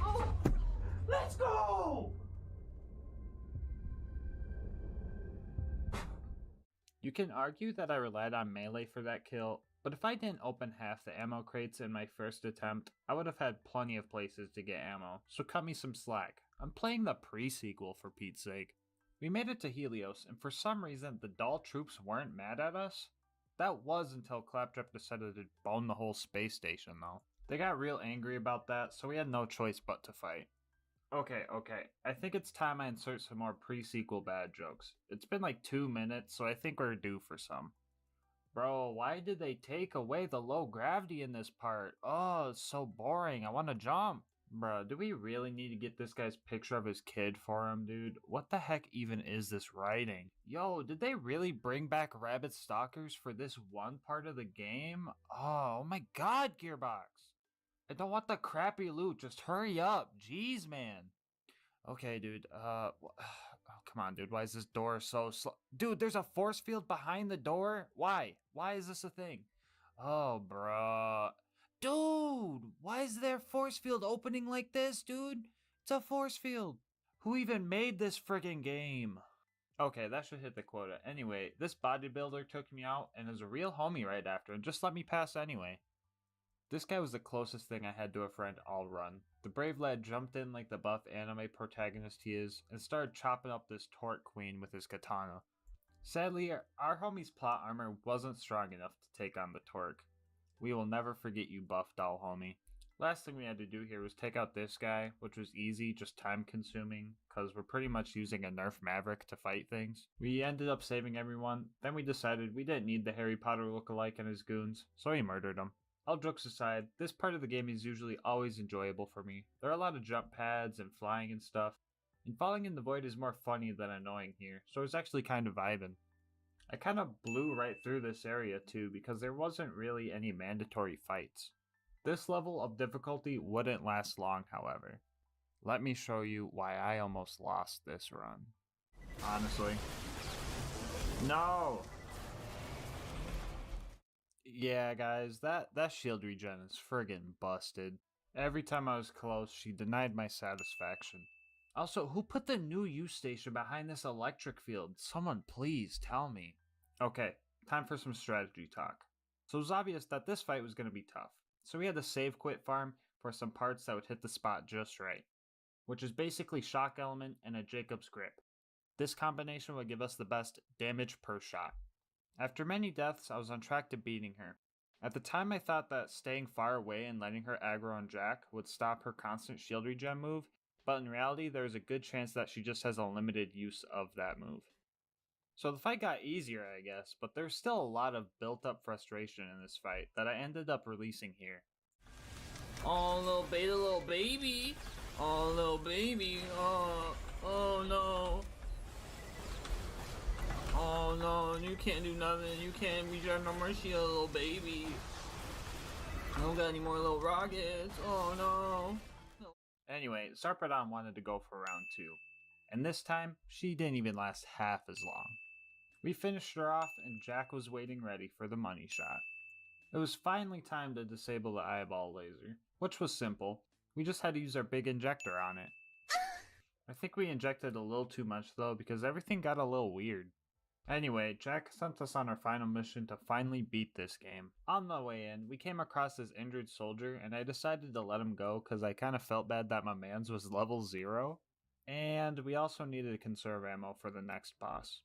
Oh, let's go! You can argue that I relied on melee for that kill, but if I didn't open half the ammo crates in my first attempt, I would have had plenty of places to get ammo, so cut me some slack. I'm playing the pre-sequel for Pete's sake. We made it to Helios, and for some reason the Dahl troops weren't mad at us. That was until Claptrap decided to bone the whole space station though. They got real angry about that, so we had no choice but to fight. Okay, I think it's time I insert some more pre-sequel bad jokes. It's been like 2 minutes, so I think we're due for some. Bro, why did they take away the low gravity in this part? Oh, it's so boring. I want to jump. Bro, do we really need to get this guy's picture of his kid for him, dude? What the heck even is this writing? Yo, did they really bring back rabbit stalkers for this one part of the game? Oh my god, Gearbox. I don't want the crappy loot, just hurry up. Jeez, man. Okay, dude, Oh, come on, dude. Why is this door so slow? Dude, there's a force field behind the door? Why? Why is this a thing? Oh, bruh. Dude, why is there a force field opening like this, dude? It's a force field. Who even made this friggin' game? Okay, that should hit the quota. Anyway, this bodybuilder took me out and is a real homie right after and just let me pass anyway. This guy was the closest thing I had to a friend all run. The brave lad jumped in like the buff anime protagonist he is and started chopping up this Torque Queen with his katana. Sadly, our homie's plot armor wasn't strong enough to take on the Torque. We will never forget you, buff doll homie. Last thing we had to do here was take out this guy, which was easy, just time consuming, because we're pretty much using a Nerf Maverick to fight things. We ended up saving everyone, then we decided we didn't need the Harry Potter lookalike and his goons, so we murdered him. All jokes aside, this part of the game is usually always enjoyable for me. There are a lot of jump pads and flying and stuff, and falling in the void is more funny than annoying here, so it's actually kind of vibing. I kind of blew right through this area too because there wasn't really any mandatory fights. This level of difficulty wouldn't last long, however. Let me show you why I almost lost this run. Honestly. No! Yeah, guys, that shield regen is friggin' busted. Every time I was close, she denied my satisfaction. Also, who put the new use station behind this electric field? Someone please tell me. Okay, time for some strategy talk. So it was obvious that this fight was going to be tough. So we had to save quit farm for some parts that would hit the spot just right, which is basically shock element and a Jacob's grip. This combination would give us the best damage per shot. After many deaths, I was on track to beating her. At the time I thought that staying far away and letting her aggro on Jack would stop her constant shield regen move, but in reality there is a good chance that she just has a limited use of that move. So the fight got easier, I guess, but there's still a lot of built-up frustration in this fight that I ended up releasing here. Oh, little beta, little baby. Oh, little baby. Oh no. Oh no, you can't do nothing. You can't regen no more shield, little baby. I don't got any more little rockets. Oh no. Anyway, Sarpedon wanted to go for round 2, and this time, she didn't even last half as long. We finished her off, and Jack was waiting ready for the money shot. It was finally time to disable the eyeball laser, which was simple. We just had to use our big injector on it. I think we injected a little too much though, because everything got a little weird. Anyway, Jack sent us on our final mission to finally beat this game. On the way in, we came across this injured soldier, and I decided to let him go because I kind of felt bad that my man's was level 0. And we also needed to conserve ammo for the next boss.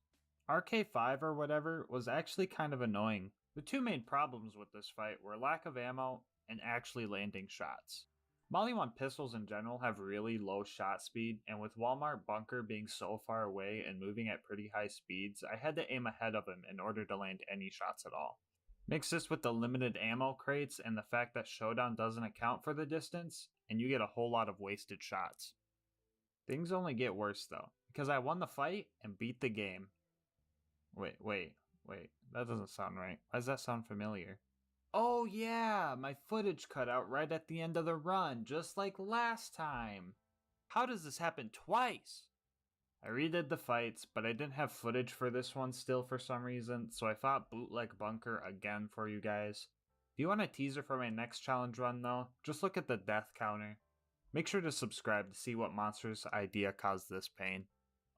RK5 or whatever was actually kind of annoying. The two main problems with this fight were lack of ammo and actually landing shots. Molly 1 pistols in general have really low shot speed, and with Walmart Bunker being so far away and moving at pretty high speeds, I had to aim ahead of him in order to land any shots at all. Mix this with the limited ammo crates and the fact that Showdown doesn't account for the distance, and you get a whole lot of wasted shots. Things only get worse though, because I won the fight and beat the game. Wait, that doesn't sound right. Why does that sound familiar? Oh yeah, my footage cut out right at the end of the run, just like last time. How does this happen twice? I redid the fights, but I didn't have footage for this one still for some reason, so I fought Bootleg Bunker again for you guys. If you want a teaser for my next challenge run though, just look at the death counter. Make sure to subscribe to see what monstrous idea caused this pain.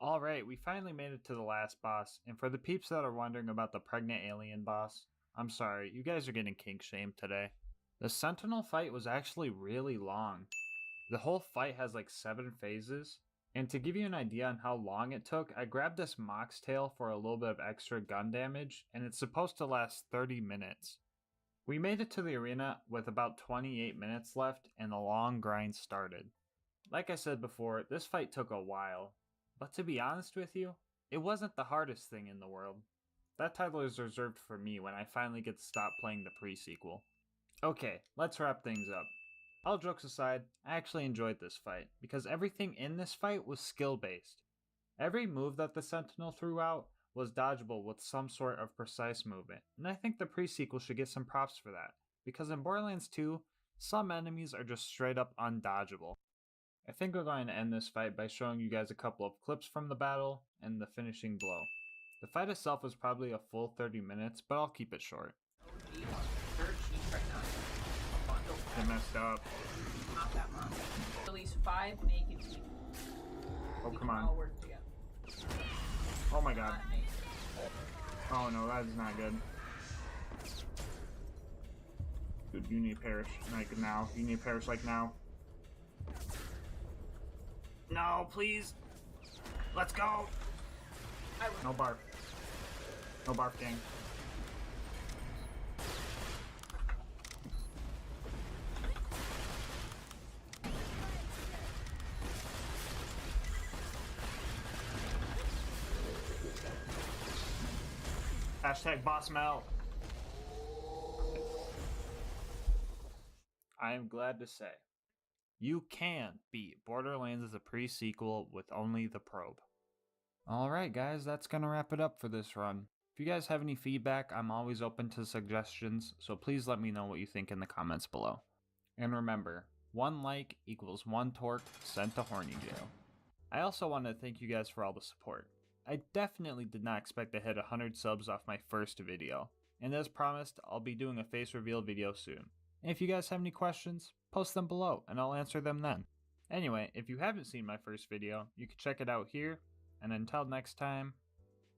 Alright, we finally made it to the last boss, and for the peeps that are wondering about the pregnant alien boss, I'm sorry, you guys are getting kink shamed today. The Sentinel fight was actually really long. The whole fight has like 7 phases, and to give you an idea on how long it took, I grabbed this Mox Tail for a little bit of extra gun damage, and it's supposed to last 30 minutes. We made it to the arena with about 28 minutes left, and the long grind started. Like I said before, this fight took a while. But to be honest with you, it wasn't the hardest thing in the world. That title is reserved for me when I finally get to stop playing the pre-sequel. Okay, let's wrap things up. All jokes aside, I actually enjoyed this fight, because everything in this fight was skill-based. Every move that the Sentinel threw out was dodgeable with some sort of precise movement, and I think the pre-sequel should get some props for that, because in Borderlands 2, some enemies are just straight up undodgeable. I think we're going to end this fight by showing you guys a couple of clips from the battle and the finishing blow. The fight itself was probably a full 30 minutes, but I'll keep it short. I messed up. Not that much. Release 5 naked people. Oh, We come can on. all work together. Oh my god. Oh no, that is not good. Dude, you need to perish like now. You need to perish like now. No, please. Let's go. No barf. No barf, gang. Hashtag boss melt. I am glad to say, you can beat Borderlands as a pre-sequel with only the probe. Alright guys, that's gonna wrap it up for this run. If you guys have any feedback, I'm always open to suggestions, so please let me know what you think in the comments below. And remember, 1 like equals 1 torque sent to horny jail. I also want to thank you guys for all the support. I definitely did not expect to hit 100 subs off my first video, and as promised, I'll be doing a face reveal video soon. And if you guys have any questions, post them below and I'll answer them then. Anyway, if you haven't seen my first video, you can check it out here, and until next time,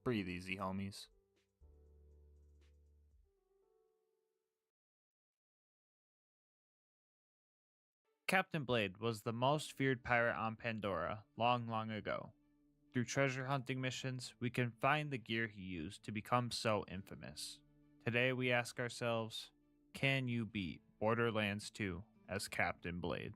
breathe easy, homies. Captain Blade was the most feared pirate on Pandora long, long ago. Through treasure hunting missions, we can find the gear he used to become so infamous. Today we ask ourselves, can you beat Borderlands 2 as Captain Blade?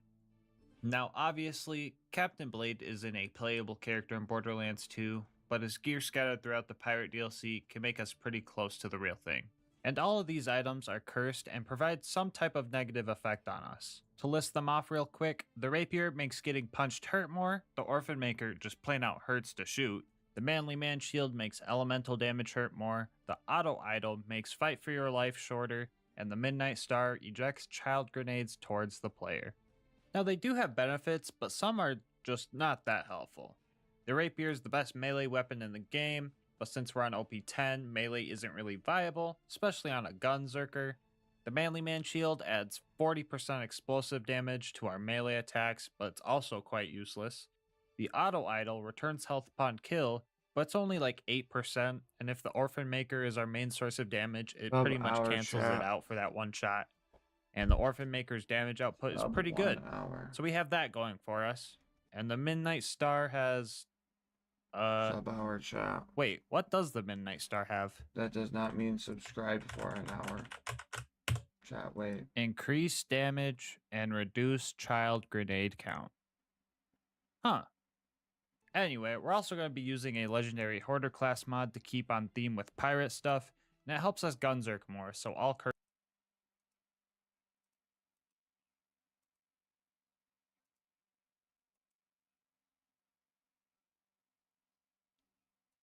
Now obviously, Captain Blade isn't a playable character in Borderlands 2, but his gear scattered throughout the pirate DLC can make us pretty close to the real thing. And all of these items are cursed and provide some type of negative effect on us. To list them off real quick, the rapier makes getting punched hurt more, the orphan maker just plain out hurts to shoot, the manly man shield makes elemental damage hurt more, the auto idol makes fight for your life shorter, and the midnight star ejects child grenades towards the player. Now they do have benefits, but some are just not that helpful. The rapier is the best melee weapon in the game, but since we're on OP10, melee isn't really viable, especially on a gunzerker. The Manly Man Shield adds 40% explosive damage to our melee attacks, but it's also quite useless. The Auto Idol returns health upon kill, but it's only like 8%, and if the Orphan Maker is our main source of damage, it pretty much cancels it out for that one shot. And the Orphan Maker's damage output is pretty good, so we have that going for us. And the Midnight Star has... Sub-hour chat. Wait, what does the Midnight Star have? That does not mean subscribe for an hour. Chat, wait. Increase damage and reduce child grenade count. Huh. Anyway, we're also going to be using a legendary Hoarder class mod to keep on theme with pirate stuff, and it helps us gunzerk more, so all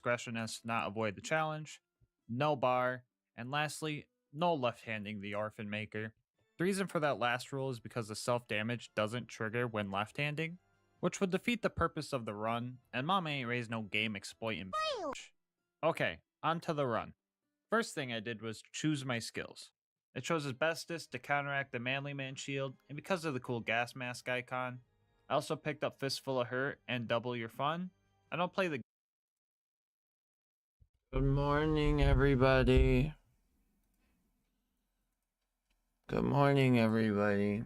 discretion as to not avoid the challenge, no bar, and lastly, no left-handing the Orphan Maker. The reason for that last rule is because the self-damage doesn't trigger when left-handing, which would defeat the purpose of the run, and mom ain't raised no game exploiting. Okay, on to the run. First thing I did was choose my skills. I chose Asbestos to counteract the Manly Man shield, and because of the cool gas mask icon. I also picked up Fistful of Hurt and Double Your Fun. I don't play the... Good morning, everybody. Good morning, everybody.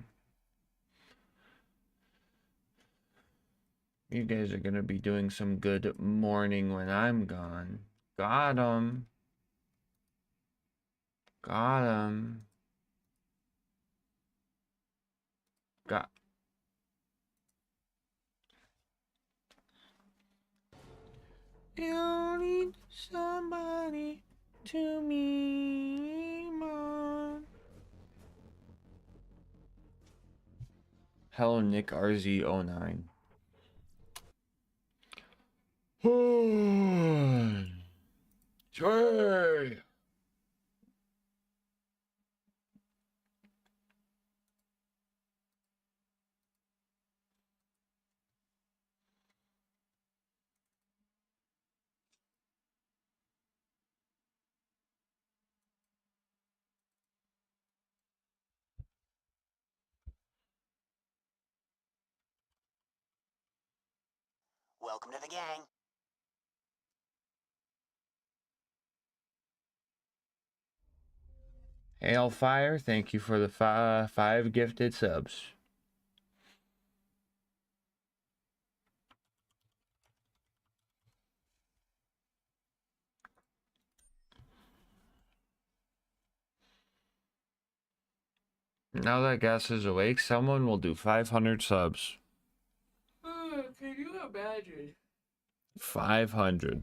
You guys are gonna be doing some good morning when I'm gone. Got him. Got him. Got. You need somebody to me, Mom. Hello, Nick RZ09. Trey. Welcome to the gang. Hailfire, thank you for the five gifted subs. Now that Gas is awake, someone will do 500 subs. Can you imagine? 500.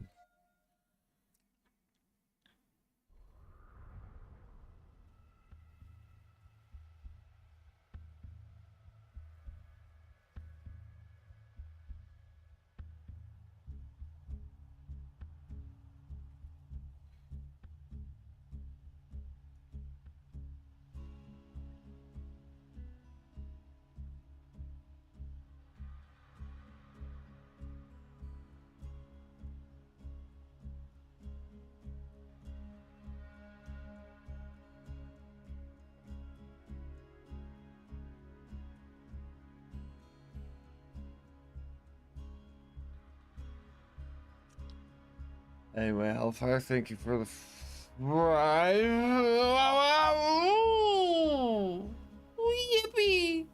Anyway, Hellfire, thank you for the five. Yippee!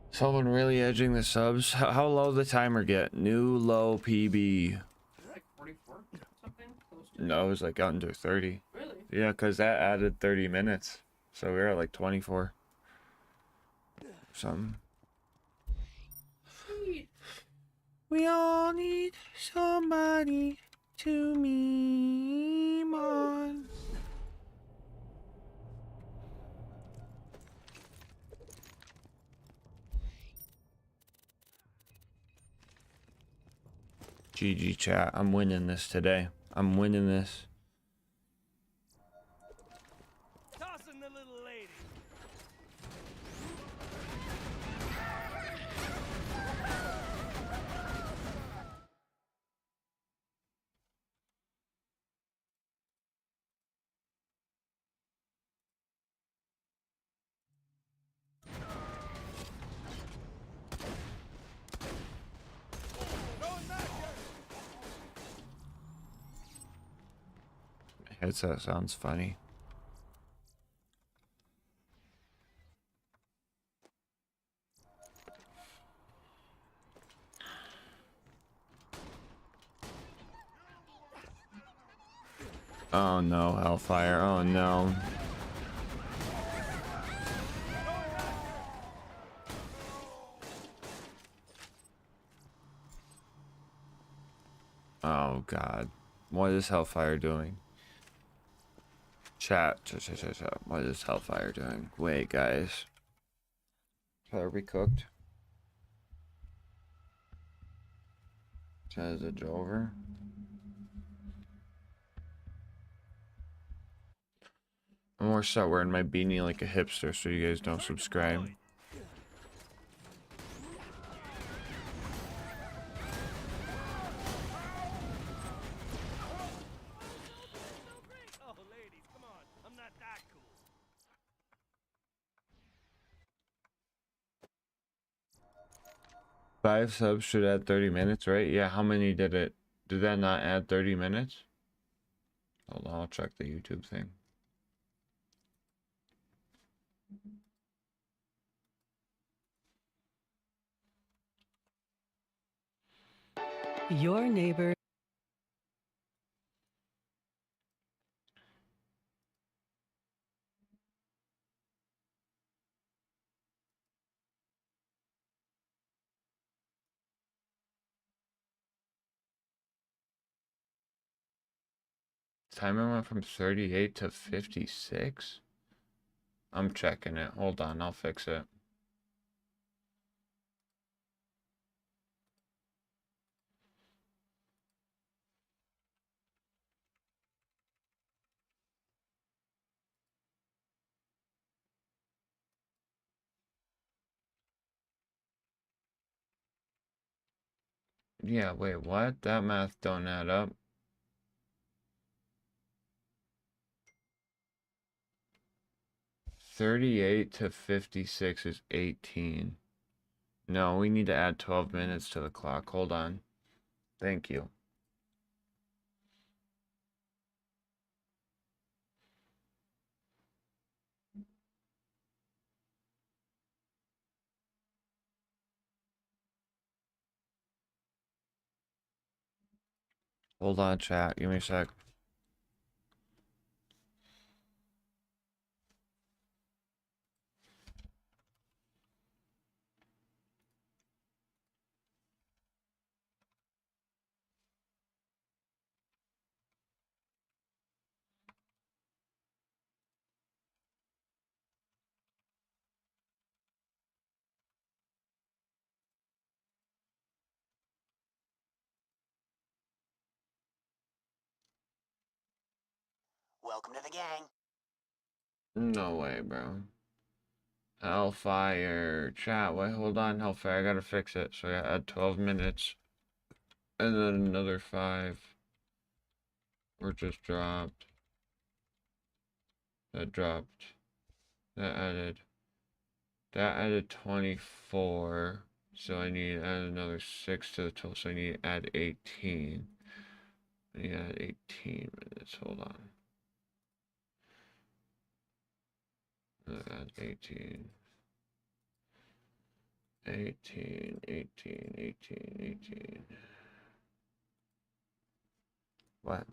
Someone really edging the subs. How low the timer get? New low PB. Like 44 something? Close to No, it was like under 30. Really? Yeah, because that added 30 minutes. So we were at like 24. Something. Sweet. We all need somebody to meme on. GG chat. I'm winning this today. I'm winning this. Tossing the little lady. Headset sounds funny. Oh no, Hellfire. Oh no. Oh god. What is Hellfire doing? Chat. What is Hellfire doing? Wait, guys. Are we cooked? Says it's over. I'm more so wearing my beanie like a hipster so you guys don't subscribe. Oh, ladies, come on. I'm not that cool. Five subs should add 30 minutes, right? Yeah, how many did it? Did that not add 30 minutes? Hold on, I'll check the YouTube thing. Your neighbor. Timer went from 38 to 56? I'm checking it. Hold on, I'll fix it. Yeah, wait, what? That math don't add up. 38 to 56 is 18. No, we need to add 12 minutes to the clock. Hold on. Thank you. Hold on, chat. Give me a sec. Welcome to the gang. No way, bro. Hellfire. Chat, wait, hold on, Hellfire. I gotta fix it. So I gotta add 12 minutes. And then another 5. Or just dropped. That dropped. That added 24. So I need to add another 6 to the total. So I need to add 18. I need to add 18 minutes. Hold on. Add 18. 18. What?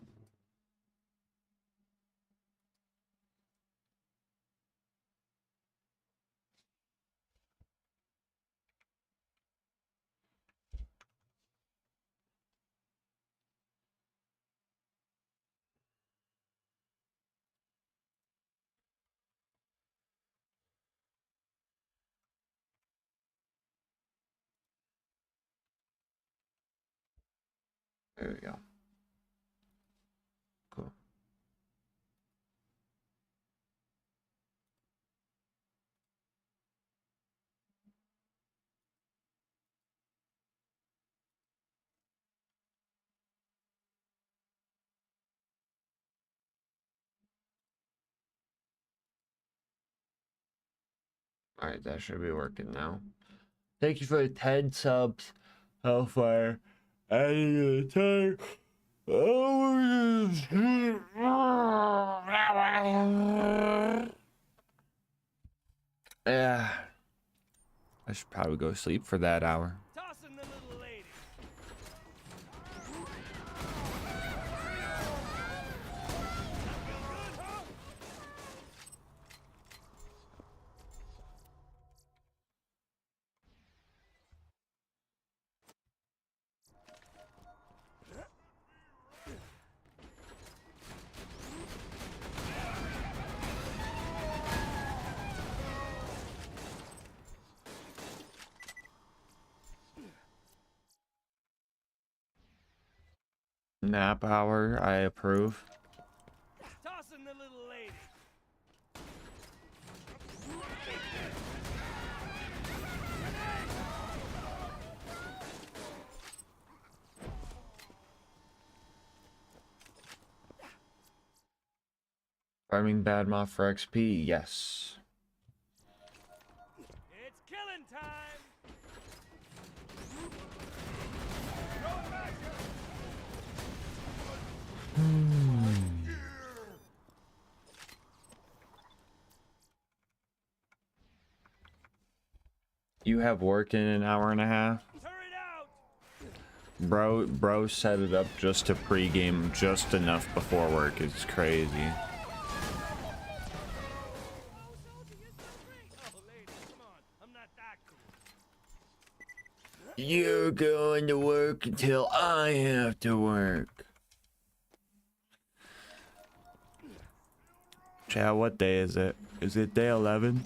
There we go. Cool. Alright, that should be working now. Thank you for the 10 subs, Hellfire. Adding the time. Yeah. I should probably go to sleep for that hour. Tossing the little lady. Nap hour, I approve. Tossing the little lady. Farming bad moth for XP, yes. It's killing time. You have work in an hour and a half? Bro set it up just to pregame just enough before work. It's crazy. You're going to work until I have to work. Chad, what day is it? Is it day 11?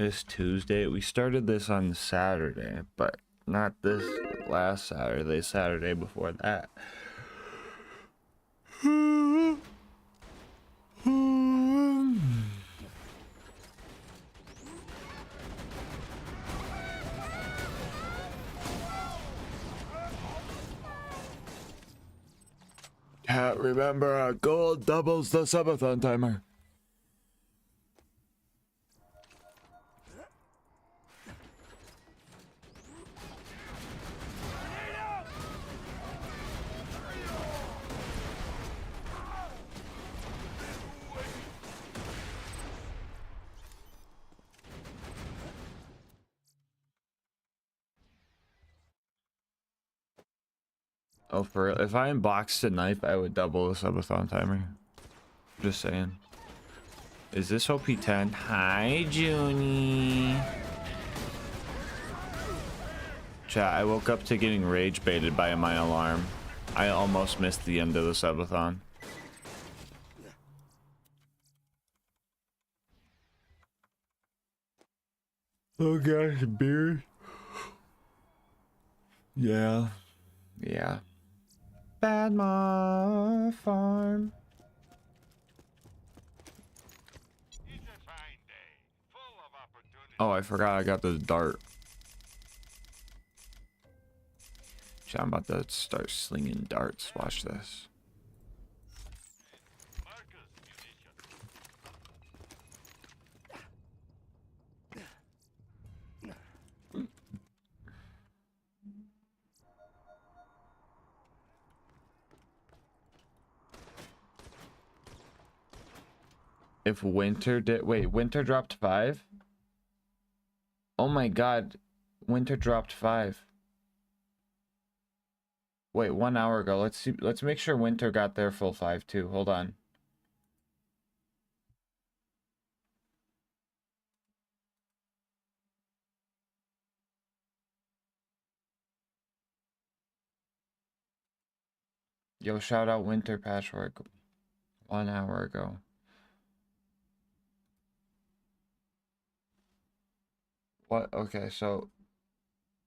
It's Tuesday. We started this on Saturday, but not this last Saturday, Saturday before that. Can't remember, gold doubles the subathon timer. Oh, for real? If I unboxed a knife, I would double the subathon timer. Just saying. Is this OP10? Hi, Junie. Chat, I woke up to getting rage baited by my alarm. I almost missed the end of the subathon. Oh gosh, beer. Yeah. Yeah. Bad Ma Farm. Oh, I forgot I got the dart. Chat, I'm about to start slinging darts. Watch this. If Winter did... Wait, Winter dropped 5? Oh my god. Winter dropped 5. Wait, 1 hour ago. Let's see. Let's make sure Winter got their full 5 too. Hold on. Yo, shout out Winter Patchwork. 1 hour ago. What? Okay, so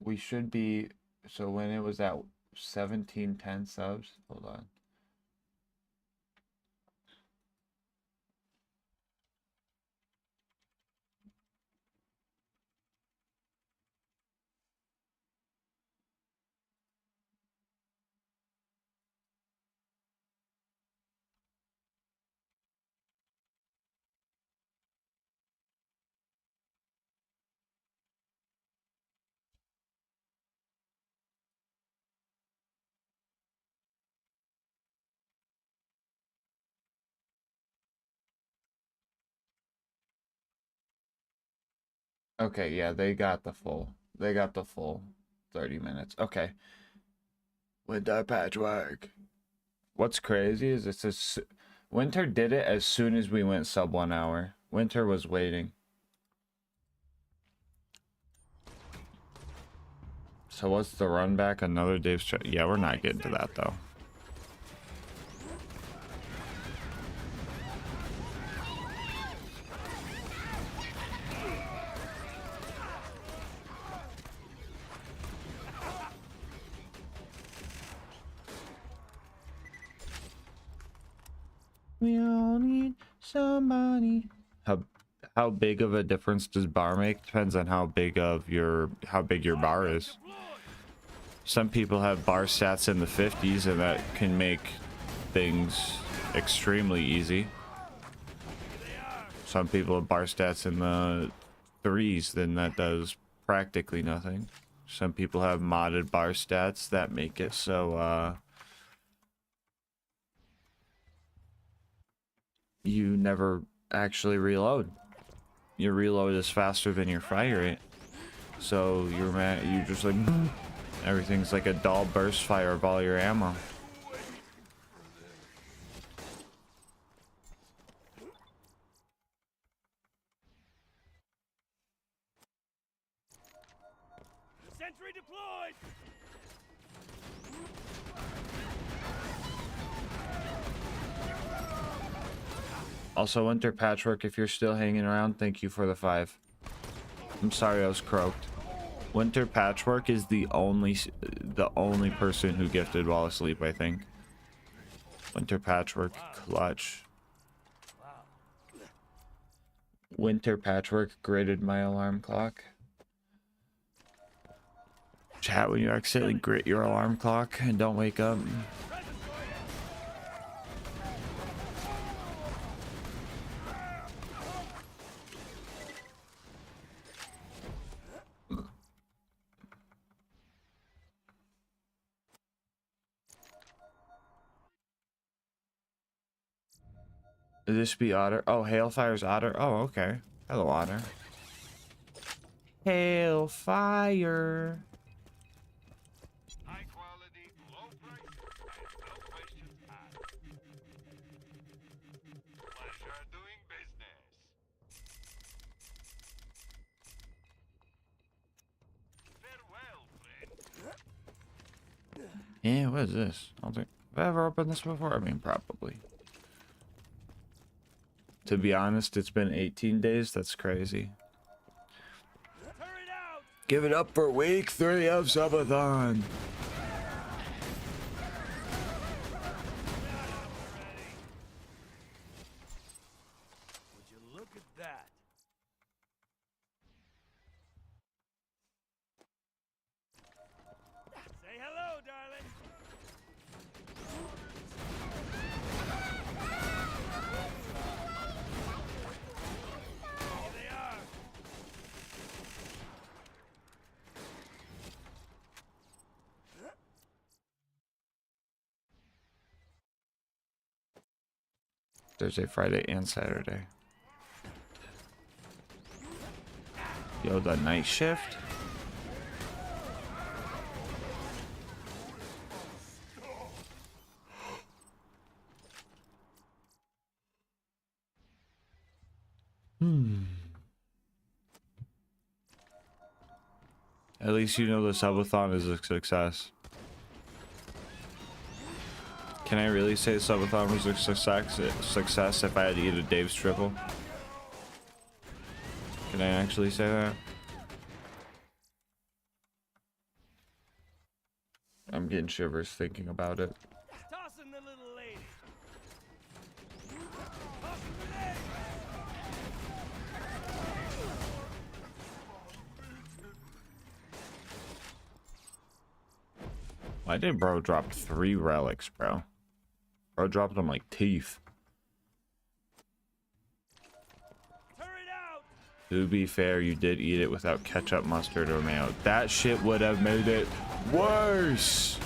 we should be... So when it was at 1710 subs, hold on. Okay, yeah, they got the full. They got the full 30 minutes. Okay. Winter Patchwork. What's crazy is it says Winter did it as soon as we went sub 1 hour. Winter was waiting. So what's the run back? Another Dave's chat. Yeah, we're not getting to that though. We all need somebody. How big of a difference does bar make? Depends on how big your bar is. Some people have bar stats in the 50s and that can make things extremely easy. Some people have bar stats in the 3s, then that does practically nothing. Some people have modded bar stats that make it so you never actually reload. Your reload is faster than your fire rate. So you just like everything's like a dull burst fire of all your ammo. Sentry deployed! Also, Winter Patchwork, if you're still hanging around, thank you for the 5. I'm sorry I was croaked. Winter Patchwork is the only person who gifted while asleep, I think. Winter Patchwork clutch. Winter Patchwork gritted my alarm clock. Chat, when you accidentally grit your alarm clock and don't wake up. Did this be Otter? Oh, Hailfire's Otter. Oh, okay. Hello, Otter. Hailfire. High quality, low price, and no questions asked. Pleasure doing business. Farewell, friend. Yeah, what is this? I don't think have I ever opened this before. I mean, probably. To be honest, it's been 18 days. That's crazy. Give it up for week 3 of Subathon. Would you look at that? Say hello, darling. Here they are. Thursday, Friday, and Saturday. Yo, the night shift. At least you know the subathon is a success. Can I really say subathon was a success if I had to eat a Dave's triple? Can I actually say that? I'm getting shivers thinking about it. Tossing the little lady. Why did bro drop 3 relics, bro? Bro dropped them like teeth. To be fair, you did eat it without ketchup, mustard, or mayo. That shit would have made it worse.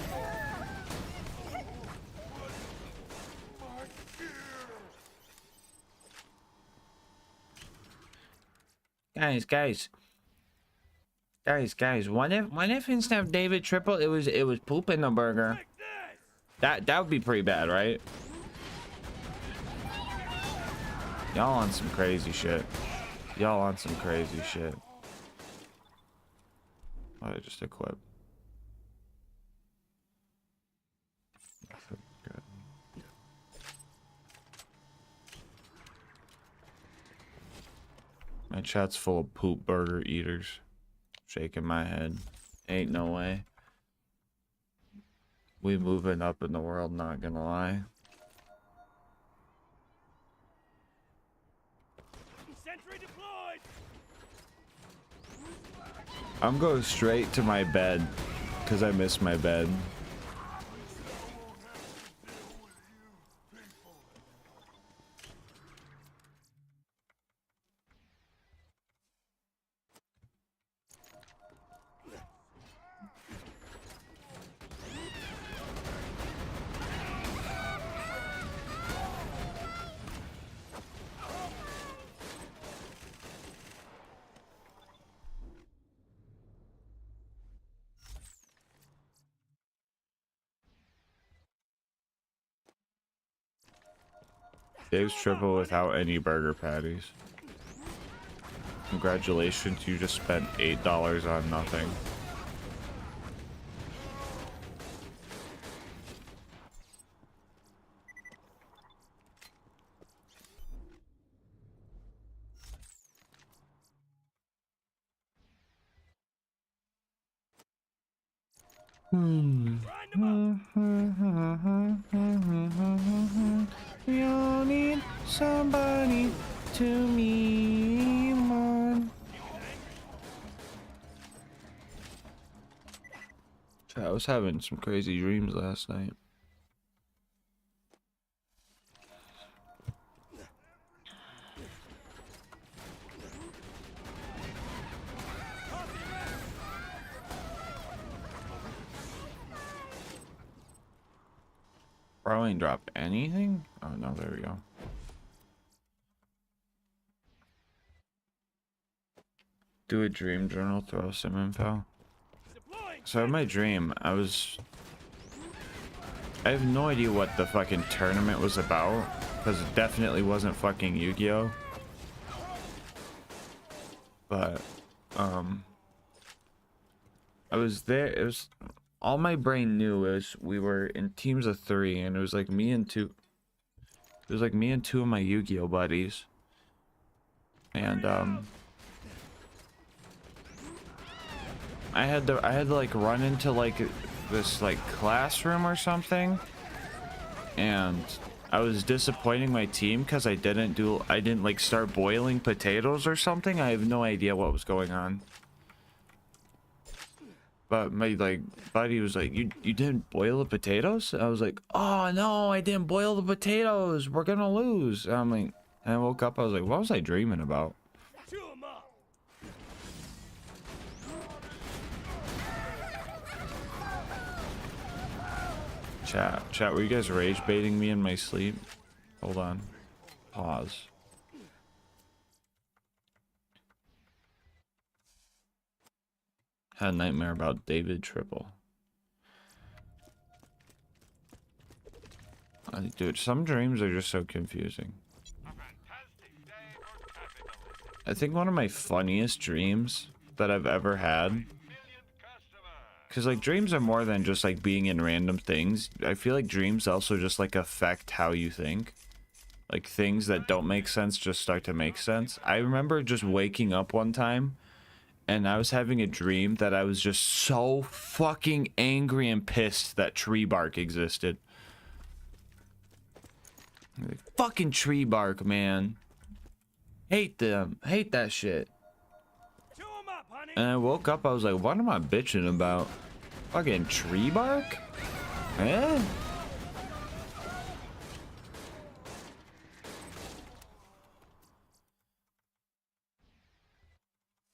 Guys. What if instead of David triple, it was poop in the burger? That would be pretty bad, right? Y'all on some crazy shit. Y'all on some crazy shit. Why did I just equip? Good. My chat's full of poop burger eaters. Shaking my head. Ain't no way. We moving up in the world, not gonna lie. Sentry deployed. I'm going straight to my bed because I miss my bed. Dave's triple without any burger patties. Congratulations, you just spent $8 on nothing. We all need somebody to meme on. I was having some crazy dreams last night. Bro ain't dropped anything? Oh no, there we go. Do a dream journal, throw some info. So in my dream, I have no idea what the fucking tournament was about, because it definitely wasn't fucking Yu-Gi-Oh! But, I was there, it was, all my brain knew was we were in teams of 3, and it was like me and two of my Yu-Gi-Oh! Buddies. And, I had to like run into like this like classroom or something, and I was disappointing my team because I didn't like start boiling potatoes or something. I have no idea what was going on, but my like buddy was like, you didn't boil the potatoes? I was like, oh no, I didn't boil the potatoes, we're gonna lose. And I'm like, and I woke up, I was like, what was I dreaming about? Chat, were you guys rage baiting me in my sleep? Hold on. Pause. Had a nightmare about David Triple. Dude, some dreams are just so confusing. I think one of my funniest dreams that I've ever had, because like dreams are more than just like being in random things. I feel like dreams also just like affect how you think. Like things that don't make sense just start to make sense. I remember just waking up one time and I was having a dream that I was just so fucking angry and pissed that tree bark existed. Like, fucking tree bark, man. Hate them. Hate that shit. And I woke up, I was like, what am I bitching about? Fucking tree bark? Eh?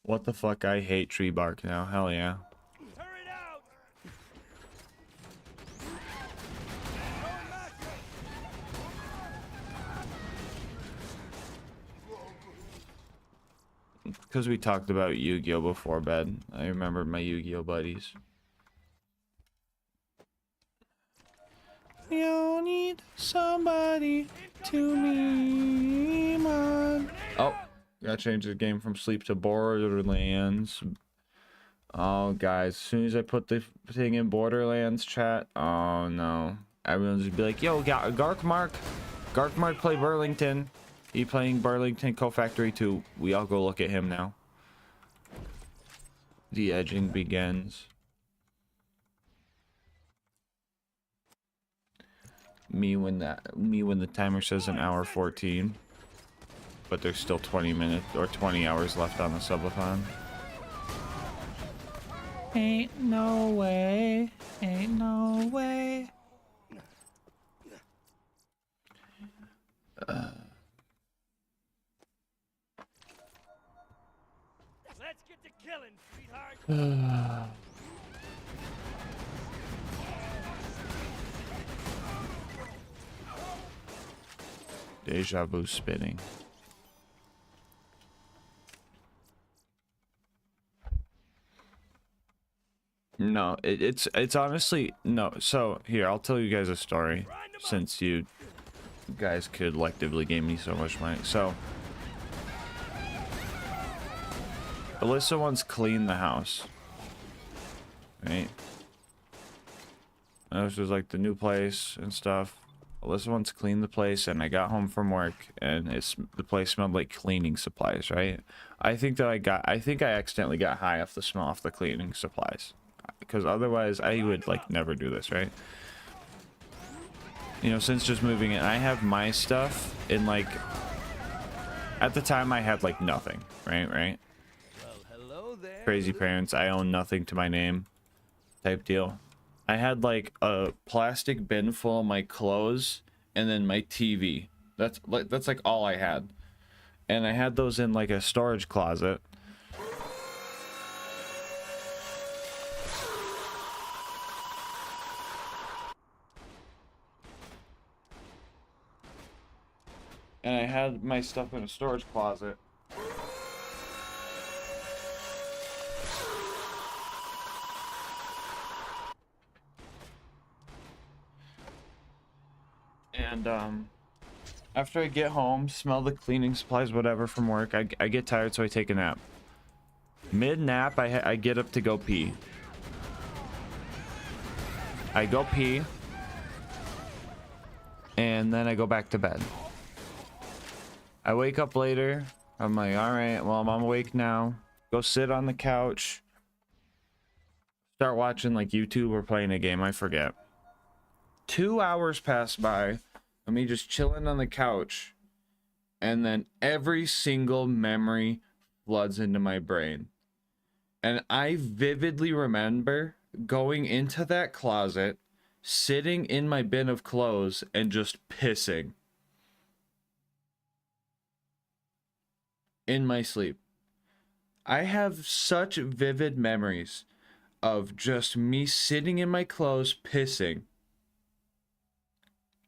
What the fuck? I hate tree bark now. Hell yeah. Because we talked about Yu-Gi-Oh! Before bed. I remember my Yu-Gi-Oh! Buddies. You need somebody to meme on. Oh, gotta change the game from Sleep to Borderlands. Oh, guys, as soon as I put the thing in Borderlands chat, oh no. Everyone's just be like, yo, Garkmark play Burlington. He playing Burlington Co-Factory 2. We all go look at him now. The edging begins. Me when the timer says an hour 14. But there's still 20 minutes or 20 hours left on the subathon. Ain't no way. Ain't no way. Let's get to killing, sweetheart. Deja vu spinning. No, it's honestly no. So here, I'll tell you guys a story since you guys collectively gave me so much money. So Alyssa wants clean the house, right? And this was like the new place and stuff. Alyssa wants to clean the place, and I got home from work, and the place smelled like cleaning supplies, right? I think I accidentally got high off the smell of the cleaning supplies, because otherwise I would like never do this, right? You know, since just moving it, I have my stuff in like, at the time I had like nothing, right? Crazy parents, I own nothing to my name type deal. I had like a plastic bin full of my clothes and then my TV. That's like all I had. And I had those in like a storage closet. And I had my stuff in a storage closet. And after I get home, smell the cleaning supplies, whatever, from work, I get tired, so I take a nap. Mid-nap, I get up to go pee. I go pee. And then I go back to bed. I wake up later. I'm like, alright, well, I'm awake now. Go sit on the couch. Start watching like YouTube or playing a game, I forget. 2 hours pass by of me just chilling on the couch. And then every single memory floods into my brain. And I vividly remember going into that closet, sitting in my bin of clothes, and just pissing. In my sleep. I have such vivid memories of just me sitting in my clothes, pissing.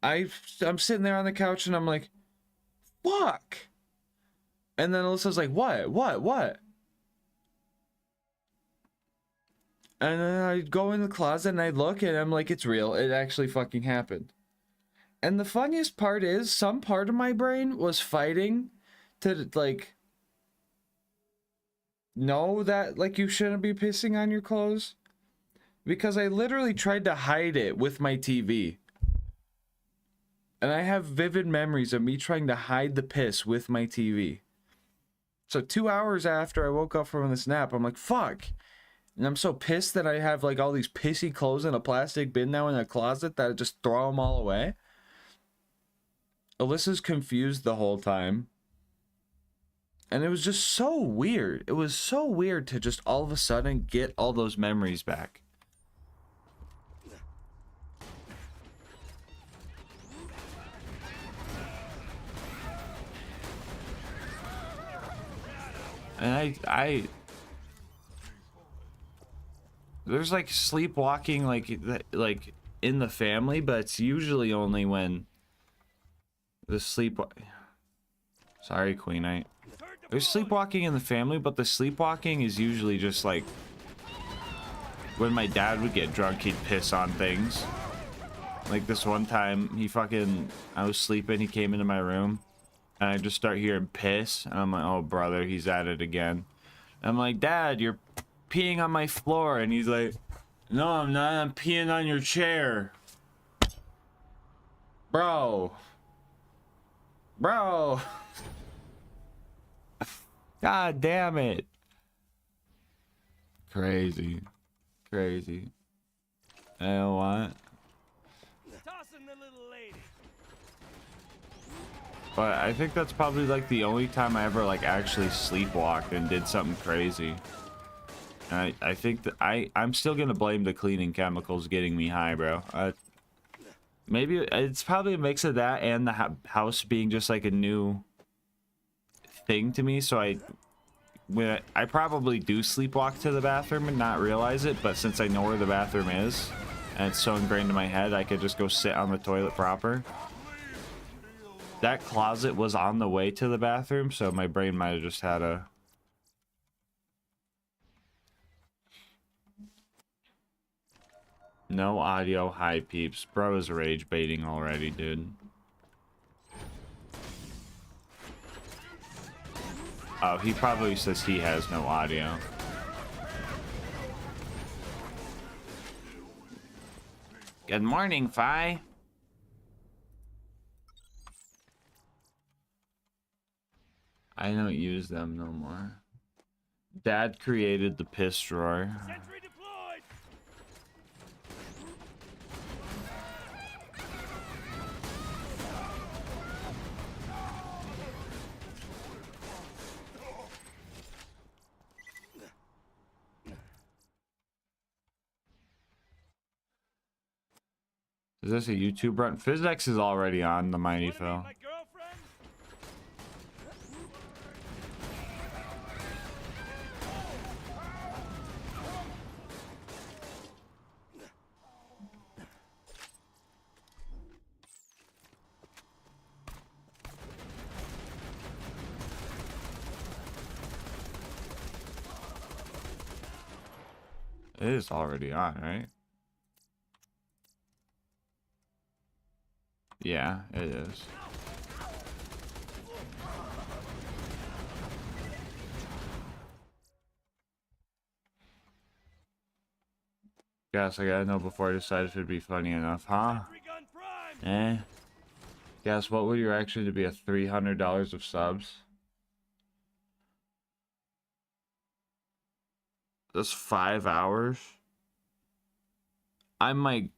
I'm sitting there on the couch and I'm like, fuck. And then Alyssa's like, what? And then I go in the closet and I look and I'm like, it's real. It actually fucking happened. And the funniest part is, some part of my brain was fighting to like know that like you shouldn't be pissing on your clothes. Because I literally tried to hide it with my TV. And I have vivid memories of me trying to hide the piss with my TV. So 2 hours after I woke up from this nap, I'm like, fuck. And I'm so pissed that I have like all these pissy clothes in a plastic bin now in a closet that I just throw them all away. Alyssa's confused the whole time. And it was just so weird. It was so weird to just all of a sudden get all those memories back. And I there's like sleepwalking like in the family, but it's usually only when the sorry, Queen. There's sleepwalking in the family, but the sleepwalking is usually just like when my dad would get drunk, he'd piss on things. Like this one time, I was sleeping, he came into my room, and I just start hearing piss, and I'm like, oh brother, he's at it again. And I'm like, Dad, you're peeing on my floor. And he's like, no, I'm not, I'm peeing on your chair. Bro. God damn it. Crazy. You know what? But I think that's probably like the only time I ever like actually sleepwalked and did something crazy. And I think that I'm still gonna blame the cleaning chemicals getting me high, bro. Maybe it's probably a mix of that and the house being just like a new thing to me. So I probably do sleepwalk to the bathroom and not realize it, but since I know where the bathroom is and it's so ingrained in my head, I could just go sit on the toilet proper. That closet was on the way to the bathroom, so my brain might have just had a... No audio, hi peeps. Bro is rage baiting already, dude. Oh, he probably says he has no audio. Good morning, Fi. I don't use them no more. Dad created the piss drawer. Is this a YouTube run? Physics is already on the Mighty Phil. It is already on, right? Yeah, it is. Guess I gotta know before I decide if it'd be funny enough, huh? Eh? Guess what would your reaction to be a $300 of subs? That's 5 hours? I might...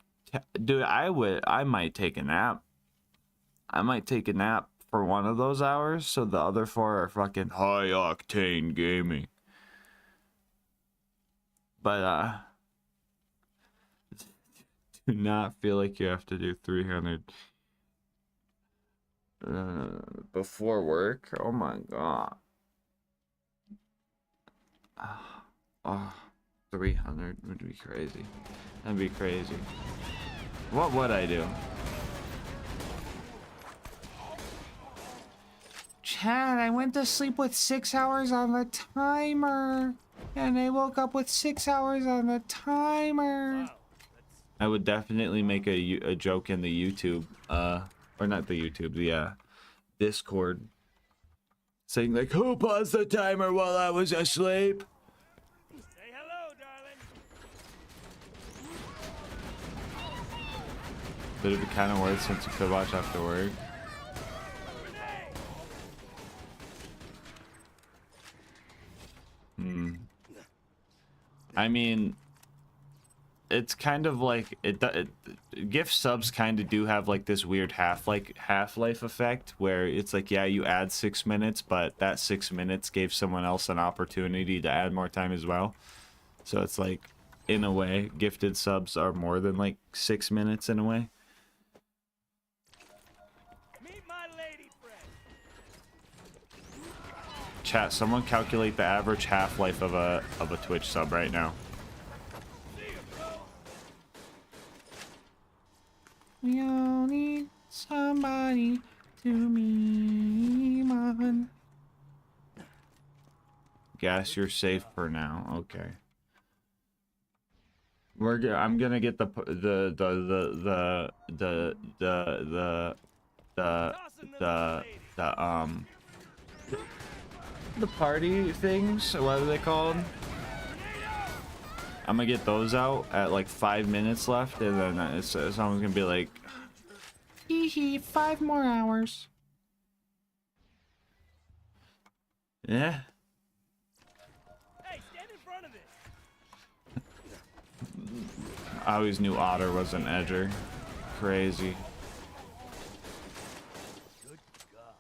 Dude, I might take a nap. I might take a nap for one of those hours, so the other 4 are fucking high-octane gaming. But, do not feel like you have to do 300 before work. Oh my god. Oh, 300 would be crazy. That'd be crazy. What would I do? Chad, I went to sleep with 6 hours on the timer. And I woke up with 6 hours on the timer. I would definitely make a joke in the YouTube, or not the YouTube, the Discord, saying like, who paused the timer while I was asleep? Say hello, darling. But it'd be kind of weird since you could watch after work. I mean, it's kind of like gift subs kind of do have like this weird half-life effect where it's like, yeah, you add 6 minutes, but that 6 minutes gave someone else an opportunity to add more time as well. So it's like, in a way, gifted subs are more than like 6 minutes in a way. Meet my lady friend. Chat, someone calculate the average half-life of a Twitch sub right now. We all need somebody to meme on. Guess you're safe for now. Okay. I'm gonna get the party things. What are they called? I'm gonna get those out at like 5 minutes left, and then someone's gonna be like, hee hee, 5 more hours. Yeah. Hey, stand in front of it. I always knew Otter was an edger. Crazy. Good God.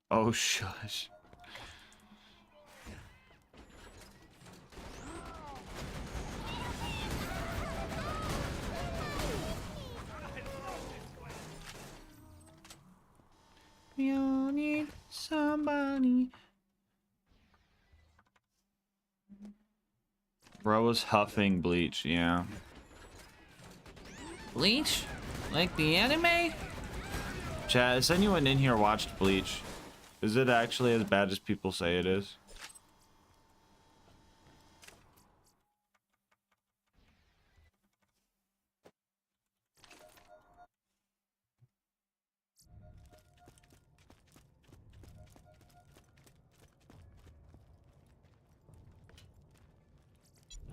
Oh, shush. We all need somebody. Bro was huffing bleach, yeah. Bleach? Like the anime? Chat, has anyone in here watched Bleach? Is it actually as bad as people say it is?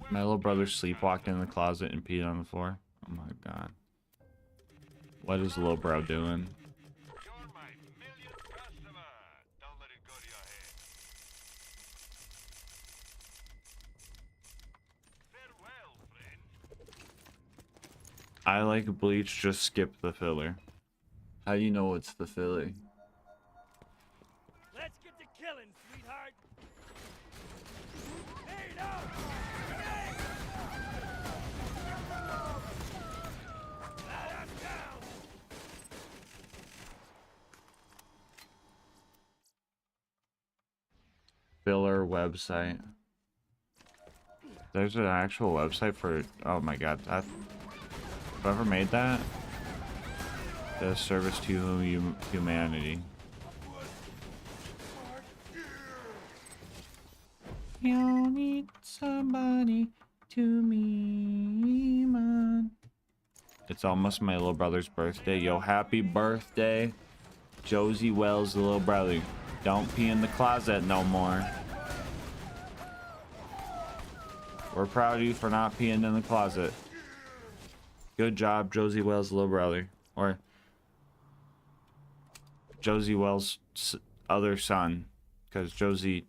My little brother sleepwalked in the closet and peed on the floor. Oh my god. What is little bro doing? I like Bleach, just skip the filler. How do you know it's the filler? Let's get to killing, sweet sweetheart. Hey, no! Hey! Let us down! Filler website. There's an actual website for. Oh my god, that. Whoever made that does service to humanity. You need somebody to me, man. It's almost my little brother's birthday. Yo, happy birthday, Josie Wells, the little brother. Don't pee in the closet no more. We're proud of you for not peeing in the closet. Good job, Josie Wells' little brother. Or Josie Wells' other son. Because Josie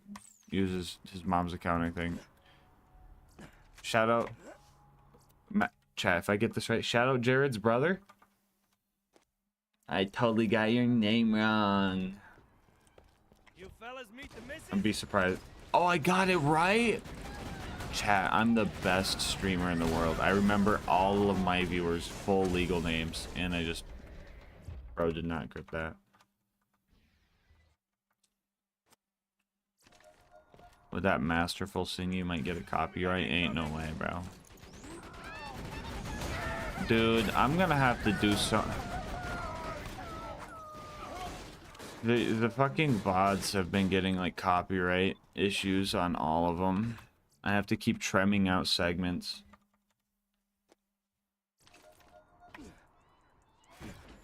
uses his mom's account, I think. Shout out... Chat, if I get this right. Shout out Jared's brother. I totally got your name wrong. You fellas meet the missus? I'd be surprised. Oh, I got it right? Chat, I'm the best streamer in the world. I remember all of my viewers' full legal names, and I just... Bro did not grip that. With that masterful singing, you might get a copyright. Ain't no way, bro. Dude, I'm gonna have to do some... The fucking VODs have been getting, like, copyright issues on all of them. I have to keep trimming out segments.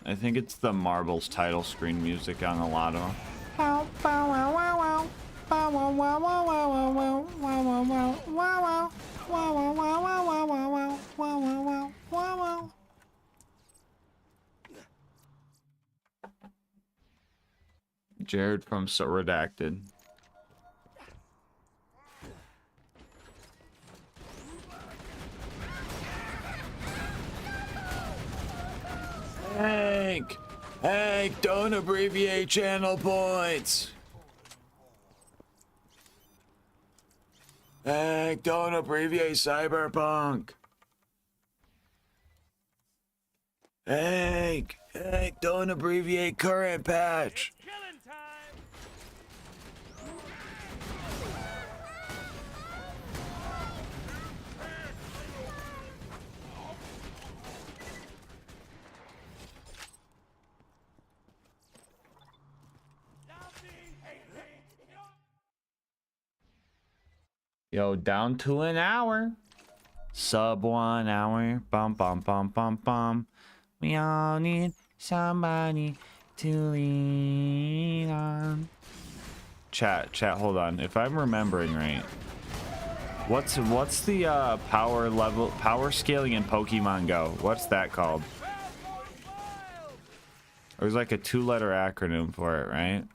I think it's the Marbles title screen music on a lot of them. Jared from So Redacted. Hank! Hank, don't abbreviate channel points! Hank, don't abbreviate Cyberpunk! Hank! Hank, don't abbreviate current patch! Yo, down to an hour. Sub 1 hour. Bum bum bum bum bum. We all need somebody to lean on. Chat, hold on. If I'm remembering right, what's the power scaling in Pokemon Go? What's that called? There's like a 2-letter acronym for it, right?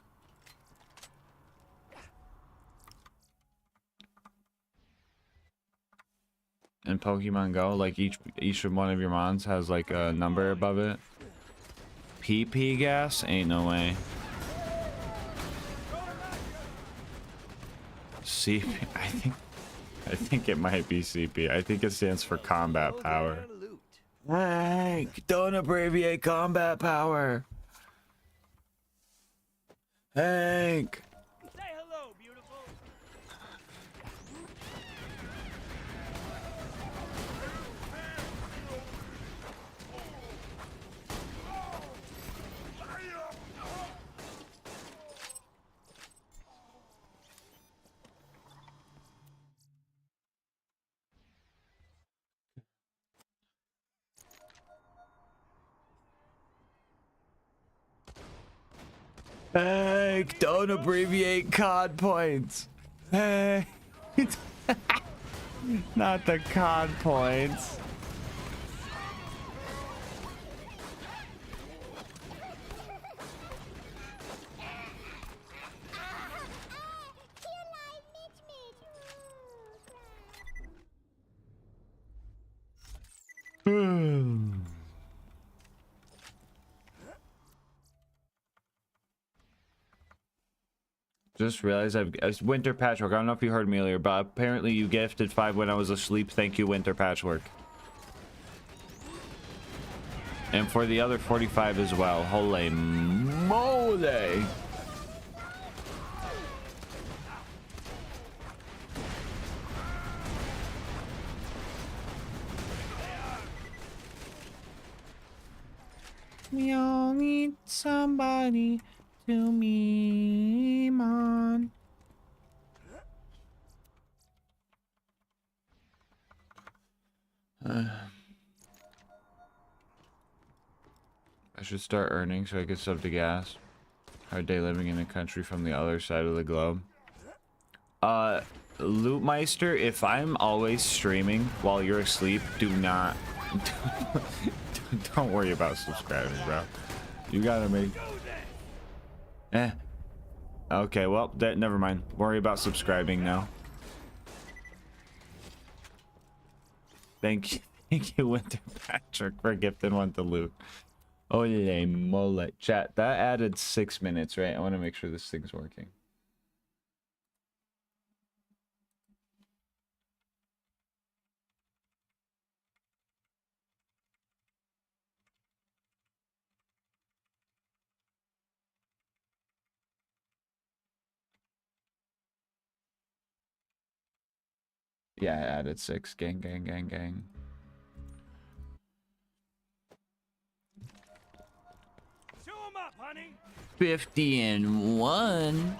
In Pokemon Go, like each one of your mons has like a number above it. PP gas? Ain't no way. CP? I think it might be CP. I think it stands for combat power. Hank, don't abbreviate combat power. Hank. Say hello, beautiful. Hank, don't abbreviate COD points. Hank. Not the COD points. Just realized Winter Patchwork. I don't know if you heard me earlier, but apparently you gifted 5 when I was asleep. Thank you, Winter Patchwork. And for the other 45 as well. Holy moly! We all need somebody to meme on. I should start earning so I can sub to gas. Hard day living in a country from the other side of the globe. Lootmeister, if I'm always streaming while you're asleep, do not... don't worry about subscribing, bro. You gotta make... Okay, well, never mind. Worry about subscribing now. Thank you, Winter Patrick, for gifting one to loot. Ole mole. Chat, that added 6 minutes, right? I want to make sure this thing's working. Yeah, I added 6. Gang, gang, gang, gang. Show 'em up, honey. 50-1.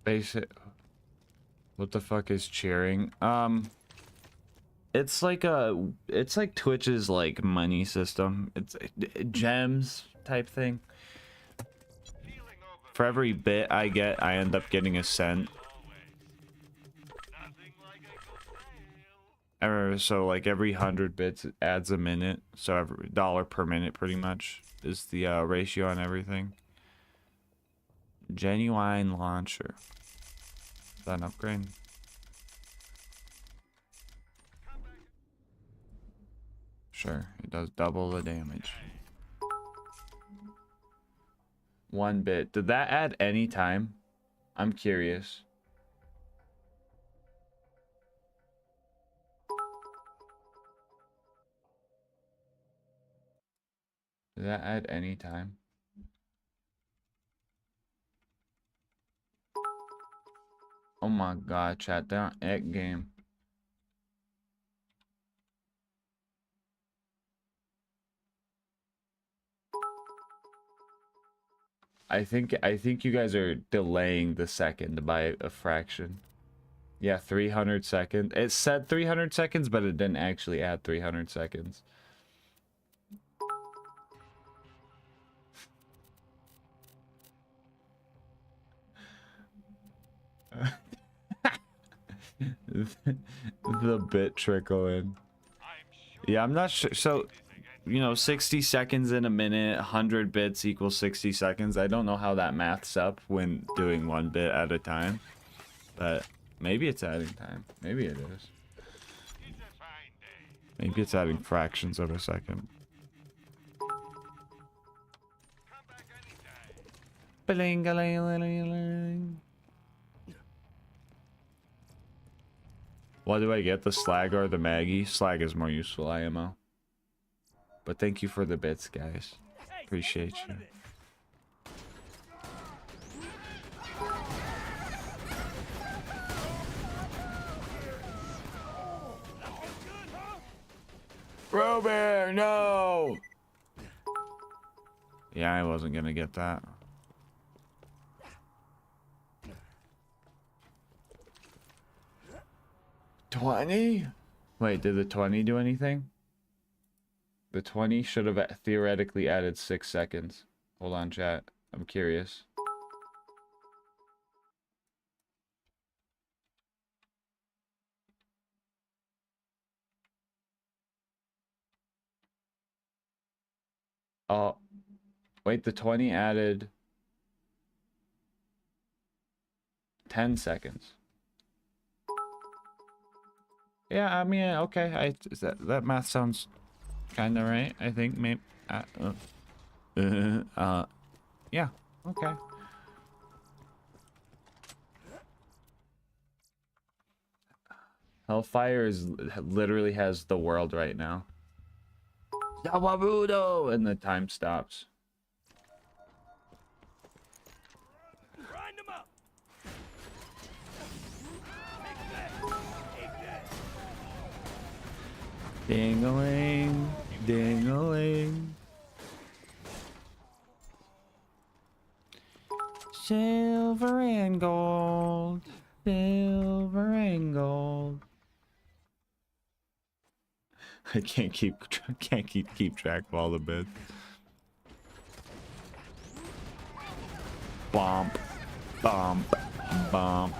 Basic. What the fuck is cheering? It's like Twitch's like money system. It's gems type thing. For every bit I get, I end up getting a cent. So like every 100 bits it adds a minute. So every dollar per minute pretty much is the ratio on everything. Genuine launcher. Is that an upgrade? Sure, it does double the damage. 1 bit. Did that add any time? I'm curious. Did that add any time? Oh my god, chat, they're on Egg game. I think you guys are delaying the second by a fraction. Yeah, 300 seconds. It said 300 seconds, but it didn't actually add 300 seconds. The bit trickle in. Yeah, I'm not sure. So, you know, 60 seconds in a minute, 100 bits equals 60 seconds. I don't know how that maths up when doing 1 bit at a time. But maybe it's adding time. Maybe it is. Maybe it's adding fractions of a second. Bling-a-ling-a-ling-a-ling. What do I get? The slag or the Maggie? Slag is more useful, IMO. But thank you for the bits, guys. Appreciate you. Robert, no! Yeah, I wasn't gonna get that. $20? Wait, did the 20 do anything? The 20 should have theoretically added 6 seconds. Hold on, chat. I'm curious. Oh, wait, the 20 added 10 seconds. Yeah, I mean, okay. That math sounds kind of right. I think maybe. Yeah. Okay. Hellfire literally has the world right now. Yawarudo! And the time stops. Grind 'em up. Ding-a-ling, ding-a-ling. Silver and gold, silver and gold. I can't keep track of all the bits. Bump, bump, bump.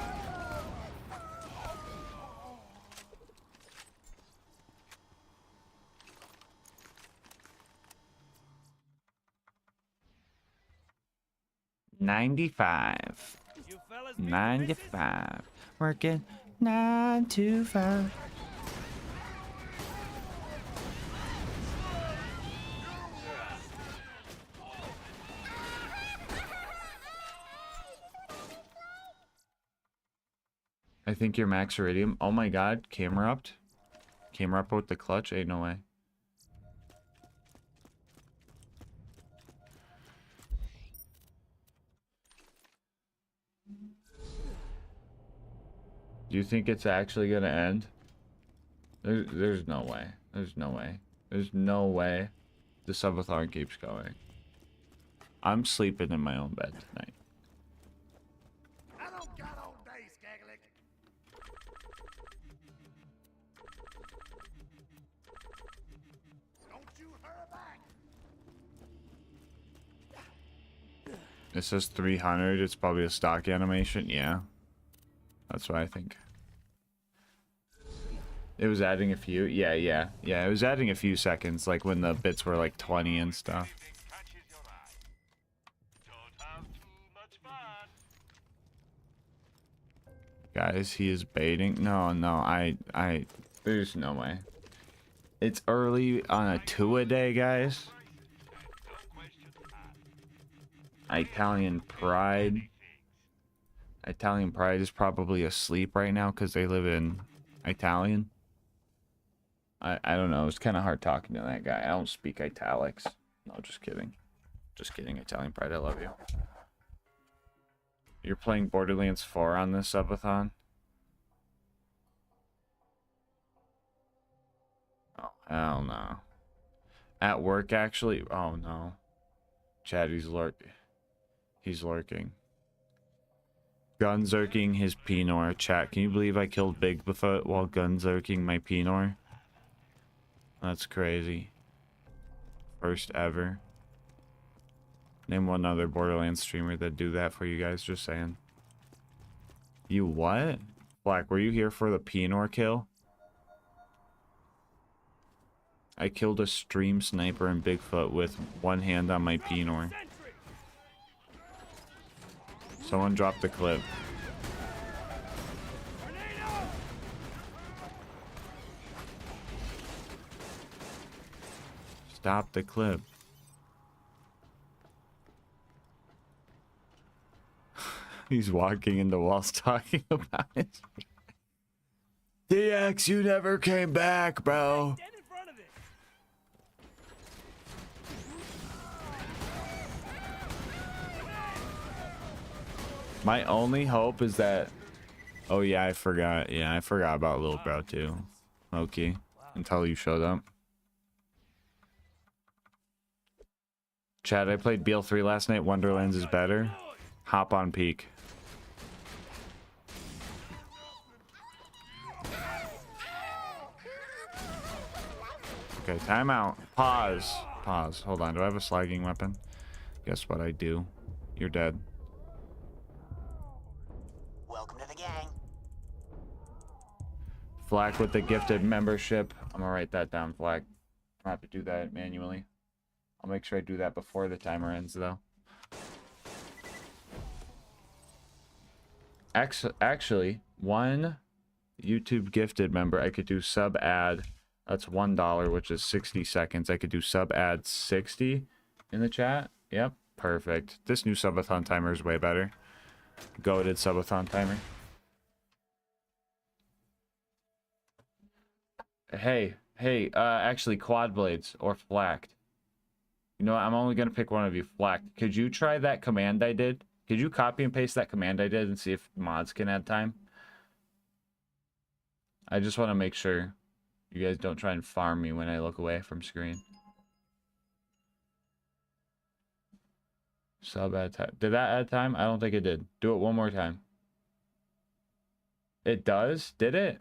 $95. 95. Working 9 to 5. I think you're max iridium. Oh my god, camera upped. Camera up with the clutch? Ain't no way. Do you think it's actually gonna end? There's no way. There's no way. There's no way the subathon keeps going. I'm sleeping in my own bed tonight. I don't got all day, Skagalick. Don't you hurry back. It says 300. It's probably a stock animation. Yeah. That's what I think. It was adding a few. Yeah. It was adding a few seconds, like when the bits were like 20 and stuff. Guys, he is baiting. No, there's no way. It's early on a 2-a-day, guys. Italian Pride. Italian Pride is probably asleep right now because they live in Italian. I don't know. It's kind of hard talking to that guy. I don't speak italics. No, just kidding. Just kidding, Italian Pride. I love you. You're playing Borderlands 4 on this subathon? Oh, hell no. At work, actually? Oh, no. Chad, he's lurking. Gun-zerking his Pinor. Chat, can you believe I killed Bigfoot while gun-zerking my Pinor? That's crazy. First ever. Name one other Borderlands streamer that do that for you guys, just saying. You what? Black, were you here for the Pinor kill? I killed a stream sniper and Bigfoot with one hand on my Pinor. Someone dropped the clip. Stop the clip. He's walking into walls talking about it. DX, you never came back, bro. My only hope is that... Oh yeah, I forgot. Yeah, I forgot about Lil Bro too. Okay. Until you showed up. Chad, I played BL3 last night. Wonderlands is better. Hop on peak. Okay, timeout. Pause. Pause. Hold on. Do I have a slagging weapon? Guess what I do. You're dead. Welcome to the gang. Flack with the gifted membership. I'm gonna write that down, Flack. I have to do that manually. I'll make sure I do that before the timer ends, though. Actually, one YouTube gifted member, I could do sub ad. That's $1, which is 60 seconds. I could do sub ad 60 in the chat. Yep, perfect. This new subathon timer is way better. Goated subathon timer. Hey, actually, quad blades or flacked. You know what? I'm only gonna pick one of you. Flacked. Could you try that command I did? Could you copy and paste that command I did and see if mods can add time? I just want to make sure you guys don't try and farm me when I look away from screen. Sub add time. Did that add time? I don't think it did. Do it one more time. It does? Did it?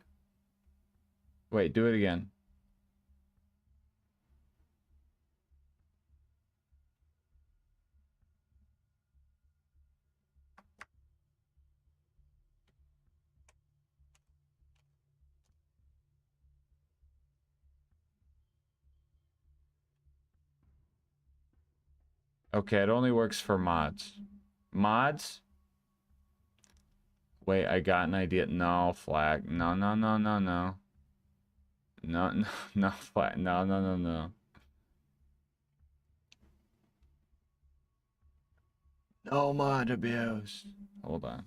Wait, do it again. Okay, it only works for mods. Mods? Wait, I got an idea. No, flag. No, no, no, no, no. No, no, no, flag. No, no, no, no. No mod abuse. Hold on.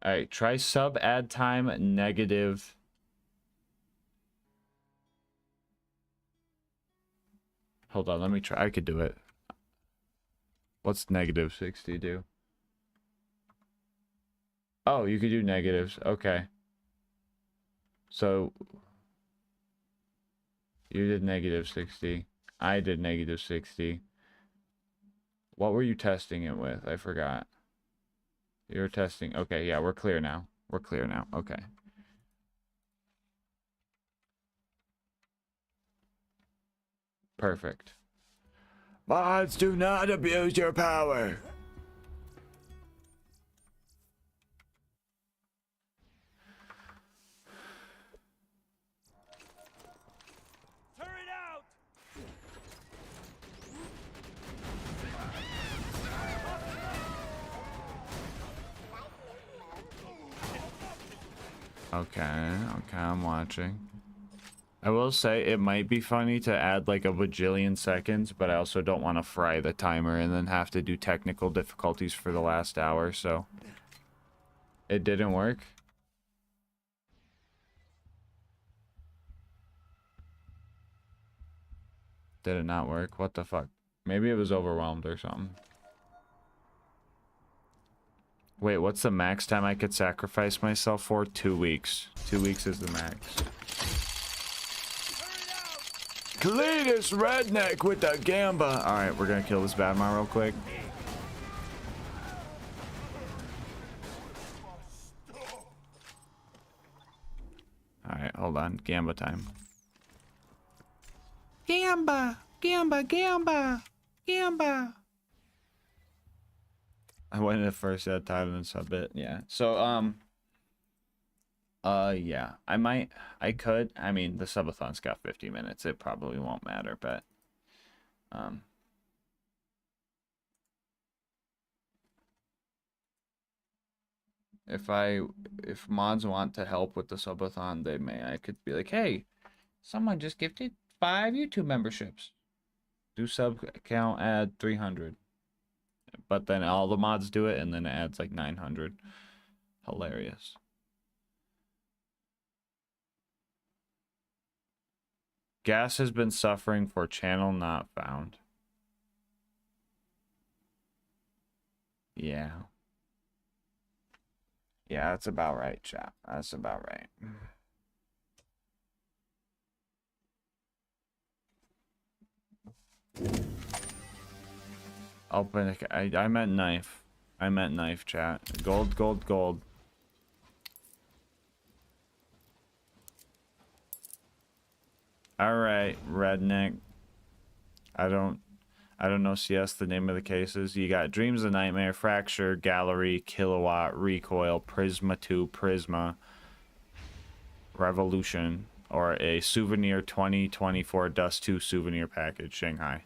All right, try sub add time negative. Hold on, let me try. I could do it. What's negative 60 do? Oh, you could do negatives. Okay. So you did negative 60. I did negative 60. What were you testing it with? I forgot. You're testing. Okay, yeah, we're clear now. We're clear now. Okay. Perfect. Mods, do not abuse your power. Turn it out! Okay, I'm watching. I will say it might be funny to add like a bajillion seconds, but I also don't want to fry the timer and then have to do technical difficulties for the last hour, so it didn't work. Did it not work? What the fuck? Maybe it was overwhelmed or something. Wait, what's the max time I could sacrifice myself for? 2 weeks. 2 weeks is the max. Cletus redneck with the gamba. All right, we're gonna kill this Badmar real quick. All right, hold on. Gamba time. Gamba, gamba, gamba, gamba. I went in the first at time and sub it. Yeah. So yeah. I could. I mean, the subathon's got 50 minutes. It probably won't matter, but if mods want to help with the subathon, they may. I could be like, hey, someone just gifted 5 YouTube memberships. Do sub count, add 300. But then all the mods do it, and then it adds like 900. Hilarious. Gas has been suffering for channel not found. Yeah. Yeah, that's about right, chat. That's about right. Open it. I meant knife. I meant knife, chat. Gold, gold, gold. Alright, redneck. I don't I don't know CS the name of the cases. You got Dreams of Nightmare, Fracture, Gallery, Kilowatt, Recoil, Prisma 2, Prisma, Revolution, or a Souvenir 2024 Dust 2 Souvenir Package, Shanghai.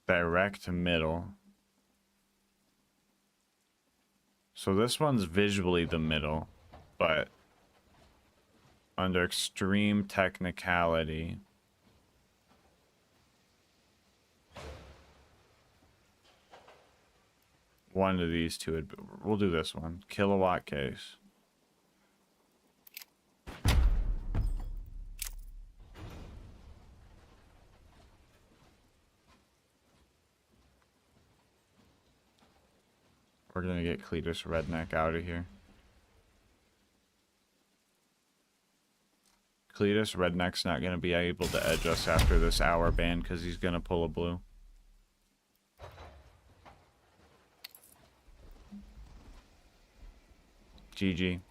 Direct middle. So this one's visually the middle, but under extreme technicality, one of these two would, we'll do this one. Kilowatt case. We're gonna get Cletus Redneck out of here. Cletus Redneck's not gonna be able to edge us after this hour ban because he's gonna pull a blue. GG.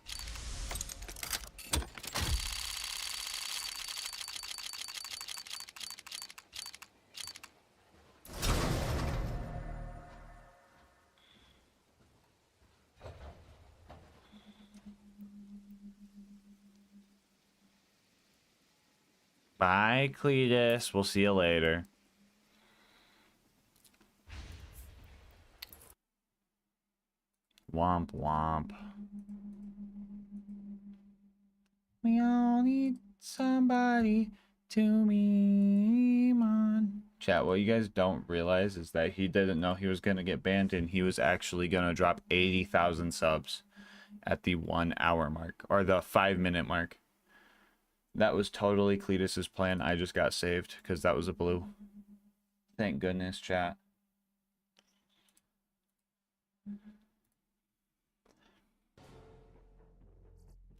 Bye, Cletus. We'll see you later. Womp womp. We all need somebody to meme on. Chat, what you guys don't realize is that he didn't know he was going to get banned and he was actually going to drop 80,000 subs at the 1 hour mark, or the 5-minute mark. That was totally Cletus's plan. I just got saved because that was a blue. Thank goodness, chat.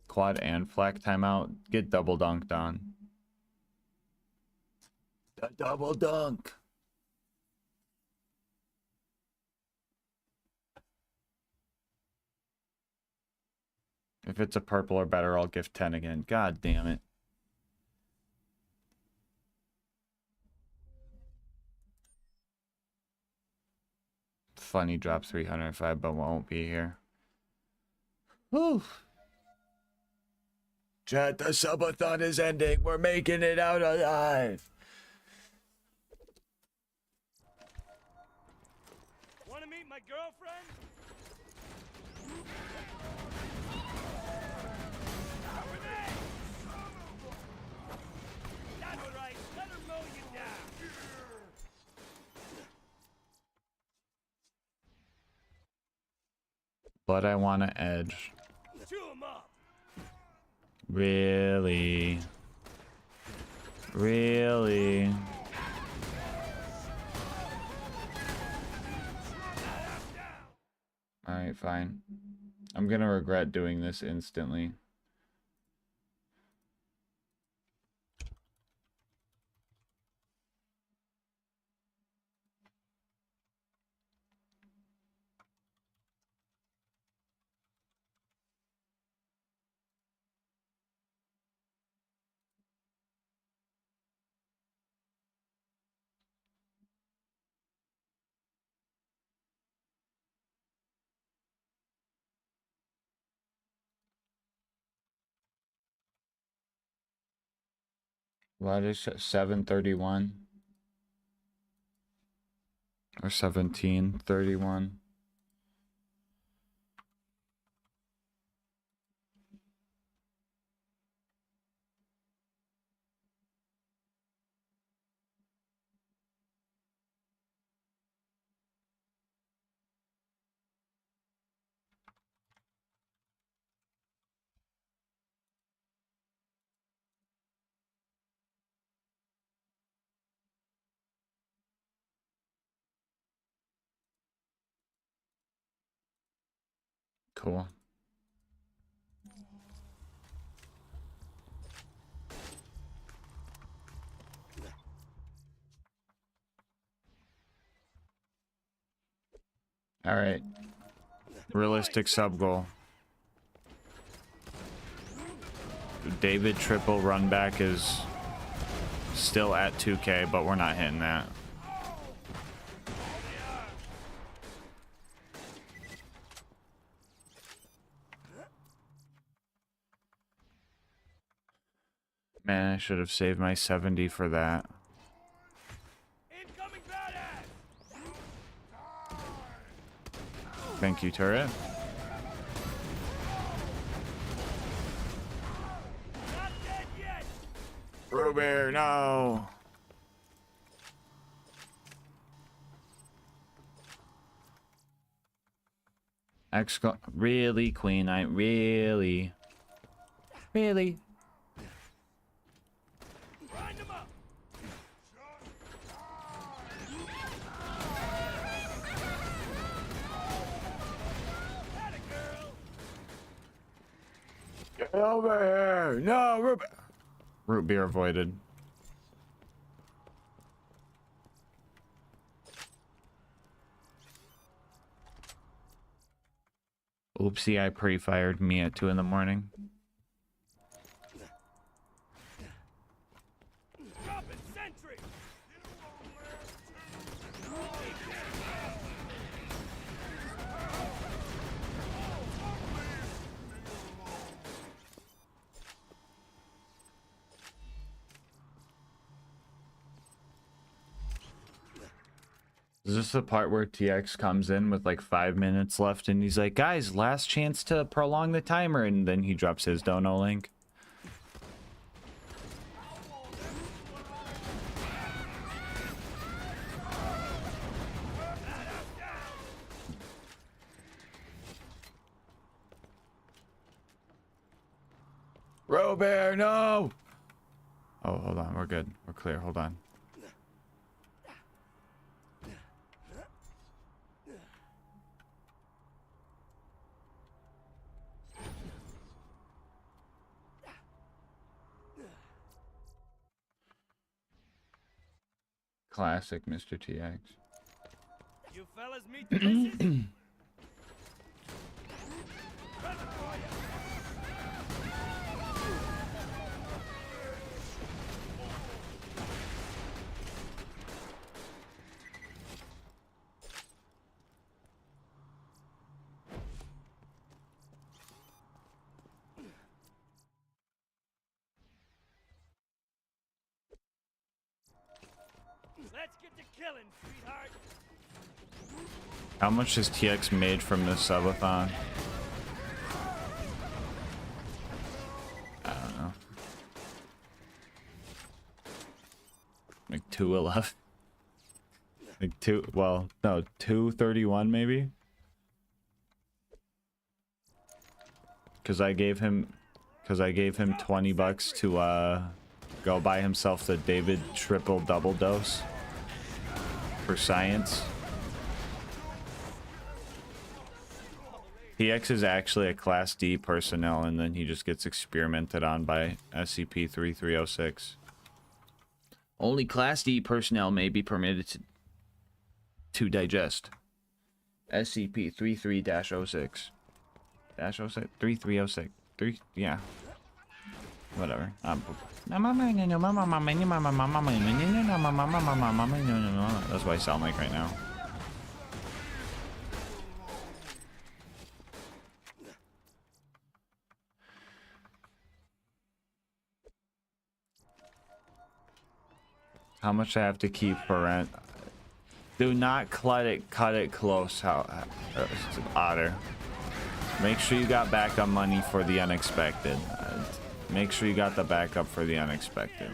Quad and flak timeout. Get double dunked on. The double dunk. If it's a purple or better, I'll gift 10 again. God damn it. Funny drop 305, but won't be here. Whew. Chat, the subathon is ending. We're making it out alive. Want to meet my girlfriend? Not with me! That's right, let her mow you down. But I want to edge. Chew 'em up. Really? Really? Alright, fine. I'm gonna regret doing this instantly. What is it? 731? Or 1731? Cool. All right. Realistic sub goal. David triple run back is still at 2K, but we're not hitting that. Man, I should have saved my 70 for that. Thank you, turret. Ruby, no! Really, Queen Knight, really? Really? Get over here! No, root beer! Root beer avoided. Oopsie, I pre-fired me at 2 in the morning. Is this the part where TX comes in with like 5 minutes left and he's like, guys, last chance to prolong the timer, and then he drops his dono link? Robert, no! Oh, hold on, we're good. We're clear, hold on. Classic Mr. TX. You fellas meet the missus? Let's get to killing, sweetheart. How much has TX made from this subathon? I don't know. Like 211. Like 231 maybe? Cause I gave him 20 bucks to go buy himself the David triple double dose for science. TX is actually a Class D personnel, and then he just gets experimented on by SCP-3306. Only Class D personnel may be permitted to digest. SCP-33-06. Dash 06? 3306. Yeah. Whatever. That's what I sound like right now. How much I have to keep for rent? Do not cut it close. Otter. Make sure you got backup money for the unexpected. Make sure you got the backup for the unexpected.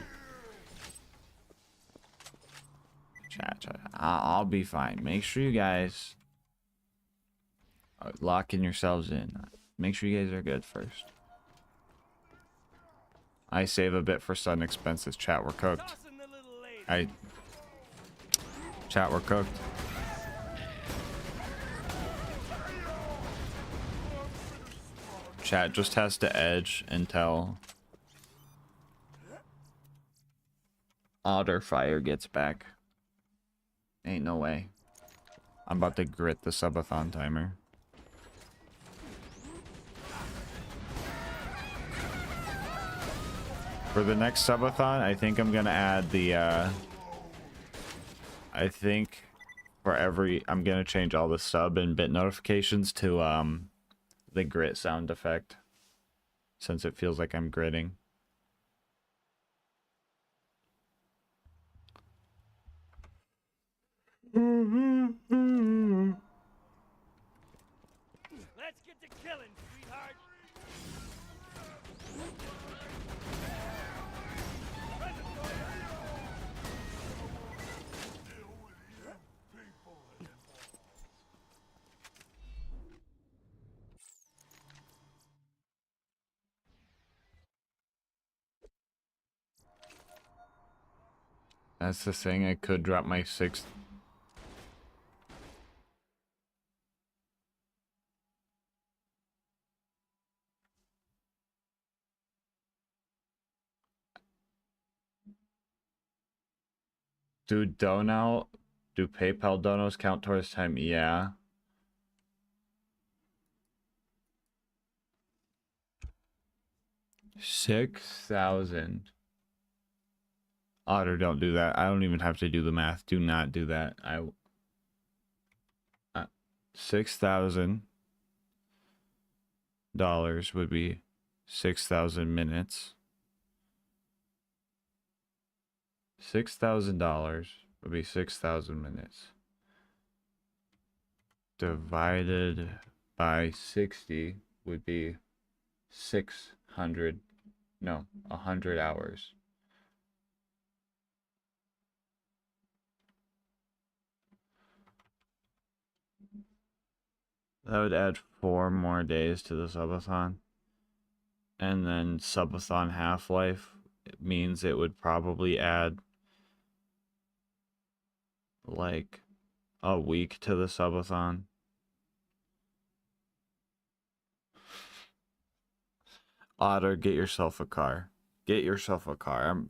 Chat. I'll be fine. Make sure you guys are locking yourselves in. Make sure you guys are good first. I save a bit for sudden expenses. Chat, we're cooked. Chat, we're cooked. Chat just has to edge until Otter Fire gets back. Ain't no way. I'm about to grit the subathon timer. For the next subathon, I think I'm gonna add the I think for every I'm gonna change all the sub and bit notifications to the grit sound effect, since it feels like I'm gritting. Let's get to killing, sweetheart. That's the thing, I could drop my 6th. Do PayPal donos count towards time? Yeah. $6,000. Otter, don't do that. I don't even have to do the math. Do not do that. $6,000 would be 6,000 minutes. $6,000 would be 6,000 minutes. Divided by 60 would be 100 hours. That would add 4 more days to the subathon. And then subathon half-life means it would probably add like a week to the subathon. Otter, get yourself a car. Get yourself a car.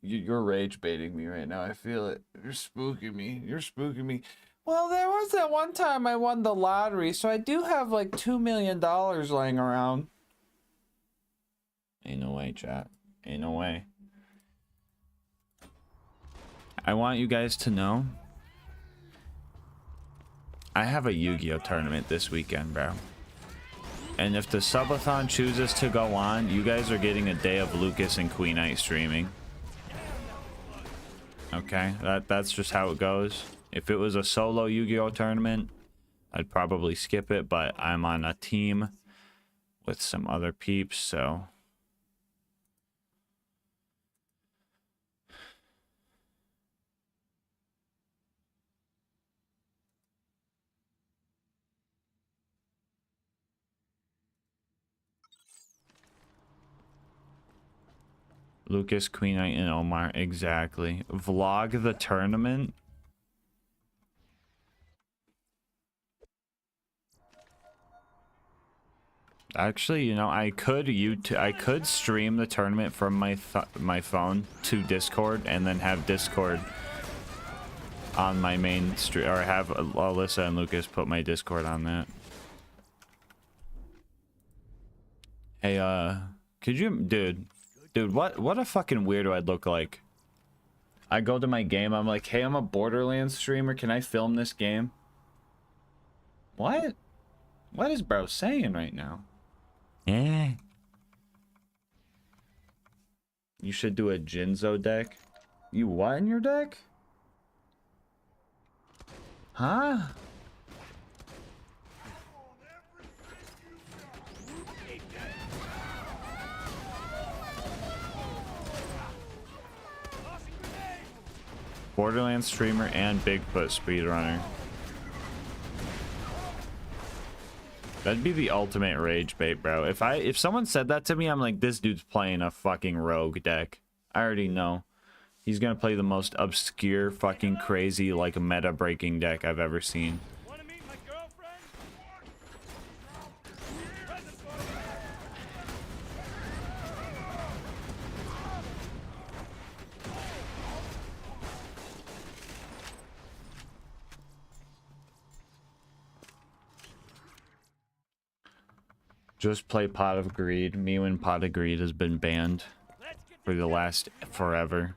You're rage baiting me right now. I feel it. You're spooking me. You're spooking me. Well, there was that one time I won the lottery, so I do have like $2 million laying around. Ain't no way, chat. Ain't no way. I want you guys to know I have a Yu-Gi-Oh tournament this weekend, bro. And if the subathon chooses to go on, you guys are getting a day of Lucas and Queen Knight streaming. Okay, that's just how it goes. If it was a solo Yu-Gi-Oh tournament, I'd probably skip it, but I'm on a team with some other peeps, so... Lucas, Queen Knight, and Omar, exactly. Vlog the tournament? Actually, you know, I could stream the tournament from my phone to Discord and then have Discord on my main stream, or have Alyssa and Lucas put my Discord on that. Hey, could you, dude, what a fucking weirdo I'd look like. I go to my game, I'm like, hey, I'm a Borderlands streamer, can I film this game? What? What is bro saying right now? Yeah. You should do a Jinzo deck. You what in your deck? Huh? Borderlands streamer and Bigfoot speedrunner. That'd be the ultimate rage bait, bro. If someone said that to me, I'm like, this dude's playing a fucking rogue deck. I already know. He's gonna play the most obscure, fucking crazy, like meta-breaking deck I've ever seen. Just play Pot of Greed. Me when Pot of Greed has been banned for the last forever.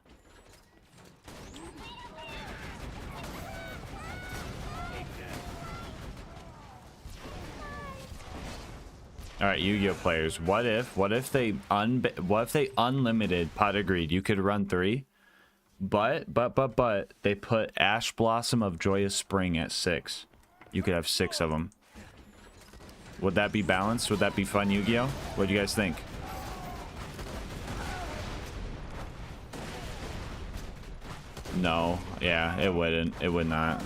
All right, Yu-Gi-Oh players. What if they unlimited Pot of Greed? You could run 3, but they put Ash Blossom of Joyous Spring at 6. You could have 6 of them. Would that be balanced? Would that be fun, Yu-Gi-Oh? What do you guys think? No. Yeah, it wouldn't. It would not.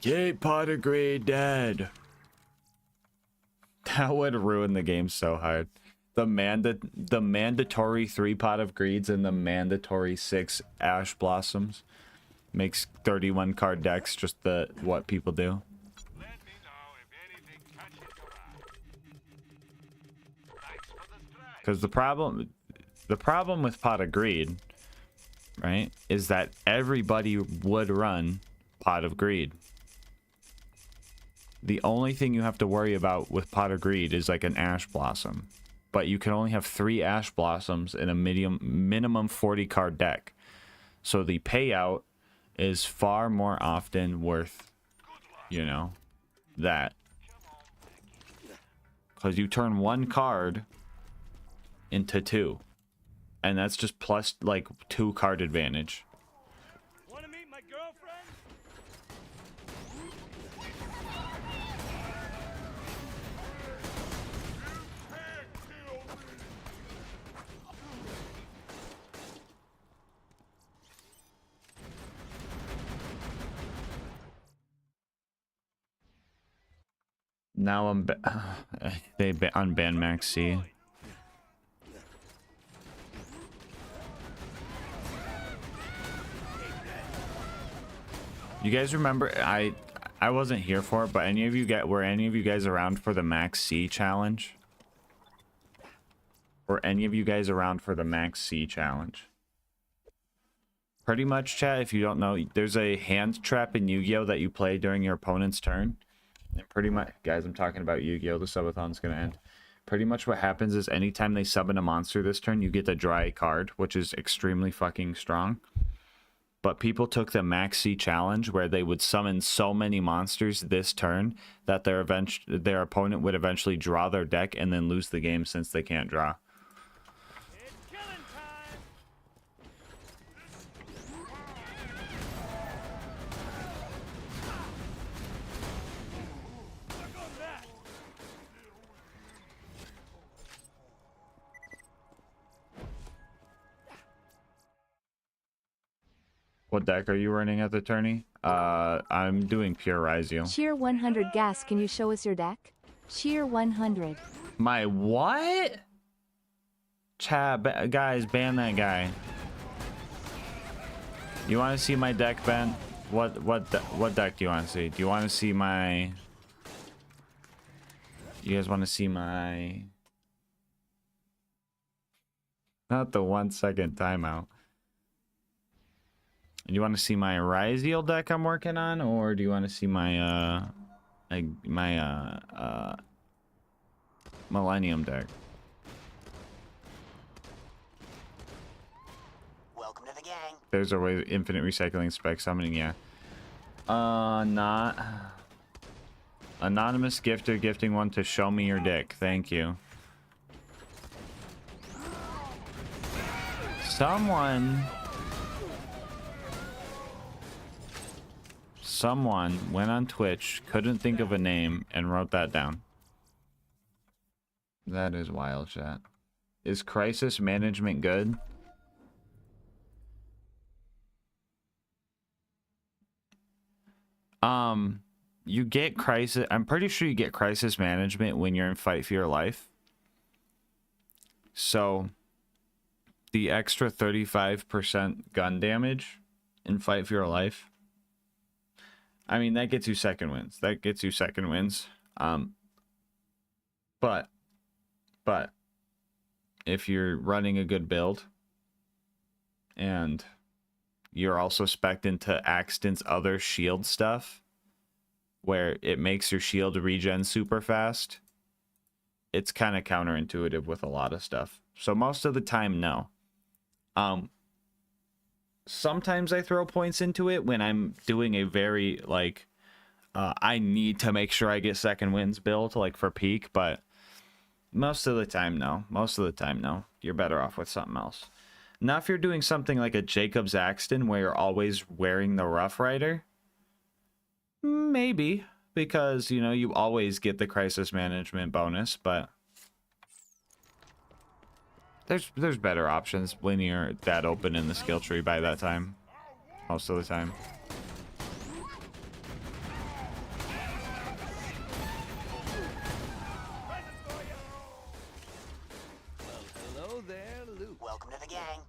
Get Pot of Greed dead. That would ruin the game so hard. The mandatory 3 Pot of Greeds and the mandatory 6 Ash Blossoms makes 31 card decks just what people do. Because the problem with Pot of Greed, right, is that everybody would run Pot of Greed. The only thing you have to worry about with Pot of Greed is like an Ash Blossom. But you can only have 3 Ash Blossoms in a minimum 40 card deck. So the payout is far more often worth, you know, that. Because you turn 1 card into 2. And that's just plus like 2 card advantage. Wanna meet my girlfriend? Now they unbanned Max C. You guys remember I wasn't here for it, but were any of you guys around for the Max C challenge? Were any of you guys around for the Max C challenge? Pretty much, chat, if you don't know, there's a hand trap in Yu-Gi-Oh that you play during your opponent's turn. And pretty much, guys, I'm talking about Yu-Gi-Oh! The subathon's gonna end. Pretty much what happens is anytime they summon a monster this turn, you get to draw a card, which is extremely fucking strong. But people took the Max C challenge where they would summon so many monsters this turn that their opponent would eventually draw their deck and then lose the game since they can't draw. What deck are you running at the tourney? I'm doing pure Rizio. Cheer 100 gas, can you show us your deck? Cheer 100. My what? Chat, guys, ban that guy. You want to see my deck, Ben? What deck do you want to see? Do you want to see my... You guys want to see my... Not the 1 second timeout. You want to see my Rizio deck I'm working on, or do you want to see my Millennium deck? Welcome to the gang. There's a way infinite recycling spec summoning, yeah. Not anonymous gifter gifting one to show me your dick. Thank you. Someone went on Twitch, couldn't think of a name, and wrote that down. That is wild, chat. Is crisis management good? You get crisis... I'm pretty sure you get crisis management when you're in Fight for Your Life. So, the extra 35% gun damage in Fight for Your Life... I mean, that gets you second wins. But if you're running a good build and you're also spec'd into Axton's other shield stuff, where it makes your shield regen super fast, it's kind of counterintuitive with a lot of stuff. So most of the time, no. Sometimes I throw points into it when I'm doing a very, like, I need to make sure I get second wins build, like, for peak, but most of the time, no. Most of the time, no. You're better off with something else. Now, if you're doing something like a Jacob's Axton, where you're always wearing the Rough Rider, maybe, because, you know, you always get the crisis management bonus, but there's better options linear that open in the skill tree by that time, most of the time. Hello there, Luke. Welcome to the gang.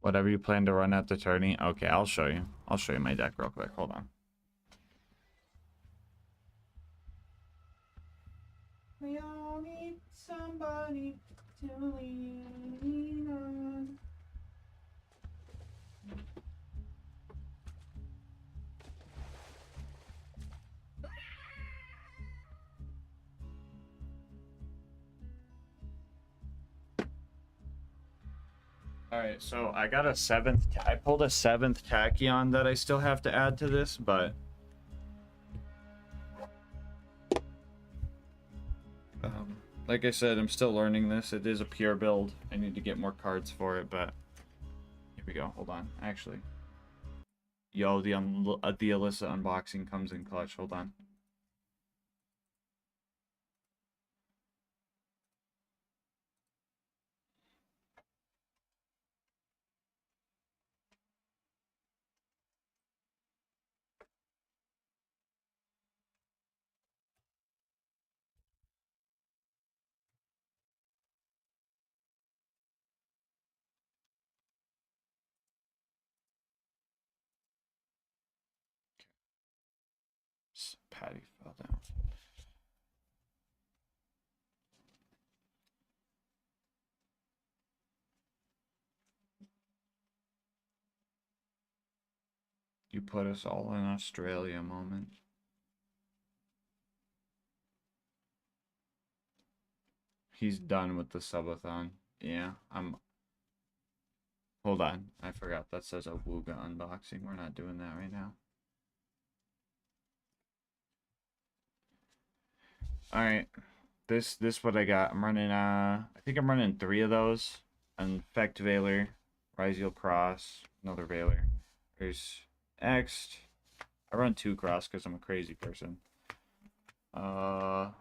Whatever you plan to run at the tourney. Okay, I'll show you. I'll show you my deck real quick. Hold on. We all need somebody to lean on. Alright, so I got a seventh. I pulled a seventh Tachyon that I still have to add to this, but like I said, I'm still learning this. It is a pure build. I need to get more cards for it, but here we go. Hold on. Actually, yo, the Alyssa unboxing comes in clutch. Hold on. Patty fell down. You put us all in Australia moment. He's done with the subathon. Yeah, I'm... Hold on. I forgot. That says a Wooga unboxing. We're not doing that right now. Alright. This what I got. I'm running, I think I'm running 3 of those. Infect Veiler, Ryziel Cross, another Veiler. There's Ext. I run 2 Cross because I'm a crazy person. I'll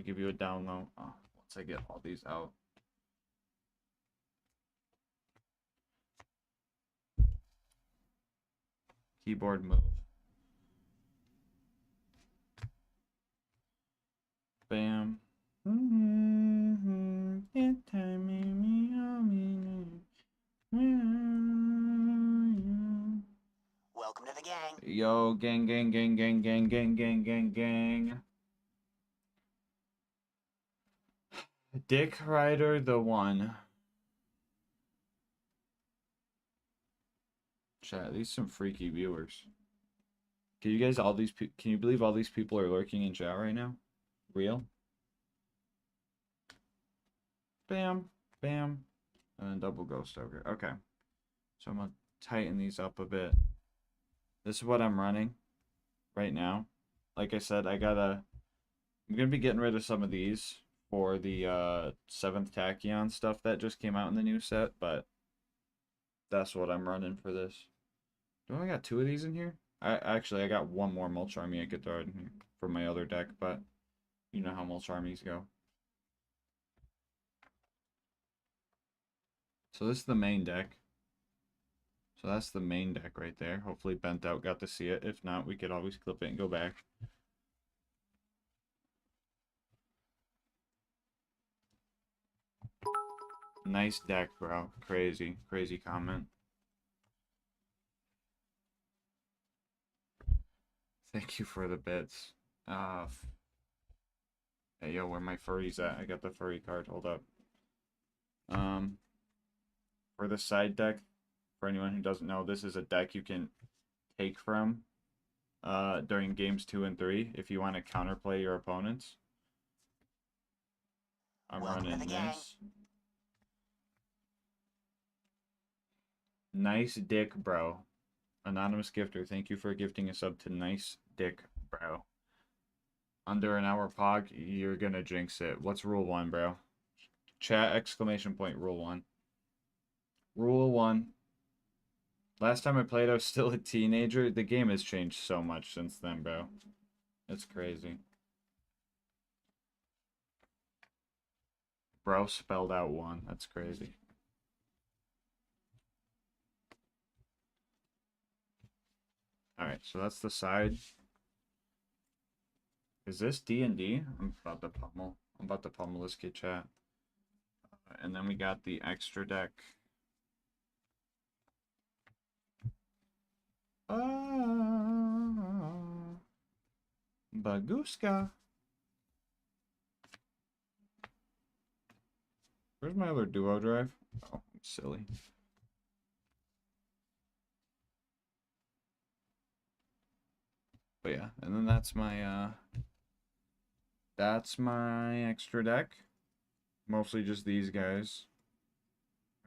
give you a download once I get all these out. Keyboard move. Bam. Welcome to the gang. Yo, gang, gang, gang, gang, gang, gang, gang, gang, gang. Dick Rider the one. Chat, these some freaky viewers. Can you guys can you believe all these people are lurking in chat right now? Real? Bam, bam, and then double ghost ogre. Okay. So I'm gonna tighten these up a bit. This is what I'm running right now. Like I said, I'm gonna be getting rid of some of these for the 7th Tachyon stuff that just came out in the new set, but that's what I'm running for this. Do I only got 2 of these in here? I got one more Mulch Army I could throw in here for my other deck, but you know how Mulch Armies go. So this is the main deck. So that's the main deck right there. Hopefully Bent Out got to see it. If not, we could always clip it and go back. Nice deck, bro. Crazy. Crazy comment. Thank you for the bits. Hey, yo, where my furries at? I got the furry card. Hold up. For the side deck, for anyone who doesn't know, this is a deck you can take from during games 2 and 3 if you want to counterplay your opponents. I'm running this. Nice dick, bro. Anonymous gifter, thank you for gifting a sub to Nice Dick, bro. Under an hour pog, you're gonna jinx it. What's rule 1, bro? Chat exclamation point rule 1. Rule 1. Last time I played, I was still a teenager. The game has changed so much since then, bro. It's crazy. Bro spelled out 1. That's crazy. Alright, so that's the side. Is this D&D? I'm about to pummel. I'm about to pummel this kid, chat. And then we got the extra deck. Baguska. Where's my other duo drive? Oh, I'm silly. But yeah, and then that's my extra deck. Mostly just these guys.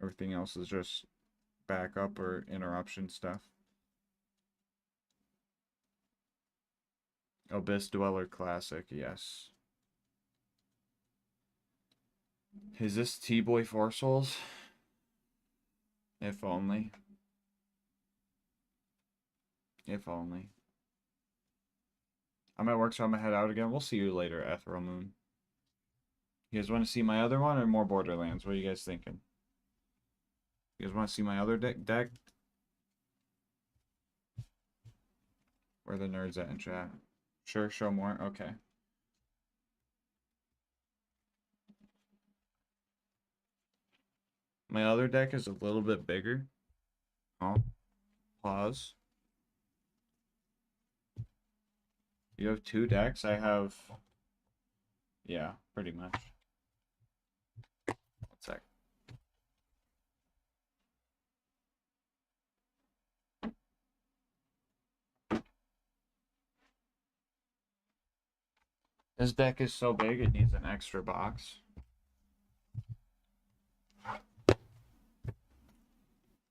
Everything else is just backup or interruption stuff. Abyss Dweller Classic, yes. Is this T-Boy 4 Souls? If only. If only. I'm at work, so I'm gonna head out again. We'll see you later, Ethereal Moon. You guys want to see my other one or more Borderlands? What are you guys thinking? You guys want to see my other deck? Where are the nerds at in chat? Sure, show more. Okay. My other deck is a little bit bigger. Oh, pause. You have 2 decks? I have... Yeah, pretty much. 1 sec. This deck is so big it needs an extra box.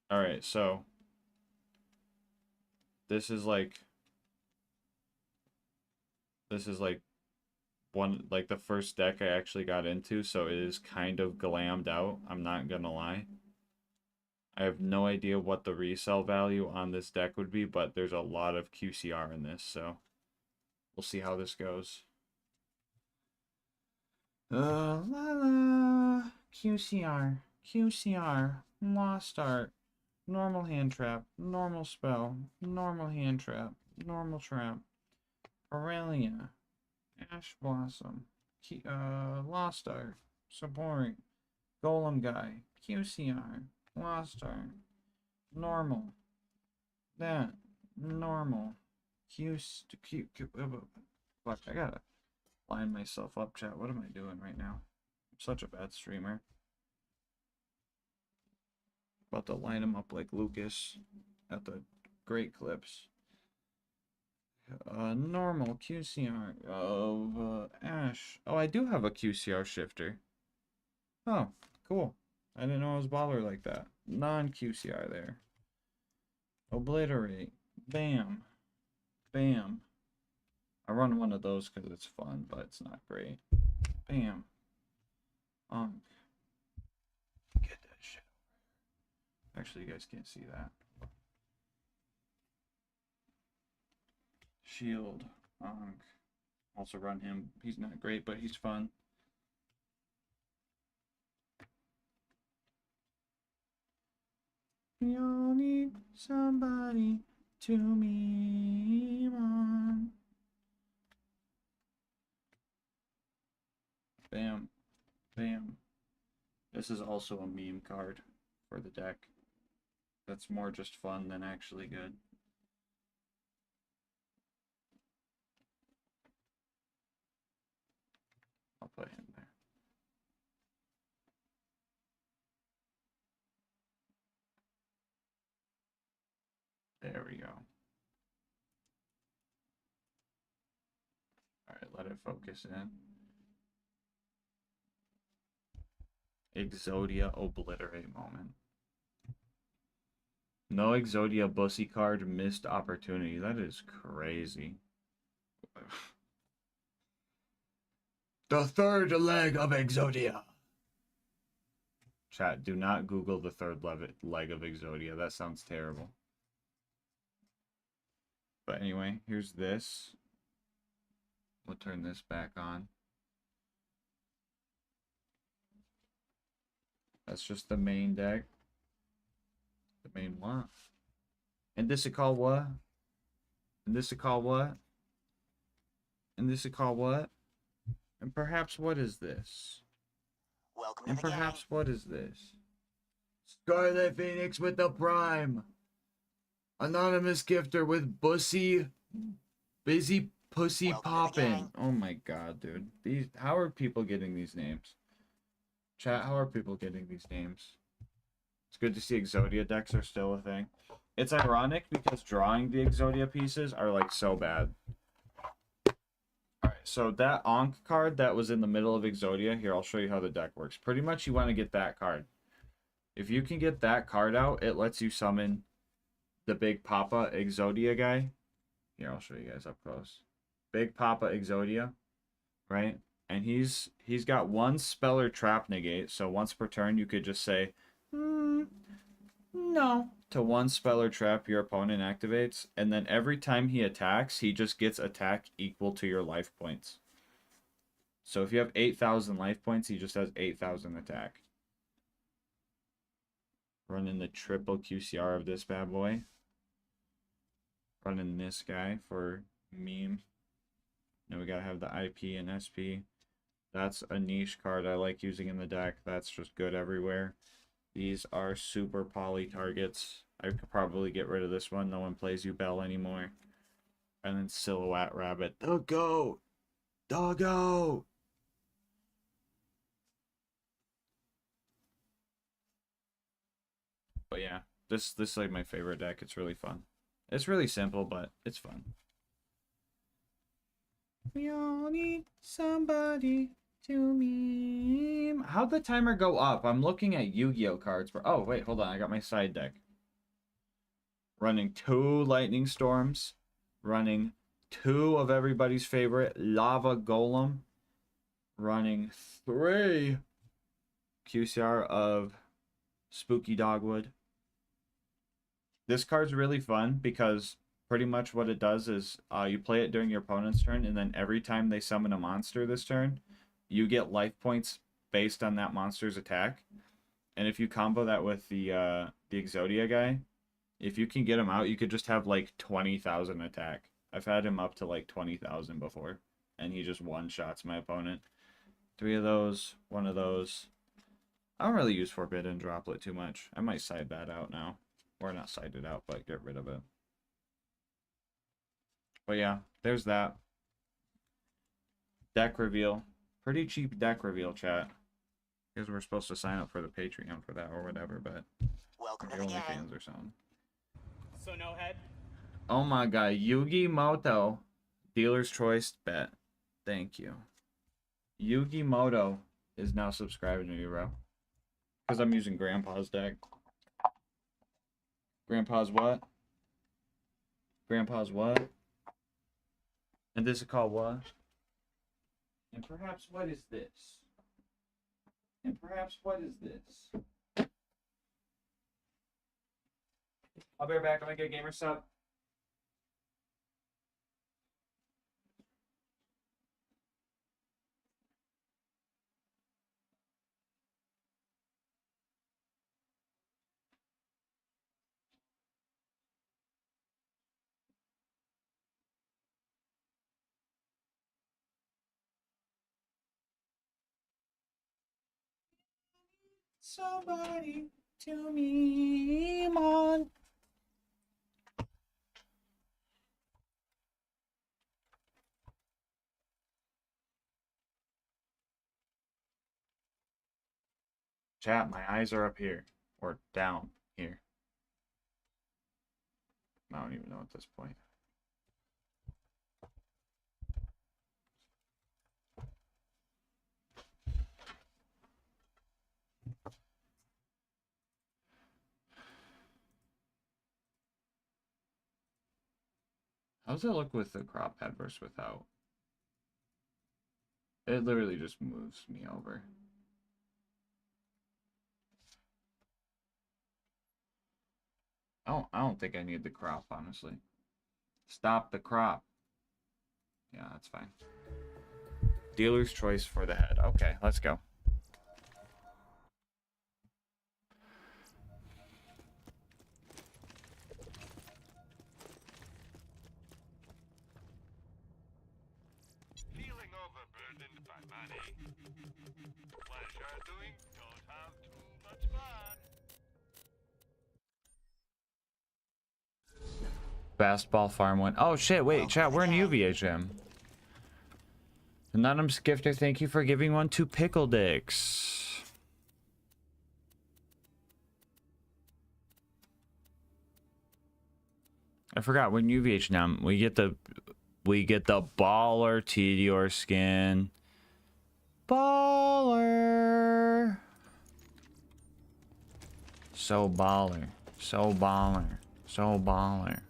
Alright, so this is like the first deck I actually got into, so it is kind of glammed out, I'm not gonna lie. I have no idea what the resale value on this deck would be, but there's a lot of QCR in this, so we'll see how this goes. La la, QCR, Lost Art, normal hand trap, normal spell, normal hand trap, normal trap, Aurelia, Ash Blossom, Lost Art, Support, Golem Guy, QCR, Lost Art, normal, that, normal, fuck, I gotta line myself up, chat. What am I doing right now? I'm such a bad streamer. About to line him up like Lucas at the Great Clips. Normal QCR of Ash. Oh, I do have a QCR shifter. Oh, cool. I didn't know it was baller like that. Non-QCR there. Obliterate. Bam. Bam. I run one of those because it's fun, but it's not great. Bam. Get that shit. Actually, you guys can't see that. Shield. Also run him. He's not great, but he's fun. We all need somebody to meme on. Bam. Bam. This is also a meme card for the deck. That's more just fun than actually good. There we go. Alright, let it focus in. Exodia obliterate moment. No Exodia Bussy card, missed opportunity. That is crazy. The third leg of Exodia. Chat, do not Google the third leg of Exodia. That sounds terrible. But anyway, here's this. We'll turn this back on. That's just the main deck. The main what? And this is called what? And this is called what? And this is called what? And perhaps what is this? Welcome And to the perhaps gang. what is this? Scarlet Phoenix with the Prime. Anonymous gifter with Busy Pussy Poppin'. Oh my god, dude. How are people getting these names? Chat, how are people getting these names? It's good to see Exodia decks are still a thing. It's ironic because drawing the Exodia pieces are like so bad. Alright, so that Ankh card that was in the middle of Exodia, here, I'll show you how the deck works. Pretty much you want to get that card. If you can get that card out, it lets you summon the Big Papa Exodia guy. Here, I'll show you guys up close. Big Papa Exodia, right? And he's got one Speller Trap negate, so once per turn you could just say, no, to one Speller Trap your opponent activates, and then every time he attacks, he just gets attack equal to your life points. So if you have 8,000 life points, he just has 8,000 attack. Running the triple QCR of this bad boy. Running this guy for meme. Now we gotta have the IP and SP. That's a niche card I like using in the deck. That's just good everywhere. These are super poly targets. I could probably get rid of this one. No one plays you Bell anymore. And then Silhouette Rabbit. The goat! Doggo! But yeah, this is like my favorite deck. It's really fun. It's really simple, but it's fun. We all need somebody to meme. How'd the timer go up? I'm looking at Yu-Gi-Oh cards. Oh, wait, hold on. I got my side deck. Running 2 Lightning Storms. Running 2 of everybody's favorite, Lava Golem. Running 3 QCR of Spooky Dogwood. This card's really fun because pretty much what it does is you play it during your opponent's turn, and then every time they summon a monster this turn, you get life points based on that monster's attack. And if you combo that with the Exodia guy, if you can get him out, you could just have like 20,000 attack. I've had him up to like 20,000 before, and he just one-shots my opponent. 3 of those, 1 of those. I don't really use Forbidden Droplet too much. I might side that out now. Or not side it out, but get rid of it. But yeah, there's that. Deck reveal. Pretty cheap deck reveal, chat. Because we're supposed to sign up for the Patreon for that or whatever, but welcome to the the gang. OnlyFans or something. So no head? Oh my god, Yugi Moto. Dealer's choice bet. Thank you. Yugi Moto is now subscribing to me, bro. Because I'm using Grandpa's deck. Grandpa's what? Grandpa's what? And this is called what? And perhaps what is this? And perhaps what is this? I'll be right back. I'm gonna get a gamer sub. Somebody to meme on. Chat, my eyes are up here. Or down here. I don't even know at this point. How does it look with the crop head versus without? It literally just moves me over. I don't think I need the crop, honestly. Stop the crop. Yeah, that's fine. Dealer's choice for the head. Okay, let's go. Feeling overburdened by money. Pleasure doing, don't have too much fun. Fastball farm one. Oh shit, wait, chat, we're in UVHM. Anonymous gifter, thank you for giving one to Pickle Dicks. I forgot we're in UVH now. We get the baller Tedior skin. Baller. So baller. So baller. So baller.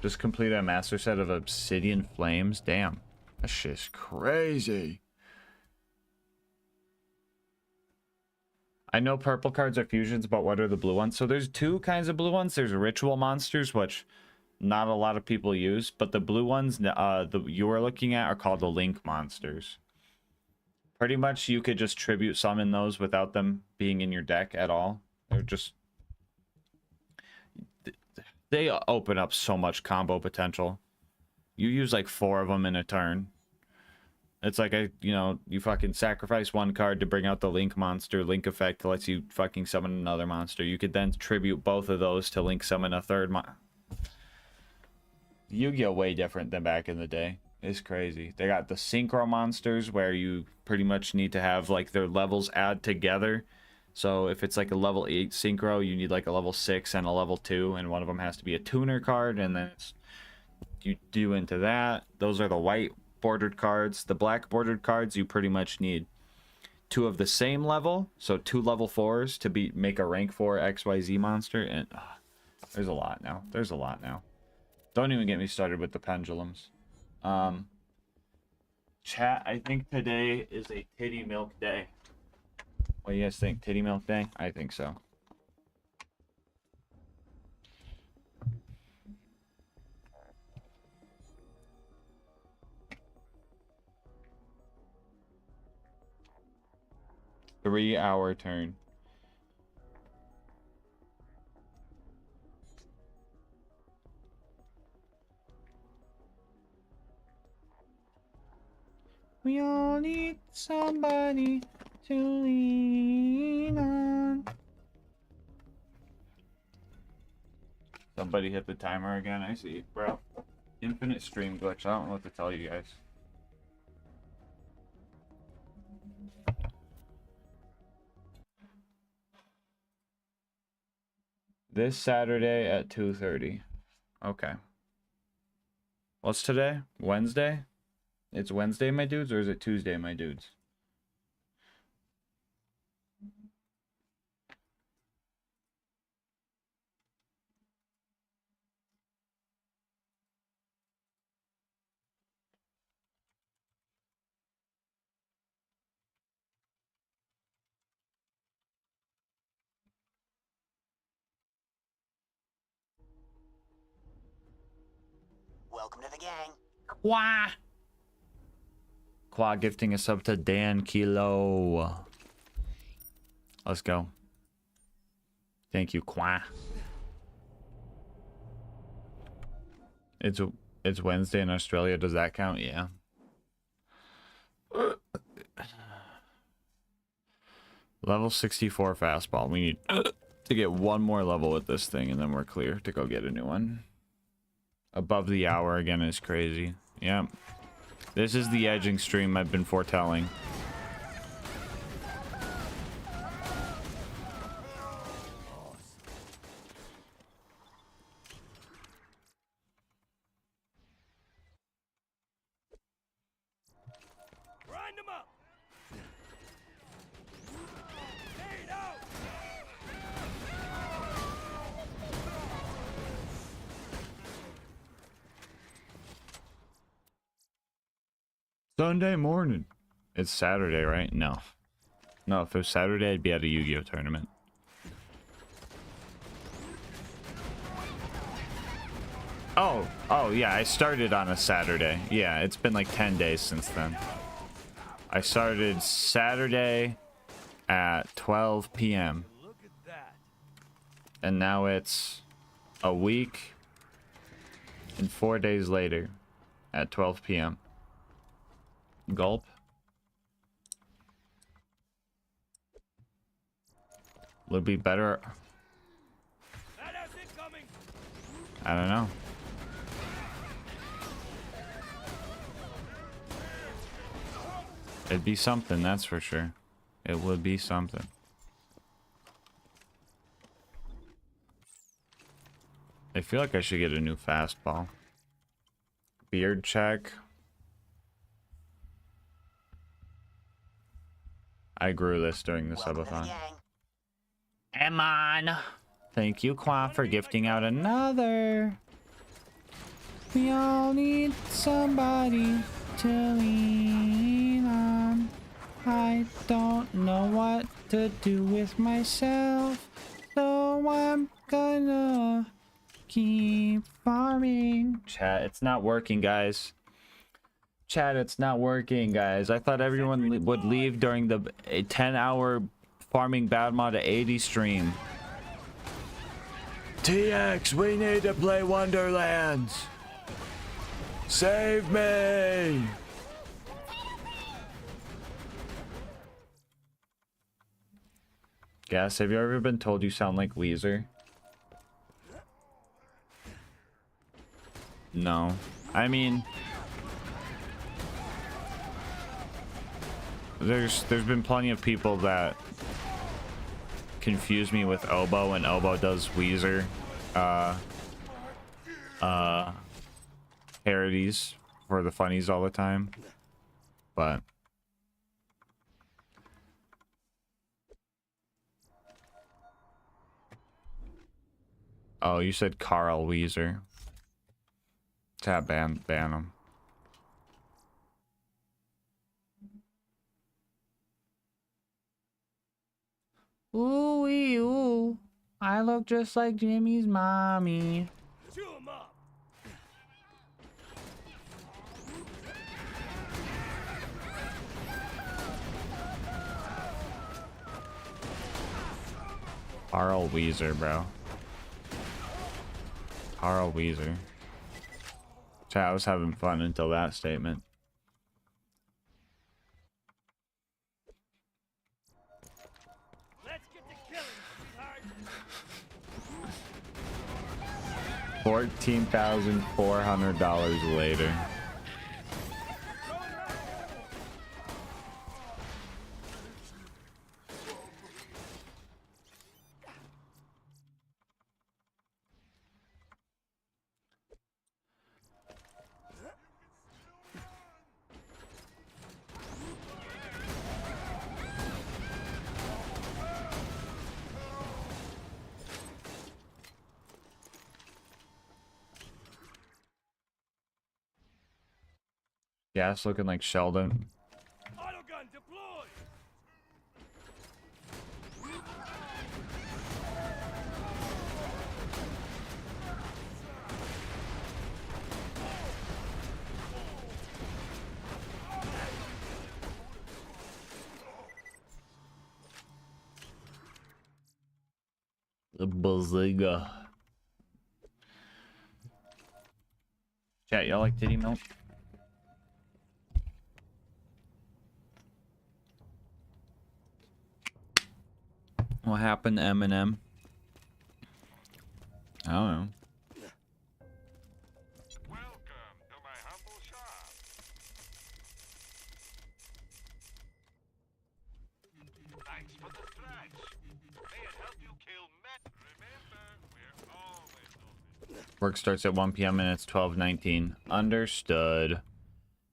Just completed a master set of Obsidian Flames. Damn. That shit's crazy. I know purple cards are fusions, but what are the blue ones? So there's two kinds of blue ones. There's ritual monsters, which not a lot of people use, but the blue ones you are looking at are called the link monsters. Pretty much you could just tribute summon those without them being in your deck at all. They're just... They open up so much combo potential. You use like 4 of them in a turn. It's like you fucking sacrifice one card to bring out the link monster. Link effect lets you fucking summon another monster. You could then tribute both of those to link summon a third Yu-Gi-Oh! Way different than back in the day. It's crazy. They got the synchro monsters where you pretty much need to have like their levels add together. So if it's like a level 8 synchro, you need like a level 6 and a level 2, and one of them has to be a tuner card, and then you do into that. Those are the white bordered cards. The black bordered cards, you pretty much need 2 of the same level, so 2 level 4s to make a rank 4 XYZ monster, and there's a lot now. There's a lot now. Don't even get me started with the pendulums. Chat, I think today is a titty milk day. What do you guys think? Titty milk day? I think so. Three-hour turn. We all need somebody to lean on. Somebody hit the timer again. I see, bro. Infinite stream glitch. I don't know what to tell you guys. This Saturday at 2:30. Okay. What's today? Wednesday? It's Wednesday, my dudes, or is it Tuesday, my dudes? Welcome to the gang. Wah! Qua gifting a sub to Dan Kilo. Let's go. Thank you, Qua. It's Wednesday in Australia. Does that count? Yeah. Level 64 fastball. We need to get one more level with this thing, and then we're clear to go get a new one. Above the hour again is crazy. Yeah. This is the edging stream I've been foretelling. Sunday morning. It's Saturday, right? No. No, if it was Saturday, I'd be at a Yu-Gi-Oh tournament. Oh, yeah, I started on a Saturday. Yeah, it's been like 10 days since then. I started Saturday at 12 p.m. And now it's a week and 4 days later at 12 p.m. Gulp. Would be better. I don't know. It'd be something, that's for sure. It would be something. I feel like I should get a new fastball. Beard check. I grew this during the subathon. Emon! Thank you, Qua, for gifting out another. We all need somebody to lean on. I don't know what to do with myself, so I'm gonna keep farming. Chat, it's not working, guys. Chat, it's not working, guys. I thought everyone would leave during the 10-hour farming bad mod to 80 stream. TX, we need to play Wonderlands. Save me. Gas, have you ever been told you sound like Weezer? No. I mean, there's been plenty of people that confuse me with Oboe, and Oboe does Weezer parodies for the funnies all the time. But oh, you said Carl Weezer. Tap ban him. Ooh, ooh. I look just like Jimmy's mommy. Carl Weezer, bro. Carl Weezer. Chat, I was having fun until that statement. $14,400 later. Yeah, it's looking like Sheldon. Autogun deployed. The Bazinga. Chat, y'all like titty milk? What happened to Eminem? I don't know. Thanks for the threats. May it help you kill men. Remember, we're always Work starts at 1 p.m. and it's 12:19. Understood.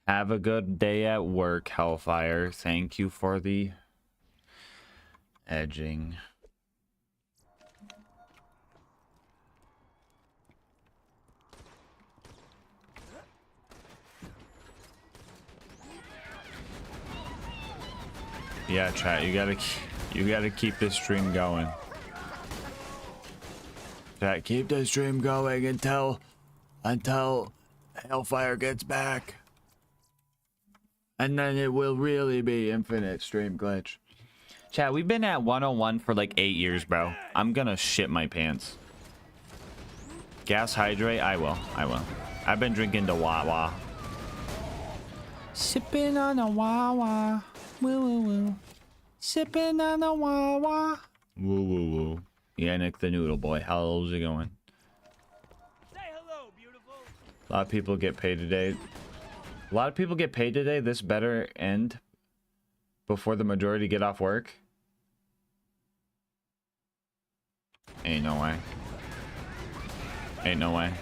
Have a good day at work, Hellfire. Thank you for the edging. Yeah, chat, you gotta keep this stream going. Chat, keep this stream going until Hellfire gets back. And then it will really be infinite stream glitch. Chat, we've been at 101 for like 8 years, bro. I'm gonna shit my pants. Gas hydrate? I will. I've been drinking the Wawa. Sipping on a Wawa. Woo woo woo. Sipping on a Wawa. Woo woo woo. Yannick the Noodle Boy. How's it going? Say hello, beautiful. A lot of people get paid today. This better end before the majority get off work. Ain't no way. Ain't no way.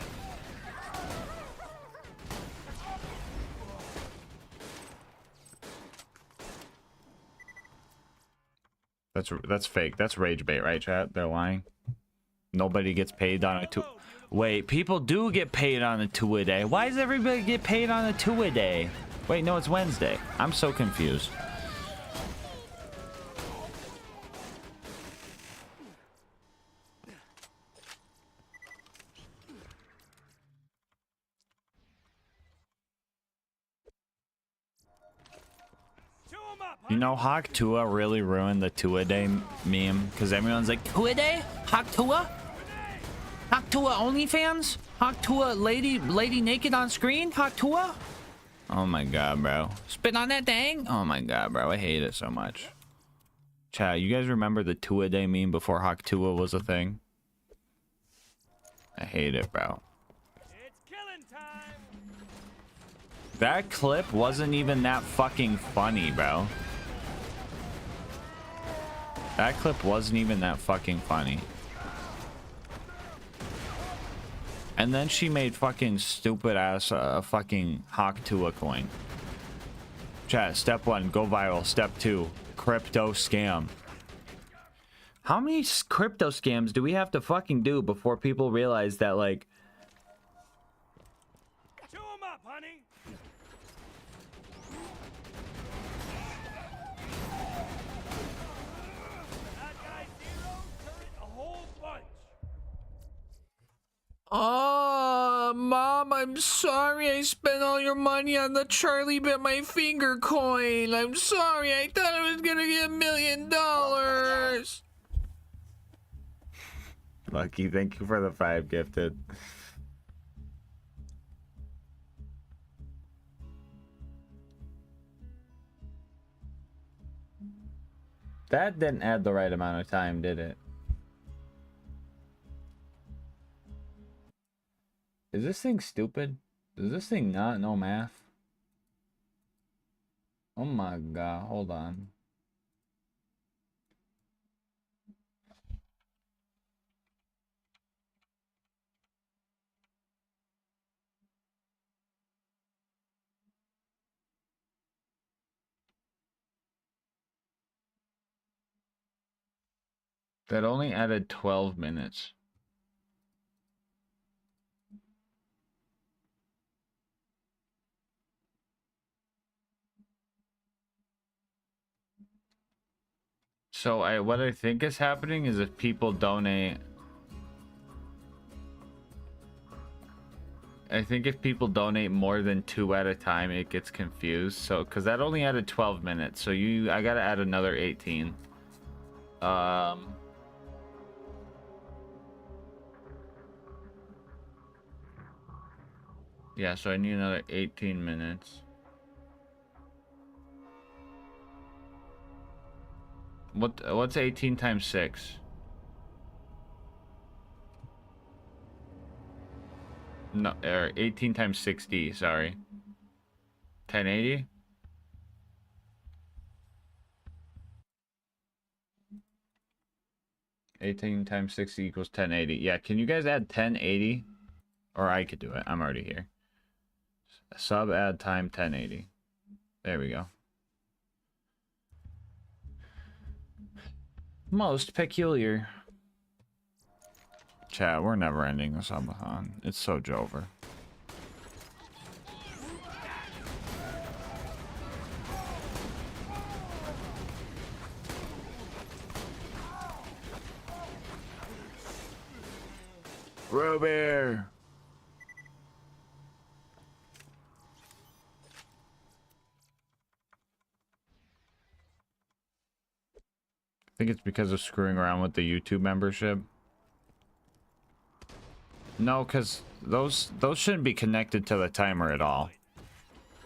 That's fake. That's rage bait, right, chat? They're lying. Nobody gets paid on a two. Wait, people do get paid on a two-a-day. Why does everybody get paid on a two-a-day? Wait, no, it's Wednesday. I'm so confused. You know, Hawk Tua really ruined the two-a-day meme because everyone's like, two-a-day? Hawk Tua? Hawk Tua OnlyFans? Hawk Tua lady naked on screen? Hawk Tua? Oh my god, bro. Spit on that thing? Oh my god, bro. I hate it so much. Chat, you guys remember the two-a-day meme before Hawk Tua was a thing? I hate it, bro. That clip wasn't even that fucking funny, bro. That clip wasn't even that fucking funny. And then she made fucking stupid ass fucking Hawk Tua coin. Chat, step 1, go viral. Step 2, crypto scam. How many crypto scams do we have to fucking do before people realize that, like... Chew 'em up, honey. That guy Zero turned a whole bunch. Oh, Mom, I'm sorry I spent all your money on the Charlie bit my finger coin. I'm sorry. I thought I was gonna get $1 million. Lucky, thank you for the 5 gifted. That didn't add the right amount of time, did it? Is this thing stupid? Does this thing not know math? Oh my god, hold on. That only added 12 minutes. So what I think is happening is if people donate, I think if people donate more than 2 at a time, it gets confused. So, cause that only added 12 minutes. So I gotta add another 18. Yeah, so I need another 18 minutes. What's 18 times 6? No, or 18 times 60, sorry. 1080? $18 times 60 equals 1080. Yeah, can you guys add 1080? Or I could do it. I'm already here. Sub add time 1080. There we go. Most peculiar. Chat, we're never ending the subathon. It's so Jover. Ruby. I think it's because of screwing around with the YouTube membership. No, because those shouldn't be connected to the timer at all.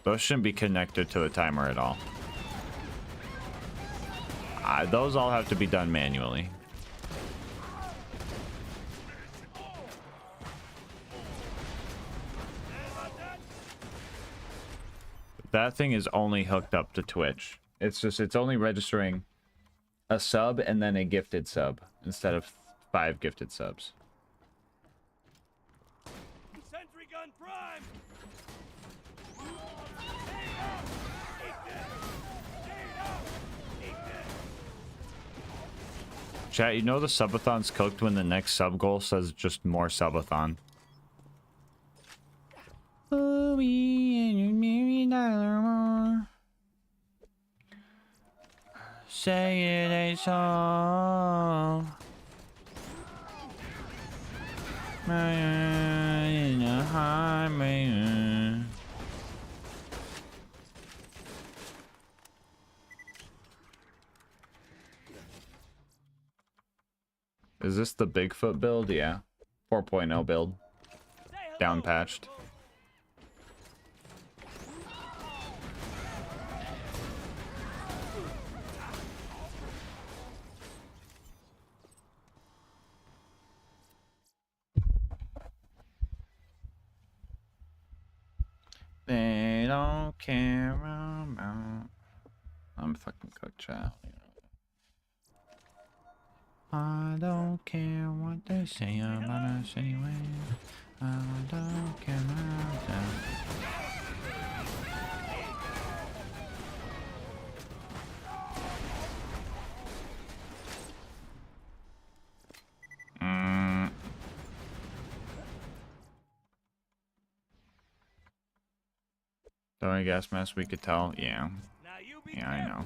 Those shouldn't be connected to the timer at all. Those all have to be done manually. That thing is only hooked up to Twitch. It's only registering a sub and then a gifted sub instead of 5 gifted subs. Sentry gun prime. Chat, you know the subathon's cooked when the next sub goal says just more subathon. Oh, me and your $1,000,000 more. Say it ain't so. In a highway. Is this the Bigfoot build? Yeah. 4.0 build. Down patched. They don't care about... I'm fucking cooked, child. I don't care what they say about us anyway. I don't care about them. LilGasmask, we could tell. Yeah. Yeah, I know.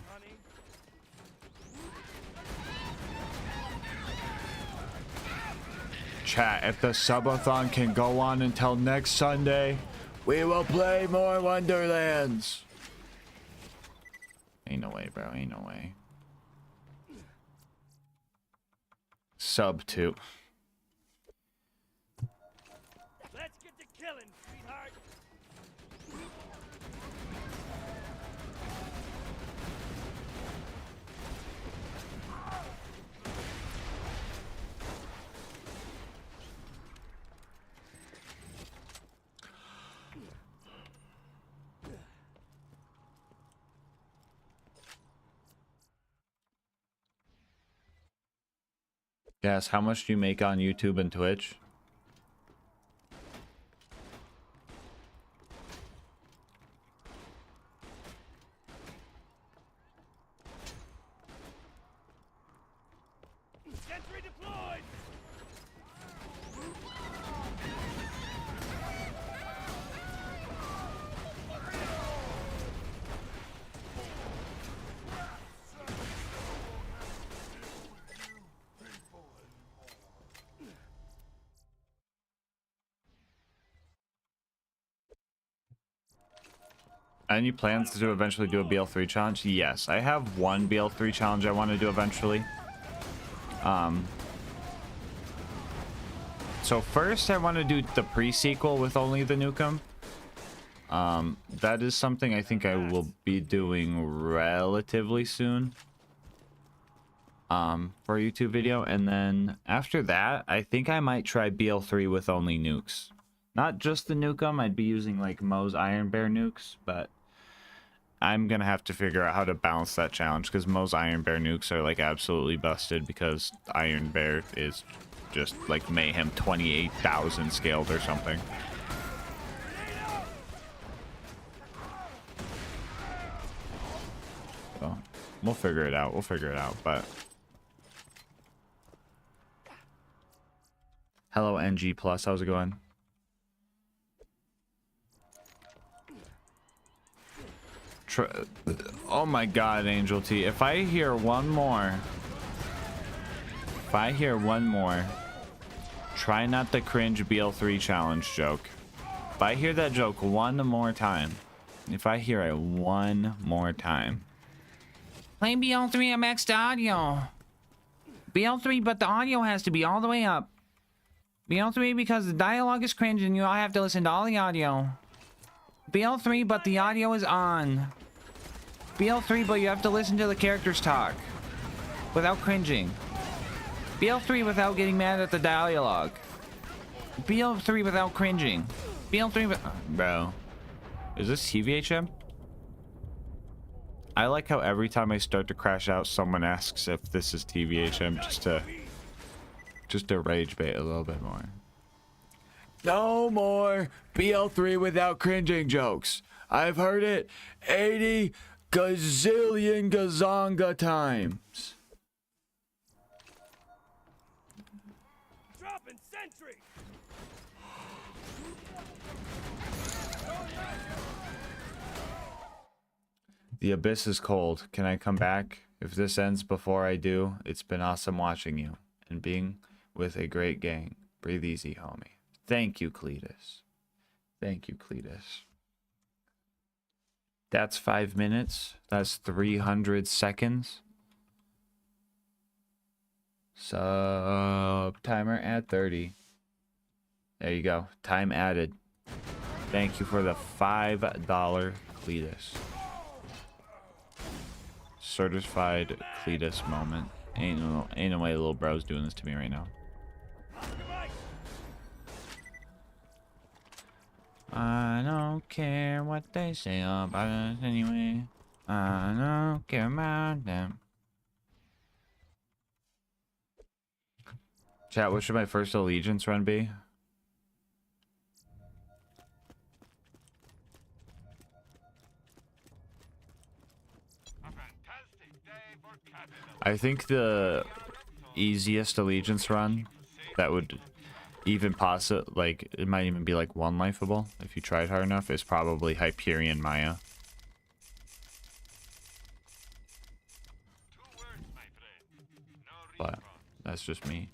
Chat, if the subathon can go on until next Sunday, we will play more Wonderlands. Ain't no way, bro. Ain't no way. Sub 2. Let's get to killing, sweetheart. Yes, how much do you make on YouTube and Twitch? Sentry deployed. Any plans to eventually do a BL3 challenge? Yes, I have one BL3 challenge I want to do eventually. So first I want to do the pre-sequel with only the Nukem. That is something I think I will be doing relatively soon. For a YouTube video. And then after that, I think I might try BL3 with only nukes. Not just the Nukem, I'd be using like Mo's Iron Bear nukes, but I'm gonna have to figure out how to balance that challenge because Mo's Iron Bear nukes are like absolutely busted because Iron Bear is just like Mayhem 28,000 scaled or something. So we'll figure it out. We'll figure it out, but hello NG Plus, how's it going? Oh my god, Angel T. If I hear one more, Try not the cringe BL3 challenge joke. If I hear that joke one more time, if I hear it one more time. Play BL3 at max audio. BL3, but the audio has to be all the way up. BL3 because the dialogue is cringe and you all have to listen to all the audio. BL3, but the audio is on. BL3, but you have to listen to the characters talk without cringing. BL3 without getting mad at the dialogue. BL3 without cringing. BL3 with... Bro. Is this TVHM? I like how every time I start to crash out, someone asks if this is TVHM just to rage bait a little bit more. No more BL3 without cringing jokes. I've heard it 80 gazillion gazonga times. Dropping sentry. The abyss is cold. Can I come back? If this ends before I do, it's been awesome watching you and being with a great gang. Breathe easy, homie. Thank you, Cletus. Thank you, Cletus. That's 5 minutes. That's 300 seconds. Sub timer at 30. There you go. Time added. Thank you for the $5 Cletus. Certified Cletus moment. Ain't no way little bro's doing this to me right now. I don't care what they say about us anyway. I don't care about them. Chat, what should my first allegiance run be? I think the easiest allegiance run that would even like it might even be like one lifeable if you tried hard enough is probably Hyperion Maya. But that's just me.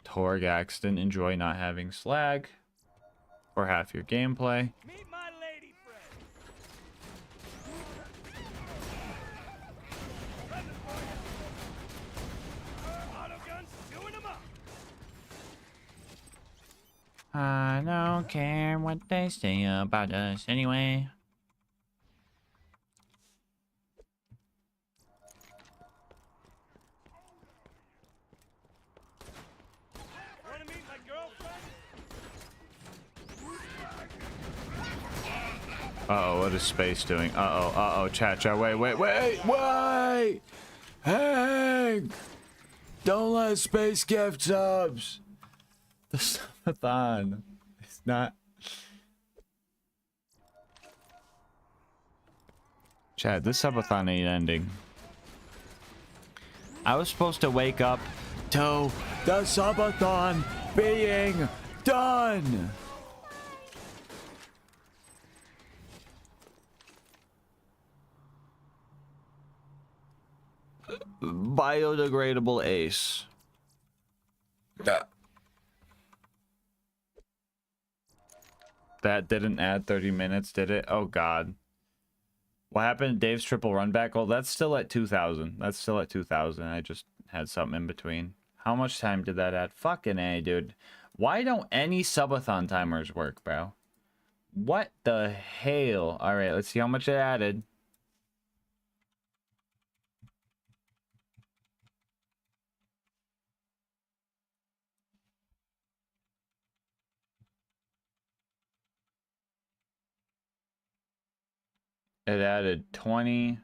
Torg accident. Enjoy not having slag for half your gameplay. Meet my lady friend. Auto guns, doing 'em up. I don't care what they say about us anyway. Wanna meet my girlfriend? Uh-oh, what is space doing? Uh-oh, chat, wait! Hang! Don't let space gift subs! The subathon. It's not... Chat, this subathon ain't ending. I was supposed to wake up to the subathon being done! Biodegradable ace. That didn't add 30 minutes, did it? Oh god. What happened to Dave's triple run back? Well, that's still at 2,000. That's still at 2,000. I just had something in between. How much time did that add? Fucking A, dude. Why don't any subathon timers work, bro? What the hell? Alright, let's see how much it added. It added 20.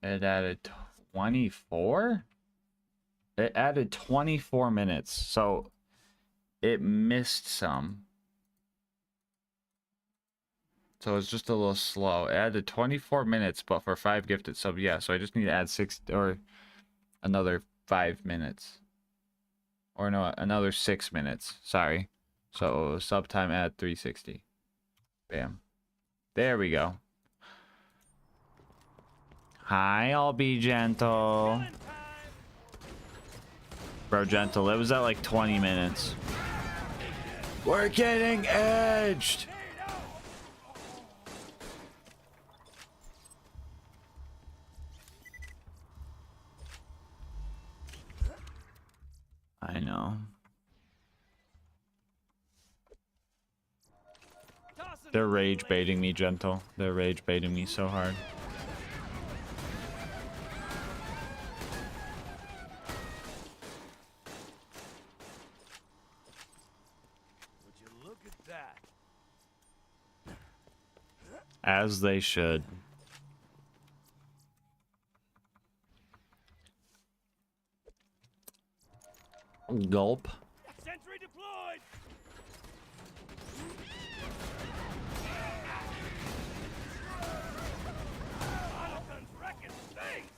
It added 24? It added 24 minutes. So it missed some. So it's just a little slow. It added 24 minutes, but for 5 gifted subs, yeah. So I just need to add 6 or another 5 minutes. Or no, another 6 minutes. Sorry. So sub time add 360. Bam. There we go. Hi, I'll be gentle. Bro, gentle. It was at like 20 minutes. We're getting edged. I know. They're rage baiting me, gentle. They're rage baiting me so hard. Would you look at that? As they should. Gulp. Sentry deployed. Jonathan's wrecking things.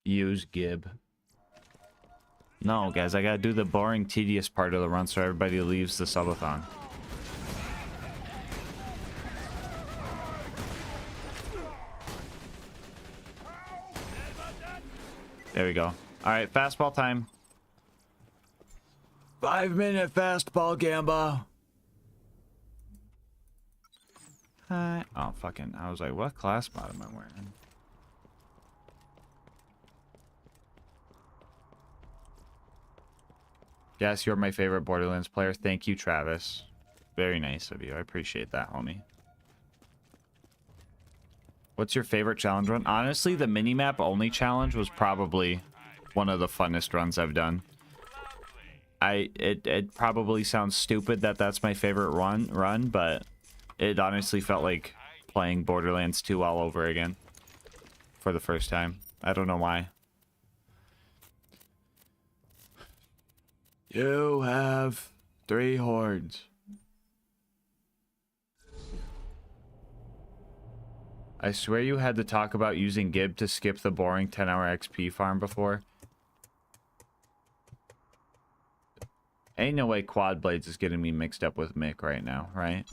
Use Gib. No, guys, I gotta do the boring, tedious part of the run so everybody leaves the subathon. There we go. Alright, fastball time. 5-minute fastball, Gamba. Hi. Oh, fucking. I was like, what class mod am I wearing? Yes, you're my favorite Borderlands player. Thank you, Travis. Very nice of you. I appreciate that, homie. What's your favorite challenge run? Honestly, the minimap only challenge was probably one of the funnest runs I've done. It probably sounds stupid that that's my favorite run, but it honestly felt like playing Borderlands 2 all over again for the first time. I don't know why. You have 3 hordes. I swear you had to talk about using Gib to skip the boring 10-hour XP farm before. Ain't no way Quad Blades is getting me mixed up with Mick right now, right?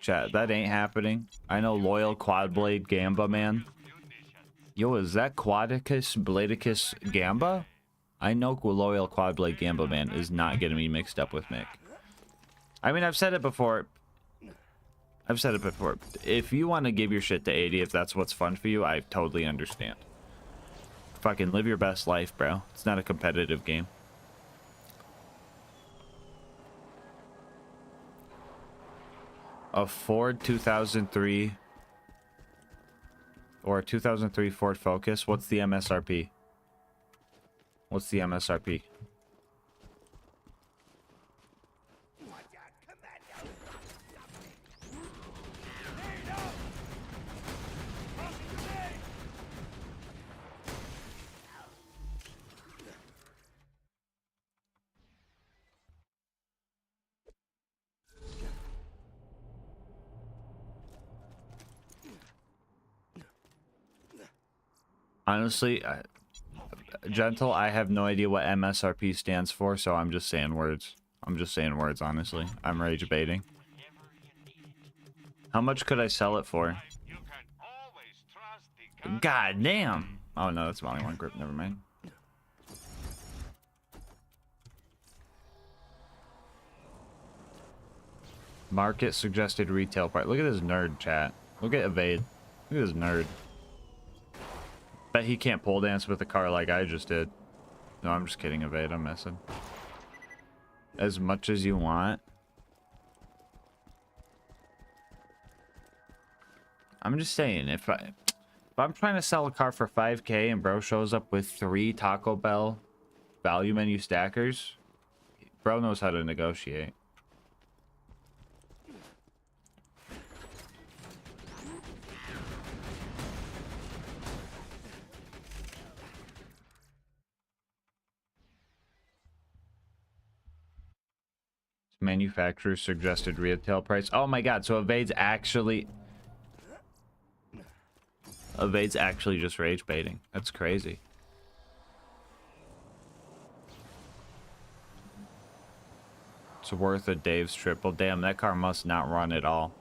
Chat, that ain't happening. I know loyal Quad Blade Gamba, man. Yo, is that Quadicus Bladicus Gamba? I know loyal Quad Blade Gamba, man, is not getting me mixed up with Mick. I mean, I've said it before. If you want to give your shit to 80, if that's what's fun for you, I totally understand. Fucking live your best life, bro. It's not a competitive game. A Ford 2003 or a 2003 Ford Focus. What's the MSRP? What's the MSRP? Honestly, Gentle, I have no idea what MSRP stands for, so I'm just saying words. I'm just saying words, honestly. I'm rage baiting. How much could I sell it for? God damn! Oh no, that's only one grip, never mind. Market suggested retail price. Look at this nerd, chat. Look at Evade. Look at this nerd. Bet he can't pole dance with a car like I just did. No, I'm just kidding, Evade. I'm messing. As much as you want. I'm just saying, if I'm trying to sell a car for 5K and bro shows up with 3 Taco Bell value menu stackers, bro knows how to negotiate. Manufacturer's suggested retail price. Oh my god, so Evade's actually just rage baiting. That's crazy. It's worth a Dave's triple. Damn, that car must not run at all.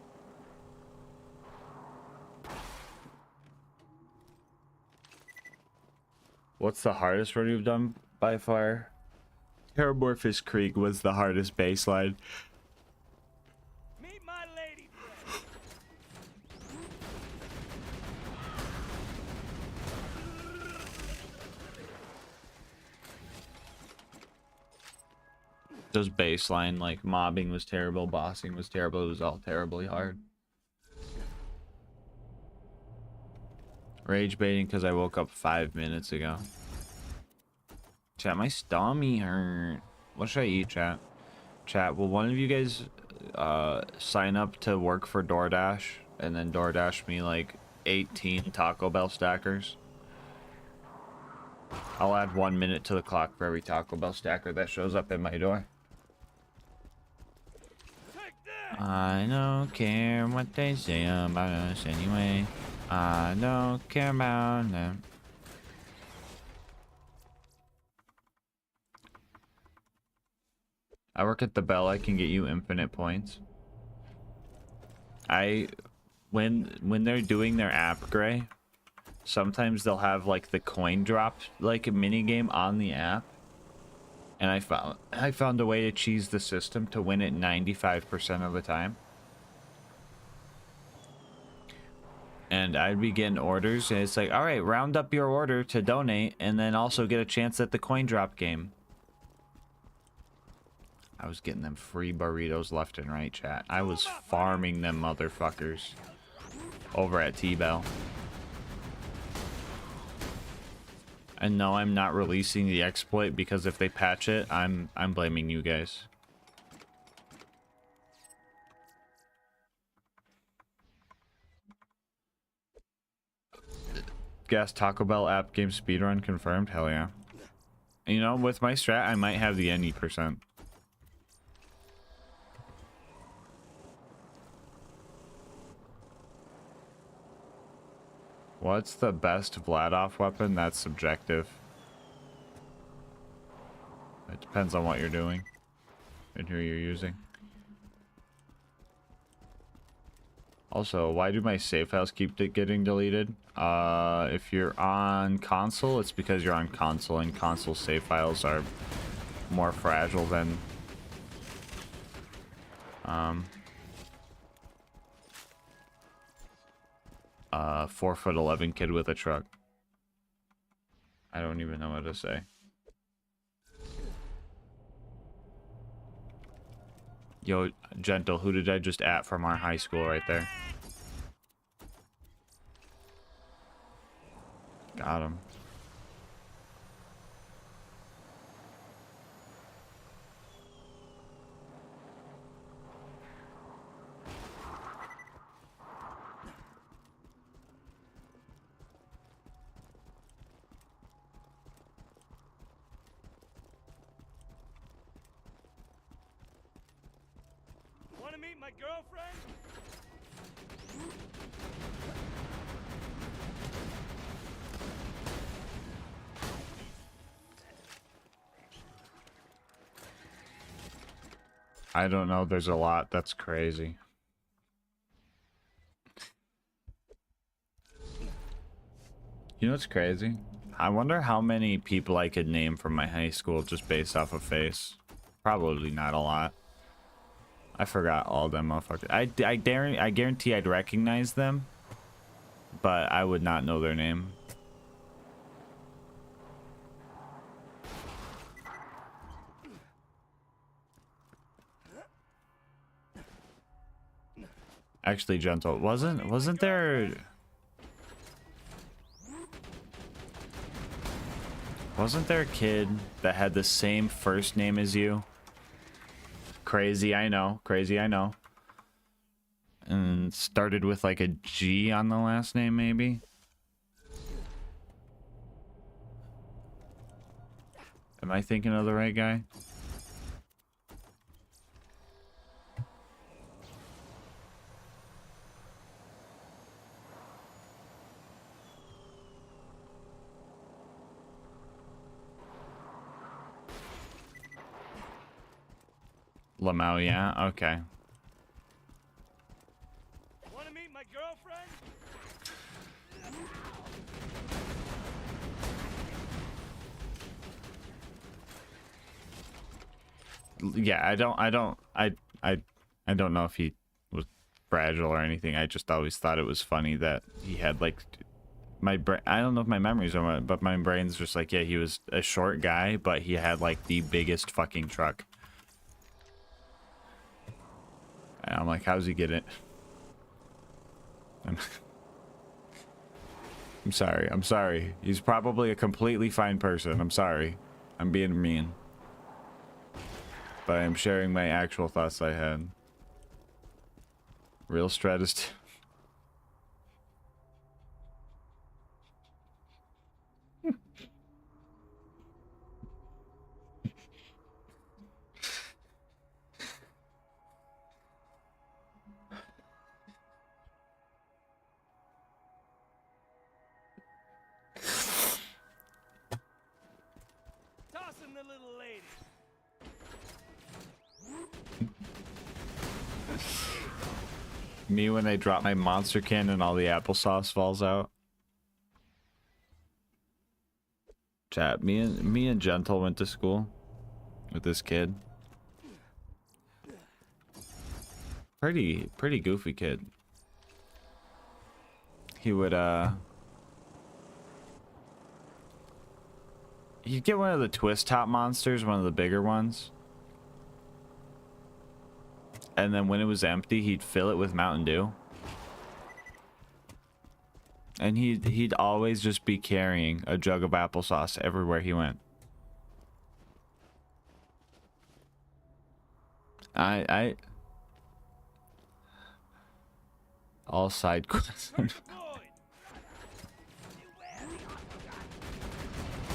What's the hardest run you've done by far? Terramorphous Creek was the hardest baseline. Meet my lady friend. Just baseline, like mobbing was terrible, bossing was terrible, it was all terribly hard. Rage baiting because I woke up 5 minutes ago. Chat, my stomach hurt. What should I eat, chat? Chat, will one of you guys sign up to work for DoorDash and then DoorDash me like 18 Taco Bell stackers? I'll add 1 minute to the clock for every Taco Bell stacker that shows up in my door. I don't care what they say about us anyway. I don't care about them. I work at the Bell. I can get you infinite points. When they're doing their app, Gray, sometimes they'll have like the coin drop like a mini game on the app. And I found a way to cheese the system to win it 95% of the time. And I'd be getting orders, and it's like, all right, round up your order to donate, and then also get a chance at the coin drop game. I was getting them free burritos left and right, chat. I was farming them motherfuckers over at T-Bell. And no, I'm not releasing the exploit because if they patch it, I'm blaming you guys. Gas Taco Bell app game speedrun confirmed? Hell yeah. You know, with my strat, I might have the any percent. What's the best Vladoff weapon? That's subjective. It depends on what you're doing and who you're using. Also, why do my save files keep getting deleted? If you're on console, it's because you're on console, and console save files are more fragile than 4'11" kid with a truck. I don't even know what to say. Yo, Gentle, who did I just at from our high school right there? Got him. Want to meet my girlfriend? I don't know. There's a lot. That's crazy. You know what's crazy? I wonder how many people I could name from my high school just based off of face. Probably not a lot. I forgot all them motherfuckers. I guarantee I'd recognize them, but I would not know their name. Actually, Gentle, wasn't there a kid that had the same first name as you? Crazy, I know. Crazy, I know. And started with like a G on the last name, maybe? Am I thinking of the right guy? Lamau, yeah? Okay. Want to meet my girlfriend? Yeah, I don't know if he was fragile or anything. I just always thought it was funny that he had like my brain. I don't know if my memories are right, but my brain's just like, yeah, he was a short guy, but he had like the biggest fucking truck. And I'm like, how's he get it? I'm sorry. I'm sorry. He's probably a completely fine person. I'm sorry. I'm being mean. But I'm sharing my actual thoughts I had. Real strategist. Tossing the little lady. Me when I drop my monster can and all the applesauce falls out. Chat, me and Gentle went to school with this kid. Pretty goofy kid. He would he'd get one of the twist top monsters, one of the bigger ones. And then when it was empty, he'd fill it with Mountain Dew. And he'd always just be carrying a jug of applesauce everywhere he went. All side quests.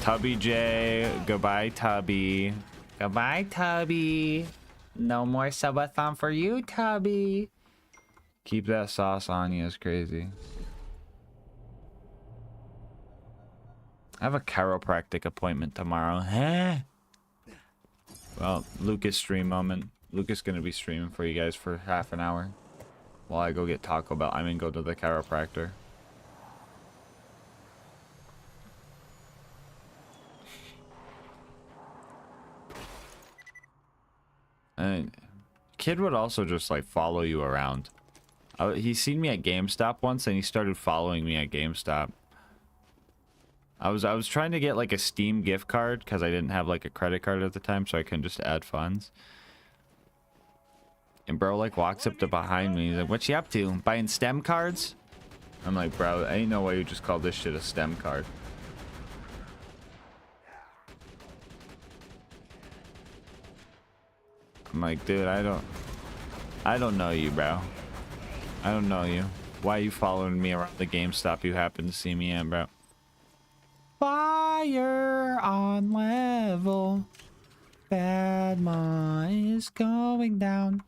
Tubby J, goodbye Tubby. Goodbye Tubby. No more subathon for you, Tubby. Keep that sauce on you, it's crazy. I have a chiropractic appointment tomorrow. Huh? Well, Lucas stream moment. Lucas gonna be streaming for you guys for half an hour while I go get Taco Bell. I mean, go to the chiropractor. And kid would also just like follow you around. He seen me at GameStop once and he started following me at GameStop. I was trying to get like a Steam gift card because I didn't have like a credit card at the time, so I couldn't just add funds. And bro like walks up to behind me. He's like, "What you up to? Buying STEM cards?" I'm like, "Bro, ain't no way you just call this shit a STEM card." I'm like, "Dude, I don't know you, bro. I don't know you. Why are you following me around the GameStop you happen to see me in, bro?" Fire on level. Bad Ma is going down.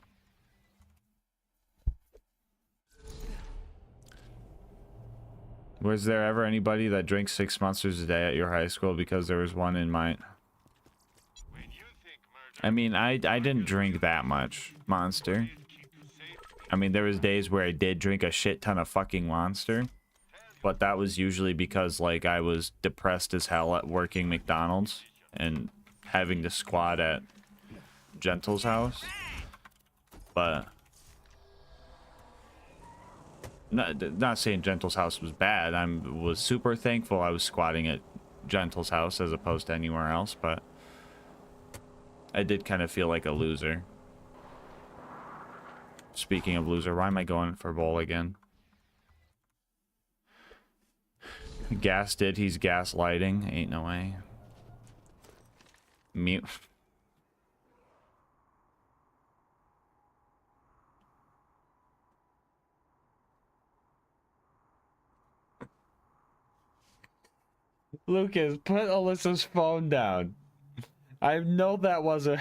Was there ever anybody that drinks 6 monsters a day at your high school? Because there was one in mine. I mean, I didn't drink that much Monster. I mean, there was days where I did drink a shit ton of fucking Monster. But that was usually because, like, I was depressed as hell at working McDonald's and having to squat at Gentle's house. But not saying Gentle's house was bad. I was super thankful I was squatting at Gentle's house as opposed to anywhere else, but I did kind of feel like a loser. Speaking of loser, why am I going for bowl again? Gas did, he's gaslighting. Ain't no way. Mute. Lucas, put Alyssa's phone down. I know that wasn't...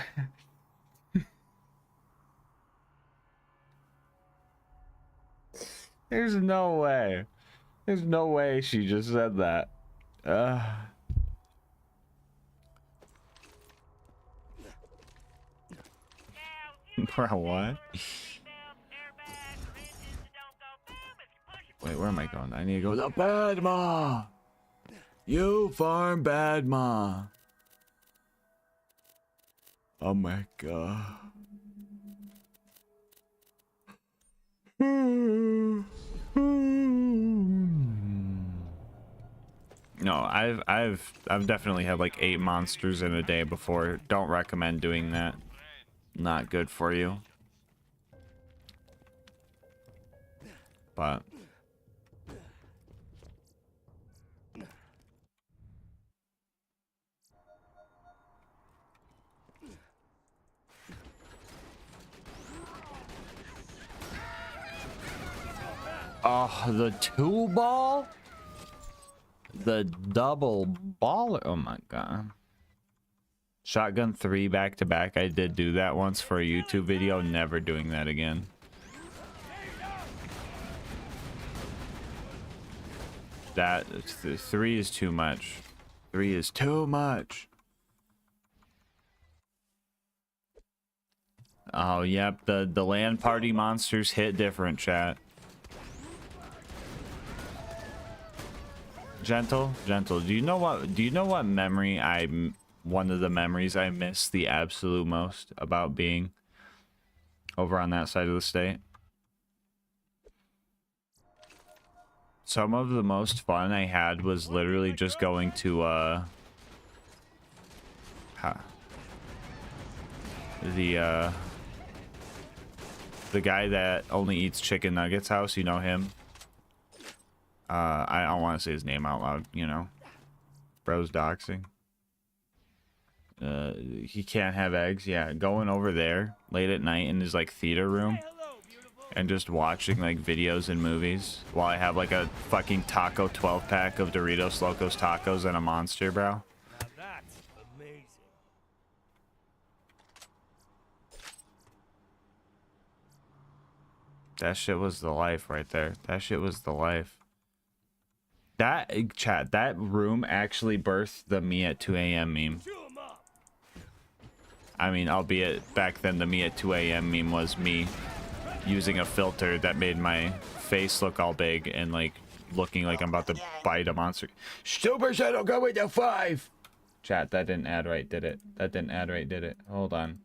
There's no way. There's no way she just said that. Bro, what? Wait, where am I going? I need to go to Badma! You farm Badma! Oh my god. No, I've definitely had like 8 monsters in a day before. Don't recommend doing that. Not good for you. But oh, the 2-ball? The double baller. Oh my god. Shotgun 3 back to back. I did do that once for a YouTube video. Never doing that again. That 3 is too much. 3 is too much. Oh, yep. The land party monsters hit different, chat. Gentle. Do you know what memory one of the memories I miss the absolute most about being over on that side of the state? Some of the most fun I had was literally just going to the guy that only eats chicken nuggets house, you know him. I don't want to say his name out loud, you know. Bro's doxing. He can't have eggs. Yeah, going over there late at night in his like theater room and just watching like videos and movies while I have like a fucking taco 12-pack of Doritos Locos Tacos and a Monster, bro. That's amazing. That shit was the life right there. That shit was the life. That, chat, that room actually birthed the me at 2 a.m. meme. I mean, albeit back then the me at 2 a.m. meme was me using a filter that made my face look all big and like looking like I'm about to bite a monster. Super Shadow, go with the 5! Chat, that didn't add right, did it? That didn't add right, did it? Hold on.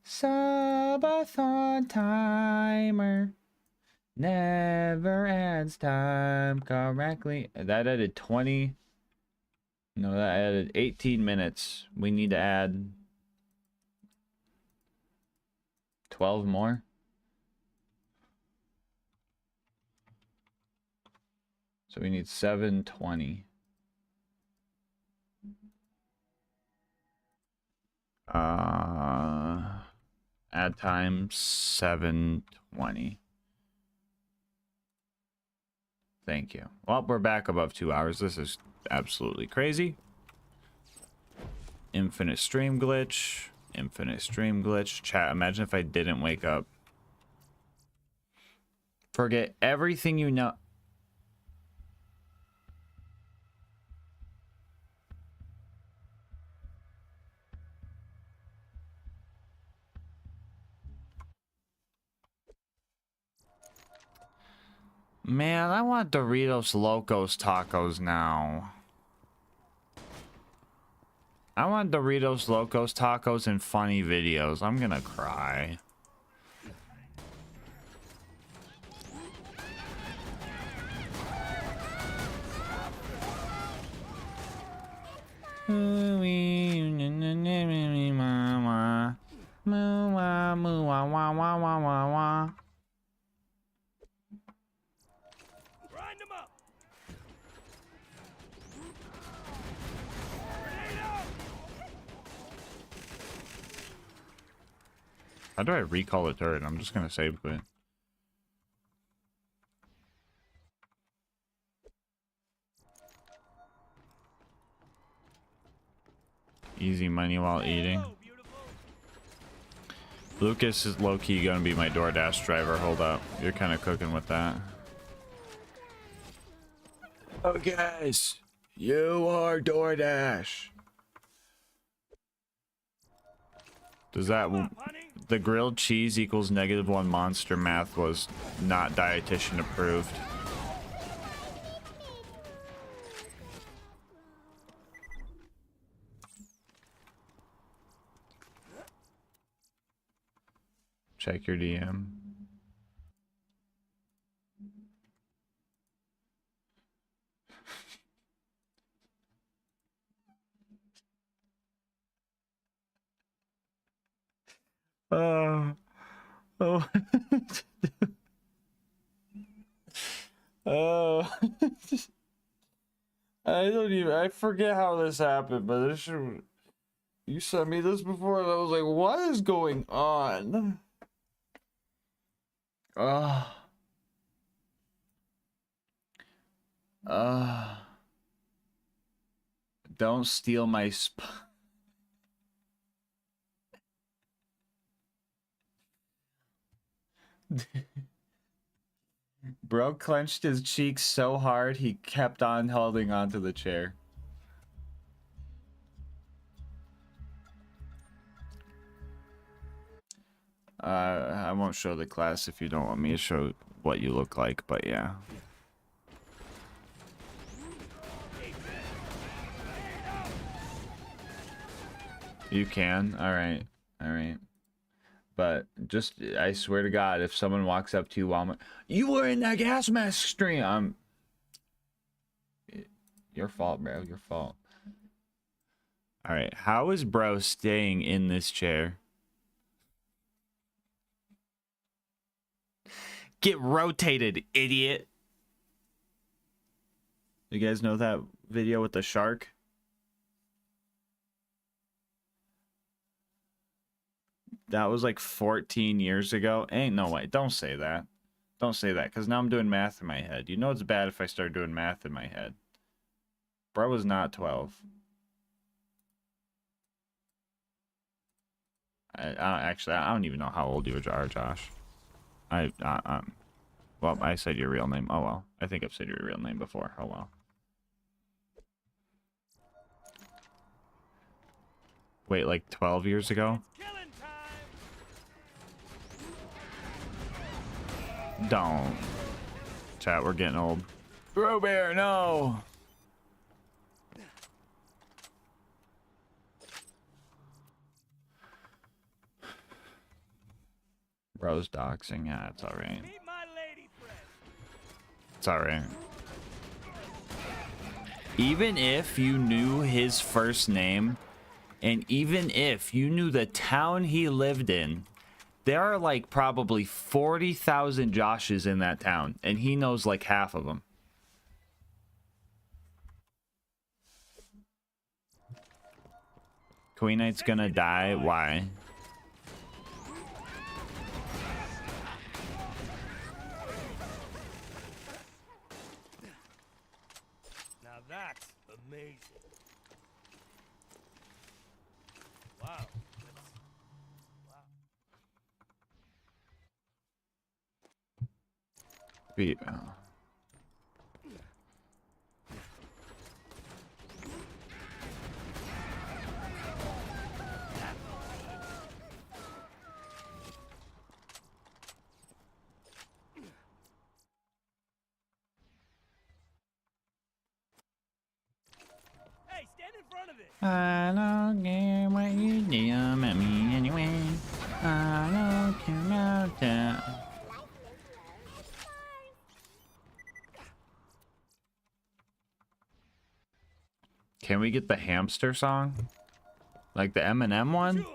Subathon timer never adds time correctly. That added 20. No, that added 18 minutes. We need to add 12 more. So we need 720. Add time 720. Thank you. Well, we're back above 2 hours. This is absolutely crazy. Infinite stream glitch. Infinite stream glitch. Chat, imagine if I didn't wake up. Forget everything you know. Man, I want Doritos Locos Tacos now. I want Doritos Locos Tacos and funny videos. I'm gonna cry. Grind them up. How do I recall a turret? I'm just gonna save quit. Easy money while eating. Lucas is low-key gonna be my DoorDash driver. Hold up. You're kind of cooking with that. Oh, guys. You are DoorDash. Does The grilled cheese equals -1 monster math was not dietitian approved. Check your DM. Oh. Oh. I forget how this happened, but this should, you sent me this before and I was like, what is going on? Don't steal my Bro clenched his cheeks so hard he kept on holding onto the chair. I won't show the class if you don't want me to show what you look like, but yeah. You can? Alright. Alright. But just, I swear to God, if someone walks up to you while you were in that gas mask stream, your fault, bro. Your fault. Alright, how is bro staying in this chair? Get rotated, idiot. You guys know that video with the shark? That was like 14 years ago. Ain't no way. Don't say that. Don't say that, because now I'm doing math in my head. You know it's bad if I start doing math in my head. Bro was not 12. Actually, I don't even know how old you are, Josh. Well, I said your real name. Oh, well. I think I've said your real name before. Oh, well. Wait, like 12 years ago? Don't. Chat, we're getting old. Bro Bear, no! Bro's doxing. Yeah, it's alright. It's alright. Even if you knew his first name, and even if you knew the town he lived in, there are like probably 40,000 Joshes in that town, and he knows like half of them. Queen Knight's gonna die. Why? Now that's amazing. Wow. Beat. Hey, stand in front of it. I don't care what you do at me anyway. I don't care about that. Can we get the hamster song? Like the Eminem one?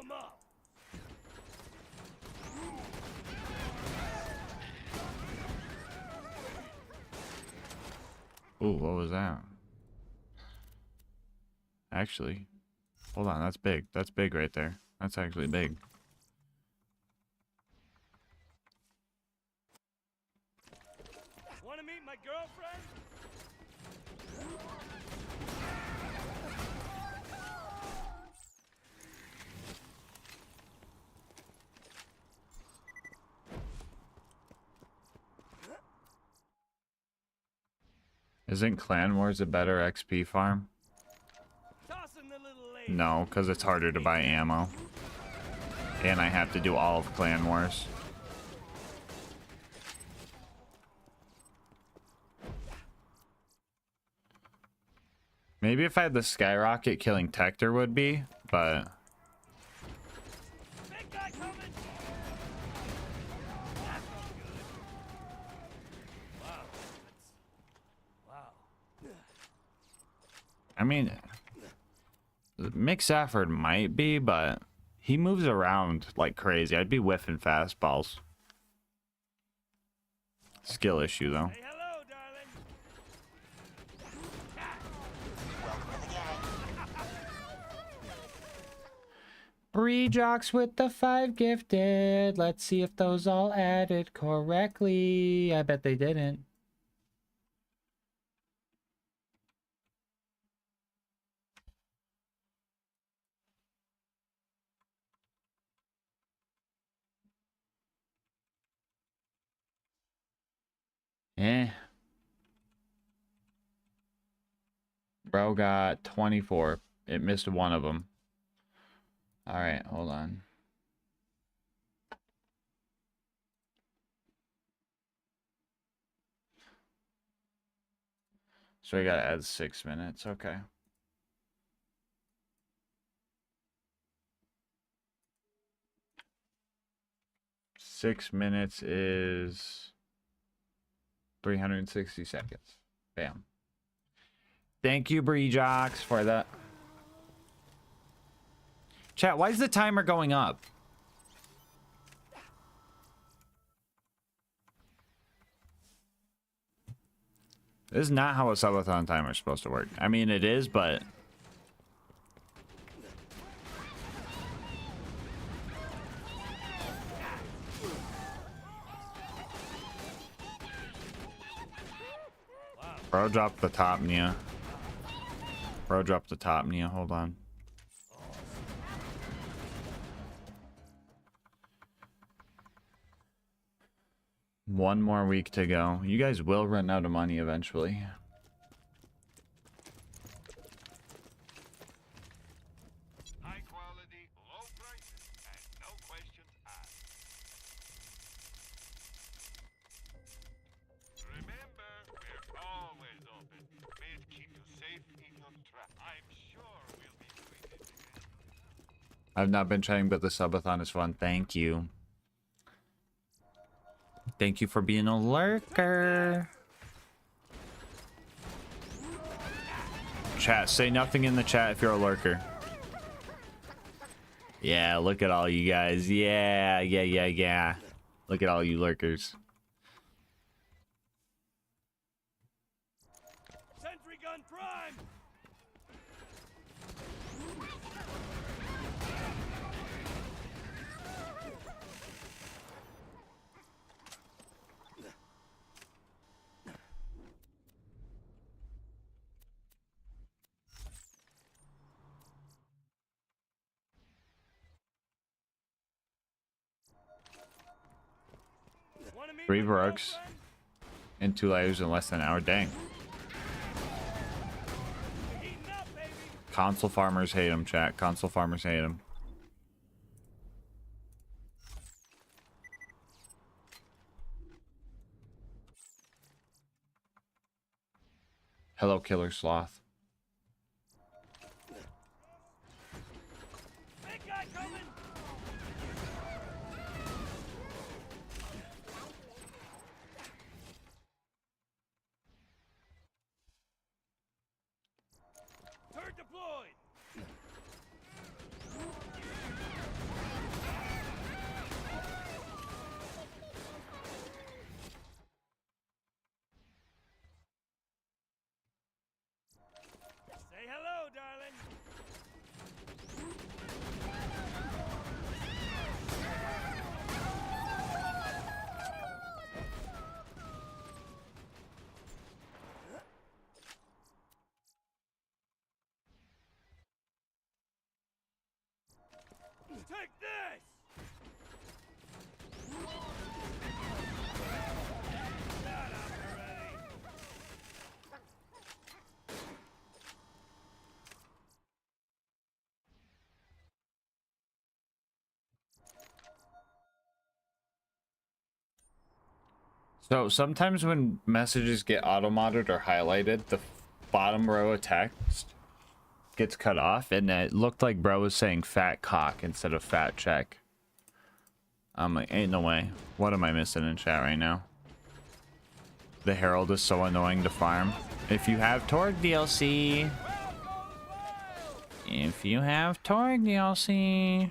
Ooh, what was that? Actually, hold on, that's big. That's big right there. That's actually big. Want to meet my girlfriend? Isn't Clan Wars a better XP farm? No, because it's harder to buy ammo. And I have to do all of Clan Wars. Maybe if I had the skyrocket, killing Tector would be, but... I mean, Mick Safford might be, but he moves around like crazy. I'd be whiffing fastballs. Skill issue, though. Breejox with the 5 gifted. Let's see if those all added correctly. I bet they didn't. Eh. Bro got 24. It missed one of them. Alright, hold on. So I gotta add 6 minutes. Okay. Six minutes is 360 seconds. Bam. Thank you, Breejox, for that. Chat, why is the timer going up? This is not how a subathon timer is supposed to work. I mean, it is, but... Bro dropped the top Nia. Bro dropped the top Nia. Hold on. One more week to go. You guys will run out of money eventually. High quality, low prices, and no questions asked. Remember, we're always open. May it keep you safe in your trap. I'm sure we'll be doing it again. I've not been trying, but the subathon is fun. Thank you. Thank you for being a lurker. Chat, say nothing in the chat if you're a lurker. Yeah, look at all you guys. Yeah. Look at all you lurkers. Sentry gun prime! Three Baroques and 2 layers in less than an hour. Dang. Console farmers hate him, chat. Console farmers hate him. Hello, Killer Sloth. Big guy coming! Turret deployed! Say hello, darling! Take this! Shut up already! So sometimes when messages get auto-modded or highlighted, the bottom row of text gets cut off, and it looked like bro was saying fat cock instead of fat check. I'm like, ain't no way. What am I missing in chat right now? The Herald is so annoying to farm. If you have Torg DLC... If you have Torg DLC...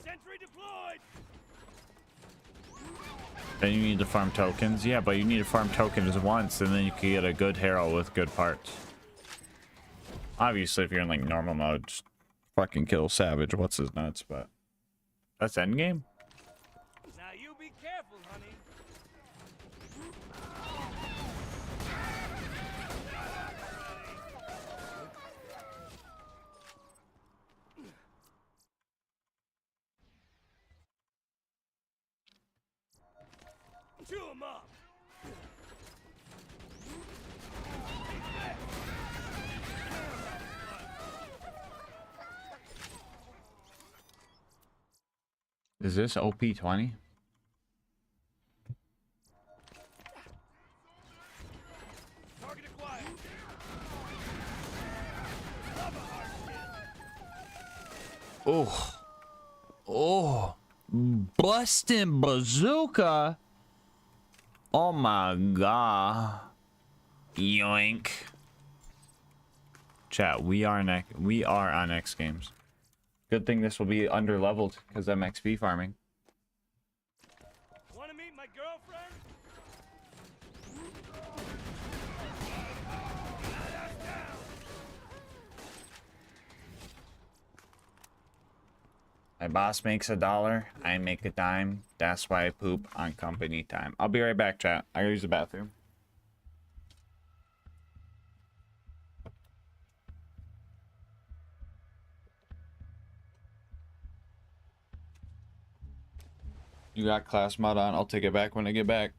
Sentry deployed. Then you need to farm tokens. Yeah, but you need to farm tokens once, and then you can get a good Herald with good parts. Obviously, if you're in like normal mode, just fucking kill Savage. What's his nuts? But that's endgame. Now you be careful, honey. Chew 'em up. Is this OP20? Target acquired. Oh. Oh. Bustin' bazooka. Oh my god. Yoink. Chat, we are on X Games. Good thing this will be under leveled because I'm XP farming. Want to meet my girlfriend? My boss makes $1, I make a dime. That's why I poop on company time. I'll be right back, chat. I gotta use the bathroom. You got class mod on. I'll take it back when I get back.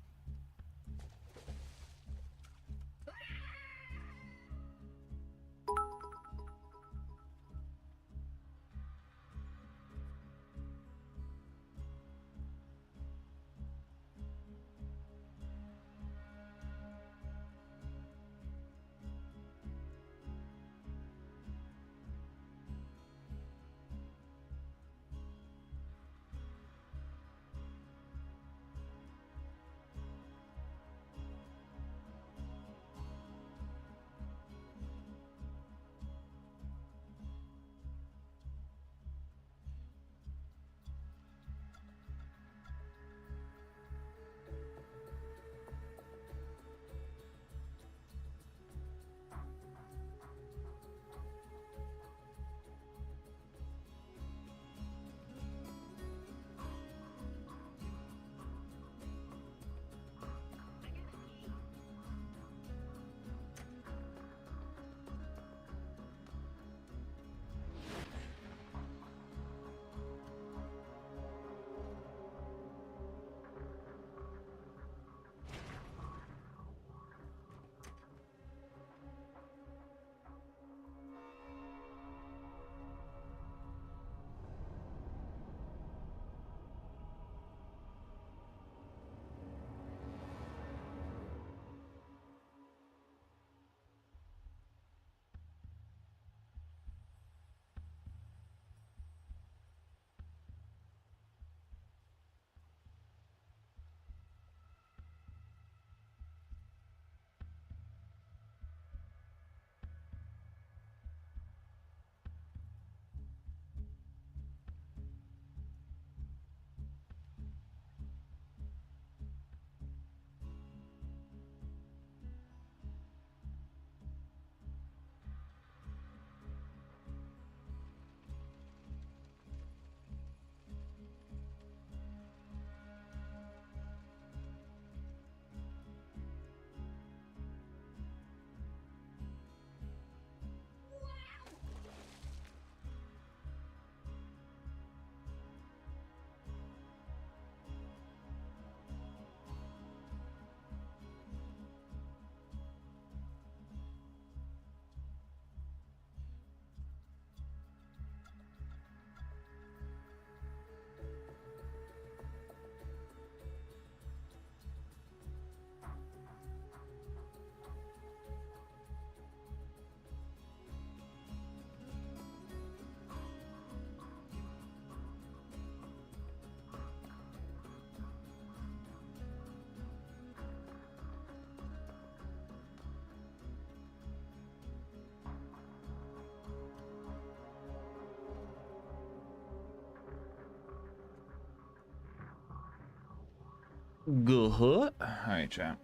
Good. Alright, chat.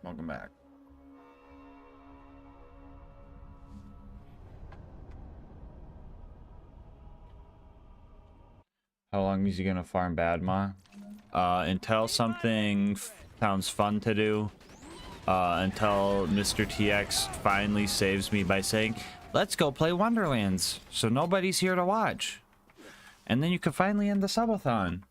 Welcome back. How long is he gonna farm Badma? Until something sounds fun to do. Until Mr. TX finally saves me by saying, let's go play Wonderlands, so nobody's here to watch. And then you can finally end the subathon.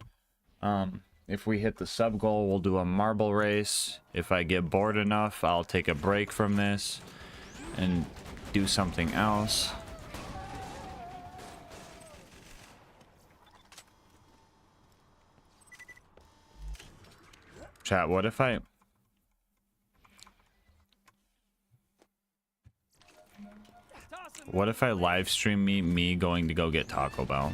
If we hit the sub goal, we'll do a marble race. If I get bored enough, I'll take a break from this and do something else. Chat, what if I live stream me going to go get Taco Bell?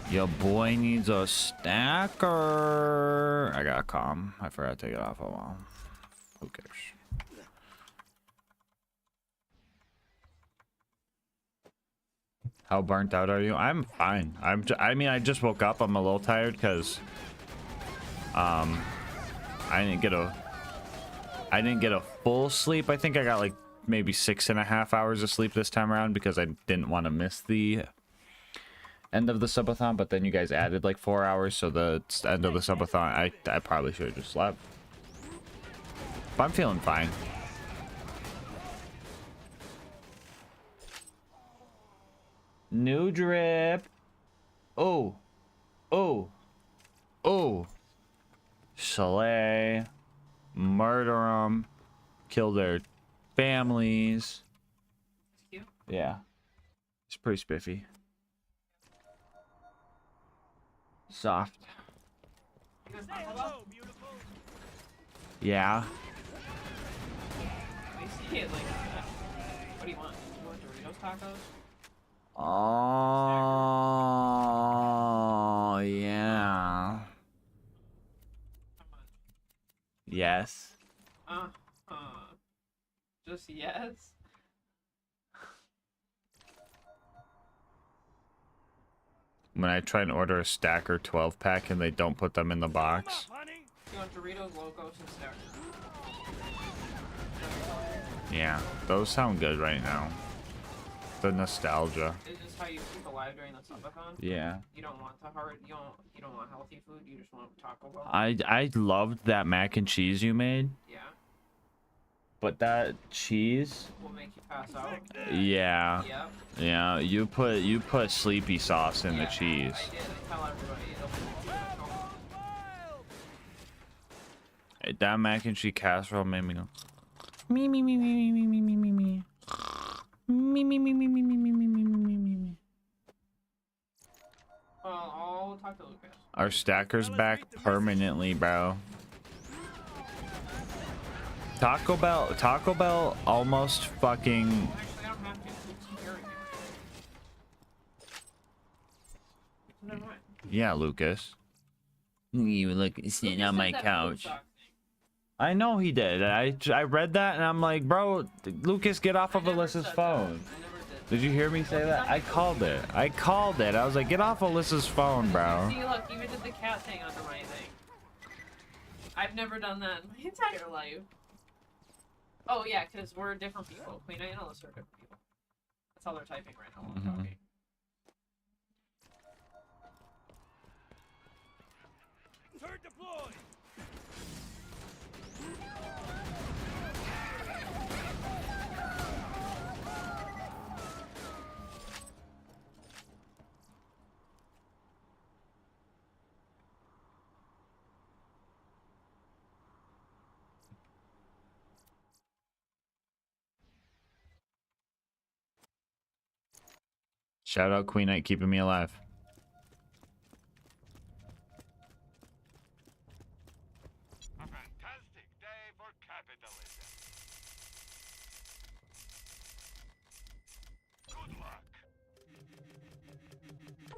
Your boy needs a stacker. I got calm. I forgot to take it off a while. Who cares? How burnt out are you? I'm fine. I mean, I just woke up. I'm a little tired because I didn't get a full sleep. I think I got like maybe 6.5 hours of sleep this time around because I didn't want to miss the end of the subathon, but then you guys added like 4 hours, so the end of the subathon, I probably should have just slept. But I'm feeling fine. New drip. Oh. Slay. Murder them. Kill their families. Yeah. It's pretty spiffy. Soft. Yeah. They say it like that. What do you want? You want Doritos tacos? Oh, yeah. Yes. Just yes. When I try and order a stacker 12-pack and they don't put them in the box. You want Doritos, Locos, and Stackers? Yeah, those sound good right now. The nostalgia. Is this how you keep alive during the subathon? Yeah. You don't want the hard. You don't want healthy food. You just want Taco Bell. I loved that mac and cheese you made. Yeah. But that cheese. Will make you pass out. Yeah. Yep. Yeah. You put sleepy sauce in the cheese. I did. I tell everybody. That mac and cheese casserole made me go. Me. Well, I'll talk to Lucas. Our stacker's back permanently, bro. Taco Bell almost fucking. Actually, I don't have to. It's here. Never mind. Yeah, Lucas. You look sitting on my couch. I know he did. I read that and I'm like, bro, Lucas, get off of Alyssa's phone. Did you hear me say that? I called it. I was like, get off Alyssa's phone, bro. See, look, even did the cat thing under my thing. I've never done that in my entire life. Oh yeah, because we're different people. Queen and Alyssa are different people. That's how they're typing right now while I'm talking. Turret deployed! Shout out Queen Knight keeping me alive. A fantastic day for capitalism. Good luck.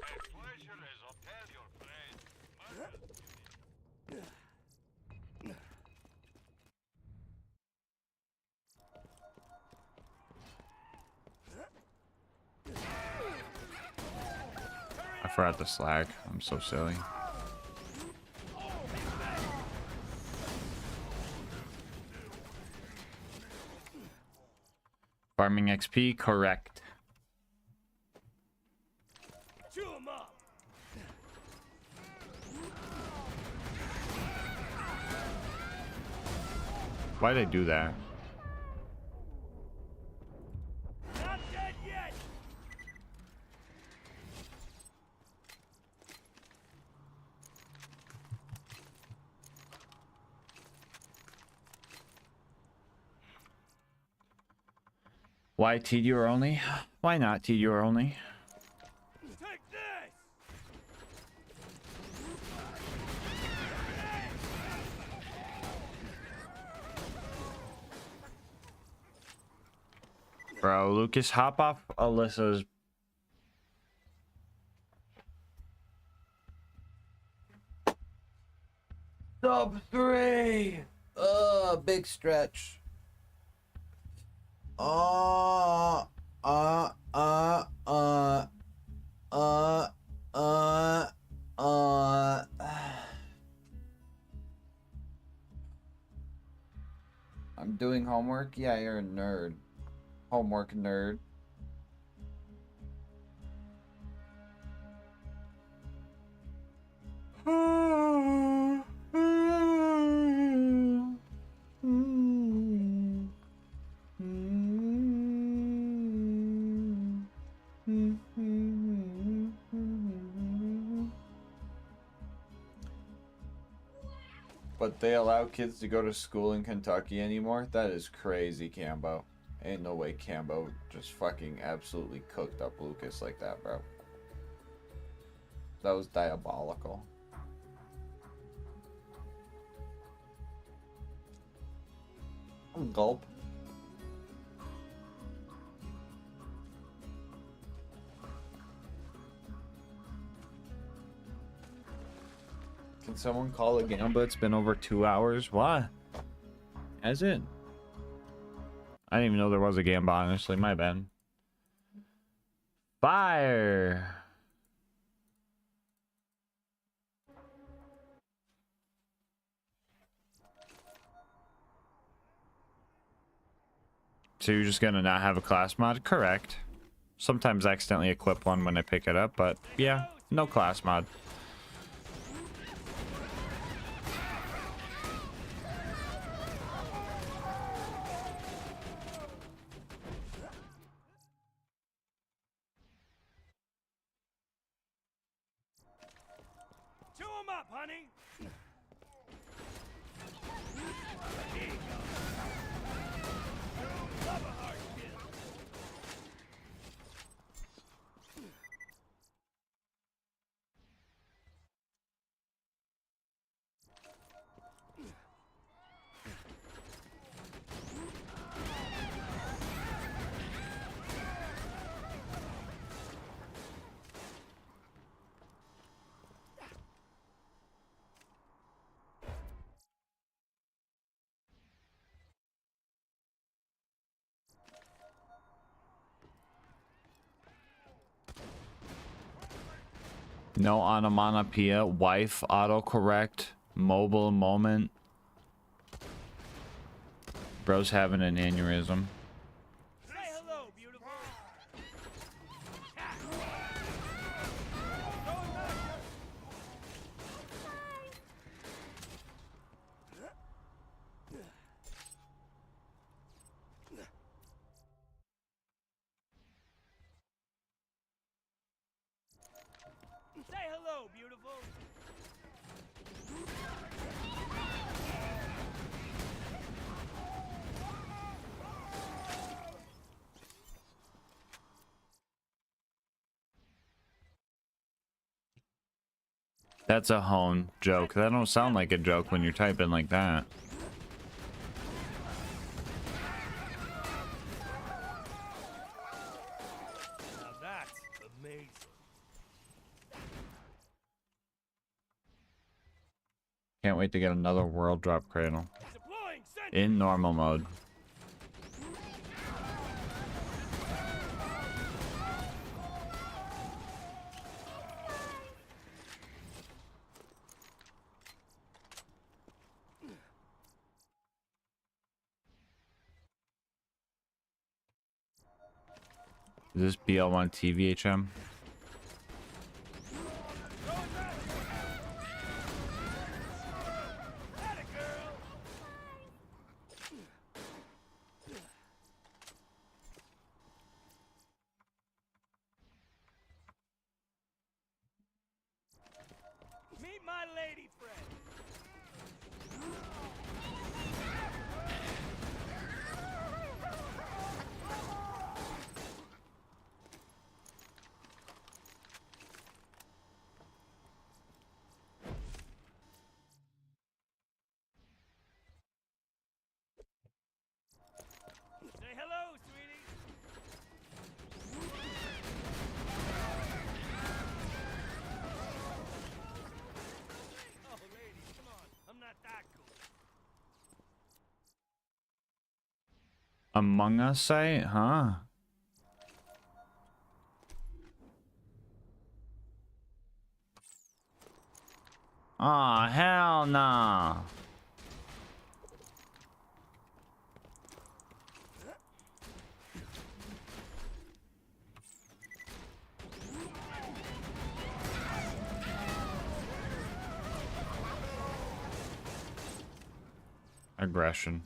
My pleasure is to tell your friends. I forgot the slack. I'm so silly. Farming XP, correct. Chew 'em up. Why'd I do that? Not dead yet. Why TDR only? Why not TDR only? Take this. Bro, Lucas, hop off Alyssa's. Sub 3! Big stretch. Uh, uh, uh, uh, uh, uh, uh. I'm doing homework? Yeah, you're a nerd. Homework nerd. But they allow kids to go to school in Kentucky anymore? That is crazy, Cambo. Ain't no way Cambo just fucking absolutely cooked up Lucas like that, bro. That was diabolical. Gulp. Can someone call a Gamba? It's been over 2 hours. What? Has it? I didn't even know there was a Gamba, honestly. My bad. Fire! So you're just gonna not have a class mod? Correct. Sometimes I accidentally equip one when I pick it up, but yeah, no class mod. Chew 'em up, honey. Here you go. Love a hard kill. No onomatopoeia, wife, autocorrect, mobile moment. Bro's having an aneurysm. Say hello, beautiful. Say hello, beautiful. That's a hone joke. That don't sound like a joke when you're typing like that. Now that's amazing. Can't wait to get another world drop cradle. Deploying sentry. In normal mode. Is this BL1 TVHM? Meet my lady friend. Say hello, sweetie. Oh, lady, come on. I'm not that cool. Among Us site? Huh? Aw, hell nah. Aggression.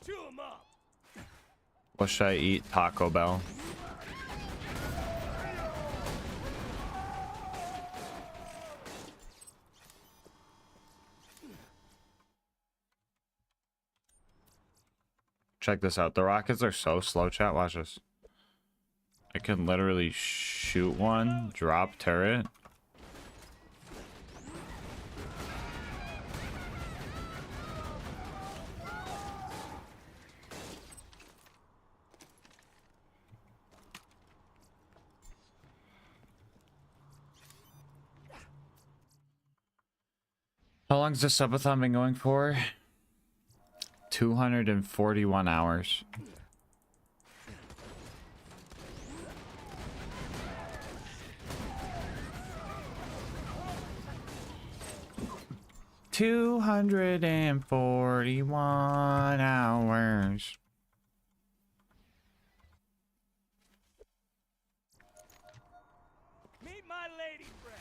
Chew 'em up. What should I eat? Taco Bell. Check this out. The rockets are so slow, chat. Watch this. I can literally shoot one, drop turret. How long's the subathon been going for? 241 hours. $241 hours. Meet my lady friend.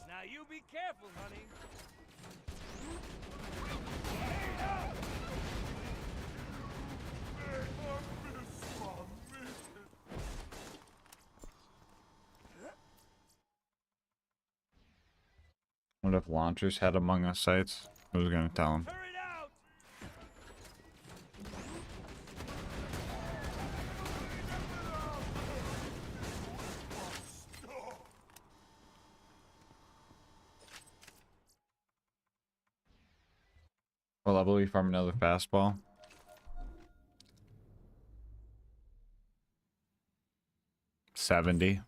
Now you be careful, honey. What if launchers had Among Us sites? Who's gonna tell them? What level are we from? Another fastball? $70.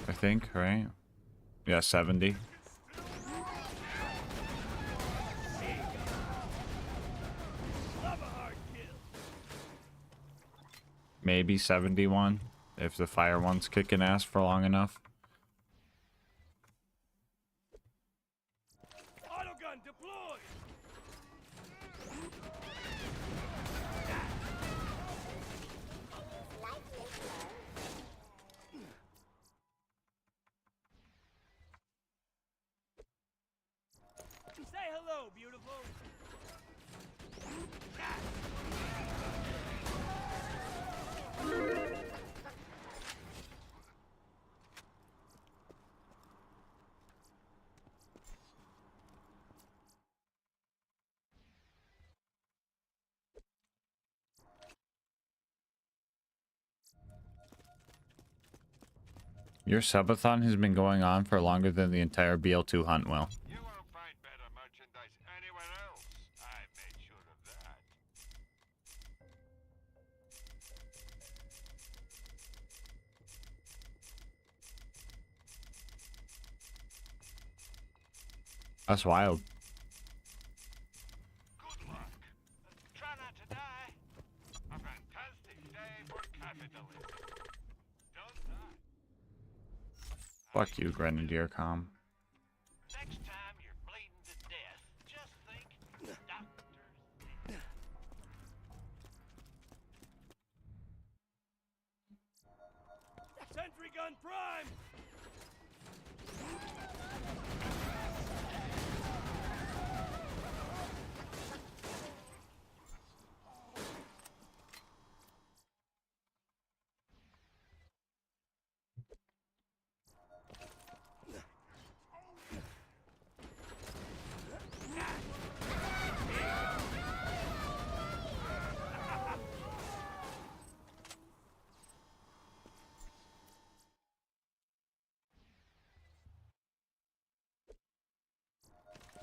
I think, right? Yeah, 70. Maybe 71 if the fire one's kicking ass for long enough. Autogun deployed. Say hello, beautiful. Your subathon has been going on for longer than the entire BL2 hunt will. You won't find better merchandise anywhere else. I made sure of that. That's wild. Good luck. Try not to die. A fantastic day for capitalism. Don't die. Fuck you, Grenadier Com. Next time you're bleeding to death, just think doctors. Sentry gun prime!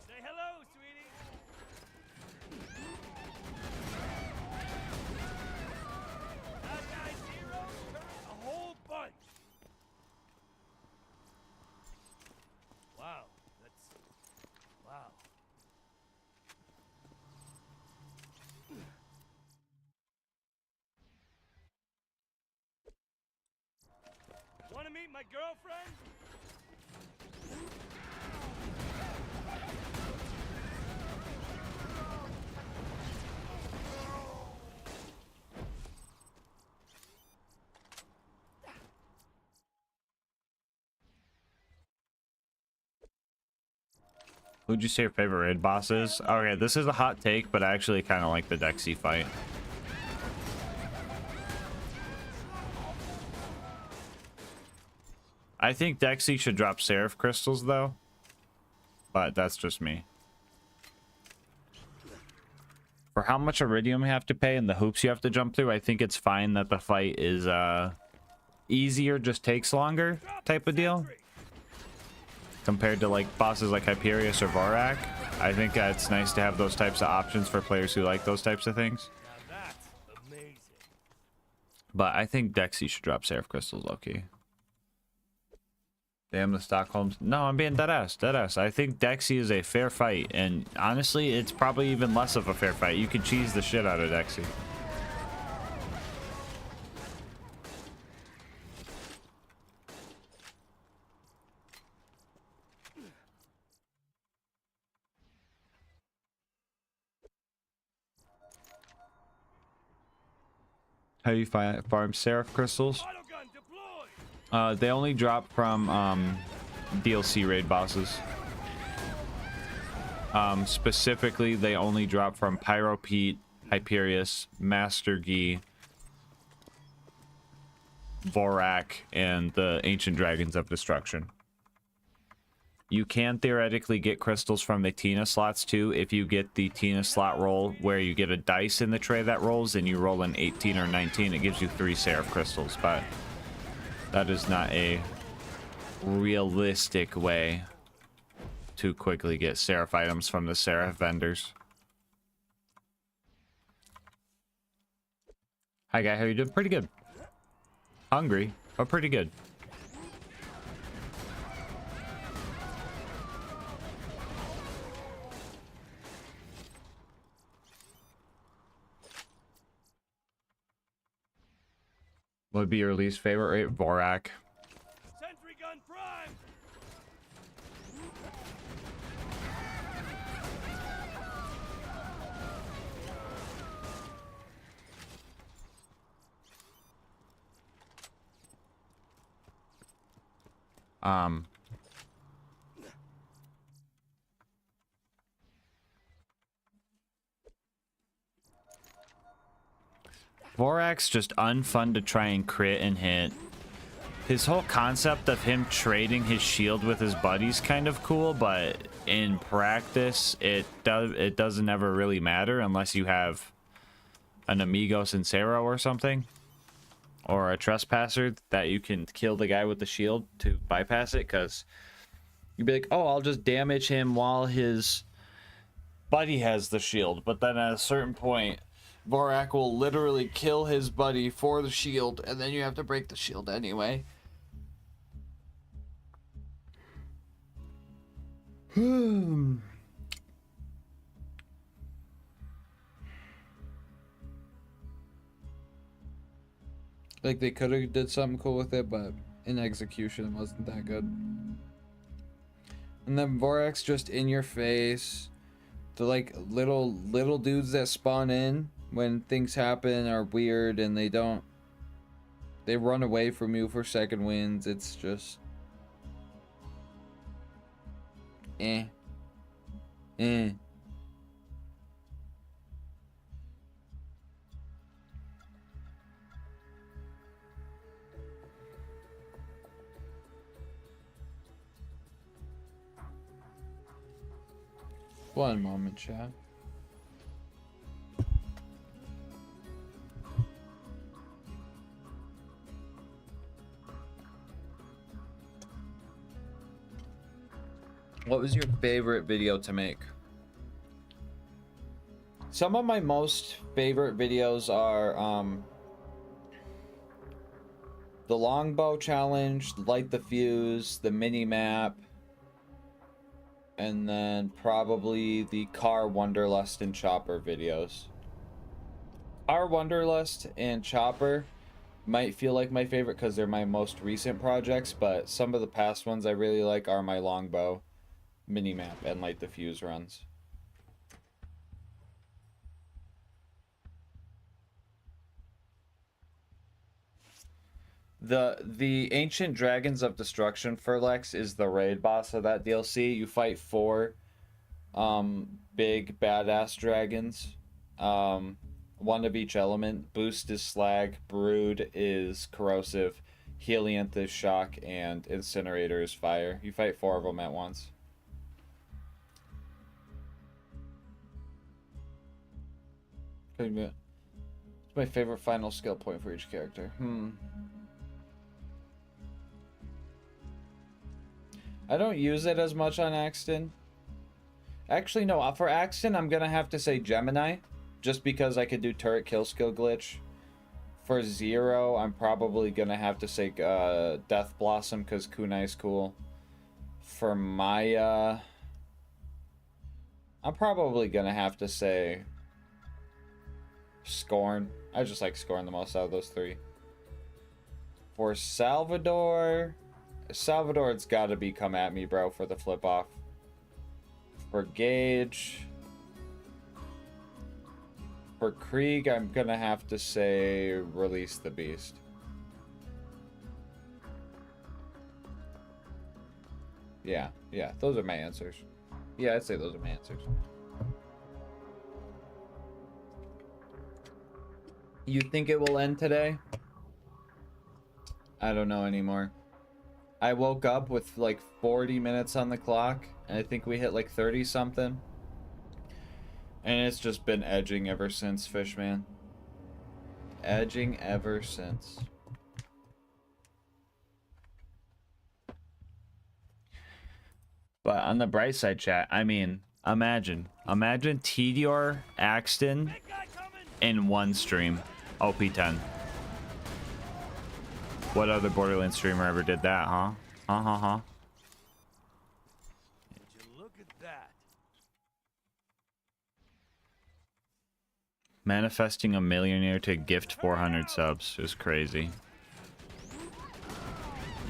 Say hello, sweetie. That guy Zero turned a whole bunch. Wow, wow. Want to meet my girlfriend? Who'd you say your favorite raid boss is? Okay, this is a hot take, but I actually kind of like the Dexy fight. I think Dexy should drop Seraph crystals though, but that's just me. For how much iridium you have to pay and the hoops you have to jump through, I think it's fine that the fight is easier, just takes longer type of deal. Compared to like bosses like Hyperius or Vorak. I think it's nice to have those types of options for players who like those types of things. Now that's amazing. But I think Dexy should drop Seraph crystals, okay. Damn the Stockholms. No, I'm being deadass, deadass. I think Dexy is a fair fight, and honestly, it's probably even less of a fair fight. You could cheese the shit out of Dexy. How do you farm Seraph crystals? They only drop from DLC raid bosses. Specifically, they only drop from Pyro Pete, Hyperius, Master Gi, Vorak, and the Ancient Dragons of Destruction. You can theoretically get crystals from the Tina slots too if you get the Tina slot roll where you get a dice in the tray that rolls and you roll an 18 or 19. It gives you 3 Seraph crystals, but that is not a realistic way to quickly get Seraph items from the Seraph vendors. Hi guy, how you doing? Pretty good. Hungry, but pretty good. What would be your least favorite raid? Vorak. Sentry gun prime. Vorak's just unfun to try and crit and hit. His whole concept of him trading his shield with his buddies kind of cool, but in practice it doesn't ever really matter unless you have an Amigo Sincero or something, or a Trespasser that you can kill the guy with the shield to bypass it, because you'd be like, oh, I'll just damage him while his buddy has the shield, but then at a certain point Vorak will literally kill his buddy for the shield, and then you have to break the shield anyway. Like they could have did something cool with it, but in execution it wasn't that good. And then Vorax just in your face. The like little dudes that spawn in when things happen are weird and they run away from you for second wins. It's just eh. One moment, chat. What was your favorite video to make? Some of my most favorite videos are the longbow challenge, light the fuse, the mini map, and then probably the car Wanderlust and Chopper videos. Car Wanderlust and Chopper might feel like my favorite because they're my most recent projects, but some of the past ones I really like are my longbow, mini map, and light the fuse runs. The Ancient Dragons of Destruction for Lex is the raid boss of that DLC. You fight 4 big badass dragons. 1 of each element. Boost is slag, Brood is corrosive, Helianth is shock, and Incinerator is fire. You fight 4 of them at once. It's my favorite final skill point for each character. I don't use it as much on Axton. Actually, no. For Axton, I'm going to have to say Gemini. Just because I could do turret kill skill glitch. For Zero, I'm probably going to have to say Death Blossom because Kunai is cool. For Maya, I'm probably going to have to say Scorn. I just like Scorn the most out of those 3. For Salvador, it's got to be Come At Me, bro, for the flip off. For Gage, for Krieg, I'm gonna have to say Release the Beast. Yeah, those are my answers. Yeah, I'd say those are my answers. You think it will end today? I don't know anymore. I woke up with like 40 minutes on the clock, and I think we hit like 30 something. And it's just been edging ever since, Fishman. Edging ever since. But on the bright side, chat, I mean, imagine Tedior, Axton in one stream. OP10. What other Borderlands streamer ever did that, huh? Would you look at that? Manifesting a millionaire to gift 400 subs is crazy.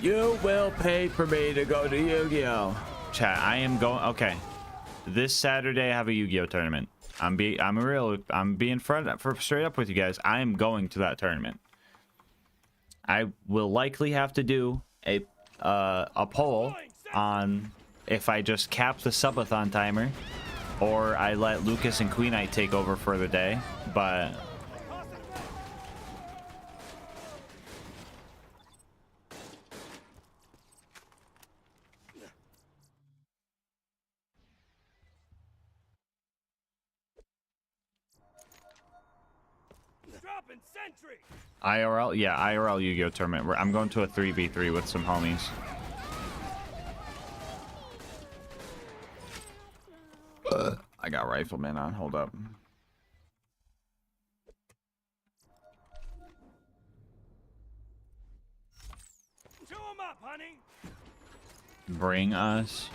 You will pay for me to go to Yu-Gi-Oh! Chat, I am going. Okay, this Saturday I have a Yu-Gi-Oh! Tournament. I'm being straight up with you guys. I am going to that tournament. I will likely have to do a poll on if I just cap the subathon timer or I let Lucas and Queen Knight take over for the day, but Dropping sentry. IRL, yeah, IRL Yu-Gi-Oh! Tournament. I'm going to a 3v3 with some homies. I got Rifleman on, hold up. Chew 'em up, honey. Bring us.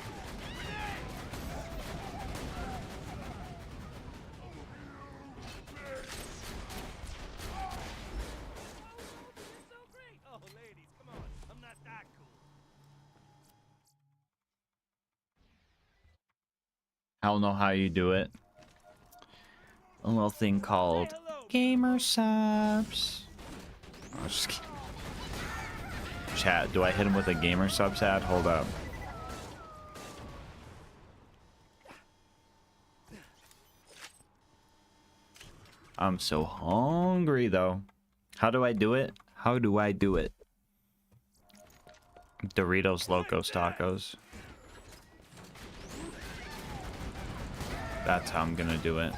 I don't know how you do it. A little thing called gamer subs. Oh, just kidding. Chat, do I hit him with a gamer subs ad? Hold up. I'm so hungry though. How do I do it? How do I do it? Doritos Locos Tacos. That's how I'm gonna do it.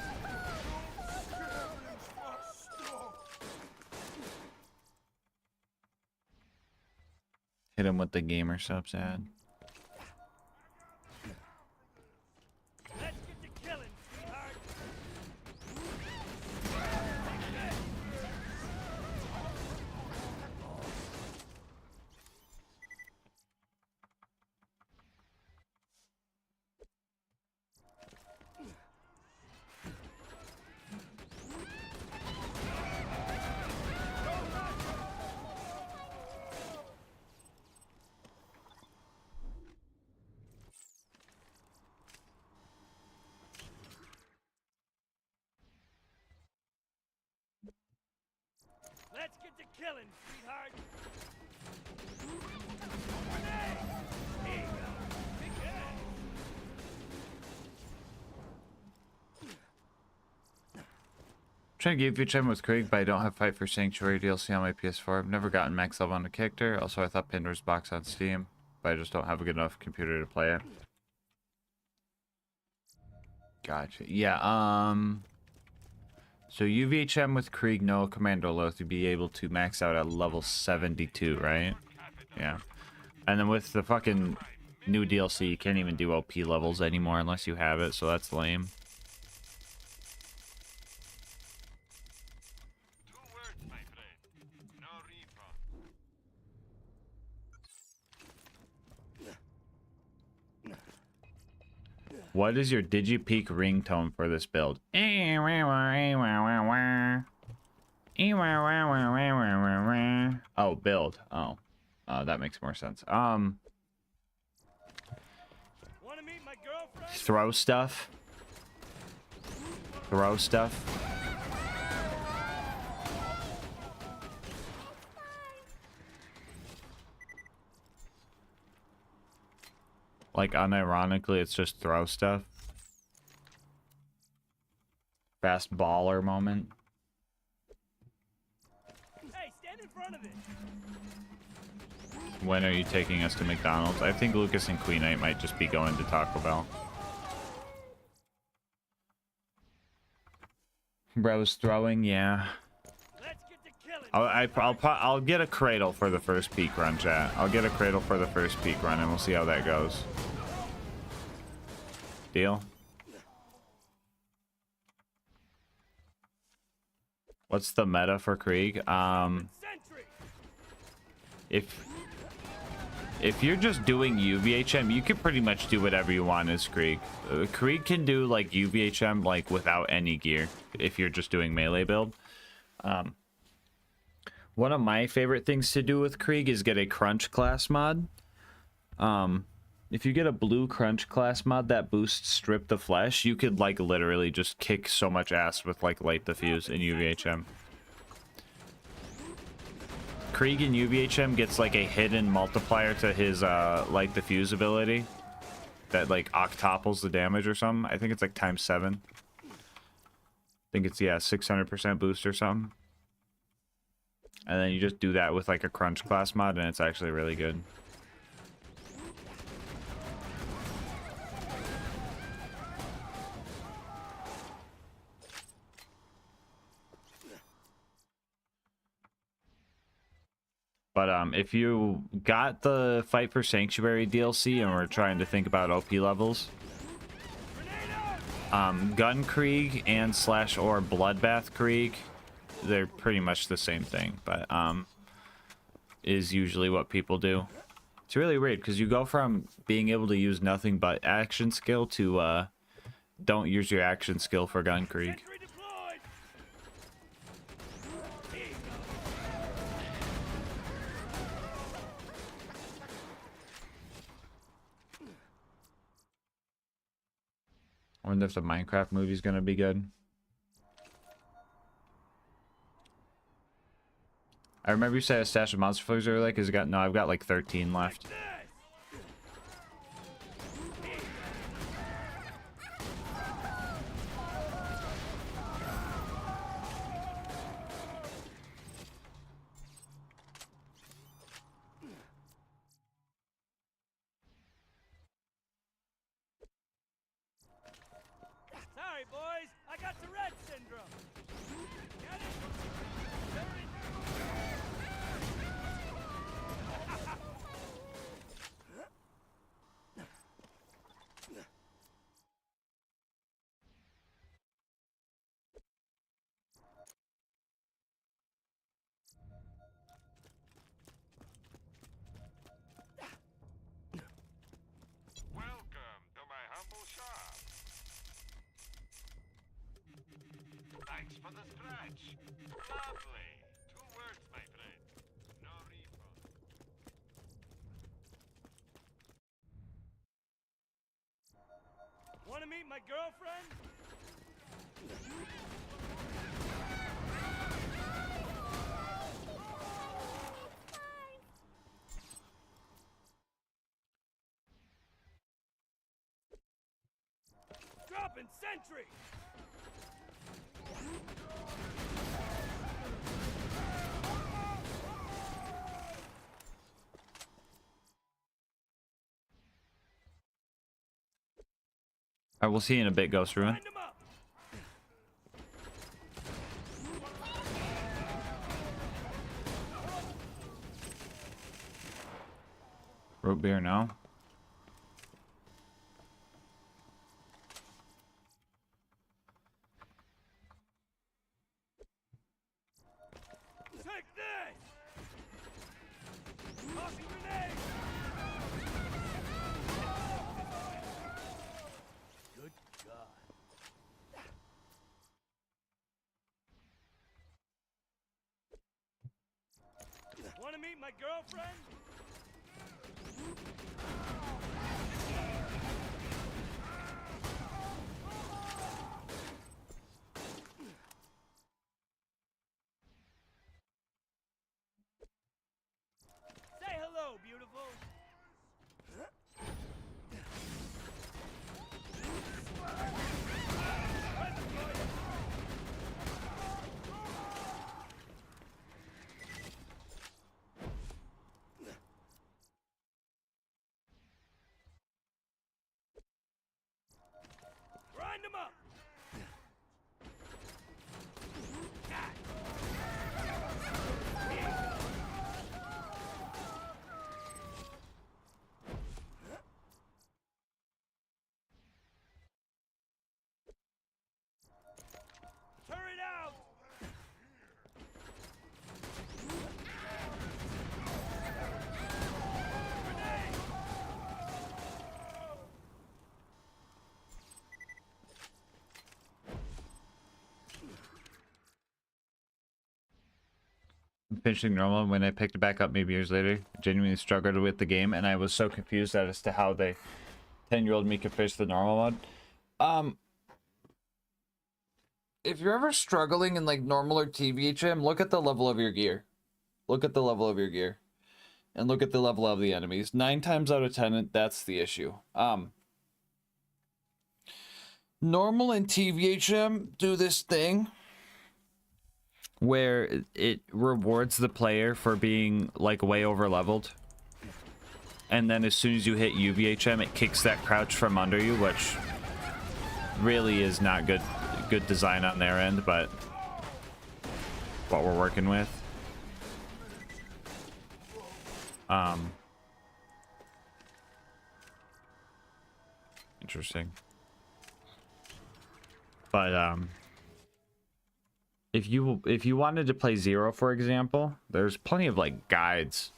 Hit him with the gamer subs ad. Let's get to killing, sweetheart. Here you go. Big guy. Trying to get VHM with Krieg, but I don't have Fight for Sanctuary DLC on my PS4. I've never gotten max level on a character. Also, I thought Pandora's Box on Steam, but I just don't have a good enough computer to play it. Gotcha. Yeah, so UVHM with Krieg, no Commando Loath, you'd be able to max out at level 72, right? Yeah. And then with the fucking new DLC, you can't even do OP levels anymore unless you have it, so that's lame. What is your DigiPeak ringtone for this build? Oh, build. Oh, that makes more sense. Throw stuff. Throw stuff. Like, unironically, it's just throw stuff. Fast baller moment. Hey, stand in front of it. When are you taking us to McDonald's? I think Lucas and Queen Knight might just be going to Taco Bell. Bro's throwing, yeah. I'll get a cradle for the first peak run, chat. I'll get a cradle for the first peak run, and we'll see how that goes. Deal? What's the meta for Krieg? If you're just doing UVHM, you can pretty much do whatever you want as Krieg. Krieg can do like UVHM like without any gear if you're just doing melee build. One of my favorite things to do with Krieg is get a crunch class mod. If you get a blue crunch class mod that boosts strip the flesh, you could like literally just kick so much ass with like light diffuse in UVHM. Krieg in UVHM gets like a hidden multiplier to his light diffuse ability that like octuples the damage or something. I think it's like times 7. I think it's, yeah, 600% boost or something. And then you just do that with like a crunch class mod and it's actually really good. But if you got the Fight for Sanctuary DLC and we're trying to think about OP levels, Gun Krieg and / or Bloodbath Krieg, they're pretty much the same thing, but is usually what people do. It's really weird because you go from being able to use nothing but action skill to don't use your action skill for Gun Krieg. wonder if the Minecraft movie's gonna be good. I remember you said a stash of monster flags earlier. Cause I've got like 13 left. Sorry, boys. I got Tourette syndrome. Get it? Welcome to my humble shop. Thanks for the scratch. Lovely. 2 words, my friend. No refund. Want to meet my girlfriend? Dropping sentry! Alright, we'll see you in a bit, Ghost Ruin. Root beer now. Take this! Tossing grenade! Good God. Want to meet my girlfriend? Say hello, beautiful. Grind 'em up. Turret out. Finishing normal. When I picked it back up maybe years later, I genuinely struggled with the game, and I was so confused as to how the 10-year-old me could finish the normal mode. If you're ever struggling in like normal or TVHM, look at the level of your gear. Look at the level of your gear. And look at the level of the enemies. 9 times out of 10, that's the issue. Normal and TVHM do this thing where it rewards the player for being like way over leveled, and then as soon as you hit UVHM, it kicks that crouch from under you, which really is not good design on their end, but what we're working with. Interesting. But if you wanted to play Zero, for example, there's plenty of like guides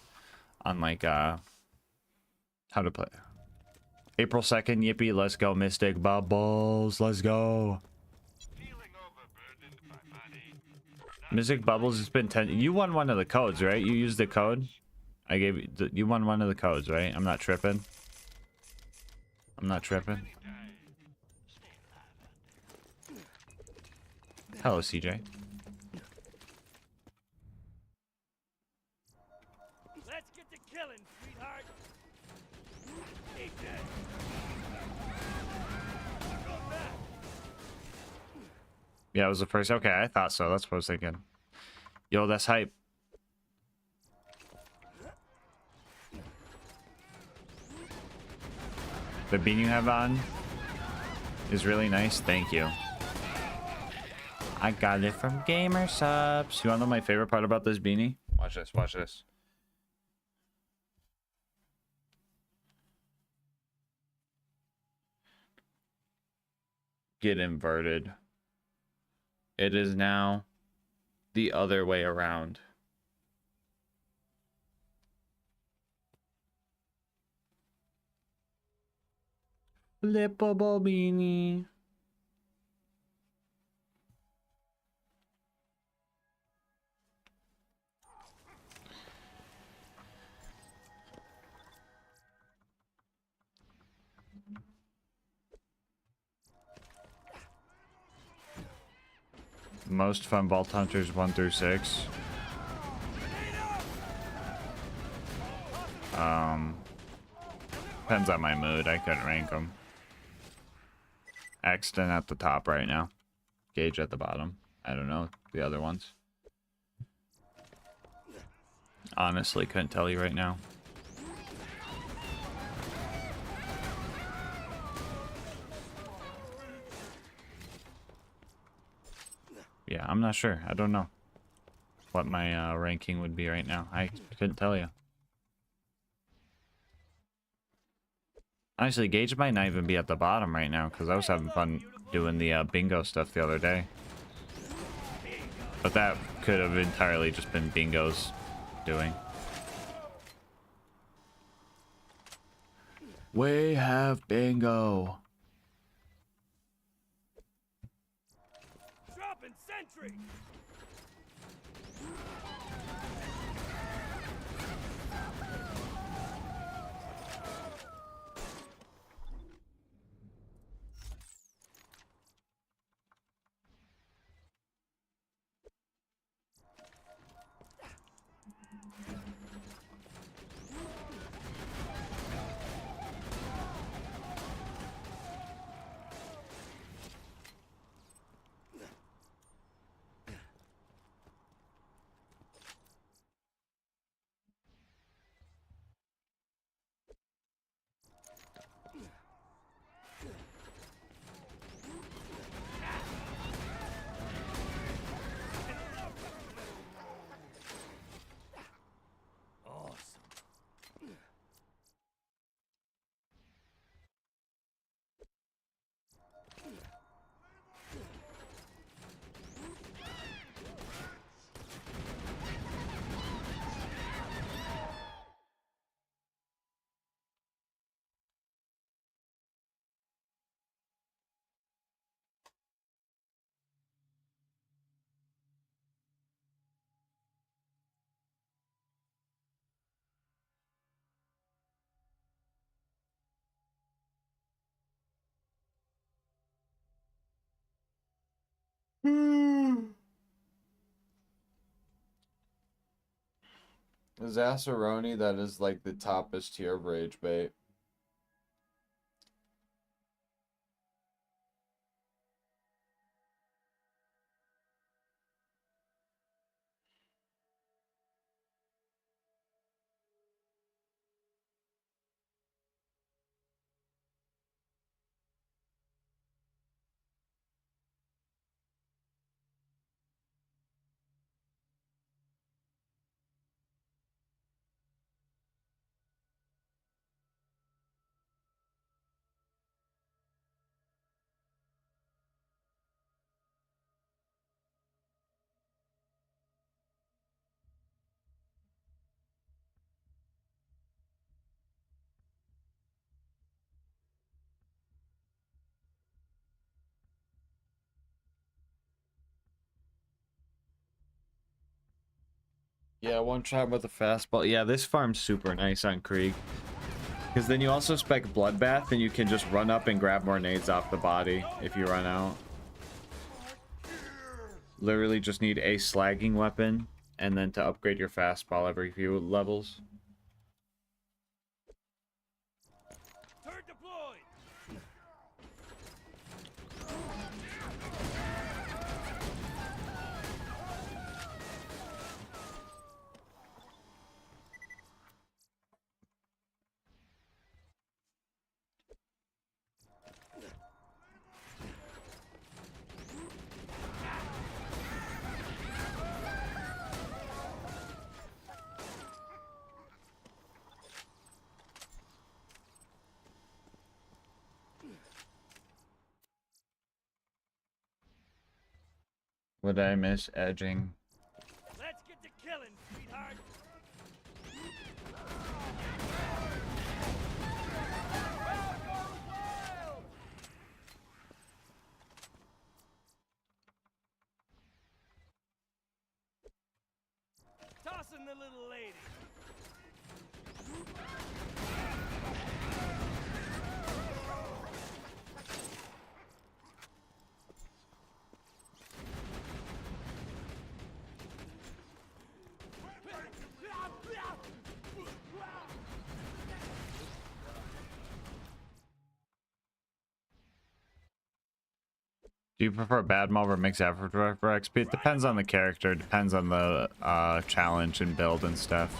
on like how to play. April 2nd, yippee, let's go, Mystic Bubbles, let's go. Mystic Bubbles, it's been 10. You won one of the codes, right? You used the code. I gave you. You won one of the codes, right? I'm not tripping. I'm not tripping. Hello, CJ. Let's get to killing, sweetheart. Eat that. We're going back. Yeah, it was the first. Okay, I thought so. That's what I was thinking. Yo, that's hype. The bean you have on is really nice. Thank you. I got it from Gamer Subs. You wanna know my favorite part about this beanie? Watch this, watch this. Get inverted. It is now the other way around. Flippable beanie. Most fun Vault Hunters 1 through 6. Depends on my mood. I couldn't rank them. Exton at the top right now. Gage at the bottom. I don't know the other ones. Honestly, couldn't tell you right now. Yeah, I'm not sure. I don't know what my ranking would be right now. I couldn't tell you. Honestly, Gage might not even be at the bottom right now because I was having fun doing the bingo stuff the other day. But that could have entirely just been Bingo's doing. We have bingo. Dropping sentry. Zassaroni, that is like the toppest tier of rage bait. Yeah, one shot with a fastball. Yeah, this farm's super nice on Krieg. Because then you also spec Bloodbath, and you can just run up and grab more nades off the body if you run out. literally just need a slagging weapon, and then to upgrade your fastball every few levels. Turret deployed. Would I miss edging? Let's get to killing, sweetheart. Tossing the little lady. Do you prefer bad mob or mixed effort for XP? It depends on the character, depends on the challenge and build and stuff.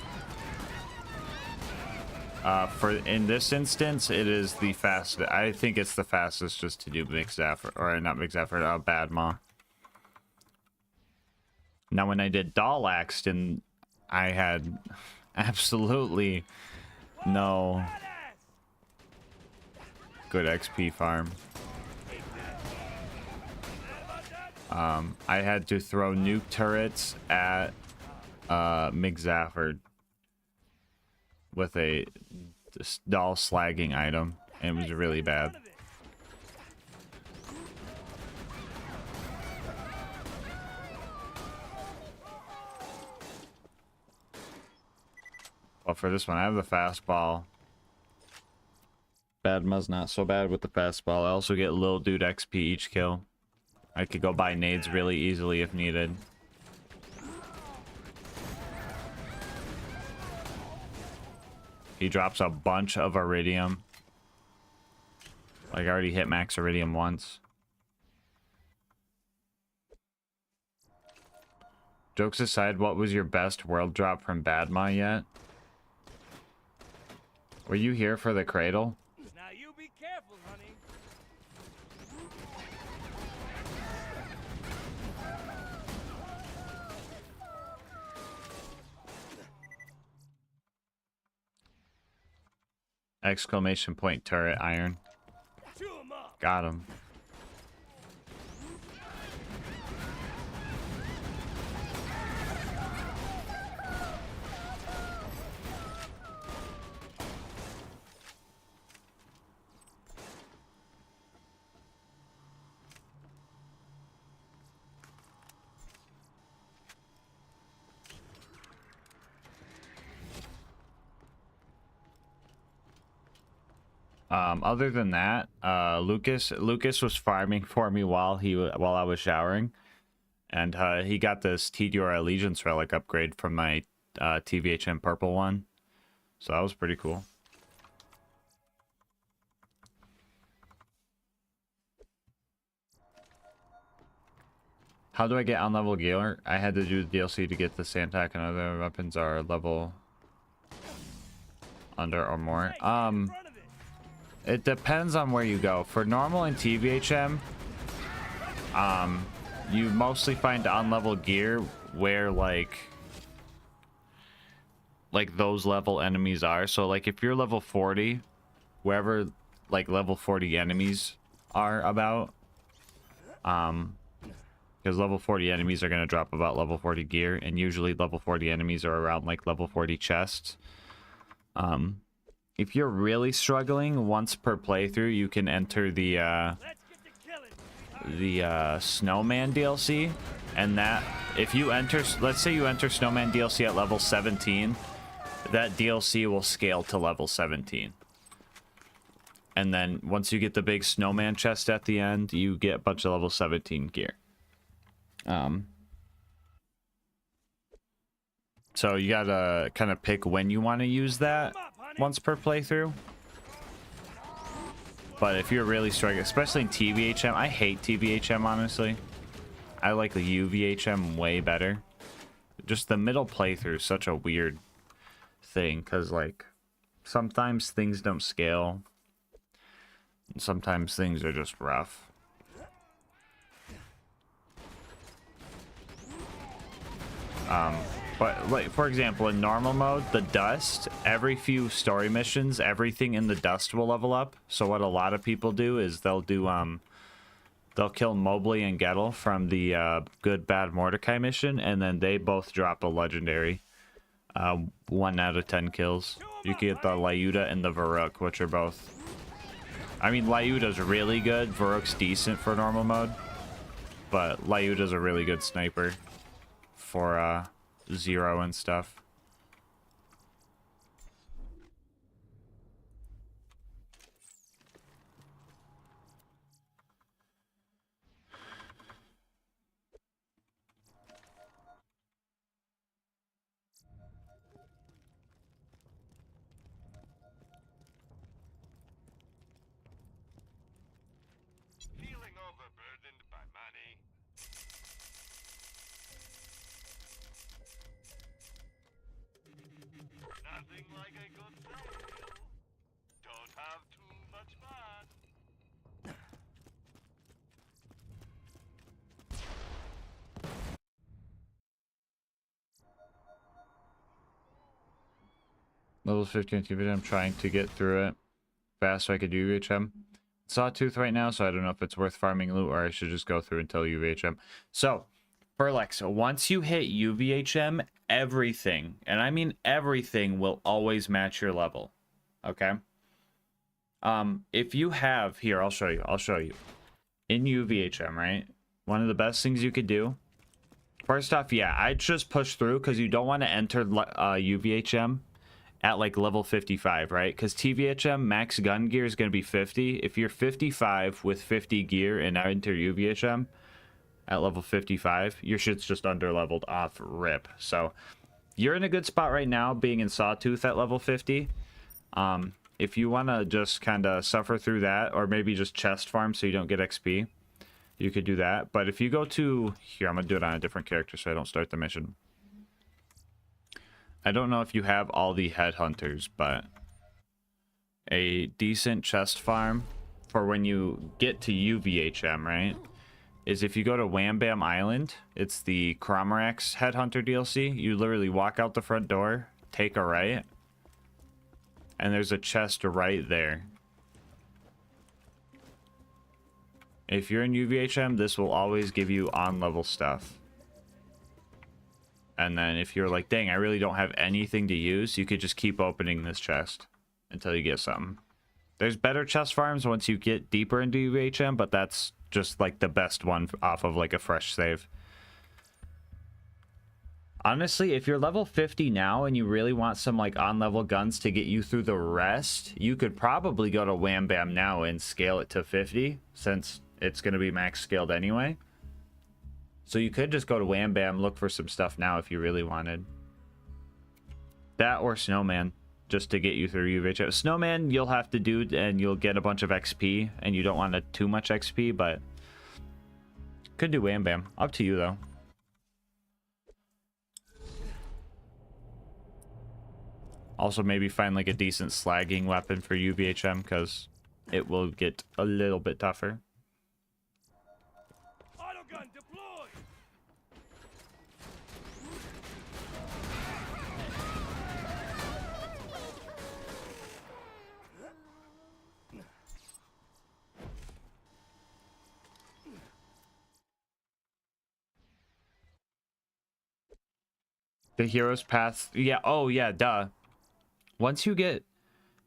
For in this instance, it is the fastest. I think it's the fastest just to do mixed effort, or not mixed effort, bad mob. Now, when I did Doll Axton, I had absolutely no good XP farm. I had to throw nuke turrets at McZafford with a doll slagging item, and it was really bad. Well, for this one, I have the fastball. Bad Muzz not so bad with the fastball. I also get Lil Dude XP each kill. I could go buy nades really easily if needed. He drops a bunch of iridium. Like, I already hit max iridium once. Jokes aside, what was your best world drop from Badma yet? Were you here for the cradle? Now you be careful, honey. Exclamation point turret iron. Got him. Other than that, Lucas was farming for me while I was showering, and he got this Tediore Allegiance relic upgrade from my TVHM purple one, so that was pretty cool. How do I get on level gear? I had to do the DLC to get the Santac, and other weapons are level under or more. It depends on where you go. For normal and TVHM, you mostly find on-level gear where like those level enemies are. So like if you're level 40, wherever like level 40 enemies are about, because level 40 enemies are going to drop about level 40 gear, and usually level 40 enemies are around like level 40 chests. If you're really struggling, once per playthrough, you can enter the Snowman DLC, and that if you enter, let's say you enter Snowman DLC at level 17, that DLC will scale to level 17. And then once you get the big Snowman chest at the end, you get a bunch of level 17 gear. So you gotta kind of pick when you want to use that once per playthrough. But if you're really struggling, especially in TVHM, I hate TVHM, honestly. I like the UVHM way better. Just the middle playthrough is such a weird thing, because, like, sometimes things don't scale. And sometimes things are just rough. But, like, for example, in normal mode, the dust, every few story missions, everything in the dust will level up. So what a lot of people do is they'll kill Mobley and Gettle from the Good Bad Mordecai mission, and then they both drop a legendary. 1 out of 10 kills. You can get the Lyuda and the Varuk, which are both... I mean, Lyuda's really good. Varuk's decent for normal mode. But Lyuda's a really good sniper for Zero and stuff. Feeling overburdened by money? Nothing like a good sale. Don't have too much fun. Level 15 TV, I'm trying to get through it fast so I could do UVHM. Sawtooth right now, so I don't know if it's worth farming loot or I should just go through until UVHM. So, Burlex, once you hit UVHM, everything, and I mean everything, will always match your level. Okay? If you have... Here, I'll show you. In UVHM, right? One of the best things you could do... First off, yeah, I'd just push through because you don't want to enter UVHM at like level 55, right? Because TVHM max gun gear is going to be 50. If you're 55 with 50 gear and enter UVHM at level 55, your shit's just under leveled off rip. So you're in a good spot right now being in Sawtooth at level 50. If you want to just kind of suffer through that, or maybe just chest farm so you don't get XP, you could do that. But if you go to here, I'm gonna do it on a different character so I don't start the mission. I don't know if you have all the headhunters, but a decent chest farm for when you get to UVHM, right, is if you go to Wham Bam Island. It's the Cromarax headhunter DLC. You literally walk out the front door, take a right, and there's a chest right there. If you're in UVHM, this will always give you on-level stuff. And then if you're like, dang, I really don't have anything to use, you could just keep opening this chest until you get something. There's better chest farms once you get deeper into UVHM, but that's just like the best one off of like a fresh save. Honestly, if you're level 50 now and you really want some like on-level guns to get you through the rest, you could probably go to Wham Bam now and scale it to 50, since it's going to be max scaled anyway. So you could just go to Wham Bam, look for some stuff now if you really wanted. That or Snowman, just to get you through UVHM. Snowman you'll have to do, and you'll get a bunch of XP, and you don't want too much XP, but could do Wham Bam. Up to you, though. Also, maybe find like a decent slagging weapon for UVHM, because it will get a little bit tougher. Autogun deployed. The hero's path. Yeah. Oh, yeah. Duh. Once you get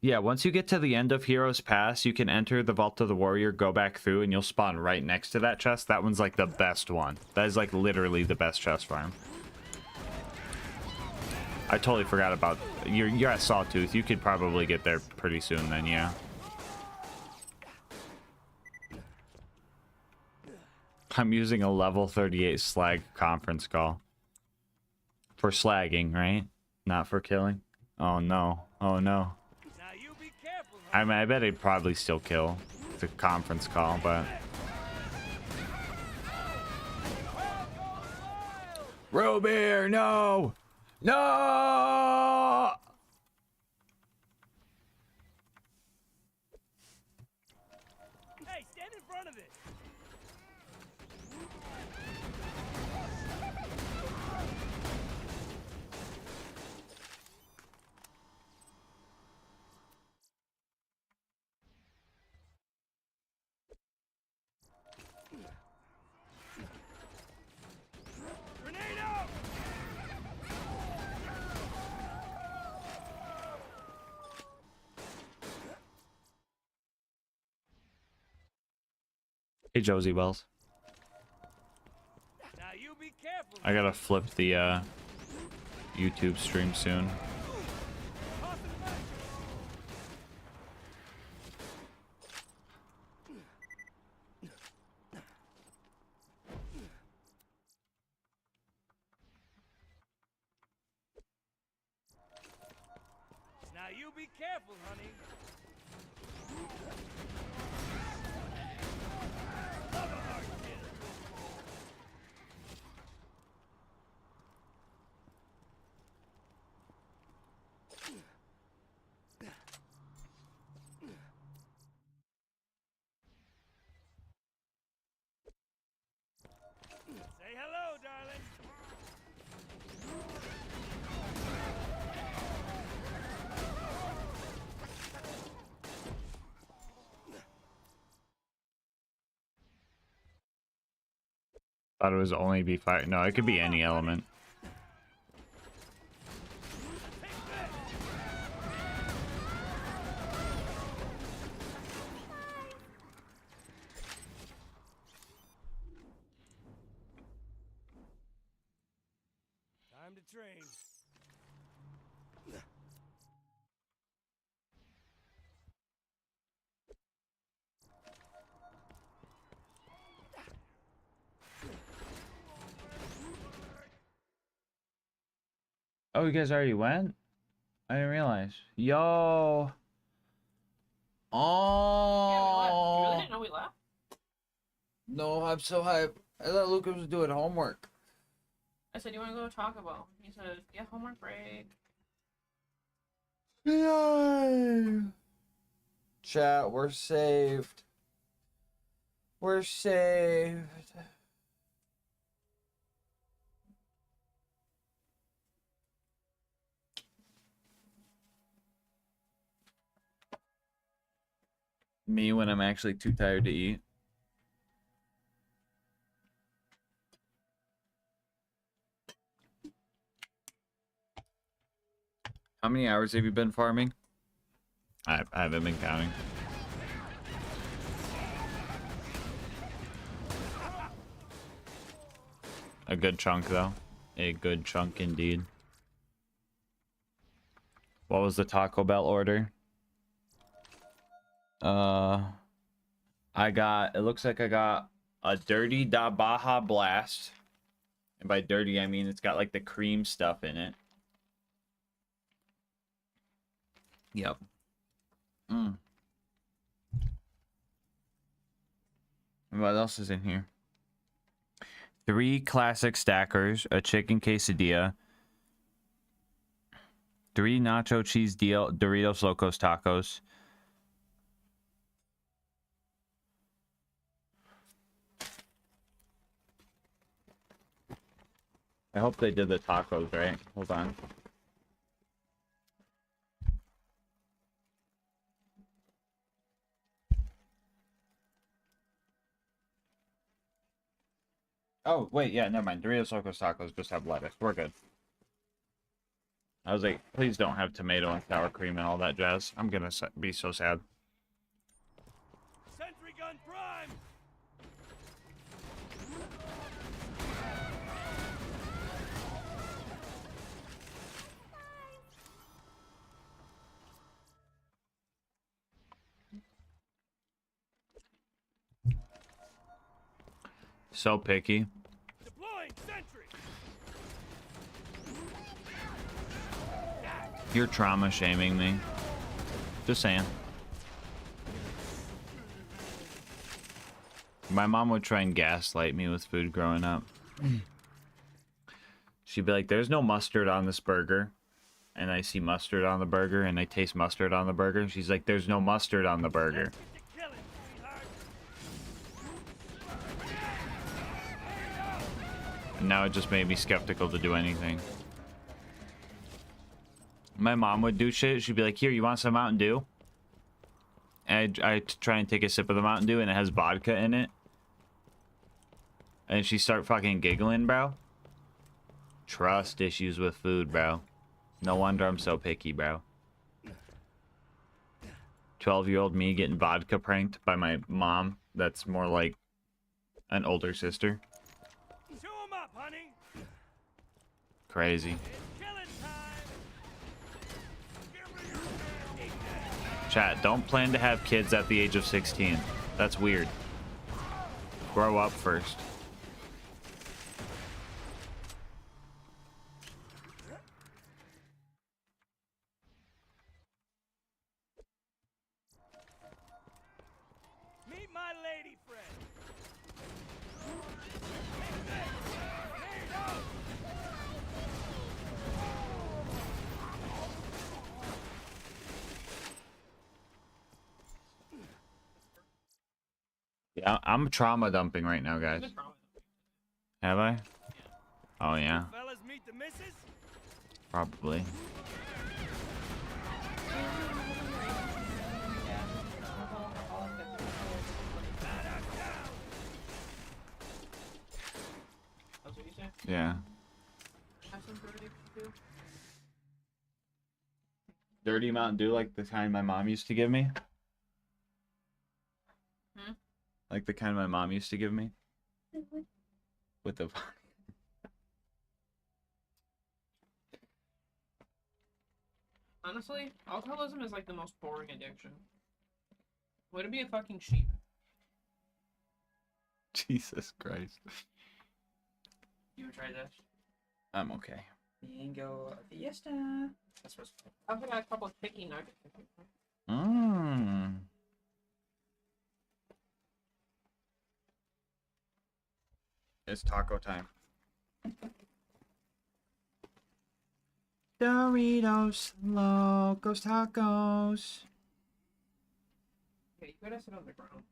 to the end of Hero's Pass, you can enter the Vault of the Warrior, go back through, and you'll spawn right next to that chest. That one's like the best one. That is like literally the best chest farm. I totally forgot about... You're at Sawtooth. You could probably get there pretty soon then, yeah. I'm using a level 38 slag conference call. For slagging, right? Not for killing? Oh no. Oh no. I mean, I bet he'd probably still kill. It's a conference call, but... Robert, no! No! Hey, stand in front of it. Grenade out! Hey, Josie Wells. Now you be careful. I gotta flip the YouTube stream soon. Now you be careful, honey. Love a hard kill. Say hello, darling. Thought it was only be fire. No, it could be any element. Time to train. Oh, you guys already went? I didn't realize. Yo. Oh. Yeah, we left. You really didn't know we left? No, I'm so hyped. I thought Lucas was doing homework. I said, you want to go to Taco Bell? He said, yeah, homework break. Yay. Chat, we're saved. We're saved. Me when I'm actually too tired to eat. How many hours have you been farming? I haven't been counting. A good chunk, though. A good chunk indeed. What was the Taco Bell order? It looks like I got a dirty da Baja Blast. And by dirty, I mean it's got like the cream stuff in it. Yep. And what else is in here? 3 classic stackers, a chicken quesadilla, 3 nacho cheese Doritos Locos tacos, I hope they did the tacos right. Hold on. Oh, wait, yeah, never mind. Doritos Locos Tacos just have lettuce. We're good. I was like, please don't have tomato and sour cream and all that jazz. I'm gonna be so sad. Sentry gun prime. So picky. Deploying sentry. You're trauma shaming me. Just saying. My mom would try and gaslight me with food growing up. She'd be like, there's no mustard on this burger. And I see mustard on the burger, and I taste mustard on the burger. She's like, there's no mustard on the burger. And now it just made me skeptical to do anything. My mom would do shit. She'd be like, here, you want some Mountain Dew? And I'd try and take a sip of the Mountain Dew, and it has vodka in it. And she'd start fucking giggling, bro. Trust issues with food, bro. No wonder I'm so picky, bro. 12-year-old me getting vodka pranked by my mom. That's more like an older sister. Show 'em up, honey. Crazy. Chat, don't plan to have kids at the age of 16. That's weird. Grow up first. Meet my lady friend. Yeah, I'm trauma dumping right now, guys. Have I? Oh, yeah. Fellas, meet the missus. Probably. Yeah. Dirty Mountain Dew like the kind my mom used to give me? Like the kind my mom used to give me? With the... Honestly, alcoholism is like the most boring addiction. Way to be a fucking sheep. Jesus Christ. You would try this? I'm okay. Mango fiesta. That's what's I've got a couple of chicky nuggets. Mmm. It's taco time. Doritos, Locos Tacos. Okay, you gotta sit on the ground.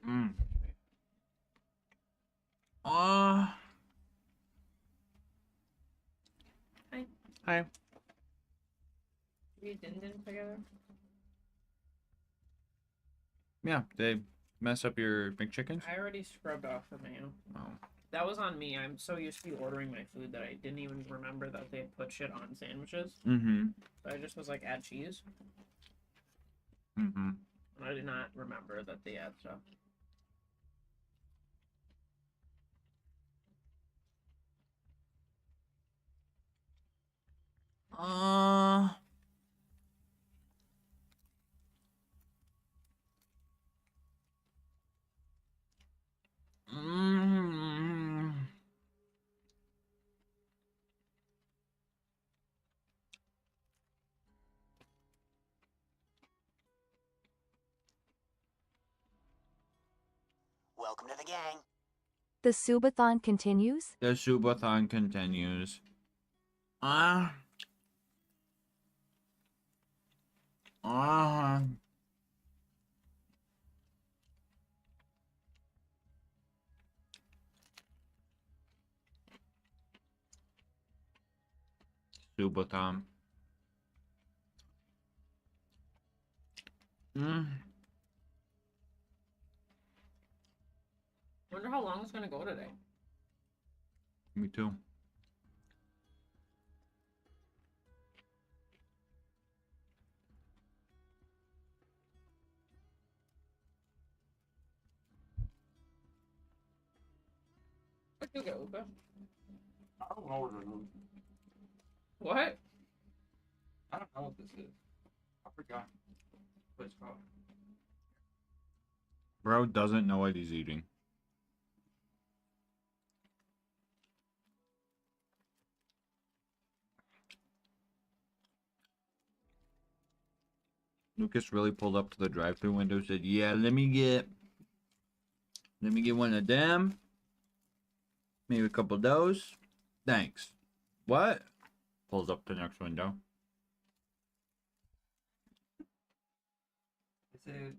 Mmm. Hi. Hi. We eat din din together. Yeah, they mess up your McChickens? I already scrubbed off the mayo. Oh. That was on me. I'm so used to ordering my food that I didn't even remember that they put shit on sandwiches. Mm-hmm. So I just was like, add cheese. Mm-hmm. And I did not remember that they add stuff. Welcome to the gang. The Subathon continues? The Subathon continues. Subathon. Wonder how long it's gonna go today. Me too. What you get, Uka? I don't know what it is. What? I don't know what this is. forgot what it's called. Bro doesn't know what he's eating. Lucas really pulled up to the drive-thru window and said, yeah, let me get one of them. Maybe a couple of those. Thanks. What? Pulls up the next window. I said,